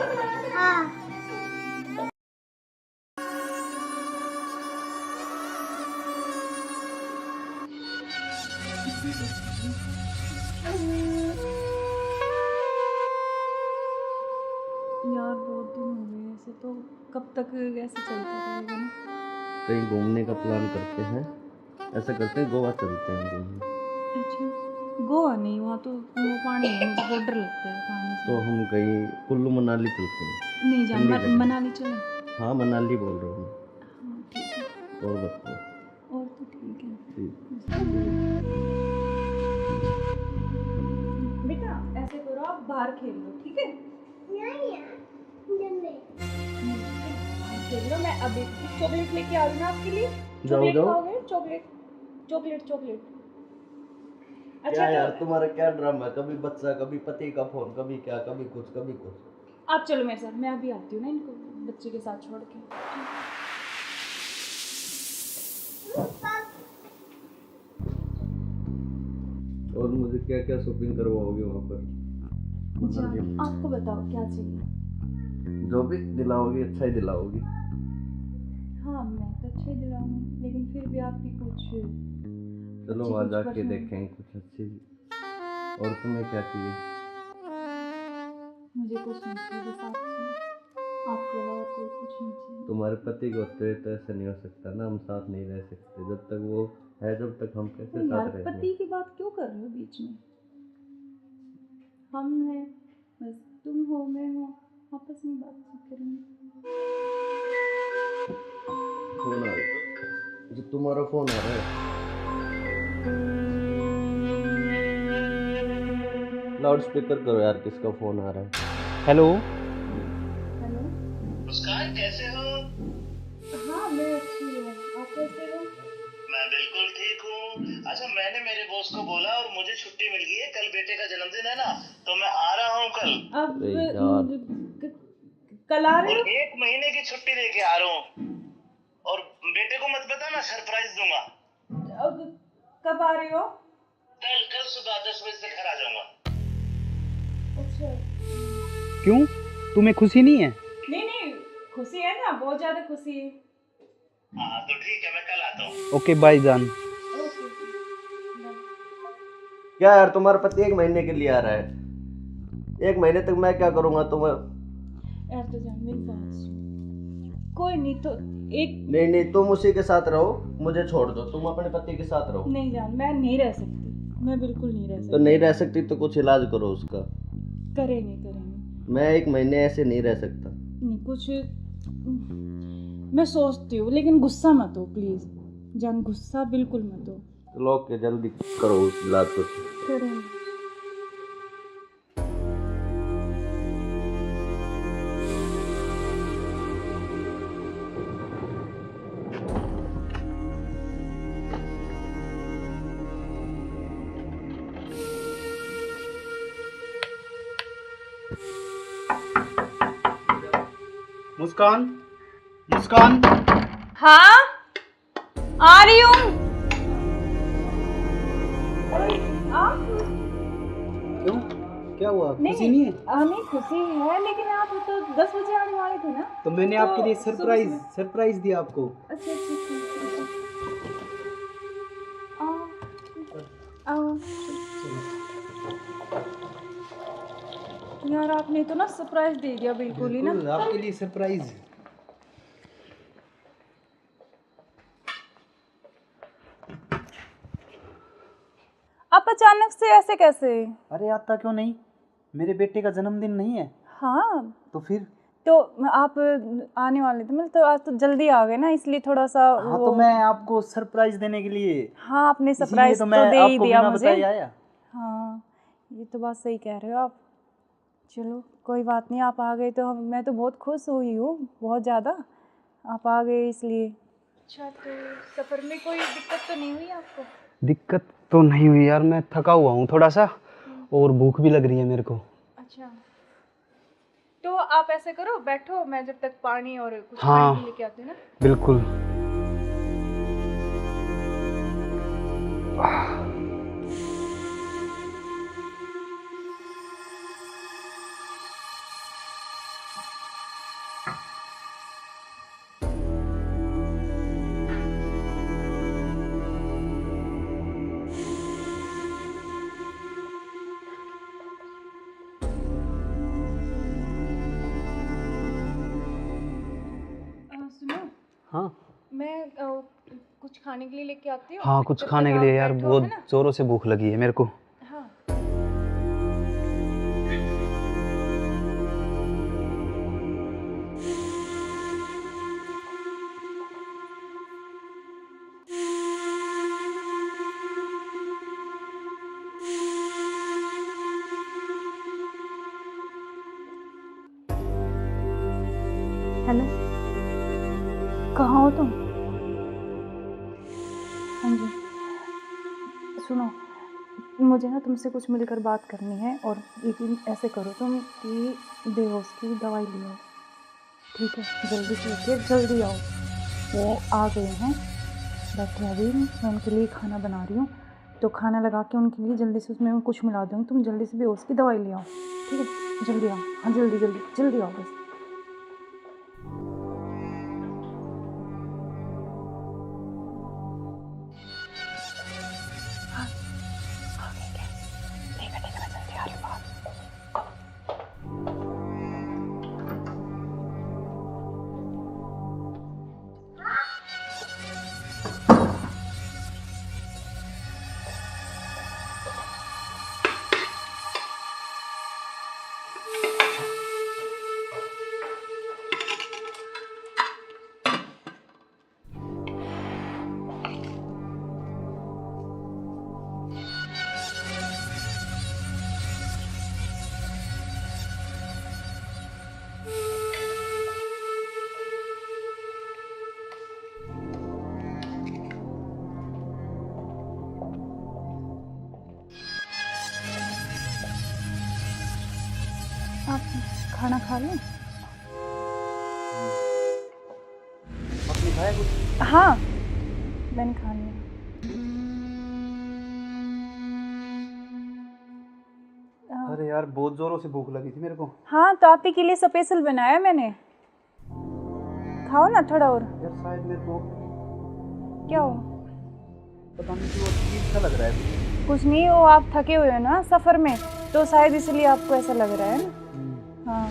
यार बहुत दिन हो गए ऐसे, तो कब तक ऐसे चलता रहेगा ना? कहीं घूमने का प्लान करते हैं, ऐसा करते हैं गोवा चलते हैं घूमने। अच्छा, गोवा नहीं, वहाँ तो वो पानी है, मुझे बहुत डर लगता है पानी से। तो हम कहीं कुल्लू मनाली चलते हैं। नहीं जान, ठंडी जगह। मनाली चले। हाँ मनाली बोल रहा हूँ हाँ ठीक है, मैं। और बताओ। और तो ठीक है। ठीक। बेटा ऐसे करो, आप बाहर खेल लो, ठीक है? खेल लो, मैं अभी चॉकलेट लेके आ रही हूँ आपके लिए। चॉकलेट खाओगे? Chocolate chocolate chocolate. क्या यार तुम्हारा क्या ड्रामा है, कभी बच्चा कभी पति का फोन, कभी क्या कभी कुछ कभी कुछ। आप चलो मेरे साथ, मैं अभी आती हूँ ना इनको बच्चे के साथ छोड़ के। और मुझे क्या क्या शॉपिंग करवाओगे वहाँ पर? आपको बताओ क्या चाहिए? जो भी दिलाओगी अच्छा ही दिलाओगी। हाँ मैं तो अच्छे ही दिलाऊंगी, लेकिन फिर भी आपकी कुछ चलो अच्छी वहाँ कुछ जाके पसंद। देखेंगे कुछ अच्छी। और तुम्हें क्या चाहिए? मुझे कुछ नहीं चाहिए, बस आप चाहिए, आपके अलावा कोई कुछ नहीं चाहिए। तुम्हारे पति को तो ऐसा नहीं हो सकता ना, हम साथ नहीं रह सकते जब तक वो है, जब तक हम कैसे यार साथ रहेंगे? पति की बात क्यों कर रहे हो बीच में? हम हैं, बस तुम हो मैं हूँ, आपस में बात करेंगे। फोन आ रहा है, जो तुम्हारा फोन आ रहा है। लाउड स्पीकर करो यार, किसका फोन आ रहा है? हेलो। हेलो। मुस्कान कैसे हो? हाँ मैं अच्छी हूँ, आप कैसे हो? मैं बिल्कुल ठीक हूँ। अच्छा मैंने मेरे बॉस को बोला और मुझे छुट्टी मिल गई है, कल बेटे का जन्मदिन है ना, तो मैं आ रहा हूँ कल। अब अरे यार। कल आ रहे और हो? 1 महीने की छुट्टी लेके आ रहा हूँ। और बेटे को मत बताना, सरप्राइज दूंगा। अब कब आ रहे हो? कल सुबह 10 बजे से घर आ जाऊंगा। अच्छा। क्यों, तुम्हें खुशी नहीं है? नहीं नहीं, खुशी है ना, बहुत ज्यादा खुशी है। हाँ तो ठीक है, मैं कल आता हूँ। ओके बाय जान। ओके। क्या यार तुम्हारा पति 1 महीने के लिए आ रहा है, 1 महीने तक मैं क्या करूँगा तुम्हें? यार तो जान मेरी बात सुन, कोई नहीं तो एक। नहीं तुम उसी के साथ रहो, मुझे छोड़ दो, तुम अपने पति के साथ रहो। नहीं जान, मैं नहीं रह सकती, मैं बिल्कुल नहीं रह सकती। तो नहीं रह सकती तो कुछ इलाज करो उसका। करेंगे। मैं 1 महीने ऐसे नहीं रह सकता। नहीं कुछ मैं सोचती हूँ, लेकिन गुस्सा मत हो प्लीज जान, गुस्सा बिल्कुल मत हो। चलो ओके, जल्दी करो उस इलाज को। करेंगे। मुस्कान, मुस्कान। हाँ आ रही हूँ। क्यों, क्या हुआ, खुशी नहीं है? नहीं खुशी है, लेकिन आप तो 10 बजे आने वाले थे ना। तो मैंने तो आपके लिए सुबह सरप्राइज दिया आपको। अच्छा आओ। यार आपने तो ना सरप्राइज दे दिया बिल्कुल ही ना। बिल्कुल, आपके लिए सरप्राइज। आप अचानक से ऐसे कैसे? अरे आता क्यों नहीं, मेरे बेटे का जन्मदिन नहीं है? हाँ तो फिर? तो आप आने वाले थे, मतलब तो आज तो जल्दी आ गए ना, इसलिए थोड़ा सा हाँ तो मैं आपको सरप्राइज देने के लिए। हाँ आपने सरप्राइज तो तो मैं दे ही आपको दिया बिना मुझे। बताए आया। हाँ ये तो बात सही कह रहे हो आप। चलो कोई बात नहीं, आप आ गए तो मैं तो बहुत खुश हुई हूँ, बहुत ज़्यादा। आप आ गए इसलिए। अच्छा तो सफ़र में कोई दिक्कत तो नहीं हुई आपको? दिक्कत तो नहीं हुई यार, मैं थका हुआ हूँ थोड़ा सा, और भूख भी लग रही है मेरे को। अच्छा तो आप ऐसे करो, बैठो, मैं जब तक पानी और कुछ हाँ, खाने लेके आती हूँ ना। बिल्कुल। मैं कुछ खाने के लिए लेके आती हूँ। हाँ कुछ जब खाने तक के आप लिए यार, बैठो, बहुत है ना? जोरों से भूख लगी है मेरे को। हाँ। हेलो, कहाँ हो तुम? हाँ जी, सुनो, मुझे ना तुमसे कुछ मिलकर बात करनी है, और लेकिन ऐसे करो तुम कि बेहोश की दवाई ले आओ, ठीक है? जल्दी से लेके जल्दी आओ। वो आ गए हैं, बैठे अभी, मैं उनके लिए खाना बना रही हूँ, तो खाना लगा के उनके लिए जल्दी से उसमें कुछ मिला दूँगी। तुम जल्दी से बेहोश की दवाई ले आओ, ठीक है? जल्दी आओ, हाँ जल्दी जल्दी जल्दी आओ बस। आप खाना खा लें? आपने खाया कुछ? हाँ, मैंने खा लिया। अरे यार बहुत जोरों से भूख लगी थी मेरे को। हाँ, तो आप ही के लिए स्पेशल बनाया मैंने। खाओ ना थोड़ा और। यार शायद मेरे को क्या हो? पता नहीं क्यों अजीब सा लग रहा है। कुछ नहीं, वो आप थके हुए हो ना सफ़र में, तो शायद इसलिए आपको ऐसा लग रहा है ना। हाँ।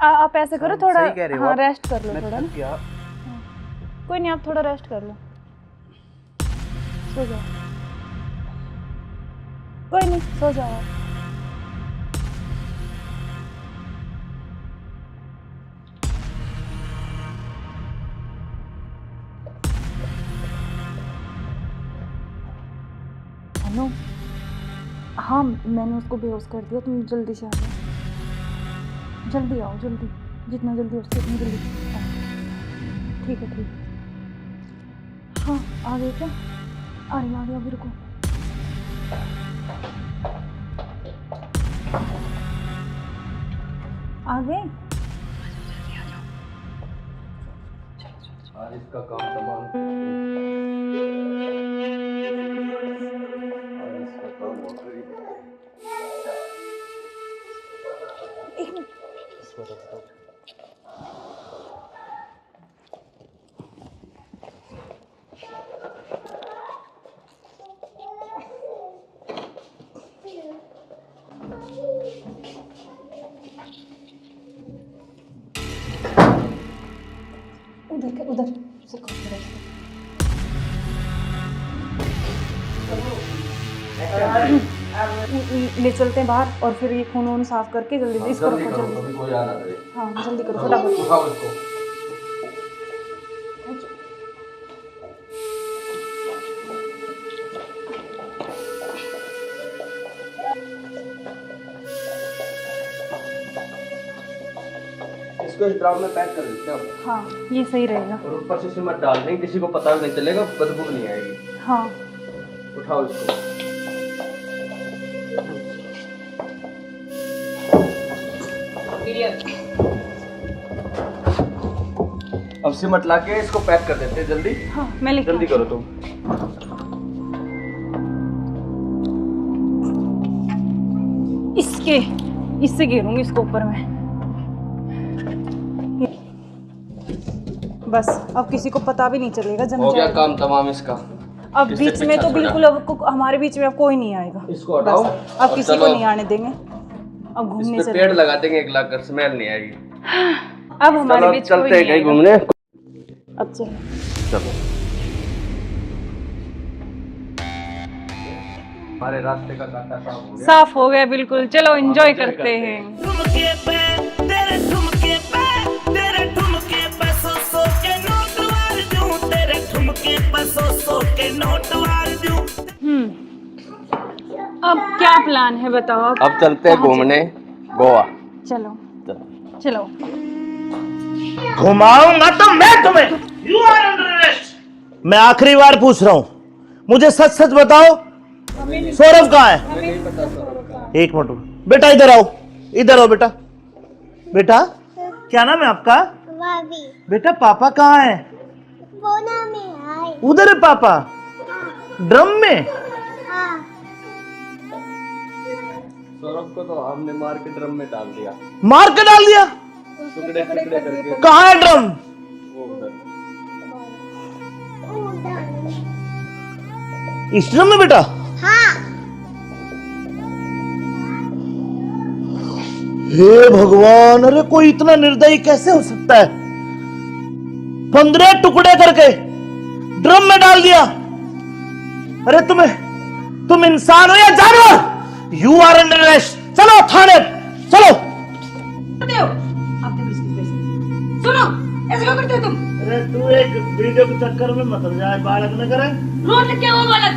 आप ऐसे करो, थोड़ा हाँ रेस्ट कर लो थोड़ा ना। कोई नहीं, आप थोड़ा रेस्ट कर लो, सो जाओ। कोई नहीं, सो जाओ आप। हेलो, हाँ मैंने उसको बेहोश कर दिया, तुम जल्दी से आ जाओ, जल्दी आओ, जल्दी, जितना जल्दी हो सके उतनी जल्दी आओ। ठीक है, ठीक है। हाँ आ गए क्या? आ गया, अभी रुको। आ गए? आज इसका काम तमाम। आज इसका काम हो गई। एक मिनट। उधर से ले चलते हैं बाहर, और फिर ये खून वून साफ करके जल्दी इसको रखो, जल्दी। कोई याद आ करे। हाँ जल्दी करो फटाफट। उठाओ इसको। इसको इस ड्राम में पैक कर देते हैं। हाँ ये सही रहेगा। और ऊपर से सिमट डाल देंगे, किसी को पता भी नहीं चलेगा, बदबू नहीं आएगी। हाँ उठाओ इसको। अब सिमट ला के इसको पैक कर देते हैं जल्दी। हाँ मैं लेके जल्दी करो तुम। इससे घेरूंगी इसको ऊपर में। बस अब किसी को पता भी नहीं चलेगा, जम हो गया जाएगा। काम तमाम इसका। अब इससे बीच में पीछा तो छोड़ा। बिल्कुल अब हमारे बीच में अब कोई नहीं आएगा। इसको हटाओ बस अब और किसी को चलो। नहीं आने देंगे। अब इस घूमने पे चले। पेड़ लगा देंगे, एक लाकर स्मेल नहीं आएगी। अब हमारे चलो बीच कोई चलते हैं नहीं कहीं आएगा। घूमने। अब चलो। चलो हमारे रास्ते का कांटा साफ हो गया। साफ हो गया बिल्कुल। चलो एंजॉय करते हैं। ठुमके पे तेरे ठुमके पे तेरे ठुमके पे सौ के नोट वार दूं, तेरे ठुमके पे सौ के नोट वार दूं। अब क्या प्लान है बताओ? अब चलते हैं घूमने गोवा। चलो चलो। घुमाऊंगा तो मैं तुम्हें। You are under arrest. मैं आखिरी बार पूछ रहा हूं, मुझे सच सच बताओ, सौरभ कहाँ है? एक मिनट बेटा, इधर आओ, इधर आओ बेटा। बेटा क्या नाम है आपका? बेटा पापा कहाँ है? उधर है पापा, ड्रम में। सौरभ को तो हमने मार के ड्रम में डाल दिया। मार के डाल दिया? टुकड़े टुकड़े करके। कहाँ है ड्रम? वो उधर। इस ड्रम में बेटा? हे भगवान, अरे कोई इतना निर्दयी कैसे हो सकता है? 15 टुकड़े करके ड्रम में डाल दिया। अरे तुम इंसान हो या जानवर? You are under arrest. चलो थाने, चलो। सुनो, ऐसे क्यों करते हो तुम? अरे तू एक वीडियो के चक्कर में मत जाए, बालक न करे। रोड क्या वो बालक?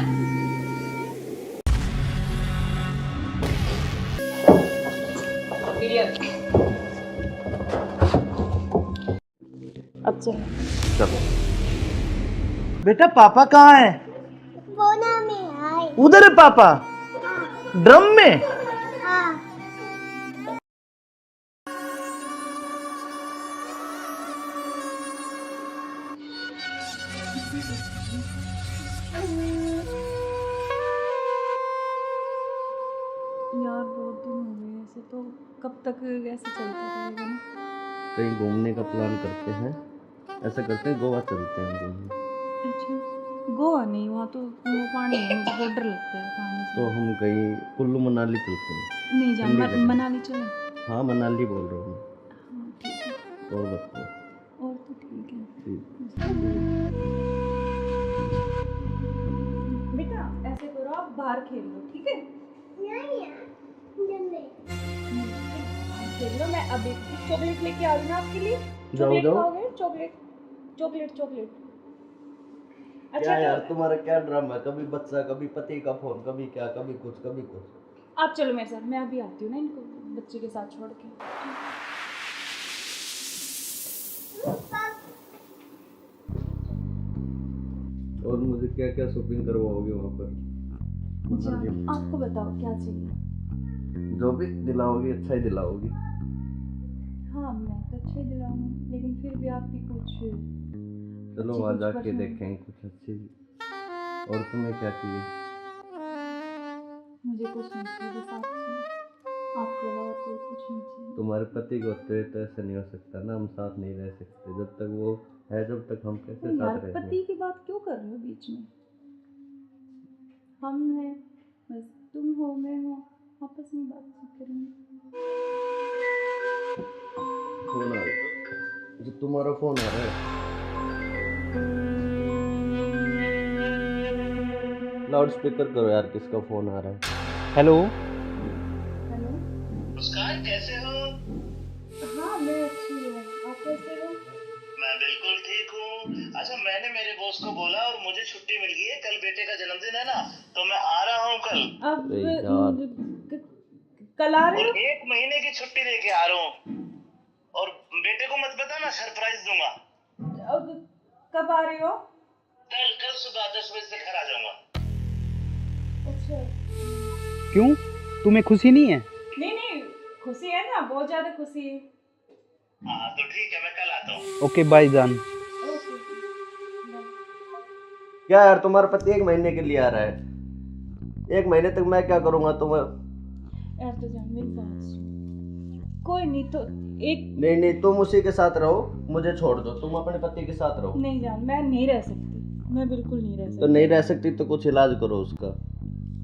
अब चलो। चलो बेटा पापा कहाँ है? उधर है पापा, ड्रम में। यार बहुत दिन हो गए ऐसे, तो कब तक ऐसे चलता रहेगा ना? कहीं घूमने का प्लान करते हैं। ऐसा करते हैं गोवा चलते हैं घूमने। अच्छा गोवा नहीं, वहाँ तो वो पानी है, मुझे बहुत डर लगता है पानी से। तो हम कहीं कुल्लू मनाली चलते हैं। नहीं जान, ठंडी जगह। मनाली चले। हाँ मनाली बोल रहा हूँ हाँ ठीक है, मैं। और बताओ। और तो ठीक है। बेटा ऐसे करो, आप बाहर खेल लो, ठीक है? खेल लो। मैं अभी चॉकलेट लेके आ रही हूँ आपके लिए। चॉकलेट जाओ। खाओगे? Chocolate chocolate chocolate. अच्छा क्या यार तो तुम्हारा क्या ड्रामा है? कभी बच्चा, कभी पति का फोन, कभी क्या, कभी कुछ कभी कुछ। आप चलो मेरे साथ, मैं अभी आती हूँ ना इनको बच्चे के साथ छोड़ के। और मुझे क्या क्या शॉपिंग करवाओगे वहाँ पर? अच्छा आपको बताओ क्या चाहिए? जो भी दिलाओगी अच्छा ही दिलाओगी। हाँ मैं तो अच्छे दिलाऊंगी, लेकिन फिर भी आपकी कुछ चलो अच्छी वहाँ कुछ जाके पसंद। देखेंगे कुछ अच्छी। और तुम्हें क्या चाहिए? मुझे कुछ नहीं चाहिए, बस आप चाहिए। आपके अलावा कोई कुछ नहीं चाहिए। तुम्हारे पति को तो ऐसा नहीं हो सकता ना, हम साथ नहीं रह सकते जब तक वो है, जब तक हम कैसे तो यार साथ रहेंगे? पति की बात क्यों कर रहे हो बीच में? हम हैं, बस तुम हो मैं हूँ, आपस में बातचीत करेंगे। फोन आ रहा है। जो तुम्हारा फोन आ रहा है। लाउड स्पीकर करो यार, किसका फोन आ रहा है? हेलो। हेलो। मुस्कान कैसे हो? हाँ मैं अच्छी हूँ, आप कैसे हो? मैं बिल्कुल ठीक हूँ। अच्छा मैंने मेरे बॉस को बोला और मुझे छुट्टी मिल गई है, कल बेटे का जन्मदिन है ना, तो मैं आ रहा हूँ कल। अब अरे यार। कल आ रहे और हो? 1 महीने की छुट्टी लेके आ रहा हूँ। और बेटे को मत बताना, सरप्राइज दूंगा। अब कब आ रहे हो? कल सुबह 10 बजे से घर आ जाऊंगा। अच्छा क्यों, तुम्हें खुशी नहीं है? नहीं खुशी है ना, बहुत ज्यादा खुशी है। हाँ तो ठीक है, मैं कल आता हूँ। ओके बाय जान। ओके क्या यार तुम्हारा पति 1 महीने के लिए आ रहा है? 1 महीने तक मैं क्या करूँगा तुम्हें? यार तो जान मेरी बात सुन, कोई नहीं तो एक नहीं तुम उसी के साथ रहो, मुझे छोड़ दो, तुम अपने पति के साथ रहो। नहीं जान, मैं नहीं रह सकती, मैं बिल्कुल नहीं रह तो सकती। नहीं रह सकती तो कुछ इलाज करो उसका।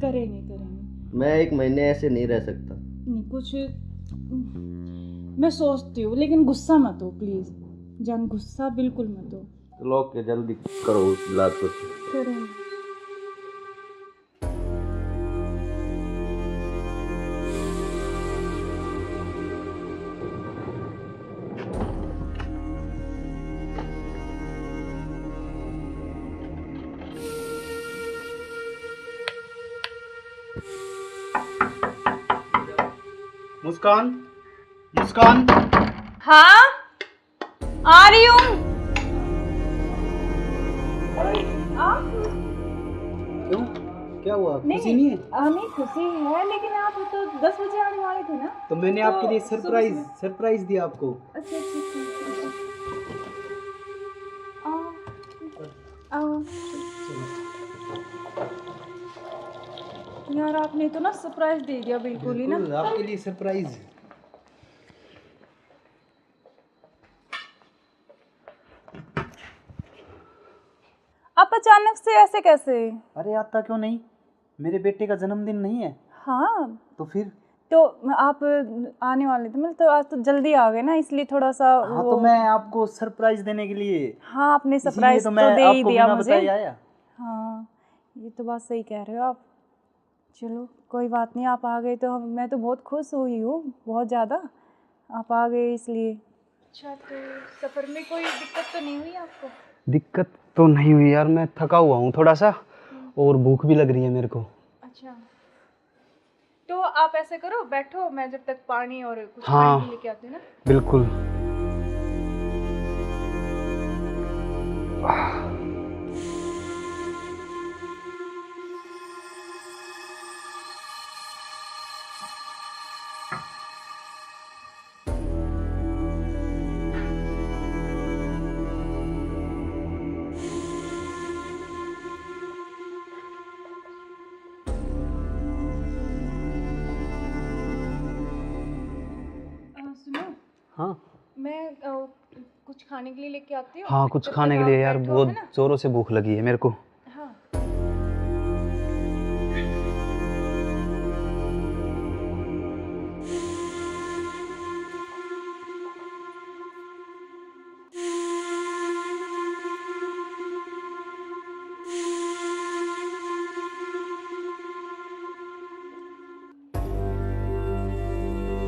करेंगे मैं 1 महीने ऐसे नहीं रह सकता। नहीं कुछ मैं सोचती हूँ, लेकिन गुस्सा मत हो प्लीज़ जान, गुस्सा बिल्कुल मत हो। चलो के जल्दी करो उस इलाज को। करें। मुस्कान, मुस्कान। हाँ आ रही हूँ। क्यों, क्या हुआ? खुशी नहीं है? नहीं खुशी है, लेकिन आप तो 10 बजे आने वाले थे ना। तो मैंने आपके लिए सरप्राइज दिया आपको। अच्छा आओ। यार आपने तो ना सरप्राइज दे दिया बिल्कुल ही ना। आपके लिए सरप्राइज। आप अचानक से ऐसे कैसे? अरे आता क्यों नहीं, मेरे बेटे का जन्मदिन नहीं है? हाँ तो फिर? तो आप आने वाले थे, मतलब तो आज तो जल्दी आ गए ना, इसलिए थोड़ा सा हाँ तो मैं आपको सरप्राइज देने के लिए। हाँ आपने सरप्राइज तो दे ही दिया मुझे। हाँ ये तो बात सही कह रहे हो आप। चलो कोई बात नहीं, आप आ गए तो मैं तो बहुत खुश हुई हूँ, बहुत ज़्यादा। आप आ गए इसलिए। अच्छा तो सफ़र में कोई दिक्कत तो नहीं हुई आपको? दिक्कत तो नहीं हुई यार, मैं थका हुआ हूँ थोड़ा सा और भूख भी लग रही है मेरे को। अच्छा तो आप ऐसे करो, बैठो, मैं जब तक पानी और कुछ हाँ, खाने लेके आती हूँ ना। बिल्कुल। सुनो, हाँ मैं कुछ खाने के लिए लेके आती हूँ। हाँ, कुछ खाने के लिए यार, बहुत जोरों से भूख लगी है मेरे को। हाँ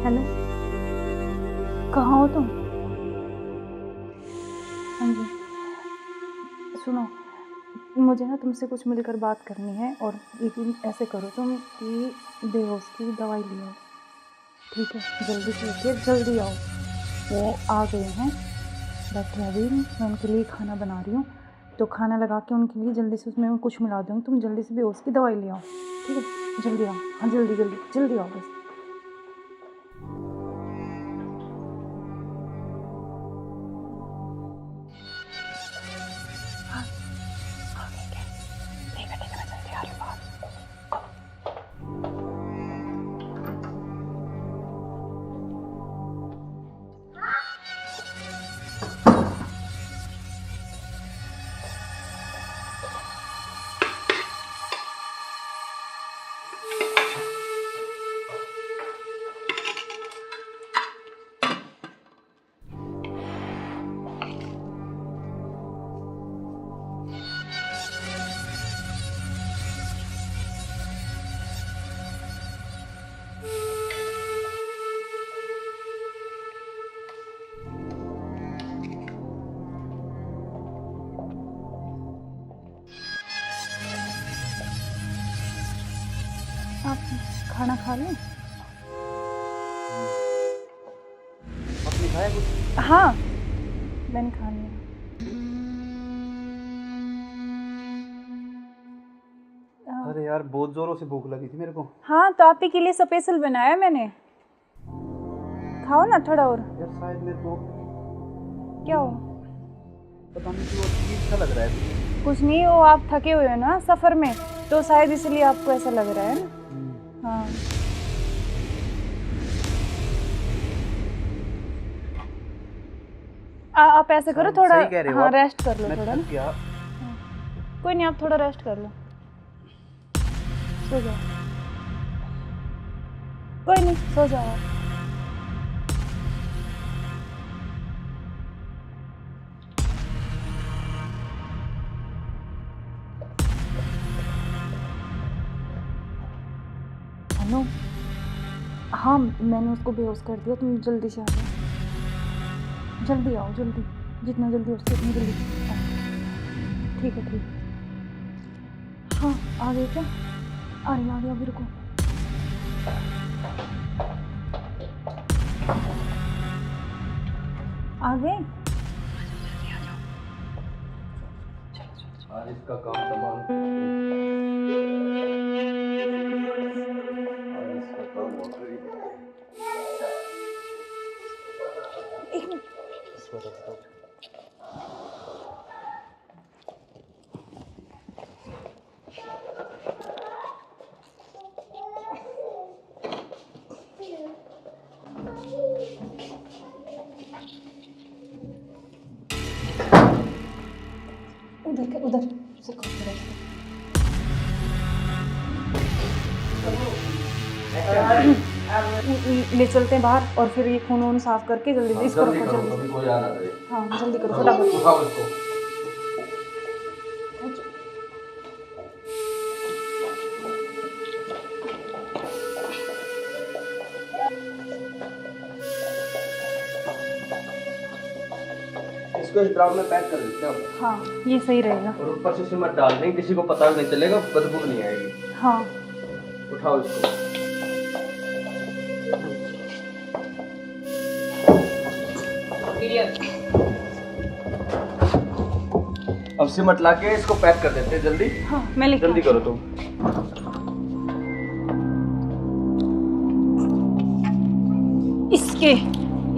हेलो, कहाँ हो तुम? हाँ जी सुनो, मुझे ना तुमसे कुछ मिलकर बात करनी है, और लेकिन ऐसे करो तुम कि बेहोश की दवाई ले आओ, ठीक है? जल्दी से लेके जल्दी आओ। वो आ गए हैं, बैठे अभी, मैं उनके लिए खाना बना रही हूँ, तो खाना लगा के उनके लिए जल्दी से उसमें मैं कुछ मिला दूँगी। तुम जल्दी से बेहोश की दवाई ले आओ, ठीक है? जल्दी आओ, हाँ जल्दी जल्दी जल्दी आओ बस। आप खाना खा लें? आपने खाया कुछ? हाँ मैंने खा लिया। अरे यार बहुत जोरों से भूख लगी थी मेरे को। हाँ तो आप ही के लिए स्पेशल बनाया मैंने, खाओ ना थोड़ा और। यार शायद मेरे को क्या हो? पता नहीं क्यों अजीब सा लग रहा है। कुछ नहीं, वो आप थके हुए हो ना सफ़र में, तो शायद इसलिए आपको ऐसा लग रहा है ना। हाँ आप ऐसे करो, थोड़ा हाँ रेस्ट कर लो थोड़ा ना। कोई नहीं, आप थोड़ा रेस्ट कर लो, सो जाओ। कोई नहीं, सो जाओ आप। हेलो, हाँ मैंने उसको बेहोश कर दिया, तुम जल्दी से आ जाओ, जल्दी आओ, जल्दी, जितना जल्दी हो सके उतनी जल्दी आओ। ठीक है, ठीक है। हाँ आ गए क्या? आ गया, अभी रुको। आ गए? आज इसका काम तमाम, आज इसका काम हो गया। एक मिनट। उधर से ले चलते हैं बाहर और फिर ये खून वून साफ करके जल्दी इसको रखो, जल्दी। कोई आ ना जाए। हाँ जल्दी करो फटाफट। उठाओ इसको। इसको इस ड्राम में पैक कर देते हैं। हाँ ये सही रहेगा। और ऊपर से सिमट डाल देंगे, किसी को पता भी नहीं चलेगा, बदबू नहीं आएगी। हाँ उठाओ इसको। अब सिमट लाके इसको पैक कर देते हैं जल्दी। हाँ मैं लेके जल्दी करो तुम।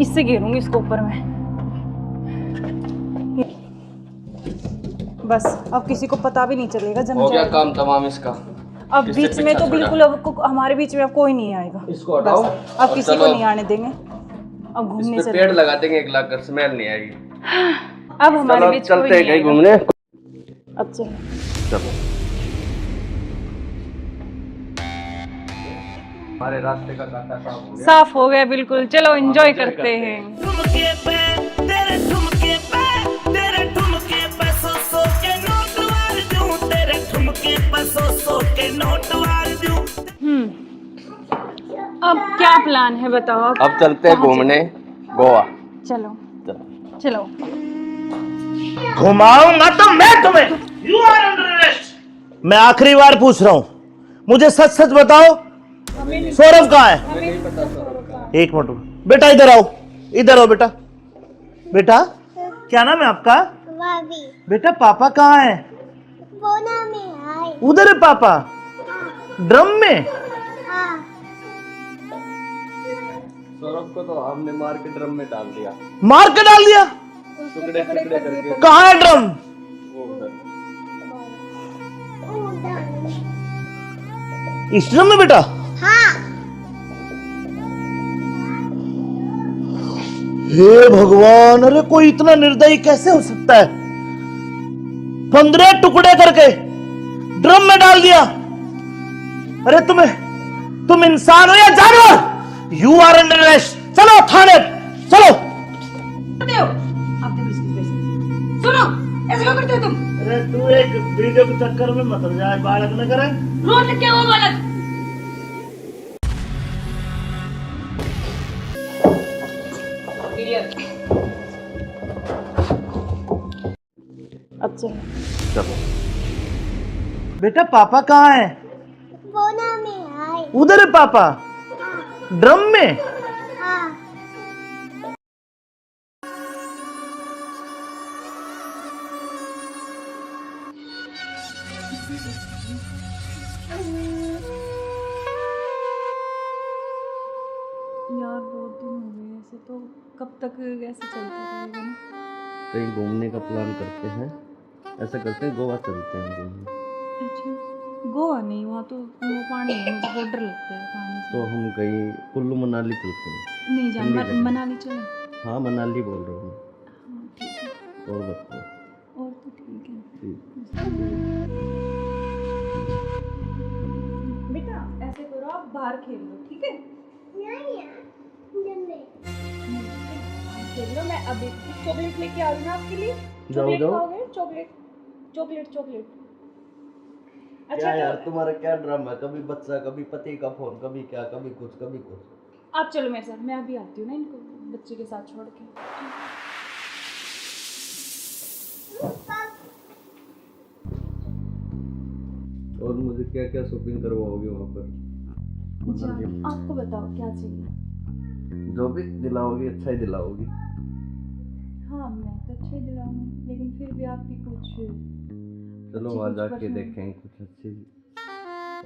इससे घेरूंगी इसको ऊपर में। बस अब किसी को पता भी नहीं चलेगा, जम हो गया जाएगा। काम तमाम इसका। अब इससे बीच में पीछा तो छोड़ा। बिल्कुल अब हमारे बीच में अब कोई नहीं आएगा। इसको हटाओ। बस, अब और किसी को चलो, नहीं आने देंगे। अब घूमने इस पे चले। पेड़ लगा देंगे, एक लाख कर स्मेल नहीं आएगी। अब हमारे चलो बीच कोई चलते हैं नहीं कहीं आएगा। घूमने। अब चलो। चलो हमारे रास्ते का कांटा साफ हो गया। साफ हो गया बिल्कुल। चलो एंजॉय करते हैं। ठुमके पे तेरे ठुमके पे तेरे ठुमके पे सौ के नोट वार दूं, तेरे ठुमके पे सौ के नोट वार दूं। अब क्या प्लान है बताओ? अब चलते हैं घूमने गोवा। चलो चलो। चलो। घुमाऊंगा तो मैं तुम्हें। You are under arrest. मैं आखिरी बार पूछ रहा हूं, मुझे सच सच बताओ, सौरभ कहाँ है? एक मिनट बेटा, इधर आओ, इधर आओ बेटा। बेटा क्या नाम है आपका? बेटा पापा कहाँ है? उधर है पापा। ड्रम में? सौरभ को तो हमने मार के ड्रम में डाल दिया। मार के डाल दिया? टुकड़े टुकड़े करके। कहाँ है ड्रम? वो उधर। इस ड्रम में बेटा? हे भगवान, अरे कोई इतना निर्दयी कैसे हो सकता है? 15 टुकड़े करके ड्रम में डाल दिया। अरे तुम इंसान हो या जानवर? You are under arrest. चलो थाने, चलो। सुनो, ऐसे क्यों करते हो तुम? अरे तू एक वीडियो के चक्कर में मत जाए, बालक न करे। रोड लग क्या हुआ बालक? अब चलो। चलो बेटा पापा कहाँ है? उधर है पापा। ड्रम में? यार बहुत दिन हो गए ऐसे, तो कब तक ऐसे चलता रहेगा ना? कहीं घूमने का प्लान करते हैं, ऐसा करते हैं गोवा चलते हैं घूमने। अच्छा गोवा नहीं, वहाँ तो वो पानी है, मुझे बहुत डर लगता है पानी से। तो हम कहीं कुल्लू मनाली चलते हैं। नहीं जान, ठंडी जगह। मनाली चले। हाँ मनाली बोल रहा हूँ हाँ ठीक है। मैं। और बताओ। और तो ठीक है। ठीक। बेटा ऐसे करो, आप बाहर खेल लो, ठीक है? खेल लो। मैं अभी चॉकलेट लेके आ रही हूँ आपके लिए। जाओ, चॉकलेट जाओ। खाओगे? Chocolate chocolate chocolate. क्या यार तुम्हारा क्या ड्रामा है? कभी बच्चा, कभी पति का फोन, कभी क्या, कभी कुछ कभी कुछ। आप चलो मेरे साथ, मैं अभी आती हूँ ना इनको बच्चे के साथ छोड़ के। और मुझे क्या क्या शॉपिंग करवाओगे वहाँ पर? जान, आपको बताओ क्या चाहिए? जो भी दिलाओगी अच्छा ही दिलाओगी। हाँ मैं तो अच्छा ही दिलाऊंगी, लेकिन फिर भी आपकी कुछ चलो वहाँ जाके देखेंगे कुछ अच्छी।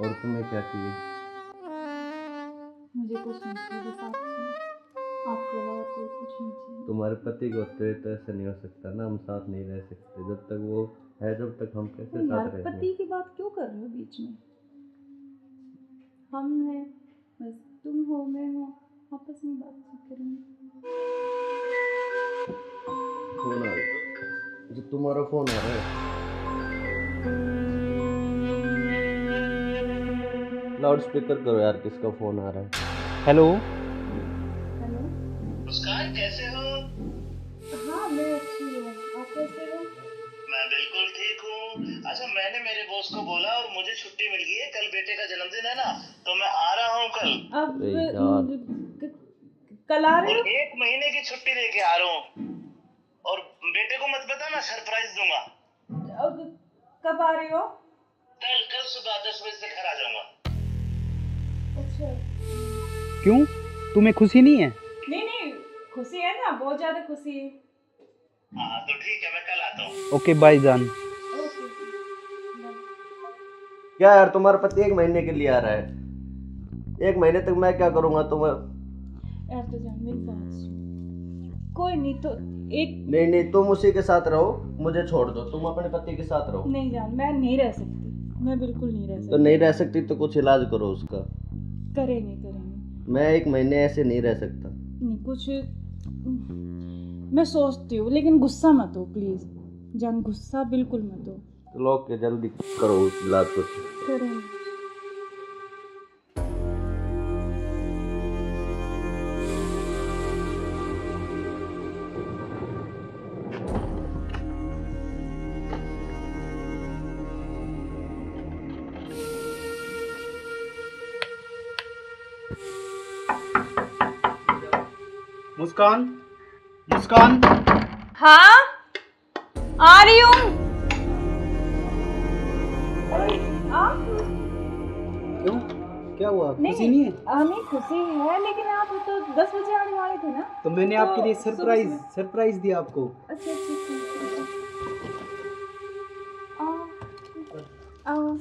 और तुम्हें क्या चाहिए? मुझे कुछ नहीं चाहिए, बस आप चाहिए। आपके अलावा कोई कुछ नहीं चाहिए। तुम्हारे पति को होते तो ऐसा नहीं हो सकता ना, हम साथ नहीं रह सकते जब तक वो है, जब तक हम कैसे यार साथ रहेंगे? पति की बात क्यों कर रहे हो बीच में? हम हैं, बस तुम हो मैं हूँ, आपस में बातचीत करेंगे। फोन आ रहा है, जो तुम्हारा फोन आ रहा है। लाउड स्पीकर करो यार, किसका फोन आ रहा है? हेलो। हेलो। मुस्कान कैसे हो? हाँ मैं अच्छी हूँ, आप कैसे हो? मैं बिल्कुल ठीक हूँ। अच्छा मैंने मेरे बॉस को बोला और मुझे छुट्टी मिल गई है, कल बेटे का जन्मदिन है ना, तो मैं आ रहा हूँ कल। अब कल आ रहे हो? और 1 महीने की छुट्टी लेके आ रहा हूँ। और बेटे को मत बताना, सरप्राइज दूंगा। अब कब आ रहे हो? कल सुबह 10 बजे से घर आ जाऊंगा। अच्छा। क्यों, तुम्हें खुशी नहीं है? नहीं खुशी है ना, बहुत ज्यादा खुशी है। हाँ तो ठीक है, मैं कल आता हूँ। ओके बाय जान। ओके। क्या यार तुम्हारा पति 1 महीने के लिए आ रहा है? 1 महीने तक मैं क्या करूँगा तुम्हें? यार तो जान मेरी बात सुन। कोई नहीं तो एक नहीं तुम उसी के साथ रहो, मुझे छोड़ दो, तुम अपने पति के साथ रहो। नहीं जान, मैं नहीं रह सकती, मैं बिल्कुल नहीं रह सकती। तो नहीं रह सकती तो कुछ इलाज करो उसका। करेंगे। मैं 1 महीने ऐसे नहीं रह सकता। नहीं कुछ मैं सोचती हूँ, लेकिन गुस्सा मत हो प्लीज जान, गुस्सा बिल्कुल मत हो। चलो ओके, जल्दी करो उस इलाज को। करेंगे। मुस्कान, मुस्कान। हाँ आ रही हूँ। क्यों, क्या हुआ? खुशी नहीं है? नहीं खुशी है, लेकिन आप तो 10 बजे आने वाले थे ना। तो मैंने तो आपके लिए सरप्राइज दिया आपको। अच्छा आओ।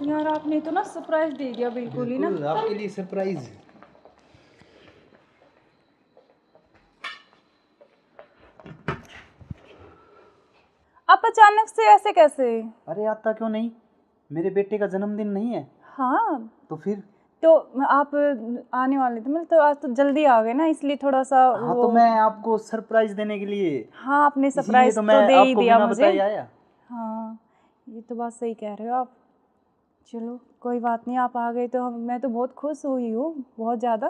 यार आपने तो ना सरप्राइज दे दिया बिल्कुल ही ना। आपके लिए सरप्राइज। आप अचानक से ऐसे कैसे? अरे आता क्यों नहीं, मेरे बेटे का जन्मदिन नहीं है? हाँ तो फिर तो आप आने वाले थे, मतलब तो आज तो जल्दी आ गए ना, इसलिए थोड़ा सा हाँ तो मैं आपको सरप्राइज देने के लिए। हाँ आपने सरप्राइज तो दे ही दिया मुझे। आया। हाँ ये तो बात सही कह रहे हो आप। चलो कोई बात नहीं, आप आ गए तो मैं तो बहुत खुश हुई हूँ, बहुत ज़्यादा।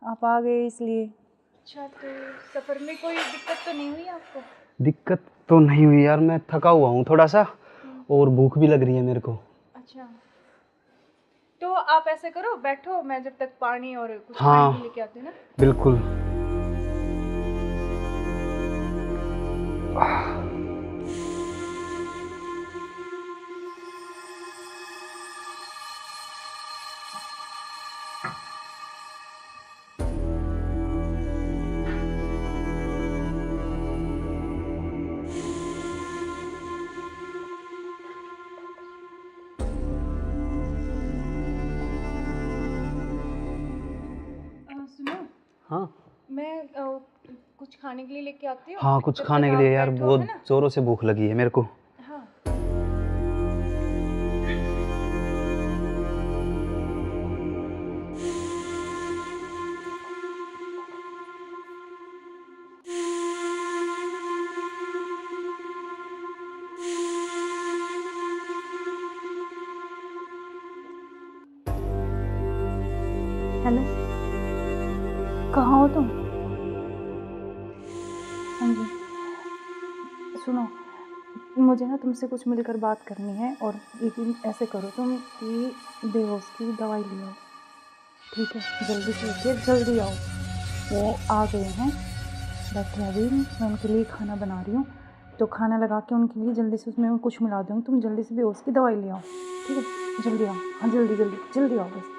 आप आ गए इसलिए। अच्छा तो सफ़र में कोई दिक्कत तो नहीं हुई आपको? दिक्कत तो नहीं हुई यार, मैं थका हुआ हूँ थोड़ा सा, और भूख भी लग रही है मेरे को। अच्छा तो आप ऐसे करो, बैठो, मैं जब तक पानी और कुछ हाँ, खाने लेके आती हूँ ना। बिल्कुल। सुनो। हाँ मैं कुछ खाने के लिए लेके आती हूँ। हाँ, कुछ जब खाने तक के लिए आप यार, बैठो, बहुत है ना? जोरों से भूख लगी है मेरे को। हाँ हेलो, कहाँ हो तुम? हाँ जी सुनो, मुझे ना तुमसे कुछ मिलकर बात करनी है, और लेकिन ऐसे करो तुम कि बेहोश की दवाई ले आओ, ठीक है? जल्दी से उठिए, जल्दी आओ। वो आ गए हैं, बैठे अभी, मैं उनके लिए खाना बना रही हूँ, तो खाना लगा के उनके लिए जल्दी से उसमें कुछ मिला दूँगी। तुम जल्दी से बेहोश की दवाई ले आओ, ठीक है? जल्दी आओ, हाँ जल्दी जल्दी जल्दी आओ बस।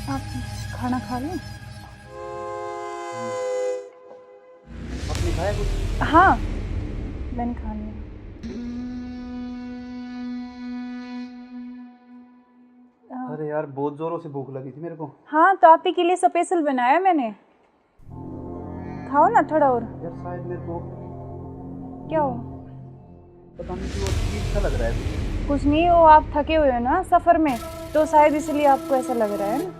आप खाना खा लें? आपने खाया कुछ? हाँ, मैंने खा लिया। अरे यार बहुत जोरों से भूख लगी थी मेरे को। हाँ, तो आप ही के लिए स्पेशल बनाया मैंने, खाओ ना थोड़ा और। यार शायद मेरे को क्या हो? पता नहीं क्यों अजीब सा लग रहा है। कुछ नहीं, वो आप थके हुए हो ना सफ़र में, तो शायद इसलिए आपको ऐसा लग रहा है ना।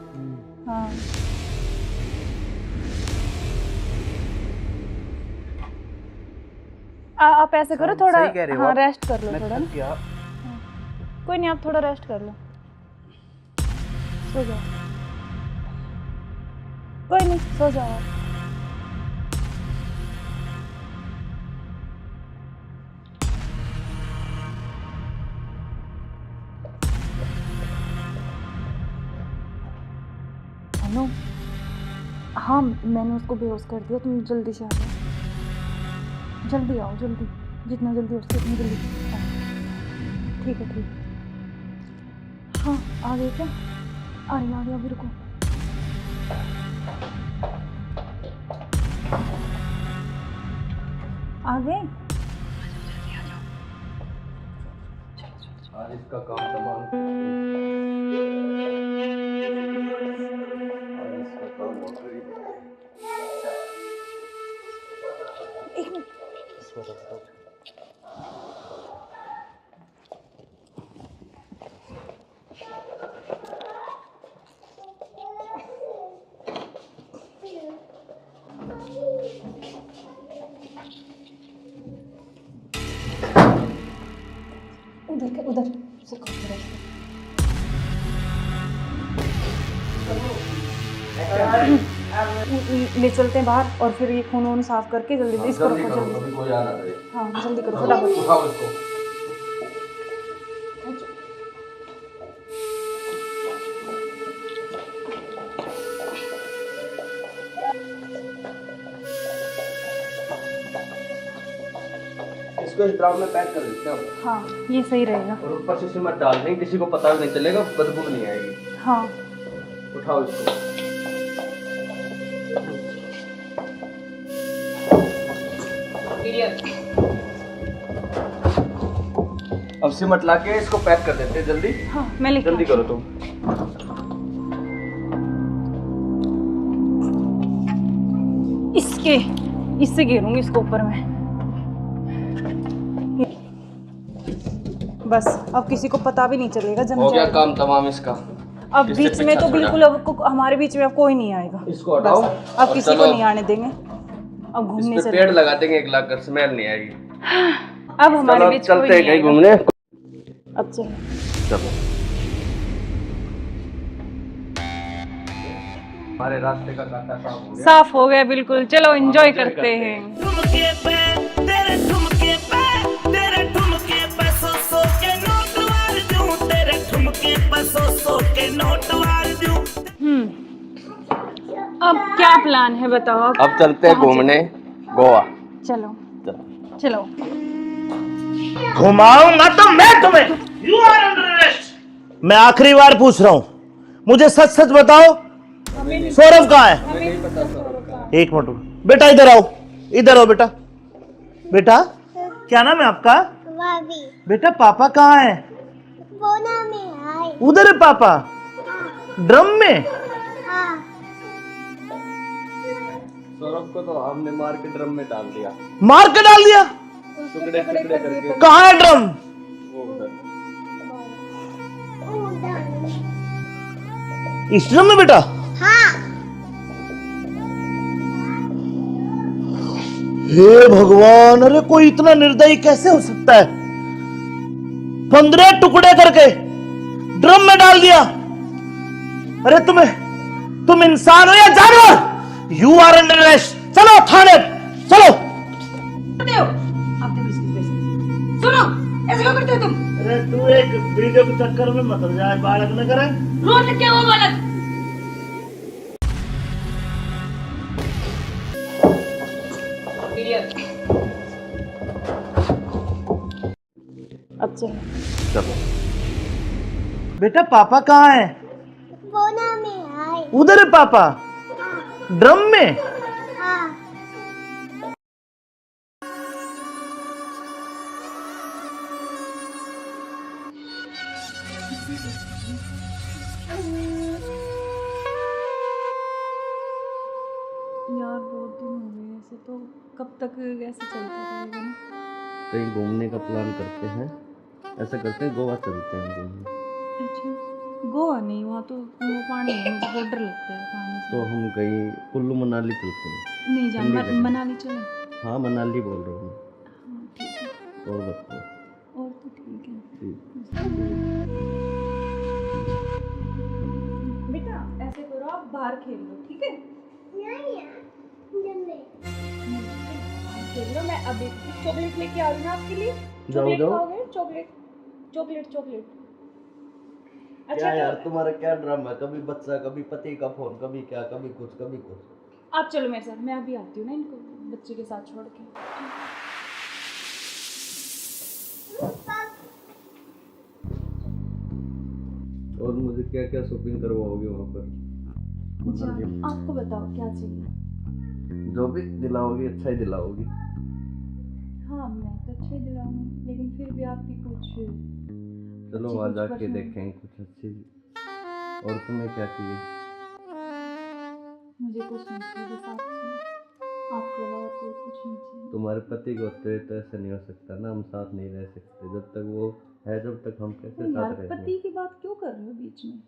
हाँ, आप ऐसे करो थोड़ा, हाँ रेस्ट कर लो थोड़ा ना। कोई नहीं, आप थोड़ा रेस्ट कर लो, सो जाओ। कोई नहीं, सो जाओ आप। अनु, हाँ मैंने उसको बेहोश कर दिया, तुम जल्दी से आ जाओ, जल्दी आओ, जल्दी, जितना जल्दी हो सके उतनी जल्दी आओ। ठीक है, ठीक है। हाँ, आ गए क्या? आ गया, अभी रुको। आ गए? आज इसका काम तमाम। आज इसका काम हो गई। एक मिनट। उधर से ले चलते हैं बाहर, और फिर ये खून वून साफ करके जल्दी इसको रखो, जल्दी। हाँ जल्दी करो, फटाफट उठाओ इसको। इसको इस ड्राम में पैक कर देते हैं। हाँ ये सही रहेगा। और ऊपर से सिमट डाल देंगे, किसी को पता भी नहीं चलेगा, बदबू नहीं आएगी। हाँ उठाओ इसको। अब सिमट ला के इसको पैक कर देते हैं जल्दी। हाँ मैं लेके जल्दी करो तुम। इससे घेरूंगी इसको ऊपर में, बस अब किसी को पता भी नहीं चलेगा। जम हो गया जाएगा काम तमाम इसका। अब बीच में तो बिल्कुल अब हमारे बीच में अब कोई नहीं आएगा। इसको हटाओ। अब किसी को नहीं आने देंगे। अब घूमने इस पे पेड़ लगा देंगे, एक लाख स्मेल नहीं आएगी। अब हमारे बीच कोई चलते हैं कहीं घूमने। अब चलो। हमारे रास्ते का कांटा साफ हो गया बिल्कुल। चलो एंजॉय करते हैं। ठुमके पे तेरे ठुमके पे, तेरे ठुमके पे सौ के नोट वार दूं, तेरे ठुमके पे सौ के नोट वार दूं। अब क्या प्लान है बताओ? अब चलते हैं घूमने गोवा। चलो चलो। घुमाऊंगा तो मैं तुम्हें। You are under arrest. मैं आखिरी बार पूछ रहा हूं, मुझे सच सच बताओ, सौरभ कहाँ है? एक मिनट बेटा, इधर आओ, इधर आओ बेटा। बेटा क्या नाम है आपका? बेटा पापा कहाँ है? उधर है पापा। ड्रम में? सौरभ को तो हमने मार के ड्रम में डाल दिया। मार के डाल दिया? टुकड़े टुकड़े करके। कहाँ है ड्रम? वो उधर। इस ड्रम में बेटा? हे भगवान, अरे कोई इतना निर्दयी कैसे हो सकता है? 15 टुकड़े करके ड्रम में डाल दिया। अरे तुम इंसान हो या जानवर? You are under arrest. चलो थाने, चलो। सुनो, ऐसे क्यों करते हो तुम? अरे तू एक वीडियो के चक्कर में मत जाए, बालक न करे। रोज क्या वो बालक? अच्छा चलो बेटा, पापा कहाँ है? उधर है पापा। ड्रम में? यार बहुत दिन हो गए ऐसे, तो कब तक ऐसे चलता रहेगा ना? कहीं घूमने का प्लान करते हैं, ऐसा करते हैं गोवा चलते हैं घूमने। अच्छा, गोवा नहीं, वहाँ तो वो पानी है, मुझे बहुत डर लगता है पानी से। तो हम कहीं कुल्लू मनाली चलते हैं। नहीं जान, मनाली चले। हाँ मनाली बोल रहा हूँ। हाँ ठीक है। और बताओ। और तो ठीक है। बेटा ऐसे करो, आप बाहर खेल लो, ठीक है? खेल लो, मैं अभी चॉकलेट लेके आ रही हूँ आपके लिए। चॉकलेट खाओगे? Chocolate chocolate chocolate. अच्छा क्या यार तुम्हारा क्या ड्रामा है? कभी बच्चा, कभी पति का फोन, कभी क्या, कभी कुछ कभी कुछ। आप चलो मेरे साथ, मैं अभी आती हूँ ना इनको बच्चे के साथ छोड़ के। और मुझे क्या क्या शॉपिंग करवाओगे वहाँ पर? आपको बताओ क्या चाहिए? जो भी दिलाओगी अच्छा ही दिलाओगी। हाँ मैं तो अच्छे दिलाऊंगी, लेकिन फिर भी आपकी कुछ। चलो वहाँ जाके देखेंगे कुछ अच्छी। और तुम्हें क्या चाहिए? मुझे कुछ नहीं चाहिए, बस आप चाहिए, आपके अलावा कोई कुछ नहीं चाहिए। तुम्हारे पति को होते तो ऐसा नहीं हो सकता ना, हम साथ नहीं रह सकते जब तक वो है, जब तक हम कैसे साथ यार रहेंगे? पति की बात क्यों कर रहे हो बीच में?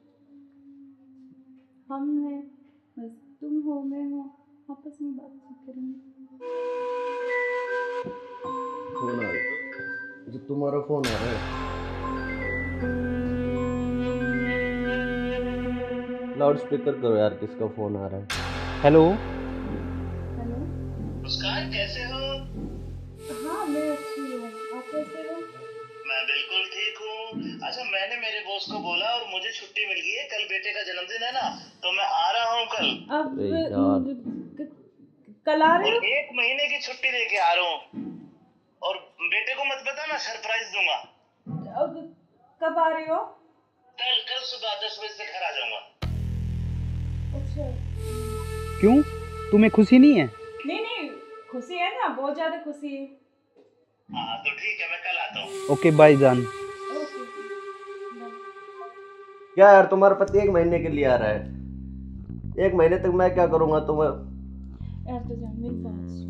हम हैं, बस तुम हो, मैं हूँ, आपस में बातचीत करेंगे। फोन आ रहा है, जो तुम्हारा फोन आ रहा है। लाउड स्पीकर करो यार, किसका फोन आ रहा है? हेलो। हेलो मुस्कान, कैसे हो? हाँ मैं अच्छी हूँ, आप कैसे हो? मैं बिल्कुल ठीक हूँ। अच्छा, मैंने मेरे बॉस को बोला और मुझे छुट्टी मिल गई है, कल बेटे का जन्मदिन है ना, तो मैं आ रहा हूँ कल। अब यार। कल आ रहे हो? और 1 महीने की छुट्टी लेके आ रहा हूँ, और बेटे को मत बताना, सरप्राइज दूंगा। अब कब आ रहे हो? कल सुबह 10 बजे से घर आ जाऊंगा। अच्छा क्यों, तुम्हें खुशी नहीं है? नहीं खुशी है ना, बहुत ज्यादा खुशी है। हाँ तो ठीक है, मैं कल आता हूँ। ओके बाय जान। क्या यार तुम्हारा पति 1 महीने के लिए आ रहा है? 1 महीने तक मैं क्या करूँगा तुम्हें? यार तो जान मेरी बात सुन,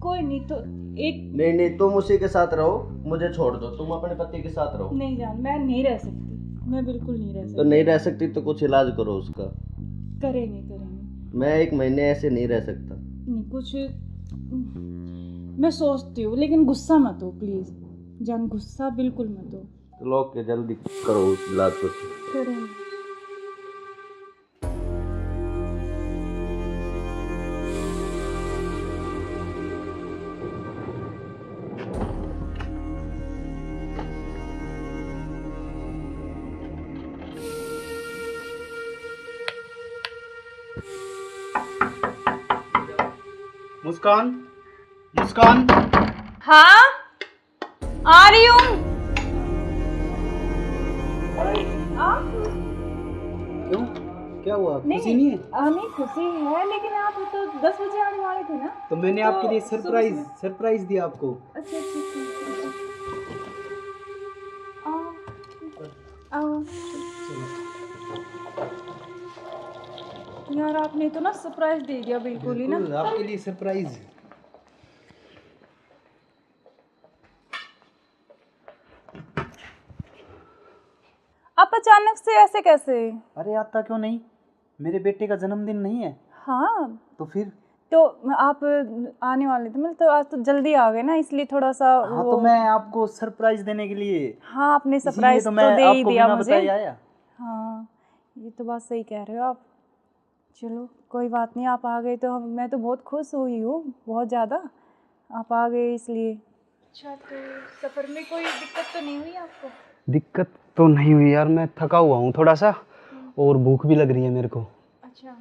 कोई नहीं तो एक। नहीं तुम उसी के साथ रहो, मुझे छोड़ दो, तुम अपने पति के साथ रहो। नहीं जान, मैं नहीं रह सकती, मैं बिल्कुल नहीं रह सकती। तो नहीं रह सकती तो कुछ इलाज करो उसका। करेंगे मैं 1 महीने ऐसे नहीं रह सकता। नहीं कुछ मैं सोचती हूँ, लेकिन गुस्सा मत हो प्लीज जान, गुस्सा बिल्कुल मत हो। चलो ओके, जल्दी करो इलाज कुछ। करेंगे। मुस्कान, मुस्कान। हाँ आ रही हूँ। आप क्यों, क्या हुआ? नहीं खुशी नहीं है? नहीं खुशी है, लेकिन आप तो 10 बजे आने वाले थे ना। तो मैंने आपके लिए सुबह से- सरप्राइज दिया आपको। अच्छा अच्छा अच्छा। आओ यार, आपने तो ना सरप्राइज दे दिया बिल्कुल ही ना। बिल्कुल, आपके लिए सरप्राइज। आप अचानक से ऐसे कैसे? अरे आता क्यों नहीं, मेरे बेटे का जन्मदिन नहीं है हाँ तो फिर? तो आप आने वाले थे, मतलब तो आज तो जल्दी आ गए ना, इसलिए थोड़ा सा हाँ तो मैं आपको सरप्राइज देने के लिए, हाँ आपने इसीलिए सरप्राइज तो तो मैं दे ही आपको दिया बिना मुझे। बताए आया। हाँ ये तो बात सही कह रहे हो आप। चलो कोई बात नहीं, आप आ गए तो मैं तो बहुत खुश हुई हूँ, बहुत ज़्यादा। आप आ गए इसलिए। अच्छा तो सफ़र में कोई दिक्कत तो नहीं हुई आपको? दिक्कत तो नहीं हुई यार, मैं थका हुआ हूँ थोड़ा सा और भूख भी लग रही है मेरे को। अच्छा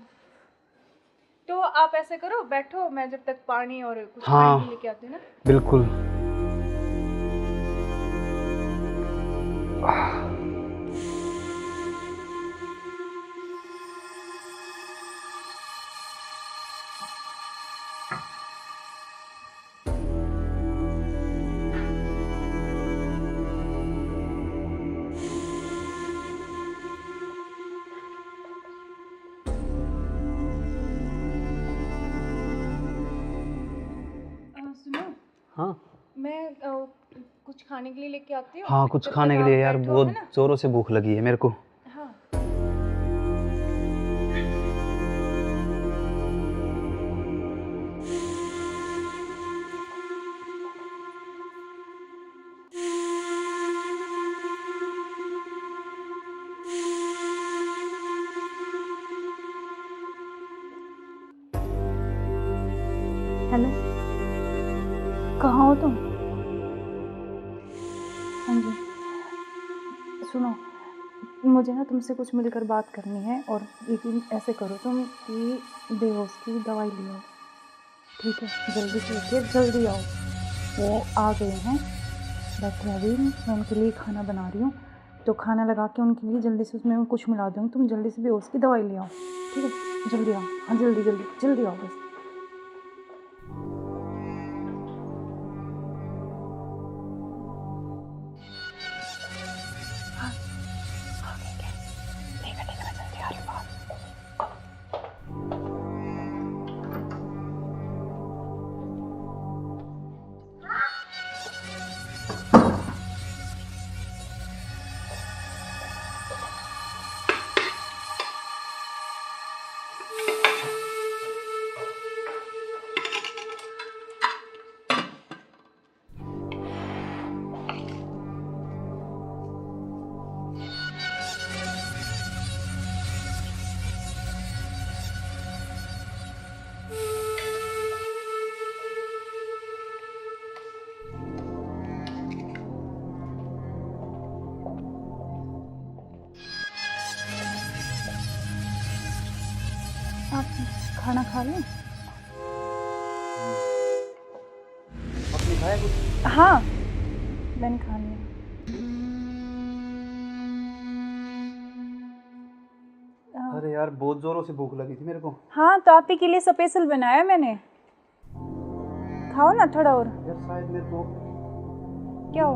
तो आप ऐसे करो, बैठो, मैं जब तक पानी और कुछ हाँ। खाने के लेके आती हूँ ना। बिल्कुल। सुनो, हाँ मैं कुछ खाने के लिए लेके आती हूँ। हाँ, कुछ जब खाने तक के लिए आप यार, बैठो, बहुत है ना? जोरों से भूख लगी है मेरे को। हाँ हेलो, कहाँ हो तुम? हाँ जी, सुनो, मुझे ना तुमसे कुछ मिलकर बात करनी है, और लेकिन ऐसे करो तुम कि बेहोश की दवाई ले आओ, ठीक है? जल्दी से उठिए, जल्दी आओ। वो आ गए हैं, बैठे अभी, मैं उनके लिए खाना बना रही हूँ, तो खाना लगा के उनके लिए जल्दी से उसमें कुछ मिला दूँगी, तुम जल्दी से बेहोश की दवाई ले आओ, ठीक है? जल्दी आओ, हाँ जल्दी जल्दी जल्दी आओ बस। आप खाना खा लें? आपने खाया कुछ? हाँ मैंने खा लिया। अरे यार, बहुत जोरों से भूख लगी थी मेरे को। हाँ तो आप ही के लिए स्पेशल बनाया मैंने, खाओ ना थोड़ा और। यार शायद मेरे को क्या हो?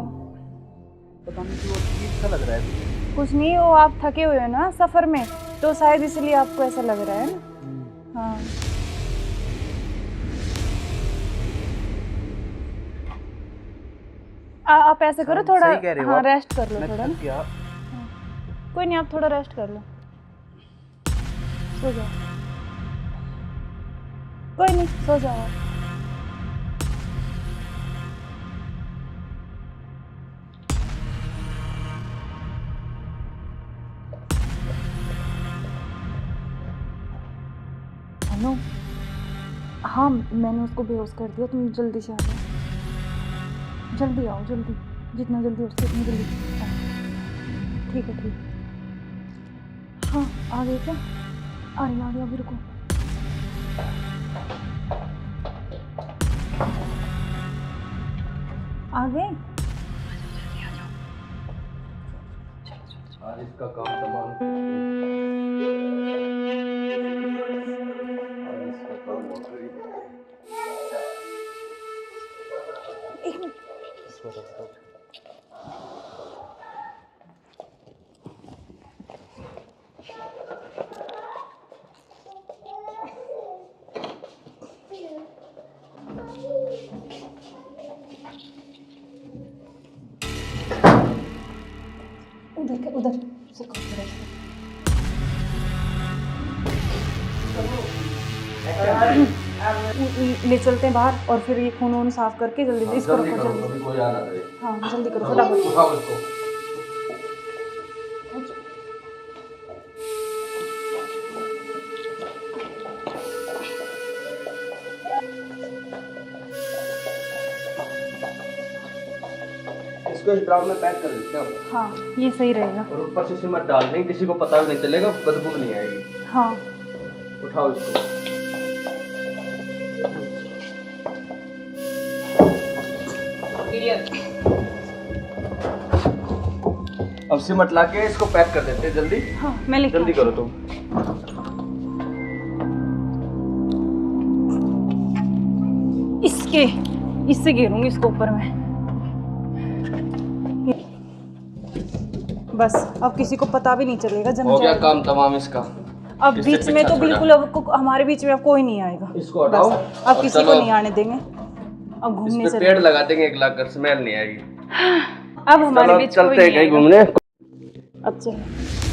पता नहीं क्यों अजीब सा लग रहा है। कुछ नहीं, वो आप थके हुए हो ना सफ़र में, तो शायद इसलिए आपको ऐसा लग रहा है ना। हाँ आप ऐसे करो, थोड़ा सही कह रहे हो हाँ आप। रेस्ट कर लो मैं थोड़ा थक ना। गया। कोई नहीं, आप थोड़ा रेस्ट कर लो, सो जाओ। कोई नहीं, सो जाओ आप। हेलो, हाँ मैंने उसको बेहोश कर दिया, तुम जल्दी से आ जाओ, जल्दी आओ, जल्दी, जितना जल्दी हो सके उतनी जल्दी आओ। ठीक है ठीक है। हाँ आ गए क्या? आ रही अभी, रुको। आ गए? आ आज इसका काम तमाम, आज इसका काम हो गई। इसको रख दो। उधर उधर ले चलते हैं बाहर और फिर ये खून वून साफ करके जल्दी से इसको रखो जल्दी। अभी कोई आ ना रहे। हाँ जल्दी करो फटाफट। उठाओ इसको। इसको इस ड्राम में पैक कर देते हैं। हाँ ये सही रहेगा। और ऊपर से सिमट डाल देंगे, किसी को पता भी नहीं चलेगा, बदबू भी नहीं आएगी। हाँ उठाओ इसको। अब सिमट लाके इसको पैक कर देते हैं जल्दी। हाँ मैं लेके जल्दी करो तुम। इससे घेरूंगी इसको ऊपर में। बस अब किसी को पता भी नहीं चलेगा। जम हो गया जाएगा। काम तमाम इसका। अब इससे बीच में पीछा तो छोड़ा। बिल्कुल अब हमारे बीच में अब कोई नहीं आएगा। इसको हटाओ। बस, अब और किसी चलो। को नहीं आने देंगे। अब घूमने इस पे चले। पेड़ लगा देंगे, एक लाख कर स्मेल नहीं आएगी। अब हमारे चलो बीच चलते कोई हैं नहीं कहीं आएगा। घूमने। अब चलो।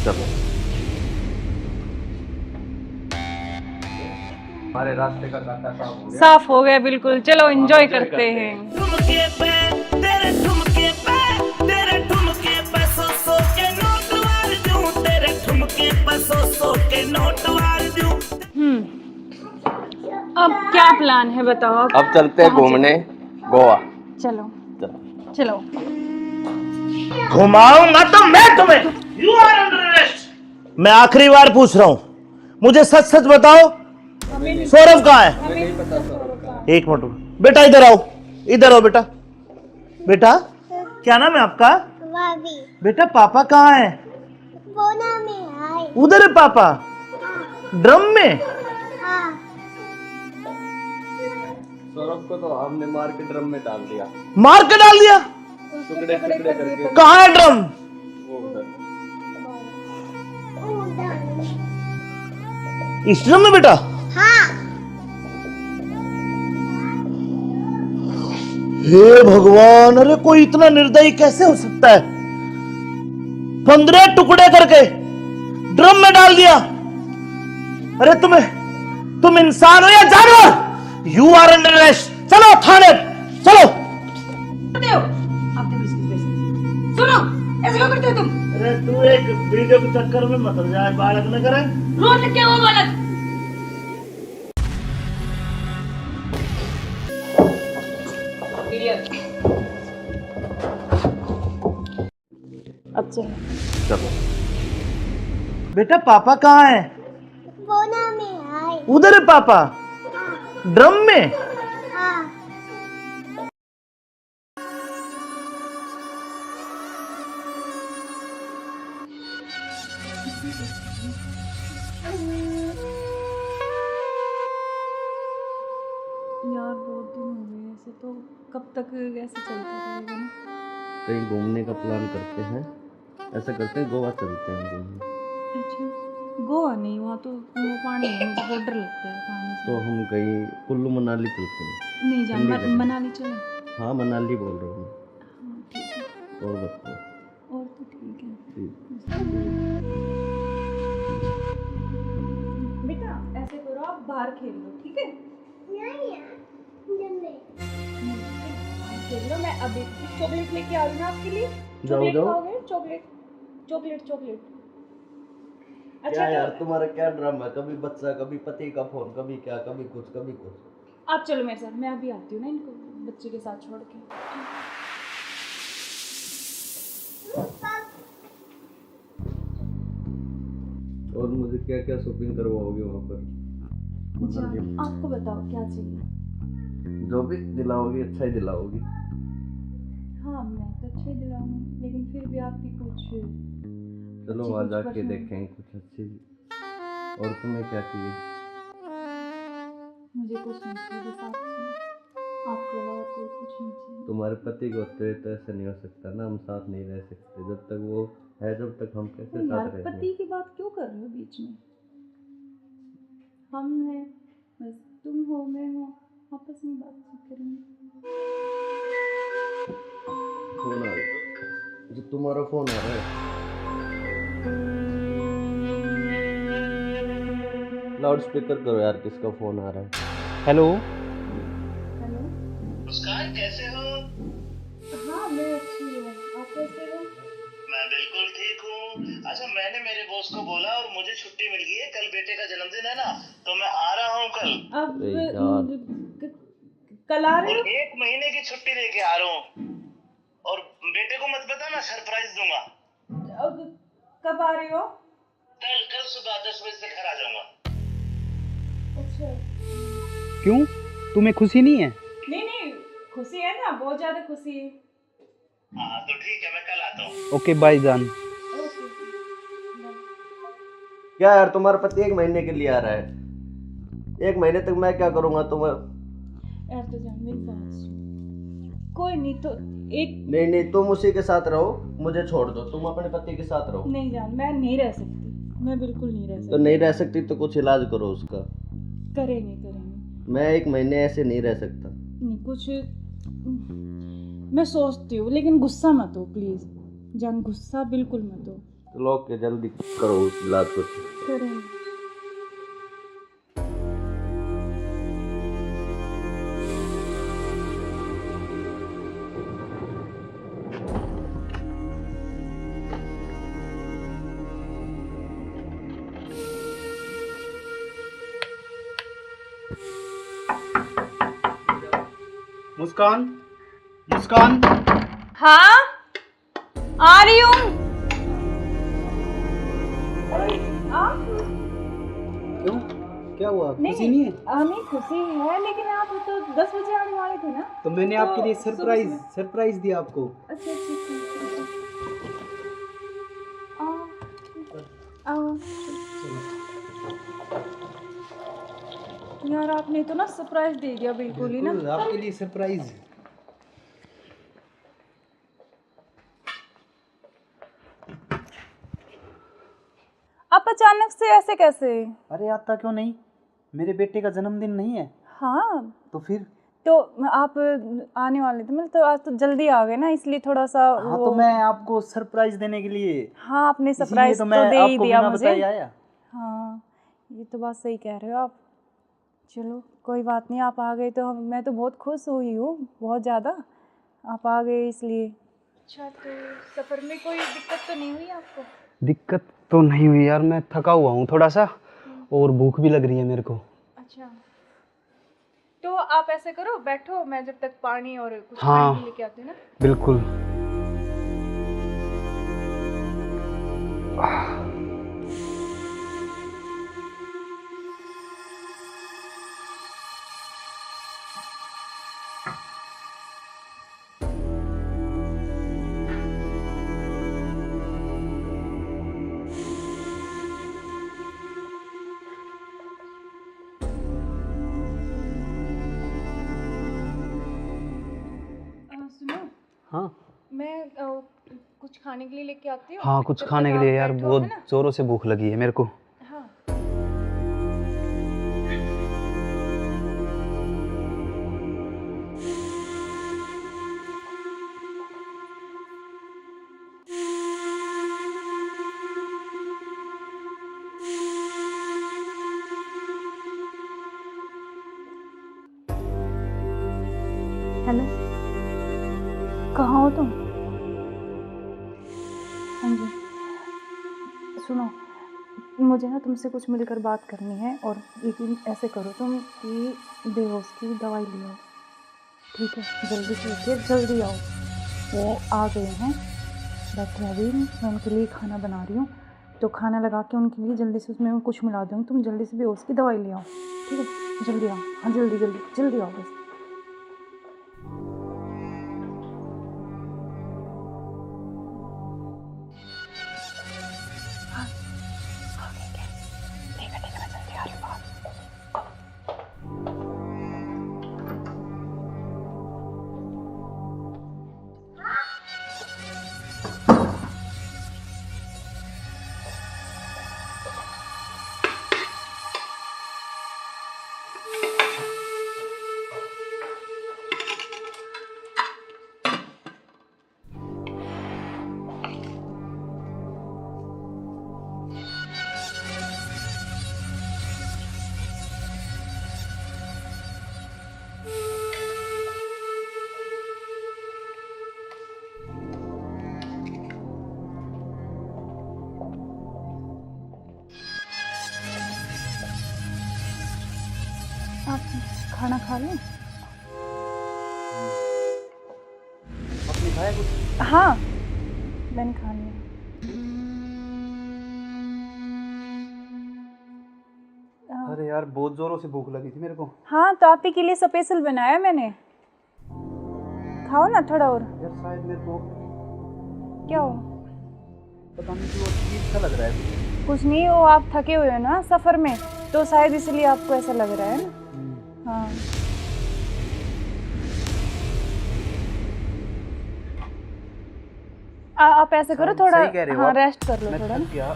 चलो हमारे रास्ते का कांटा साफ हो गया। साफ हो गया बिल्कुल। चलो एंजॉय करते हैं। ठुमके पे तेरे ठुमके पे तेरे ठुमके पे सौ के नोट वार दूं, तेरे ठुमके पे सौ के नोट वार दूं। अब क्या प्लान है बताओ। अब चलते हैं घूमने गोवा। चलो चलो। चलो। घुमाऊंगा तो मैं तुम्हें। You are under arrest. मैं आखिरी बार पूछ रहा हूं, मुझे सच सच बताओ, सौरभ कहाँ है? एक मिनट बेटा, इधर आओ, इधर आओ बेटा। बेटा क्या नाम है आपका? भाभी बेटा पापा कहाँ है? बोना में आए। उधर है पापा। ड्रम में? हाँ सौरभ को तो हमने मार के ड्रम में डाल दिया। मार के डाल दिया? टुकड़े टुकड़े करके। कहाँ है ड्रम? वो उधर। इस ड्रम में बेटा? हाँ हे भगवान, अरे कोई इतना निर्दयी कैसे हो सकता है? 15 टुकड़े करके ड्रम में डाल दिया। अरे तुम इंसान हो या जानवर? You are under arrest. चलो थाने चलो। सुनो ऐसे क्यों करते हो तुम? अरे तू एक वीडियो के चक्कर में मत जाए, बालक न करे। रोड क्या वो बालक? अब चलो। चलो बेटा पापा कहाँ है? बोना में आए। उधर है पापा। ड्रम में? हाँ यार बहुत दिन हो गए ऐसे, तो कब तक ऐसे चलता रहेगा ना? कहीं घूमने का प्लान करते हैं। ऐसा करते हैं गोवा चलते हैं घूमने। अच्छा गोवा नहीं, वहाँ तो वो पानी है, मुझे बहुत डर लगता है पानी से। तो हम कहीं कुल्लू मनाली चलते हैं। नहीं जान ठंडी जगह। मनाली चले। हाँ मनाली बोल रहा हूँ। हाँ ठीक है। और बताओ। और तो ठीक है। ठीक। बेटा ऐसे करो, आप बाहर खेल लो ठीक है? खेल लो। मैं अभी चॉकलेट लेके आ रही हूँ आपके लिए। चॉकलेट जाओ। खाओगे? Chocolate chocolate chocolate. क्या यार तुम्हारा क्या ड्रामा है? कभी बच्चा, कभी पति का फोन, कभी क्या, कभी कुछ कभी कुछ। आप चलो मेरे साथ, मैं अभी आती हूँ ना इनको बच्चे के साथ छोड़ के। और मुझे क्या क्या शॉपिंग करवाओगे वहाँ पर? आपको बताओ क्या चाहिए? जो भी दिलाओगी अच्छा ही दिलाओगी। हाँ मैं तो अच्छा ही दिलाऊंगी, लेकिन फिर भी आपकी कुछ चलो वहाँ जाके देखेंगे कुछ अच्छी। और तुम्हें क्या चाहिए? मुझे कुछ नहीं चाहिए, बस आपके अलावा कोई कुछ नहीं चाहिए। तुम्हारे पति को होते हुए तो ऐसा नहीं हो सकता ना, हम साथ नहीं रह सकते जब तक वो है, जब तक हम कैसे यार साथ रहेंगे? पति की बात क्यों कर रहे हो बीच में? हम हैं, बस तुम हो, मैं हूँ, आपस में बातचीत करेंगे। फोन आ रहा, जो तुम्हारा फोन आ रहा है। लाउड स्पीकर करो यार, किसका फोन आ रहा है? हेलो। हेलो। मुस्कान कैसे हो? हाँ मैं अच्छी हूँ, आप कैसे हो? मैं बिल्कुल ठीक हूँ। अच्छा मैंने मेरे बॉस को बोला और मुझे छुट्टी मिल गई है, कल बेटे का जन्मदिन है ना, तो मैं आ रहा हूँ कल। अब अरे यार, कल आ रहे और हो? 1 महीने की छुट्टी लेके आ रहा हूँ। और बेटे को मत बताना, सरप्राइज दूंगा। अब कब आ रहे हो? कल सुबह 10 बजे से घर आ जाऊंगा। अच्छा। क्यों, तुम्हें खुशी नहीं है? नहीं खुशी है ना, बहुत ज्यादा खुशी है। हाँ तो ठीक है, मैं कल आता हूँ। ओके बाय जान। ओके। क्या यार, तुम्हारा पति 1 महीने के लिए आ रहा है, 1 महीने तक मैं क्या करूँगा तुम्हें? यार तो जान मेरी बात सुन, कोई नहीं तो एक नहीं, तुम उसी के साथ रहो, मुझे छोड़ दो, तुम अपने पति के साथ रहो। नहीं जान, मैं नहीं रह सकती, मैं बिल्कुल नहीं रह तो सकती। नहीं रह सकती तो कुछ इलाज करो उसका। करेंगे। मैं 1 महीने ऐसे नहीं रह सकता। नहीं कुछ मैं सोचती हूँ, लेकिन गुस्सा मत हो प्लीज जान, गुस्सा बिल्कुल मत हो। चलो ओके, जल्दी करो उस इलाज को। करेंगे। मुस्कान। हाँ आ रही हूँ। क्यों, क्या हुआ, खुशी नहीं है? नहीं खुशी है, लेकिन आप तो 10 बजे आने वाले थे ना। तो मैंने आपके लिए सरप्राइज दिया आपको। अच्छा आओ। यार आपने तो ना सरप्राइज दे दिया बिल्कुल ही ना। बिल्कुल, आपके लिए सरप्राइज। आप अचानक से ऐसे कैसे? अरे आता क्यों नहीं, मेरे बेटे का जन्मदिन नहीं है? हाँ तो फिर? तो आप आने वाले थे, मतलब तो आज तो जल्दी आ गए ना, इसलिए थोड़ा सा हाँ तो मैं आपको सरप्राइज देने के लिए। हाँ आपने सरप्राइज तो तो मैं दे ही आपको दिया बिना मुझे। बताए आया। हाँ ये तो बात सही कह रहे हो आप। चलो कोई बात नहीं, आप आ गए तो मैं तो बहुत खुश हुई हूँ, बहुत ज़्यादा। आप आ गए इसलिए। अच्छा तो सफ़र में कोई दिक्कत तो नहीं हुई आपको? दिक्कत तो नहीं हुई यार, मैं थका हुआ हूँ थोड़ा सा, और भूख भी लग रही है मेरे को। अच्छा तो आप ऐसे करो, बैठो, मैं जब तक पानी और कुछ हाँ, खाने लेके आती हूँ ना। बिल्कुल। सुनो, हाँ मैं कुछ खाने के लिए लेके आती हूँ। हाँ, कुछ तब खाने तक के आप लिए यार, बैठो, बहुत है ना? जोरों से भूख लगी है मेरे को। हाँ हेलो, कहाँ हो तुम? हाँ जी सुनो, मुझे ना तुमसे कुछ मिलकर बात करनी है, और लेकिन ऐसे करो तुम कि बेहोश की दवाई ले आओ, ठीक है? जल्दी से उठिए, जल्दी आओ। वो आ गए हैं, बैठे अभी, मैं उनके लिए खाना बना रही हूँ, तो खाना लगा के उनके लिए जल्दी से उसमें कुछ मिला दूँगी, तुम जल्दी से बेहोश की दवाई ले आओ, ठीक है? जल्दी आओ, हाँ जल्दी जल्दी जल्दी आओ बस। खाना खा लूं? आपने खाया कुछ? हाँ, मैंने खा लिया। अरे यार बहुत जोरों से भूख लगी थी मेरे को। हाँ, तो आप ही के लिए स्पेशल बनाया मैंने। खाओ ना थोड़ा और। यार शायद मेरे को क्या हो? पता नहीं क्यों अजीब सा लग रहा है। कुछ नहीं, वो आप थके हुए हो ना सफ़र में, तो शायद इसलिए आपको ऐसा लग रहा है ना। हाँ, आप ऐसे करो थोड़ा। सही कह रहे हो हाँ, आप। रेस्ट कर लो मैं थोड़ा थक ना। गया।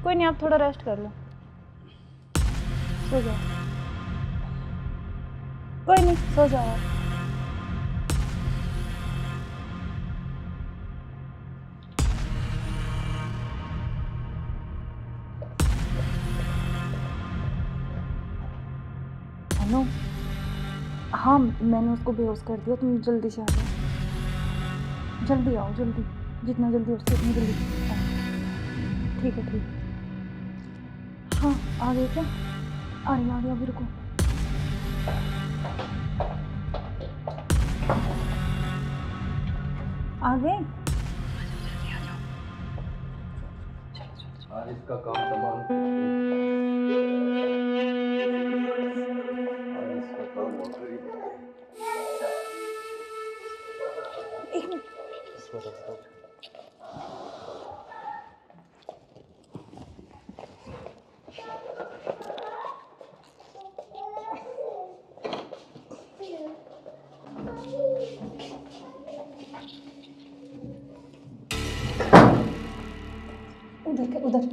कोई नहीं, आप थोड़ा रेस्ट कर लो, सो जाओ। कोई नहीं, सो जाओ आप। अनु, हाँ मैंने उसको बेहोश कर दिया, तुम जल्दी से आ जाओ। जल्दी आओ, जल्दी, जितना जल्दी हो सके उतनी जल्दी आओ। ठीक है, ठीक है। हाँ, आ गए क्या? आ रही अभी, रुको। आ गए? आज इसका काम तमाम। आज इसका काम हो गई। एक मिनट। उधर से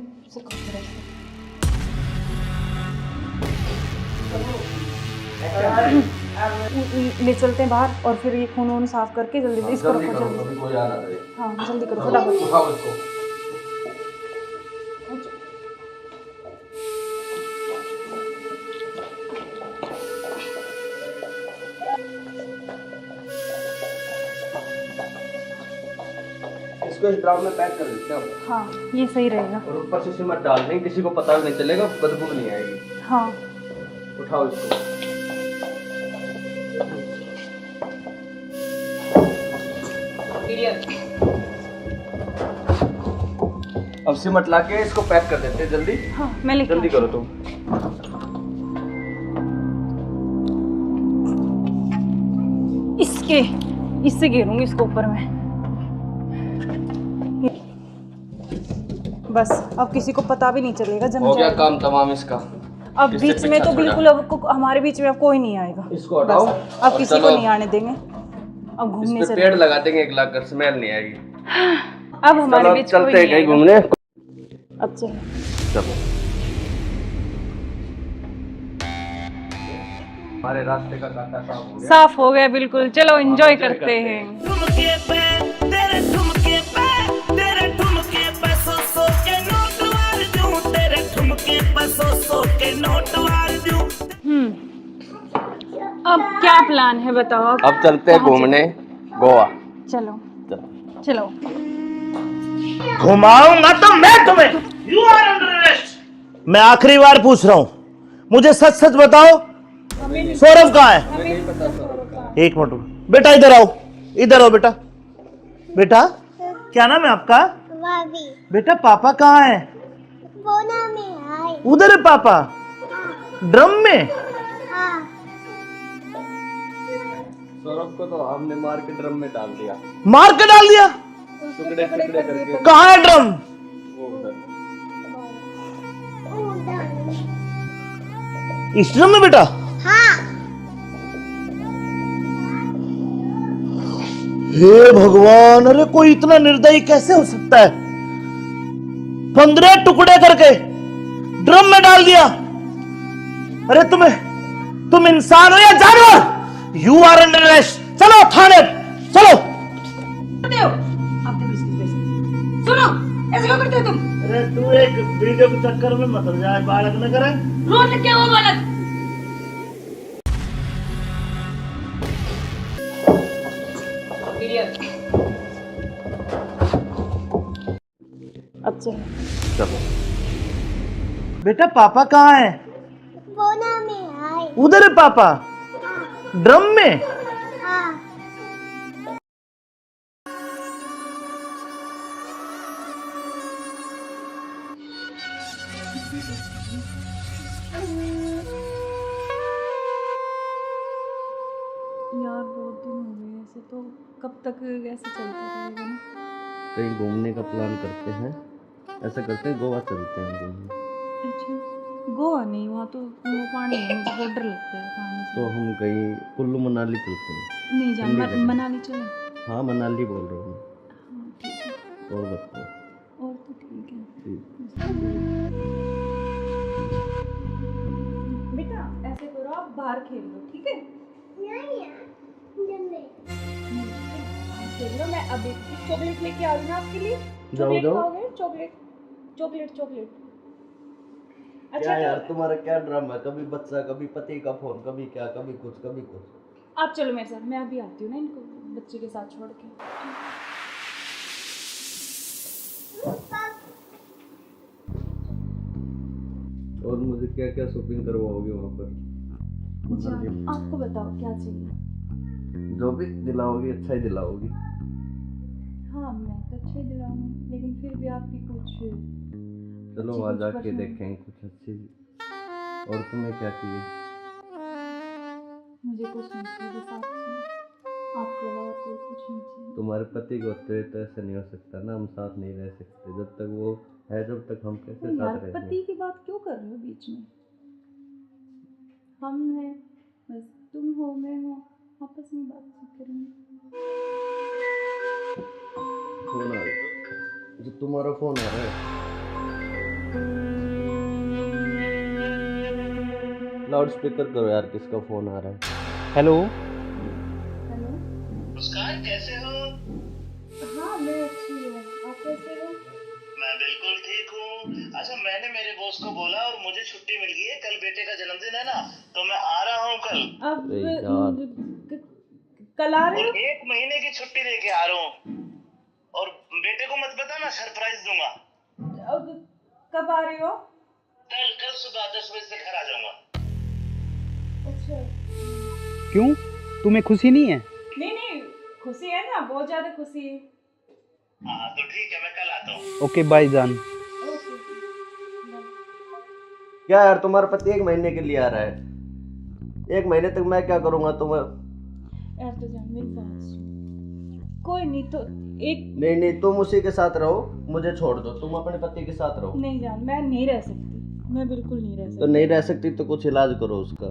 ले चलते हैं बाहर, और फिर ये खून वून साफ करके जल्दी से इसको रखो। जल्दी, कोई आ ना करे। हाँ जल्दी करो फटाफट। उठाओ इसको। इसको इस ड्राम में पैक कर देते हैं। हाँ, ये सही रहेगा। और ऊपर से सिमट डाल देंगे, किसी को पता भी नहीं चलेगा, बदबू नहीं आएगी। हाँ, उठाओ इसको। अब सिमट ला के इसको पैक कर देते हैं जल्दी। हाँ मैं लेके जल्दी करो तुम। इससे घेरूंगी इसको ऊपर में। बस अब किसी को पता भी नहीं चलेगा, जम हो गया जाएगा। काम तमाम इसका। अब इससे बीच में पीछा तो छोड़ा। बिल्कुल अब हमारे बीच में अब कोई नहीं आएगा। इसको हटाओ। बस, अब और किसी को चलो। नहीं आने देंगे। अब घूमने इस पे चले। पेड़ लगा देंगे, एक लाख स्मेल नहीं आएगी। अब हमारे चलो बीच कोई चलते हैं नहीं कहीं आएगा। घूमने। अब चलो। चलो। हमारे रास्ते का कांटा साफ हो गया। साफ हो गया बिल्कुल। चलो एंजॉय करते हैं। ठुमके पे तेरे ठुमके पे तेरे ठुमके पे सौ के नोट वार दूं, तेरे ठुमके पे सौ के नोट वार दूं। अब क्या प्लान है बताओ? अब चलते हैं घूमने गोवा। चलो चलो। घुमाऊंगा तो मैं तुम्हें। You are under arrest. मैं आखिरी बार पूछ रहा हूं, मुझे सच सच बताओ, सौरभ कहाँ है? एक मिनट बेटा, इधर आओ, इधर आओ बेटा। बेटा क्या नाम है आपका? बेटा पापा कहाँ है? उधर है पापा। ड्रम में? सौरभ को तो हमने मार के ड्रम में डाल दिया। मार के डाल दिया? टुकड़े टुकड़े करके। कहाँ है ड्रम? वो उधर। इस ड्रम में बेटा? हे भगवान, अरे कोई इतना निर्दयी कैसे हो सकता है? 15 टुकड़े करके ड्रम में डाल दिया। अरे तुम इंसान हो या जानवर? You are under arrest. चलो थाने, चलो। सुनो, ऐसे क्यों करते हो तुम? अरे तू एक वीडियो के चक्कर में मत हो जाए, बालक न करे। रोड क्या वो बालक? अब चलो। चलो। बेटा पापा कहाँ है? उधर है पापा ड्रम में। यार बहुत दिन हो गए ऐसे, तो कब तक ऐसे चलता रहेगा ना? कहीं घूमने का प्लान करते हैं, ऐसा करते हैं गोवा चलते हैं घूमने। अच्छा, गोवा नहीं, वहाँ तो वो पानी है, मुझे बहुत डर लगता है पानी से। तो हम कहीं कुल्लू मनाली चलते हैं। नहीं जान, ठंडी जगह। मनाली चले। हाँ मनाली बोल रहा हूँ हाँ ठीक है, मैं। और बताओ। और तो ठीक है। ठीक। बेटा ऐसे करो, आप बाहर खेल लो, ठीक है? खेल लो, मैं अभी चॉकलेट लेके आ रही हूँ आपके लिए। चॉकलेट खाओगे? Chocolate chocolate chocolate. अच्छा क्या यार तो तुम्हारा क्या ड्रामा है, कभी बच्चा कभी पति का फोन, कभी क्या कभी कुछ कभी कुछ। आप चलो मेरे साथ, मैं अभी आती हूँ ना इनको बच्चे के साथ छोड़ के। और मुझे क्या क्या शॉपिंग करवाओगे वहाँ पर? अच्छा आपको बताओ क्या चाहिए? जो भी दिलाओगी अच्छा ही दिलाओगी। हाँ मैं तो अच्छे दिलाऊंगी, लेकिन फिर भी आपकी कुछ चलो अच्छी वहाँ कुछ जाके पसंद। देखेंगे कुछ अच्छी। और तुम्हें क्या चाहिए? मुझे कुछ नहीं चाहिए, बस आप चाहिए, आपके अलावा कोई कुछ नहीं चाहिए। तुम्हारे पति को होते हुए तो ऐसा नहीं हो सकता ना, हम साथ नहीं रह सकते जब तक वो है, जब तक हम कैसे तो यार साथ रहेंगे? पति की बात क्यों कर रहे हो बीच में? हम हैं, बस तुम हो मैं हूँ, आपस में बातचीत करेंगे। फोन आ रहा, जो तुम्हारा फोन आ रहा है। लाउड स्पीकर करो यार, किसका फोन आ रहा है? हेलो। हेलो। मुस्कान कैसे हो? हाँ मैं अच्छी हूँ, आप कैसे हो? मैं बिल्कुल ठीक हूँ। अच्छा मैंने मेरे बॉस को बोला और मुझे छुट्टी मिल गई है, कल बेटे का जन्मदिन है ना, तो मैं आ रहा हूँ कल। अब अरे यार। कल आ रहे और हो? 1 महीने की छुट्टी लेके आ रहा हूँ। और बेटे को मत बताना, सरप्राइज दूंगा। अब कब आ रहे हो? कल सुबह 10 बजे से घर आ जाऊंगा। अच्छा। क्यों, तुम्हें खुशी नहीं है? नहीं नहीं, खुशी है ना, बहुत ज्यादा खुशी है। हाँ तो ठीक है, मैं कल आता हूँ। ओके बाय जान। ओके। क्या यार तुम्हारा पति 1 महीने के लिए आ रहा है, 1 महीने तक मैं क्या करूँगा तुम्हें? यार तो जान मेरी बात सुन, कोई नहीं तो एक नहीं तुम उसी के साथ रहो, मुझे छोड़ दो, तुम अपने पति के साथ रहो। नहीं जान, मैं नहीं रह सकती, मैं बिल्कुल नहीं रह तो सकती। नहीं रह सकती तो कुछ इलाज करो उसका।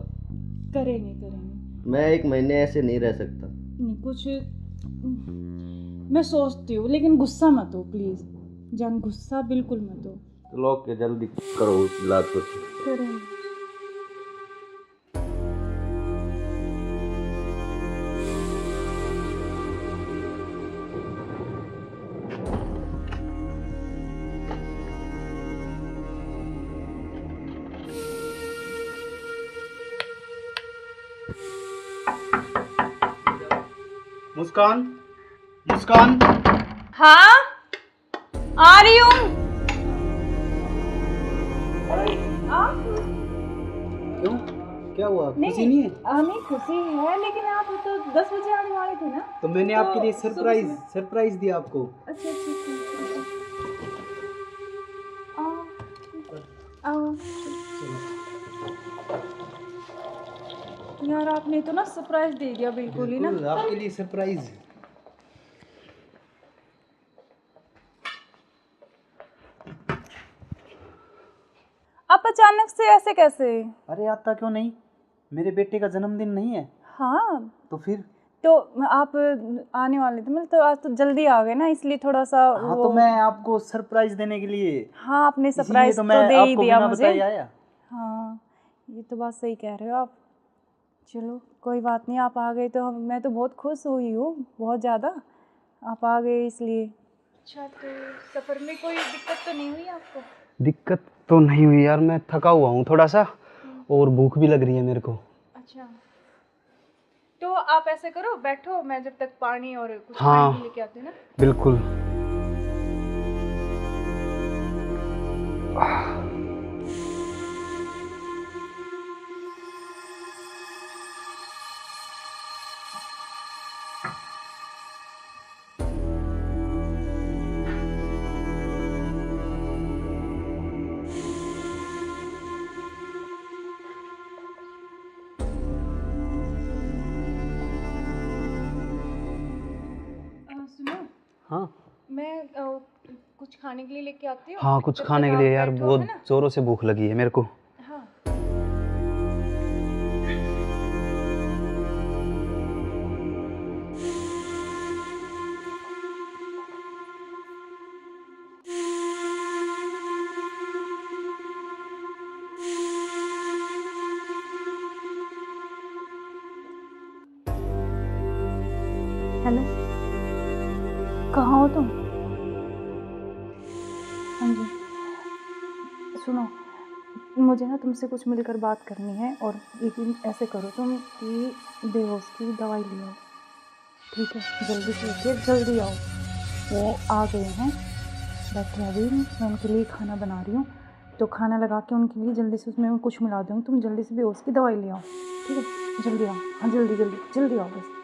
करेंगे करेंगे। मैं 1 महीने ऐसे नहीं रह सकता। नहीं कुछ मैं सोचती हूँ, लेकिन गुस्सा मत हो प्लीज जान, गुस्सा बिल्कुल मत हो। तो लोग के जल्दी करो इलाज कुछ। करेंगे। मुस्कान, मुस्कान। हाँ आ रही हूँ। क्यों, क्या हुआ, खुशी नहीं है? नहीं खुशी है, लेकिन आप तो 10 बजे आने वाले थे ना। तो मैंने तो आपके लिए सुबह सरप्राइज दिया आपको। अच्छा ठीक है। आओ। यार आपने तो ना सरप्राइज दे दिया बिल्कुल ही ना। बिल्कुल, आपके लिए सरप्राइज। आप अचानक से ऐसे कैसे? अरे आता क्यों नहीं, मेरे बेटे का जन्मदिन नहीं है? हाँ तो फिर? तो आप आने वाले थे, मतलब तो आज तो जल्दी आ गए ना, इसलिए थोड़ा सा हाँ तो मैं आपको सरप्राइज देने के लिए। हाँ आपने इसीलिए सरप्राइज तो तो मैं दे ही आपको दिया बिना मुझे। बताए आया। हाँ ये तो बात सही कह रहे हो आप। चलो कोई बात नहीं, आप आ गए तो मैं तो बहुत खुश हुई हूँ, बहुत ज़्यादा। आप आ गए इसलिए। अच्छा तो सफ़र में कोई दिक्कत तो नहीं हुई आपको? दिक्कत तो नहीं हुई यार, मैं थका हुआ हूँ थोड़ा सा, और भूख भी लग रही है मेरे को। अच्छा तो आप ऐसे करो, बैठो, मैं जब तक पानी और कुछ हाँ, खाने लेके आती हूँ ना। बिल्कुल। हाँ मैं कुछ खाने के लिए लेके आती हूँ। हाँ, कुछ जब खाने तक के आप लिए यार, बैठो, बहुत है ना? जोरों से भूख लगी है मेरे को। हाँ। हेलो, कहाँ हो तुम? हाँ जी, सुनो, मुझे ना तुमसे कुछ मिलकर बात करनी है, और लेकिन ऐसे करो तुम कि बेहोश की दवाई ले आओ, ठीक है? जल्दी से उठिए, जल्दी आओ। वो आ गए हैं, बैठे हैं अभी, मैं उनके लिए खाना बना रही हूँ, तो खाना लगा के उनके लिए जल्दी से उसमें मैं कुछ मिला दूँगी, तुम जल्दी से बेहोश की दवाई ले आओ, ठीक है? जल्दी आओ, हाँ जल्दी जल्दी जल्दी आओ बस।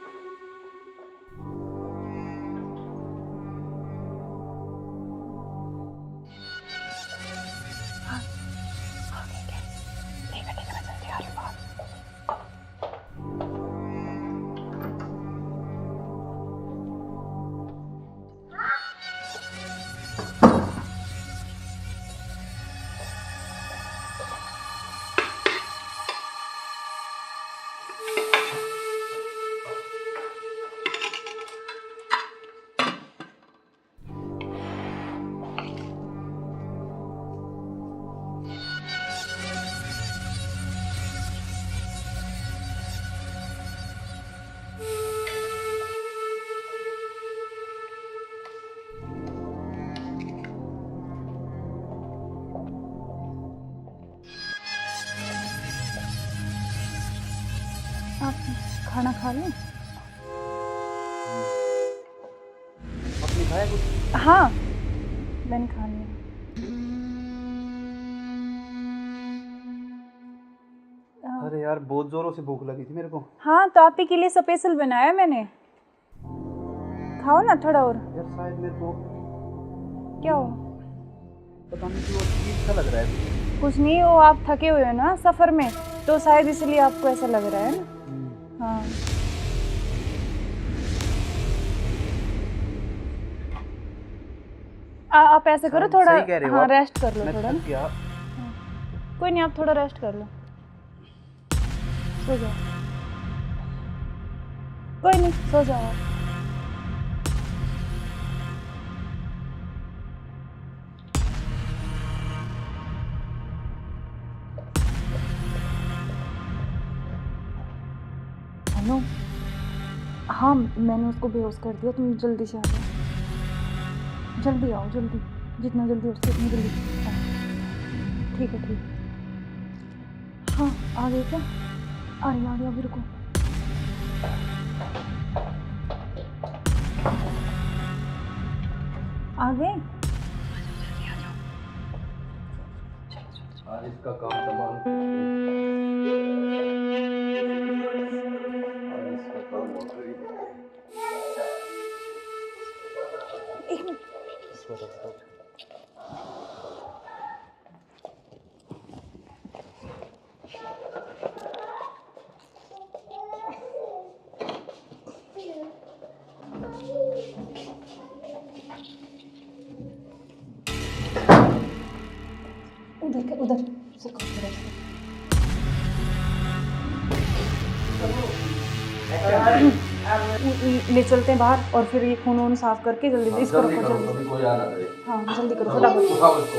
आप खाना खा लें? आपने खाया कुछ? हाँ, मैंने खा लिया। अरे यार, बहुत जोरों से भूख लगी थी मेरे को। हाँ, तो आप ही के लिए स्पेशल बनाया मैंने, खाओ ना थोड़ा और। यार शायद मेरे को क्या हो? पता नहीं क्यों अजीब सा लग रहा है। कुछ नहीं, वो आप थके हुए हो ना सफ़र में, तो शायद इसलिए आपको ऐसा लग रहा है ना। हाँ, आप ऐसे करो, थोड़ा सही कह रहे हो हाँ आप। रेस्ट कर लो मैं थोड़ा थक ना। गया। कोई नहीं, आप थोड़ा रेस्ट कर लो, सो जाओ। कोई नहीं, सो जाओ आप। हेलो, हाँ मैंने उसको बेहोश कर दिया, तुम जल्दी से आ जाओ, जल्दी आओ, जल्दी, जितना जल्दी हो सके उतनी जल्दी आओ। ठीक है, ठीक है। हाँ, आ गए क्या? आ रही अभी, रुको। आ गए? आज इसका काम तमाम। आज इसका काम हो गया। एक मिनट। उधर ले चलते हैं बाहर, और फिर ये खून वून साफ करके जल्दी इसको रखो, जल्दी। कोई आ ना करे। हाँ जल्दी करो, फटाफट। उठाओ इसको।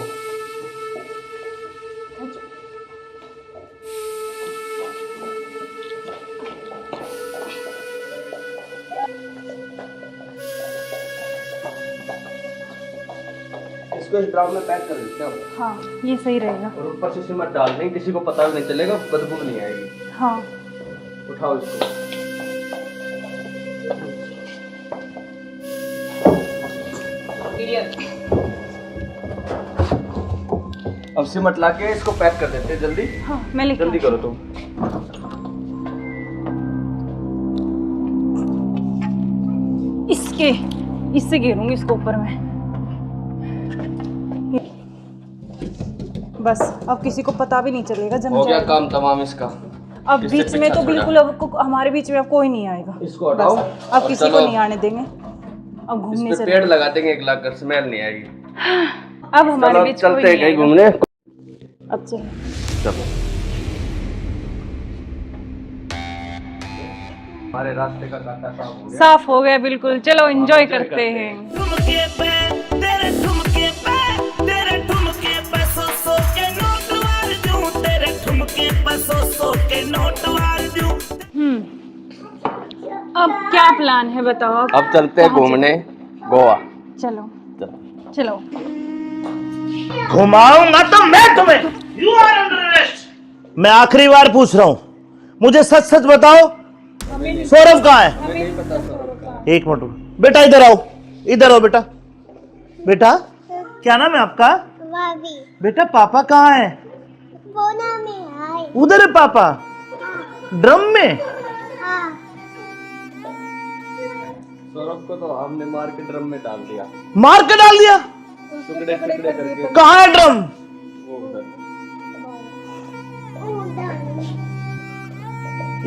इसको इस ड्राम में पैक कर देते हैं। हाँ, ये सही रहेगा। और ऊपर से सिमट डाल देंगे, किसी को पता भी नहीं चलेगा, बदबू नहीं आएगी। हाँ, उठाओ इसको। अब सिमट लाके इसको पैक कर देते हैं जल्दी। हाँ मैं लेके जल्दी करो तुम। इससे घेरूंगी इसको ऊपर में। बस अब किसी को पता भी नहीं चलेगा, जम हो गया जाएगा। काम तमाम इसका। अब किससे बीच में तो पीछा बिल्कुल अब हमारे बीच में अब कोई नहीं आएगा। इसको हटाओ बस, अब और किसी को चलो। नहीं आने देंगे। अब घूमने इस पे चलते पेड़ लगा देंगे 1 लाख कर, स्मेल नहीं आएगी। अब हमारे चलो बीच चलते कोई हैं नहीं कहीं आएगा। घूमने। अब चलो। चलो हमारे रास्ते का कांटा साफ हो गया। साफ हो गया बिल्कुल, चलो एंजॉय करते हैं। ठुमके पे तेरे ठुमके पे तेरे ठुमके पे 100 के नोट वार दूं, तेरे ठुमके पे 100 के नोट वार दूं। अब क्या प्लान है बताओ? अब चलते हैं घूमने गोवा। चलो चलो। घुमाऊंगा तो मैं तुम्हें। You are under arrest. मैं आखिरी बार पूछ रहा हूं, मुझे सच सच बताओ, सौरभ कहाँ है? एक मिनट बेटा, इधर आओ, इधर आओ बेटा। बेटा क्या नाम है आपका? बेटा पापा कहाँ है? उधर है पापा, ड्रम में। सौरभ को तो हमने मार के ड्रम में डाल दिया। मार के डाल दिया? टुकड़े टुकड़े करके। कहाँ है ड्रम? वो उधर।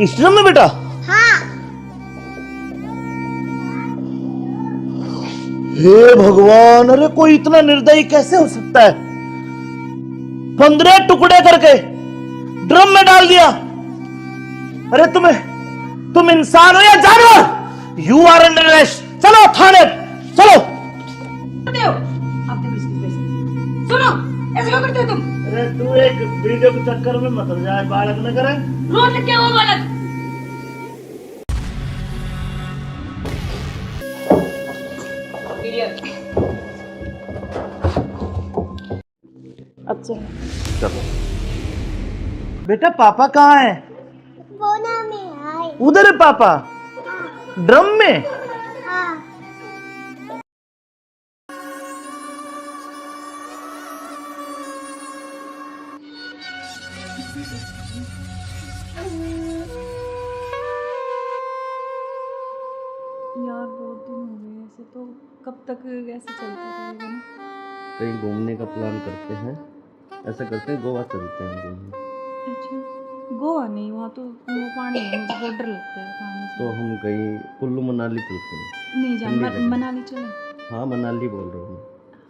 इस ड्रम में बेटा? हे भगवान, अरे कोई इतना निर्दयी कैसे हो सकता है? 15 टुकड़े करके ड्रम में डाल दिया। अरे तुम इंसान हो या जानवर? You are under arrest. चलो थाने, चलो। सुनो, ऐसे क्यों करते हो तुम? अरे तू एक वीडियो के चक्कर में मत हो जाए, बालक न करे। रोज क्या वो बालक? अब चलो। चलो बेटा पापा कहाँ है? उधर है पापा, ड्रम में। यार बहुत दिन हो गए ऐसे, तो कब तक ऐसे चलता रहेगा ना? कहीं घूमने का प्लान करते हैं, ऐसा करते हैं गोवा चलते हैं घूमने। अच्छा, गोवा नहीं, वहाँ तो वो पानी है, मुझे बहुत डर लगता है पानी से। तो हम कहीं कुल्लू मनाली चलते हैं। नहीं जान, ठंडी जगह। मनाली चले। हाँ मनाली बोल रहा हूँ मैं।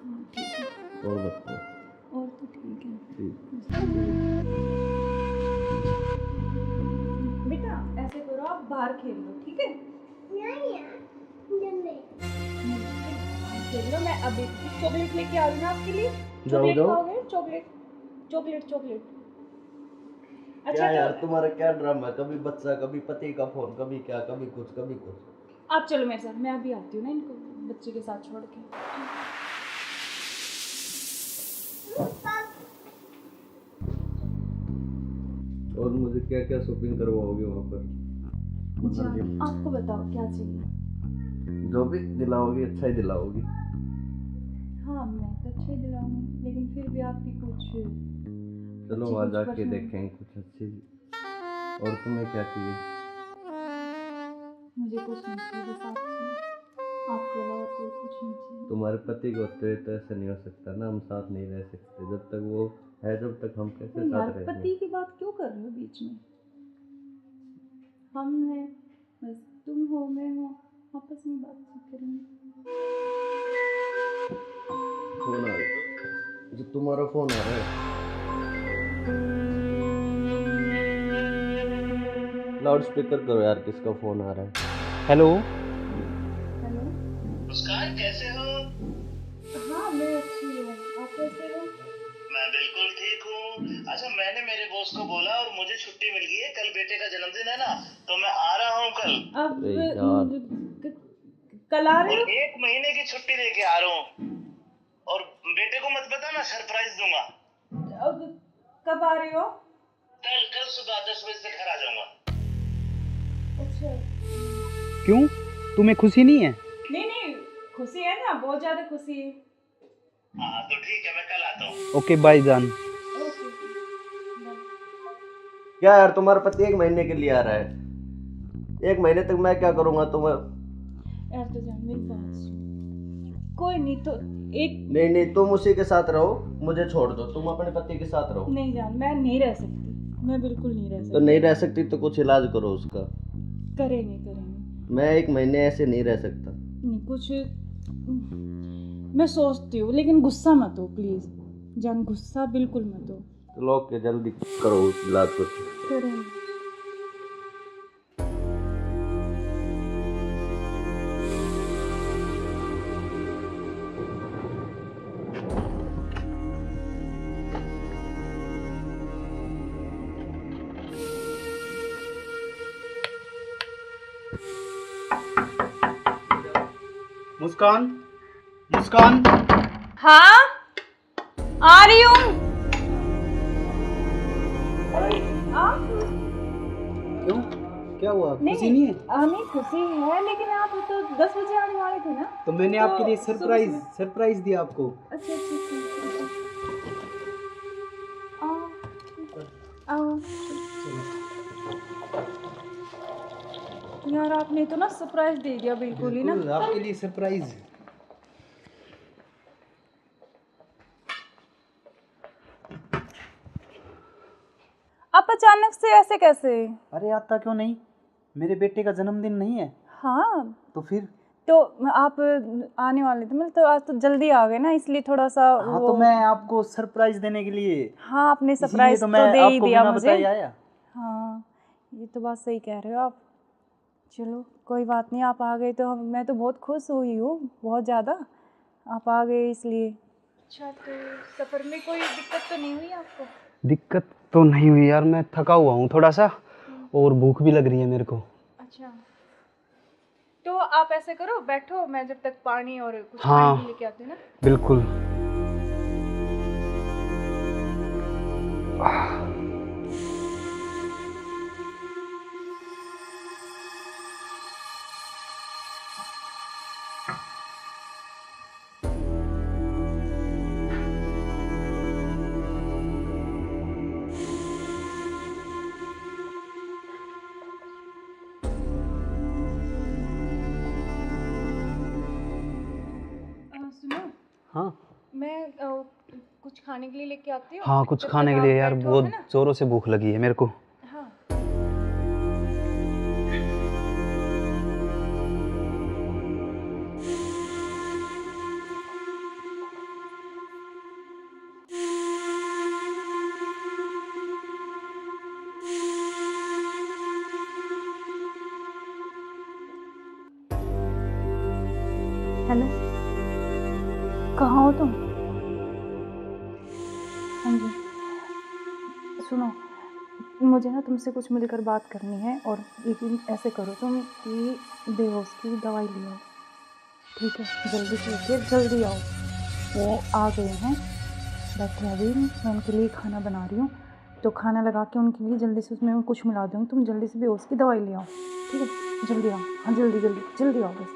हाँ ठीक है, और बताओ। और तो ठीक है। बेटा ऐसे करो, आप बाहर खेल लो, ठीक है? खेल लो, मैं अभी चॉकलेट लेके आ रही हूँ आपके लिए। चॉकलेट खाओगे? Chocolate chocolate chocolate. अच्छा क्या यार तुम्हारा क्या ड्रामा है? कभी बच्चा, कभी पति का फोन, कभी क्या, कभी कुछ कभी कुछ। आप चलो मेरे साथ, मैं अभी आती हूँ ना इनको बच्चे के साथ छोड़ के। और मुझे क्या क्या शॉपिंग करवाओगे वहाँ पर? आपको बताओ क्या चाहिए? जो भी दिलाओगी अच्छा ही दिलाओगी। हाँ मैं तो अच्छे दिलाऊंगी, लेकिन फिर भी आपकी कुछ चलो अच्छी वहाँ कुछ जाके पसंद। देखेंगे कुछ अच्छी। और तुम्हें क्या चाहिए? मुझे कुछ नहीं चाहिए, बस आप चाहिए, आपके अलावा कोई कुछ नहीं चाहिए। तुम्हारे पति को तो ऐसा नहीं हो सकता ना, हम साथ नहीं रह सकते जब तक वो है, जब तक हम कैसे यार साथ रहेंगे? पति की बात क्यों कर रहे हो बीच में? हम हैं, बस तुम हो मैं हूँ, आपस में बातचीत करेंगे। फोन आ रहा, जो तुम्हारा फोन आ रहा है। लाउड स्पीकर करो यार, किसका फोन आ रहा है? हेलो। हेलो। मुस्कान कैसे हो? हाँ मैं अच्छी हूँ, आप कैसे हो? मैं बिल्कुल ठीक हूँ। अच्छा मैंने मेरे बॉस को बोला और मुझे छुट्टी मिल गई है, कल बेटे का जन्मदिन है ना, तो मैं आ रहा हूँ कल। अब अरे यार। कल आ रहे और हो? 1 महीने की छुट्टी लेके आ रहा हूँ, और बेटे को मत बताना, सरप्राइज दूंगा। अब कब आ रहे हो? कल सुबह 10 बजे से घर आ जाऊंगा। अच्छा। क्यों, तुम्हें खुशी नहीं है? नहीं खुशी है ना, बहुत ज्यादा खुशी है। हाँ तो ठीक है, मैं कल आता हूँ। ओके बाय जान। ओके। क्या यार तुम्हारा पति 1 महीने के लिए आ रहा है? 1 महीने तक मैं क्या करूँगा तुम्हें? यार तो जान मेरी बात सुन, कोई नहीं तो एक नहीं तुम उसी के साथ रहो, मुझे छोड़ दो, तुम अपने पति के साथ रहो। नहीं जान, मैं नहीं रह सकती, मैं बिल्कुल नहीं रह सकती। तो नहीं रह सकती तो कुछ इलाज करो उसका। करेंगे मैं 1 महीने ऐसे नहीं रह सकता। नहीं कुछ मैं सोचती हूँ, लेकिन गुस्सा मत हो प्लीज़ जान, गुस्सा बिल्कुल मत हो। तो लोग के जल्दी करो इलाज कुछ। करें। मुस्कान, मुस्कान। हाँ आ रही हूँ। क्यों, क्या हुआ? खुशी नहीं है? नहीं खुशी है, लेकिन आप तो 10 बजे आने वाले थे ना। तो मैंने आपके लिए सरप्राइज दिया आपको। अच्छा आओ। यार आपने तो ना सरप्राइज दे दिया बिल्कुल ही ना। आपके लिए सरप्राइज। आप अचानक से ऐसे कैसे? अरे आता क्यों नहीं, मेरे बेटे का जन्मदिन नहीं है? हाँ तो फिर तो आप आने वाले थे, मतलब तो आज तो जल्दी आ गए ना, इसलिए थोड़ा सा हाँ तो मैं आपको सरप्राइज देने के लिए। हाँ आपने सरप्राइज तो दे ही दिया मुझे। आया। हाँ ये तो बात सही कह रहे हो आप। चलो कोई बात नहीं, आप आ गए तो मैं तो बहुत खुश हुई हूँ, बहुत ज़्यादा। आप आ गए इसलिए। अच्छा तो सफ़र में कोई दिक्कत तो नहीं हुई आपको? दिक्कत तो नहीं हुई यार, मैं थका हुआ हूँ थोड़ा सा और भूख भी लग रही है मेरे को। अच्छा तो आप ऐसे करो, बैठो, मैं जब तक पानी और कुछ हाँ खाने लेके आती हूँ ना। बिल्कुल। सुनो हाँ मैं कुछ खाने के लिए लेके आती हूँ। हाँ कुछ जब खाने तक के लिए आप यार, बैठो, बहुत है ना? जोरों से भूख लगी है मेरे को। हाँ हेलो कहाँ हो तुम? हाँ जी सुनो, मुझे ना तुमसे कुछ मिलकर बात करनी है, और लेकिन ऐसे करो तुम कि बेहोश की दवाई ले आओ, ठीक है? जल्दी से उठिए, जल्दी आओ। वो आ गए हैं, बैठे अभी, मैं उनके लिए खाना बना रही हूँ, तो खाना लगा के उनके लिए जल्दी से उसमें कुछ मिला दूँगी, तुम जल्दी से बेहोश की दवाई ले आओ, ठीक है? जल्दी आओ, हाँ जल्दी जल्दी जल्दी आओ बस।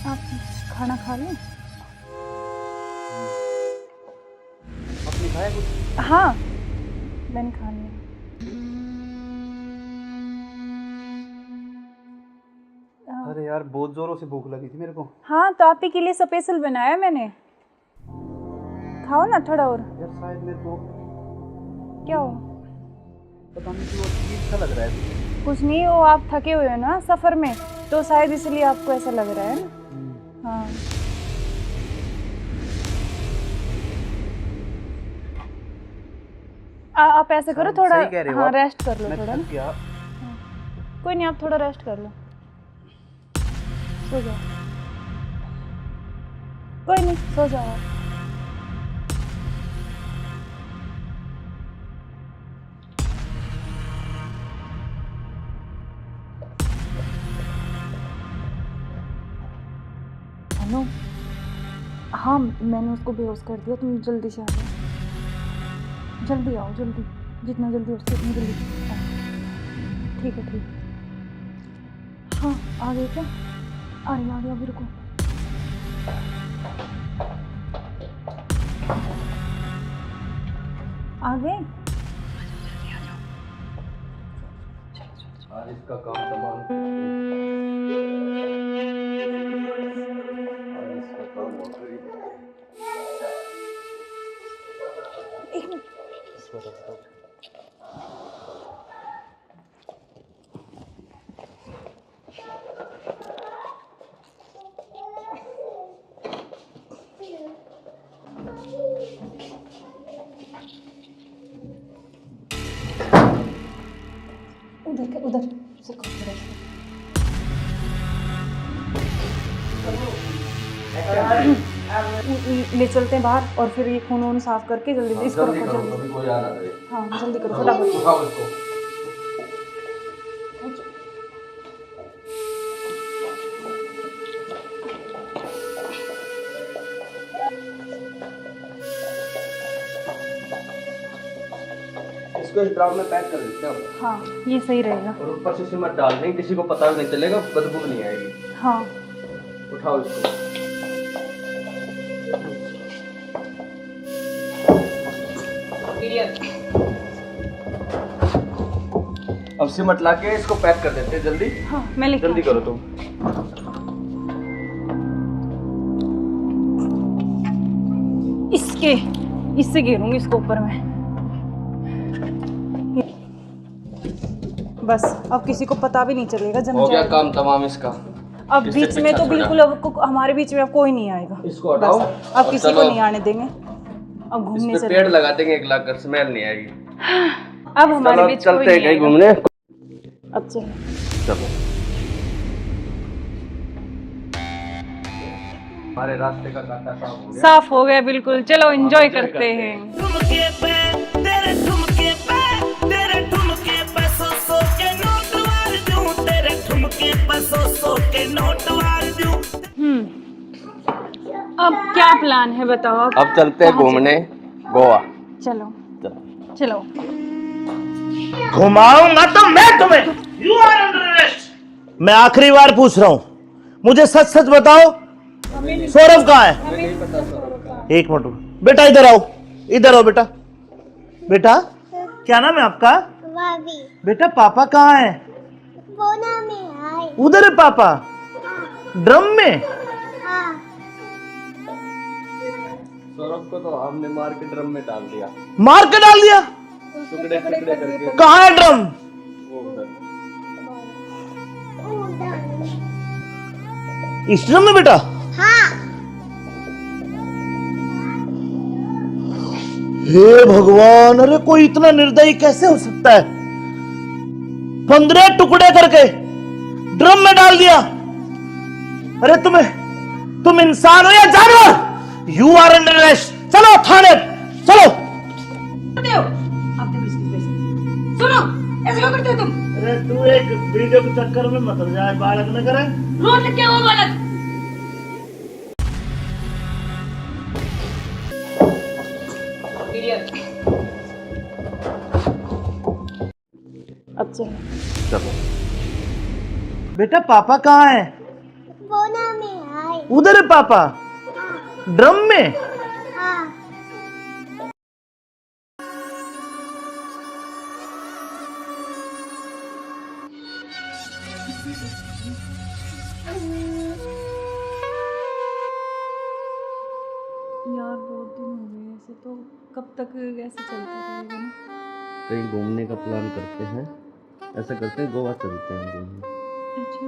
आप खाना खा लें? आपने खाया कुछ? हाँ मैंने खा लिया। अरे यार बहुत जोरों से भूख लगी थी मेरे को। हाँ तो आप ही के लिए स्पेशल बनाया मैंने, खाओ ना थोड़ा और। यार शायद मेरे को क्या हो? पता नहीं क्यों अजीब सा लग रहा है। कुछ नहीं, वो आप थके हुए हो ना सफ़र में, तो शायद इसलिए आपको ऐसा लग रहा है ना। हाँ आप ऐसे करो थोड़ा, हाँ रेस्ट कर लो थोड़ा ना। कोई नहीं, आप थोड़ा रेस्ट कर लो, सो जाओ। कोई नहीं, सो जाओ आप। हेलो, हाँ मैंने उसको बेहोश कर दिया, तुम जल्दी से आ जाओ, जल्दी आओ, जल्दी, जितना जल्दी हो सके उतनी जल्दी आओ। ठीक है, ठीक है। हाँ आ गए क्या? आ रही अभी, रुको। आ गए? आज इसका काम तमाम। आज इसका काम हो गया। एक मिनट। इसको रख दो। उधर के उधर से ले चलते हैं बाहर, और फिर ये खून वून साफ करके जल्दी से इसको रखो, जल्दी। कोई आ ना रहे। हाँ जल्दी करो फटाफट। उठाओ इसको। इसको इस ड्राम में पैक कर देते हैं। हाँ ये सही रहेगा। और ऊपर से सिमट डाल देंगे, किसी को पता भी नहीं चलेगा, बदबू नहीं आएगी। हाँ उठाओ इसको। अब सिमट लाके इसको पैक कर देते हैं जल्दी। हाँ मैं लेके जल्दी करो तुम। इससे घेरूंगी इसको ऊपर में। बस अब किसी को पता भी नहीं चलेगा, जम हो गया जाएगा। काम तमाम इसका। अब इससे बीच में पीछा तो छोड़ा। बिल्कुल अब हमारे बीच में अब कोई नहीं आएगा। इसको हटाओ। बस, अब और किसी को चलो। नहीं आने देंगे। अब घूमने इस पे चले। पेड़ लगा देंगे, एक लाख कर स्मेल नहीं आएगी। अब हमारे चलो, बीच कोई चलते हैं नहीं कहीं आएगा। घूमने। अब चलो। चलो हमारे रास्ते का कांटा साफ हो गया। साफ हो गया बिल्कुल। चलो एंजॉय करते हैं। ठुमके पे तेरे ठुमके पे तेरे ठुमके पे सौ के नोट वार दूं, तेरे ठुमके पे सौ के नोट वार दूं। अब क्या प्लान है बताओ? अब चलते हैं घूमने गोवा। चलो चलो। चलो। घुमाऊंगा तो मैं तुम्हें। You are under arrest. मैं आखिरी बार पूछ रहा हूं, मुझे सच सच बताओ, सौरभ कहाँ है? एक मिनट बेटा, इधर आओ, इधर आओ बेटा। बेटा क्या नाम है आपका? भाभी बेटा पापा कहाँ है? बोना में आए। उधर है पापा, ड्रम में। हाँ सौरभ को तो हमने मार के ड्रम में डाल दिया। मार के डाल दिया? टुकड़े टुकड़े करके। कहाँ है ड्रम? वो उधर। इस ड्रम में बेटा? हाँ हे भगवान, अरे कोई इतना निर्दयी कैसे हो सकता है? 15 टुकड़े करके ड्रम में डाल दिया। अरे तुम इंसान हो या जानवर? You are under arrest. चलो थाने, चलो। सुनो, ऐसे क्यों करते हो तुम? अरे तू एक वीडियो के चक्कर में मत जाए, बालक न करे। रोड लग क्या हुआ बालक? अब चलो। चलो बेटा पापा कहाँ है? बोना में आए। उधर है पापा, ड्रम में। हाँ यार बहुत दिन हो गए ऐसे, तो कब तक ऐसे चलता रहेगा ना? कहीं घूमने का प्लान करते हैं। ऐसा करते हैं गोवा चलते हैं घूमने। अच्छा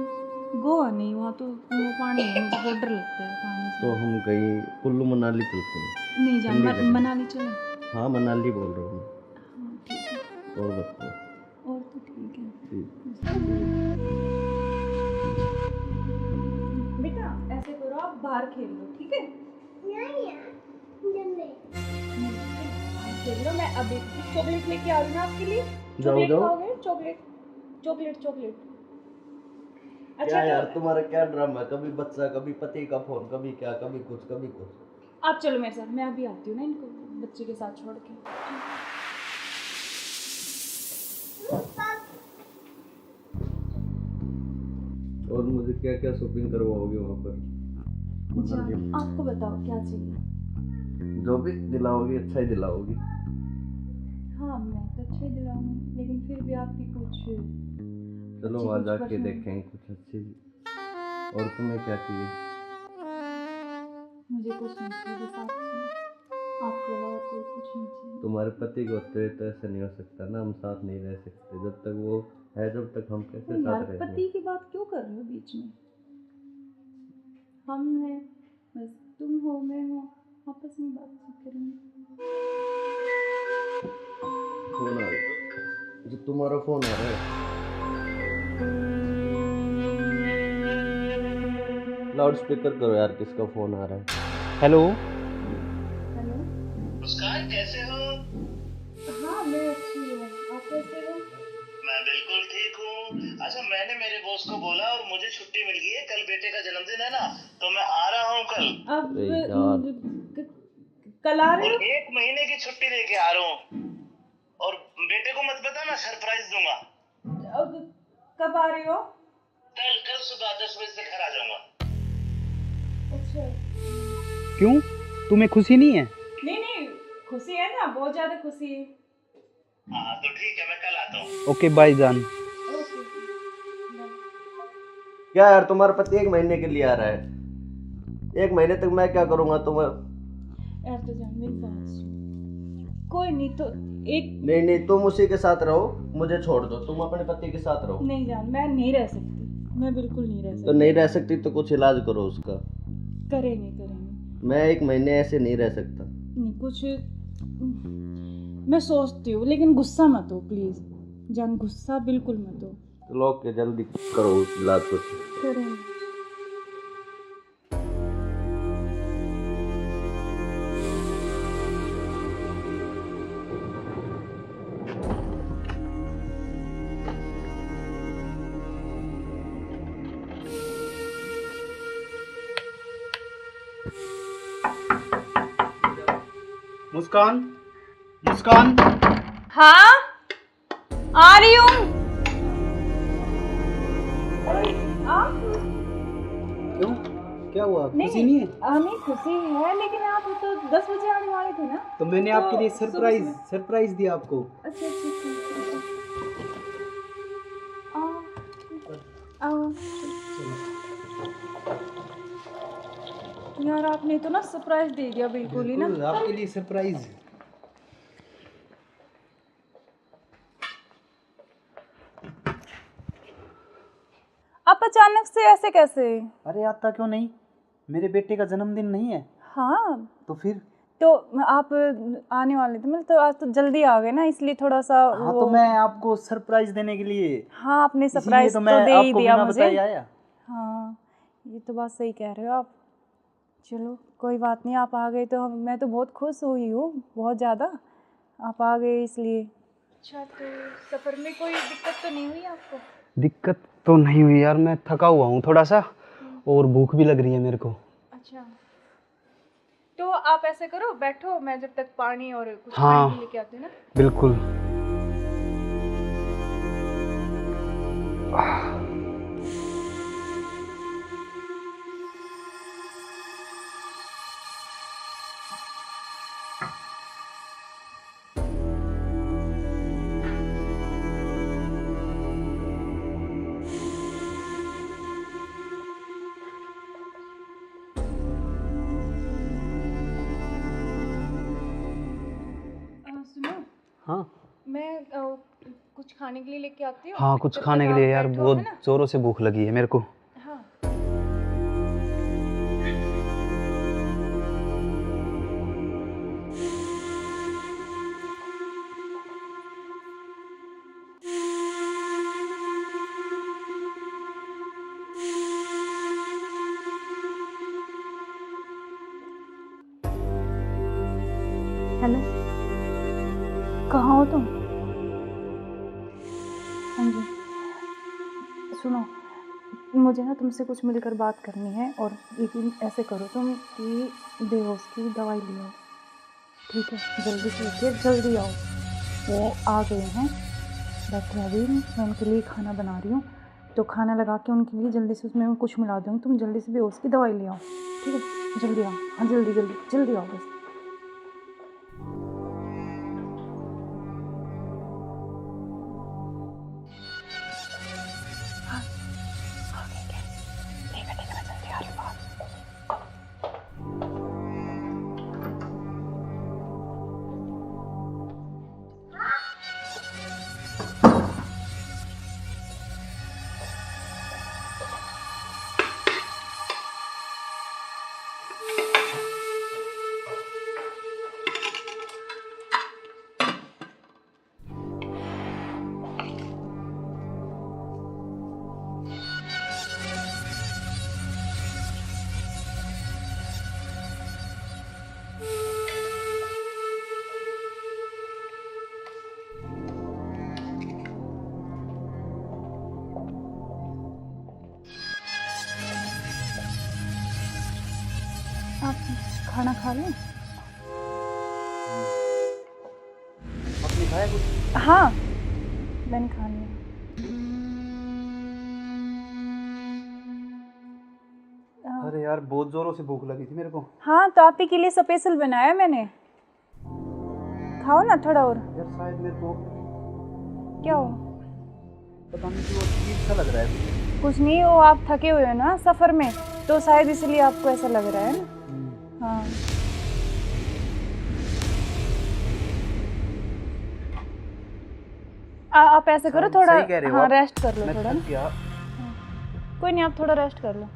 गोवा नहीं, वहाँ तो वो पानी है, मुझे बहुत डर लगता है पानी से। तो हम कहीं कुल्लू मनाली चलते हैं। नहीं ठंडी जान, जगह। मनाली चले। हाँ मनाली बोल रहा हूँ हाँ ठीक है, मैं। और बताओ। और तो ठीक है। ठीक। बेटा ऐसे करो, आप बाहर खेल लो, ठीक है? देख लो, मैं अभी चॉकलेट लेके आ रही हूँ आपके लिए। चॉकलेट खाओगे? Chocolate chocolate chocolate. क्या यार तुम्हारा क्या ड्रामा है, कभी बच्चा कभी पति का फोन, कभी क्या कभी कुछ कभी कुछ। आप चलो मेरे साथ, मैं अभी आती हूँ ना इनको बच्चे के साथ छोड़ के। और मुझे क्या क्या शॉपिंग करवाओगे वहाँ पर? आपको बताओ क्या चाहिए? जो भी दिलाओगी अच्छा ही दिलाओगी। हाँ मैं तो अच्छा ही दिलाऊंगी, लेकिन फिर भी आपकी कुछ चलो अच्छी वहाँ कुछ जाके पसंद- देखेंगे कुछ अच्छी। और तुम्हें क्या चाहिए? मुझे कुछ नहीं चाहिए, बस आप चाहिए। आपके अलावा कोई कुछ नहीं चाहिए। तुम्हारे पति को होते तो ऐसा नहीं हो सकता ना, हम साथ नहीं रह सकते जब तक वो है, जब तक हम कैसे तो यार साथ रहेंगे? पति की बात क्यों कर रहे हो बीच में? हम हैं, बस तुम हो मैं हूँ, आपस में बातचीत करेंगे। फोन आ रहा, जो तुम्हारा फोन आ रहा है। लाउड स्पीकर करो यार, किसका फोन आ रहा है? हेलो। हेलो। मुस्कान कैसे हो? हाँ मैं अच्छी हूँ, आप कैसे हो? मैं बिल्कुल ठीक हूँ। अच्छा मैंने मेरे बॉस को बोला और मुझे छुट्टी मिल गई है, कल बेटे का जन्मदिन है ना, तो मैं आ रहा हूँ कल। अब अरे यार। कल आ रहे और हो? 1 महीने की छुट्टी लेके आ रहा हूँ। और बेटे को मत बताना, सरप्राइज दूंगा। अब कब आ रहे हो? कल कल सुबह 10 बजे से घर आ जाऊंगा। अच्छा। क्यों, तुम्हें खुशी नहीं है? नहीं नहीं, खुशी है ना, बहुत ज्यादा खुशी है। हाँ तो ठीक है, मैं कल आता हूँ। ओके बाय जान। ओके। क्या यार तुम्हारा पति 1 महीने के लिए आ रहा है, 1 महीने तक मैं क्या करूंगा तुम्हें? यार तो जान मेरी बात सुन। कोई नहीं तो एक नहीं नहीं, तुम उसी के साथ रहो, मुझे छोड़ दो, तुम अपने पति के साथ रहो। नहीं जान, मैं नहीं रह सकती, मैं बिल्कुल नहीं रह तो सकती। नहीं रह सकती तो कुछ इलाज करो उसका। करेंगे करेंगे। मैं 1 महीने ऐसे नहीं रह सकता। नहीं कुछ मैं सोचती हूँ, लेकिन गुस्सा मत हो प्लीज जान, गुस्सा बिल्कुल मत हो। चलो ओके, जल्दी करो इलाज कुछ। करेंगे। मुस्कान, मुस्कान। हाँ आ रही हूँ। आप क्यों, क्या हुआ, खुशी नहीं है? नहीं खुशी है, लेकिन आप तो 10 बजे आने वाले थे ना। तो मैंने तो आपके लिए सुबह सुबह- सरप्राइज दिया आपको। अच्छा अच्छा अच्छा। आओ यार, आपने तो ना सरप्राइज दे दिया बिल्कुल ही ना। बिल्कुल आपके लिए सरप्राइज। आप अचानक से ऐसे कैसे? अरे आता क्यों नहीं, मेरे बेटे का जन्मदिन नहीं है? हाँ तो फिर? तो आप आने वाले थे, मतलब तो आज तो जल्दी आ गए ना, इसलिए थोड़ा सा हाँ तो मैं आपको सरप्राइज देने के लिए। हाँ आपने इसीलिए सरप्राइज तो तो मैं दे ही आपको दिया बिना मुझे। बताए आया। हाँ ये तो बात सही कह रहे हो आप। चलो कोई बात नहीं, आप आ गए तो मैं तो बहुत खुश हुई हूँ, बहुत ज़्यादा। आप आ गए इसलिए। अच्छा तो सफ़र में कोई दिक्कत तो नहीं हुई आपको? दिक्कत तो नहीं हुई यार, मैं थका हुआ हूँ थोड़ा सा, और भूख भी लग रही है मेरे को। अच्छा तो आप ऐसे करो, बैठो, मैं जब तक पानी और कुछ हाँ खाने के लेके आती हूँ ना। बिल्कुल। सुनो, हाँ मैं कुछ खाने के लिए लेके आती हूँ। हाँ, कुछ जब खाने तक के आप लिए यार, बैठो, बहुत है ना? जोरों से भूख लगी है मेरे को। हाँ हेलो, कहाँ हो तुम? हाँ जी, सुनो, मुझे ना तुमसे कुछ मिलकर बात करनी है, और लेकिन ऐसे करो तुम कि बेहोश की दवाई ले आओ, ठीक है? जल्दी से लेके जल्दी आओ। वो आ गए हैं, बैठे अभी, मैं उनके लिए खाना बना रही हूँ, तो खाना लगा के उनके लिए जल्दी से उसमें कुछ मिला दूँगी। तुम जल्दी से बेहोश की दवाई ले आओ, ठीक है? जल्दी आओ, हाँ जल्दी जल्दी जल्दी आओ बस। आप खाना खा लें? आपने खाया कुछ? हाँ, मैंने खा लिया। अरे यार बहुत जोरों से भूख लगी थी मेरे को। हाँ, तो आप ही के लिए स्पेशल बनाया मैंने, खाओ ना थोड़ा और। यार शायद मेरे को क्या हो? पता नहीं क्यों अजीब सा लग रहा है। कुछ नहीं, वो आप थके हुए हो ना सफ़र में, तो शायद इसलिए आपको ऐसा लग रहा है ना। हाँ, आप ऐसे करो थोड़ा, हाँ रेस्ट कर लो थोड़ा ना। कोई नहीं, आप थोड़ा रेस्ट कर लो,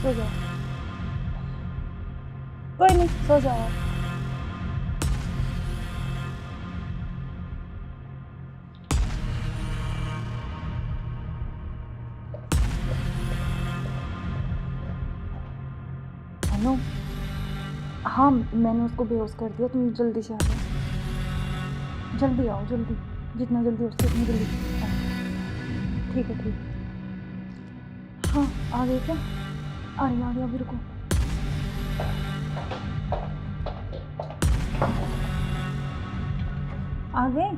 सो जाओ। कोई नहीं, सो जाओ आप। हेलो, हाँ मैंने उसको बेहोश कर दिया, तुम जल्दी से आ जाओ, जल्दी आओ, जल्दी, जितना जल्दी हो सके उतनी जल्दी आओ। ठीक है, ठीक है। हाँ, आ गए क्या? आ रही, अभी रुको। आ गए?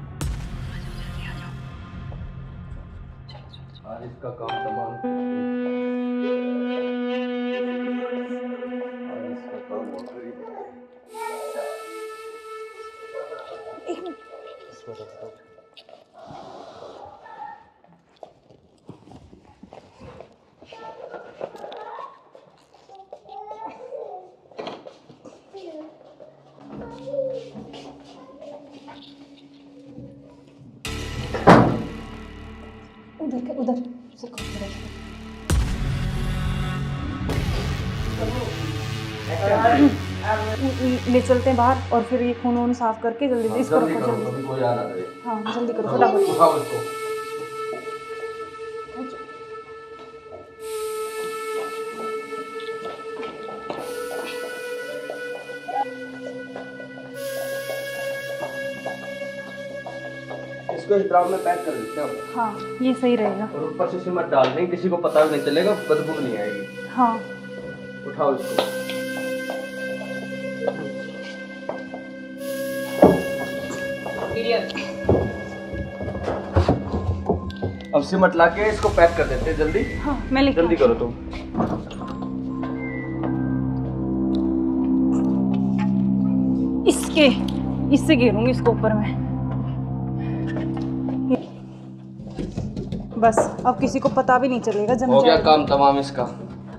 आज इसका काम तमाम। आज इसका काम हो गई। एक मिनट। उधर से ले चलते हैं बाहर, और फिर ये खून वून साफ करके जल्दी इसको रखो, जल्दी। हाँ जल्दी करो, फटाफट। इसको इस ड्राम में पैक कर देते हैं। हाँ ये सही रहेगा। और ऊपर से सिमट डाल देंगे, किसी को पता भी नहीं चलेगा, बदबू नहीं आएगी। हाँ उठाओ इसको। अब सिमट ला के इसको पैक कर देते हैं जल्दी। हाँ मैं लेके जल्दी करो तुम। इससे घेरूंगी इसको ऊपर में, बस अब किसी को पता भी नहीं चलेगा। जम हो गया जाएगा काम तमाम इसका।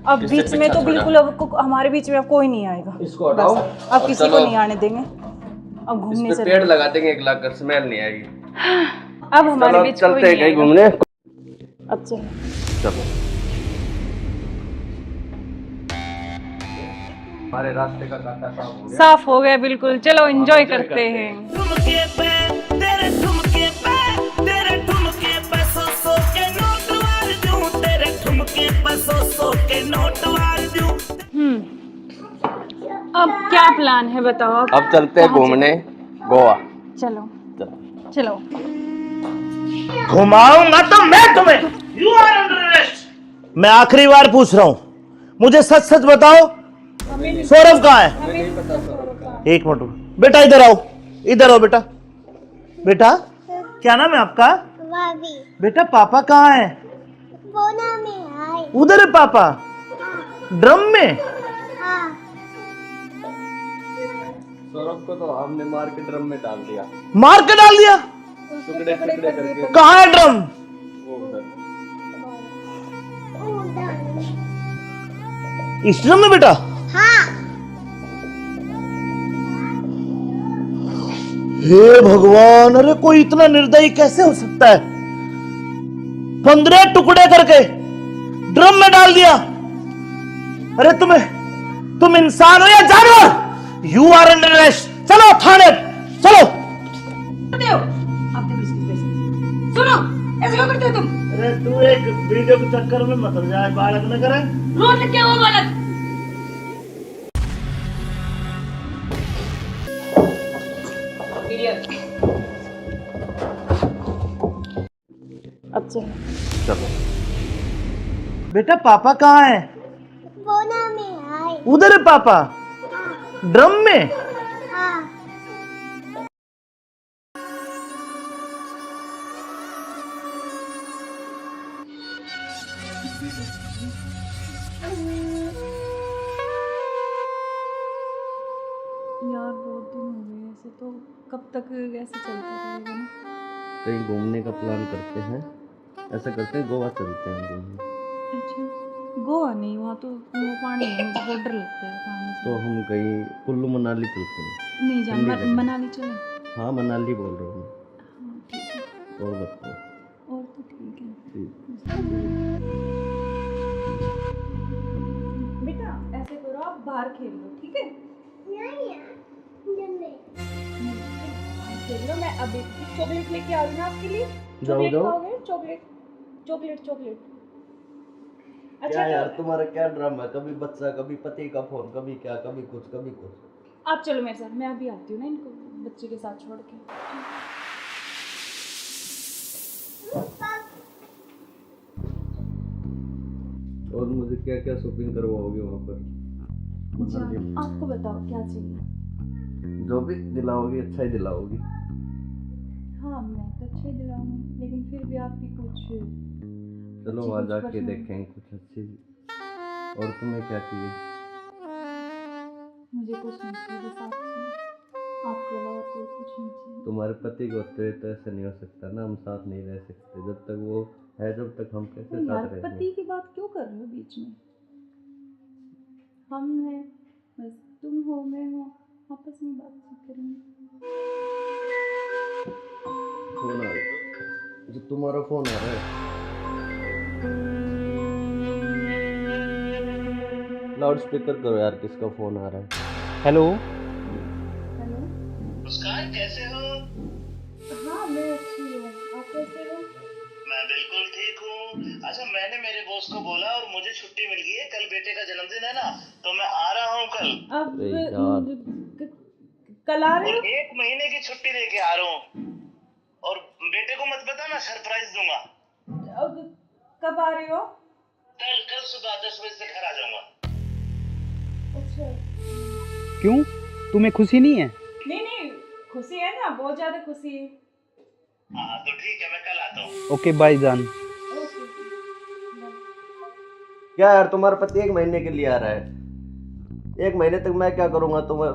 अब बीच में तो बिल्कुल अब हमारे बीच में अब कोई नहीं आएगा। इसको हटाओ। अब किसी को नहीं आने देंगे। अब घूमने चले, पेड़ लगा देंगे एक लाख, स्मेल नहीं आएगी। अब हमारे बीच कोई चलते हैं कहीं घूमने। अब चलो हमारे रास्ते का कांटा साफ हो गया बिल्कुल। चलो एंजॉय करते हैं। ठुमके पे तेरे ठुमके पे तेरे ठुमके पे सौ के नोट वार दूं, तेरे ठुमके पे सौ के नोट वार दूं। अब क्या प्लान है बताओ आप? अब चलते हैं घूमने गोवा। चलो चलो। घुमाऊंगा तो मैं तुम्हें। You are under arrest. मैं आखिरी बार पूछ रहा हूं, मुझे सच सच बताओ, सौरभ कहाँ है? एक मिनट बेटा, इधर आओ, इधर आओ बेटा। बेटा क्या नाम है आपका? बेटा पापा कहाँ है? उधर है पापा, ड्रम में। सौरभ को तो हमने मार के ड्रम में डाल दिया। मार के डाल दिया? टुकड़े टुकड़े करके। कहाँ है ड्रम? वो उधर। इस ड्रम में बेटा? हे भगवान, अरे कोई इतना निर्दयी कैसे हो सकता है? 15 टुकड़े करके ड्रम में डाल दिया। अरे तुम इंसान हो या जानवर? You are under arrest. चलो थाने, चलो। सुनो, ऐसे क्यों करते हो तुम? अरे तू एक वीडियो के चक्कर में मत जाए, बालक न करे। रोज क्या वो बालक? अब चलो। बेटा पापा कहाँ है? उधर है पापा, ड्रम में। यार बहुत दिन हो गए ऐसे, तो कब तक ऐसे चलता रहेगा ना? कहीं घूमने का प्लान करते हैं, ऐसा करते हैं गोवा चलते हैं घूमने। अच्छा, गोवा नहीं, वहाँ तो वो पानी है, मुझे बहुत डर लगता है पानी से। तो हम कहीं कुल्लू मनाली चलते हैं। नहीं जान, ठंडी जगह। मनाली चले। हाँ मनाली बोल रहा हूँ हाँ ठीक है, मैं। और बताओ। और तो ठीक है। बेटा ऐसे करो, आप बाहर खेल लो, ठीक है? खेल लो, मैं अभी चॉकलेट लेके आ रही हूँ आपके लिए। चॉकलेट खाओगे? चॉकलेट। अच्छा क्या यार तुम्हारा क्या ड्रामा है? कभी बच्चा, कभी पति का फोन, कभी क्या, कभी कुछ कभी कुछ। आप चलो मेरे साथ, मैं अभी आती हूँ ना इनको बच्चे के साथ छोड़ के। और मुझे क्या क्या शॉपिंग करवाओगे वहाँ पर? अच्छा, आपको बताओ क्या चाहिए? जो भी दिलाओगी अच्छा ही दिलाओगी। हाँ मैं तो अच्छे दिलाऊंगी, लेकिन फिर भी आपकी कुछ चलो अच्छी वहाँ कुछ जाके पसंद। देखेंगे कुछ अच्छी। और तुम्हें क्या चाहिए? मुझे कुछ नहीं चाहिए, बस आप चाहिए, आपके अलावा कोई कुछ नहीं चाहिए। तुम्हारे पति को होते तो ऐसा नहीं हो सकता ना, हम साथ नहीं रह सकते जब तक वो है, जब तक हम कैसे यार साथ रहेंगे? पति की बात क्यों कर रहे हो बीच में? हम हैं, बस तुम हो, मैं हूँ, आपस में बातचीत करेंगे। फोन आ रहा है, जो तुम्हारा फोन आ रहा है। लाउड स्पीकर करो यार, किसका फोन आ रहा है? हेलो। हेलो। मुस्कान कैसे हो? हाँ मैं अच्छी हूँ, आप कैसे हो? मैं बिल्कुल ठीक हूँ। अच्छा मैंने मेरे बॉस को बोला और मुझे छुट्टी मिल गई है, कल बेटे का जन्मदिन है ना, तो मैं आ रहा हूँ कल। अब अरे यार। कल आ रहे और हो? 1 महीने की छुट्टी लेके आ रहा हूँ, और बेटे को मत बता, मैं सरप्राइज दूंगा। अब कब आ रहे हो? कल सुबह 10 बजे से घर आ जाऊंगा। अच्छा। क्यों, तुम्हें खुशी नहीं है? नहीं खुशी है ना, बहुत ज्यादा खुशी है। हाँ तो ठीक है, मैं कल आता हूँ। ओके बाय जान। क्या यार तुम्हारा पति 1 महीने के लिए आ रहा है? 1 महीने तक मैं क्या करूँगा तुम्हें?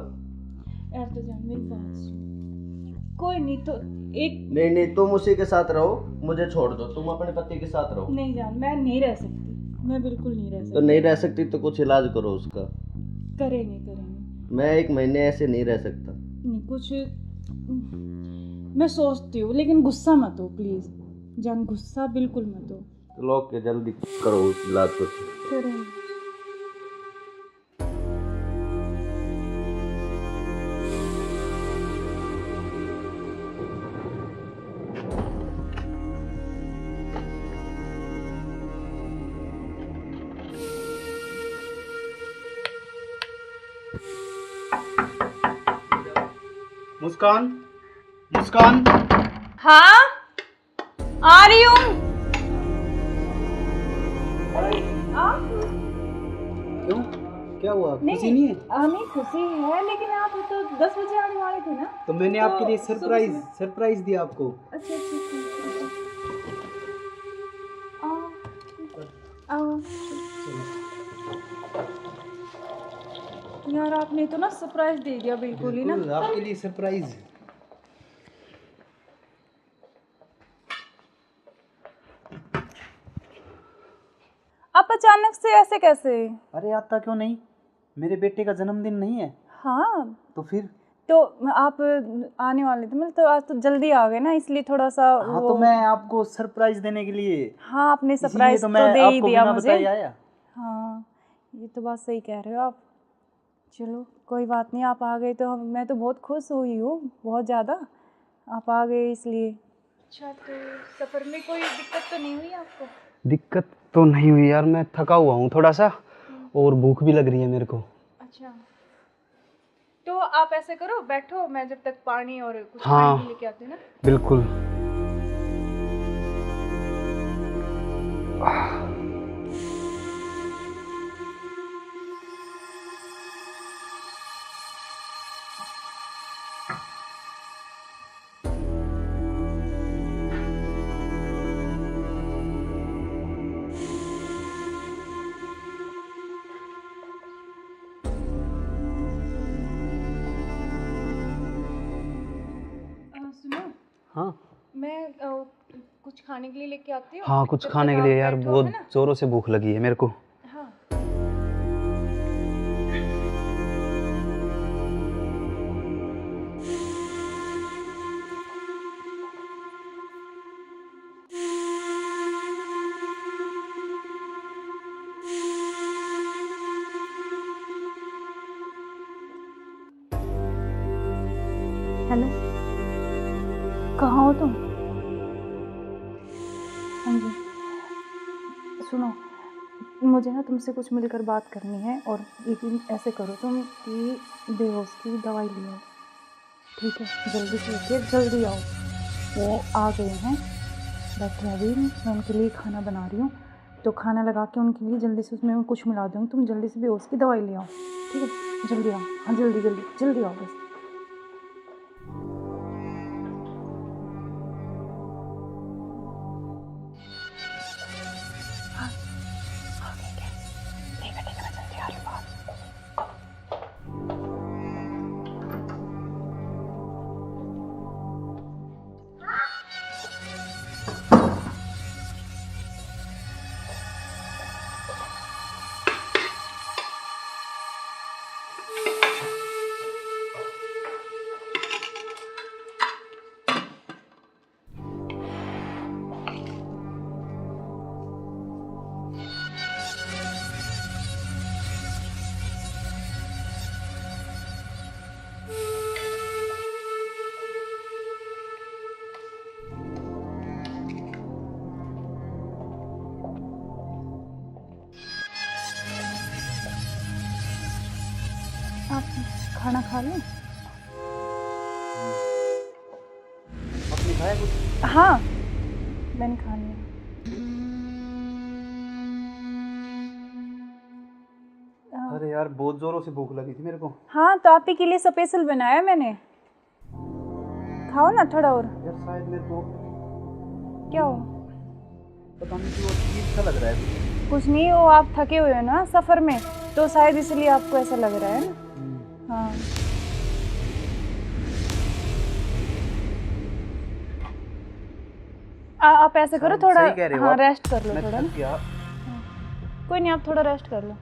यार तो जान मेरी बात सुन, कोई नहीं तो एक नहीं तुम उसी के साथ रहो, मुझे छोड़ दो, तुम अपने पति के साथ रहो। नहीं जान, मैं नहीं रह सकती, मैं बिल्कुल नहीं रह सकती। तो नहीं रह सकती तो कुछ इलाज करो उसका। करेंगे मैं 1 महीने ऐसे नहीं रह सकता। नहीं कुछ मैं सोचती हूँ, लेकिन गुस्सा मत हो प्लीज जान, गुस्सा बिल्कुल मत हो। चलो ओके, जल्दी करो इलाज कुछ। करेंगे। मुस्कान, मुस्कान। हाँ आ रही हूँ। क्यों, क्या हुआ? खुशी नहीं है? नहीं खुशी है, लेकिन आप तो 10 बजे आने वाले थे ना। तो मैंने आपके लिए सरप्राइज दिया आपको। अच्छा आओ। यार आपने तो ना सरप्राइज दे दिया बिल्कुल ही ना। बिल्कुल, आपके लिए सरप्राइज। आप अचानक से ऐसे कैसे? अरे आता क्यों नहीं, मेरे बेटे का जन्मदिन नहीं है? हाँ तो फिर? तो आप आने वाले थे, मतलब तो आज तो जल्दी आ गए ना, इसलिए थोड़ा सा हाँ तो मैं आपको सरप्राइज देने के लिए। हाँ आपने सरप्राइज तो तो मैं दे ही आपको दिया बिना मुझे। बताए आया। हाँ ये तो बात सही कह रहे हो आप। चलो कोई बात नहीं, आप आ गए तो मैं तो बहुत खुश हुई हूँ, बहुत ज़्यादा। आप आ गए इसलिए। अच्छा तो सफ़र में कोई दिक्कत तो नहीं हुई आपको? दिक्कत तो नहीं हुई यार, मैं थका हुआ हूँ थोड़ा सा और भूख भी लग रही है मेरे को। अच्छा तो आप ऐसे करो, बैठो, मैं जब तक पानी और कुछ हाँ, खाने लेके आती हूँ ना। बिल्कुल। सुनो, हाँ मैं कुछ खाने के लिए लेके आती हूँ। हाँ, कुछ जब खाने तक के आप लिए यार, बैठो, बहुत है ना? जोरों से भूख लगी है मेरे को। हाँ हेलो, कहाँ हो तुम? हाँ जी, सुनो, मुझे ना तुमसे कुछ मिलकर बात करनी है, और लेकिन ऐसे करो तुम कि बेहोश की दवाई ले आओ, ठीक है? जल्दी से उठिए, जल्दी आओ। वो आ गए हैं, बैठे हैं अभी, मैं उनके लिए खाना बना रही हूँ, तो खाना लगा के उनके लिए जल्दी से उसमें कुछ मिला दूँगी। तुम जल्दी से बेहोश की दवाई ले आओ, ठीक है? जल्दी आओ, हाँ जल्दी जल्दी जल्दी आओ बस। आप खाना खा लें? आपने खाया कुछ? हाँ मैंने खा लिया। अरे यार बहुत जोरों से भूख लगी थी मेरे को। हाँ तो आप ही के लिए स्पेशल बनाया मैंने, खाओ ना थोड़ा और। यार शायद मेरे को क्या हो? पता नहीं क्यों अजीब सा लग रहा है। कुछ नहीं, वो आप थके हुए हो ना सफ़र में, तो शायद इसलिए आपको ऐसा लग रहा है ना। हाँ आप ऐसे करो, थोड़ा हाँ रेस्ट कर लो थोड़ा ना। कोई नहीं, आप थोड़ा रेस्ट कर लो,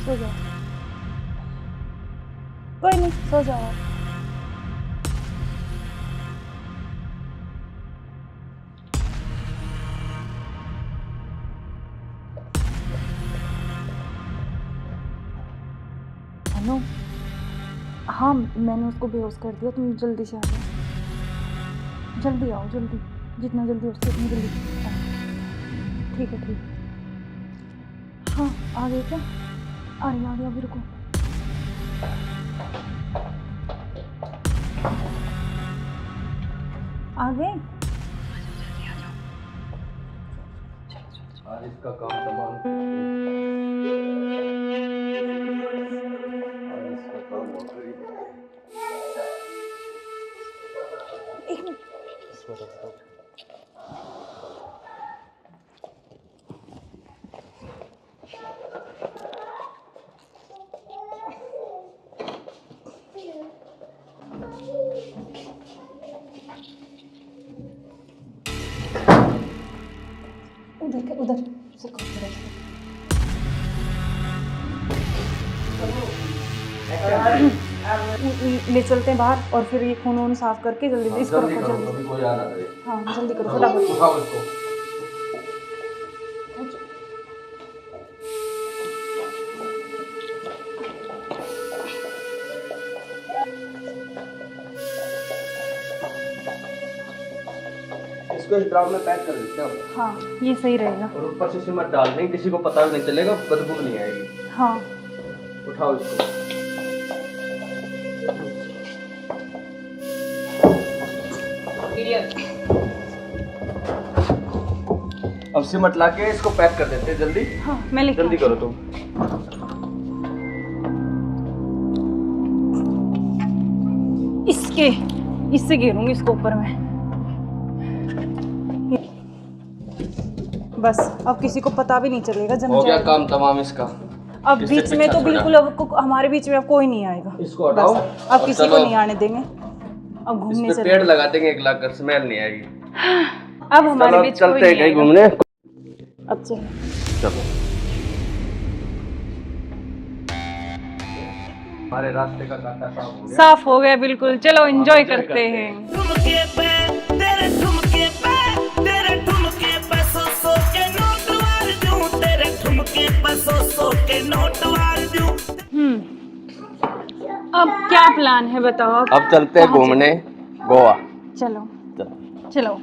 सो जाओ। कोई नहीं, सो जाओ आप। हेलो, हाँ मैंने उसको बेहोश कर दिया, तुम जल्दी से आ जाओ, जल्दी आओ, जल्दी, जितना जल्दी हो सके उतनी जल्दी आओ। ठीक है ठीक है। हाँ आ गए क्या? आ रही अभी रुको। आ गए? आज इसका काम तमाम। आज इसका काम हो गई। एक मिनट। उधर से ले चलते हैं बाहर और फिर ये खून वून साफ करके जल्दी से इसको रखो जल्दी। कोई आना है। हाँ जल्दी करो फटाफट। उठाओ इसको। इसको इस ड्राम में पैक कर देते हैं। हाँ ये सही रहेगा। और ऊपर से सिमट डाल देंगे, किसी को पता भी नहीं चलेगा, बदबू नहीं आएगी। हाँ उठाओ इसको। अब सिमट लाके इसको पैक कर देते हैं जल्दी। हाँ मैं लेके जल्दी करो तुम। इससे घेरूंगी इसको ऊपर में। बस अब किसी को पता भी नहीं चलेगा। जम हो गया जाएगा काम तमाम इसका। अब इससे बीच में पीछा तो छोड़ा। बिल्कुल अब हमारे बीच में अब कोई नहीं आएगा। इसको हटाओ। बस, अब और किसी को चलो। नहीं आने देंगे। अब घूमने इस पे चले पेड़ लगा देंगे, एक लाख कर स्मेल नहीं आएगी। अब हमारे चलो बीच चलते कोई हैं नहीं कहीं आएगा। घूमने। अब चलो। चलो हमारे रास्ते का कांटा साफ हो गया। साफ हो गया बिल्कुल। चलो एंजॉय करते हैं। ठुमके पे तेरे ठुमके पे तेरे ठुमके पे सौ के नोट वार दूं, तेरे ठुमके पे सौ के नोट वार दूं। अब क्या प्लान है बताओ? अब चलते हैं घूमने गोवा। चलो चलो।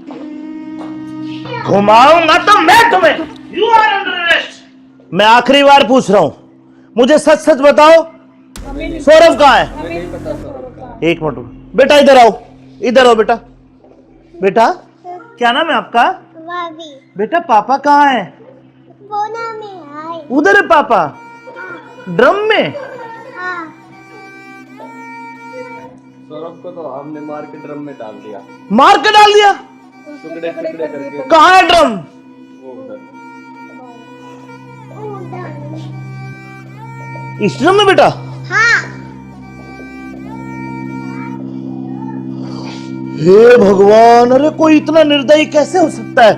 घुमाऊंगा तो मैं तुम्हें। You are under arrest. मैं आखिरी बार पूछ रहा हूं, मुझे सच सच बताओ, सौरभ कहाँ है? एक मिनट बेटा, इधर आओ, इधर आओ बेटा। बेटा क्या नाम है आपका? भाभी बेटा पापा कहाँ है? बोना में आए। उधर है पापा? ड्रम में? हाँ सौरभ को तो हमने मार के ड्रम में डाल दिया। मार के डाल दिया? टुकड़े टुकड़े करके। कहाँ है ड्रम? वो उधर। इस ड्रम में बेटा? हाँ हे भगवान, अरे कोई इतना निर्दयी कैसे हो सकता है?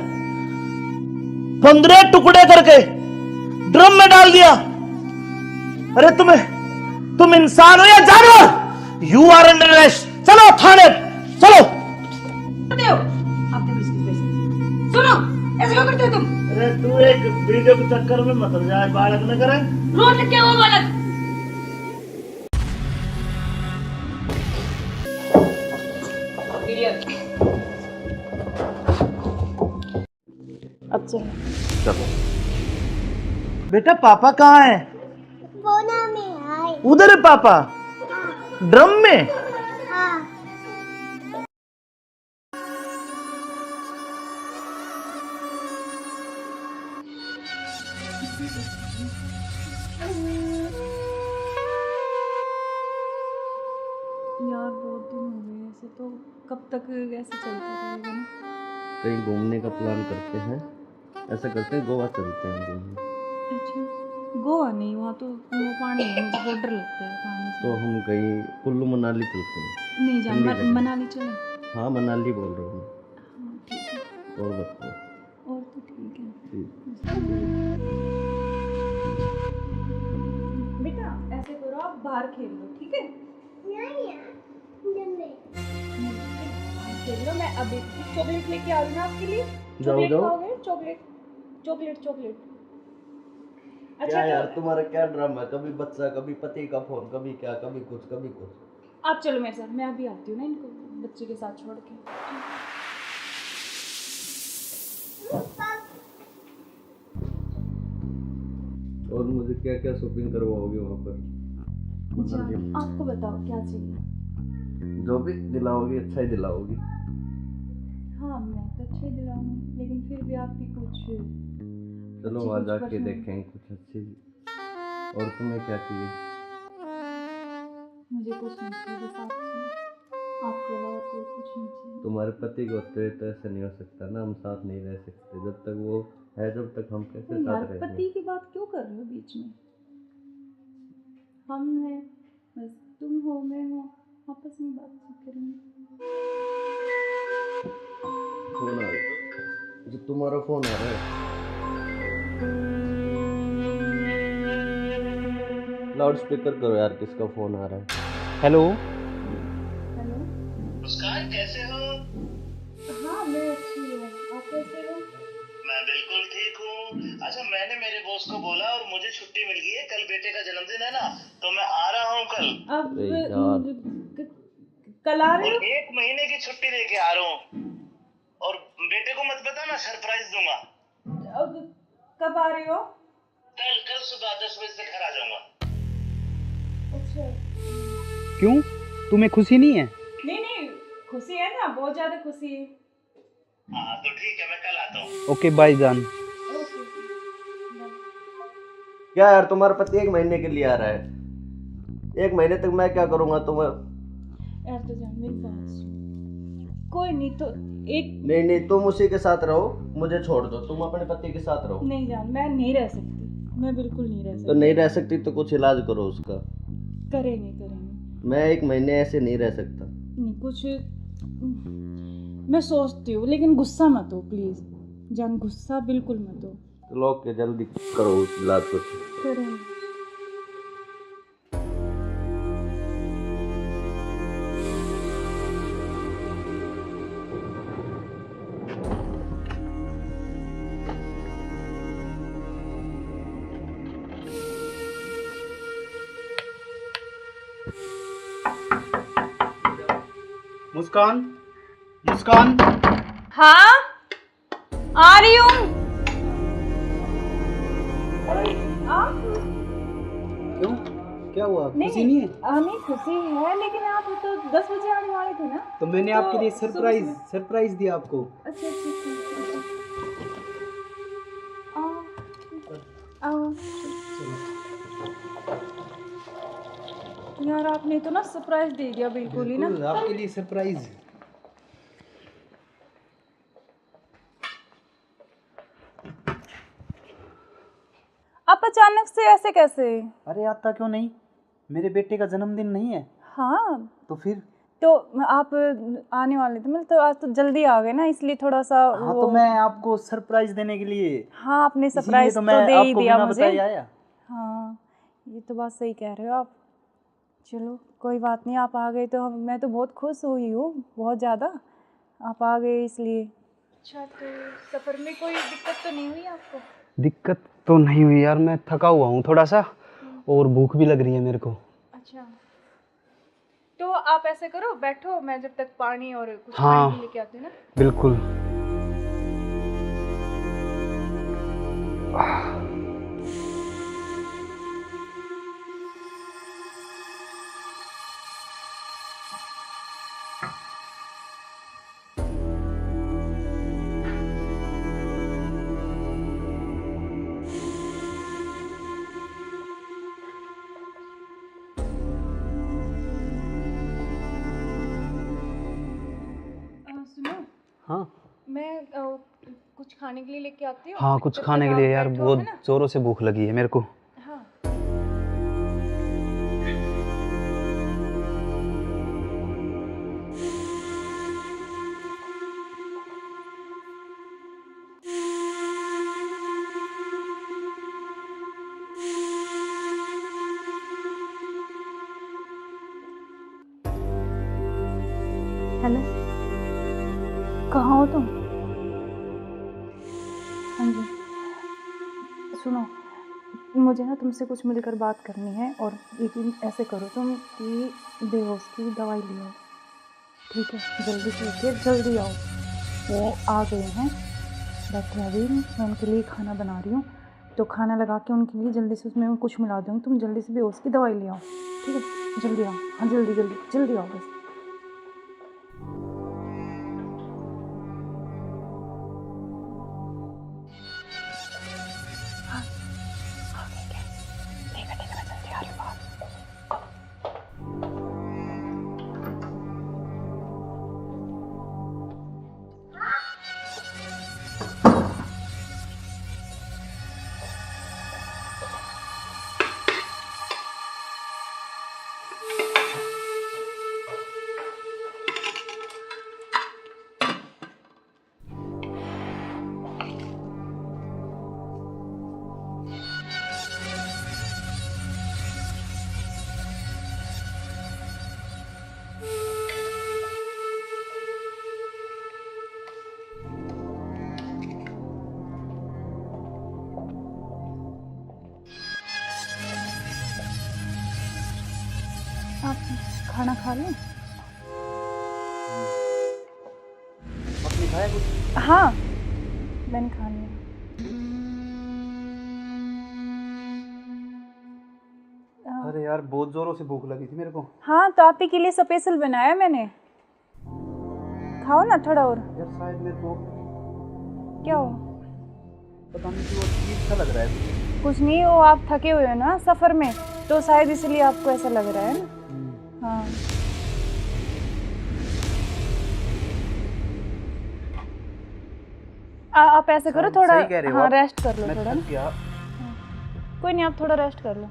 15 टुकड़े करके ड्रम में डाल दिया। अरे तुम इंसान हो या जानवर? You are under arrest. चलो थाने चलो। सुनो ऐसे क्यों करते हो तुम? अरे तू एक वीडियो के चक्कर में मत जाए, बालक न करे। रोड क्या हुआ बालक? अब चलो। चलो बेटा पापा कहाँ है? बोना में आए। उधर है पापा? ड्रम में? हाँ यार बहुत दिन हो गए ऐसे, तो कब तक ऐसे चलता रहेगा ना? कहीं घूमने का प्लान करते हैं। ऐसा करते हैं गोवा चलते हैं घूमने। अच्छा गोवा नहीं, वहाँ तो वो पानी है, मुझे बहुत डर लगता है पानी से। तो हम कहीं कुल्लू मनाली चलते हैं। नहीं जान ठंडी जगह। मनाली चले। हाँ मनाली बोल रहा हूँ। हाँ ठीक है। और बताओ। और तो ठीक है। ठीक। बेटा ऐसे करो, आप बाहर खेल लो ठीक है? खेल लो। मैं अभी चॉकलेट लेके आ रही हूँ आपके लिए। चॉकलेट जाओ। खाओगे? Chocolate chocolate chocolate. क्या यार तुम्हारा क्या ड्रामा है? कभी बच्चा, कभी पति का फोन, कभी क्या, कभी कुछ कभी कुछ। आप चलो मेरे साथ, मैं अभी आती हूँ ना इनको बच्चे के साथ छोड़ के। और मुझे क्या क्या शॉपिंग करवाओगे वहाँ पर? आपको बताओ क्या चाहिए? जो भी दिलाओगी अच्छा ही दिलाओगी। हाँ मैं तो अच्छे दिलाऊंगी, लेकिन फिर भी आपकी कुछ चलो अच्छी वहाँ कुछ जाके पसंद- देखेंगे कुछ अच्छी। और तुम्हें क्या चाहिए? मुझे कुछ नहीं चाहिए, बस आपके अलावा कोई कुछ नहीं चाहिए। तुम्हारे पति को होते हुए तो ऐसा नहीं हो सकता ना, हम साथ नहीं रह सकते जब तक वो है, जब तक हम कैसे तुम यार साथ रहेंगे? पति की बात क्यों कर रहे हो बीच में? हम हैं, बस तुम हो मैं हो, आपस में बातचीत करेंगे। फोन आ रहा, जो तुम्हारा फोन आ रहा है। लाउड स्पीकर करो यार, किसका फोन आ रहा है? हेलो। हेलो। मुस्कान कैसे हो? हाँ मैं अच्छी हूँ, आप कैसे हो? मैं बिल्कुल ठीक हूँ। अच्छा मैंने मेरे बॉस को बोला और मुझे छुट्टी मिल गई है, कल बेटे का जन्मदिन है ना, तो मैं आ रहा हूँ कल। अब अरे यार। कल आ रहे और हो? 1 महीने की छुट्टी लेके आ रहा हूँ। और बेटे को मत बताना, सरप्राइज दूंगा। अब कब आ रहे हो? कल सुबह 10 बजे से घर आ जाऊंगा। अच्छा। क्यों, तुम्हें खुशी नहीं है? नहीं खुशी है ना, बहुत ज्यादा खुशी है। हाँ तो ठीक है, मैं कल आता हूँ। ओके बाय जान। ओके। क्या यार, तुम्हारा पति 1 महीने के लिए आ रहा है, 1 महीने तक मैं क्या करूंगा तुम्हें? यार तो जान मेरी बात सुन, कोई नहीं तो एक नहीं तुम उसी के साथ रहो, मुझे छोड़ दो, तुम अपने पति के साथ रहो। नहीं जान, मैं नहीं रह सकती, मैं बिल्कुल नहीं रह सकती। तो नहीं रह सकती तो कुछ इलाज करो उसका। करेंगे। मैं 1 महीने ऐसे नहीं रह सकता। नहीं कुछ मैं सोचती हूँ, लेकिन गुस्सा मत हो प्लीज जान, गुस्सा बिल्कुल मत हो। चलो ओके, जल्दी करो उस इलाज को। करेंगे। मुस्कान। हाँ आ रही हूँ। क्यों, क्या हुआ, खुशी नहीं है? नहीं खुशी है, लेकिन आप तो 10 बजे आने वाले थे ना। तो मैंने आपके लिए सरप्राइज दिया आपको। अच्छा आओ। यार आपने तो ना सरप्राइज दे दिया बिल्कुल ही ना। बिल्कुल, आपके लिए सरप्राइज। आप अचानक से ऐसे कैसे? अरे आता क्यों नहीं, मेरे बेटे का जन्मदिन नहीं है? हाँ तो फिर? तो आप आने वाले थे, मतलब तो आज तो जल्दी आ गए ना, इसलिए थोड़ा सा हाँ तो मैं आपको सरप्राइज देने के लिए। हाँ आपने सरप्राइज तो तो मैं दे ही आपको दिया बिना मुझे। बताए आया। हाँ ये तो बात सही कह रहे हो आप। चलो कोई बात नहीं, आप आ गए तो मैं तो बहुत खुश हुई हूँ, बहुत ज़्यादा। आप आ गए इसलिए। अच्छा तो सफ़र में कोई दिक्कत तो नहीं हुई आपको? दिक्कत तो नहीं हुई यार, मैं थका हुआ हूँ थोड़ा सा, और भूख भी लग रही है मेरे को। अच्छा तो आप ऐसे करो, बैठो, मैं जब तक पानी और कुछ हाँ, खाने के लेके आती हूँ ना। बिल्कुल। सुनो। हाँ मैं कुछ खाने के लिए लेके आती हूँ। हाँ, कुछ तब खाने तक के लिए आप यार, बैठो, बहुत है ना? जोरों से भूख लगी है मेरे को। हाँ हेलो, कहाँ हो तुम? हाँ जी सुनो, मुझे ना तुमसे कुछ मिलकर बात करनी है, और लेकिन ऐसे करो तुम कि बेहोश की दवाई ले आओ, ठीक है? जल्दी से उठिए, जल्दी आओ। वो आ गए हैं, बैठे अभी, मैं उनके लिए खाना बना रही हूँ, तो खाना लगा के उनके लिए जल्दी से उसमें कुछ मिला दूँगी, तुम जल्दी से बेहोश की दवाई ले आओ, ठीक है? जल्दी आओ, हाँ जल्दी जल्दी जल्दी आओ बस। आप खाना खा लें? आपने खाया कुछ? हाँ, मैंने खा लिया। अरे यार बहुत जोरों से भूख लगी थी मेरे को। हाँ, तो आप ही के लिए स्पेशल बनाया मैंने। खाओ ना थोड़ा और। यार शायद मेरे को क्या हो? पता नहीं क्यों अजीब सा लग रहा है। कुछ नहीं, वो आप थके हुए हो ना सफ़र में, तो शायद इसलिए आपको ऐसा लग रहा है ना। हाँ, आप ऐसे करो थोड़ा। सही कह रहे हो हाँ, आप। रेस्ट कर लो मैं थोड़ा थक ना। गया। कोई नहीं, आप थोड़ा रेस्ट कर लो,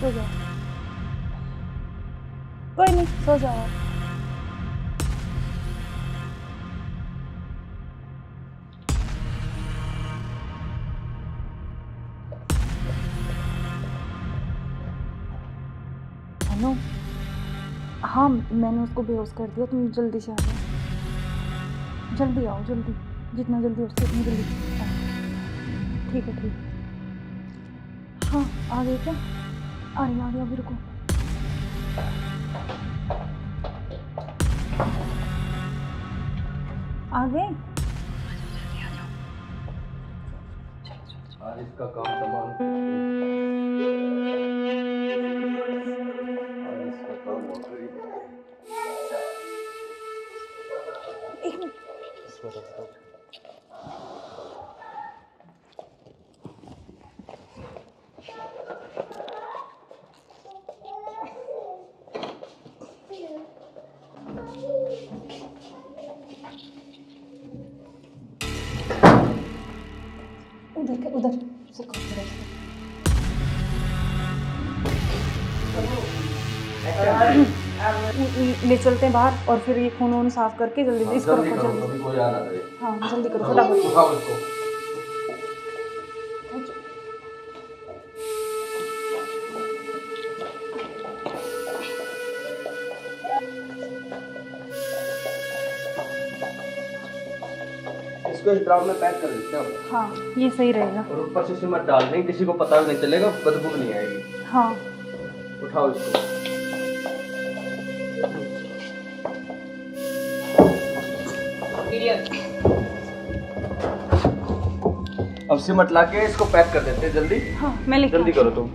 सो जाओ। कोई नहीं, सो जाओ आप। हेलो, हाँ मैंने उसको बेहोश कर दिया, तुम जल्दी से आ जाओ। जल्दी आओ, जल्दी, जितना जल्दी हो सके उतनी जल्दी आओ। ठीक है, ठीक है। हाँ, आ गए क्या? आ रही अभी, रुको। आ गए? आज इसका काम तमाम। आज इसका काम हो गई। एक मिनट। उधर उधर से ले चलते हैं बाहर, और फिर ये खून वून साफ करके जल्दी से इसको रखो। जल्दी कोई आ ना करे। हाँ, जल्दी करो फटाफट। उठाओ इसको। इसको इस ड्राम में पैक कर देते हैं। हाँ, ये सही रहेगा। और ऊपर से सिमट डाल देंगे, किसी को पता भी नहीं चलेगा, बदबू नहीं आएगी। हाँ, उठाओ इसको। अब सिमट ला के इसको पैक कर देते हैं जल्दी। हाँ, मैं लेके जल्दी करो तुम।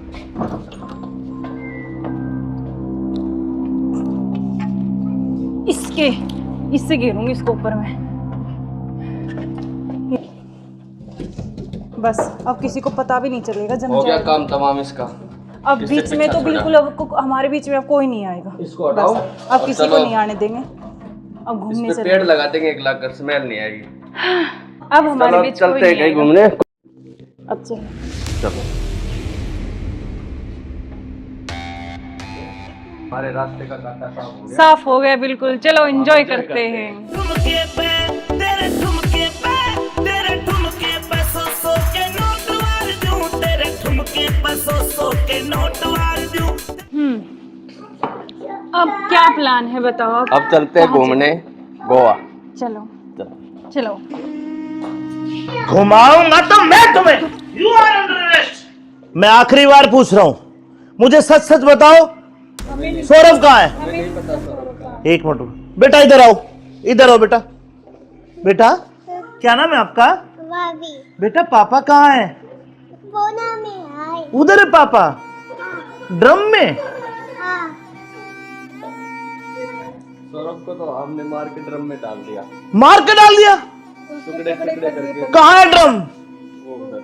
इससे घेरूंगी इसको ऊपर में। बस अब किसी को पता भी नहीं चलेगा, जम हो गया जाएगा। काम तमाम इसका। अब इससे बीच में पीछा तो छोड़ा। बिल्कुल अब हमारे बीच में अब कोई नहीं आएगा। इसको हटाओ। बस, अब और किसी को चलो। नहीं आने देंगे। अब घूमने इस पे चले। पेड़ लगा देंगे, एक लाख स्मेल नहीं आएगी। अब हमारे चलो बीच कोई चलते हैं नहीं कहीं आएगा। घूमने। अब चलो। चलो हमारे रास्ते का कांटा साफ हो गया। साफ हो गया बिल्कुल। चलो एंजॉय करते हैं। ठुमके पे तेरे ठुमके पे तेरे ठुमके पे सौ के नोट वार दूं, तेरे ठुमके पे सौ के नोट वार दूं। अब क्या प्लान है बताओ आप? अब चलते हैं घूमने गोवा। चलो चलो। घुमाऊंगा तो मैं तुम्हें। You are under arrest. मैं आखिरी बार पूछ रहा हूं, मुझे सच सच बताओ, सौरभ कहाँ है? एक मिनट बेटा, इधर आओ, इधर आओ बेटा। बेटा क्या नाम है आपका? बेटा पापा कहाँ है? उधर है पापा। ड्रम में? सौरभ को तो हमने मार के ड्रम में डाल दिया। मार के डाल दिया? टुकड़े टुकड़े करके। कहाँ है ड्रम? वो उधर।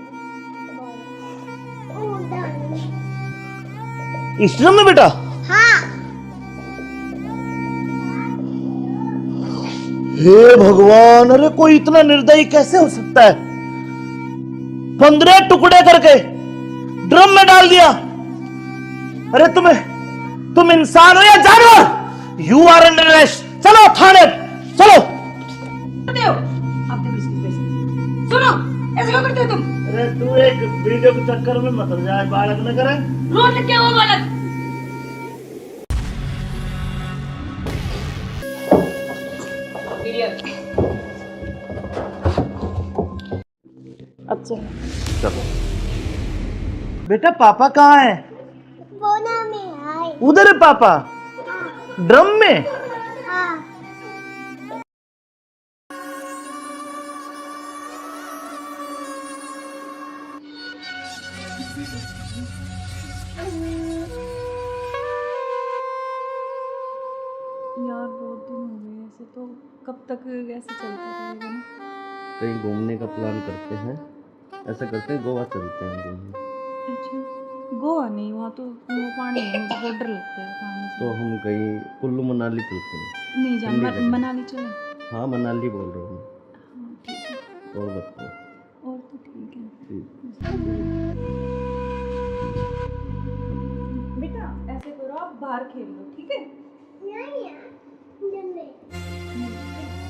इस ड्रम में बेटा? हे भगवान, अरे कोई इतना निर्दयी कैसे हो सकता है? 15 टुकड़े करके ड्रम में डाल दिया। अरे तुम इंसान हो या जानवर? You are under arrest. चलो थाने, चलो। सुनो, ऐसे क्यों करते हो तुम? अरे तू एक वीडियो के चक्कर में मत जाए, बालक न करे। रोड क्या वो बालक? अब चलो। चलो बेटा, पापा कहाँ है? बोना में आए। उधर है पापा, ड्रम में। हाँ। यार बहुत दिन हो गए ऐसे, तो कब तक ऐसे चलता रहेगा ना? कहीं घूमने का प्लान करते हैं, ऐसा करते हैं गोवा चलते हैं घूमने। अच्छा, गोवा नहीं, वहाँ तो वो पानी है, मुझे बहुत डर लगता है पानी से। तो हम कहीं कुल्लू मनाली चलते हैं। नहीं जान, ठंडी जगह। मनाली चले। हाँ मनाली बोल रहा हूँ हाँ ठीक है, मैं। और बताओ। और तो ठीक है। ठीक। बेटा ऐसे करो, आप बाहर खेल लो, ठीक है? नहीं यार,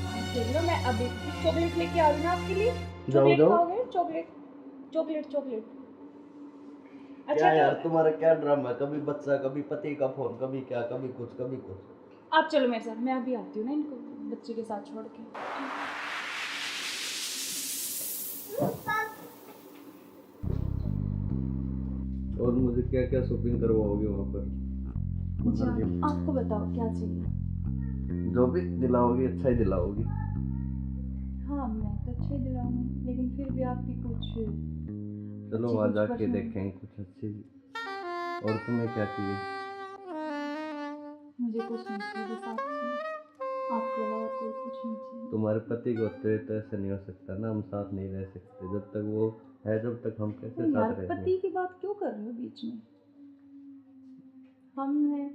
बाहर खेल लो, मैं अभी चॉकलेट लेके आ रही हूँ ना आपके लिए। जाओ, चॉकलेट जाओ। खाओगे? Chocolate chocolate chocolate. क्या यार तुम्हारा क्या ड्रामा है? कभी बच्चा, कभी पति का फोन, कभी क्या, कभी कुछ कभी कुछ। आप चलो मेरे साथ, मैं अभी आती हूँ ना इनको बच्चे के साथ छोड़ के। और मुझे क्या क्या शॉपिंग करवाओगे वहाँ पर? अच्छा, आपको बताओ क्या चाहिए? जो भी दिलाओगी अच्छा ही दिलाओगी। हाँ मैं तो अच्छे दिलाऊंगी, लेकिन फिर भी आपकी कुछ चलो अच्छी वहाँ कुछ जाके पसंद। देखेंगे कुछ अच्छी। और तुम्हें क्या चाहिए? मुझे कुछ नहीं चाहिए, बस आप चाहिए, आपके अलावा कोई कुछ नहीं चाहिए। तुम्हारे पति को होते तो ऐसा नहीं हो सकता ना, हम साथ नहीं रह सकते जब तक वो है, जब तक हम कैसे तो यार साथ रहेंगे? पति की बात क्यों कर रहे हो बीच में? हम हैं,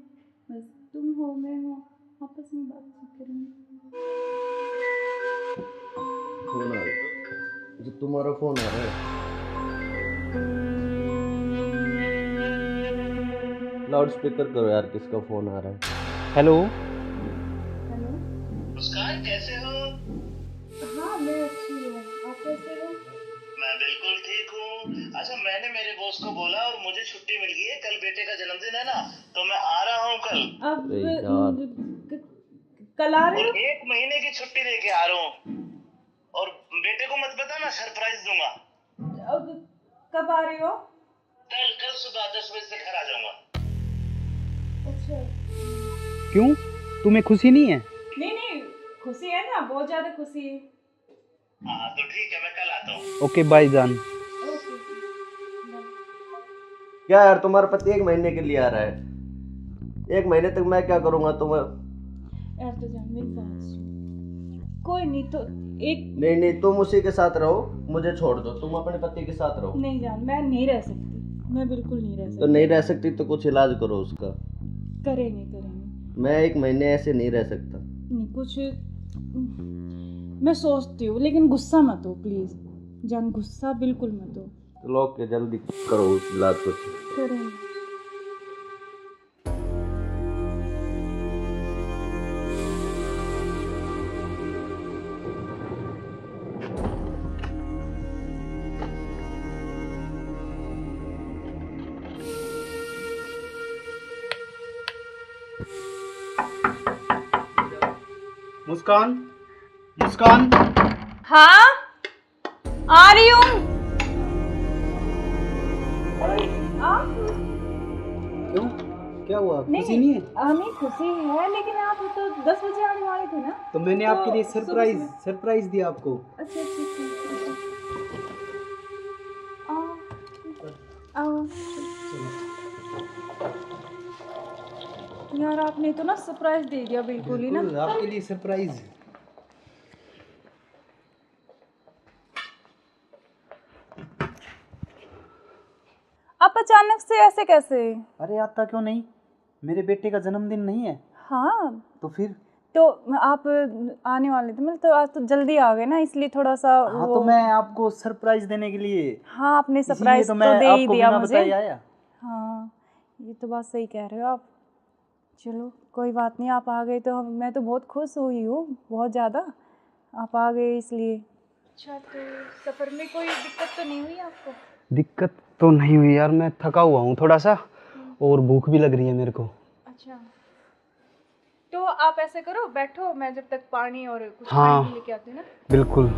बस तुम हो मैं हूँ, आपस में बातचीत करेंगे। फोन आ रहा है, जो तुम्हारा फोन आ रहा है। लाउड स्पीकर करो यार, किसका फोन आ रहा है? हेलो। हेलो। मुस्कान कैसे हो? हाँ मैं अच्छी हूँ, आप कैसे हो? मैं बिल्कुल ठीक हूँ। अच्छा, मैंने मेरे बॉस को बोला और मुझे छुट्टी मिल गई है, कल बेटे का जन्मदिन है ना, तो मैं आ रहा हूँ कल। अब अरे यार। कल आ रहे और हो? 1 महीने की छुट्टी लेके आ रहा हूँ। और बेटे को मत बताना, सरप्राइज दूंगा। अब कब आ रहे हो? कल सुबह 10 बजे से घर आ जाऊंगा। अच्छा। क्यों, तुम्हें खुशी नहीं है? नहीं नहीं, खुशी है ना, बहुत ज्यादा खुशी है। हाँ तो ठीक है, मैं कल आता हूँ। ओके बाय जान। ओके। क्या यार, तुम्हारा पति 1 महीने के लिए आ रहा है? 1 महीने तक मैं क्या करूँगा तुम्हें? यार तो जान मेरी बात सुन, कोई नहीं तो एक नहीं, तुम उसी के साथ रहो, मुझे छोड़ दो, तुम अपने पति के साथ रहो। नहीं जान, मैं नहीं रह सकती, मैं बिल्कुल नहीं रह तो सकती। नहीं रह सकती तो कुछ इलाज करो उसका। करेंगे। मैं 1 महीने ऐसे नहीं रह सकता। नहीं कुछ मैं सोचती हूँ, लेकिन गुस्सा मत हो प्लीज जान, गुस्सा बिल्कुल मत हो। तो लोग के जल्दी करो उस इलाज को। करेंगे। मुस्कान, मुस्कान। हाँ आ रही हूँ। क्यों, क्या हुआ? खुशी नहीं है? हमें खुशी है, लेकिन आप तो 10 बजे आने वाले थे ना। तो मैंने तो आपके लिए सुबह सरप्राइज दिया आपको। अच्छा आओ। यार आपने तो ना सरप्राइज दे दिया बिल्कुल ही ना। बिल्कुल, आपके लिए सरप्राइज। आप अचानक से ऐसे कैसे? अरे आता क्यों नहीं, मेरे बेटे का जन्मदिन नहीं है? हाँ तो फिर? तो आप आने वाले थे, मतलब तो आज तो जल्दी आ गए ना, इसलिए थोड़ा सा हाँ तो मैं आपको सरप्राइज देने के लिए। हाँ आपने सरप्राइज तो तो मैं दे ही आपको दिया बिना मुझे। बताए आया। हाँ ये तो बात सही कह रहे हो आप। चलो कोई बात नहीं, आप आ गए तो मैं तो बहुत खुश हुई हूँ, बहुत ज़्यादा। आप आ गए इसलिए। अच्छा, तो सफ़र में कोई दिक्कत तो नहीं हुई आपको? दिक्कत तो नहीं हुई यार, मैं थका हुआ हूँ थोड़ा सा और भूख भी लग रही है मेरे को। अच्छा, तो आप ऐसे करो, बैठो, मैं जब तक पानी और कुछ हाँ, खाने के लेके आती हूँ ना। बिल्कुल।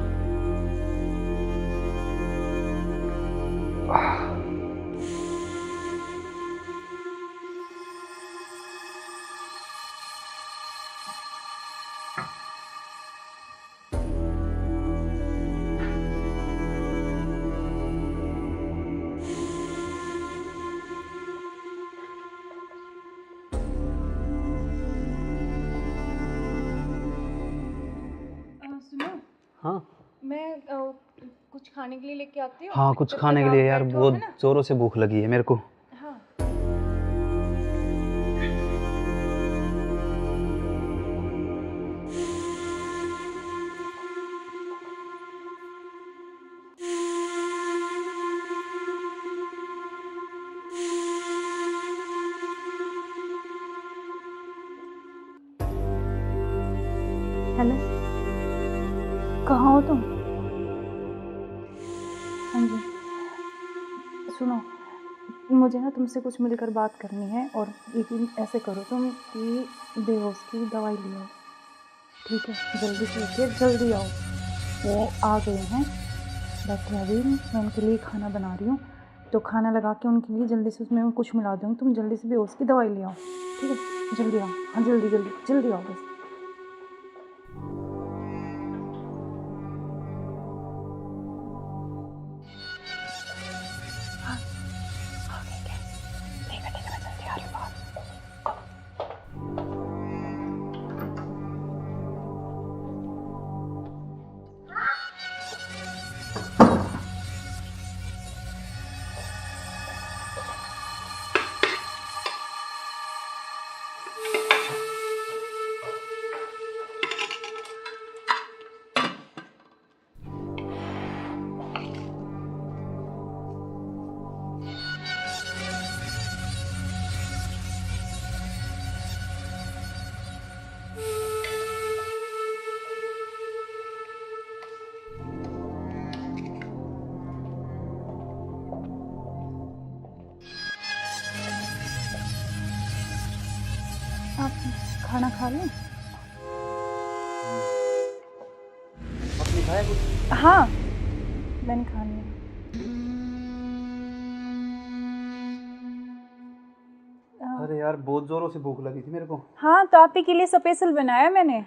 सुनो, हाँ मैं कुछ खाने के लिए लेके आती हूँ। हाँ, कुछ जब खाने तक के आप लिए यार, बैठो, बहुत है ना? जोरों से भूख लगी है मेरे को। हाँ। हेलो, कहाँ हो तुम? हाँ जी, सुनो, मुझे ना तुमसे कुछ मिलकर बात करनी है, और लेकिन ऐसे करो तुम कि बेहोश की दवाई ले आओ, ठीक है? जल्दी से लेके जल्दी आओ। वो आ गए हैं, बैठे अभी, मैं उनके लिए खाना बना रही हूँ, तो खाना लगा के उनके लिए जल्दी से उसमें मैं कुछ मिला दूँगी। तुम जल्दी से बेहोश की दवाई ले आओ, ठीक है? जल्दी आओ, हाँ जल्दी जल्दी जल्दी आओ बस। आप खाना खा लें? आपने खाया कुछ? हाँ, मैंने खा लिया। अरे यार, बहुत जोरों से भूख लगी थी मेरे को। हाँ, तो आप ही के लिए स्पेशल बनाया मैंने,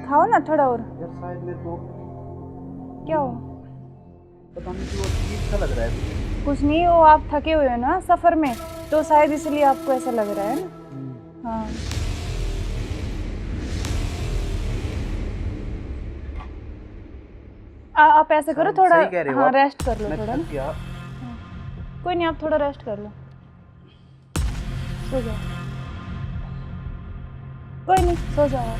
खाओ ना थोड़ा और। यार शायद मेरे को क्या हो? पता नहीं क्यों अजीब सा लग रहा है। कुछ नहीं, वो आप थके हुए हो ना सफ़र में, तो शायद इसलिए आपको ऐसा लग रहा है ना। हाँ, आप ऐसे करो, थोड़ा सही कह रहे हो हाँ आप। रेस्ट कर लो मैं थोड़ा थक ना। गया। कोई नहीं, आप थोड़ा रेस्ट कर लो, सो जाओ। कोई नहीं, सो जाओ आप।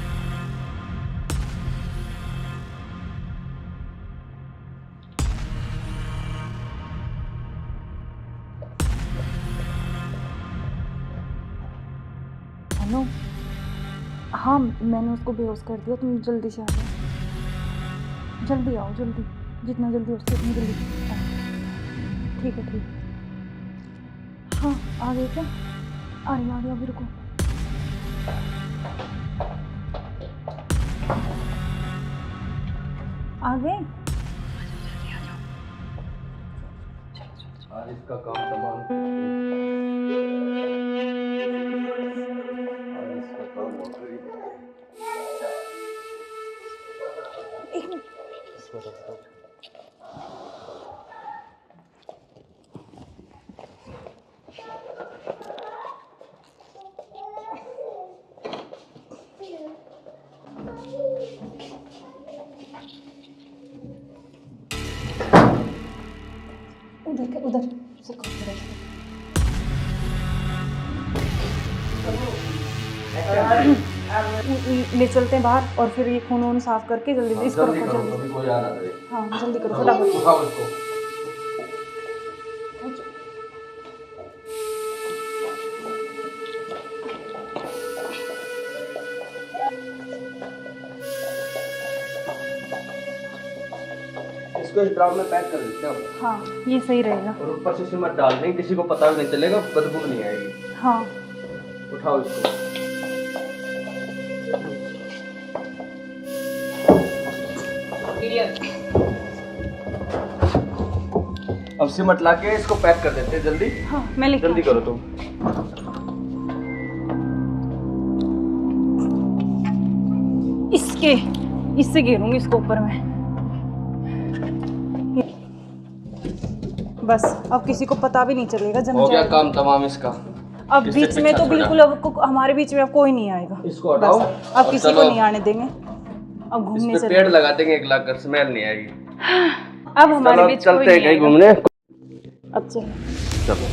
हेलो, हाँ मैंने उसको बेहोश कर दिया, तुम जल्दी से आ जाओ, जल्दी आओ, जल्दी, जितना जल्दी हो सके उतनी जल्दी आओ। ठीक है, ठीक है। हाँ, आ गए क्या? आ रही अभी, रुको। आ गए? आज इसका काम तमाम, आज इसका काम हो गया। एक मिनट। उधर ले चलते हैं बाहर, और फिर ये खून वून साफ करके जल्दी से इसको रखो, जल्दी। अभी कोई आ ना जाए। हाँ जल्दी करो फटाफट। उठाओ इसको। इसको इस ड्राम में पैक कर देते हैं हाँ ये सही रहेगा। और ऊपर से सिमट डाल देंगे, किसी को पता भी नहीं चलेगा, बदबू नहीं आएगी। हाँ उठाओ इसको। अब सिमट लाके इसको पैक कर देते हैं जल्दी। हाँ मैं लिख जल्दी करो तुम। इससे घेरूंगी इसको ऊपर में। बस अब किसी को पता भी नहीं चलेगा। जम हो गया जाएगा। काम तमाम इसका। अब किससे बीच में पीछा तो छोड़ा? बिल्कुल हमारे बीच में अब कोई नहीं आएगा। इसको हटाओ। बस, अब और किसी चलो को नहीं आने देंगे। अब घूमने इस पे से पेड़ लगा देंगे, एक लाख कर स्मेल नहीं आएगी। अब हमारे चलो बीच चलते कोई हैं नहीं कहीं आएगा। घूमने। अब चलो। चलो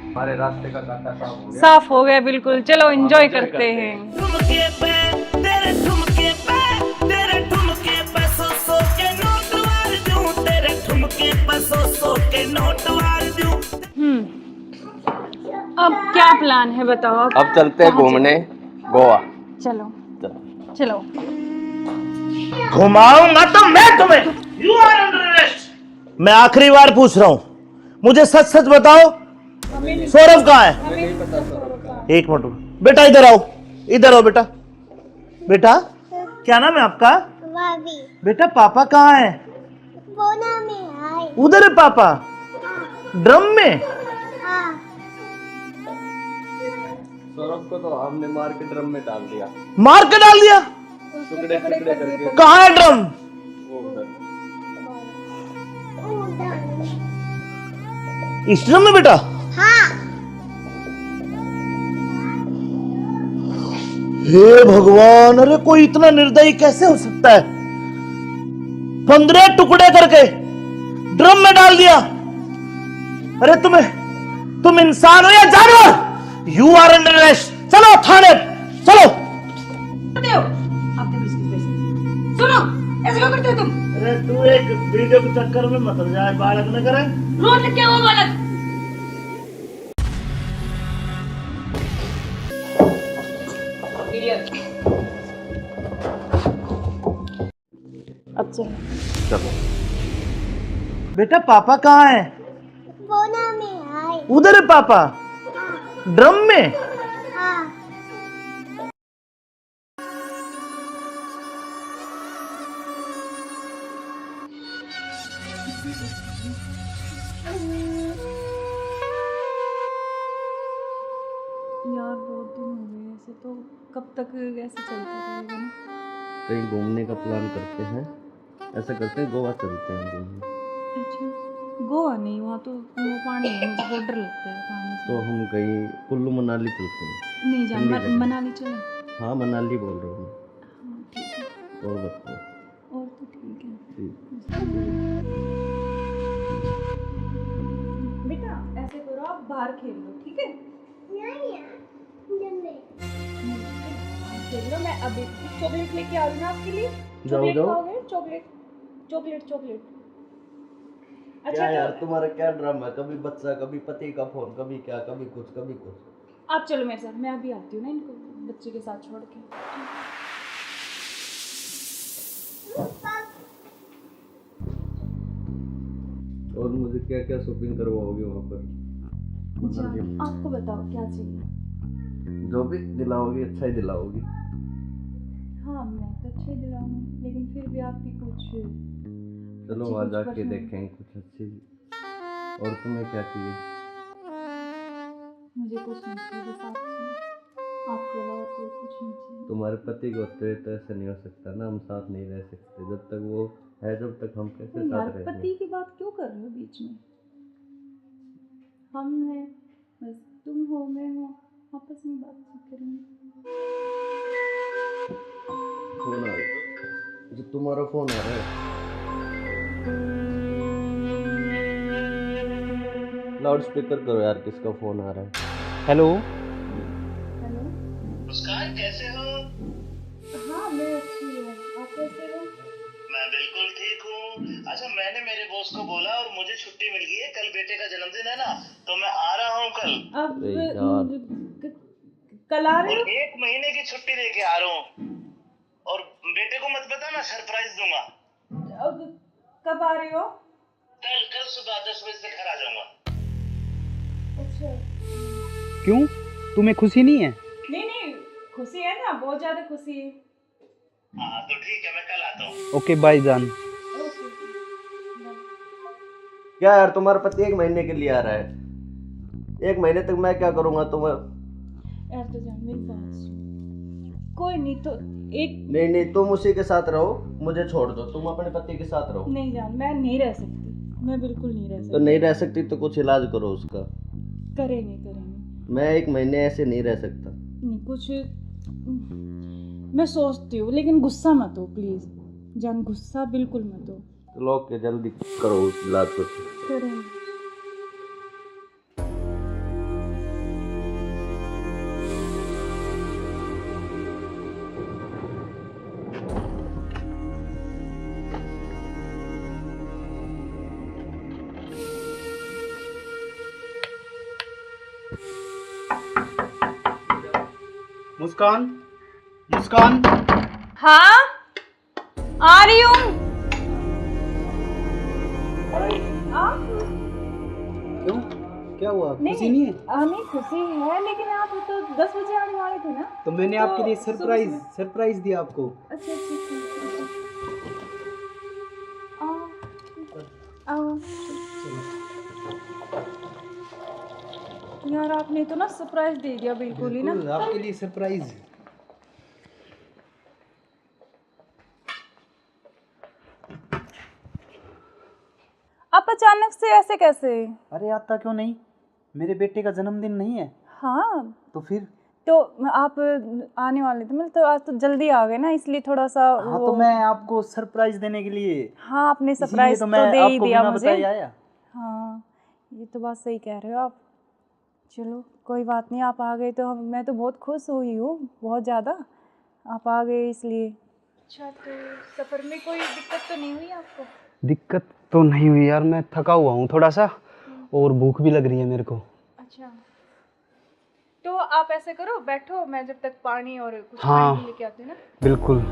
हमारे रास्ते का कांटा साफ हो गया। साफ हो गया बिल्कुल। चलो एंजॉय करते हैं। ठुमके पे तेरे ठुमके पे तेरे ठुमके पे सौ सौ के नोट वार दूं, तेरे ठुमके पे सौ के नोट वार दूं। अब क्या प्लान है बताओ। अब चलते हैं घूमने गोवा। चलो चलो। घुमाऊंगा तो मैं तुम्हें। You are under arrest. मैं आखिरी बार पूछ रहा हूं, मुझे सच सच बताओ, सौरभ कहाँ है? एक मिनट बेटा, इधर आओ, इधर आओ बेटा। बेटा क्या नाम है आपका? बेटा पापा कहाँ है? उधर है पापा। ड्रम में? सौरभ को तो हमने मार के ड्रम में डाल दिया। मार के डाल दिया? टुकड़े टुकड़े करके। कहाँ है ड्रम? वो उधर। इस ड्रम में बेटा? हे भगवान, अरे कोई इतना निर्दयी कैसे हो सकता है? 15 टुकड़े करके ड्रम में डाल दिया। अरे तुम इंसान हो या जानवर? You are under arrest. चलो थाने चलो। सुनो ऐसे क्यों करते हो तुम? अरे तू एक वीडियो के चक्कर में मत जाए, बालक न करे। रोज क्या हुआ बालक? अब चलो। चलो बेटा पापा कहाँ है? उधर है पापा। ड्रम में? यार बहुत दिन हो गए ऐसे, तो कब तक ऐसे चलता रहेगा ना? कहीं घूमने का प्लान करते हैं। ऐसा करते हैं गोवा चलते हैं घूमने। अच्छा गोवा नहीं, वहाँ तो वो पानी है, मुझे बहुत डर लगता है पानी से। तो हम कहीं कुल्लू मनाली चलते हैं। नहीं जान ठंडी जगह। मनाली चले। हाँ मनाली बोल रहा हूँ मैं। हाँ ठीक है। और बताओ। और तो ठीक है। ठीक। बेटा ऐसे करो, आप बाहर खेल लो, ठीक है? खेल लो। मैं अभी चॉकलेट लेके आ रही हूँ ना आपके लिए। चॉकलेट जाओ। खाओगे? Chocolate chocolate chocolate. क्या यार तो तुम्हारा क्या ड्रामा है? कभी बच्चा, कभी पति का फोन, कभी क्या, कभी कुछ कभी कुछ। आप चलो मेरे साथ, मैं अभी आती हूँ ना इनको बच्चे के साथ छोड़ के। और मुझे क्या क्या शॉपिंग करवाओगे वहाँ पर? आपको बताओ क्या चाहिए? जो भी दिलाओगी अच्छा ही दिलाओगी। हाँ मैं तो अच्छे दिलाऊंगी, लेकिन फिर भी आपकी कुछ चलो अच्छी वहाँ कुछ जाके पसंद। देखेंगे कुछ अच्छी। और तुम्हें क्या चाहिए? मुझे कुछ नहीं चाहिए, बस आप चाहिए। आपके अलावा कोई कुछ नहीं चाहिए। तुम्हारे पति को तो ऐसा नहीं हो सकता ना, हम साथ नहीं रह सकते जब तक वो है, जब तक हम कैसे यार साथ रहेंगे? पति की बात क्यों कर रहे हो बीच में? हम हैं, बस तुम हो मैं हूँ, आपस में बातचीत करेंगे। फोन आ रहा, जो तुम्हारा फोन आ रहा है। लाउड स्पीकर करो यार, किसका फोन आ रहा है? हेलो। हेलो। मुस्कान कैसे हो? हाँ मैं अच्छी हूँ, आप कैसे हो? मैं बिल्कुल ठीक हूँ। अच्छा मैंने मेरे बॉस को बोला और मुझे छुट्टी मिल गई है, कल बेटे का जन्मदिन है ना, तो मैं आ रहा हूँ कल। अब अरे यार। कल आ रहे और हो? 1 महीने की छुट्टी लेके आ रहा हूँ। और बेटे को मत बताना, सरप्राइज दूंगा। अब कब आ रही हो? कल सुबह 10 बजे से घर आ जाऊंगा। अच्छा। क्यों, तुम्हें खुशी नहीं है? नहीं, खुशी है ना, बहुत ज्यादा खुशी है। हाँ तो ठीक है, मैं कल आता हूँ। ओके बाय जान। क्या यार, तुम्हारा पति 1 महीने के लिए आ रहा है, 1 महीने तक मैं क्या करूंगा तुम्हें? यार तो जान, मेरी बात सुन। कोई नहीं तो एक नहीं, तुम उसी के साथ रहो, मुझे छोड़ दो, तुम अपने पति के साथ रहो। नहीं जान, मैं नहीं रह सकती, मैं बिल्कुल नहीं रह सकती। तो नहीं रह सकती तो कुछ इलाज करो उसका। करेंगे। मैं 1 महीने ऐसे नहीं रह सकता। नहीं, कुछ मैं सोचती हूँ, लेकिन गुस्सा मत हो प्लीज जान, गुस्सा बिल्कुल मत हो। चलो के जल्दी करो उस इलाज को। करेंगे। मुस्कान। हाँ, आ रही हूँ। क्यों, क्या हुआ, खुशी नहीं है? नहीं, खुशी है, लेकिन आप तो 10 बजे आने वाले थे ना। तो मैंने आपके लिए सरप्राइज दिया आपको। अच्छा। आओ। यार आपने तो ना सरप्राइज दे दिया बिल्कुल ही ना। आपके लिए सरप्राइज। आप अचानक से ऐसे कैसे? अरे आता क्यों नहीं, मेरे बेटे का जन्मदिन नहीं है? हाँ तो फिर तो आप आने वाले थे, मतलब तो आज तो जल्दी आ गए ना, इसलिए थोड़ा सा हाँ, तो मैं आपको सरप्राइज देने के लिए। हाँ, आपने सरप्राइज तो दे ही दिया मुझे। आया। हाँ, ये तो बात सही कह रहे हो आप। चलो कोई बात नहीं, आप आ गए तो मैं तो बहुत खुश हुई हूँ, बहुत ज़्यादा। आप आ गए इसलिए। अच्छा, तो सफ़र में कोई दिक्कत तो नहीं हुई आपको? दिक्कत तो नहीं हुई यार, मैं थका हुआ हूँ थोड़ा सा, और भूख भी लग रही है मेरे को। अच्छा, तो आप ऐसे करो, बैठो, मैं जब तक पानी और कुछ हाँ, खाने लेके आती हूँ ना। बिल्कुल।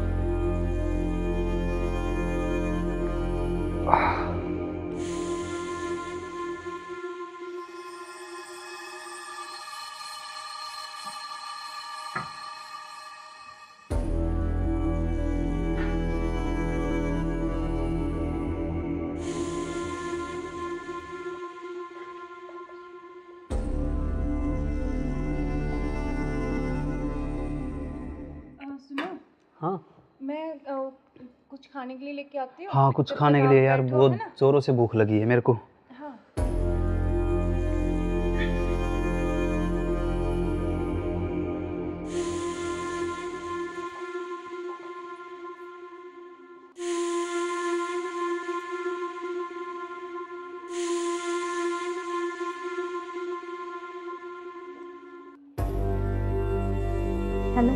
सुनो, हाँ मैं कुछ खाने के लिए लेके आती हूँ। हाँ, कुछ जब खाने तक के लिए आप यार, बैठो, बहुत है ना? जोरों से भूख लगी है मेरे को। हाँ। हेलो,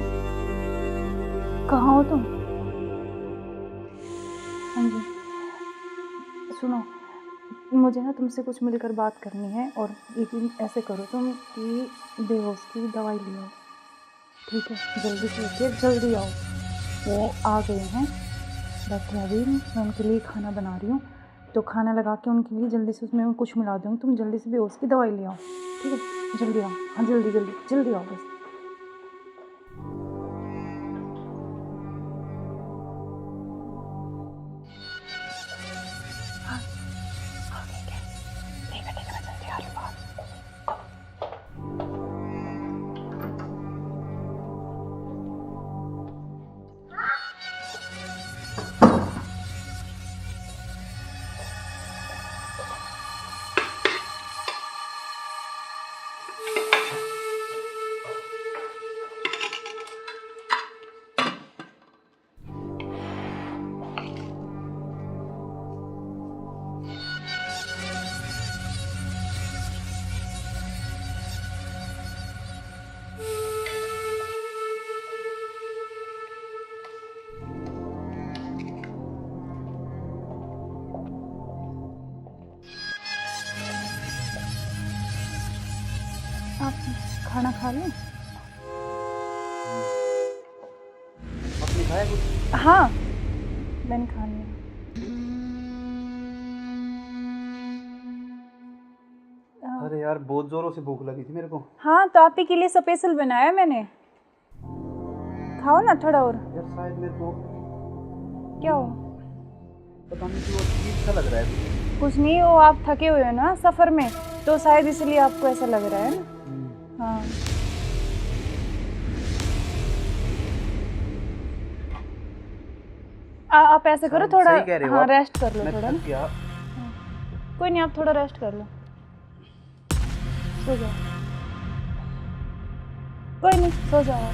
कहाँ हो तुम? हाँ जी, सुनो, मुझे ना तुमसे कुछ मिलकर बात करनी है, और लेकिन ऐसे करो तुम कि बेहोश की दवाई ले आओ, ठीक है? जल्दी से उठिए, जल्दी आओ। वो आ गए हैं, बैठे अभी, मैं उनके लिए खाना बना रही हूँ, तो खाना लगा के उनके लिए जल्दी से उसमें कुछ मिला दूँगी, तुम जल्दी से बेहोश की दवाई ले आओ, ठीक है? जल्दी आओ, हाँ जल्दी आओ बस। आप खाना खा लें? आपने खाया कुछ? हाँ मैंने खा लिया। अरे यार बहुत जोरों से भूख लगी थी मेरे को। हाँ तो आप ही के लिए स्पेशल बनाया मैंने, खाओ ना थोड़ा और। यार शायद मेरे को क्या हो? पता नहीं क्यों अजीब सा लग रहा है। कुछ नहीं, वो आप थके हुए हो ना सफ़र में, तो शायद इसलिए आपको ऐसा लग रहा है ना। हाँ आप ऐसे करो थोड़ा, सही कह रहे हो हाँ आप। रेस्ट कर लो मैं थोड़ा थक ना। गया। कोई नहीं, आप थोड़ा रेस्ट कर लो, सो जाओ। कोई नहीं, सो जाओ आप।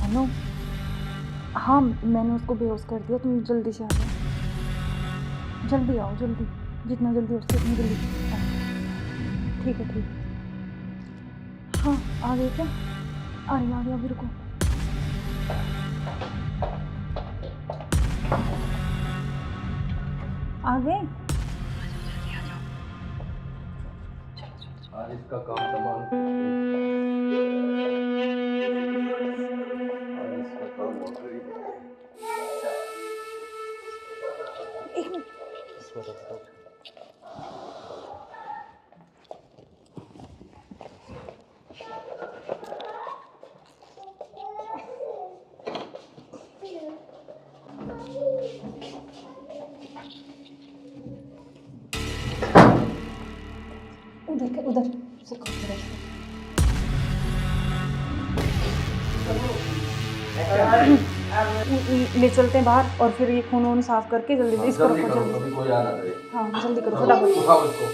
हेलो, हाँ मैंने उसको बेहोश कर दिया, तुम जल्दी से आ जाओ, जल्दी आओ, जल्दी, जितना जल्दी हो सके उतनी जल्दी आओ। ठीक है ठीक है। हाँ आ गए क्या? आ रही अभी, रुको। आ गए? आज इसका काम तमाम। आज इसका काम हो गई। एक मिनट। उधर से ले चलते हैं बाहर, और फिर ये खून वून साफ करके जल्दी से इसको रखो जल्दी। कोई आ रहा है। हाँ जल्दी करो फटाफट। उठाओ इसको।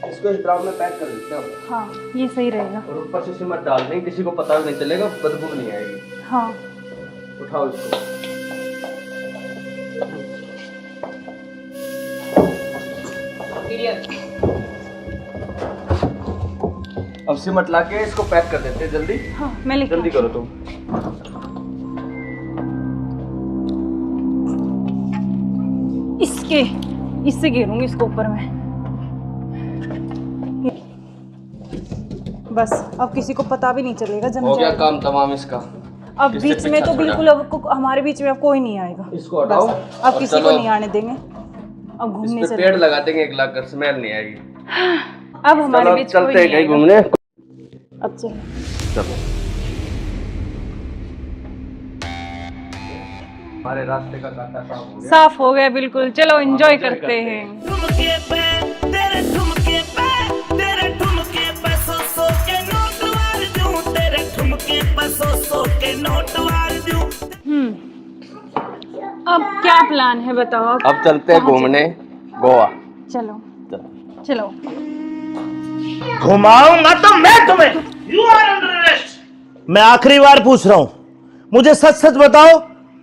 इसको इस ड्राम में पैक कर देते हैं। हाँ ये सही रहेगा। और ऊपर से सिमट डाल देंगे, किसी को पता भी नहीं चलेगा, बदबू नहीं आएगी। हाँ उठाओ इसको। अब सिमट ला के इसको पैक कर देते हैं जल्दी। हाँ मैं लेके जल्दी करो तुम। इससे घेरूंगी इसको ऊपर में। बस अब किसी को पता भी नहीं चलेगा, जम हो गया जाएगा। काम तमाम इसका। अब इससे बीच में पीछा तो छोड़ा। बिल्कुल अब हमारे बीच में अब कोई नहीं आएगा। इसको हटाओ। बस, अब और किसी को चलो। नहीं आने देंगे। अब घूमने इस पे चले। पेड़ लगा देंगे, एक लाख कर स्मेल नहीं आएगी। अब हमारे चलो बीच कोई चलते हैं नहीं कहीं आएगा। घूमने। अब चलो। चलो हमारे रास्ते का कांटा साफ हो गया। साफ हो गया बिल्कुल, चलो एंजॉय करते हैं। ठुमके पे तेरे ठुमके पे तेरे ठुमके पे सौ के नोट वार दूं, तेरे ठुमके पे सौ के नोट वार दूं। अब क्या प्लान है बताओ आप? अब चलते हैं घूमने गोवा। चलो चलो। घुमाऊंगा तो मैं तुम्हें। You are under arrest. मैं आखिरी बार पूछ रहा हूं, मुझे सच सच बताओ,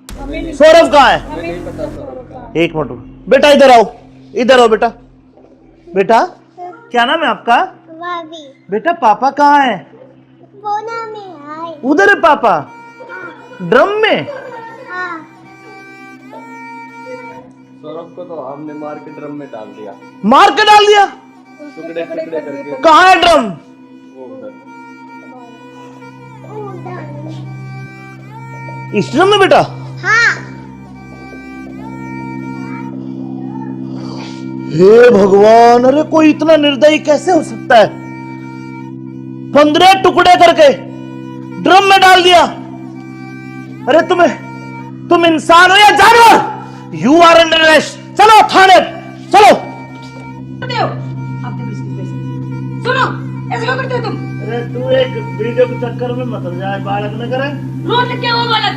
सौरभ कहाँ है? एक मिनट बेटा, इधर आओ, इधर आओ बेटा। बेटा क्या नाम है आपका? भाभी बेटा पापा कहाँ है? बोना में आए। उधर है पापा, ड्रम में। हाँ सौरभ को तो हमने मार के ड्रम में डाल दिया। मार के डाल दिया? टुकड़े टुकड़े करके। कहाँ है ड्रम? वो उधर। इस ड्रम में बेटा? हाँ हे भगवान, अरे कोई इतना निर्दयी कैसे हो सकता है? 15 टुकड़े करके ड्रम में डाल दिया। अरे तुम इंसान हो या जानवर? You are under arrest. चलो थाने, चलो। सुनो, ऐसे क्यों करते हो तुम? अरे तू एक वीडियो के चक्कर में मत जाए, बालक न करे। रोड क्या हुआ बालक?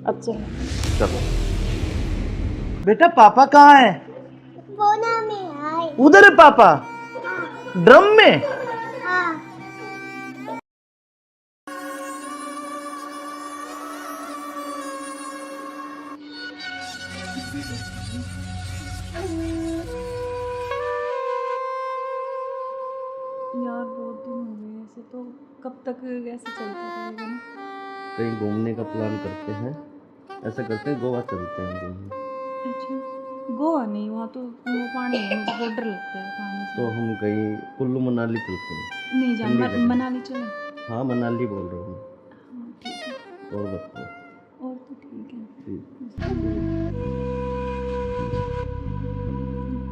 अब चलो। बेटा पापा कहाँ है? बोना में आए। उधर है पापा, ड्रम में। हाँ कब तक ऐसे चलता रहेगा ना? कहीं घूमने का प्लान करते हैं, ऐसा करते हैं गोवा चलते हैं घूमने। अच्छा, गोवा नहीं, वहाँ तो वो पानी है, मुझे बहुत डर लगता है पानी से। तो हम कहीं कुल्लू मनाली चलते हैं। नहीं जान, ठंडी जगह। मनाली चले। हाँ मनाली बोल रहा हूँ हाँ ठीक है, मैं। और बताओ। और तो ठीक है। ठीक।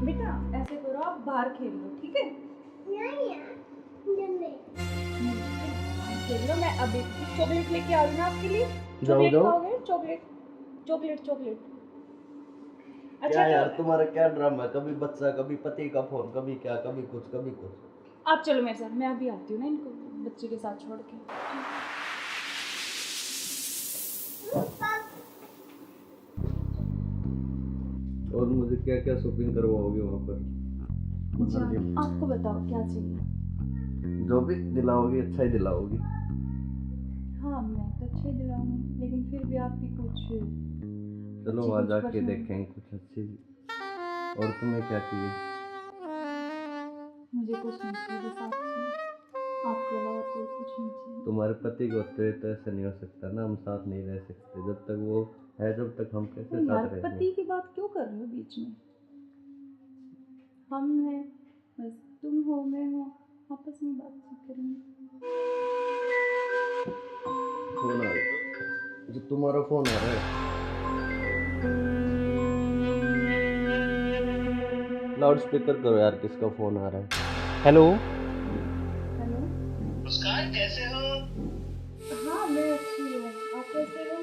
बेटा ऐसे करो, आप बाहर खेल लो, ठीक है? खेल लो, मैं अभी चॉकलेट लेके आ रही हूँ ना आपके लिए। चॉकलेट जाओ। खाओगे? Chocolate chocolate chocolate. क्या तो यार तुम्हारा क्या ड्रामा है, कभी बच्चा कभी पति का फोन, कभी क्या कभी कुछ। आप चलो मेरे साथ, मैं अभी आती हूँ ना इनको बच्चे के साथ छोड़ के। और मुझे क्या क्या शॉपिंग करवाओगे वहाँ पर? अच्छा, आपको बताओ क्या चाहिए? जो भी दिलाओगी अच्छा ही दिलाओगी। हाँ मैं तो अच्छे ही दिलाऊंगी, लेकिन फिर भी आपकी कुछ चलो अच्छी वहाँ कुछ जाके पसंद- देखेंगे कुछ अच्छी। और तुम्हें क्या चाहिए? मुझे कुछ नहीं चाहिए, बस आप चाहिए, आपके अलावा कोई कुछ नहीं चाहिए। तुम्हारे पति को होते तो ऐसा नहीं हो सकता ना, हम साथ नहीं रह सकते जब तक वो है, जब तक हम कैसे तो यार साथ रहेंगे? पति की बात क्यों कर रहे हो बीच में? हम हैं, बस तुम हो मैं हूँ, आपस में बातचीत करेंगे। फोन आ रहा है, जो तुम्हारा फोन आ रहा है। लाउड स्पीकर करो यार, किसका फोन आ रहा है? हेलो। हेलो। मुस्कान कैसे हो? हाँ मैं अच्छी हूँ, आप कैसे हो?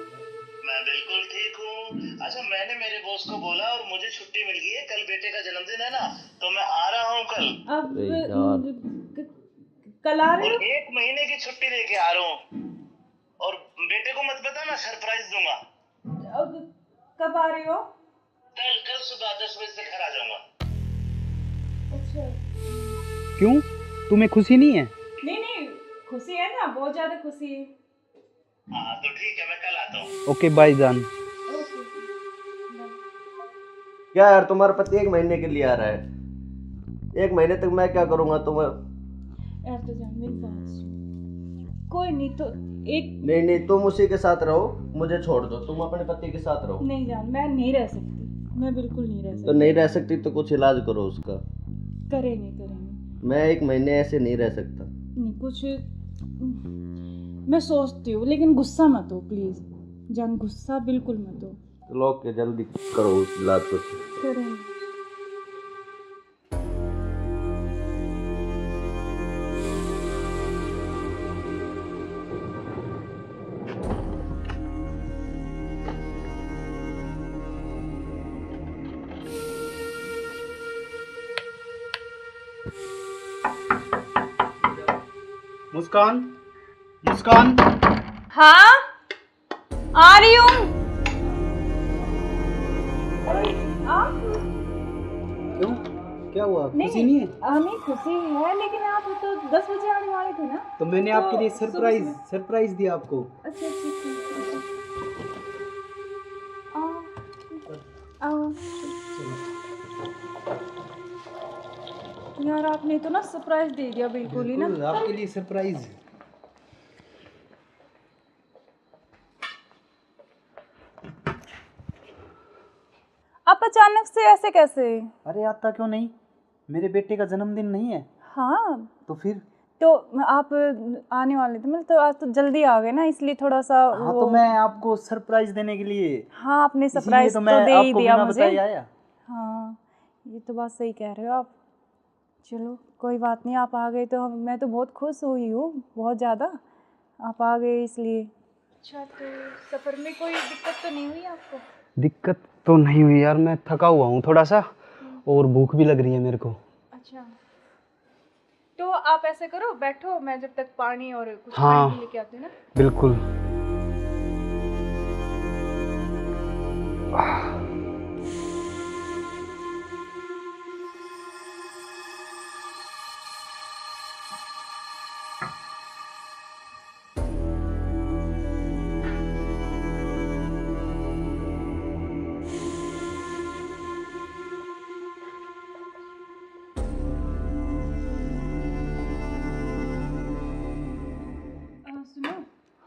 मैं बिल्कुल ठीक हूँ। अच्छा मैंने मेरे बॉस को बोला और मुझे छुट्टी मिल गई है, कल बेटे का जन्मदिन है ना, तो मैं आ रहा हूँ कल। अब अरे यार। कल आ रहे और हो? 1 महीने की छुट्टी लेके आ रहा हूँ। और बेटे को मत बताना, सरप्राइज दूंगा। अब कब आ रहे हो? कल सुबह 10 बजे से घर आ जाऊंगा। अच्छा। क्यों, तुम्हें खुशी नहीं है? नहीं खुशी है ना, बहुत ज्यादा खुशी है। हाँ तो ठीक है, मैं कल आता हूँ। ओके बाय जान। ओके। क्या यार तुम्हारा पति 1 महीने के लिए आ रहा है, 1 महीने तक मैं क्या करूँगा तुम्हें? यार तो जान मेरी बात सुन, कोई नहीं तो एक नहीं तुम उसी के साथ रहो, मुझे छोड़ दो, तुम अपने पति के साथ रहो। नहीं जान, मैं नहीं रह सकती, मैं बिल्कुल नहीं रह तो सकती। नहीं रह सकती तो कुछ इलाज करो उसका। करेंगे। मैं 1 महीने ऐसे नहीं रह सकता। नहीं कुछ मैं सोचती हूँ, लेकिन गुस्सा मत हो प्लीज जान, गुस्सा बिल्कुल मत हो। चलो ओके, जल्दी करो उस इलाज को। करेंगे। मुस्कान, मुस्कान। हाँ आ रही हूँ। क्यों, क्या हुआ, खुशी नहीं है? नहीं खुशी है, लेकिन आप तो 10 बजे आने वाले थे ना। तो मैंने तो आपके लिए सुबह- सरप्राइज दिया आपको। अच्छा आओ। यार आपने तो ना सरप्राइज दे दिया बिल्कुल ही ना। बिल्कुल, आपके लिए सरप्राइज। आप अचानक से ऐसे कैसे? अरे आता क्यों नहीं, मेरे बेटे का जन्मदिन नहीं है? हाँ तो फिर? तो आप आने वाले थे, मतलब तो आज तो जल्दी आ गए ना, इसलिए थोड़ा सा हाँ तो मैं आपको सरप्राइज देने के लिए। हाँ आपने इसीलिए सरप्राइज तो तो मैं दे ही आपको दिया बिना मुझे। बताए आया। हाँ ये तो बात सही कह रहे हो आप। चलो कोई बात नहीं, आप आ गए तो मैं तो बहुत खुश हुई हूँ, बहुत ज़्यादा। आप आ गए इसलिए। अच्छा तो सफ़र में कोई दिक्कत तो नहीं हुई आपको? दिक्कत तो नहीं हुई यार, मैं थका हुआ हूँ थोड़ा सा, और भूख भी लग रही है मेरे को। अच्छा तो आप ऐसे करो, बैठो, मैं जब तक पानी और कुछ हाँ, खाने के लेके आती हूँ ना। बिल्कुल।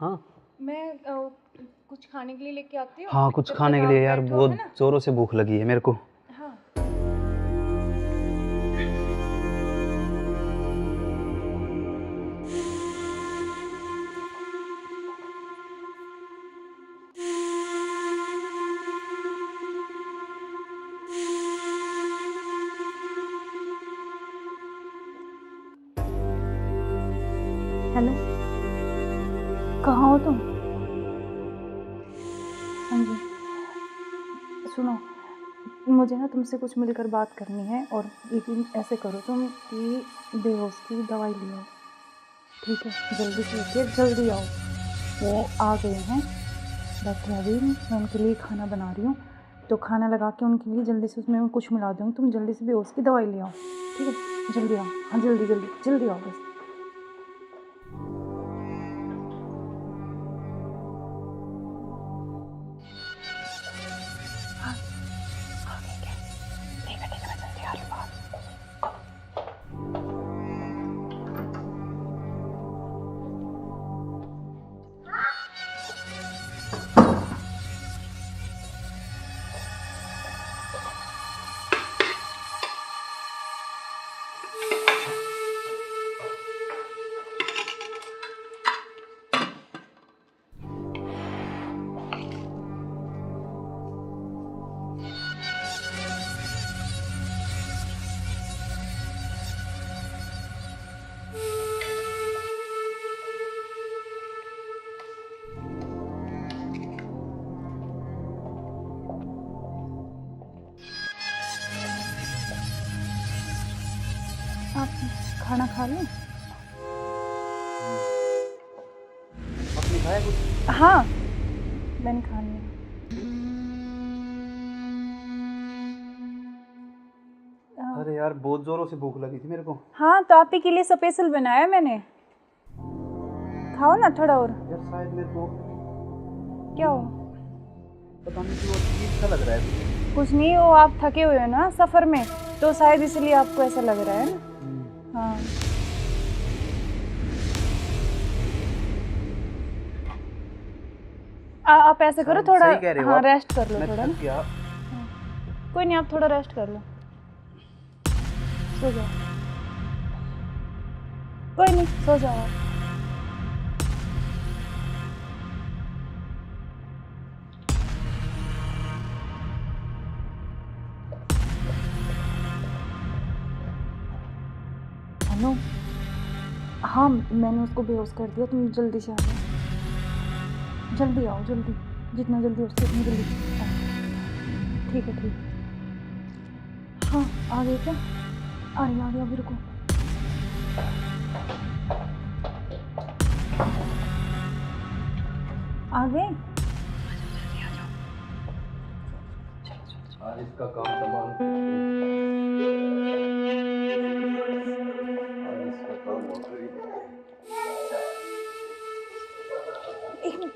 हाँ मैं कुछ खाने के लिए लेके आती हूँ। हाँ, कुछ जब खाने तक के लिए आप यार, बैठो, बहुत है ना? जोरों से भूख लगी है मेरे को। हाँ। हेलो, कहाँ हो तुम? हाँ जी, सुनो, मुझे ना तुमसे कुछ मिलकर बात करनी है, और लेकिन ऐसे करो तुम कि बेहोश की दवाई ले आओ, ठीक है? जल्दी से लेके जल्दी आओ। वो आ गए हैं, बैठे अभी, मैं उनके लिए खाना बना रही हूँ, तो खाना लगा के उनके लिए जल्दी से उसमें कुछ मिला दूँगी। तुम जल्दी से बेहोश की दवाई ले आओ, ठीक है? जल्दी आओ, हाँ जल्दी जल्दी जल्दी आओ बस। आप खाना खा लें? आपने खाया कुछ? हाँ, मैंने खा लिया। अरे यार, बहुत जोरों से भूख लगी थी मेरे को। हाँ, तो आप ही के लिए स्पेशल बनाया मैंने। खाओ ना थोड़ा और। यार शायद मेरे को क्या हो? पता नहीं क्यों अजीब सा लग रहा है। कुछ नहीं, वो आप थके हुए हो ना सफ़र में, तो शायद इसलिए आपको ऐसा लग रहा है ना। हाँ, आप ऐसे करो, थोड़ा सही कह रहे हो हाँ आप। रेस्ट कर लो मैं थोड़ा थक ना। गया। कोई नहीं, आप थोड़ा रेस्ट कर लो, सो जाओ। कोई नहीं, सो जाओ आप। हेलो, हाँ मैंने उसको बेहोश कर दिया, तुम जल्दी से आ जाओ, जल्दी आओ, जल्दी, जितना जल्दी हो सके उतनी जल्दी आओ। ठीक है, ठीक है। हाँ, आ गए क्या? आ रही, अभी रुको। आ गए? आज इसका काम तमाम। आज इसका काम हो गई। एक मिनट।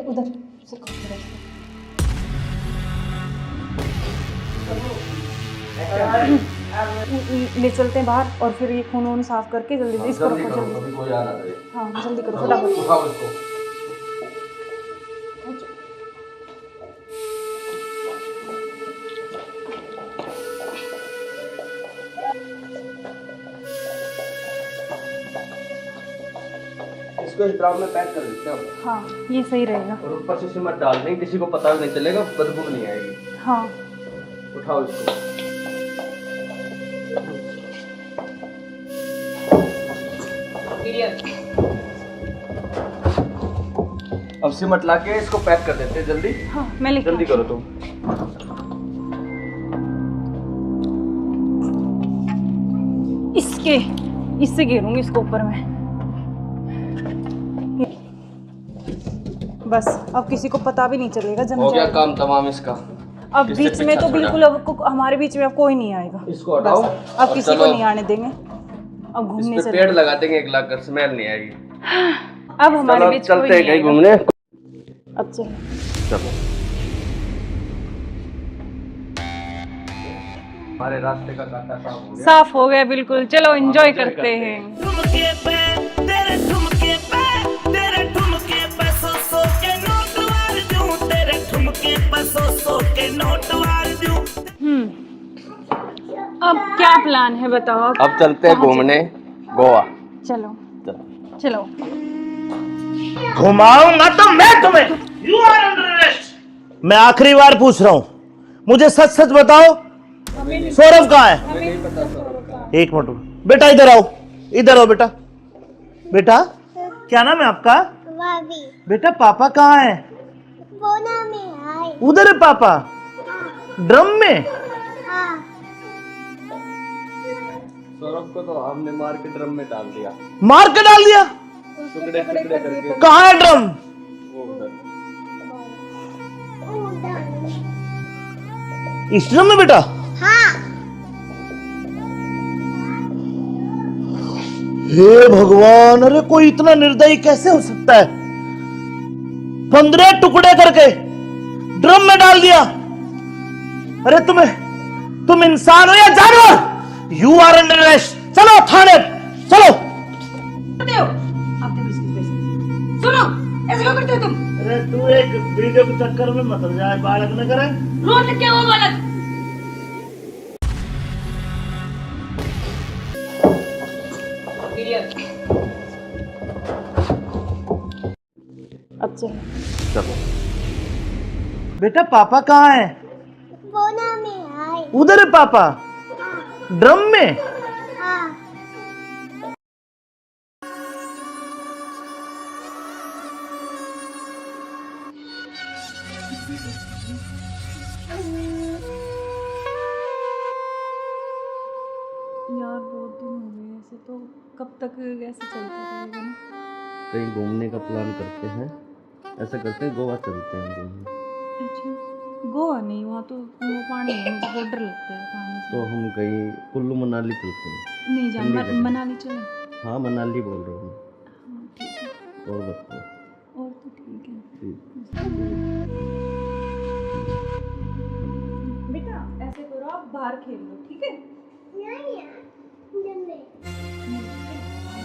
उधर से ले चलते हैं बाहर, और फिर ये खून वून साफ करके जल्दी इसको रखो, जल्दी। कभी कोई आना दे। हाँ जल्दी करो, फटाफट। उठाओ इसको। इसको इस ड्राम में पैक कर देते हैं। हाँ, ये सही रहेगा। और ऊपर से सिमट डाल देंगे, किसी को पता भी नहीं चलेगा, बदबू नहीं आएगी। हाँ, उठाओ इसको। अब सिमट ला के इसको पैक कर देते हैं जल्दी। हाँ मैं लेके जल्दी करो तुम। इससे घेरूंगी इसको ऊपर में। बस अब किसी को पता भी नहीं चलेगा, जम हो गया जाएगा। काम तमाम इसका। अब किससे बीच में पीछा तो छोड़ा? बिल्कुल अब हमारे बीच में अब कोई नहीं आएगा। इसको हटाओ। बस अब और किसी को चलो। नहीं आने देंगे। अब इस घूमने पे चले। पेड़ लगा देंगे 1 लाख का, स्मेल नहीं आएगी। अब हमारे चलो बीच कोई चलते हैं नहीं कहीं आएगा। घूमने। अब चलो। चलो हमारे रास्ते का कांटा साफ हो गया। साफ हो गया बिल्कुल। चलो एंजॉय करते हैं। ठुमके पे तेरे ठुमके पे तेरे ठुमके पे सौ के नोट वार दूं, तेरे ठुमके पे सौ के नोट वार दूं। अब क्या प्लान है बताओ? अब चलते हैं घूमने गोवा। चलो चलो। घुमाऊंगा तो मैं तुम्हें। You are under arrest. मैं आखिरी बार पूछ रहा हूं, मुझे सच सच बताओ, सौरभ कहाँ है? एक मिनट बेटा, इधर आओ, इधर आओ बेटा। बेटा क्या नाम है आपका? बेटा पापा कहाँ है? उधर है पापा, ड्रम में। सौरभ को तो हमने मार के ड्रम में डाल दिया। मार के डाल दिया? टुकड़े टुकड़े करके। कहाँ है ड्रम? वो उधर। इस ड्रम में बेटा? हे भगवान, अरे कोई इतना निर्दयी कैसे हो सकता है? 15 टुकड़े करके ड्रम में डाल दिया। अरे तुम इंसान हो या जानवर? You are under arrest. चलो थाने, चलो। सुनो, ऐसे क्यों करते हो तुम? अरे तू एक वीडियो के चक्कर में मत जाए, बालक न करे। रोज क्या वो बालक? अब चलो। चलो बेटा पापा कहाँ है? उधर है पापा, ड्रम में। यार बहुत दिन हो गए ऐसे, तो कब तक ऐसे चलता रहेगा ना? कहीं घूमने का प्लान करते हैं। ऐसा करते हैं गोवा चलते हैं घूमने। अच्छा, गोवा नहीं, वहाँ तो वो पानी है, मुझे बहुत डर लगता है पानी से। तो हम कहीं कुल्लू मनाली चलते हैं। नहीं जान, ठंडी जगह। मनाली चले। हाँ मनाली बोल रहा हूँ मैं। हाँ ठीक है, और बताओ। और तो ठीक है। बेटा ऐसे करो, आप बाहर खेल लो, ठीक है?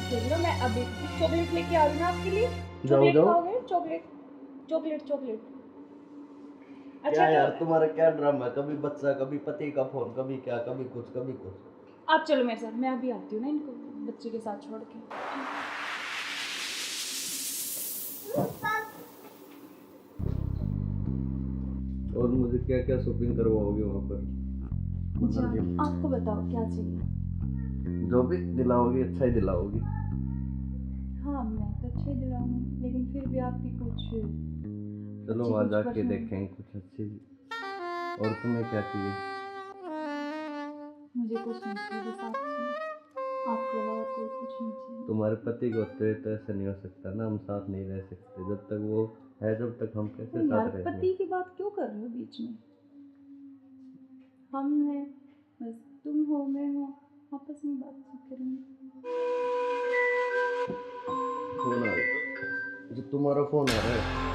खेल लो, मैं अभी चॉकलेट लेके आ रही हूँ आपके लिए। चॉकलेट खाओगे? Chocolate chocolate chocolate. अच्छा क्या यार तो तुम्हारा क्या ड्रामा है? कभी बच्चा, कभी पति का फोन, कभी क्या, कभी कुछ कभी कुछ। आप चलो मेरे साथ, मैं अभी आती हूँ ना इनको बच्चे के साथ छोड़ के। और मुझे क्या क्या शॉपिंग करवाओगे वहाँ पर? आपको बताओ क्या चाहिए? जो भी दिलाओगी अच्छा ही दिलाओगी। हाँ मैं तो अच्छे दिलाऊंगी, लेकिन फिर भी आपकी कुछ चलो अच्छी वहाँ कुछ जाके पसंद। देखेंगे कुछ अच्छी। और तुम्हें क्या चाहिए? मुझे कुछ नहीं चाहिए, बस आप चाहिए, आपके अलावा कोई कुछ नहीं चाहिए। तुम्हारे पति को होते तो ऐसा नहीं हो सकता ना, हम साथ नहीं रह सकते। जब तक वो है, जब तक हम कैसे यार साथ रहेंगे? पति की बात क्यों कर रहे हो बीच में? हम हैं, बस तुम हो, मैं हूँ, आपस में बातचीत करेंगे। फोन आ रहा है। जो तुम्हारा फोन आ रहा है।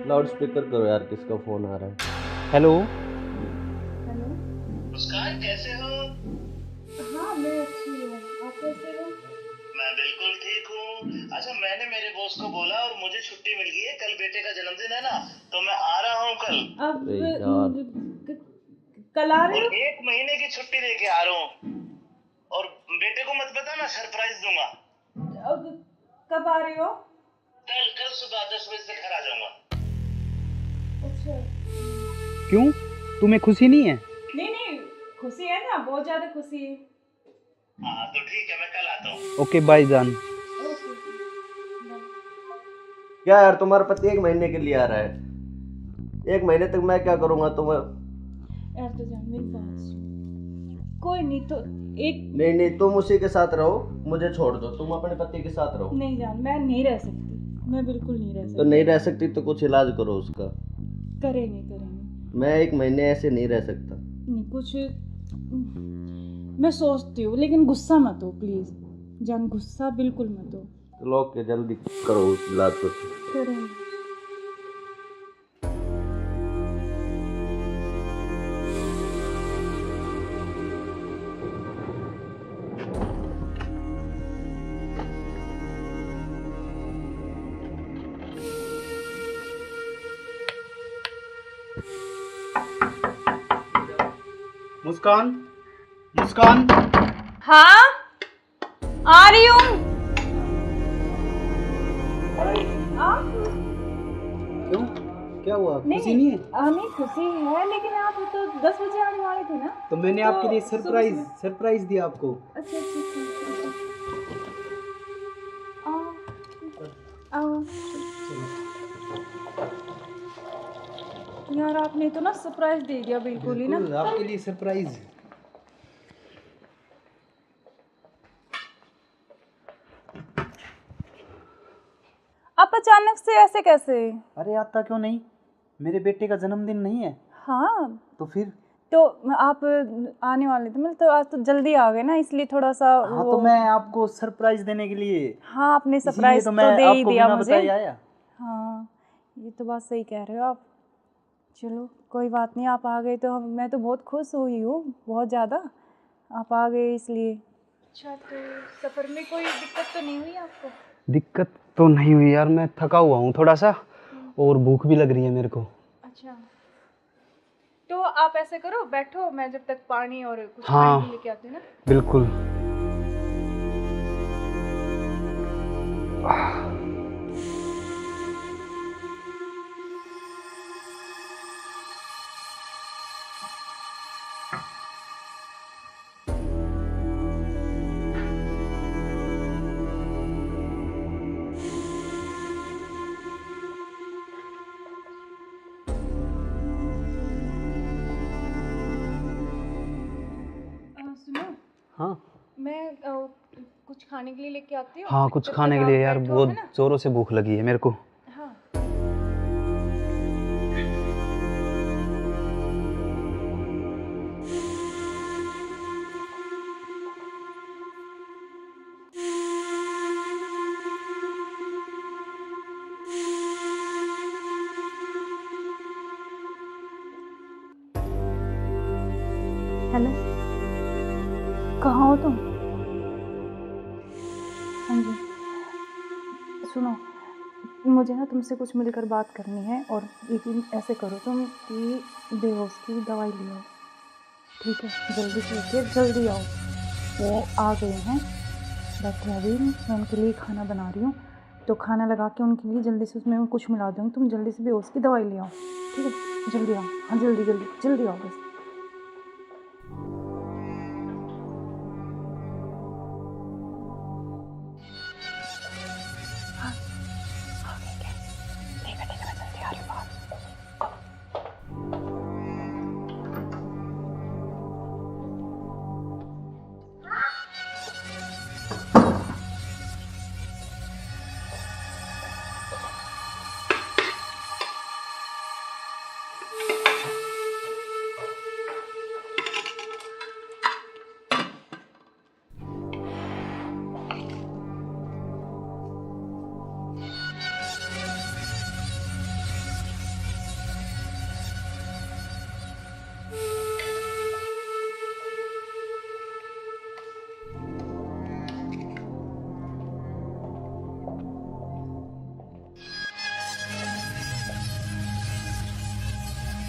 लाउड स्पीकर करो यार, किसका फोन आ रहा है? हेलो। हेलो। मुस्कान कैसे हो? हाँ मैं अच्छी हूँ, आप कैसे हो? मैं बिल्कुल ठीक हूँ। अच्छा मैंने मेरे बॉस को बोला और मुझे छुट्टी मिल गई है, कल बेटे का जन्मदिन है ना, तो मैं आ रहा हूँ कल। अब अरे यार। कल आ रहे और हो? 1 महीने की छुट्टी लेके आ रहा हूँ। और बेटे को मत बता, मैं सरप्राइज दूंगा। अब कब आ रहे हो? कल सुबह 10 बजे से घर आ जाऊंगा। अच्छा। क्यों, तुम्हें खुशी नहीं है? नहीं खुशी है ना, बहुत ज्यादा खुशी है। हाँ तो ठीक है, मैं कल आता हूँ। ओके बाय जान। क्या यार, तुम्हारा पति 1 महीने के लिए आ रहा है। 1 महीने तक मैं क्या करूँगा? तुम्हें यार तो जान मेरी बात सुन, कोई नहीं तो एक नहीं, तुम उसी के साथ रहो, मुझे छोड़ दो। तुम अपने पति के साथ रहो। नहीं जान, मैं नहीं रह सकती, मैं बिल्कुल नहीं रह सकती। तो नहीं रह सकती तो कुछ इलाज करो उसका। करेंगे। मैं 1 महीने ऐसे नहीं रह सकता। नहीं कुछ मैं सोचती हूँ, लेकिन गुस्सा मत हो प्लीज़ जान, गुस्सा बिल्कुल मत हो। चलो ओके, जल्दी करो उस इलाज को। करें। मुस्कान, मुस्कान। हाँ आ रही हूँ। क्यों, क्या हुआ? खुशी नहीं है? नहीं खुशी है, लेकिन आप तो 10 बजे आने वाले थे ना। तो मैंने आपके लिए सरप्राइज दिया आपको। अच्छा आओ। यार आपने तो ना सरप्राइज दे दिया बिल्कुल ही ना। आपके लिए सरप्राइज। आप अचानक से ऐसे कैसे? अरे आता क्यों नहीं, मेरे बेटे का जन्मदिन नहीं है? हाँ तो फिर तो आप आने वाले थे, मतलब तो आज तो जल्दी आ गए ना, इसलिए थोड़ा सा हाँ, तो मैं आपको सरप्राइज देने के लिए। हाँ आपने सरप्राइज तो तो मैं दे ही आपको दिया बिना मुझे। बताए आया। हाँ ये तो बात सही कह रहे हो आप। चलो कोई बात नहीं, आप आ गए तो मैं तो बहुत खुश हुई हूँ, बहुत ज़्यादा। आप आ गए इसलिए। अच्छा तो सफ़र में कोई दिक्कत तो नहीं हुई आपको? दिक्कत तो नहीं हुई यार, मैं थका हुआ हूँ थोड़ा सा, और भूख भी लग रही है मेरे को। अच्छा तो आप ऐसे करो, बैठो, मैं जब तक पानी और कुछ हाँ, खाने लेके आती हूँ ना। बिल्कुल। सुनो, हाँ मैं कुछ खाने के लिए लेके आती हूँ। हाँ, कुछ जब खाने तक के आप लिए यार, बैठो, बहुत है ना? जोरों से भूख लगी है मेरे को। हाँ हेलो, कहाँ हो तुम? हाँ जी सुनो, मुझे ना तुमसे कुछ मिलकर बात करनी है, और लेकिन ऐसे करो तुम कि बेहोश की दवाई ले आओ, ठीक है? जल्दी से उठिए, जल्दी आओ। वो आ गए हैं, बैठे अभी, मैं उनके लिए खाना बना रही हूँ, तो खाना लगा के उनके लिए जल्दी से उसमें कुछ मिला दूँगी। तुम जल्दी से बेहोश की दवाई ले आओ, ठीक है? जल्दी आओ, हाँ जल्दी जल्दी जल्दी आओ बस।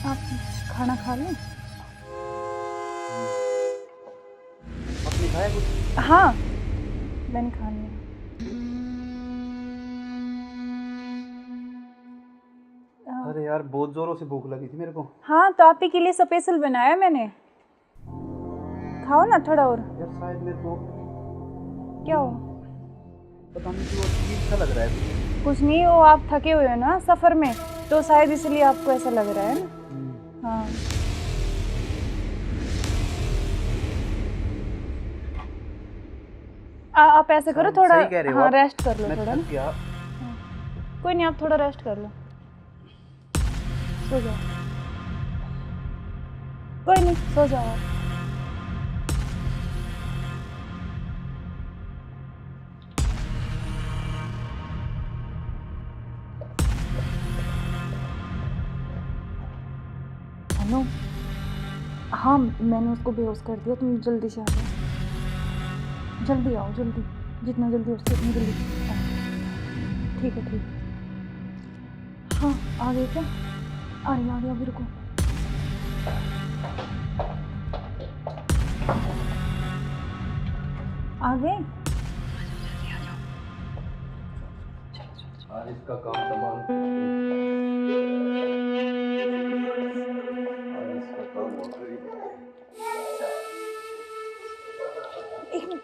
आप खाना खा लें? आपने खाया कुछ? हाँ मैंने खा लिया। अरे यार, बहुत जोरों से भूख लगी थी मेरे को। हाँ तो आप ही के लिए स्पेशल बनाया मैंने, खाओ ना थोड़ा और। यार शायद मेरे को क्या हो? पता नहीं क्यों अजीब सा लग रहा है। कुछ नहीं, वो आप थके हुए हो ना सफ़र में, तो शायद इसलिए आपको ऐसा लग रहा है ना। हाँ आप ऐसे करो, थोड़ा हाँ रेस्ट कर लो थोड़ा ना। कोई नहीं, आप थोड़ा रेस्ट कर लो, सो जाओ। कोई नहीं, सो जाओ आप। हेलो। हाँ मैंने उसको बेहोश कर दिया, तुम जल्दी से आ जाओ, जल्दी आओ, जल्दी, जितना जल्दी हो सके उतनी जल्दी आओ। ठीक है, ठीक है। हाँ आ गए क्या? आ रही अभी, रुको। आ गए? आज इसका काम तमाम, आज इसका काम हो गया। एक मिनट।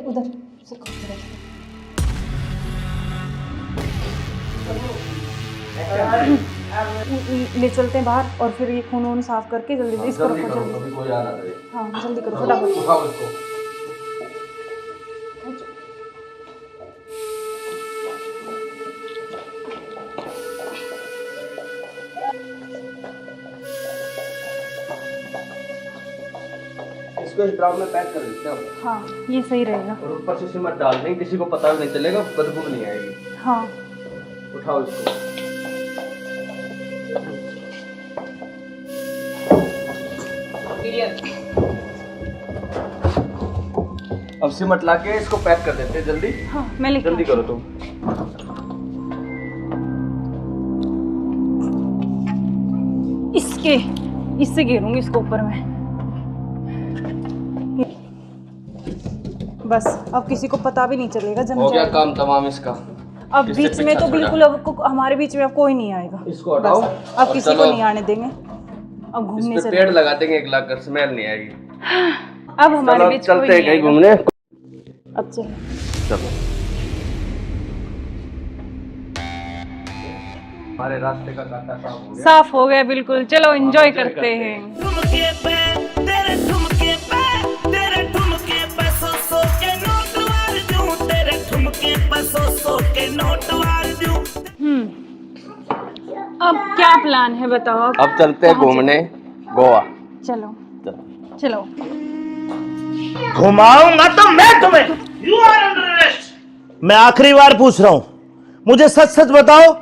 उधर से ले चलते हैं बाहर और फिर ये खून वून साफ करके जल्दी से इसको रखो, जल्दी। कोई आ ना करे। हाँ जल्दी करो फटाफट। उठाओ इसको। इसको इस ड्राम में पैक कर देते हैं। हाँ ये सही रहेगा। और ऊपर से सिमट डाल देंगे, किसी को पता भी नहीं चलेगा, बदबू नहीं आएगी। हाँ उठाओ इसको। अब सिमट लाके इसको पैक कर देते हैं जल्दी। हाँ मैं लेके जल्दी करो तुम। इससे घेरूंगी इसको ऊपर में। बस अब किसी को पता भी नहीं चलेगा, जम हो गया जाएगा। काम तमाम इसका। अब इससे बीच में पीछा तो छोड़ा। बिल्कुल अब हमारे बीच में अब कोई नहीं आएगा। इसको हटाओ। बस, अब और किसी को चलो। नहीं आने देंगे। अब घूमने इस पे से पेड़ लगा देंगे, एक लाख कर स्मेल नहीं आएगी। अब हमारे चलो बीच चलते कोई हैं नहीं कहीं आएगा। घूमने। अब चलो। चलो हमारे रास्ते का कांटा साफ हो गया। साफ हो गया बिल्कुल। चलो एंजॉय करते हैं। ठुमके पे तेरे ठुमके पे तेरे ठुमके पे सौ के नोट वार दूं, तेरे ठुमके पे सौ के नोट वार दूं। अब क्या प्लान है बताओ? अब चलते हैं घूमने गोवा। चलो चलो। घुमाऊंगा तो मैं तुम्हें। You are under arrest. मैं आखिरी बार पूछ रहा हूं, मुझे सच सच बताओ,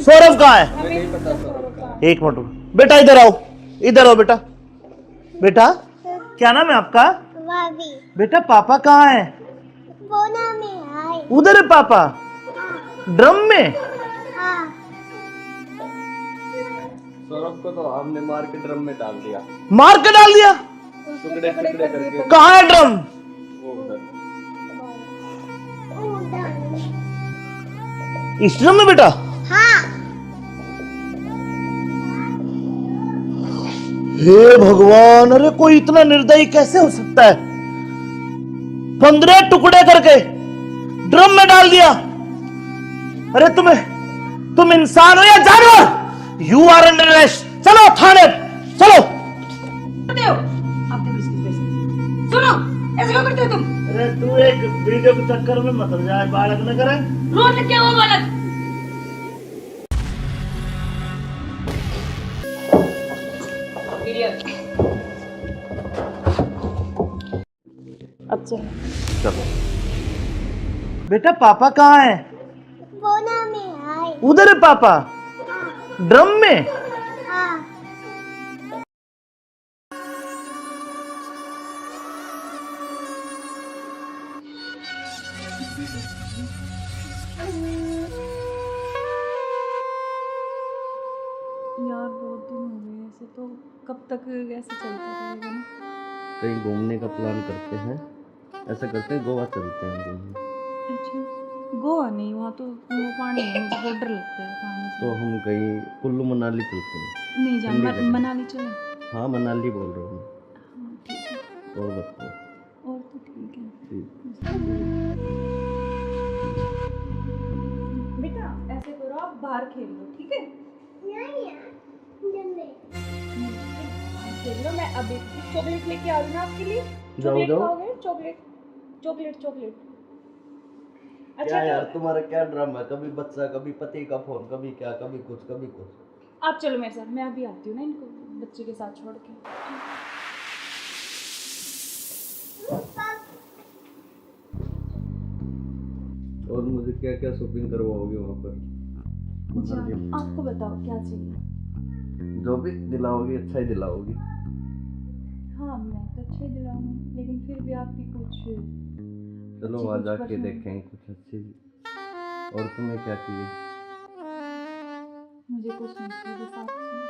सौरभ कहाँ है? एक मिनट बेटा, इधर आओ, इधर आओ बेटा। बेटा क्या नाम है आपका? भाभी बेटा पापा कहाँ है? बोना में आए। उधर है पापा? ड्रम में? हाँ सौरभ को तो हमने मार के ड्रम में डाल दिया। मार के डाल दिया? टुकड़े टुकड़े करके। कहाँ है ड्रम? वो उधर। इस ड्रम में बेटा? हाँ हे भगवान, अरे कोई इतना निर्दयी कैसे हो सकता है? 15 टुकड़े करके ड्रम में डाल दिया। अरे तुम इंसान हो या जानवर? You are under arrest. चलो थाने, चलो। सुनो, ऐसे क्यों करते हो तुम? अरे तू एक वीडियो के चक्कर में मत जाए, बालक न करे। रोड क्या हुआ बालक? अब चलो बेटा पापा कहाँ है? बोना में आए। उधर है पापा? ड्रम में? हाँ यार बहुत दिन हो गए ऐसे, तो कब तक ऐसे चलता रहेगा ना? कहीं घूमने का प्लान करते हैं, ऐसा करते हैं गोवा चलते हैं घूमने। अच्छा गोवा नहीं, वहाँ तो वो पानी है, मुझे बहुत डर लगता है पानी से। तो हम कहीं कुल्लू मनाली चलते हैं। नहीं जान, ठंडी जगह। मनाली चले। हाँ मनाली बोल रहा हूँ। हाँ ठीक है, और बताओ। और तो ठीक है। ठीक। बेटा ऐसे करो, आप बाहर खेल लो, ठीक है? खेल लो, मैं अभी चॉकलेट लेके आ रही हूँ आपके लिए। जाओ, चॉकलेट जाओ। खाओगे? Chocolate chocolate chocolate. क्या यार तुम्हारा क्या ड्रामा है, कभी बच्चा कभी पति का फोन, कभी क्या कभी कुछ। आप चलो मेरे साथ, मैं अभी आती हूँ ना इनको बच्चे के साथ छोड़ के। और मुझे क्या क्या शॉपिंग करवाओगे वहाँ पर? जान, आपको बताओ क्या चाहिए? जो भी दिलाओगी अच्छा ही दिलाओगी। हाँ मैं तो अच्छा ही दिलाऊंगी, लेकिन फिर भी आपकी कुछ चलो अच्छी वहाँ कुछ जाके पसंद- देखेंगे कुछ अच्छी। और तुम्हें क्या चाहिए? मुझे कुछ नहीं चाहिए, बस आप चाहिए।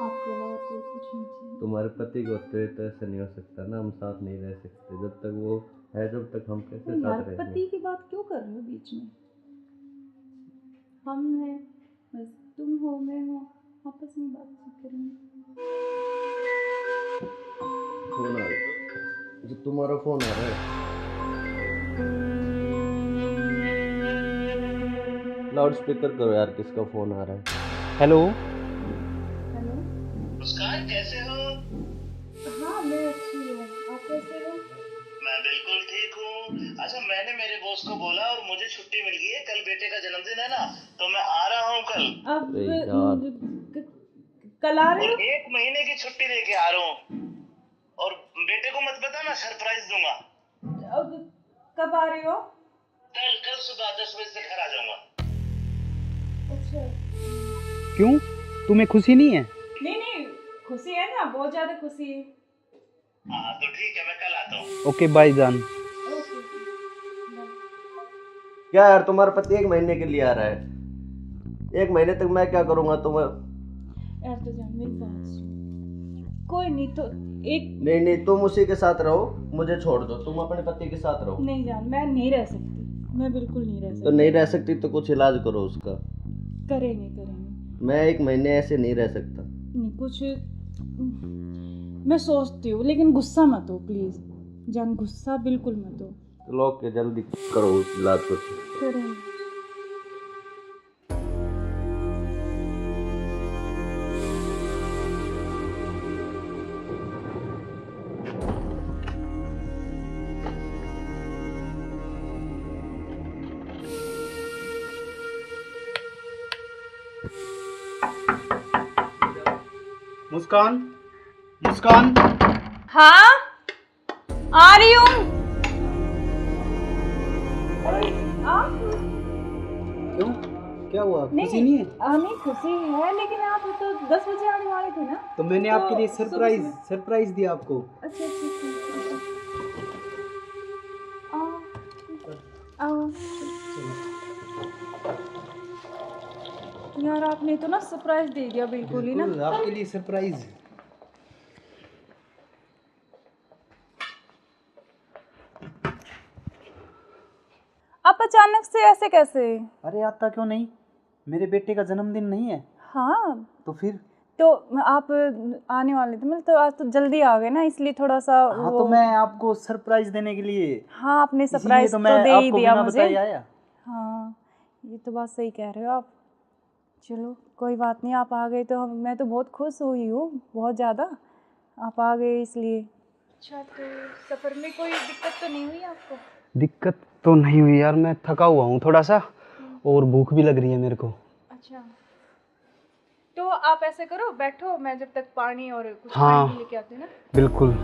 आपके अलावा कोई कुछ नहीं चाहिए। तुम्हारे पति को तो ऐसा नहीं हो सकता ना, हम साथ नहीं रह सकते जब तक वो है, जब तक हम कैसे तो यार साथ रहेंगे? पति की बात क्यों कर रहे हो बीच में? हम हैं, बस तुम हो मैं हूँ, आपस में बात करेंगे। फोन आ रहा है, जो तुम्हारा फोन आ रहा है। लाउड स्पीकर करो यार, किसका फोन आ रहा है? हेलो। हेलो। मुस्कान कैसे हो? हाँ मैं अच्छी हूँ, आप कैसे हो? मैं बिल्कुल ठीक हूँ। अच्छा मैंने मेरे बॉस को बोला और मुझे छुट्टी मिल गई है, कल बेटे का जन्मदिन है ना, तो मैं आ रहा हूँ कल। अब अरे यार। कल आ रहे और हो? 1 महीने की छुट्टी लेके आ रहा हूँ। और बेटे को मत बताना, सरप्राइज दूंगा। अब कब आ रहे हो? कल सुबह 10 बजे से घर आ जाऊंगा। अच्छा। क्यों, तुम्हें खुशी नहीं है? नहीं खुशी है ना, बहुत ज्यादा खुशी है। हाँ तो ठीक है, मैं कल आता हूँ। ओके बाय जान। Okay bye. क्या यार तुम्हारा पति 1 महीने के लिए आ रहा है? 1 महीने तक मैं क्या करूँगा तुम्हें? यार तो जान मेरी बात सुन, कोई नहीं तो एक नहीं तुम उसी के साथ रहो, मुझे छोड़ दो, तुम अपने पति के साथ रहो। नहीं जान, मैं नहीं रह सकती, मैं बिल्कुल नहीं रह तो सकती। नहीं रह सकती तो कुछ इलाज करो उसका। करेंगे। मैं 1 महीने ऐसे नहीं रह सकता। नहीं कुछ मैं सोचती हूँ, लेकिन गुस्सा मत हो प्लीज जान, गुस्सा बिल्कुल मत हो। चलो ओके, जल्दी करो उस इलाज को। करेंगे। मुस्कान। हाँ आ रही हूँ। क्यों, क्या हुआ, खुशी नहीं है? नहीं खुशी है, लेकिन आप तो 10 बजे आने वाले थे ना। तो मैंने आपके लिए सरप्राइज दिया आपको। अच्छा आओ। यार आपने तो ना सरप्राइज दे दिया बिल्कुल ही ना। बिल्कुल, आपके लिए सरप्राइज। आप अचानक से ऐसे कैसे? अरे आता क्यों नहीं, मेरे बेटे का जन्मदिन नहीं है? हाँ तो फिर? तो आप आने वाले थे, मतलब तो आज तो जल्दी आ गए ना, इसलिए थोड़ा सा हाँ तो मैं आपको सरप्राइज देने के लिए। हाँ आपने सरप्राइज तो तो मैं दे ही आपको दिया बिना मुझे। बताए आया। हाँ ये तो बात सही कह रहे हो आप। चलो कोई बात नहीं, आप आ गए तो मैं तो बहुत खुश हुई हूँ, बहुत ज़्यादा। आप आ गए इसलिए। अच्छा तो सफ़र में कोई दिक्कत तो नहीं हुई आपको? दिक्कत तो नहीं हुई यार, मैं थका हुआ हूँ थोड़ा सा, और भूख भी लग रही है मेरे को। अच्छा तो आप ऐसे करो, बैठो, मैं जब तक पानी और कुछ हाँ, खाने लेके आती हूँ ना। बिल्कुल।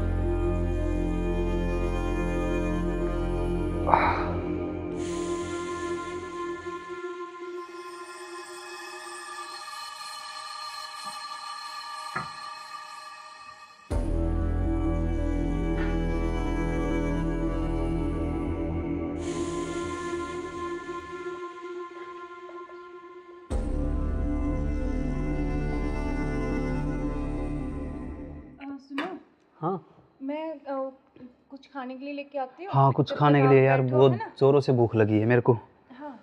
सुनो, हाँ मैं कुछ खाने के लिए लेके आती हूँ। हाँ, कुछ जब खाने तक के आप लिए यार, बैठो, बहुत है ना? जोरों से भूख लगी है मेरे को। हाँ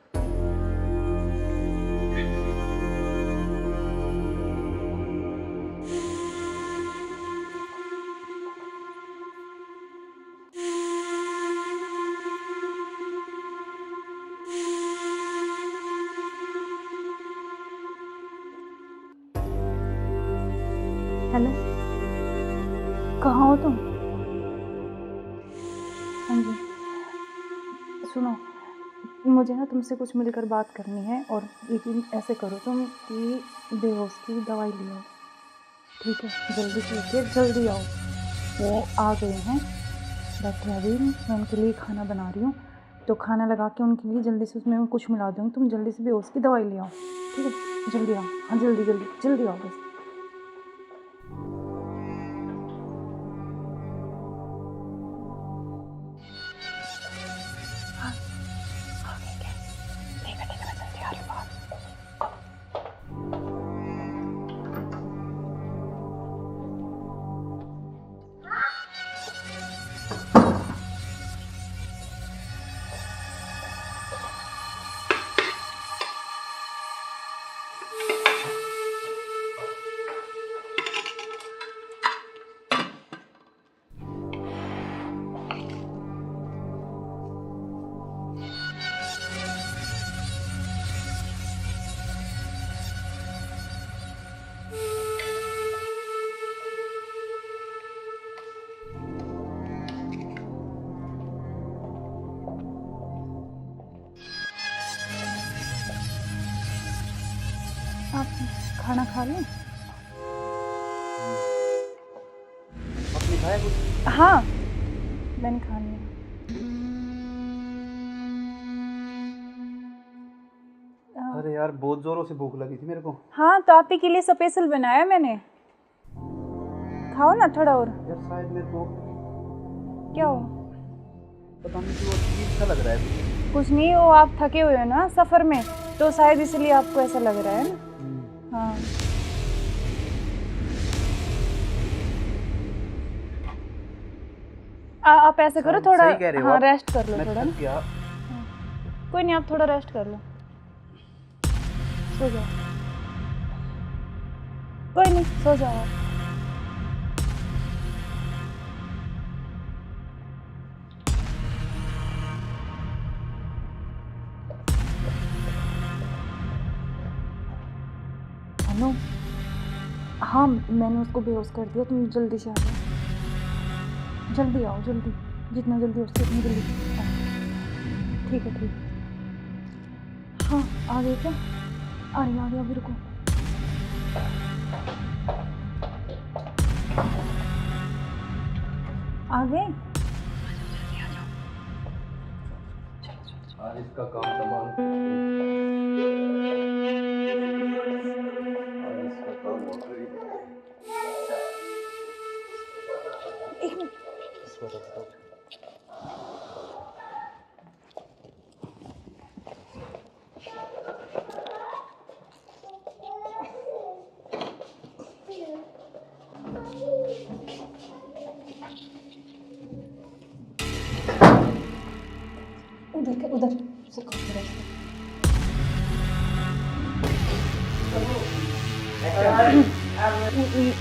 हेलो, कहाँ हो तुम? हाँ जी सुनो, मुझे ना तुमसे कुछ मिलकर बात करनी है, और लेकिन ऐसे करो तुम कि बेहोश की दवाई ले आओ, ठीक है? जल्दी से लेके जल्दी आओ। वो आ गए हैं, बैठे अभी, मैं उनके लिए खाना बना रही हूँ, तो खाना लगा के उनके लिए जल्दी से उसमें कुछ मिला दूँगी। तुम जल्दी से बेहोश की दवाई ले आओ, ठीक है? जल्दी आओ, हाँ जल्दी जल्दी जल्दी आओ बस। आप खाना खा लें? आपने खाया कुछ? हाँ, मैंने खा लिया। अरे यार बहुत जोरों से भूख लगी थी मेरे को। हाँ, तो आप ही के लिए स्पेशल बनाया मैंने, खाओ ना थोड़ा और। यार शायद मेरे को क्या हो? पता नहीं क्यों अजीब सा लग रहा है। कुछ नहीं, वो आप थके हुए हो ना सफ़र में, तो शायद इसलिए आपको ऐसा लग रहा है ना। हाँ, आप ऐसे करो थोड़ा, सही कह रहे हो हाँ आप। रेस्ट कर लो मैं थोड़ा थक ना। गया। कोई नहीं, आप थोड़ा रेस्ट कर लो, सो जाओ। कोई नहीं, सो जाओ आप। अनु, हाँ मैंने उसको बेहोश कर दिया, तुम जल्दी से आ जाओ, जल्दी आओ, जल्दी, जितना जल्दी हो सके उतनी जल्दी आओ। ठीक है, ठीक है। हाँ, आ गए क्या? आ रही अभी, रुको। आ गए? आज इसका काम तमाम। आज इसका काम हो गई। एक मिनट। उधर उधर से करो, उधर से।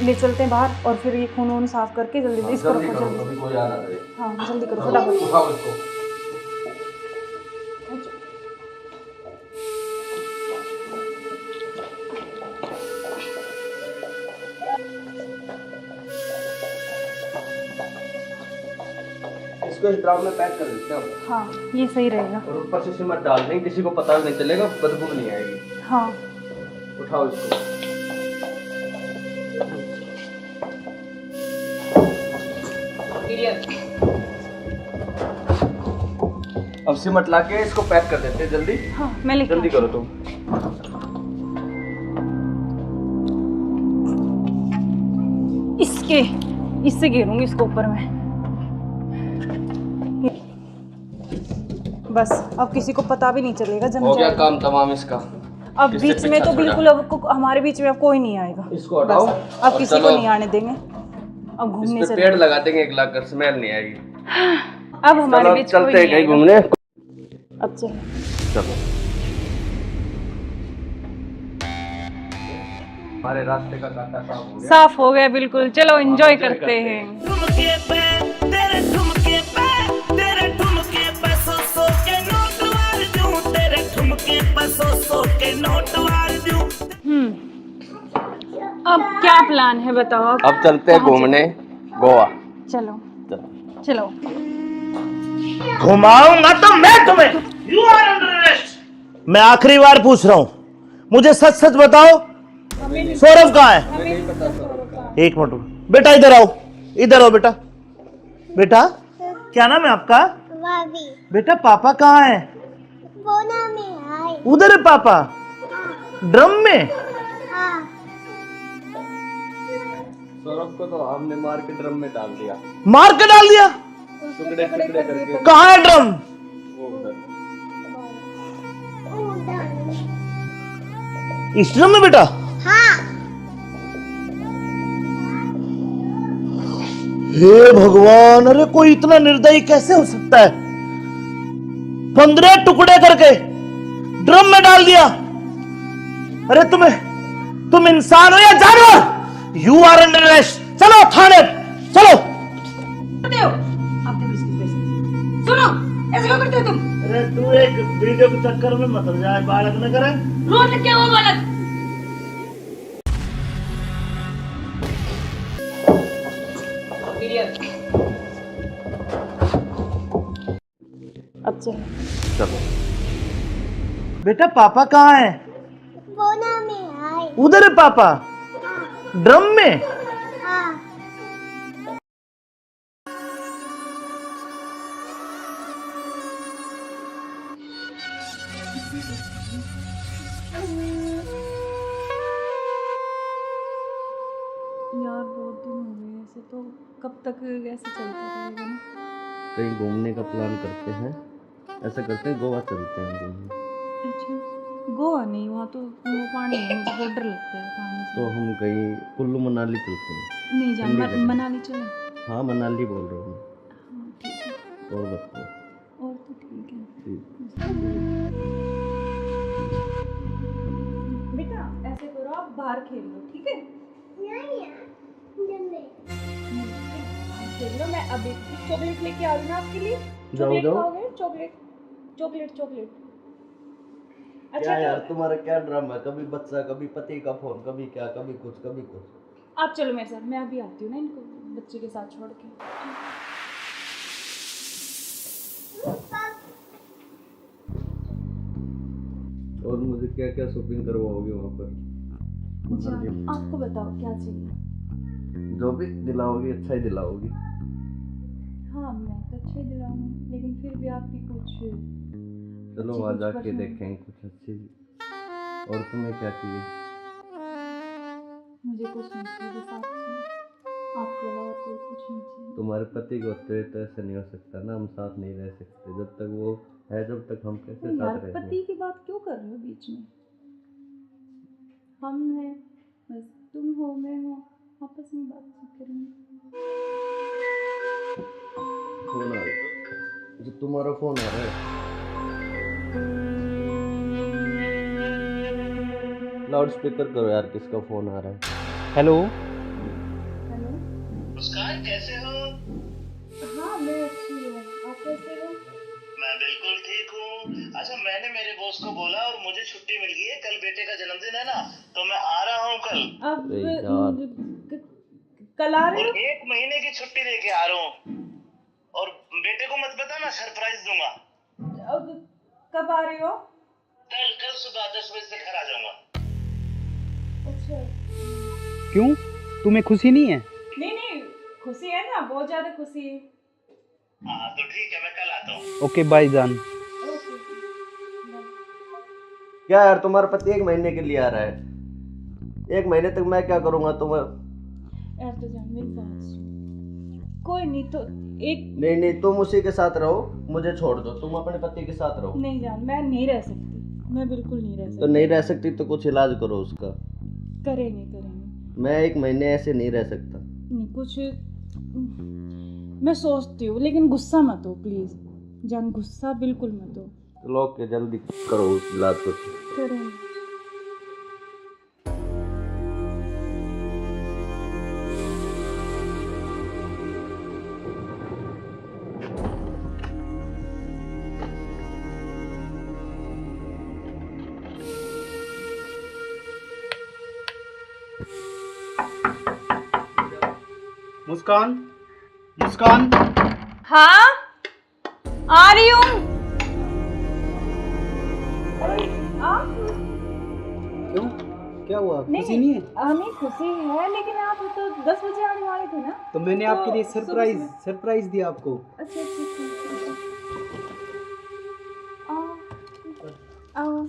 ले चलते हैं बाहर, और फिर ये खून वून साफ करके जल्दी से इसको रखो, जल्दी। कभी कोई आ ना करे। हाँ जल्दी करो फटाफट। उठाओ इसको। इसको इस ड्राम में पैक कर देते हैं। हाँ ये सही रहेगा। और ऊपर से सिमट डाल देंगे, किसी को पता नहीं चलेगा, बदबू नहीं आएगी। हाँ उठाओ इसको। अब सिमट ला के इसको पैक कर देते हैं जल्दी। हाँ मैं लेके जल्दी करो तुम। इससे घेरूंगी इसको ऊपर में। बस अब किसी को पता भी नहीं चलेगा, जम हो गया जाएगा। काम तमाम इसका। अब किससे बीच में पीछा तो छोड़ा? बिल्कुल अब हमारे बीच में अब कोई नहीं आएगा। इसको हटाओ। बस, अब और किसी को चलो। नहीं आने देंगे। अब घूमने इस पे चले, पेड़ लगा देंगे, एक लाख स्मेल नहीं आएगी। अब हमारे चलो बीच कोई चलते हैं नहीं कहीं आएगा। घूमने। अब चलो। चलो हमारे रास्ते का कांटा साफ हो गया। साफ हो गया बिल्कुल, चलो एंजॉय करते हैं। ठुमके पे तेरे ठुमके पे तेरे ठुमके पे सौ के नोट वार दूं, तेरे ठुमके पे सौ के नोट वार दूं। अब क्या प्लान है बताओ आप? अब चलते हैं घूमने गोवा। चलो चलो। घुमाऊंगा तो मैं तुम्हें। You are under arrest. मैं आखिरी बार पूछ रहा हूं, मुझे सच सच बताओ, सौरभ कहाँ है? एक मिनट बेटा, इधर आओ, इधर आओ बेटा। बेटा क्या नाम है आपका? बेटा पापा कहाँ है? उधर है पापा। ड्रम में? सौरभ को तो हमने मार के ड्रम में डाल दिया। मार के डाल दिया? टुकड़े टुकड़े करके। कहाँ है ड्रम? वो उधर। इस ड्रम में बेटा? हे भगवान, अरे कोई इतना निर्दयी कैसे हो सकता है? 15 टुकड़े करके ड्रम में डाल दिया। अरे तुम इंसान हो या जानवर? You are under arrest. चलो थाने, चलो। सुनो, ऐसे क्यों करते हो तुम? अरे तू एक वीडियो के चक्कर में मत जाए, बालक न करे। रोड क्या वो बालक? अब चलो। चलो। बेटा पापा कहाँ है? उधर है पापा। ड्रम में? यार बहुत दिन हो गए ऐसे, तो कब तक ऐसे चलता रहेगा ना? कहीं घूमने का प्लान करते हैं, ऐसा करते हैं गोवा चलते हैं घूमने। अच्छा, गोवा नहीं, वहाँ तो वो पानी है, मुझे बहुत डर लगता है पानी से। तो हम कहीं कुल्लू मनाली चलते हैं। नहीं जान, ठंडी जगह। मनाली चले। हाँ मनाली बोल रहा हूँ हाँ ठीक है, मैं। और बताओ। और तो ठीक है। ठीक। बेटा ऐसे करो, आप बाहर खेल लो, ठीक है? खेल लो, मैं अभी चॉकलेट लेके आ रही हूँ आपके लिए। चॉकलेट खाओगे? Chocolate chocolate chocolate. अच्छा क्या यार तो तुम्हारा क्या ड्रामा है? कभी बच्चा, कभी पति का फोन, कभी क्या, कभी कुछ कभी कुछ। आप चलो मेरे साथ, मैं अभी आती हूँ ना इनको बच्चे के साथ छोड़ के। और मुझे क्या क्या शॉपिंग करवाओगे वहाँ पर? अच्छा आपको बताओ क्या चाहिए? जो भी दिलाओगी अच्छा ही दिलाओगी। हाँ मैं तो अच्छे दिलाऊंगी, लेकिन फिर भी आपकी कुछ चलो अच्छी वहाँ कुछ जाके पसंद। देखेंगे कुछ अच्छी। और तुम्हें क्या चाहिए? मुझे कुछ नहीं चाहिए, बस आप चाहिए, आपके अलावा कोई कुछ नहीं चाहिए। तुम्हारे पति को होते तो ऐसा नहीं हो सकता ना, हम साथ नहीं रह सकते जब तक वो है, जब तक हम कैसे तो यार साथ रहेंगे? पति की बात क्यों कर रहे हो बीच में? हम हैं, बस तुम हो मैं हूँ, आपस में बातचीत करेंगे। फोन आ रहा, जो तुम्हारा फोन आ रहा है। लाउड स्पीकर करो यार, किसका फोन आ रहा है? हेलो। हेलो। मुस्कान कैसे हो? हाँ मैं अच्छी हूँ, आप कैसे हो? मैं बिल्कुल ठीक हूँ। अच्छा मैंने मेरे बॉस को बोला और मुझे छुट्टी मिल गई है, कल बेटे का जन्मदिन है ना, तो मैं आ रहा हूँ कल। अब अरे यार। कल आ रहे और हो? 1 महीने की छुट्टी लेके आ रहा हूँ, और बेटे को मत बताना, सरप्राइज दूंगा। अब कब आ रहे हो? कल सुबह 10 बजे से घर आ जाऊंगा। अच्छा क्यों, तुम्हें खुशी नहीं है? नहीं नहीं, खुशी है ना, बहुत ज्यादा खुशी है। हाँ तो ठीक है, मैं कल आता हूँ। ओके बाय जान। ओके क्या यार तुम्हारा पति 1 महीने के लिए आ रहा है? 1 महीने तक मैं क्या करूँगा तुम्हें? यार तो जान मेरी बात सुन, कोई नहीं तो एक नहीं तुम उसी के साथ रहो, मुझे छोड़ दो, तुम अपने पति के साथ रहो। नहीं जान, मैं नहीं रह सकती, मैं बिल्कुल नहीं रह तो सकती। नहीं रह सकती तो कुछ इलाज करो उसका। करेंगे करेंगे। मैं 1 महीने ऐसे नहीं रह सकता। नहीं कुछ मैं सोचती हूँ, लेकिन गुस्सा मत हो प्लीज जान, गुस्सा बिल्कुल मत हो। चलो ओके, जल्दी करो उस इलाज को। करेंगे। मुस्कान, मुस्कान। हाँ आ रही हूँ। आप क्यों, क्या हुआ? नहीं खुशी नहीं है? नहीं खुशी है, लेकिन आप तो 10 बजे आने वाले थे ना। तो मैंने तो आपके लिए सुबह सरप्राइज दिया आपको। अच्छा अच्छा अच्छा आओ।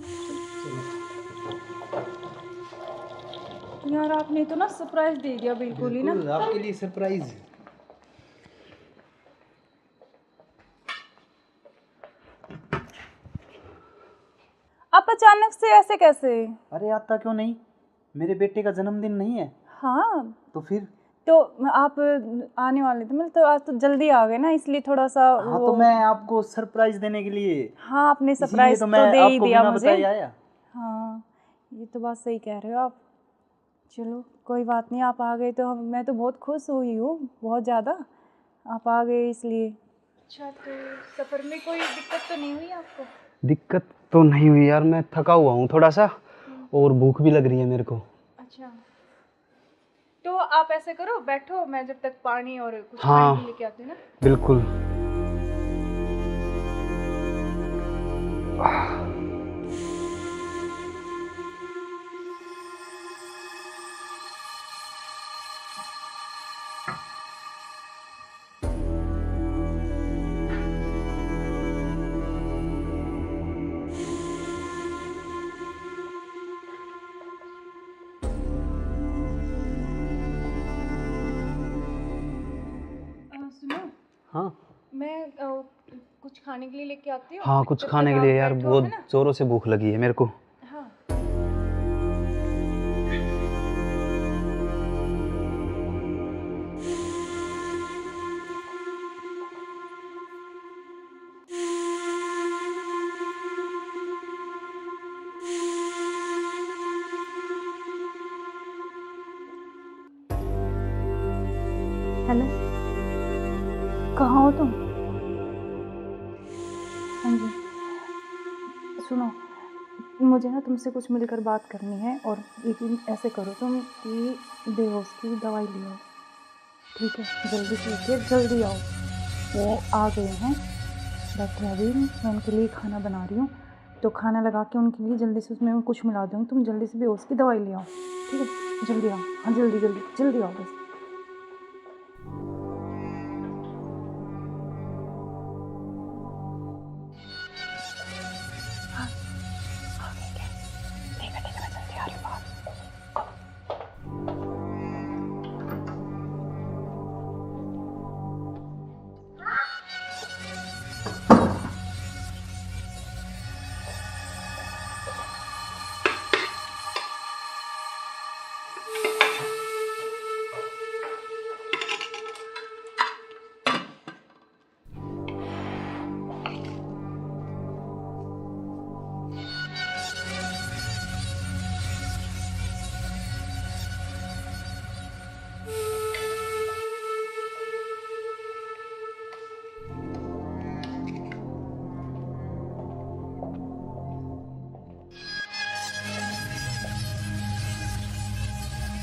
यार आपने तो ना सरप्राइज दे दिया बिल्कुल ही ना। बिल्कुल, आपके लिए सरप्राइज। आप अचानक से ऐसे कैसे? अरे आता क्यों नहीं, मेरे बेटे का जन्मदिन नहीं है? हाँ तो फिर? तो आप आने वाले थे, मतलब तो आज तो जल्दी आ गए ना, इसलिए थोड़ा सा हाँ तो मैं आपको सरप्राइज देने के लिए, हाँ आपने इसीलिए सरप्राइज तो तो मैं दे ही आपको दिया बिना मुझे। बताए आया। हाँ ये तो बात सही कह रहे हो आप। चलो कोई बात नहीं, आप आ गए तो मैं तो बहुत खुश हुई हूँ, बहुत ज़्यादा। आप आ गए इसलिए। अच्छा तो सफ़र में कोई दिक्कत तो नहीं हुई आपको? दिक्कत तो नहीं हुई यार, मैं थका हुआ हूँ थोड़ा सा, और भूख भी लग रही है मेरे को। अच्छा तो आप ऐसे करो, बैठो, मैं जब तक पानी और कुछ हाँ, खाने लेके आती हूँ ना। बिल्कुल। सुनो, हाँ मैं कुछ खाने के लिए लेके आती हूँ। हाँ, कुछ जब खाने तक के लिए आप यार, बैठो, बहुत है ना? जोरों से भूख लगी है मेरे को। हाँ हेलो, कहाँ हो तुम? हाँ जी सुनो, मुझे ना तुमसे कुछ मिलकर बात करनी है, और लेकिन ऐसे करो तुम कि बेहोश की दवाई ले आओ, ठीक है? जल्दी से उठिए, जल्दी आओ। वो आ गए हैं, बैठे हैं अभी, मैं उनके लिए खाना बना रही हूँ, तो खाना लगा के उनके लिए जल्दी से उसमें मैं कुछ मिला दूँगी, तुम जल्दी से बेहोश की दवाई ले आओ, ठीक है? जल्दी आओ, हाँ जल्दी जल्दी जल्दी आओ बस।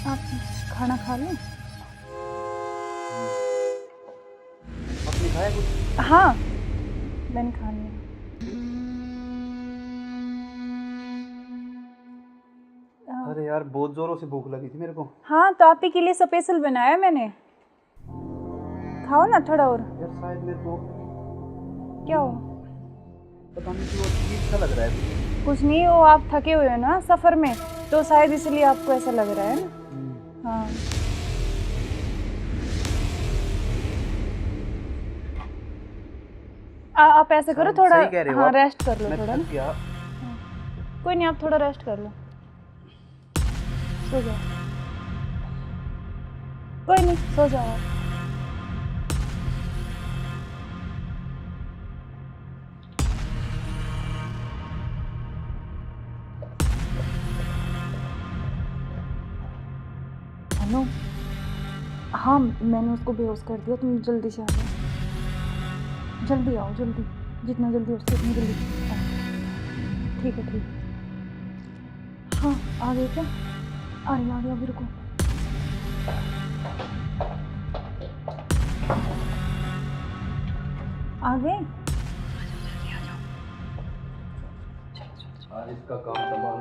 आप खाना खा लें? आपने खाया कुछ? हाँ मैंने खा लिया। अरे यार बहुत जोरों से भूख लगी थी मेरे को। हाँ तो आप ही के लिए स्पेशल बनाया मैंने, खाओ ना थोड़ा और। यार शायद मेरे को क्या हो? पता नहीं क्यों अजीब सा लग रहा है। कुछ नहीं, वो आप थके हुए हो ना सफ़र में, तो शायद इसलिए आपको ऐसा लग रहा है ना। हाँ आप ऐसे करो, थोड़ा सही कह रहे हो हाँ आप। रेस्ट कर लो मैं थोड़ा थक ना। गया। कोई नहीं, आप थोड़ा रेस्ट कर लो, सो जाओ। कोई नहीं, सो जाओ आप। हेलो, हाँ मैंने उसको बेहोश कर दिया, तुम जल्दी से आ जाओ, जल्दी आओ, जल्दी, जितना जल्दी हो सके उतनी जल्दी आओ। ठीक है ठीक है। हाँ आ गए क्या? आ रही अभी, रुको। आ गए? चलो चलो चलो। आज इसका काम तमाम,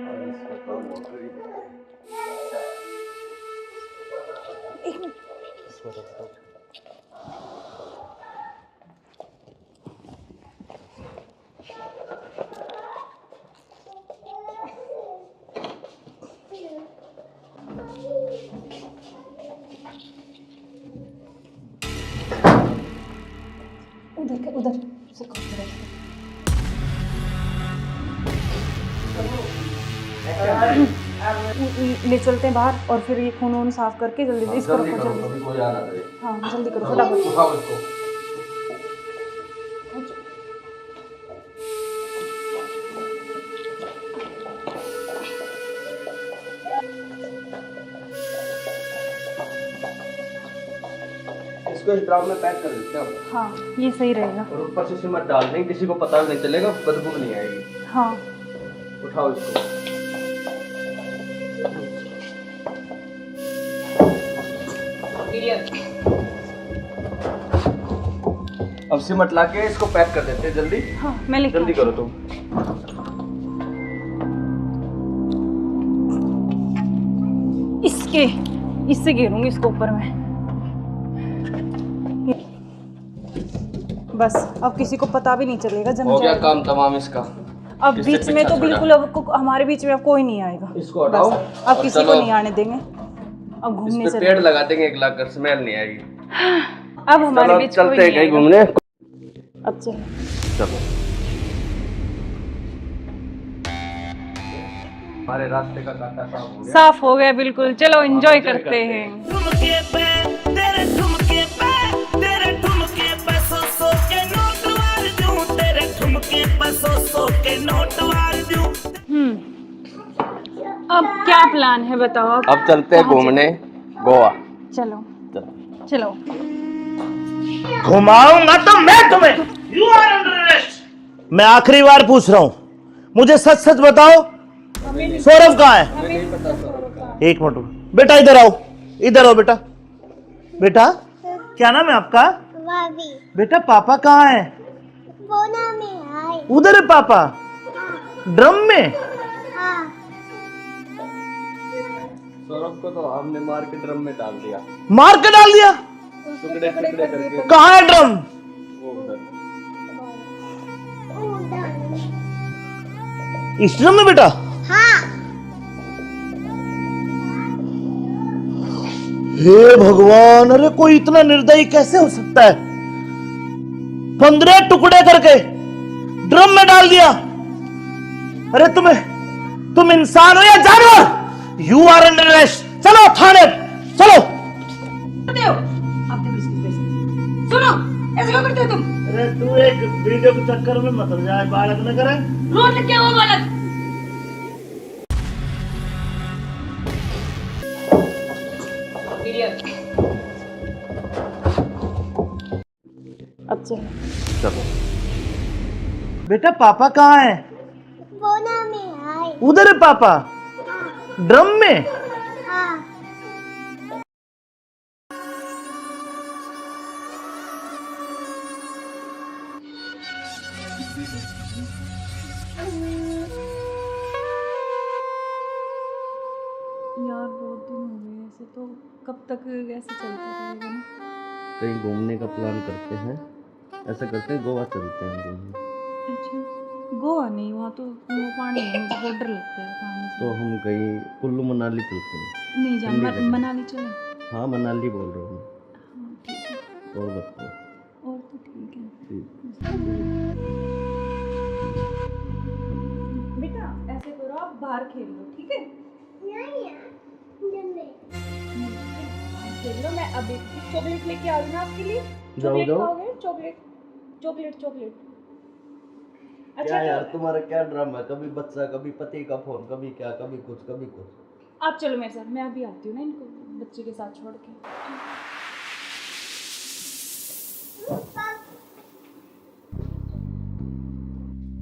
आज इसका काम हो गई। इसको रख दो। उधर उधर से ले चलते हैं बाहर और फिर ये खून वून साफ करके जल्दी इसको रखो जल्दी। अभी कोई आ ना करे। हाँ जल्दी करो फटाफट। उठाओ इसको। इसको इस ड्राम में पैक कर देते हैं। हाँ ये सही रहेगा। और ऊपर से सिमट डाल देंगे, किसी को पता नहीं चलेगा, बदबू नहीं आएगी। हाँ उठाओ इसको। अब सिमट लाके इसको पैक कर देते हैं जल्दी। हाँ मैं लिख जल्दी करो तुम। इससे घेरूंगी इसको ऊपर में। बस अब किसी को पता भी नहीं चलेगा। जम हो गया जाएगा। काम तमाम इसका। अब किससे बीच में पीछा तो छोड़ा? बिल्कुल हमारे बीच में अब कोई नहीं आएगा। इसको हटाओ। बस, अब और किसी चलो। को नहीं आने देंगे। अब घूमने इस पे चलते पेड़ लगा देंगे, एक लाख कर स्मेल नहीं आएगी। अब हमारे चलो बीच चलते कोई हैं नहीं कहीं आएगा। घूमने। अब चलो। चलो हमारे रास्ते का कांटा साफ हो गया। साफ हो गया बिल्कुल। चलो एंजॉय करते हैं। ठुमके पे तेरे ठुमके पे तेरे ठुमके पे सौ सौ के नोट वार दूं, तेरे ठुमके पे सौ सौ के नोट वार दूं। अब क्या प्लान है बताओ आप? अब चलते हैं घूमने गोवा। चलो चलो। घुमाऊंगा तो मैं तुम्हें। You are under arrest. मैं आखिरी बार पूछ रहा हूं, मुझे सच सच बताओ, सौरभ कहाँ है? एक मिनट बेटा, इधर आओ, इधर आओ बेटा। बेटा क्या नाम है आपका? भाभी बेटा पापा कहाँ है? बोना में आए। उधर है पापा, ड्रम में। हाँ सौरभ को तो हमने मार के ड्रम में डाल दिया। मार के डाल दिया? टुकड़े टुकड़े करके। कहाँ है ड्रम? वो उधर। इस ड्रम में बेटा? हाँ हे भगवान, अरे कोई इतना निर्दयी कैसे हो सकता है? 15 टुकड़े करके ड्रम में डाल दिया। अरे तुम इंसान हो या जानवर? You are under arrest. चलो थाने चलो। सुनो ऐसे क्यों करते हो तुम? अरे तू एक वीडियो के चक्कर में मत जाए, बालक न करे। रोड क्या हुआ बालक? अब चलो बेटा पापा कहाँ है? बोना में आए। उधर है पापा, ड्रम में। हाँ यार बहुत दिन हो गए ऐसे, तो कब तक ऐसे चलता रहेगा ना? कहीं घूमने का प्लान करते हैं। ऐसा करते हैं गोवा चलते हैं घूमने। अच्छा गोवा नहीं, वहाँ तो वो पानी है, मुझे बहुत डर लगता है पानी से। तो हम कहीं कुल्लू मनाली चलते हैं। नहीं जान ठंडी जगह। मनाली चले। हाँ मनाली बोल रहा हूँ हाँ ठीक है। मैं। और बताओ। और तो ठीक है। ठीक। बेटा ऐसे करो, आप बाहर खेल लो ठीक है? नहीं यार खेल लो। मैं अभी चॉकलेट लेके आ रही हूँ ना आपके लिए। जाओ, चॉकलेट जाओ। खाओगे? Chocolate chocolate chocolate. क्या अच्छा यार तो तुम्हारा क्या ड्रामा है? कभी बच्चा, कभी पति का फोन, कभी क्या, कभी कुछ कभी कुछ। आप चलो मेरे साथ, मैं अभी आती हूँ ना इनको बच्चे के साथ छोड़ के।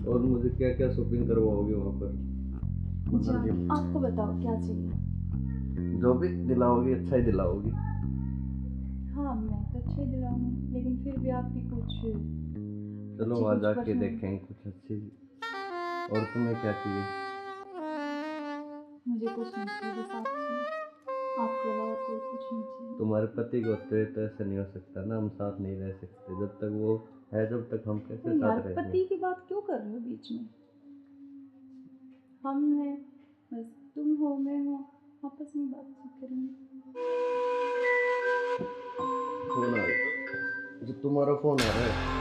और मुझे क्या क्या शॉपिंग करवाओगे वहाँ पर? आपको बताओ क्या चाहिए? जो भी दिलाओगी अच्छा ही दिलाओगी। हाँ मैं तो अच्छे दिलाऊंगी, लेकिन फिर भी आपकी कुछ चलो अच्छी वहाँ कुछ जाके पसंद। देखेंगे कुछ अच्छी। और तुम्हें क्या चाहिए? मुझे कुछ नहीं चाहिए, बस आपके अलावा कोई कुछ नहीं चाहिए। तुम्हारे पति को तो ऐसा नहीं हो सकता ना, हम साथ नहीं रह सकते जब तक वो है, जब तक हम कैसे यार साथ रहेंगे? पति की बात क्यों कर रहे हो बीच में? हम हैं, बस तुम हो, मैं हूँ, आपस में बातचीत करेंगे। फोन आ रहा, जो तुम्हारा फोन आ रहा है।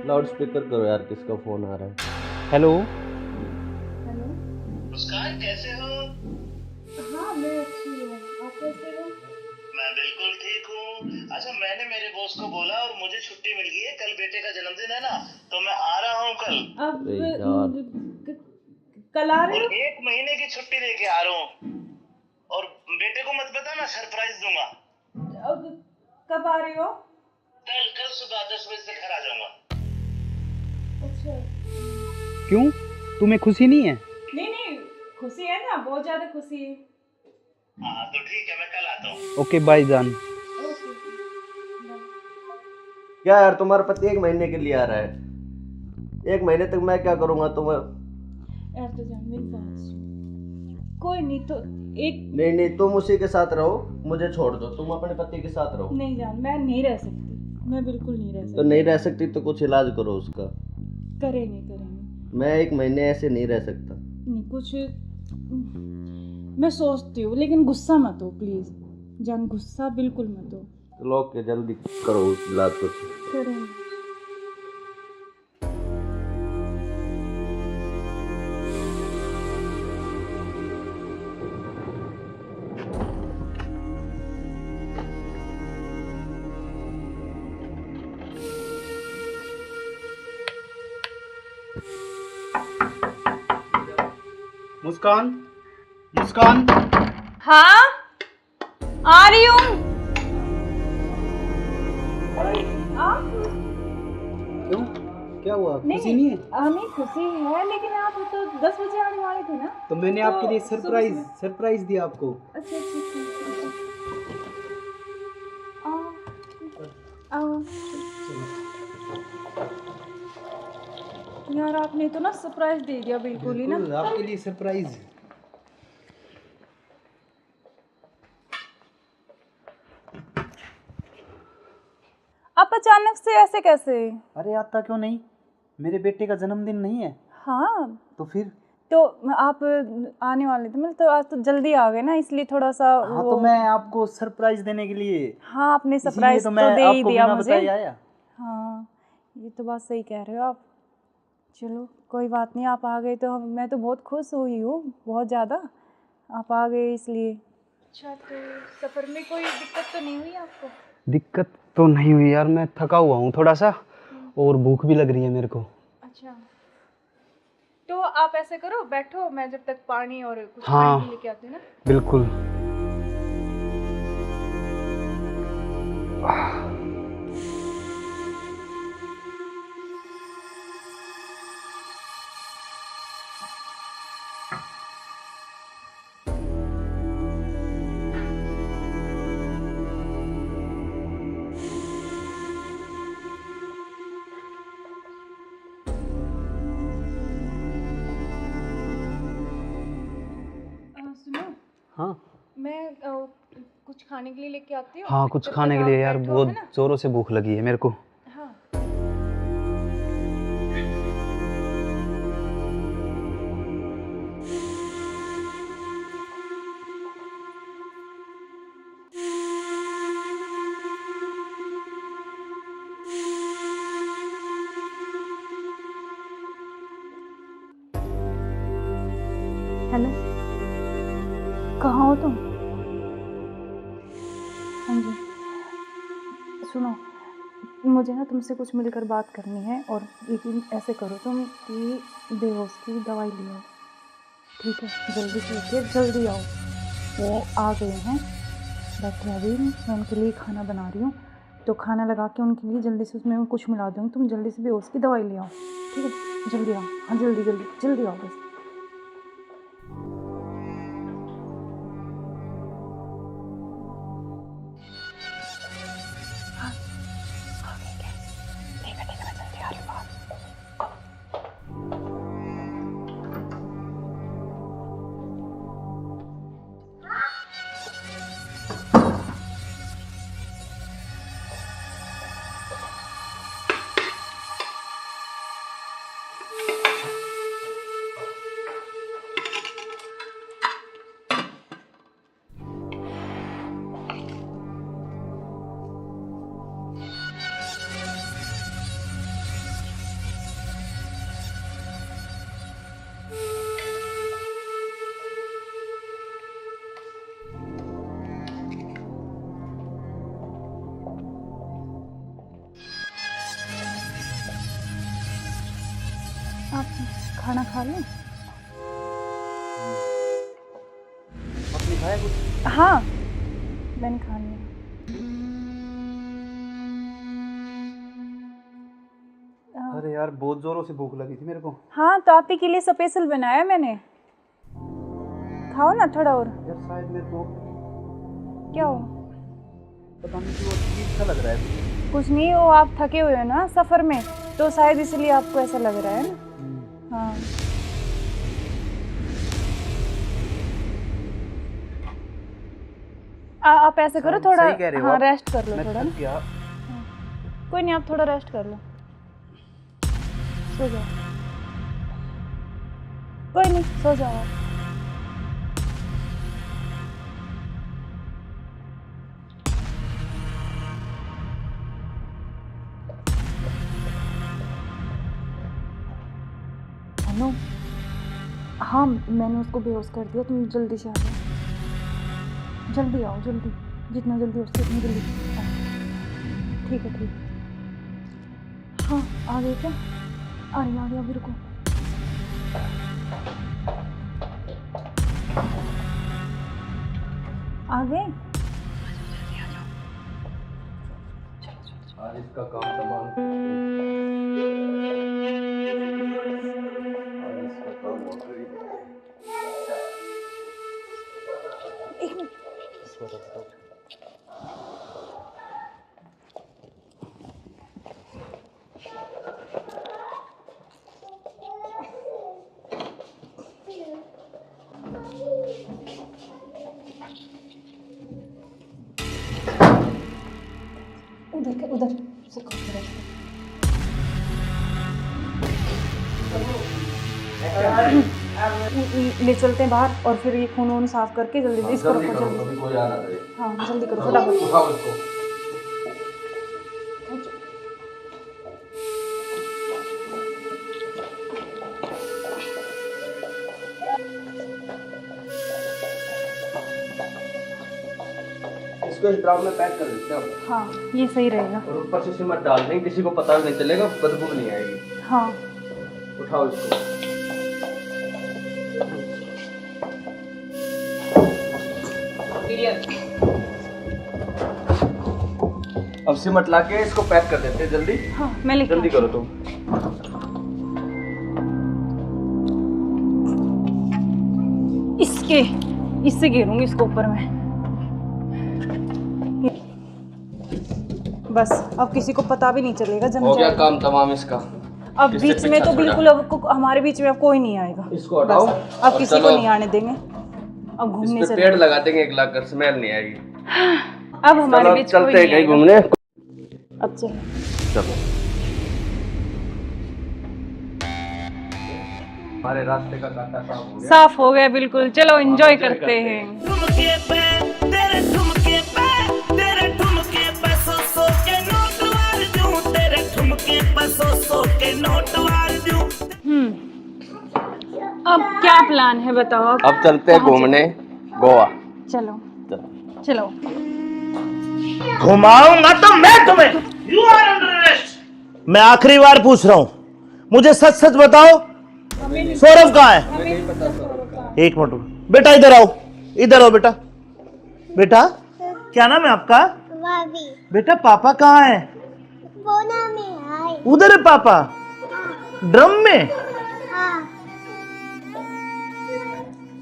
लाउड स्पीकर करो यार, किसका फोन आ रहा है? हेलो। हेलो। मुस्कान कैसे हो? हाँ मैं अच्छी हूँ, आप कैसे हो? मैं बिल्कुल ठीक हूँ। अच्छा, मैंने मेरे बॉस को बोला और मुझे छुट्टी मिल गई है। कल बेटे का जन्मदिन है ना, तो मैं आ रहा हूँ कल। अब अरे यार। कल आ रहे और हो? 1 महीने की छुट्टी लेके आ रहा हूँ। और बेटे को मत बताना, सरप्राइज दूंगा। अब कब आ रहे हो? कल सुबह 10 बजे से घर आ जाऊंगा। अच्छा। क्यों, तुम्हें खुशी नहीं है? नहीं खुशी है ना, बहुत ज्यादा खुशी है। हाँ तो ठीक है, मैं कल आता हूँ। ओके बाय जान। ओके। क्या यार, तुम्हारा पति 1 महीने के लिए आ रहा है? 1 महीने तक मैं क्या करूंगा तुम्हें? यार तो जान मेरी बात सुन, कोई नहीं तो एक नहीं, तुम उसी के साथ रहो, मुझे छोड़ दो, तुम अपने पति के साथ रहो। नहीं जान, मैं नहीं रह सकती, मैं बिल्कुल नहीं रह सकती। तो नहीं रह सकती तो कुछ इलाज करो उसका। करेंगे। मैं 1 महीने ऐसे नहीं रह सकता। नहीं कुछ मैं सोचती हूँ, लेकिन गुस्सा मत हो प्लीज जान, गुस्सा बिल्कुल मत हो। चलो ओके, जल्दी करो इलाज कुछ। करेंगे। मुस्कान, मुस्कान। हाँ आ रही हूँ। क्यों, क्या हुआ, खुशी नहीं है? हमें खुशी है, लेकिन आप तो 10 बजे आने वाले थे ना। तो मैंने आपके लिए सरप्राइज दिया आपको। अच्छा। आओ। यार आपने तो ना सरप्राइज दे दिया बिल्कुल ही ना। बिल्कुल, आपके लिए सरप्राइज। आप अचानक से ऐसे कैसे? अरे आता क्यों नहीं, मेरे बेटे का जन्मदिन नहीं है? हाँ तो फिर? तो आप आने वाले थे, मतलब तो आज तो जल्दी आ गए ना, इसलिए थोड़ा सा हाँ तो मैं आपको सरप्राइज देने के लिए। हाँ आपने इसीलिए सरप्राइज तो मैं तो दे ही आपको दिया बिना मुझे। बताए आया। हाँ ये तो बात सही कह रहे हो आप। चलो कोई बात नहीं, आप आ गए तो मैं तो बहुत खुश हुई हूँ, बहुत ज़्यादा। आप आ गए इसलिए। अच्छा तो सफ़र में कोई दिक्कत तो नहीं हुई आपको? दिक्कत तो नहीं हुई यार, मैं थका हुआ हूँ थोड़ा सा, और भूख भी लग रही है मेरे को। अच्छा तो आप ऐसे करो, बैठो, मैं जब तक पानी और कुछ हाँ खाने के लेके आती हूँ ना। बिल्कुल। सुनो, हाँ मैं कुछ खाने के लिए लेके आती हूँ। हाँ, कुछ जब खाने तक के लिए आप यार, बैठो, बहुत है ना? जोरों से भूख लगी है मेरे को। हाँ हेलो, कहाँ हो तुम? हाँ जी सुनो, मुझे ना तुमसे कुछ मिलकर बात करनी है, और लेकिन ऐसे करो तुम कि बेहोश की दवाई ले आओ, ठीक है? जल्दी से उठिए, जल्दी आओ। वो आ गए हैं, बैठे अभी, मैं उनके लिए खाना बना रही हूँ, तो खाना लगा के उनके लिए जल्दी से उसमें कुछ मिला दूँगी, तुम जल्दी से बेहोश की दवाई ले आओ, ठीक है? जल्दी आओ, हाँ जल्दी आओ बस। खाना खा लूं? आपने खाया कुछ? हाँ, मैंने खा लिया। अरे यार बहुत जोरों से भूख लगी थी मेरे को। हाँ, तो आप ही के लिए स्पेशल बनाया मैंने। खाओ ना थोड़ा और। यार शायद मेरे को क्या हो? पता नहीं क्यों अजीब सा लग रहा है। कुछ नहीं, वो आप थके हुए हो ना सफ़र में, तो शायद इसलिए आपको ऐसा लग रहा है ना। हाँ, आप ऐसे करो थोड़ा। सही कह रहे हो हाँ, आप। रेस्ट कर लो मैं थोड़ा थक ना। गया। कोई नहीं, आप थोड़ा रेस्ट कर लो, सो जाओ। कोई नहीं, सो जाओ आप। हेलो। हाँ, मैंने उसको बेहोश कर दिया, तुम जल्दी से आ जाओ। जल्दी आओ, जल्दी, जितना जल्दी हो सके उतनी जल्दी आओ। ठीक है, ठीक है। हाँ, आ गए क्या? आ रही अभी, रुको। आ गए? आज इसका काम तमाम। आज इसका काम हो गई। एक मिनट। उधर से ले चलते हैं बाहर, और फिर ये खून वून साफ करके जल्दी से इसको रखो जल्दी। कभी कोई आ ना जाए। हाँ, जल्दी करो फटाफट। उठाओ इसको। इसको इस ड्राम में पैक कर देते हैं। हाँ, ये सही रहेगा। और ऊपर से सीमेंट डाल देंगे, किसी को पता भी नहीं चलेगा, बदबू नहीं आएगी। हाँ, उठाओ इसको। अब सीमेंट लाके इसको पैक कर देते हैं जल्दी। हाँ, मैं लेके जल्दी करो तुम। इससे गिरूंगी इसको ऊपर में। बस अब किसी को पता भी नहीं चलेगा, जम हो गया जाएगा। काम तमाम इसका। अब इससे बीच में पीछा तो छोड़ा। बिल्कुल अब हमारे बीच में अब कोई नहीं आएगा। इसको हटाओ। बस, अब और किसी को चलो। नहीं आने देंगे। अब घूमने इस पे चले। पेड़ लगा देंगे, एक लाख कर स्मेल नहीं आएगी। अब हमारे चलो बीच कोई चलते हैं नहीं कहीं आएगा। घूमने। अब चलो। चलो हमारे रास्ते का कांटा साफ हो गया। साफ हो गया बिल्कुल। चलो एंजॉय करते हैं। ठुमके पे तेरे ठुमके पे तेरे ठुमके पे सौ के नोट वार दूं, तेरे ठुमके पे सौ के नोट वार दूं। अब क्या प्लान है बताओ आप? अब चलते हैं घूमने गोवा। चलो चलो। घुमाऊंगा तो मैं तुम्हें। You are under arrest. मैं आखिरी बार पूछ रहा हूं, मुझे सच सच बताओ, सौरभ कहाँ है? एक मिनट बेटा, इधर आओ, इधर आओ बेटा। बेटा क्या नाम है आपका? भाभी बेटा पापा कहाँ है? बोना में आए। उधर है पापा, ड्रम में। हाँ,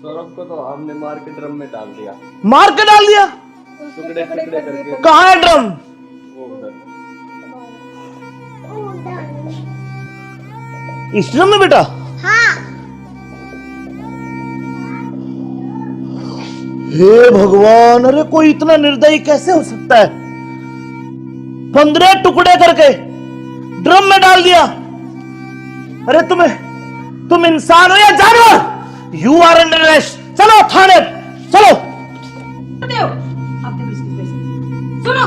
सौरभ को तो हमने मार के ड्रम में डाल दिया, मार के डाल दिया। टुकड़े टुकड़े करके। कहाँ है ड्रम? वो उधर। इस ड्रम में बेटा? हाँ, हे भगवान, अरे कोई इतना निर्दयी कैसे हो सकता है? 15 टुकड़े करके ड्रम में डाल दिया। अरे तुम इंसान हो या जानवर? You are under arrest. चलो थाने, चलो। सुनो,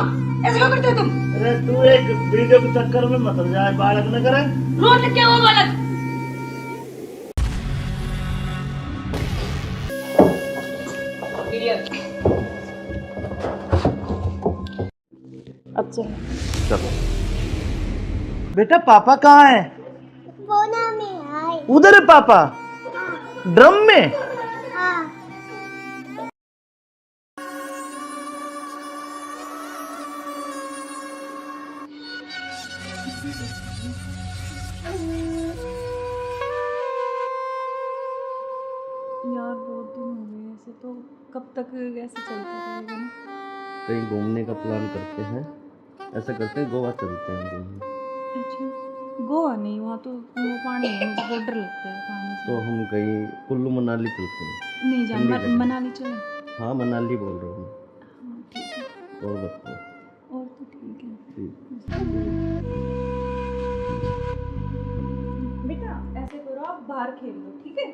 ऐसे क्यों करते हो तुम? अरे तू एक वीडियो के चक्कर में मत जाए, बालक न करे। रोड क्या हुआ बालक? अब चलो। बेटा पापा कहाँ है? बोना में आए। उधर है पापा ड्रम में। यार बहुत दिन हो गए ऐसे, तो कब तक ऐसे चलता रहेगा ना? कहीं घूमने का प्लान करते हैं, ऐसा करते हैं गोवा चलते हैं घूमने। अच्छा, गोवा नहीं, वहाँ तो वो पानी है, मुझे बहुत डर लगता है पानी से। तो हम कहीं कुल्लू मनाली चलते हैं। नहीं जान, ठंडी जगह। मनाली चले। हाँ मनाली बोल रहा हूँ हाँ ठीक है, मैं। और बताओ। और तो ठीक है। ठीक। बेटा ऐसे करो, आप बाहर खेल लो, ठीक है?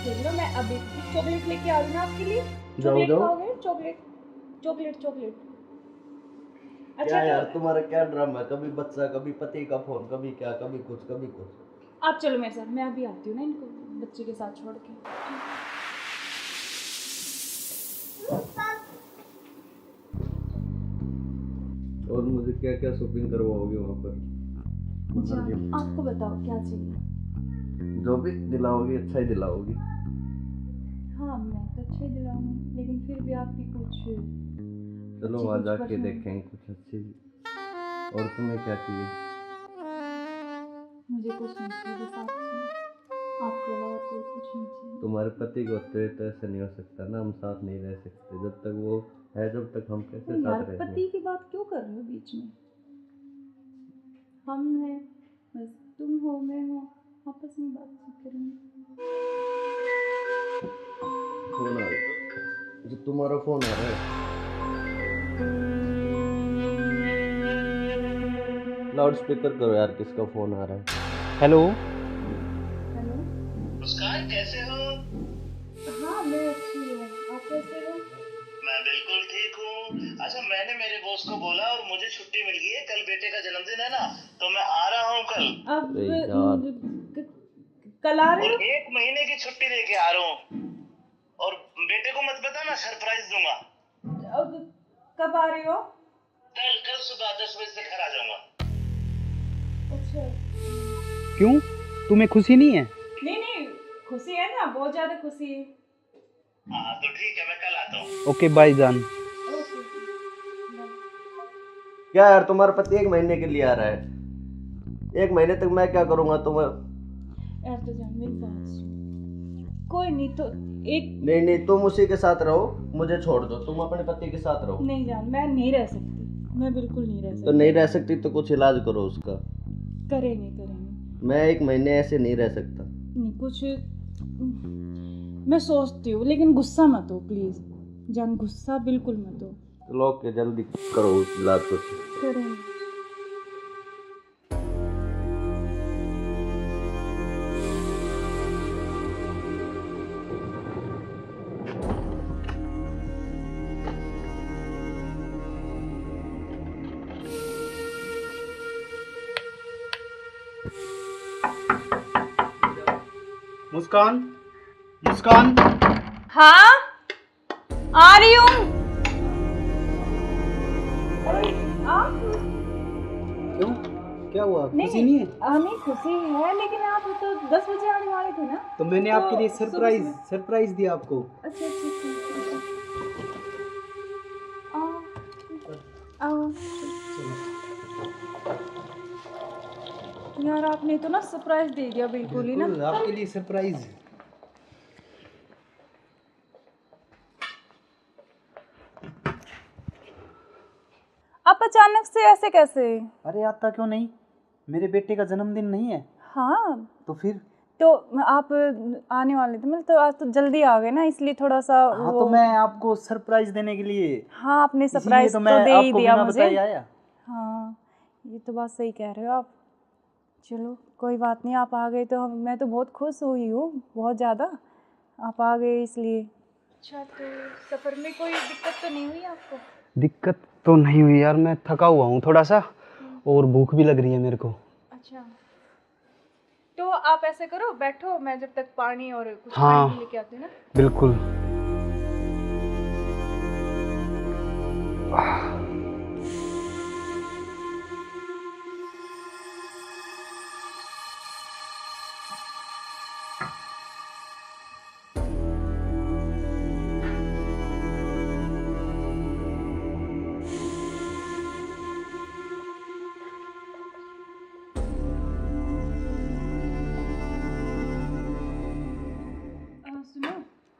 खेल लो, मैं अभी चॉकलेट लेके आ रही हूँ आपके लिए। चॉकलेट खाओगे? Chocolate chocolate chocolate. क्या यार तुम्हारा क्या ड्रामा है, कभी बच्चा कभी पति का फोन, कभी क्या कभी कुछ कभी कुछ। आप चलो मेरे साथ, मैं अभी आती हूँ ना इनको बच्चे के साथ छोड़ के। और मुझे क्या क्या शॉपिंग करवाओगे वहाँ पर? अच्छा, आपको बताओ क्या चाहिए? जो भी दिलाओगी अच्छा ही दिलाओगी। हाँ मैं तो अच्छा ही दिलाऊंगी, लेकिन फिर भी आपकी कुछ चलो वहाँ जाके देखेंगे कुछ अच्छी। और तुम्हें क्या चाहिए? मुझे कुछ नहीं चाहिए, बस आप चाहिए, आपके अलावा कोई कुछ नहीं चाहिए। तुम्हारे पति को होते तो ऐसा नहीं हो सकता ना, हम साथ नहीं रह सकते जब तक वो है, जब तक हम कैसे यार साथ रहेंगे? पति की बात क्यों कर रहे हो बीच में? हम हैं, बस तुम हो मैं हूँ, आपस में बातचीत करेंगे। फोन आ रहा है, जो तुम्हारा फोन आ रहा है। लाउड स्पीकर करो यार, किसका फोन आ रहा है? हेलो। हेलो। मुस्कान कैसे हो? हाँ मैं अच्छी हूँ, आप कैसे हो? मैं बिल्कुल ठीक हूँ। अच्छा मैंने मेरे बॉस को बोला और मुझे छुट्टी मिल गई है, कल बेटे का जन्मदिन है ना, तो मैं आ रहा हूँ कल। अब कल आ रहे हो? और 1 महीने की छुट्टी लेके आ रहा हूँ। और बेटे को मत बताना, सरप्राइज दूंगा। अब कब आ रहे हो? कल सुबह 10 बजे से घर आ जाऊंगा। अच्छा। क्यों, तुम्हें खुशी नहीं है? नहीं नहीं, खुशी है ना, बहुत ज्यादा खुशी है। हाँ तो ठीक है, मैं कल आता हूँ। ओके बाय जान। ओके। क्या यार तुम्हारा पति 1 महीने के लिए आ रहा है, 1 महीने तक मैं क्या करूँगा तुम्हें? यार तो जान मेरी बात सुन, कोई नहीं तो एक नहीं तुम उसी के साथ रहो, मुझे छोड़ दो, तुम अपने पति के साथ रहो। नहीं जान, मैं नहीं रह सकती, मैं बिल्कुल नहीं रह सकती। तो नहीं रह सकती तो कुछ इलाज करो उसका। करेंगे। मैं 1 महीने ऐसे नहीं रह सकता। नहीं कुछ मैं सोचती हूँ, लेकिन गुस्सा मत हो प्लीज जान, गुस्सा बिल्कुल मत हो। चलो ओके, जल्दी करो उस इलाज को। करेंगे। मुस्कान, मुस्कान। हाँ आ रही हूँ। क्यों, क्या हुआ? खुशी नहीं है? नहीं खुशी है, लेकिन आप तो 10 बजे आने वाले थे ना, तो मैंने तो आपके लिए सरप्राइज दिया आपको। अच्छा आओ। यार आपने तो ना सरप्राइज दे दिया बिल्कुल ही ना। बिल्कुल, आपके लिए सरप्राइज। आप अचानक से ऐसे कैसे? अरे आता क्यों नहीं, मेरे बेटे का जन्मदिन नहीं है? हाँ तो फिर तो आप आने वाले थे, मतलब तो आज तो जल्दी आ गए ना, इसलिए थोड़ा सा हाँ तो मैं आपको सरप्राइज देने के लिए। हाँ आपने सरप्राइज तो मैं दे ही आपको दिया बिना मुझे। बताए आया। हाँ ये तो बात सही कह रहे हो आप। चलो कोई बात नहीं, आप आ गए तो मैं तो बहुत खुश हुई हूँ, बहुत ज़्यादा, आप आ गए इसलिए। अच्छा तो सफ़र में कोई दिक्कत तो नहीं हुई आपको? दिक्कत तो नहीं हुई यार, मैं थका हुआ हूँ थोड़ा सा, और भूख भी लग रही है मेरे को। अच्छा तो आप ऐसे करो, बैठो, मैं जब तक पानी और कुछ हाँ, पानी लेके आती हूँ ना। बिल्कुल।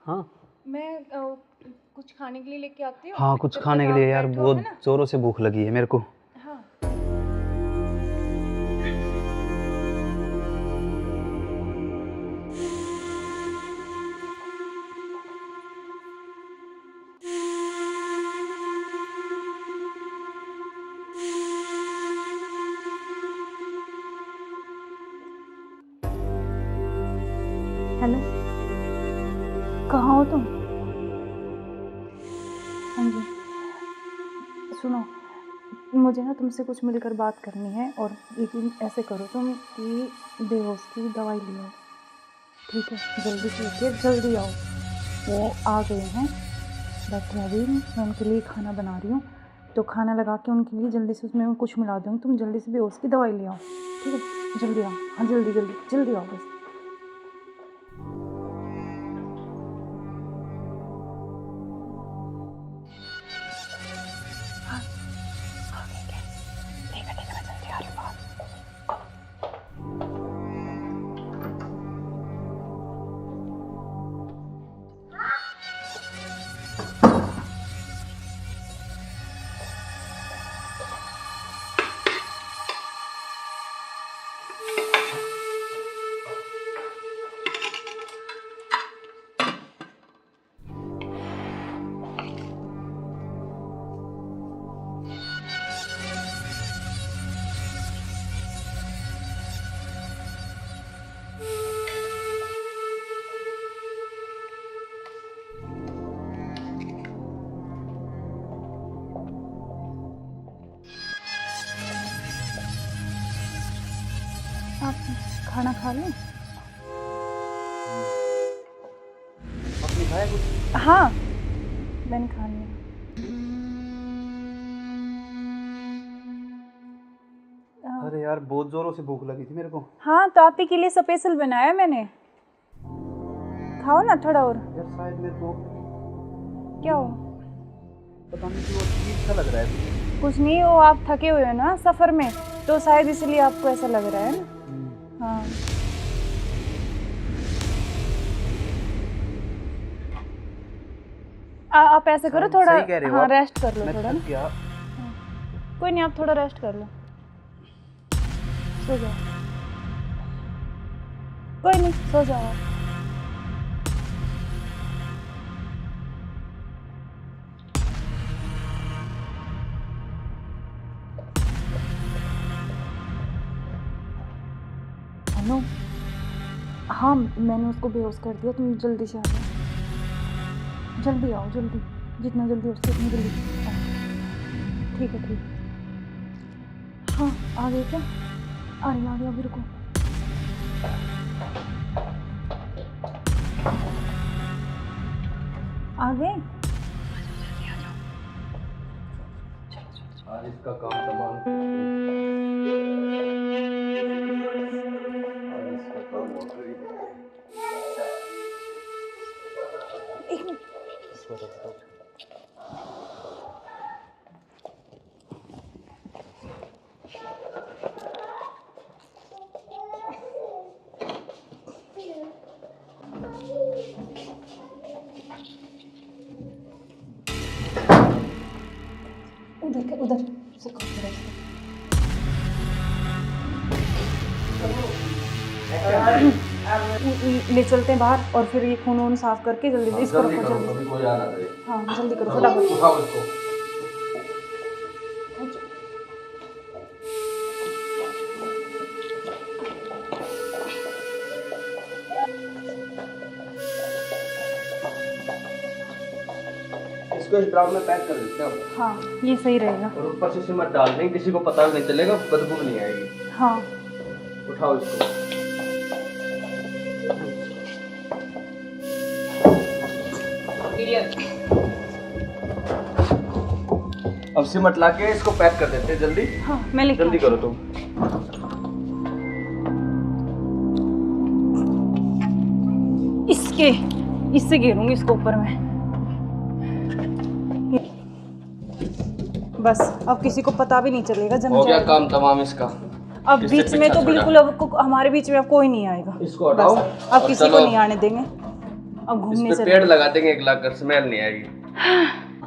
हाँ मैं कुछ खाने के लिए लेके आती हूँ। हाँ, कुछ जब खाने तक के लिए आप यार, बैठो, बहुत है ना? जोरों से भूख लगी है मेरे को। हाँ। हेलो, कहाँ हो तुम? हाँ जी, सुनो, मुझे ना तुमसे कुछ मिलकर बात करनी है। और लेकिन ऐसे करो तुम कि बेहोश की दवाई ले आओ, ठीक है? जल्दी से लेके जल्दी आओ। वो आ गए हैं, बैठे अभी, मैं उनके लिए खाना बना रही हूँ, तो खाना लगा के उनके लिए जल्दी से उसमें कुछ मिला दूँगी। तुम जल्दी से बेहोश की दवाई ले आओ, ठीक है? जल्दी आओ, हाँ जल्दी जल्दी जल्दी आओ बस। आप खाना खा लें? आपने खाया कुछ? हाँ, मैंने खा लिया। अरे यार, बहुत जोरों से भूख लगी थी मेरे को। हाँ, तो आप ही के लिए स्पेशल बनाया मैंने। खाओ ना थोड़ा और। यार शायद मेरे को क्या हो? पता नहीं क्यों अजीब सा लग रहा है। कुछ नहीं, वो आप थके हुए हो ना सफ़र में, तो शायद इसलिए आपको ऐसा लग रहा है ना। हाँ, आप ऐसे करो थोड़ा, सही कह रहे हो हाँ आप। रेस्ट कर लो मैं थोड़ा थक ना। गया। कोई नहीं, आप थोड़ा रेस्ट कर लो, सो जाओ। कोई नहीं, सो जाओ आप। हेलो, हाँ मैंने उसको बेहोश कर दिया, तुम जल्दी से आ जाओ, जल्दी आओ, जल्दी, जितना जल्दी हो सके उतनी जल्दी आओ। ठीक है, ठीक है। हाँ, आ गए क्या? आ गया, अभी रुको। आ गए? आज इसका काम तमाम। आज इसका काम हो गई। एक मिनट। उधर से ले चलते हैं बाहर, और फिर ये खून वून साफ करके जल्दी इसको रखो, जल्दी। कभी कोई आ ना जाए। हाँ जल्दी करो फटाफट। उठाओ इसको। इसको इस ड्राम में पैक कर देते हैं। हाँ ये सही रहेगा। और ऊपर से सिमट डाल देंगे, किसी को पता भी नहीं चलेगा, बदबू नहीं आएगी। हाँ उठाओ इसको। अब सिमट ला के इसको पैक कर देते हैं जल्दी। हाँ मैं लेके जल्दी करो तुम। इससे घेरूंगी इसको ऊपर में। बस अब किसी को पता भी नहीं चलेगा, जम हो गया जाएगा। काम तमाम इसका। अब किससे बीच में तो पीछा बिल्कुल अब हमारे बीच में अब कोई नहीं आएगा। इसको हटाओ बस अब और किसी को चलो। नहीं आने देंगे। अब इस घूमने पे चले। पेड़ लगा देंगे, एक लाख स्मेल नहीं आएगी।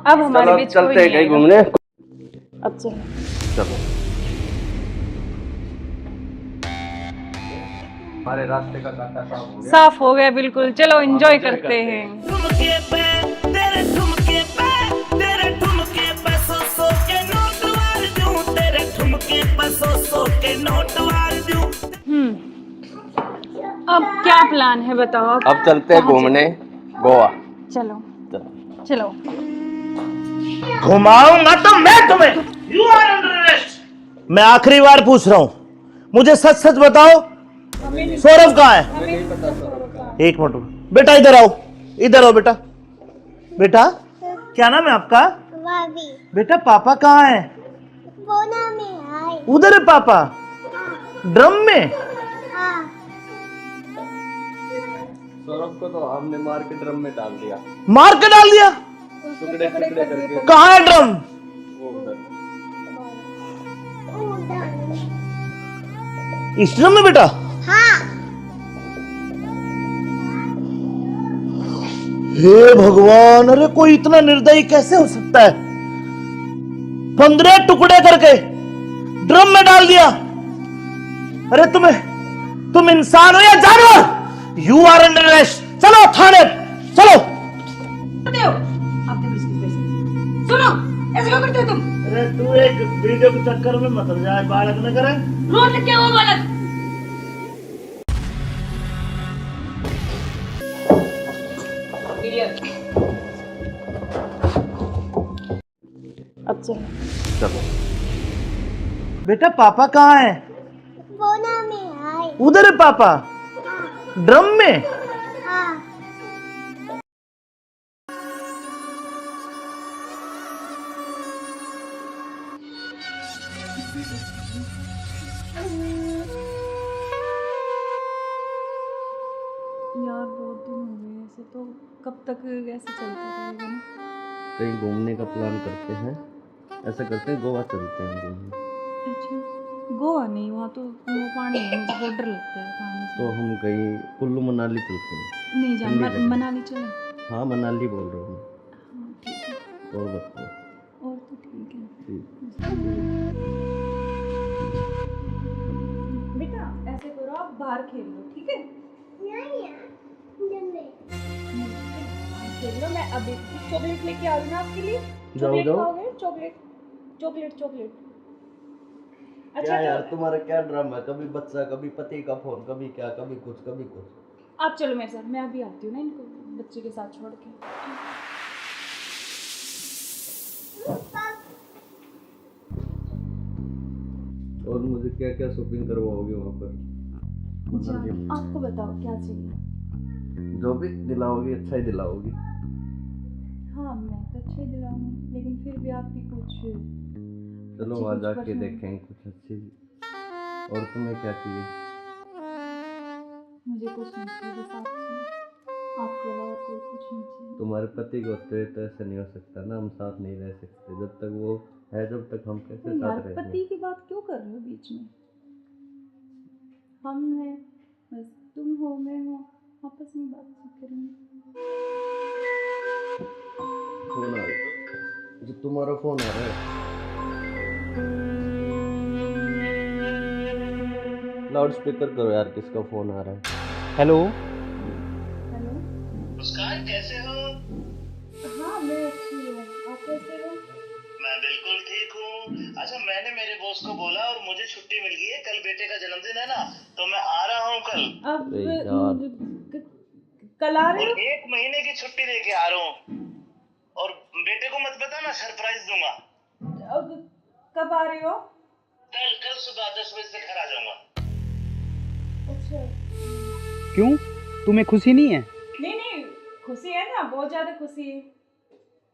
अब हमारे चलो बीच चलते कोई हैं नहीं कहीं आएगा। घूमने। अब चलो। चलो हमारे रास्ते का कांटा साफ हो गया। साफ हो गया बिल्कुल। चलो एंजॉय करते हैं। ठुमके पे तेरे ठुमके पे तेरे ठुमके पे सौ के नोट वार दूं, तेरे ठुमके पे सौ के नोट वार दूं। अब क्या प्लान है बताओ? अब चलते हैं घूमने गोवा। चलो चलो। घुमाऊंगा तो मैं तुम्हें। You are under arrest. मैं आखिरी बार पूछ रहा हूं, मुझे सच सच बताओ, सौरभ कहाँ है? एक मिनट बेटा, इधर आओ, इधर आओ बेटा। बेटा क्या नाम है आपका? बेटा पापा कहाँ है? उधर है पापा, ड्रम में। सौरभ को तो हमने मार के ड्रम में डाल दिया। मार के डाल दिया? टुकड़े टुकड़े करके। कहाँ है ड्रम? वो उधर। इस ड्रम में बेटा? हे भगवान, अरे कोई इतना निर्दयी कैसे हो सकता है? 15 टुकड़े करके ड्रम में डाल दिया। अरे तुम इंसान हो या जानवर? You are under arrest. चलो थाने, चलो। सुनो, ऐसे क्यों करते हो तुम? अरे तू एक वीडियो के चक्कर में मत जाए, बालक न करे। रोड क्या वो बालक? अब चलो। चलो बेटा पापा कहाँ है? उधर है पापा, ड्रम में। यार बहुत दिन हो गए ऐसे, तो कब तक ऐसे चलता रहेगा ना? कहीं घूमने का प्लान करते हैं। ऐसा करते हैं गोवा चलते हैं घूमने। अच्छा, गोवा नहीं, वहाँ तो वो पानी है, मुझे बहुत डर लगता है पानी से। तो हम कहीं कुल्लू मनाली चलते हैं। नहीं जान, ठंडी जगह। मनाली चले। हाँ मनाली बोल रहा हूँ हाँ ठीक है, मैं। और बताओ। और तो ठीक है। बेटा ऐसे करो, आप बाहर खेल लो, ठीक है? खेल लो, मैं अभी चॉकलेट लेके आ रही हूँ आपके लिए। चॉकलेट खाओगे? Chocolate chocolate chocolate. क्या अच्छा यार तो तुम्हारा क्या ड्रामा है? कभी बच्चा, कभी पति का फोन, कभी क्या, कभी कुछ कभी कुछ। आप चलो मेरे साथ, मैं अभी आती हूँ ना इनको बच्चे के साथ छोड़ के। और मुझे क्या क्या शॉपिंग करवाओगे वहाँ पर? जान, आपको बताओ क्या चाहिए? जो भी दिलाओगी अच्छा ही दिलाओगी। हाँ मैं तो अच्छे दिलाऊंगी, लेकिन फिर भी आपकी कुछ चलो अच्छी वहाँ कुछ जाके पसंद। देखेंगे कुछ अच्छी। और तुम्हें क्या चाहिए? मुझे कुछ नहीं चाहिए, बस आप चाहिए, आपके अलावा कोई कुछ नहीं चाहिए। तुम्हारे पति को होते तो ऐसा नहीं हो सकता ना, हम साथ नहीं रह सकते। जब तक वो है, जब तक हम कैसे यार साथ रहेंगे? पति की बात क्यों कर रहे हो बीच में? हम हैं, बस तुम हो, मैं हूँ, आपस में बातचीत करेंगे। फोन आ रहा है। जो तुम्हारा फोन आ रहा है। लाउड स्पीकर करो यार, किसका फोन आ रहा है? हेलो। हेलो। मुस्कान कैसे हो? हाँ मैं अच्छी हूँ, आप कैसे हो? मैं बिल्कुल ठीक हूँ। अच्छा मैंने मेरे बॉस को बोला और मुझे छुट्टी मिल गई है, कल बेटे का जन्मदिन है ना, तो मैं आ रहा हूँ कल। अब अरे यार। कल आ रहे और हो? 1 महीने की छुट्टी लेके आ रहा हूँ। और बेटे को मत बता, मैं सरप्राइज दूंगा। अब कब आ रहे हो? कल सुबह 10 बजे से घर आ जाऊंगा। अच्छा। क्यों, तुम्हें खुशी नहीं है? नहीं खुशी है ना, बहुत ज्यादा खुशी है।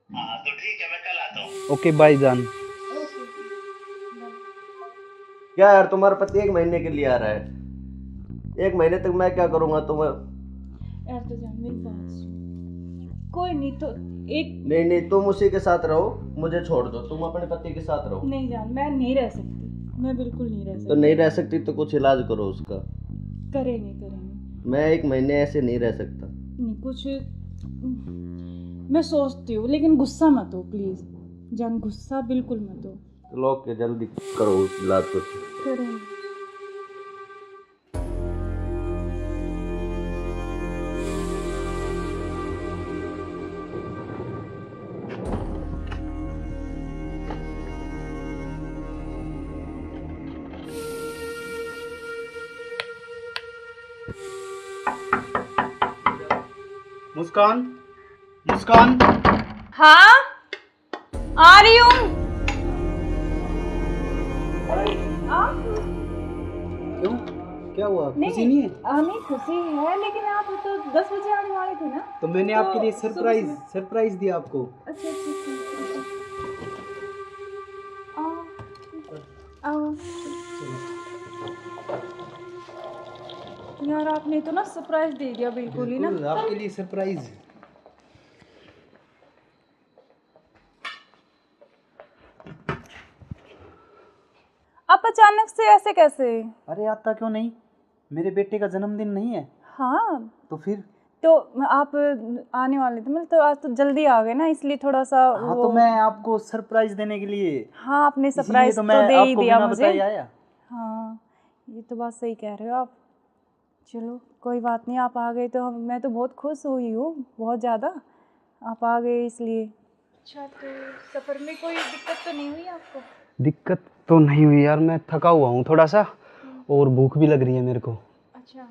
हाँ तो ठीक है, मैं कल आता हूँ। ओके बाय जान। ओके। क्या यार, तुम्हारा पति 1 महीने के लिए आ रहा है। 1 महीने तक मैं क्या करूँगा तुम्हें? यार तो जान मेरी बात सुन, कोई नहीं तो एक नहीं तुम उसी के साथ रहो, मुझे छोड़ दो। तुम अपने पति के साथ रहो। नहीं जान, मैं नहीं रह सकती, मैं बिल्कुल नहीं रह सकती। तो नहीं रह सकती तो कुछ इलाज करो उसका। करेंगे। मैं 1 महीने ऐसे नहीं रह सकता। नहीं कुछ मैं सोचती हूँ, लेकिन गुस्सा मत हो प्लीज़ जान, गुस्सा बिल्कुल मत हो। चलो के जल्दी करो इलाज कुछ। करेंगे। मुस्कान, मुस्कान। हाँ आ रही हूँ। क्यों, क्या हुआ? खुशी नहीं है? नहीं खुशी है, लेकिन आप तो 10 बजे आने वाले थे ना। तो मैंने आपके लिए सरप्राइज दिया आपको। अच्छा आओ। यार आपने तो ना सरप्राइज दे दिया बिल्कुल ही ना। आपके लिए सरप्राइज। आप अचानक से ऐसे कैसे? अरे आता क्यों नहीं, मेरे बेटे का जन्मदिन नहीं है? हाँ तो फिर? तो आप आने वाले थे, मतलब तो आज तो जल्दी आ गए ना, इसलिए थोड़ा सा हाँ तो मैं आपको सरप्राइज देने के लिए। हाँ आपने सरप्राइज तो दे ही दिया मुझे। आया। हाँ ये तो बात सही कह रहे हो आप। चलो कोई बात नहीं, आप आ गए तो मैं तो बहुत खुश हुई हूँ, बहुत ज़्यादा। आप आ गए इसलिए। अच्छा तो सफ़र में कोई दिक्कत तो नहीं हुई आपको? दिक्कत तो नहीं हुई यार, मैं थका हुआ हूँ थोड़ा सा और भूख भी लग रही है मेरे को। अच्छा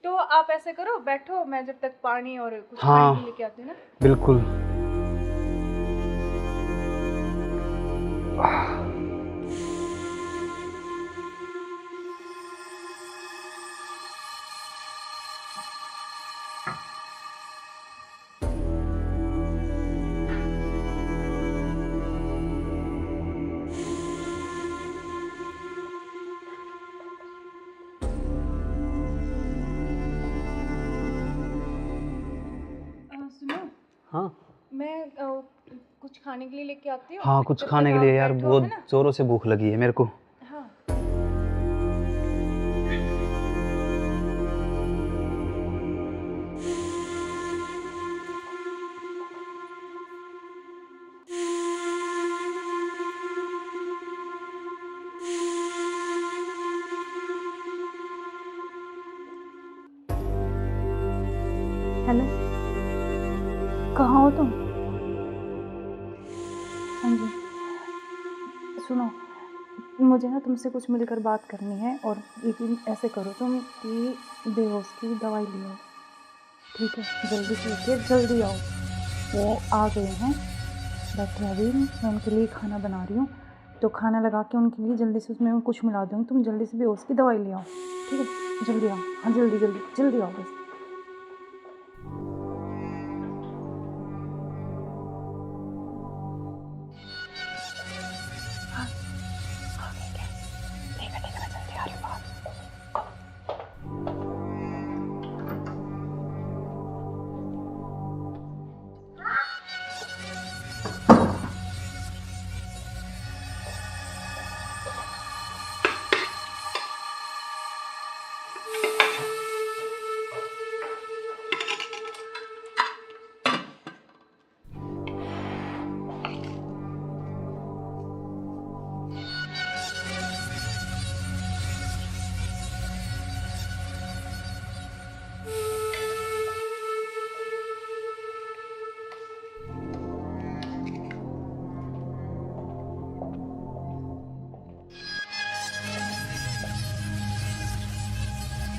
तो आप ऐसे करो, बैठो, मैं जब तक पानी और कुछ हाँ, खाने लेके आती हूँ ना। बिल्कुल। सुनो, हाँ मैं कुछ खाने के लिए लेके आती हूँ। हाँ, कुछ खाने के लिए यार, बहुत जोरों से भूख लगी है मेरे को। हाँ हेलो, कहाँ हो तुम? हाँ जी सुनो, मुझे ना तुमसे कुछ मिलकर बात करनी है, और लेकिन ऐसे करो तुम कि बेहोश की दवाई ले आओ, ठीक है? जल्दी से लेके जल्दी आओ। वो आ गए हैं, बैठे अभी, मैं उनके लिए खाना बना रही हूँ, तो खाना लगा के उनके लिए जल्दी से उसमें कुछ मिला दूँगी। तुम जल्दी से बेहोश की दवाई ले आओ, ठीक है? जल्दी आओ, हाँ जल्दी जल्दी जल्दी आओ बस।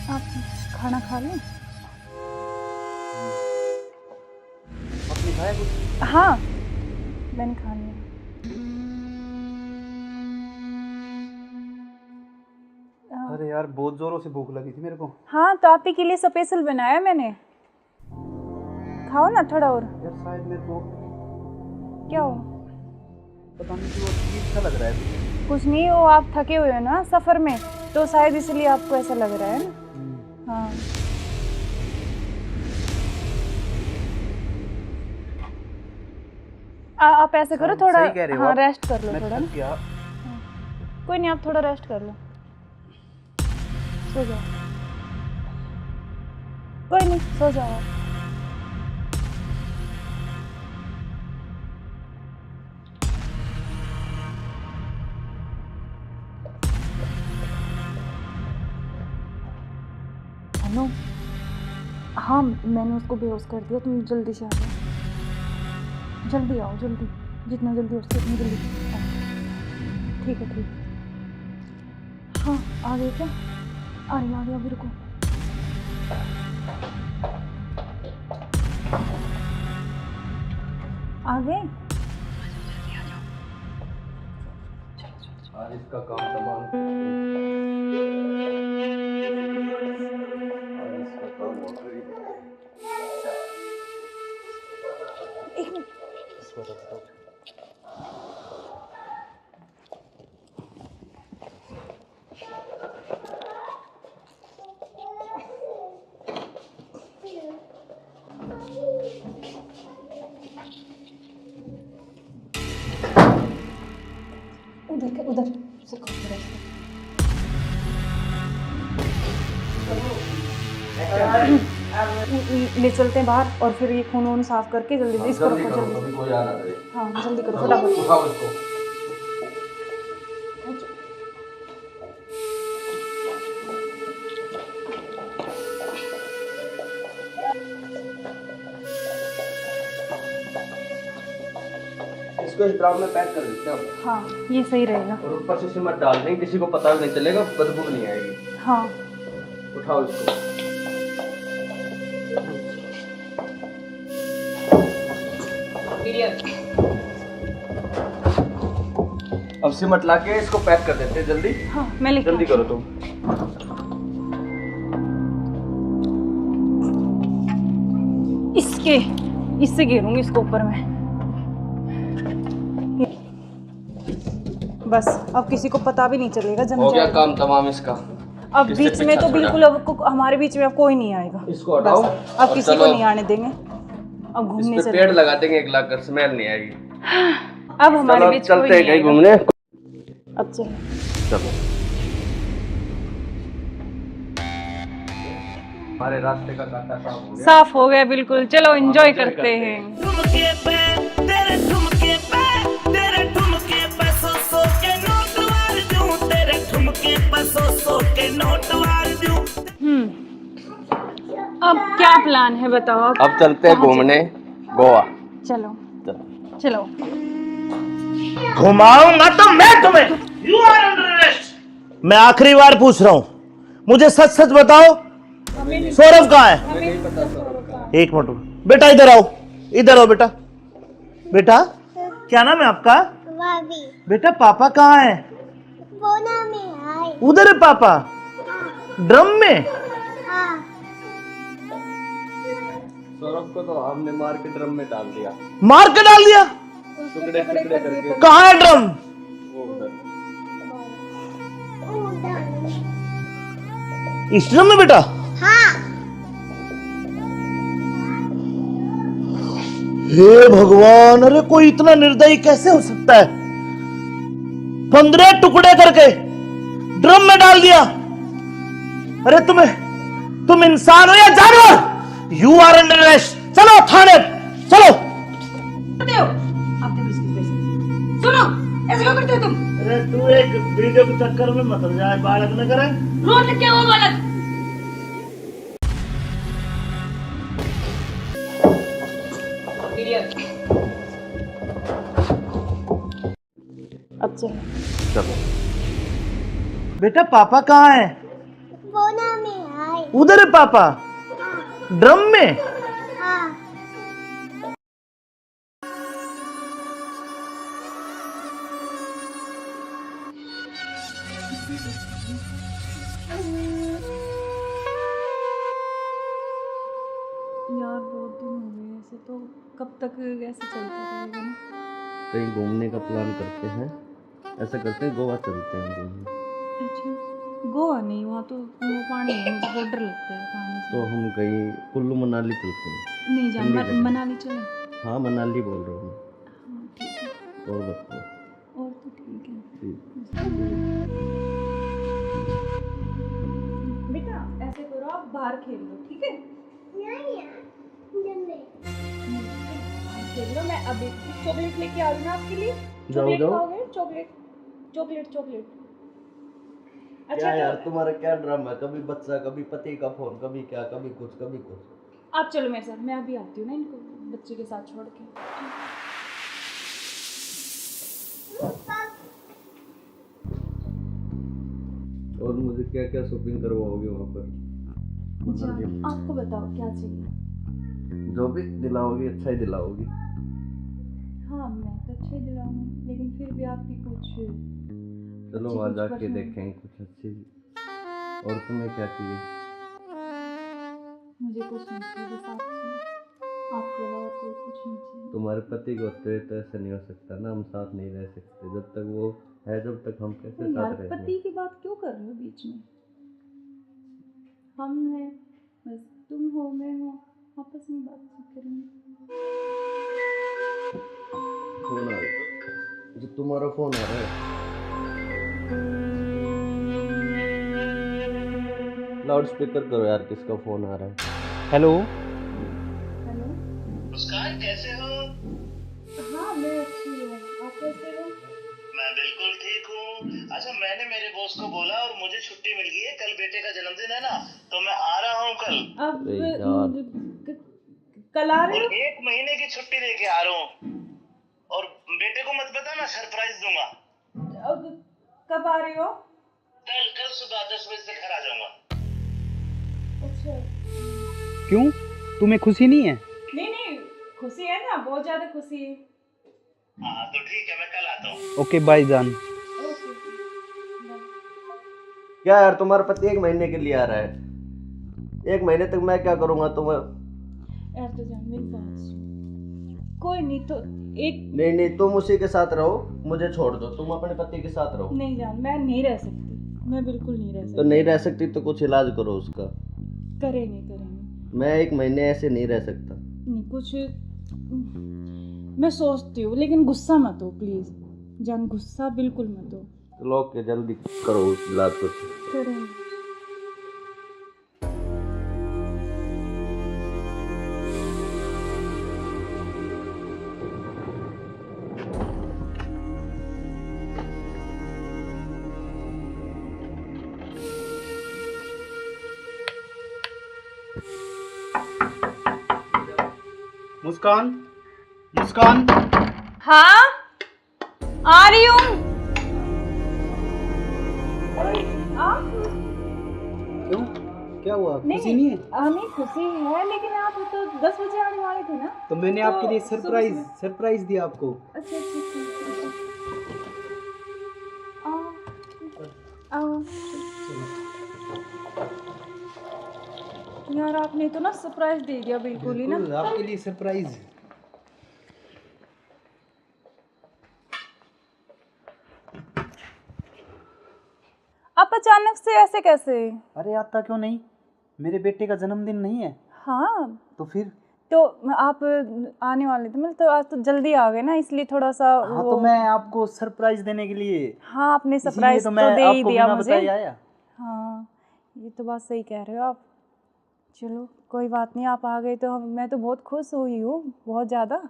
आप खाना खा लें? आपने खाया कुछ? हाँ मैंने खा लिया। अरे यार बहुत जोरों से भूख लगी थी मेरे को। हाँ तो आप ही के लिए स्पेशल बनाया मैंने, खाओ ना थोड़ा और। यार शायद मेरे को क्या हो? पता नहीं क्यों अजीब सा लग रहा है। कुछ नहीं, वो आप थके हुए हो ना सफ़र में, तो शायद इसलिए आपको ऐसा लग रहा है ना। हाँ आप ऐसे करो, थोड़ा हाँ रेस्ट कर लो थोड़ा ना। कोई नहीं, आप थोड़ा रेस्ट कर लो, सो जाओ। कोई नहीं, सो जाओ आप। हेलो। हाँ मैंने उसको बेहोश कर दिया, तुम जल्दी से आ जाओ, जल्दी आओ, जल्दी, जितना जल्दी हो सके उतनी जल्दी आओ। ठीक है ठीक है। हाँ आ गए क्या? आ गया अभी, रुको। आ गए? आज इसका काम तमाम, आज इसका काम हो गया। एक मिनट। उधर से ले चलते हैं बाहर, और फिर ये खून वून साफ करके जल्दी से इसको रखो, जल्दी। कोई आ ना करे। हाँ जल्दी करो फटाफट। उठाओ इसको। इसको इस ड्राम में पैक कर देते हैं। हाँ ये सही रहेगा। और ऊपर से सिमट डाल देंगे, किसी को पता भी नहीं चलेगा, बदबू नहीं आएगी। हाँ उठाओ इसको। अब सिमट लाके इसको पैक कर देते हैं जल्दी। हाँ मैं लेके जल्दी करो तुम। इससे घेरूंगी इसको ऊपर में। बस अब किसी को पता भी नहीं चलेगा, जम हो गया जाएगा। काम तमाम इसका। अब इससे बीच में पीछा तो छोड़ा। बिल्कुल अब हमारे बीच में अब कोई नहीं आएगा। इसको हटाओ। बस, अब और किसी को चलो। नहीं आने देंगे। अब घूमने इस पे चले। पेड़ लगा देंगे, एक लाख कर, स्मेल नहीं आएगी। अब हमारे चलो बीच चलते कोई हैं नहीं कहीं आएगा। घूमने। अब चलो। चलो हमारे रास्ते का कांटा साफ हो गया। साफ हो गया बिल्कुल, चलो एंजॉय करते हैं। ठुमके पे तेरे ठुमके पे तेरे ठुमके पे सौ के नोट वार दूं, तेरे ठुमके पे सौ के नोट वार दूं। अब क्या प्लान है बताओ? अब चलते हैं घूमने गोवा। चलो चलो। चलो। घुमाऊंगा तो मैं तुम्हें। You are under arrest. मैं आखिरी बार पूछ रहा हूं, मुझे सच सच बताओ, सौरभ कहाँ है? एक मिनट बेटा, इधर आओ, इधर आओ बेटा। बेटा क्या नाम है आपका? भाभी बेटा पापा कहाँ है? वो ना में आए। उधर है पापा, ड्रम में। हाँ सौरभ को तो हमने मार के ड्रम में डाल दिया, मार के डाल दिया। टुकड़े टुकड़े करके। कहाँ है ड्रम? वो उधर। इस ड्रम में बेटा? हाँ हे भगवान, अरे कोई इतना निर्दयी कैसे हो सकता है? 15 टुकड़े करके ड्रम में डाल दिया। अरे तुम इंसान हो या जानवर? You are under arrest. चलो थाने, चलो। सुनो, ऐसे क्यों करते हो तुम? अरे तू एक वीडियो के चक्कर में मत जाए, बालक न करे। रोड क्या वो बालक? अब चलो। चलो बेटा पापा कहाँ है? वो ना में आए। उधर है पापा, ड्रम में। हाँ यार बहुत दिन हो गए ऐसे, तो कब तक ऐसे चलता रहेगा ना? कहीं घूमने का प्लान करते हैं, ऐसा करते हैं गोवा चलते हैं घूमने। अच्छा गोवा नहीं, वहाँ तो वो पानी है, मुझे बहुत डर लगता है पानी से। तो हम कहीं कुल्लू मनाली चलते हैं। नहीं जान, ठंडी जगह। मनाली चले। हाँ मनाली बोल रहा हूँ हाँ ठीक है, मैं। और बताओ। और तो ठीक है। ठीक। बेटा ऐसे करो, आप बाहर खेल लो, ठीक है? खेल लो, मैं अभी चॉकलेट लेके आ रही हूँ आपके लिए। जाओ, चॉकलेट जाओ। खाओगे? Chocolate chocolate chocolate. क्या यार तुम्हारा क्या ड्रामा है, कभी बच्चा कभी पति का फोन, कभी क्या कभी कुछ कभी कुछ। आप चलो मेरे साथ, मैं अभी आती हूँ ना इनको बच्चे के साथ छोड़ के। और मुझे क्या क्या शॉपिंग करवाओगे वहाँ पर? जान, आपको बताओ क्या चाहिए? जो भी दिलाओगी अच्छा ही दिलाओगी। हाँ मैं तो अच्छा ही दिलाऊंगी, लेकिन फिर भी आपकी कुछ चलो अच्छी वहाँ कुछ जाके पसंद- देखेंगे कुछ अच्छी। और तुम्हें क्या चाहिए? मुझे कुछ नहीं चाहिए, बस आप चाहिए, आपके अलावा कोई कुछ नहीं चाहिए। तुम्हारे पति को तो ऐसा नहीं हो सकता ना, हम साथ नहीं रह सकते जब तक वो है, जब तक हम कैसे तो यार साथ रहेंगे? पति की बात क्यों कर रहे हो बीच में? हम हैं, बस तुम हो मैं हूँ, आपस में बात करेंगे। फोन आ रहा है, जो तुम्हारा फोन आ रहा है। लाउड स्पीकर करो यार, किसका फोन आ रहा है? हेलो। हेलो। मुस्कान कैसे हो? हाँ मैं अच्छी हूँ, आप कैसे हो? मैं बिल्कुल ठीक हूँ। अच्छा मैंने मेरे बॉस को बोला और मुझे छुट्टी मिल गई है, कल बेटे का जन्मदिन है ना, तो मैं आ रहा हूँ कल। अब अरे यार। कल आ रहे और हो? 1 महीने की छुट्टी लेके आ रहा हूँ। और बेटे को मत बताना, सरप्राइज दूंगा। अब कब आ रहे हो? कल सुबह 10 बजे से घर आ जाऊंगा। अच्छा। क्यों, तुम्हें खुशी नहीं है? नहीं खुशी है ना, बहुत ज्यादा खुशी है। हाँ तो ठीक है, मैं कल आता हूँ। ओके बाय जान। ओके। क्या यार तुम्हारा पति 1 महीने के लिए आ रहा है? 1 महीने तक मैं क्या करूँगा तुम्हें? यार तो जान मेरी बात सुन, कोई नहीं तो एक नहीं तुम उसी के साथ रहो, मुझे छोड़ दो, तुम अपने पति के साथ रहो। नहीं जान, मैं नहीं रह सकती, मैं बिल्कुल नहीं रह सकती। तो नहीं रह सकती तो कुछ इलाज करो उसका। करेंगे। मैं 1 महीने ऐसे नहीं रह सकता। नहीं कुछ मैं सोचती हूँ, लेकिन गुस्सा मत हो प्लीज जान, गुस्सा बिल्कुल मत हो। चलो ओके, जल्दी करो उस इलाज को। करेंगे। मुस्कान, मुस्कान। हाँ आ रही हूँ। क्यों, क्या हुआ, खुशी नहीं है? नहीं खुशी है, लेकिन आप तो 10 बजे आने वाले थे ना। तो मैंने आपके लिए सरप्राइज दिया आपको। अच्छा। आओ। यार आपने तो ना सरप्राइज दे दिया बिल्कुल ही ना। बिल्कुल, आपके लिए सरप्राइज। आप अचानक से ऐसे कैसे? अरे आता क्यों नहीं, मेरे बेटे का जन्मदिन नहीं है? हाँ तो फिर? तो आप आने वाले थे, मतलब तो आज तो जल्दी आ गए ना, इसलिए थोड़ा सा हाँ तो मैं आपको सरप्राइज देने के लिए। हाँ आपने सरप्राइज तो तो मैं दे ही आपको दिया बिना मुझे। बताए आया। हाँ ये तो बात सही कह रहे हो आप। चलो कोई बात नहीं, आप आ गए तो मैं तो बहुत खुश हुई हूँ, बहुत ज़्यादा।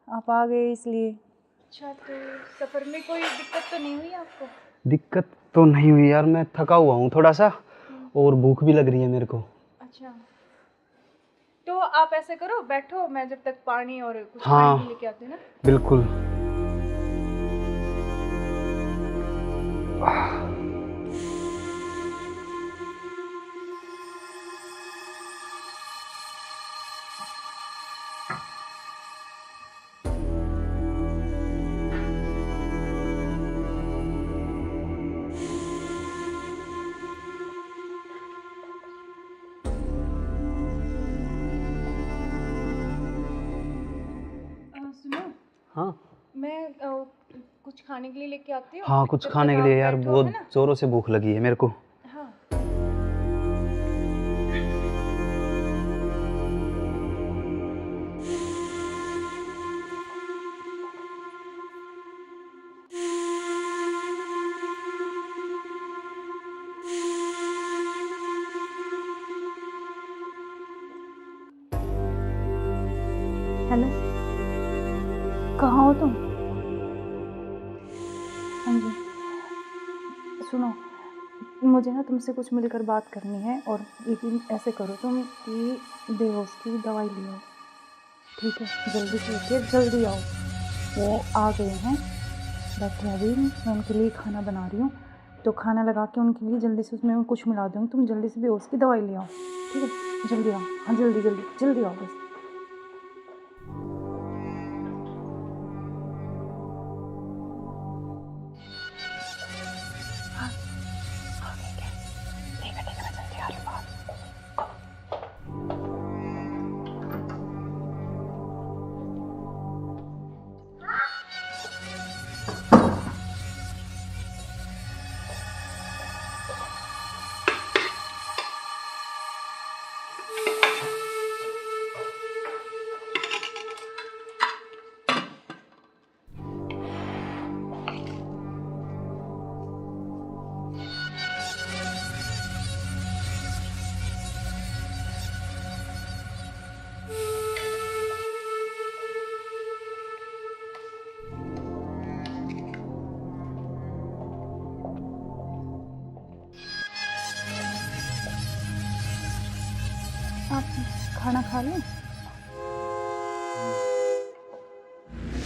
आप आ गए इसलिए। अच्छा तो सफ़र में कोई दिक्कत तो नहीं हुई आपको? दिक्कत तो नहीं हुई यार, मैं थका हुआ हूँ थोड़ा सा, और भूख भी लग रही है मेरे को। अच्छा तो आप ऐसे करो, बैठो, मैं जब तक पानी और कुछ हाँ, खाने लेके आती हूँ ना। बिल्कुल। सुनो। हाँ मैं कुछ खाने के लिए लेके आती हूँ। हाँ, कुछ जब खाने तक के आप लिए यार, बैठो, बहुत है ना? जोरों से भूख लगी है मेरे को। हाँ हेलो, कहाँ हो तुम? हाँ जी सुनो, मुझे ना तुमसे कुछ मिलकर बात करनी है, और लेकिन ऐसे करो तुम कि बेहोश की दवाई ले आओ, ठीक है? जल्दी से उठिए, जल्दी आओ। वो आ गए हैं, बैठे अभी, मैं उनके लिए खाना बना रही हूँ, तो खाना लगा के उनके लिए जल्दी से उसमें कुछ मिला दूँगी। तुम जल्दी से बेहोश की दवाई ले आओ, ठीक है? जल्दी आओ, हाँ जल्दी जल्दी जल्दी आओ बस। आप खाना खा लें?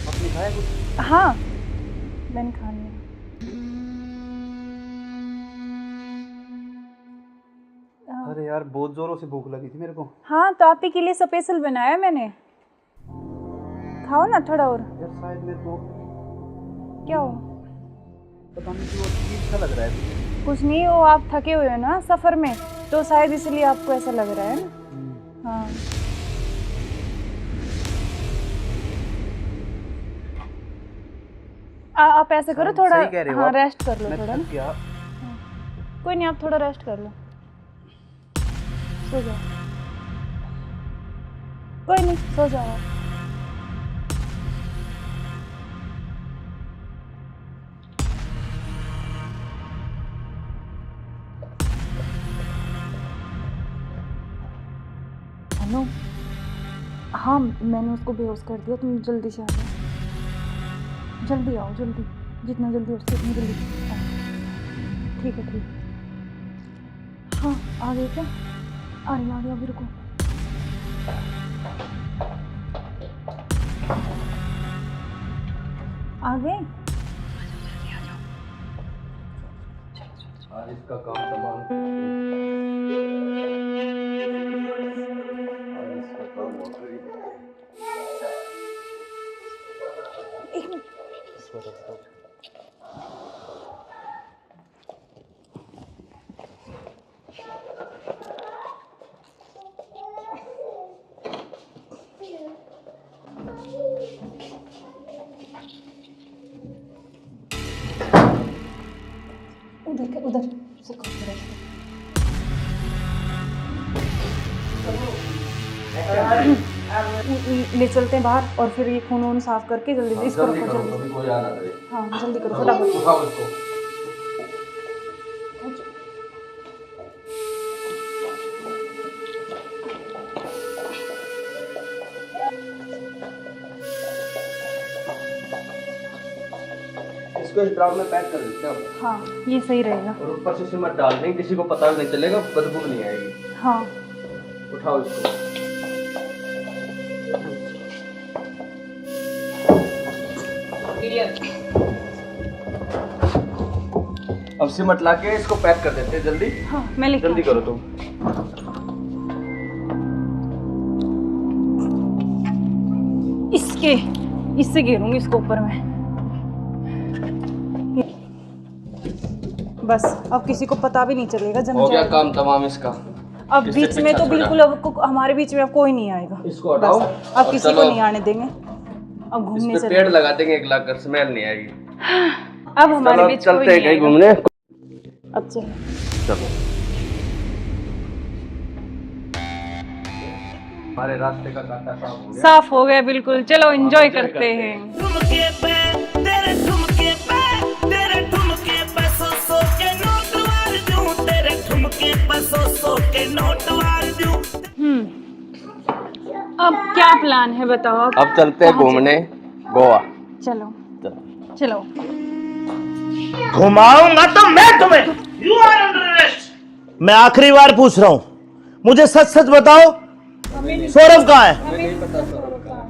आपने खाया कुछ? हाँ, मैंने खा लिया। अरे यार बहुत जोरों से भूख लगी थी मेरे को। हाँ, तो आप ही के लिए स्पेशल बनाया मैंने, खाओ ना थोड़ा और। यार शायद मेरे को क्या हो? पता नहीं क्यों अजीब सा लग रहा है मुझे। कुछ नहीं, वो आप थके हुए हो ना सफ़र में, तो शायद इसलिए आपको ऐसा लग रहा है ना। हाँ, आप ऐसे करो थोड़ा, सही कह रहे हो हाँ आप। रेस्ट कर लो मैं थोड़ा थक ना। गया। कोई नहीं, आप थोड़ा रेस्ट कर लो, सो जाओ। कोई नहीं, सो जाओ आप। हेलो, हाँ मैंने उसको बेहोश कर दिया, तुम जल्दी से आ जाओ, जल्दी आओ, जल्दी, जितना जल्दी हो सके उतनी जल्दी आओ। ठीक है, ठीक है। हाँ, आ गए क्या? आ रही अभी, रुको। आ गए? आज इसका काम तमाम। आज इसका काम हो गई। एक मिनट। उधर उधर से करो, ले चलते हैं बाहर, और फिर ये खून वून साफ करके जल्दी से इसको रखो, जल्दी। कभी कोई आना करे। हाँ जल्दी करो फटाफट। उठाओ इसको। इसको इस ड्राम में पैक कर देते हैं। हाँ ये सही रहेगा। और ऊपर से सिमट डाल देंगे, किसी को पता भी नहीं चलेगा, बदबू नहीं आएगी। हाँ उठाओ इसको। अब सिमट ला के इसको पैक कर देते हैं जल्दी। हाँ मैं लेके जल्दी करो तुम। इससे घेरूंगी इसको ऊपर में, बस अब किसी को पता भी नहीं चलेगा। जम हो गया जाएगा काम तमाम इसका। अब इससे बीच में पीछा तो छोड़ा। बिल्कुल अब हमारे बीच में अब कोई नहीं आएगा। इसको हटाओ। बस, अब और किसी को चलो। नहीं आने देंगे। अब घूमने इस पे चले, पेड़ लगा देंगे, एक लाख स्मेल नहीं आएगी। अब हमारे चलो बीच कोई चलते हैं नहीं कहीं आएगा। घूमने। अब चलो। चलो हमारे रास्ते का कांटा साफ हो गया। साफ हो गया बिल्कुल, चलो एंजॉय करते हैं। ठुमके पे तेरे ठुमके पे तेरे ठुमके पे सौ के नोट वार दूं, तेरे ठुमके पे सौ के नोट वार दूं। अब क्या प्लान है बताओ आप? अब चलते हैं घूमने गोवा। चलो चलो। घुमाऊंगा तो मैं तुम्हें। यू आर अंडर मैं आखिरी बार पूछ रहा हूं, मुझे सच सच बताओ, सौरभ कहाँ है?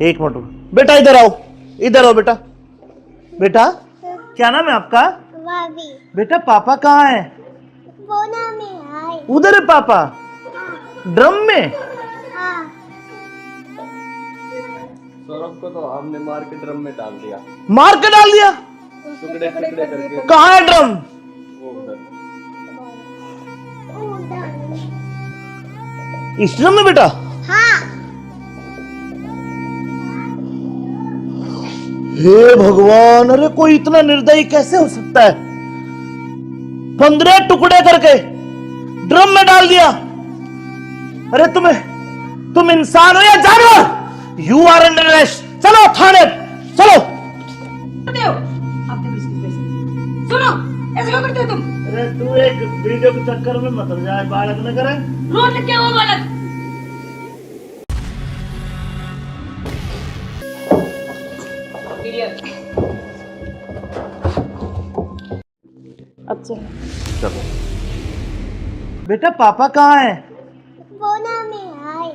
एक मिनट बेटा, इधर आओ, इधर आओ बेटा। बेटा क्या नाम है आपका? बेटा पापा कहाँ है? उधर है पापा, ड्रम में। सौरभ को तो हमने मार के ड्रम में डाल दिया। मार के डाल दिया? टुकड़े टुकड़े करके। कहाँ है ड्रम? वो उधर। इस ड्रम में बेटा? हे भगवान, अरे कोई इतना निर्दयी कैसे हो सकता है? 15 टुकड़े करके ड्रम में डाल दिया। अरे तुम इंसान हो या जानवर? You are under arrest. चलो थाने, चलो। सुनो, ऐसे क्यों करते हो तुम? अरे तू एक वीडियो के चक्कर में मत हो जाए, बालक न करे। रोड क्या वो बालक? अब चलो। चलो। बेटा पापा कहाँ है?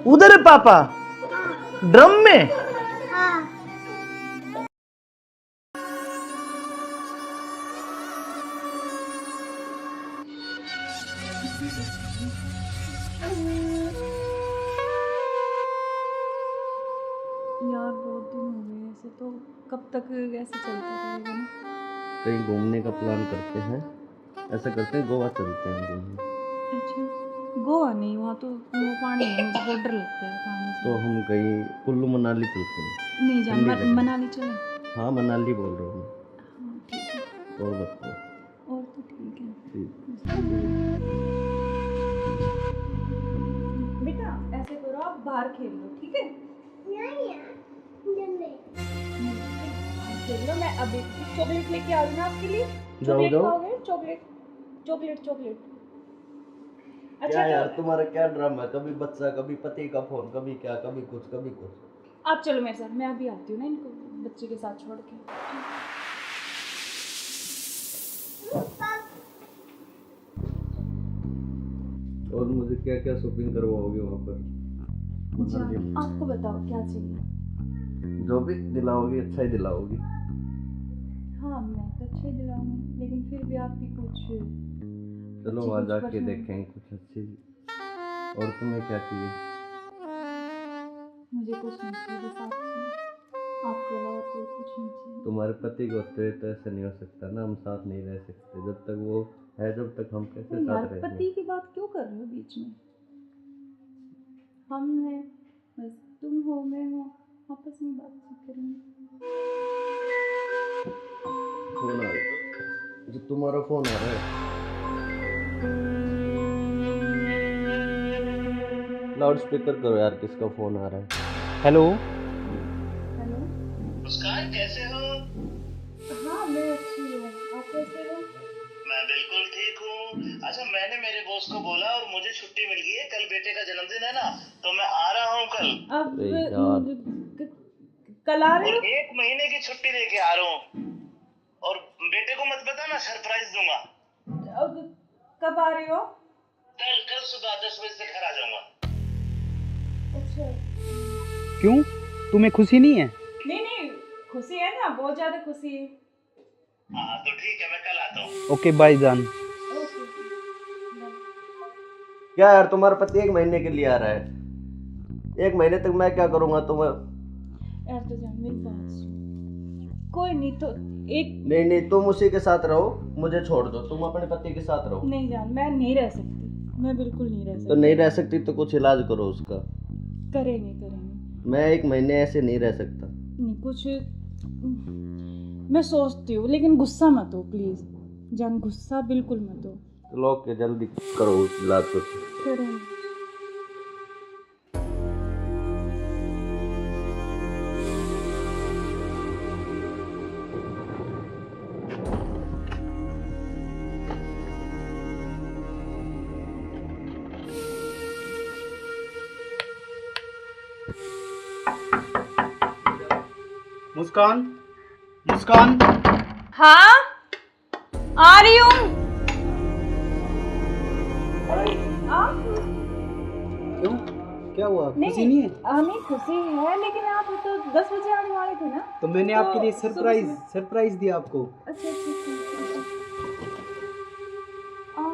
उधर है पापा, ड्रम में। यार बहुत दिन हो गए ऐसे, तो कब तक ऐसे चलता रहेगा ना? कहीं घूमने का प्लान करते हैं, ऐसा करते हैं गोवा चलते हैं घूमने। अच्छा, गोवा नहीं, वहाँ तो वो पानी है, मुझे बहुत डर लगता है पानी से। तो हम कहीं कुल्लू मनाली चलते हैं। नहीं जान, ठंडी जगह। मनाली चले। हाँ मनाली बोल रहा हूँ हाँ ठीक है, मैं। और बताओ। और तो ठीक है। ठीक। बेटा ऐसे करो, आप बाहर खेल लो, ठीक है? खेल लो, मैं अभी चॉकलेट लेके आ रही हूँ आपके लिए। चॉकलेट खाओगे? Chocolate chocolate chocolate. अच्छा क्या यार तो तुम्हारा क्या ड्रामा है? कभी बच्चा, कभी पति का फोन, कभी क्या, कभी कुछ कभी कुछ। आप चलो मेरे साथ, मैं अभी आती हूँ ना इनको बच्चे के साथ छोड़ के। और मुझे क्या क्या शॉपिंग करवाओगे वहाँ पर? अच्छा, आपको बताओ क्या चाहिए? जो भी दिलाओगी अच्छा ही दिलाओगी। हाँ मैं तो अच्छा ही दिलाऊंगी, लेकिन फिर भी आपकी कुछ चलो अच्छी वहाँ कुछ जाके पसंद। देखेंगे कुछ अच्छी। और तुम्हें क्या चाहिए? मुझे कुछ नहीं चाहिए, बस आप चाहिए, आपके अलावा कोई कुछ नहीं चाहिए। तुम्हारे पति को होते तो ऐसा नहीं हो सकता ना, हम साथ नहीं रह सकते जब तक वो है, जब तक हम कैसे तो यार साथ रहेंगे? पति की बात क्यों कर रहे हो बीच में? हम हैं, बस तुम हो मैं हूँ, आपस में बातचीत करेंगे। फोन आ रहा है, जो तुम्हारा फोन आ रहा है। लाउड स्पीकर करो यार, किसका फोन आ रहा है? हेलो। हेलो। मुस्कान कैसे हो? हाँ मैं अच्छी हूँ, आप कैसे हो? मैं बिल्कुल ठीक हूँ। अच्छा मैंने मेरे बॉस को बोला और मुझे छुट्टी मिल गई है, कल बेटे का जन्मदिन है ना, तो मैं आ रहा हूँ कल। अब अरे यार। कल आ रहे और हो? 1 महीने की छुट्टी लेके आ रहा हूँ, और बेटे को मत बताना, सरप्राइज दूंगा। अब कब आ रहे हो? कल सुबह 10 बजे से घर आ जाऊंगा। अच्छा। क्यों, तुम्हें खुशी नहीं है? नहीं नहीं, खुशी है ना, बहुत ज्यादा खुशी है। हाँ तो ठीक है, मैं कल आता हूँ। ओके बाय जान। ओके। क्या यार तुम्हारा पति 1 महीने के लिए आ रहा है? 1 महीने तक मैं क्या करूँगा तुम्हें? यार तो जान मेरी बात सुन, कोई नहीं तो एक नहीं तुम उसी के साथ रहो, मुझे छोड़ दो, तुम अपने पति के साथ रहो। नहीं जान, मैं नहीं रह सकती, मैं बिल्कुल नहीं रह तो सकती। नहीं रह सकती तो कुछ इलाज करो उसका। करेंगे करेंगे। मैं 1 महीने ऐसे नहीं रह सकता। नहीं कुछ मैं सोचती हूँ, लेकिन गुस्सा मत हो प्लीज जान, गुस्सा बिल्कुल मत हो। चलो ओके, जल्दी करो इलाज कुछ। करेंगे। मुस्कान, मुस्कान। हाँ आ रही हूँ। क्यों, क्या हुआ? खुशी नहीं है? नहीं खुशी है, लेकिन आप तो 10 बजे आने वाले थे ना। तो मैंने तो आपके लिए सुबह सरप्राइज दिया आपको। अच्छा अच्छा अच्छा। आओ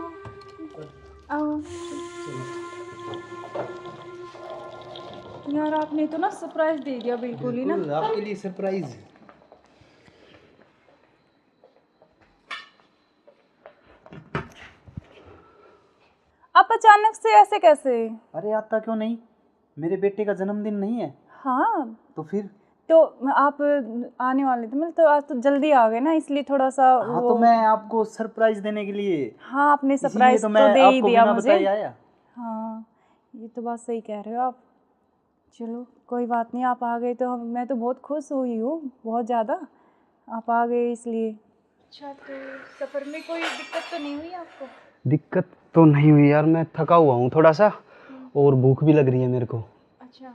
आओ। यार आपने तो ना सरप्राइज दे दिया बिल्कुल ही ना। बिल्कुल, आपके लिए सरप्राइज। आप अचानक से ऐसे कैसे? अरे आता क्यों नहीं, मेरे बेटे का जन्मदिन नहीं है? हाँ तो फिर? तो आप आने वाले थे, मतलब तो आज तो जल्दी आ गए ना, इसलिए थोड़ा सा हाँ तो मैं आपको सरप्राइज देने के लिए। हाँ आपने इसीलिए सरप्राइज तो तो मैं दे ही आपको दिया बिना मुझे। बताए आया। हाँ ये तो बात सही कह रहे हो आप। चलो कोई बात नहीं, आप आ गए तो मैं तो बहुत खुश हुई हूँ, बहुत ज़्यादा। आप आ गए इसलिए। अच्छा तो सफ़र में कोई दिक्कत तो नहीं हुई आपको? दिक्कत तो नहीं हुई यार, मैं थका हुआ हूँ थोड़ा सा, और भूख भी लग रही है मेरे को। अच्छा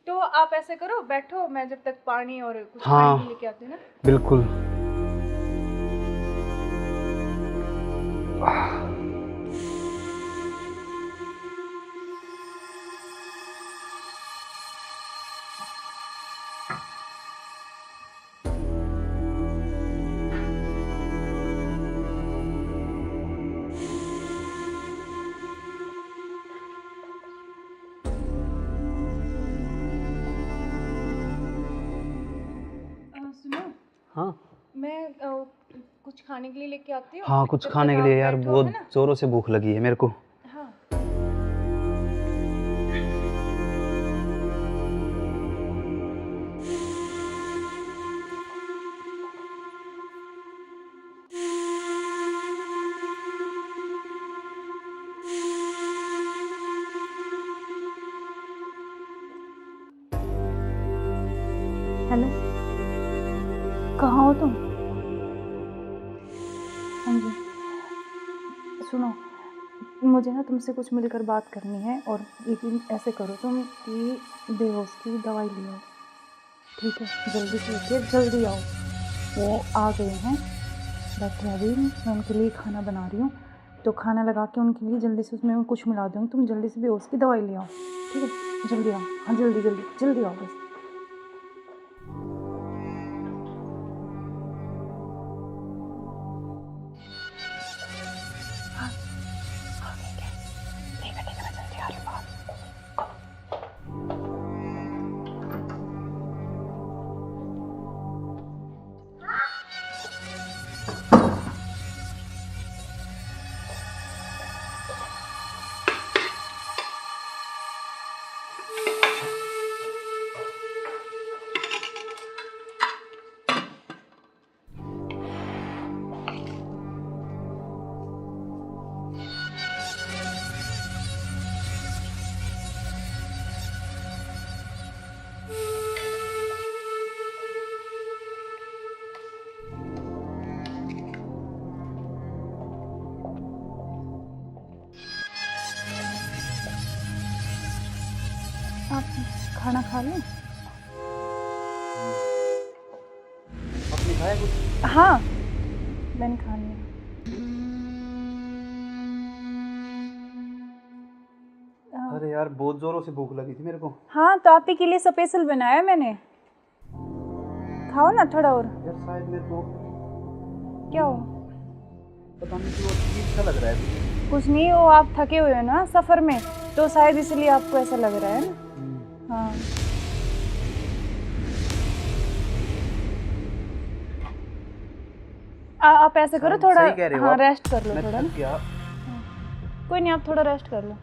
तो आप ऐसे करो, बैठो, मैं जब तक पानी और कुछ हाँ, खाने के लेके आती हूँ ना। बिल्कुल। सुनो, हाँ मैं कुछ खाने के लिए लेके आती हूँ। हाँ, कुछ जब खाने तक के लिए आप यार, बैठो, बहुत है ना? जोरों से भूख लगी है मेरे को। हाँ हेलो, कहाँ हो तुम? हाँ जी सुनो, मुझे ना तुमसे कुछ मिलकर बात करनी है, और लेकिन ऐसे करो तुम कि बेहोश की दवाई ले आओ, ठीक है? जल्दी से उठिए, जल्दी आओ। वो आ गए हैं, बैठे हैं अभी, मैं उनके लिए खाना बना रही हूँ, तो खाना लगा के उनके लिए जल्दी से उसमें मैं कुछ मिला दूँगी, तुम जल्दी से बेहोश की दवाई ले आओ, ठीक है? जल्दी आओ, हाँ जल्दी जल्दी जल्दी आओ बस। आप खाना खा लें? आपने खाया कुछ? हाँ मैंने खा लिया। अरे यार बहुत जोरों से भूख लगी थी मेरे को। हाँ तो आप ही के लिए स्पेशल बनाया मैंने, खाओ ना थोड़ा और। यार शायद मेरे को क्या हो? पता नहीं क्यों अजीब सा लग रहा है। कुछ नहीं, वो आप थके हुए हो ना सफ़र में, तो शायद इसलिए आपको ऐसा लग रहा है ना। हाँ आप ऐसे करो, थोड़ा सही कह रहे हो हाँ आप। रेस्ट कर लो मैं थोड़ा थक ना। गया। कोई नहीं, आप थोड़ा रेस्ट कर लो,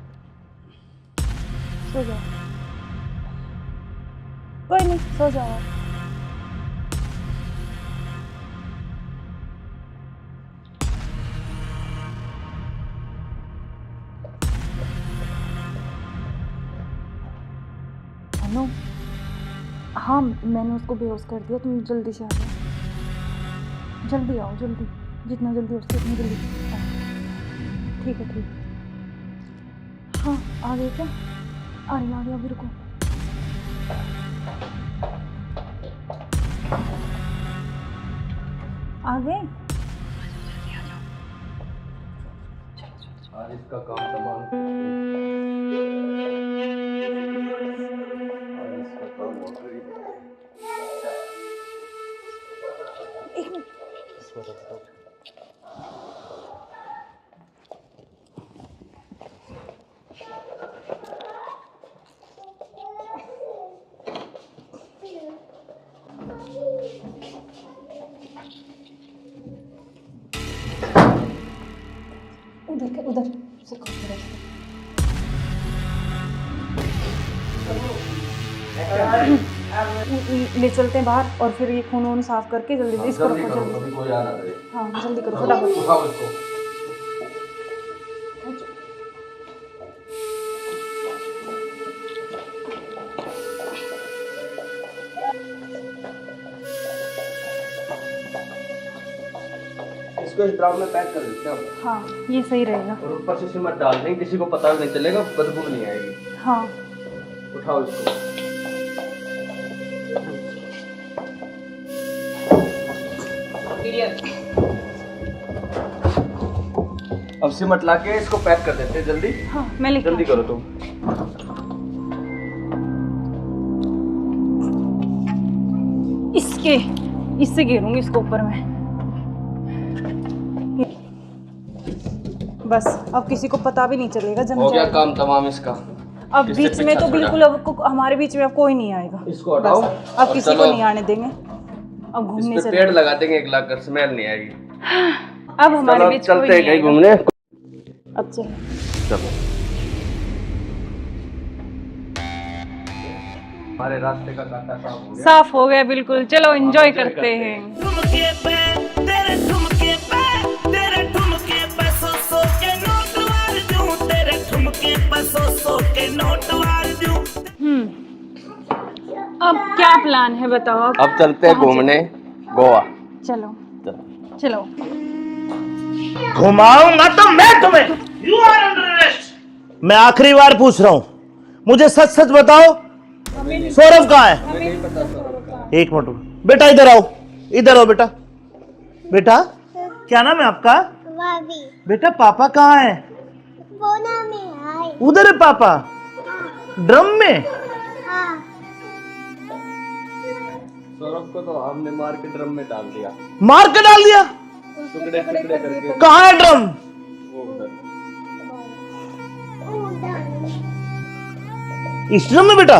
सो जाओ। कोई नहीं, सो जाओ आप। हेलो, हाँ मैंने उसको बेहोश कर दिया, तुम जल्दी से आ जाओ, जल्दी आओ, जल्दी, जितना जल्दी हो सके उतनी जल्दी आओ। ठीक है ठीक है। हाँ आ गए क्या? आ रही अभी, रुको। आ गए? आज इसका काम तमाम। उधर से ले चलते हैं बाहर और फिर ये खून वून साफ करके जल्दी इसको रखो जल्दी। हाँ जल्दी करो फटाफट। इसको इस ड्राम में पैक कर देते हैं। हाँ ये सही रहेगा। और ऊपर से सिमट डाल देंगे, किसी को पता भी नहीं चलेगा, बदबू नहीं आएगी। हाँ उठाओ इसको। अब सिमट लाके इसको पैक कर देते हैं जल्दी। हाँ मैं लिख जल्दी करो तुम। इससे घेरूंगी इसको ऊपर में। बस अब किसी को पता भी नहीं चलेगा। जम हो गया जाएगा काम तमाम इसका। अब बीच में तो बिल्कुल हमारे बीच में अब कोई नहीं आएगा। इसको हटाओ। अब किसी को नहीं आने देंगे। अब घूमने इस पे पेड़ लगा देंगे एक लाख कर, स्मेल नहीं आएगी। अब हमारे बीच चलते हैं कहीं घूमने। अब चलो हमारे रास्ते का कांटा साफ हो गया बिल्कुल। चलो एंजॉय करते हैं। ठुमके पे तेरे ठुमके पे तेरे ठुमके पे सौ के नोट वार दूं, तेरे ठुमके पे सौ के नोट वार दूं। अब क्या प्लान है बताओ। अब चलते हैं घूमने गोवा। चलो चलो घुमाऊंगा तो मैं तुम्हें। You are under arrest. मैं आखिरी बार पूछ रहा हूं, मुझे सच सच बताओ, सौरभ कहाँ है? एक मिनट बेटा, इधर आओ, इधर आओ बेटा। बेटा क्या नाम है आपका? बेटा पापा कहाँ है? उधर है पापा। ड्रम में? सौरभ को तो हमने मार के ड्रम में डाल दिया। मार के डाल दिया? टुकड़े टुकड़े करके। कहाँ है ड्रम? वो उधर। इस ड्रम में बेटा?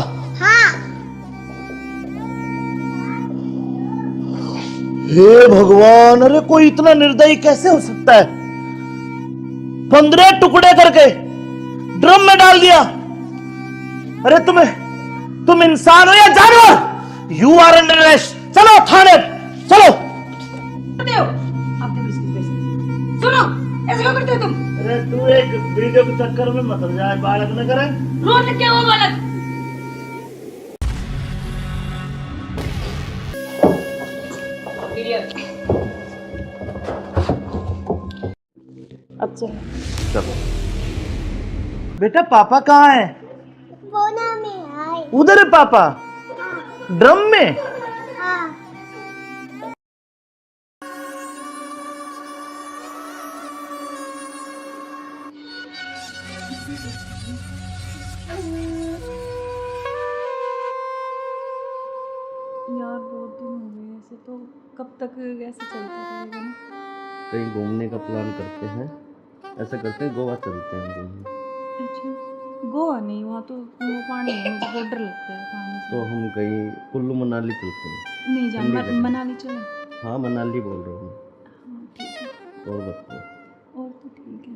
हे भगवान, अरे कोई इतना निर्दयी कैसे हो सकता है? 15 टुकड़े करके ड्रम में डाल दिया। अरे तुम इंसान हो या जानवर? You are under arrest. चलो थाने चलो। सुनो ऐसे क्यों करते हो तुम? अरे तू एक वीडियो के चक्कर में मत जाए, बालक न करे। रोज क्या हुआ बालक? अब चलो बेटा पापा कहाँ है? उधर है पापा। ड्रम में? यार बहुत दिन हो गए ऐसे, तो कब तक ऐसे चलता रहेगा ना? कहीं घूमने का प्लान करते हैं। ऐसा करते हैं गोवा चलते हैं घूमने। अच्छा गोवा नहीं, वहाँ तो वो पानी है, मुझे बहुत डर लगता है पानी से। तो हम कहीं कुल्लू मनाली चलते हैं। नहीं जान मनाली चले। हाँ मनाली बोल रहा हूँ। हाँ ठीक है। और बताओ। और तो ठीक है।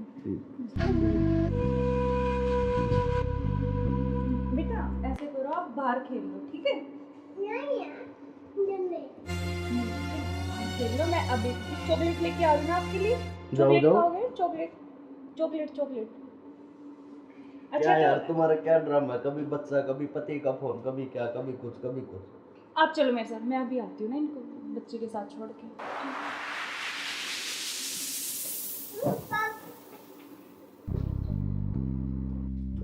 बेटा ऐसे करो, आप बाहर खेल लो ठीक है? खेल लो। मैं अभी चॉकलेट लेके आ रही हूँ आपके लिए। जाओ जाओ। Chocolate chocolate chocolate. अच्छा क्या यार तुम्हारा क्या ड्रामा है? कभी बच्चा, कभी पति का फोन, कभी क्या, कभी कुछ कभी कुछ। आप चलो मेरे साथ, मैं अभी आती हूँ ना इनको बच्चे के साथ छोड़ के।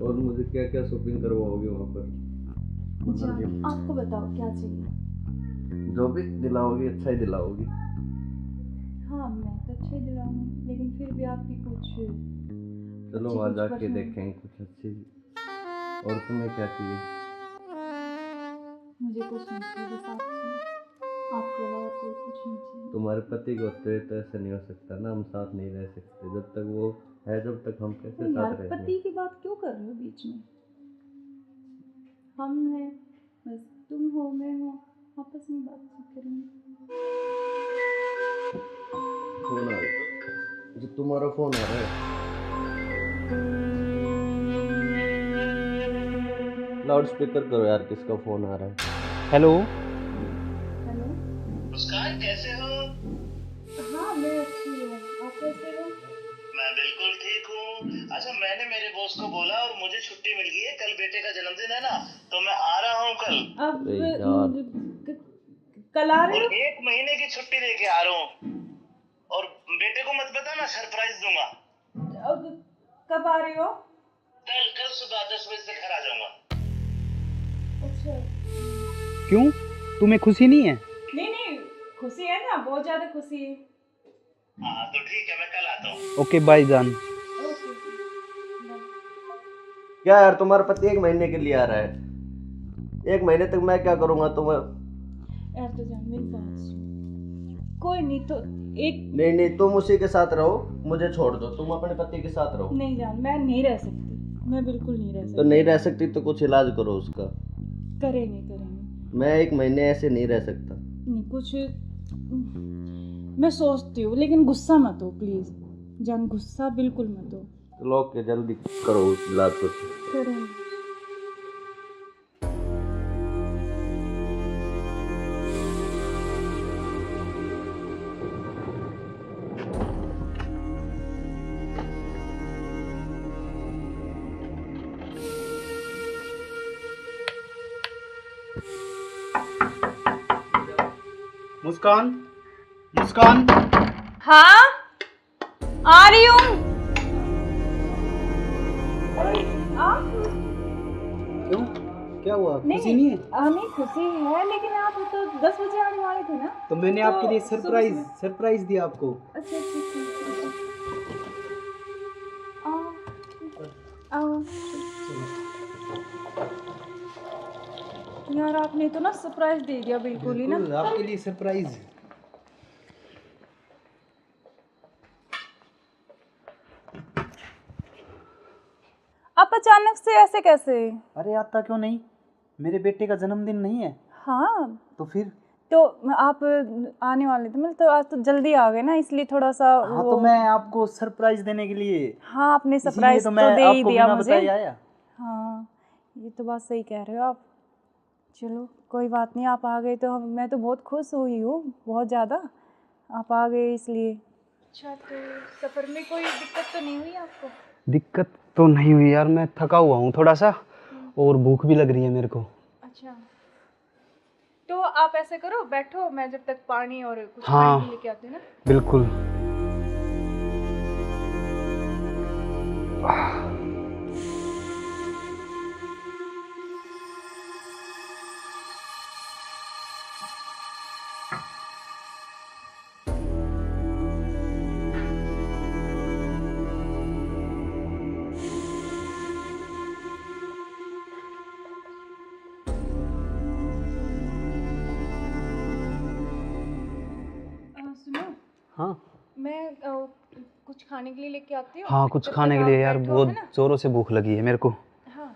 और मुझे क्या क्या शॉपिंग करवाओगे वहाँ पर? आपको बताओ क्या चाहिए? जो भी दिलाओगी अच्छा ही दिलाओगी। हाँ मैं तो अच्छा ही दिलाऊंगी, लेकिन फिर भी आपकी कुछ चलो वहाँ जाके देखेंगे कुछ अच्छी। और तुम्हें क्या चाहिए? मुझे कुछ नहीं चाहिए, बस आप चाहिए। आपके अलावा कोई कुछ नहीं चाहिए। तुम्हारे पति को तो ऐसा नहीं हो सकता ना, हम साथ नहीं रह सकते जब तक वो है, जब तक हम कैसे यार साथ रहेंगे। पति की बात क्यों कर रहे हो बीच में? हम हैं, बस तुम हो, मैं हूँ, आपस में बातचीत करेंगे। फोन आ रहा, जो तुम्हारा फोन आ रहा है, लाउड स्पीकर करो यार, किसका फोन आ रहा है। हेलो। हेलो। मुस्कान कैसे हो? हाँ मैं अच्छी हूँ, आप कैसे हो? मैं बिल्कुल ठीक हूँ। अच्छा, मैंने मेरे बॉस को बोला और मुझे छुट्टी मिल गई है, कल बेटे का जन्मदिन है ना, तो मैं आ रहा हूँ कल। अब अरे यार, कल आ रहे हो? और 1 महीने की छुट्टी लेके आ रहा हूँ, और बेटे को मत बताना, सरप्राइज दूंगा। अब कब आ रहे हो? कल सुबह 10 बजे से घर आ जाऊंगा। अच्छा। क्यों, तुम्हें खुशी नहीं है? नहीं खुशी है ना, बहुत ज्यादा खुशी है। हाँ तो ठीक है, मैं कल आता हूँ। ओके बाय जान। ओके। क्या यार, तुम्हारा पति 1 महीने के लिए आ रहा है, 1 महीने तक मैं क्या करूंगा तुम्हें। यार तो जान मेरी बात सुन, कोई नहीं तो एक नहीं, तुम उसी के साथ रहो, मुझे छोड़ दो, तुम अपने पति के साथ रहो। नहीं जान, मैं नहीं रह सकती, मैं बिल्कुल नहीं रह सकती। तो नहीं रह सकती तो कुछ इलाज करो उसका। करेंगे। मैं 1 महीने ऐसे नहीं रह सकता। नहीं कुछ मैं सोचती हूँ, लेकिन गुस्सा मत हो प्लीज जान, गुस्सा बिल्कुल मत हो। चलो के जल्दी करो इलाज कुछ। करेंगे। मुस्कान। हाँ आ रही हूँ। क्यों, क्या हुआ, खुशी नहीं है? नहीं खुशी है, लेकिन आप तो 10 बजे आने वाले थे ना। तो मैंने आपके लिए सरप्राइज दिया आपको। अच्छा आओ। यार आपने तो ना सरप्राइज दे दिया बिल्कुल ही ना। आपके लिए सरप्राइज। आप अचानक से ऐसे कैसे? अरे आता क्यों नहीं, मेरे बेटे का जन्मदिन नहीं है? हाँ तो फिर तो आप आने वाले थे, मतलब तो आज तो जल्दी आ गए ना, इसलिए थोड़ा सा हाँ, तो मैं आपको सरप्राइज देने के लिए। हाँ आपने सरप्राइज तो तो दे ही दिया मुझे। आया। हाँ ये तो बात सही कह रहे हो आप। चलो कोई बात नहीं, आप आ गए तो मैं तो बहुत खुश हुई हूँ, बहुत ज़्यादा। आप आ गए इसलिए। अच्छा तो सफ़र में कोई दिक्कत तो नहीं हुई आपको? दिक्कत तो नहीं हुई यार, मैं थका हुआ हूँ थोड़ा सा, और भूख भी लग रही है मेरे को। अच्छा तो आप ऐसे करो, बैठो, मैं जब तक पानी और कुछ हाँ, खाने लेके आती हूँ ना। बिल्कुल। सुनो, हाँ मैं कुछ खाने के लिए लेके आती हूँ। हाँ, कुछ जब खाने तक के लिए आप यार, बैठो, बहुत है ना? जोरों से भूख लगी है मेरे को। हाँ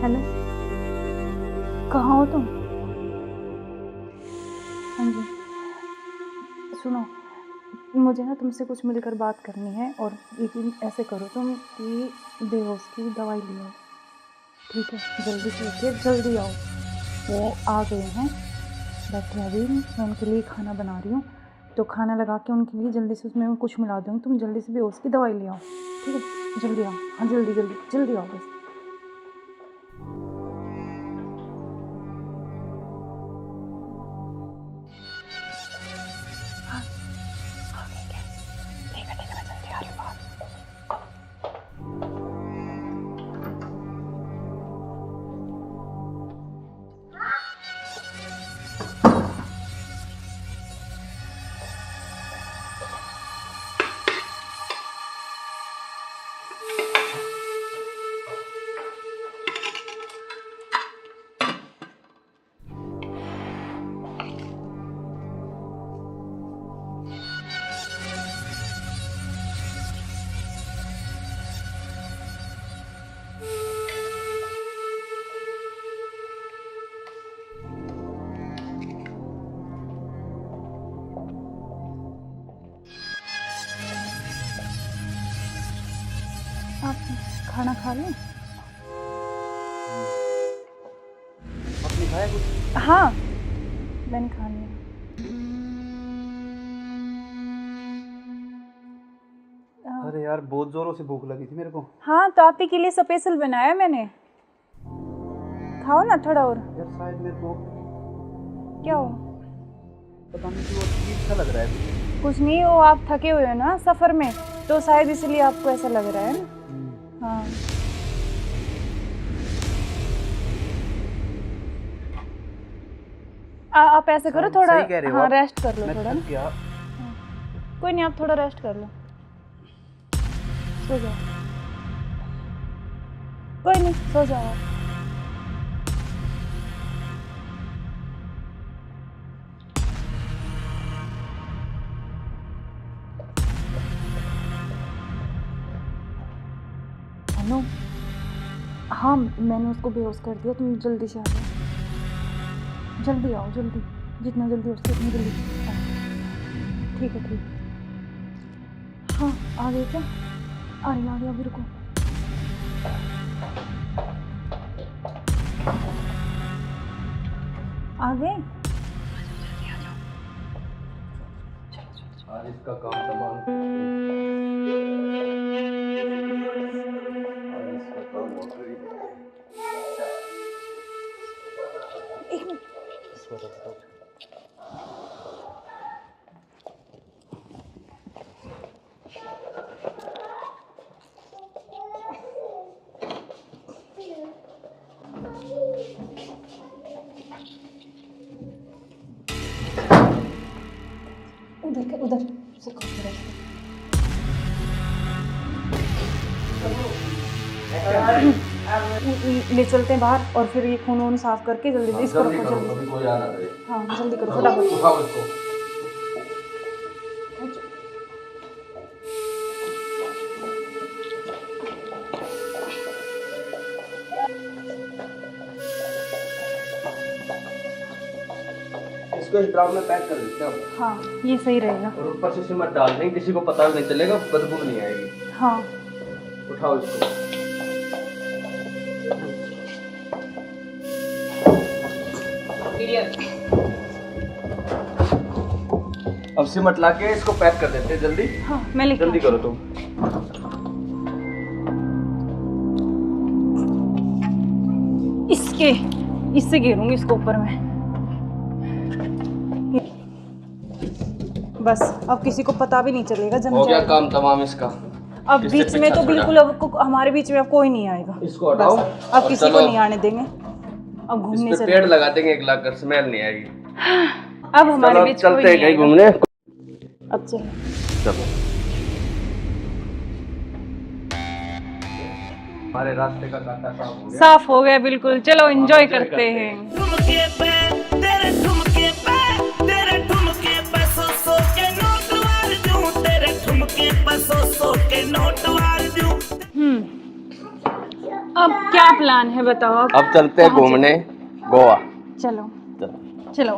हेलो, कहाँ हो तुम? हाँ जी सुनो, मुझे ना तुमसे कुछ मिलकर बात करनी है, और लेकिन ऐसे करो तुम कि बेहोश की दवाई ले आओ, ठीक है? जल्दी से उठिए, जल्दी आओ। वो आ गए हैं, बैठे अभी, मैं उनके लिए खाना बना रही हूँ, तो खाना लगा के उनके लिए जल्दी से उसमें कुछ मिला दूँगी, तुम जल्दी से बेहोश की दवाई ले आओ, ठीक है? जल्दी आओ, हाँ जल्दी जल्दी जल्दी आओ बस। खाना खा लूं? आपने खाया कुछ? हाँ, मैंने खा लिया। अरे यार बहुत जोरों से भूख लगी थी मेरे को। हाँ, तो आप ही के लिए स्पेशल बनाया मैंने। खाओ ना थोड़ा और। यार शायद मेरे को क्या हो? पता नहीं क्यों अजीब सा लग रहा है। कुछ नहीं, वो आप थके हुए हो ना सफ़र में, तो शायद इसलिए आपको ऐसा लग रहा है ना। हाँ, आप ऐसे करो थोड़ा। सही कह रहे हो हाँ, आप। रेस्ट कर लो मैं थोड़ा थक ना। गया। कोई नहीं, आप थोड़ा रेस्ट कर लो, सो जाओ। कोई नहीं, सो जाओ आप। अनु, हाँ मैंने उसको बेहोश कर दिया, तुम जल्दी से आ जाओ। जल्दी आओ, जल्दी, जितना जल्दी हो सके उतनी जल्दी आओ। ठीक है, ठीक है। हाँ, आ गए क्या? आ रही अभी, रुको। आ गए? आज इसका काम तमाम। आज इसका काम हो गई। एक मिनट। उधर से ले चलते हैं बाहर, और फिर ये खून वून साफ करके जल्दी से इसको रखो जल्दी। अभी कोई आ ना करे। हाँ, जल्दी करो फटाफट। उठाओ इसको। इसको इस ड्राम में पैक कर देते हैं। हाँ, ये सही रहेगा। और ऊपर से सिमट डाल देंगे, किसी को पता भी नहीं चलेगा, बदबू नहीं आएगी। हाँ, उठाओ इसको। अब सिमट ला के इसको पैक कर देते हैं जल्दी। हाँ, मैं लेके जल्दी करो तुम। इससे गिरूंगी इसको ऊपर में। बस अब किसी को पता भी नहीं चलेगा, जम हो गया जाएगा। काम तमाम इसका। अब इससे बीच में पीछा तो छोड़ा। बिल्कुल अब हमारे बीच में अब कोई नहीं आएगा। इसको हटाओ। बस, अब और किसी चलो। को नहीं आने देंगे। अब इस घूमने पे चले। पेड़ लगा देंगे, एक लाख कर स्मेल नहीं आएगी। अब हमारे चलो बीच कोई चलते हैं नहीं कहीं आएगा। घूमने। अब चलो। चलो हमारे रास्ते का कांटा साफ हो गया। साफ हो गया बिल्कुल। चलो एंजॉय करते हैं। ठुमके पे तेरे ठुमके पे तेरे ठुमके पे सौ के नोट वार दूं, तेरे ठुमके पे सौ के नोट वार दूं। अब क्या प्लान है बताओ आप? अब चलते हैं घूमने गोवा। चलो चलो।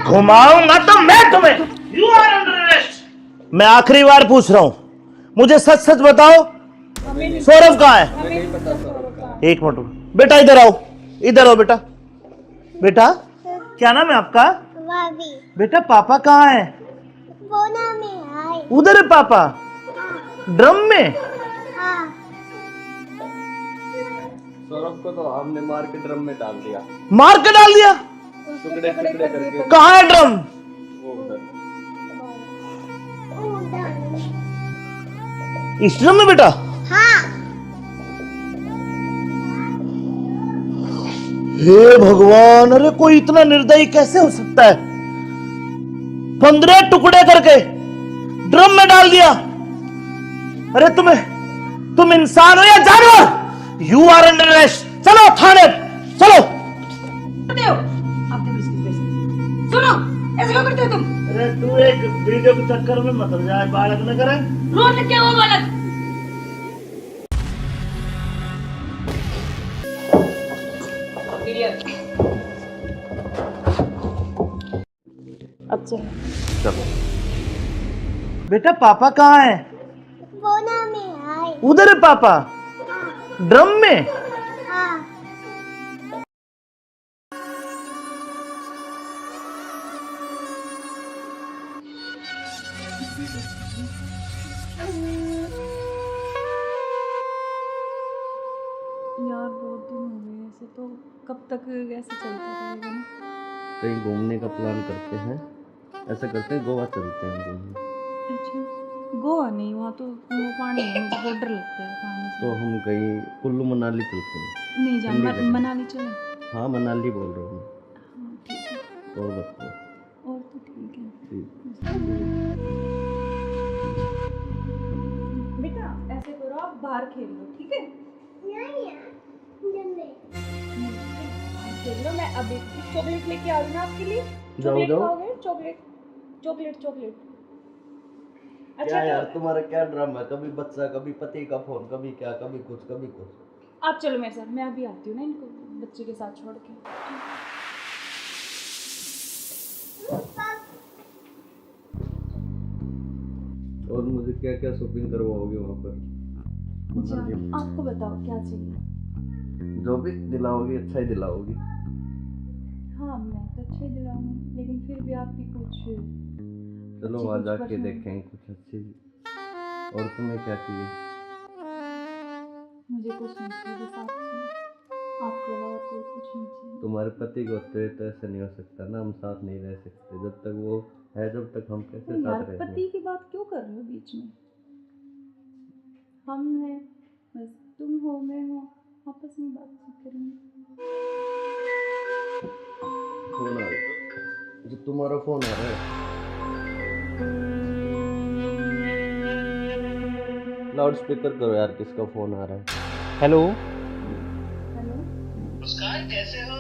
घुमाऊंगा तो मैं तुम्हें। You are under arrest. मैं आखिरी बार पूछ रहा हूं, मुझे सच सच बताओ, सौरभ कहाँ है? एक मिनट बेटा, इधर आओ, इधर आओ बेटा। बेटा क्या नाम है आपका? भाभी, बेटा पापा कहाँ है? बोना में आए। उधर है पापा, ड्रम में। हाँ, सौरभ को तो हमने मार के ड्रम में डाल दिया, मार के डाल दिया। टुकड़े टुकड़े करके। कहाँ है ड्रम? वो उधर। इस ड्रम में बेटा? हाँ, हे भगवान, अरे कोई इतना निर्दयी कैसे हो सकता है? 15 टुकड़े करके ड्रम में डाल दिया। अरे तुम इंसान हो या जानवर? You are under arrest. चलो थाने, चलो। सुनो, ऐसे क्यों करते हो तुम? अरे तू एक वीडियो के चक्कर में मत जाए, बालक न करे। रोड क्या हुआ बालक? अब चलो। बेटा पापा कहाँ है? बोना में आए। उधर है पापा ड्रम में। यार बहुत दिन हो गए ऐसे, तो कब तक ऐसे चलता रहेगा ना? कहीं घूमने का प्लान करते हैं, ऐसा करते हैं गोवा चलते हैं घूमने। अच्छा, गोवा नहीं, वहाँ तो वो पानी है, मुझे बहुत डर लगता है पानी से। तो हम कहीं कुल्लू मनाली चलते हैं। नहीं जान, ठंडी जगह। मनाली चले। हाँ मनाली बोल रहा हूँ हाँ ठीक है, मैं। और बताओ। और तो ठीक है। ठीक। बेटा ऐसे करो, आप बाहर खेल लो, ठीक है? खेल लो, मैं अभी चॉकलेट लेके आ रही हूँ आपके लिए। चॉकलेट खाओगे? Chocolate chocolate chocolate. क्या यार तुम्हारा क्या ड्रामा है, कभी बच्चा कभी पति का फोन, कभी क्या कभी कुछ कभी कुछ। आप चलो मेरे साथ, मैं अभी आती हूँ ना इनको बच्चे के साथ छोड़ के। और मुझे क्या क्या शॉपिंग करवाओगे वहाँ पर? अच्छा, आपको बताओ क्या चाहिए? जो भी दिलाओगी अच्छा ही दिलाओगी। हाँ मैं तो अच्छा ही दिलाऊंगी, लेकिन फिर भी आपकी कुछ चलो वहाँ जाके देखेंगे कुछ अच्छी। और तुम्हें क्या चाहिए? मुझे कुछ नहीं चाहिए, बस आप चाहिए, आपके अलावा कोई कुछ नहीं चाहिए। तुम्हारे पति को तो ऐसा नहीं हो सकता ना, हम साथ नहीं रह सकते जब तक वो है, जब तक हम कैसे यार साथ रहेंगे? पति की बात क्यों कर रहे हो बीच में? हम हैं, बस तुम हो मैं हूँ, आपस में बातचीत करेंगे। फोन आ रहा है, जो तुम्हारा फोन आ रहा है। लाउड स्पीकर करो यार, किसका फोन आ रहा है? हेलो। हेलो। मुस्कान कैसे हो?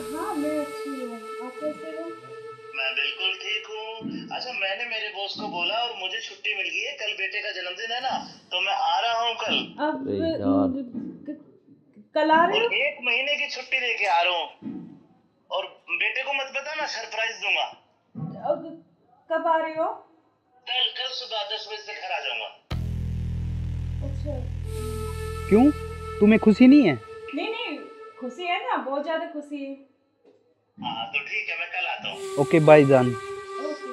हाँ मैं अच्छी हूँ, आप कैसे हो? मैं बिल्कुल ठीक हूँ। अच्छा मैंने मेरे बॉस को बोला और मुझे छुट्टी मिल गई है, कल बेटे का जन्मदिन है ना, तो मैं आ रहा हूँ कल। अब कल आ रहे हो? और 1 महीने की छुट्टी लेके आ रहा हूँ। और बेटे को मत बताना, सरप्राइज दूंगा। अब कब आ रहे हो? कल सुबह 10 बजे से घर आ जाऊंगा। अच्छा। क्यों, तुम्हें खुशी नहीं है? नहीं नहीं, खुशी है ना, बहुत ज्यादा खुशी है। हाँ तो ठीक है, मैं कल आता हूँ। ओके बाय जान। ओके।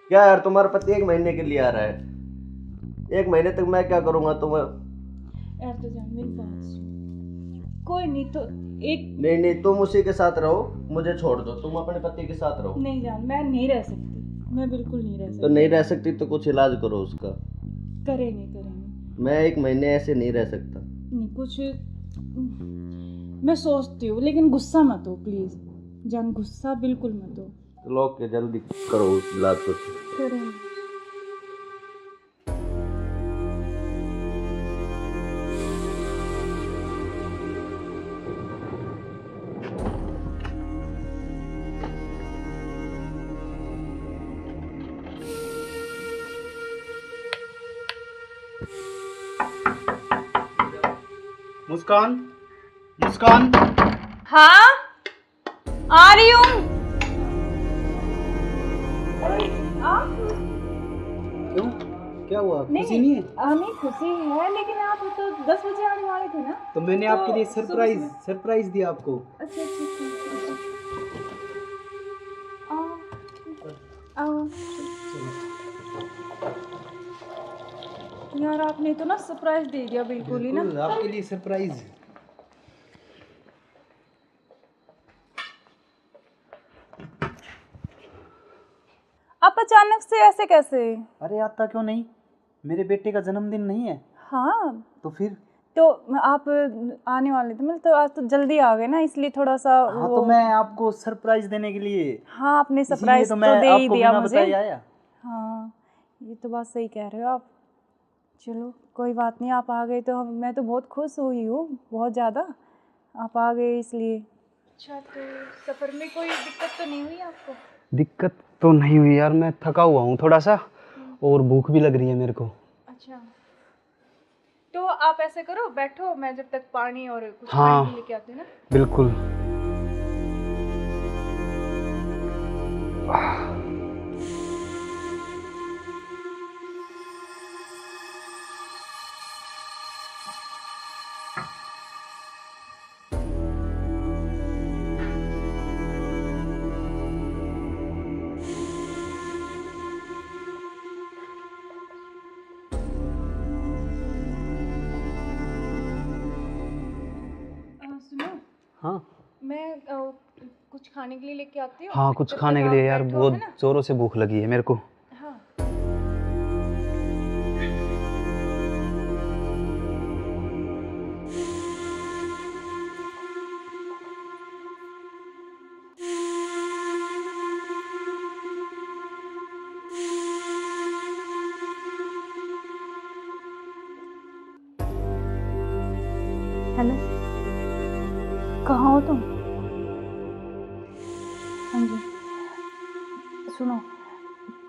क्या यार तुम्हारा पति 1 महीने के लिए आ रहा है, 1 महीने तक मैं क्या करूँगा तुम्हें? यार तो जान मेरी बात सुन, कोई नहीं तो एक नहीं तुम उसी के साथ रहो, मुझे छोड़ दो, तुम अपने पति के साथ रहो। नहीं जान, मैं नहीं रह सकती, मैं बिल्कुल नहीं रह सकती। तो नहीं रह सकती तो कुछ इलाज करो उसका। करेंगे। मैं 1 महीने ऐसे नहीं रह सकता। नहीं कुछ मैं सोचती हूँ, लेकिन गुस्सा मत हो प्लीज जान, गुस्सा बिल्कुल मत हो। चलो ओके, जल्दी करो उस इलाज को। करेंगे। मुस्कान, मुस्कान। हाँ आ रही हूँ। क्यों, क्या हुआ? खुशी नहीं है? नहीं खुशी है, लेकिन आप तो 10 बजे आने वाले थे ना। तो मैंने तो आपके लिए सरप्राइज दिया आपको। अच्छा आओ। यार आपने तो ना सरप्राइज दे दिया बिल्कुल ही ना। आपके लिए सरप्राइज। आप अचानक से ऐसे कैसे? अरे आता क्यों नहीं, मेरे बेटे का जन्मदिन नहीं है? हाँ तो फिर तो आप आने वाले थे, मतलब तो आज तो जल्दी आ गए ना, इसलिए थोड़ा सा हाँ तो मैं आपको सरप्राइज देने के लिए। हाँ आपने सरप्राइज तो मैं दे ही आपको दिया बिना मुझे। बताए आया। हाँ ये तो बात सही कह रहे हो आप। चलो कोई बात नहीं, आप आ गए तो मैं तो बहुत खुश हुई हूँ, बहुत ज़्यादा। आप आ गए इसलिए। अच्छा तो सफ़र में कोई दिक्कत तो नहीं हुई आपको? दिक्कत तो नहीं हुई यार, मैं थका हुआ हूँ थोड़ा सा, और भूख भी लग रही है मेरे को। अच्छा तो आप ऐसे करो, बैठो, मैं जब तक पानी और कुछ हाँ, खाने लेके आती हूँ ना। बिल्कुल। हाँ मैं कुछ खाने के लिए लेके आती हूँ। हाँ, कुछ जब खाने तक के आप लिए यार, बैठो, बहुत है ना? जोरों से भूख लगी है मेरे को। हाँ। हेलो, कहाँ हो तुम? हाँ जी, सुनो,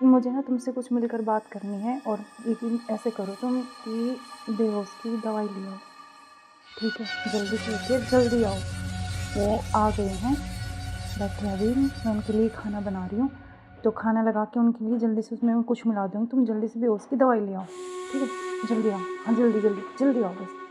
मुझे ना तुमसे कुछ मिलकर बात करनी है। और लेकिन ऐसे करो तुम कि बेहोश की दवाई ले आओ, ठीक है? जल्दी से उठिए, जल्दी आओ। वो आ गए हैं, बैठे अभी, मैं उनके लिए खाना बना रही हूँ। तो खाना लगा के उनके लिए जल्दी से उसमें कुछ मिला दूँगी। तुम जल्दी से बेहोश की दवाई ले आओ, ठीक है? जल्दी आओ, हाँ जल्दी जल्दी जल्दी आओ बस।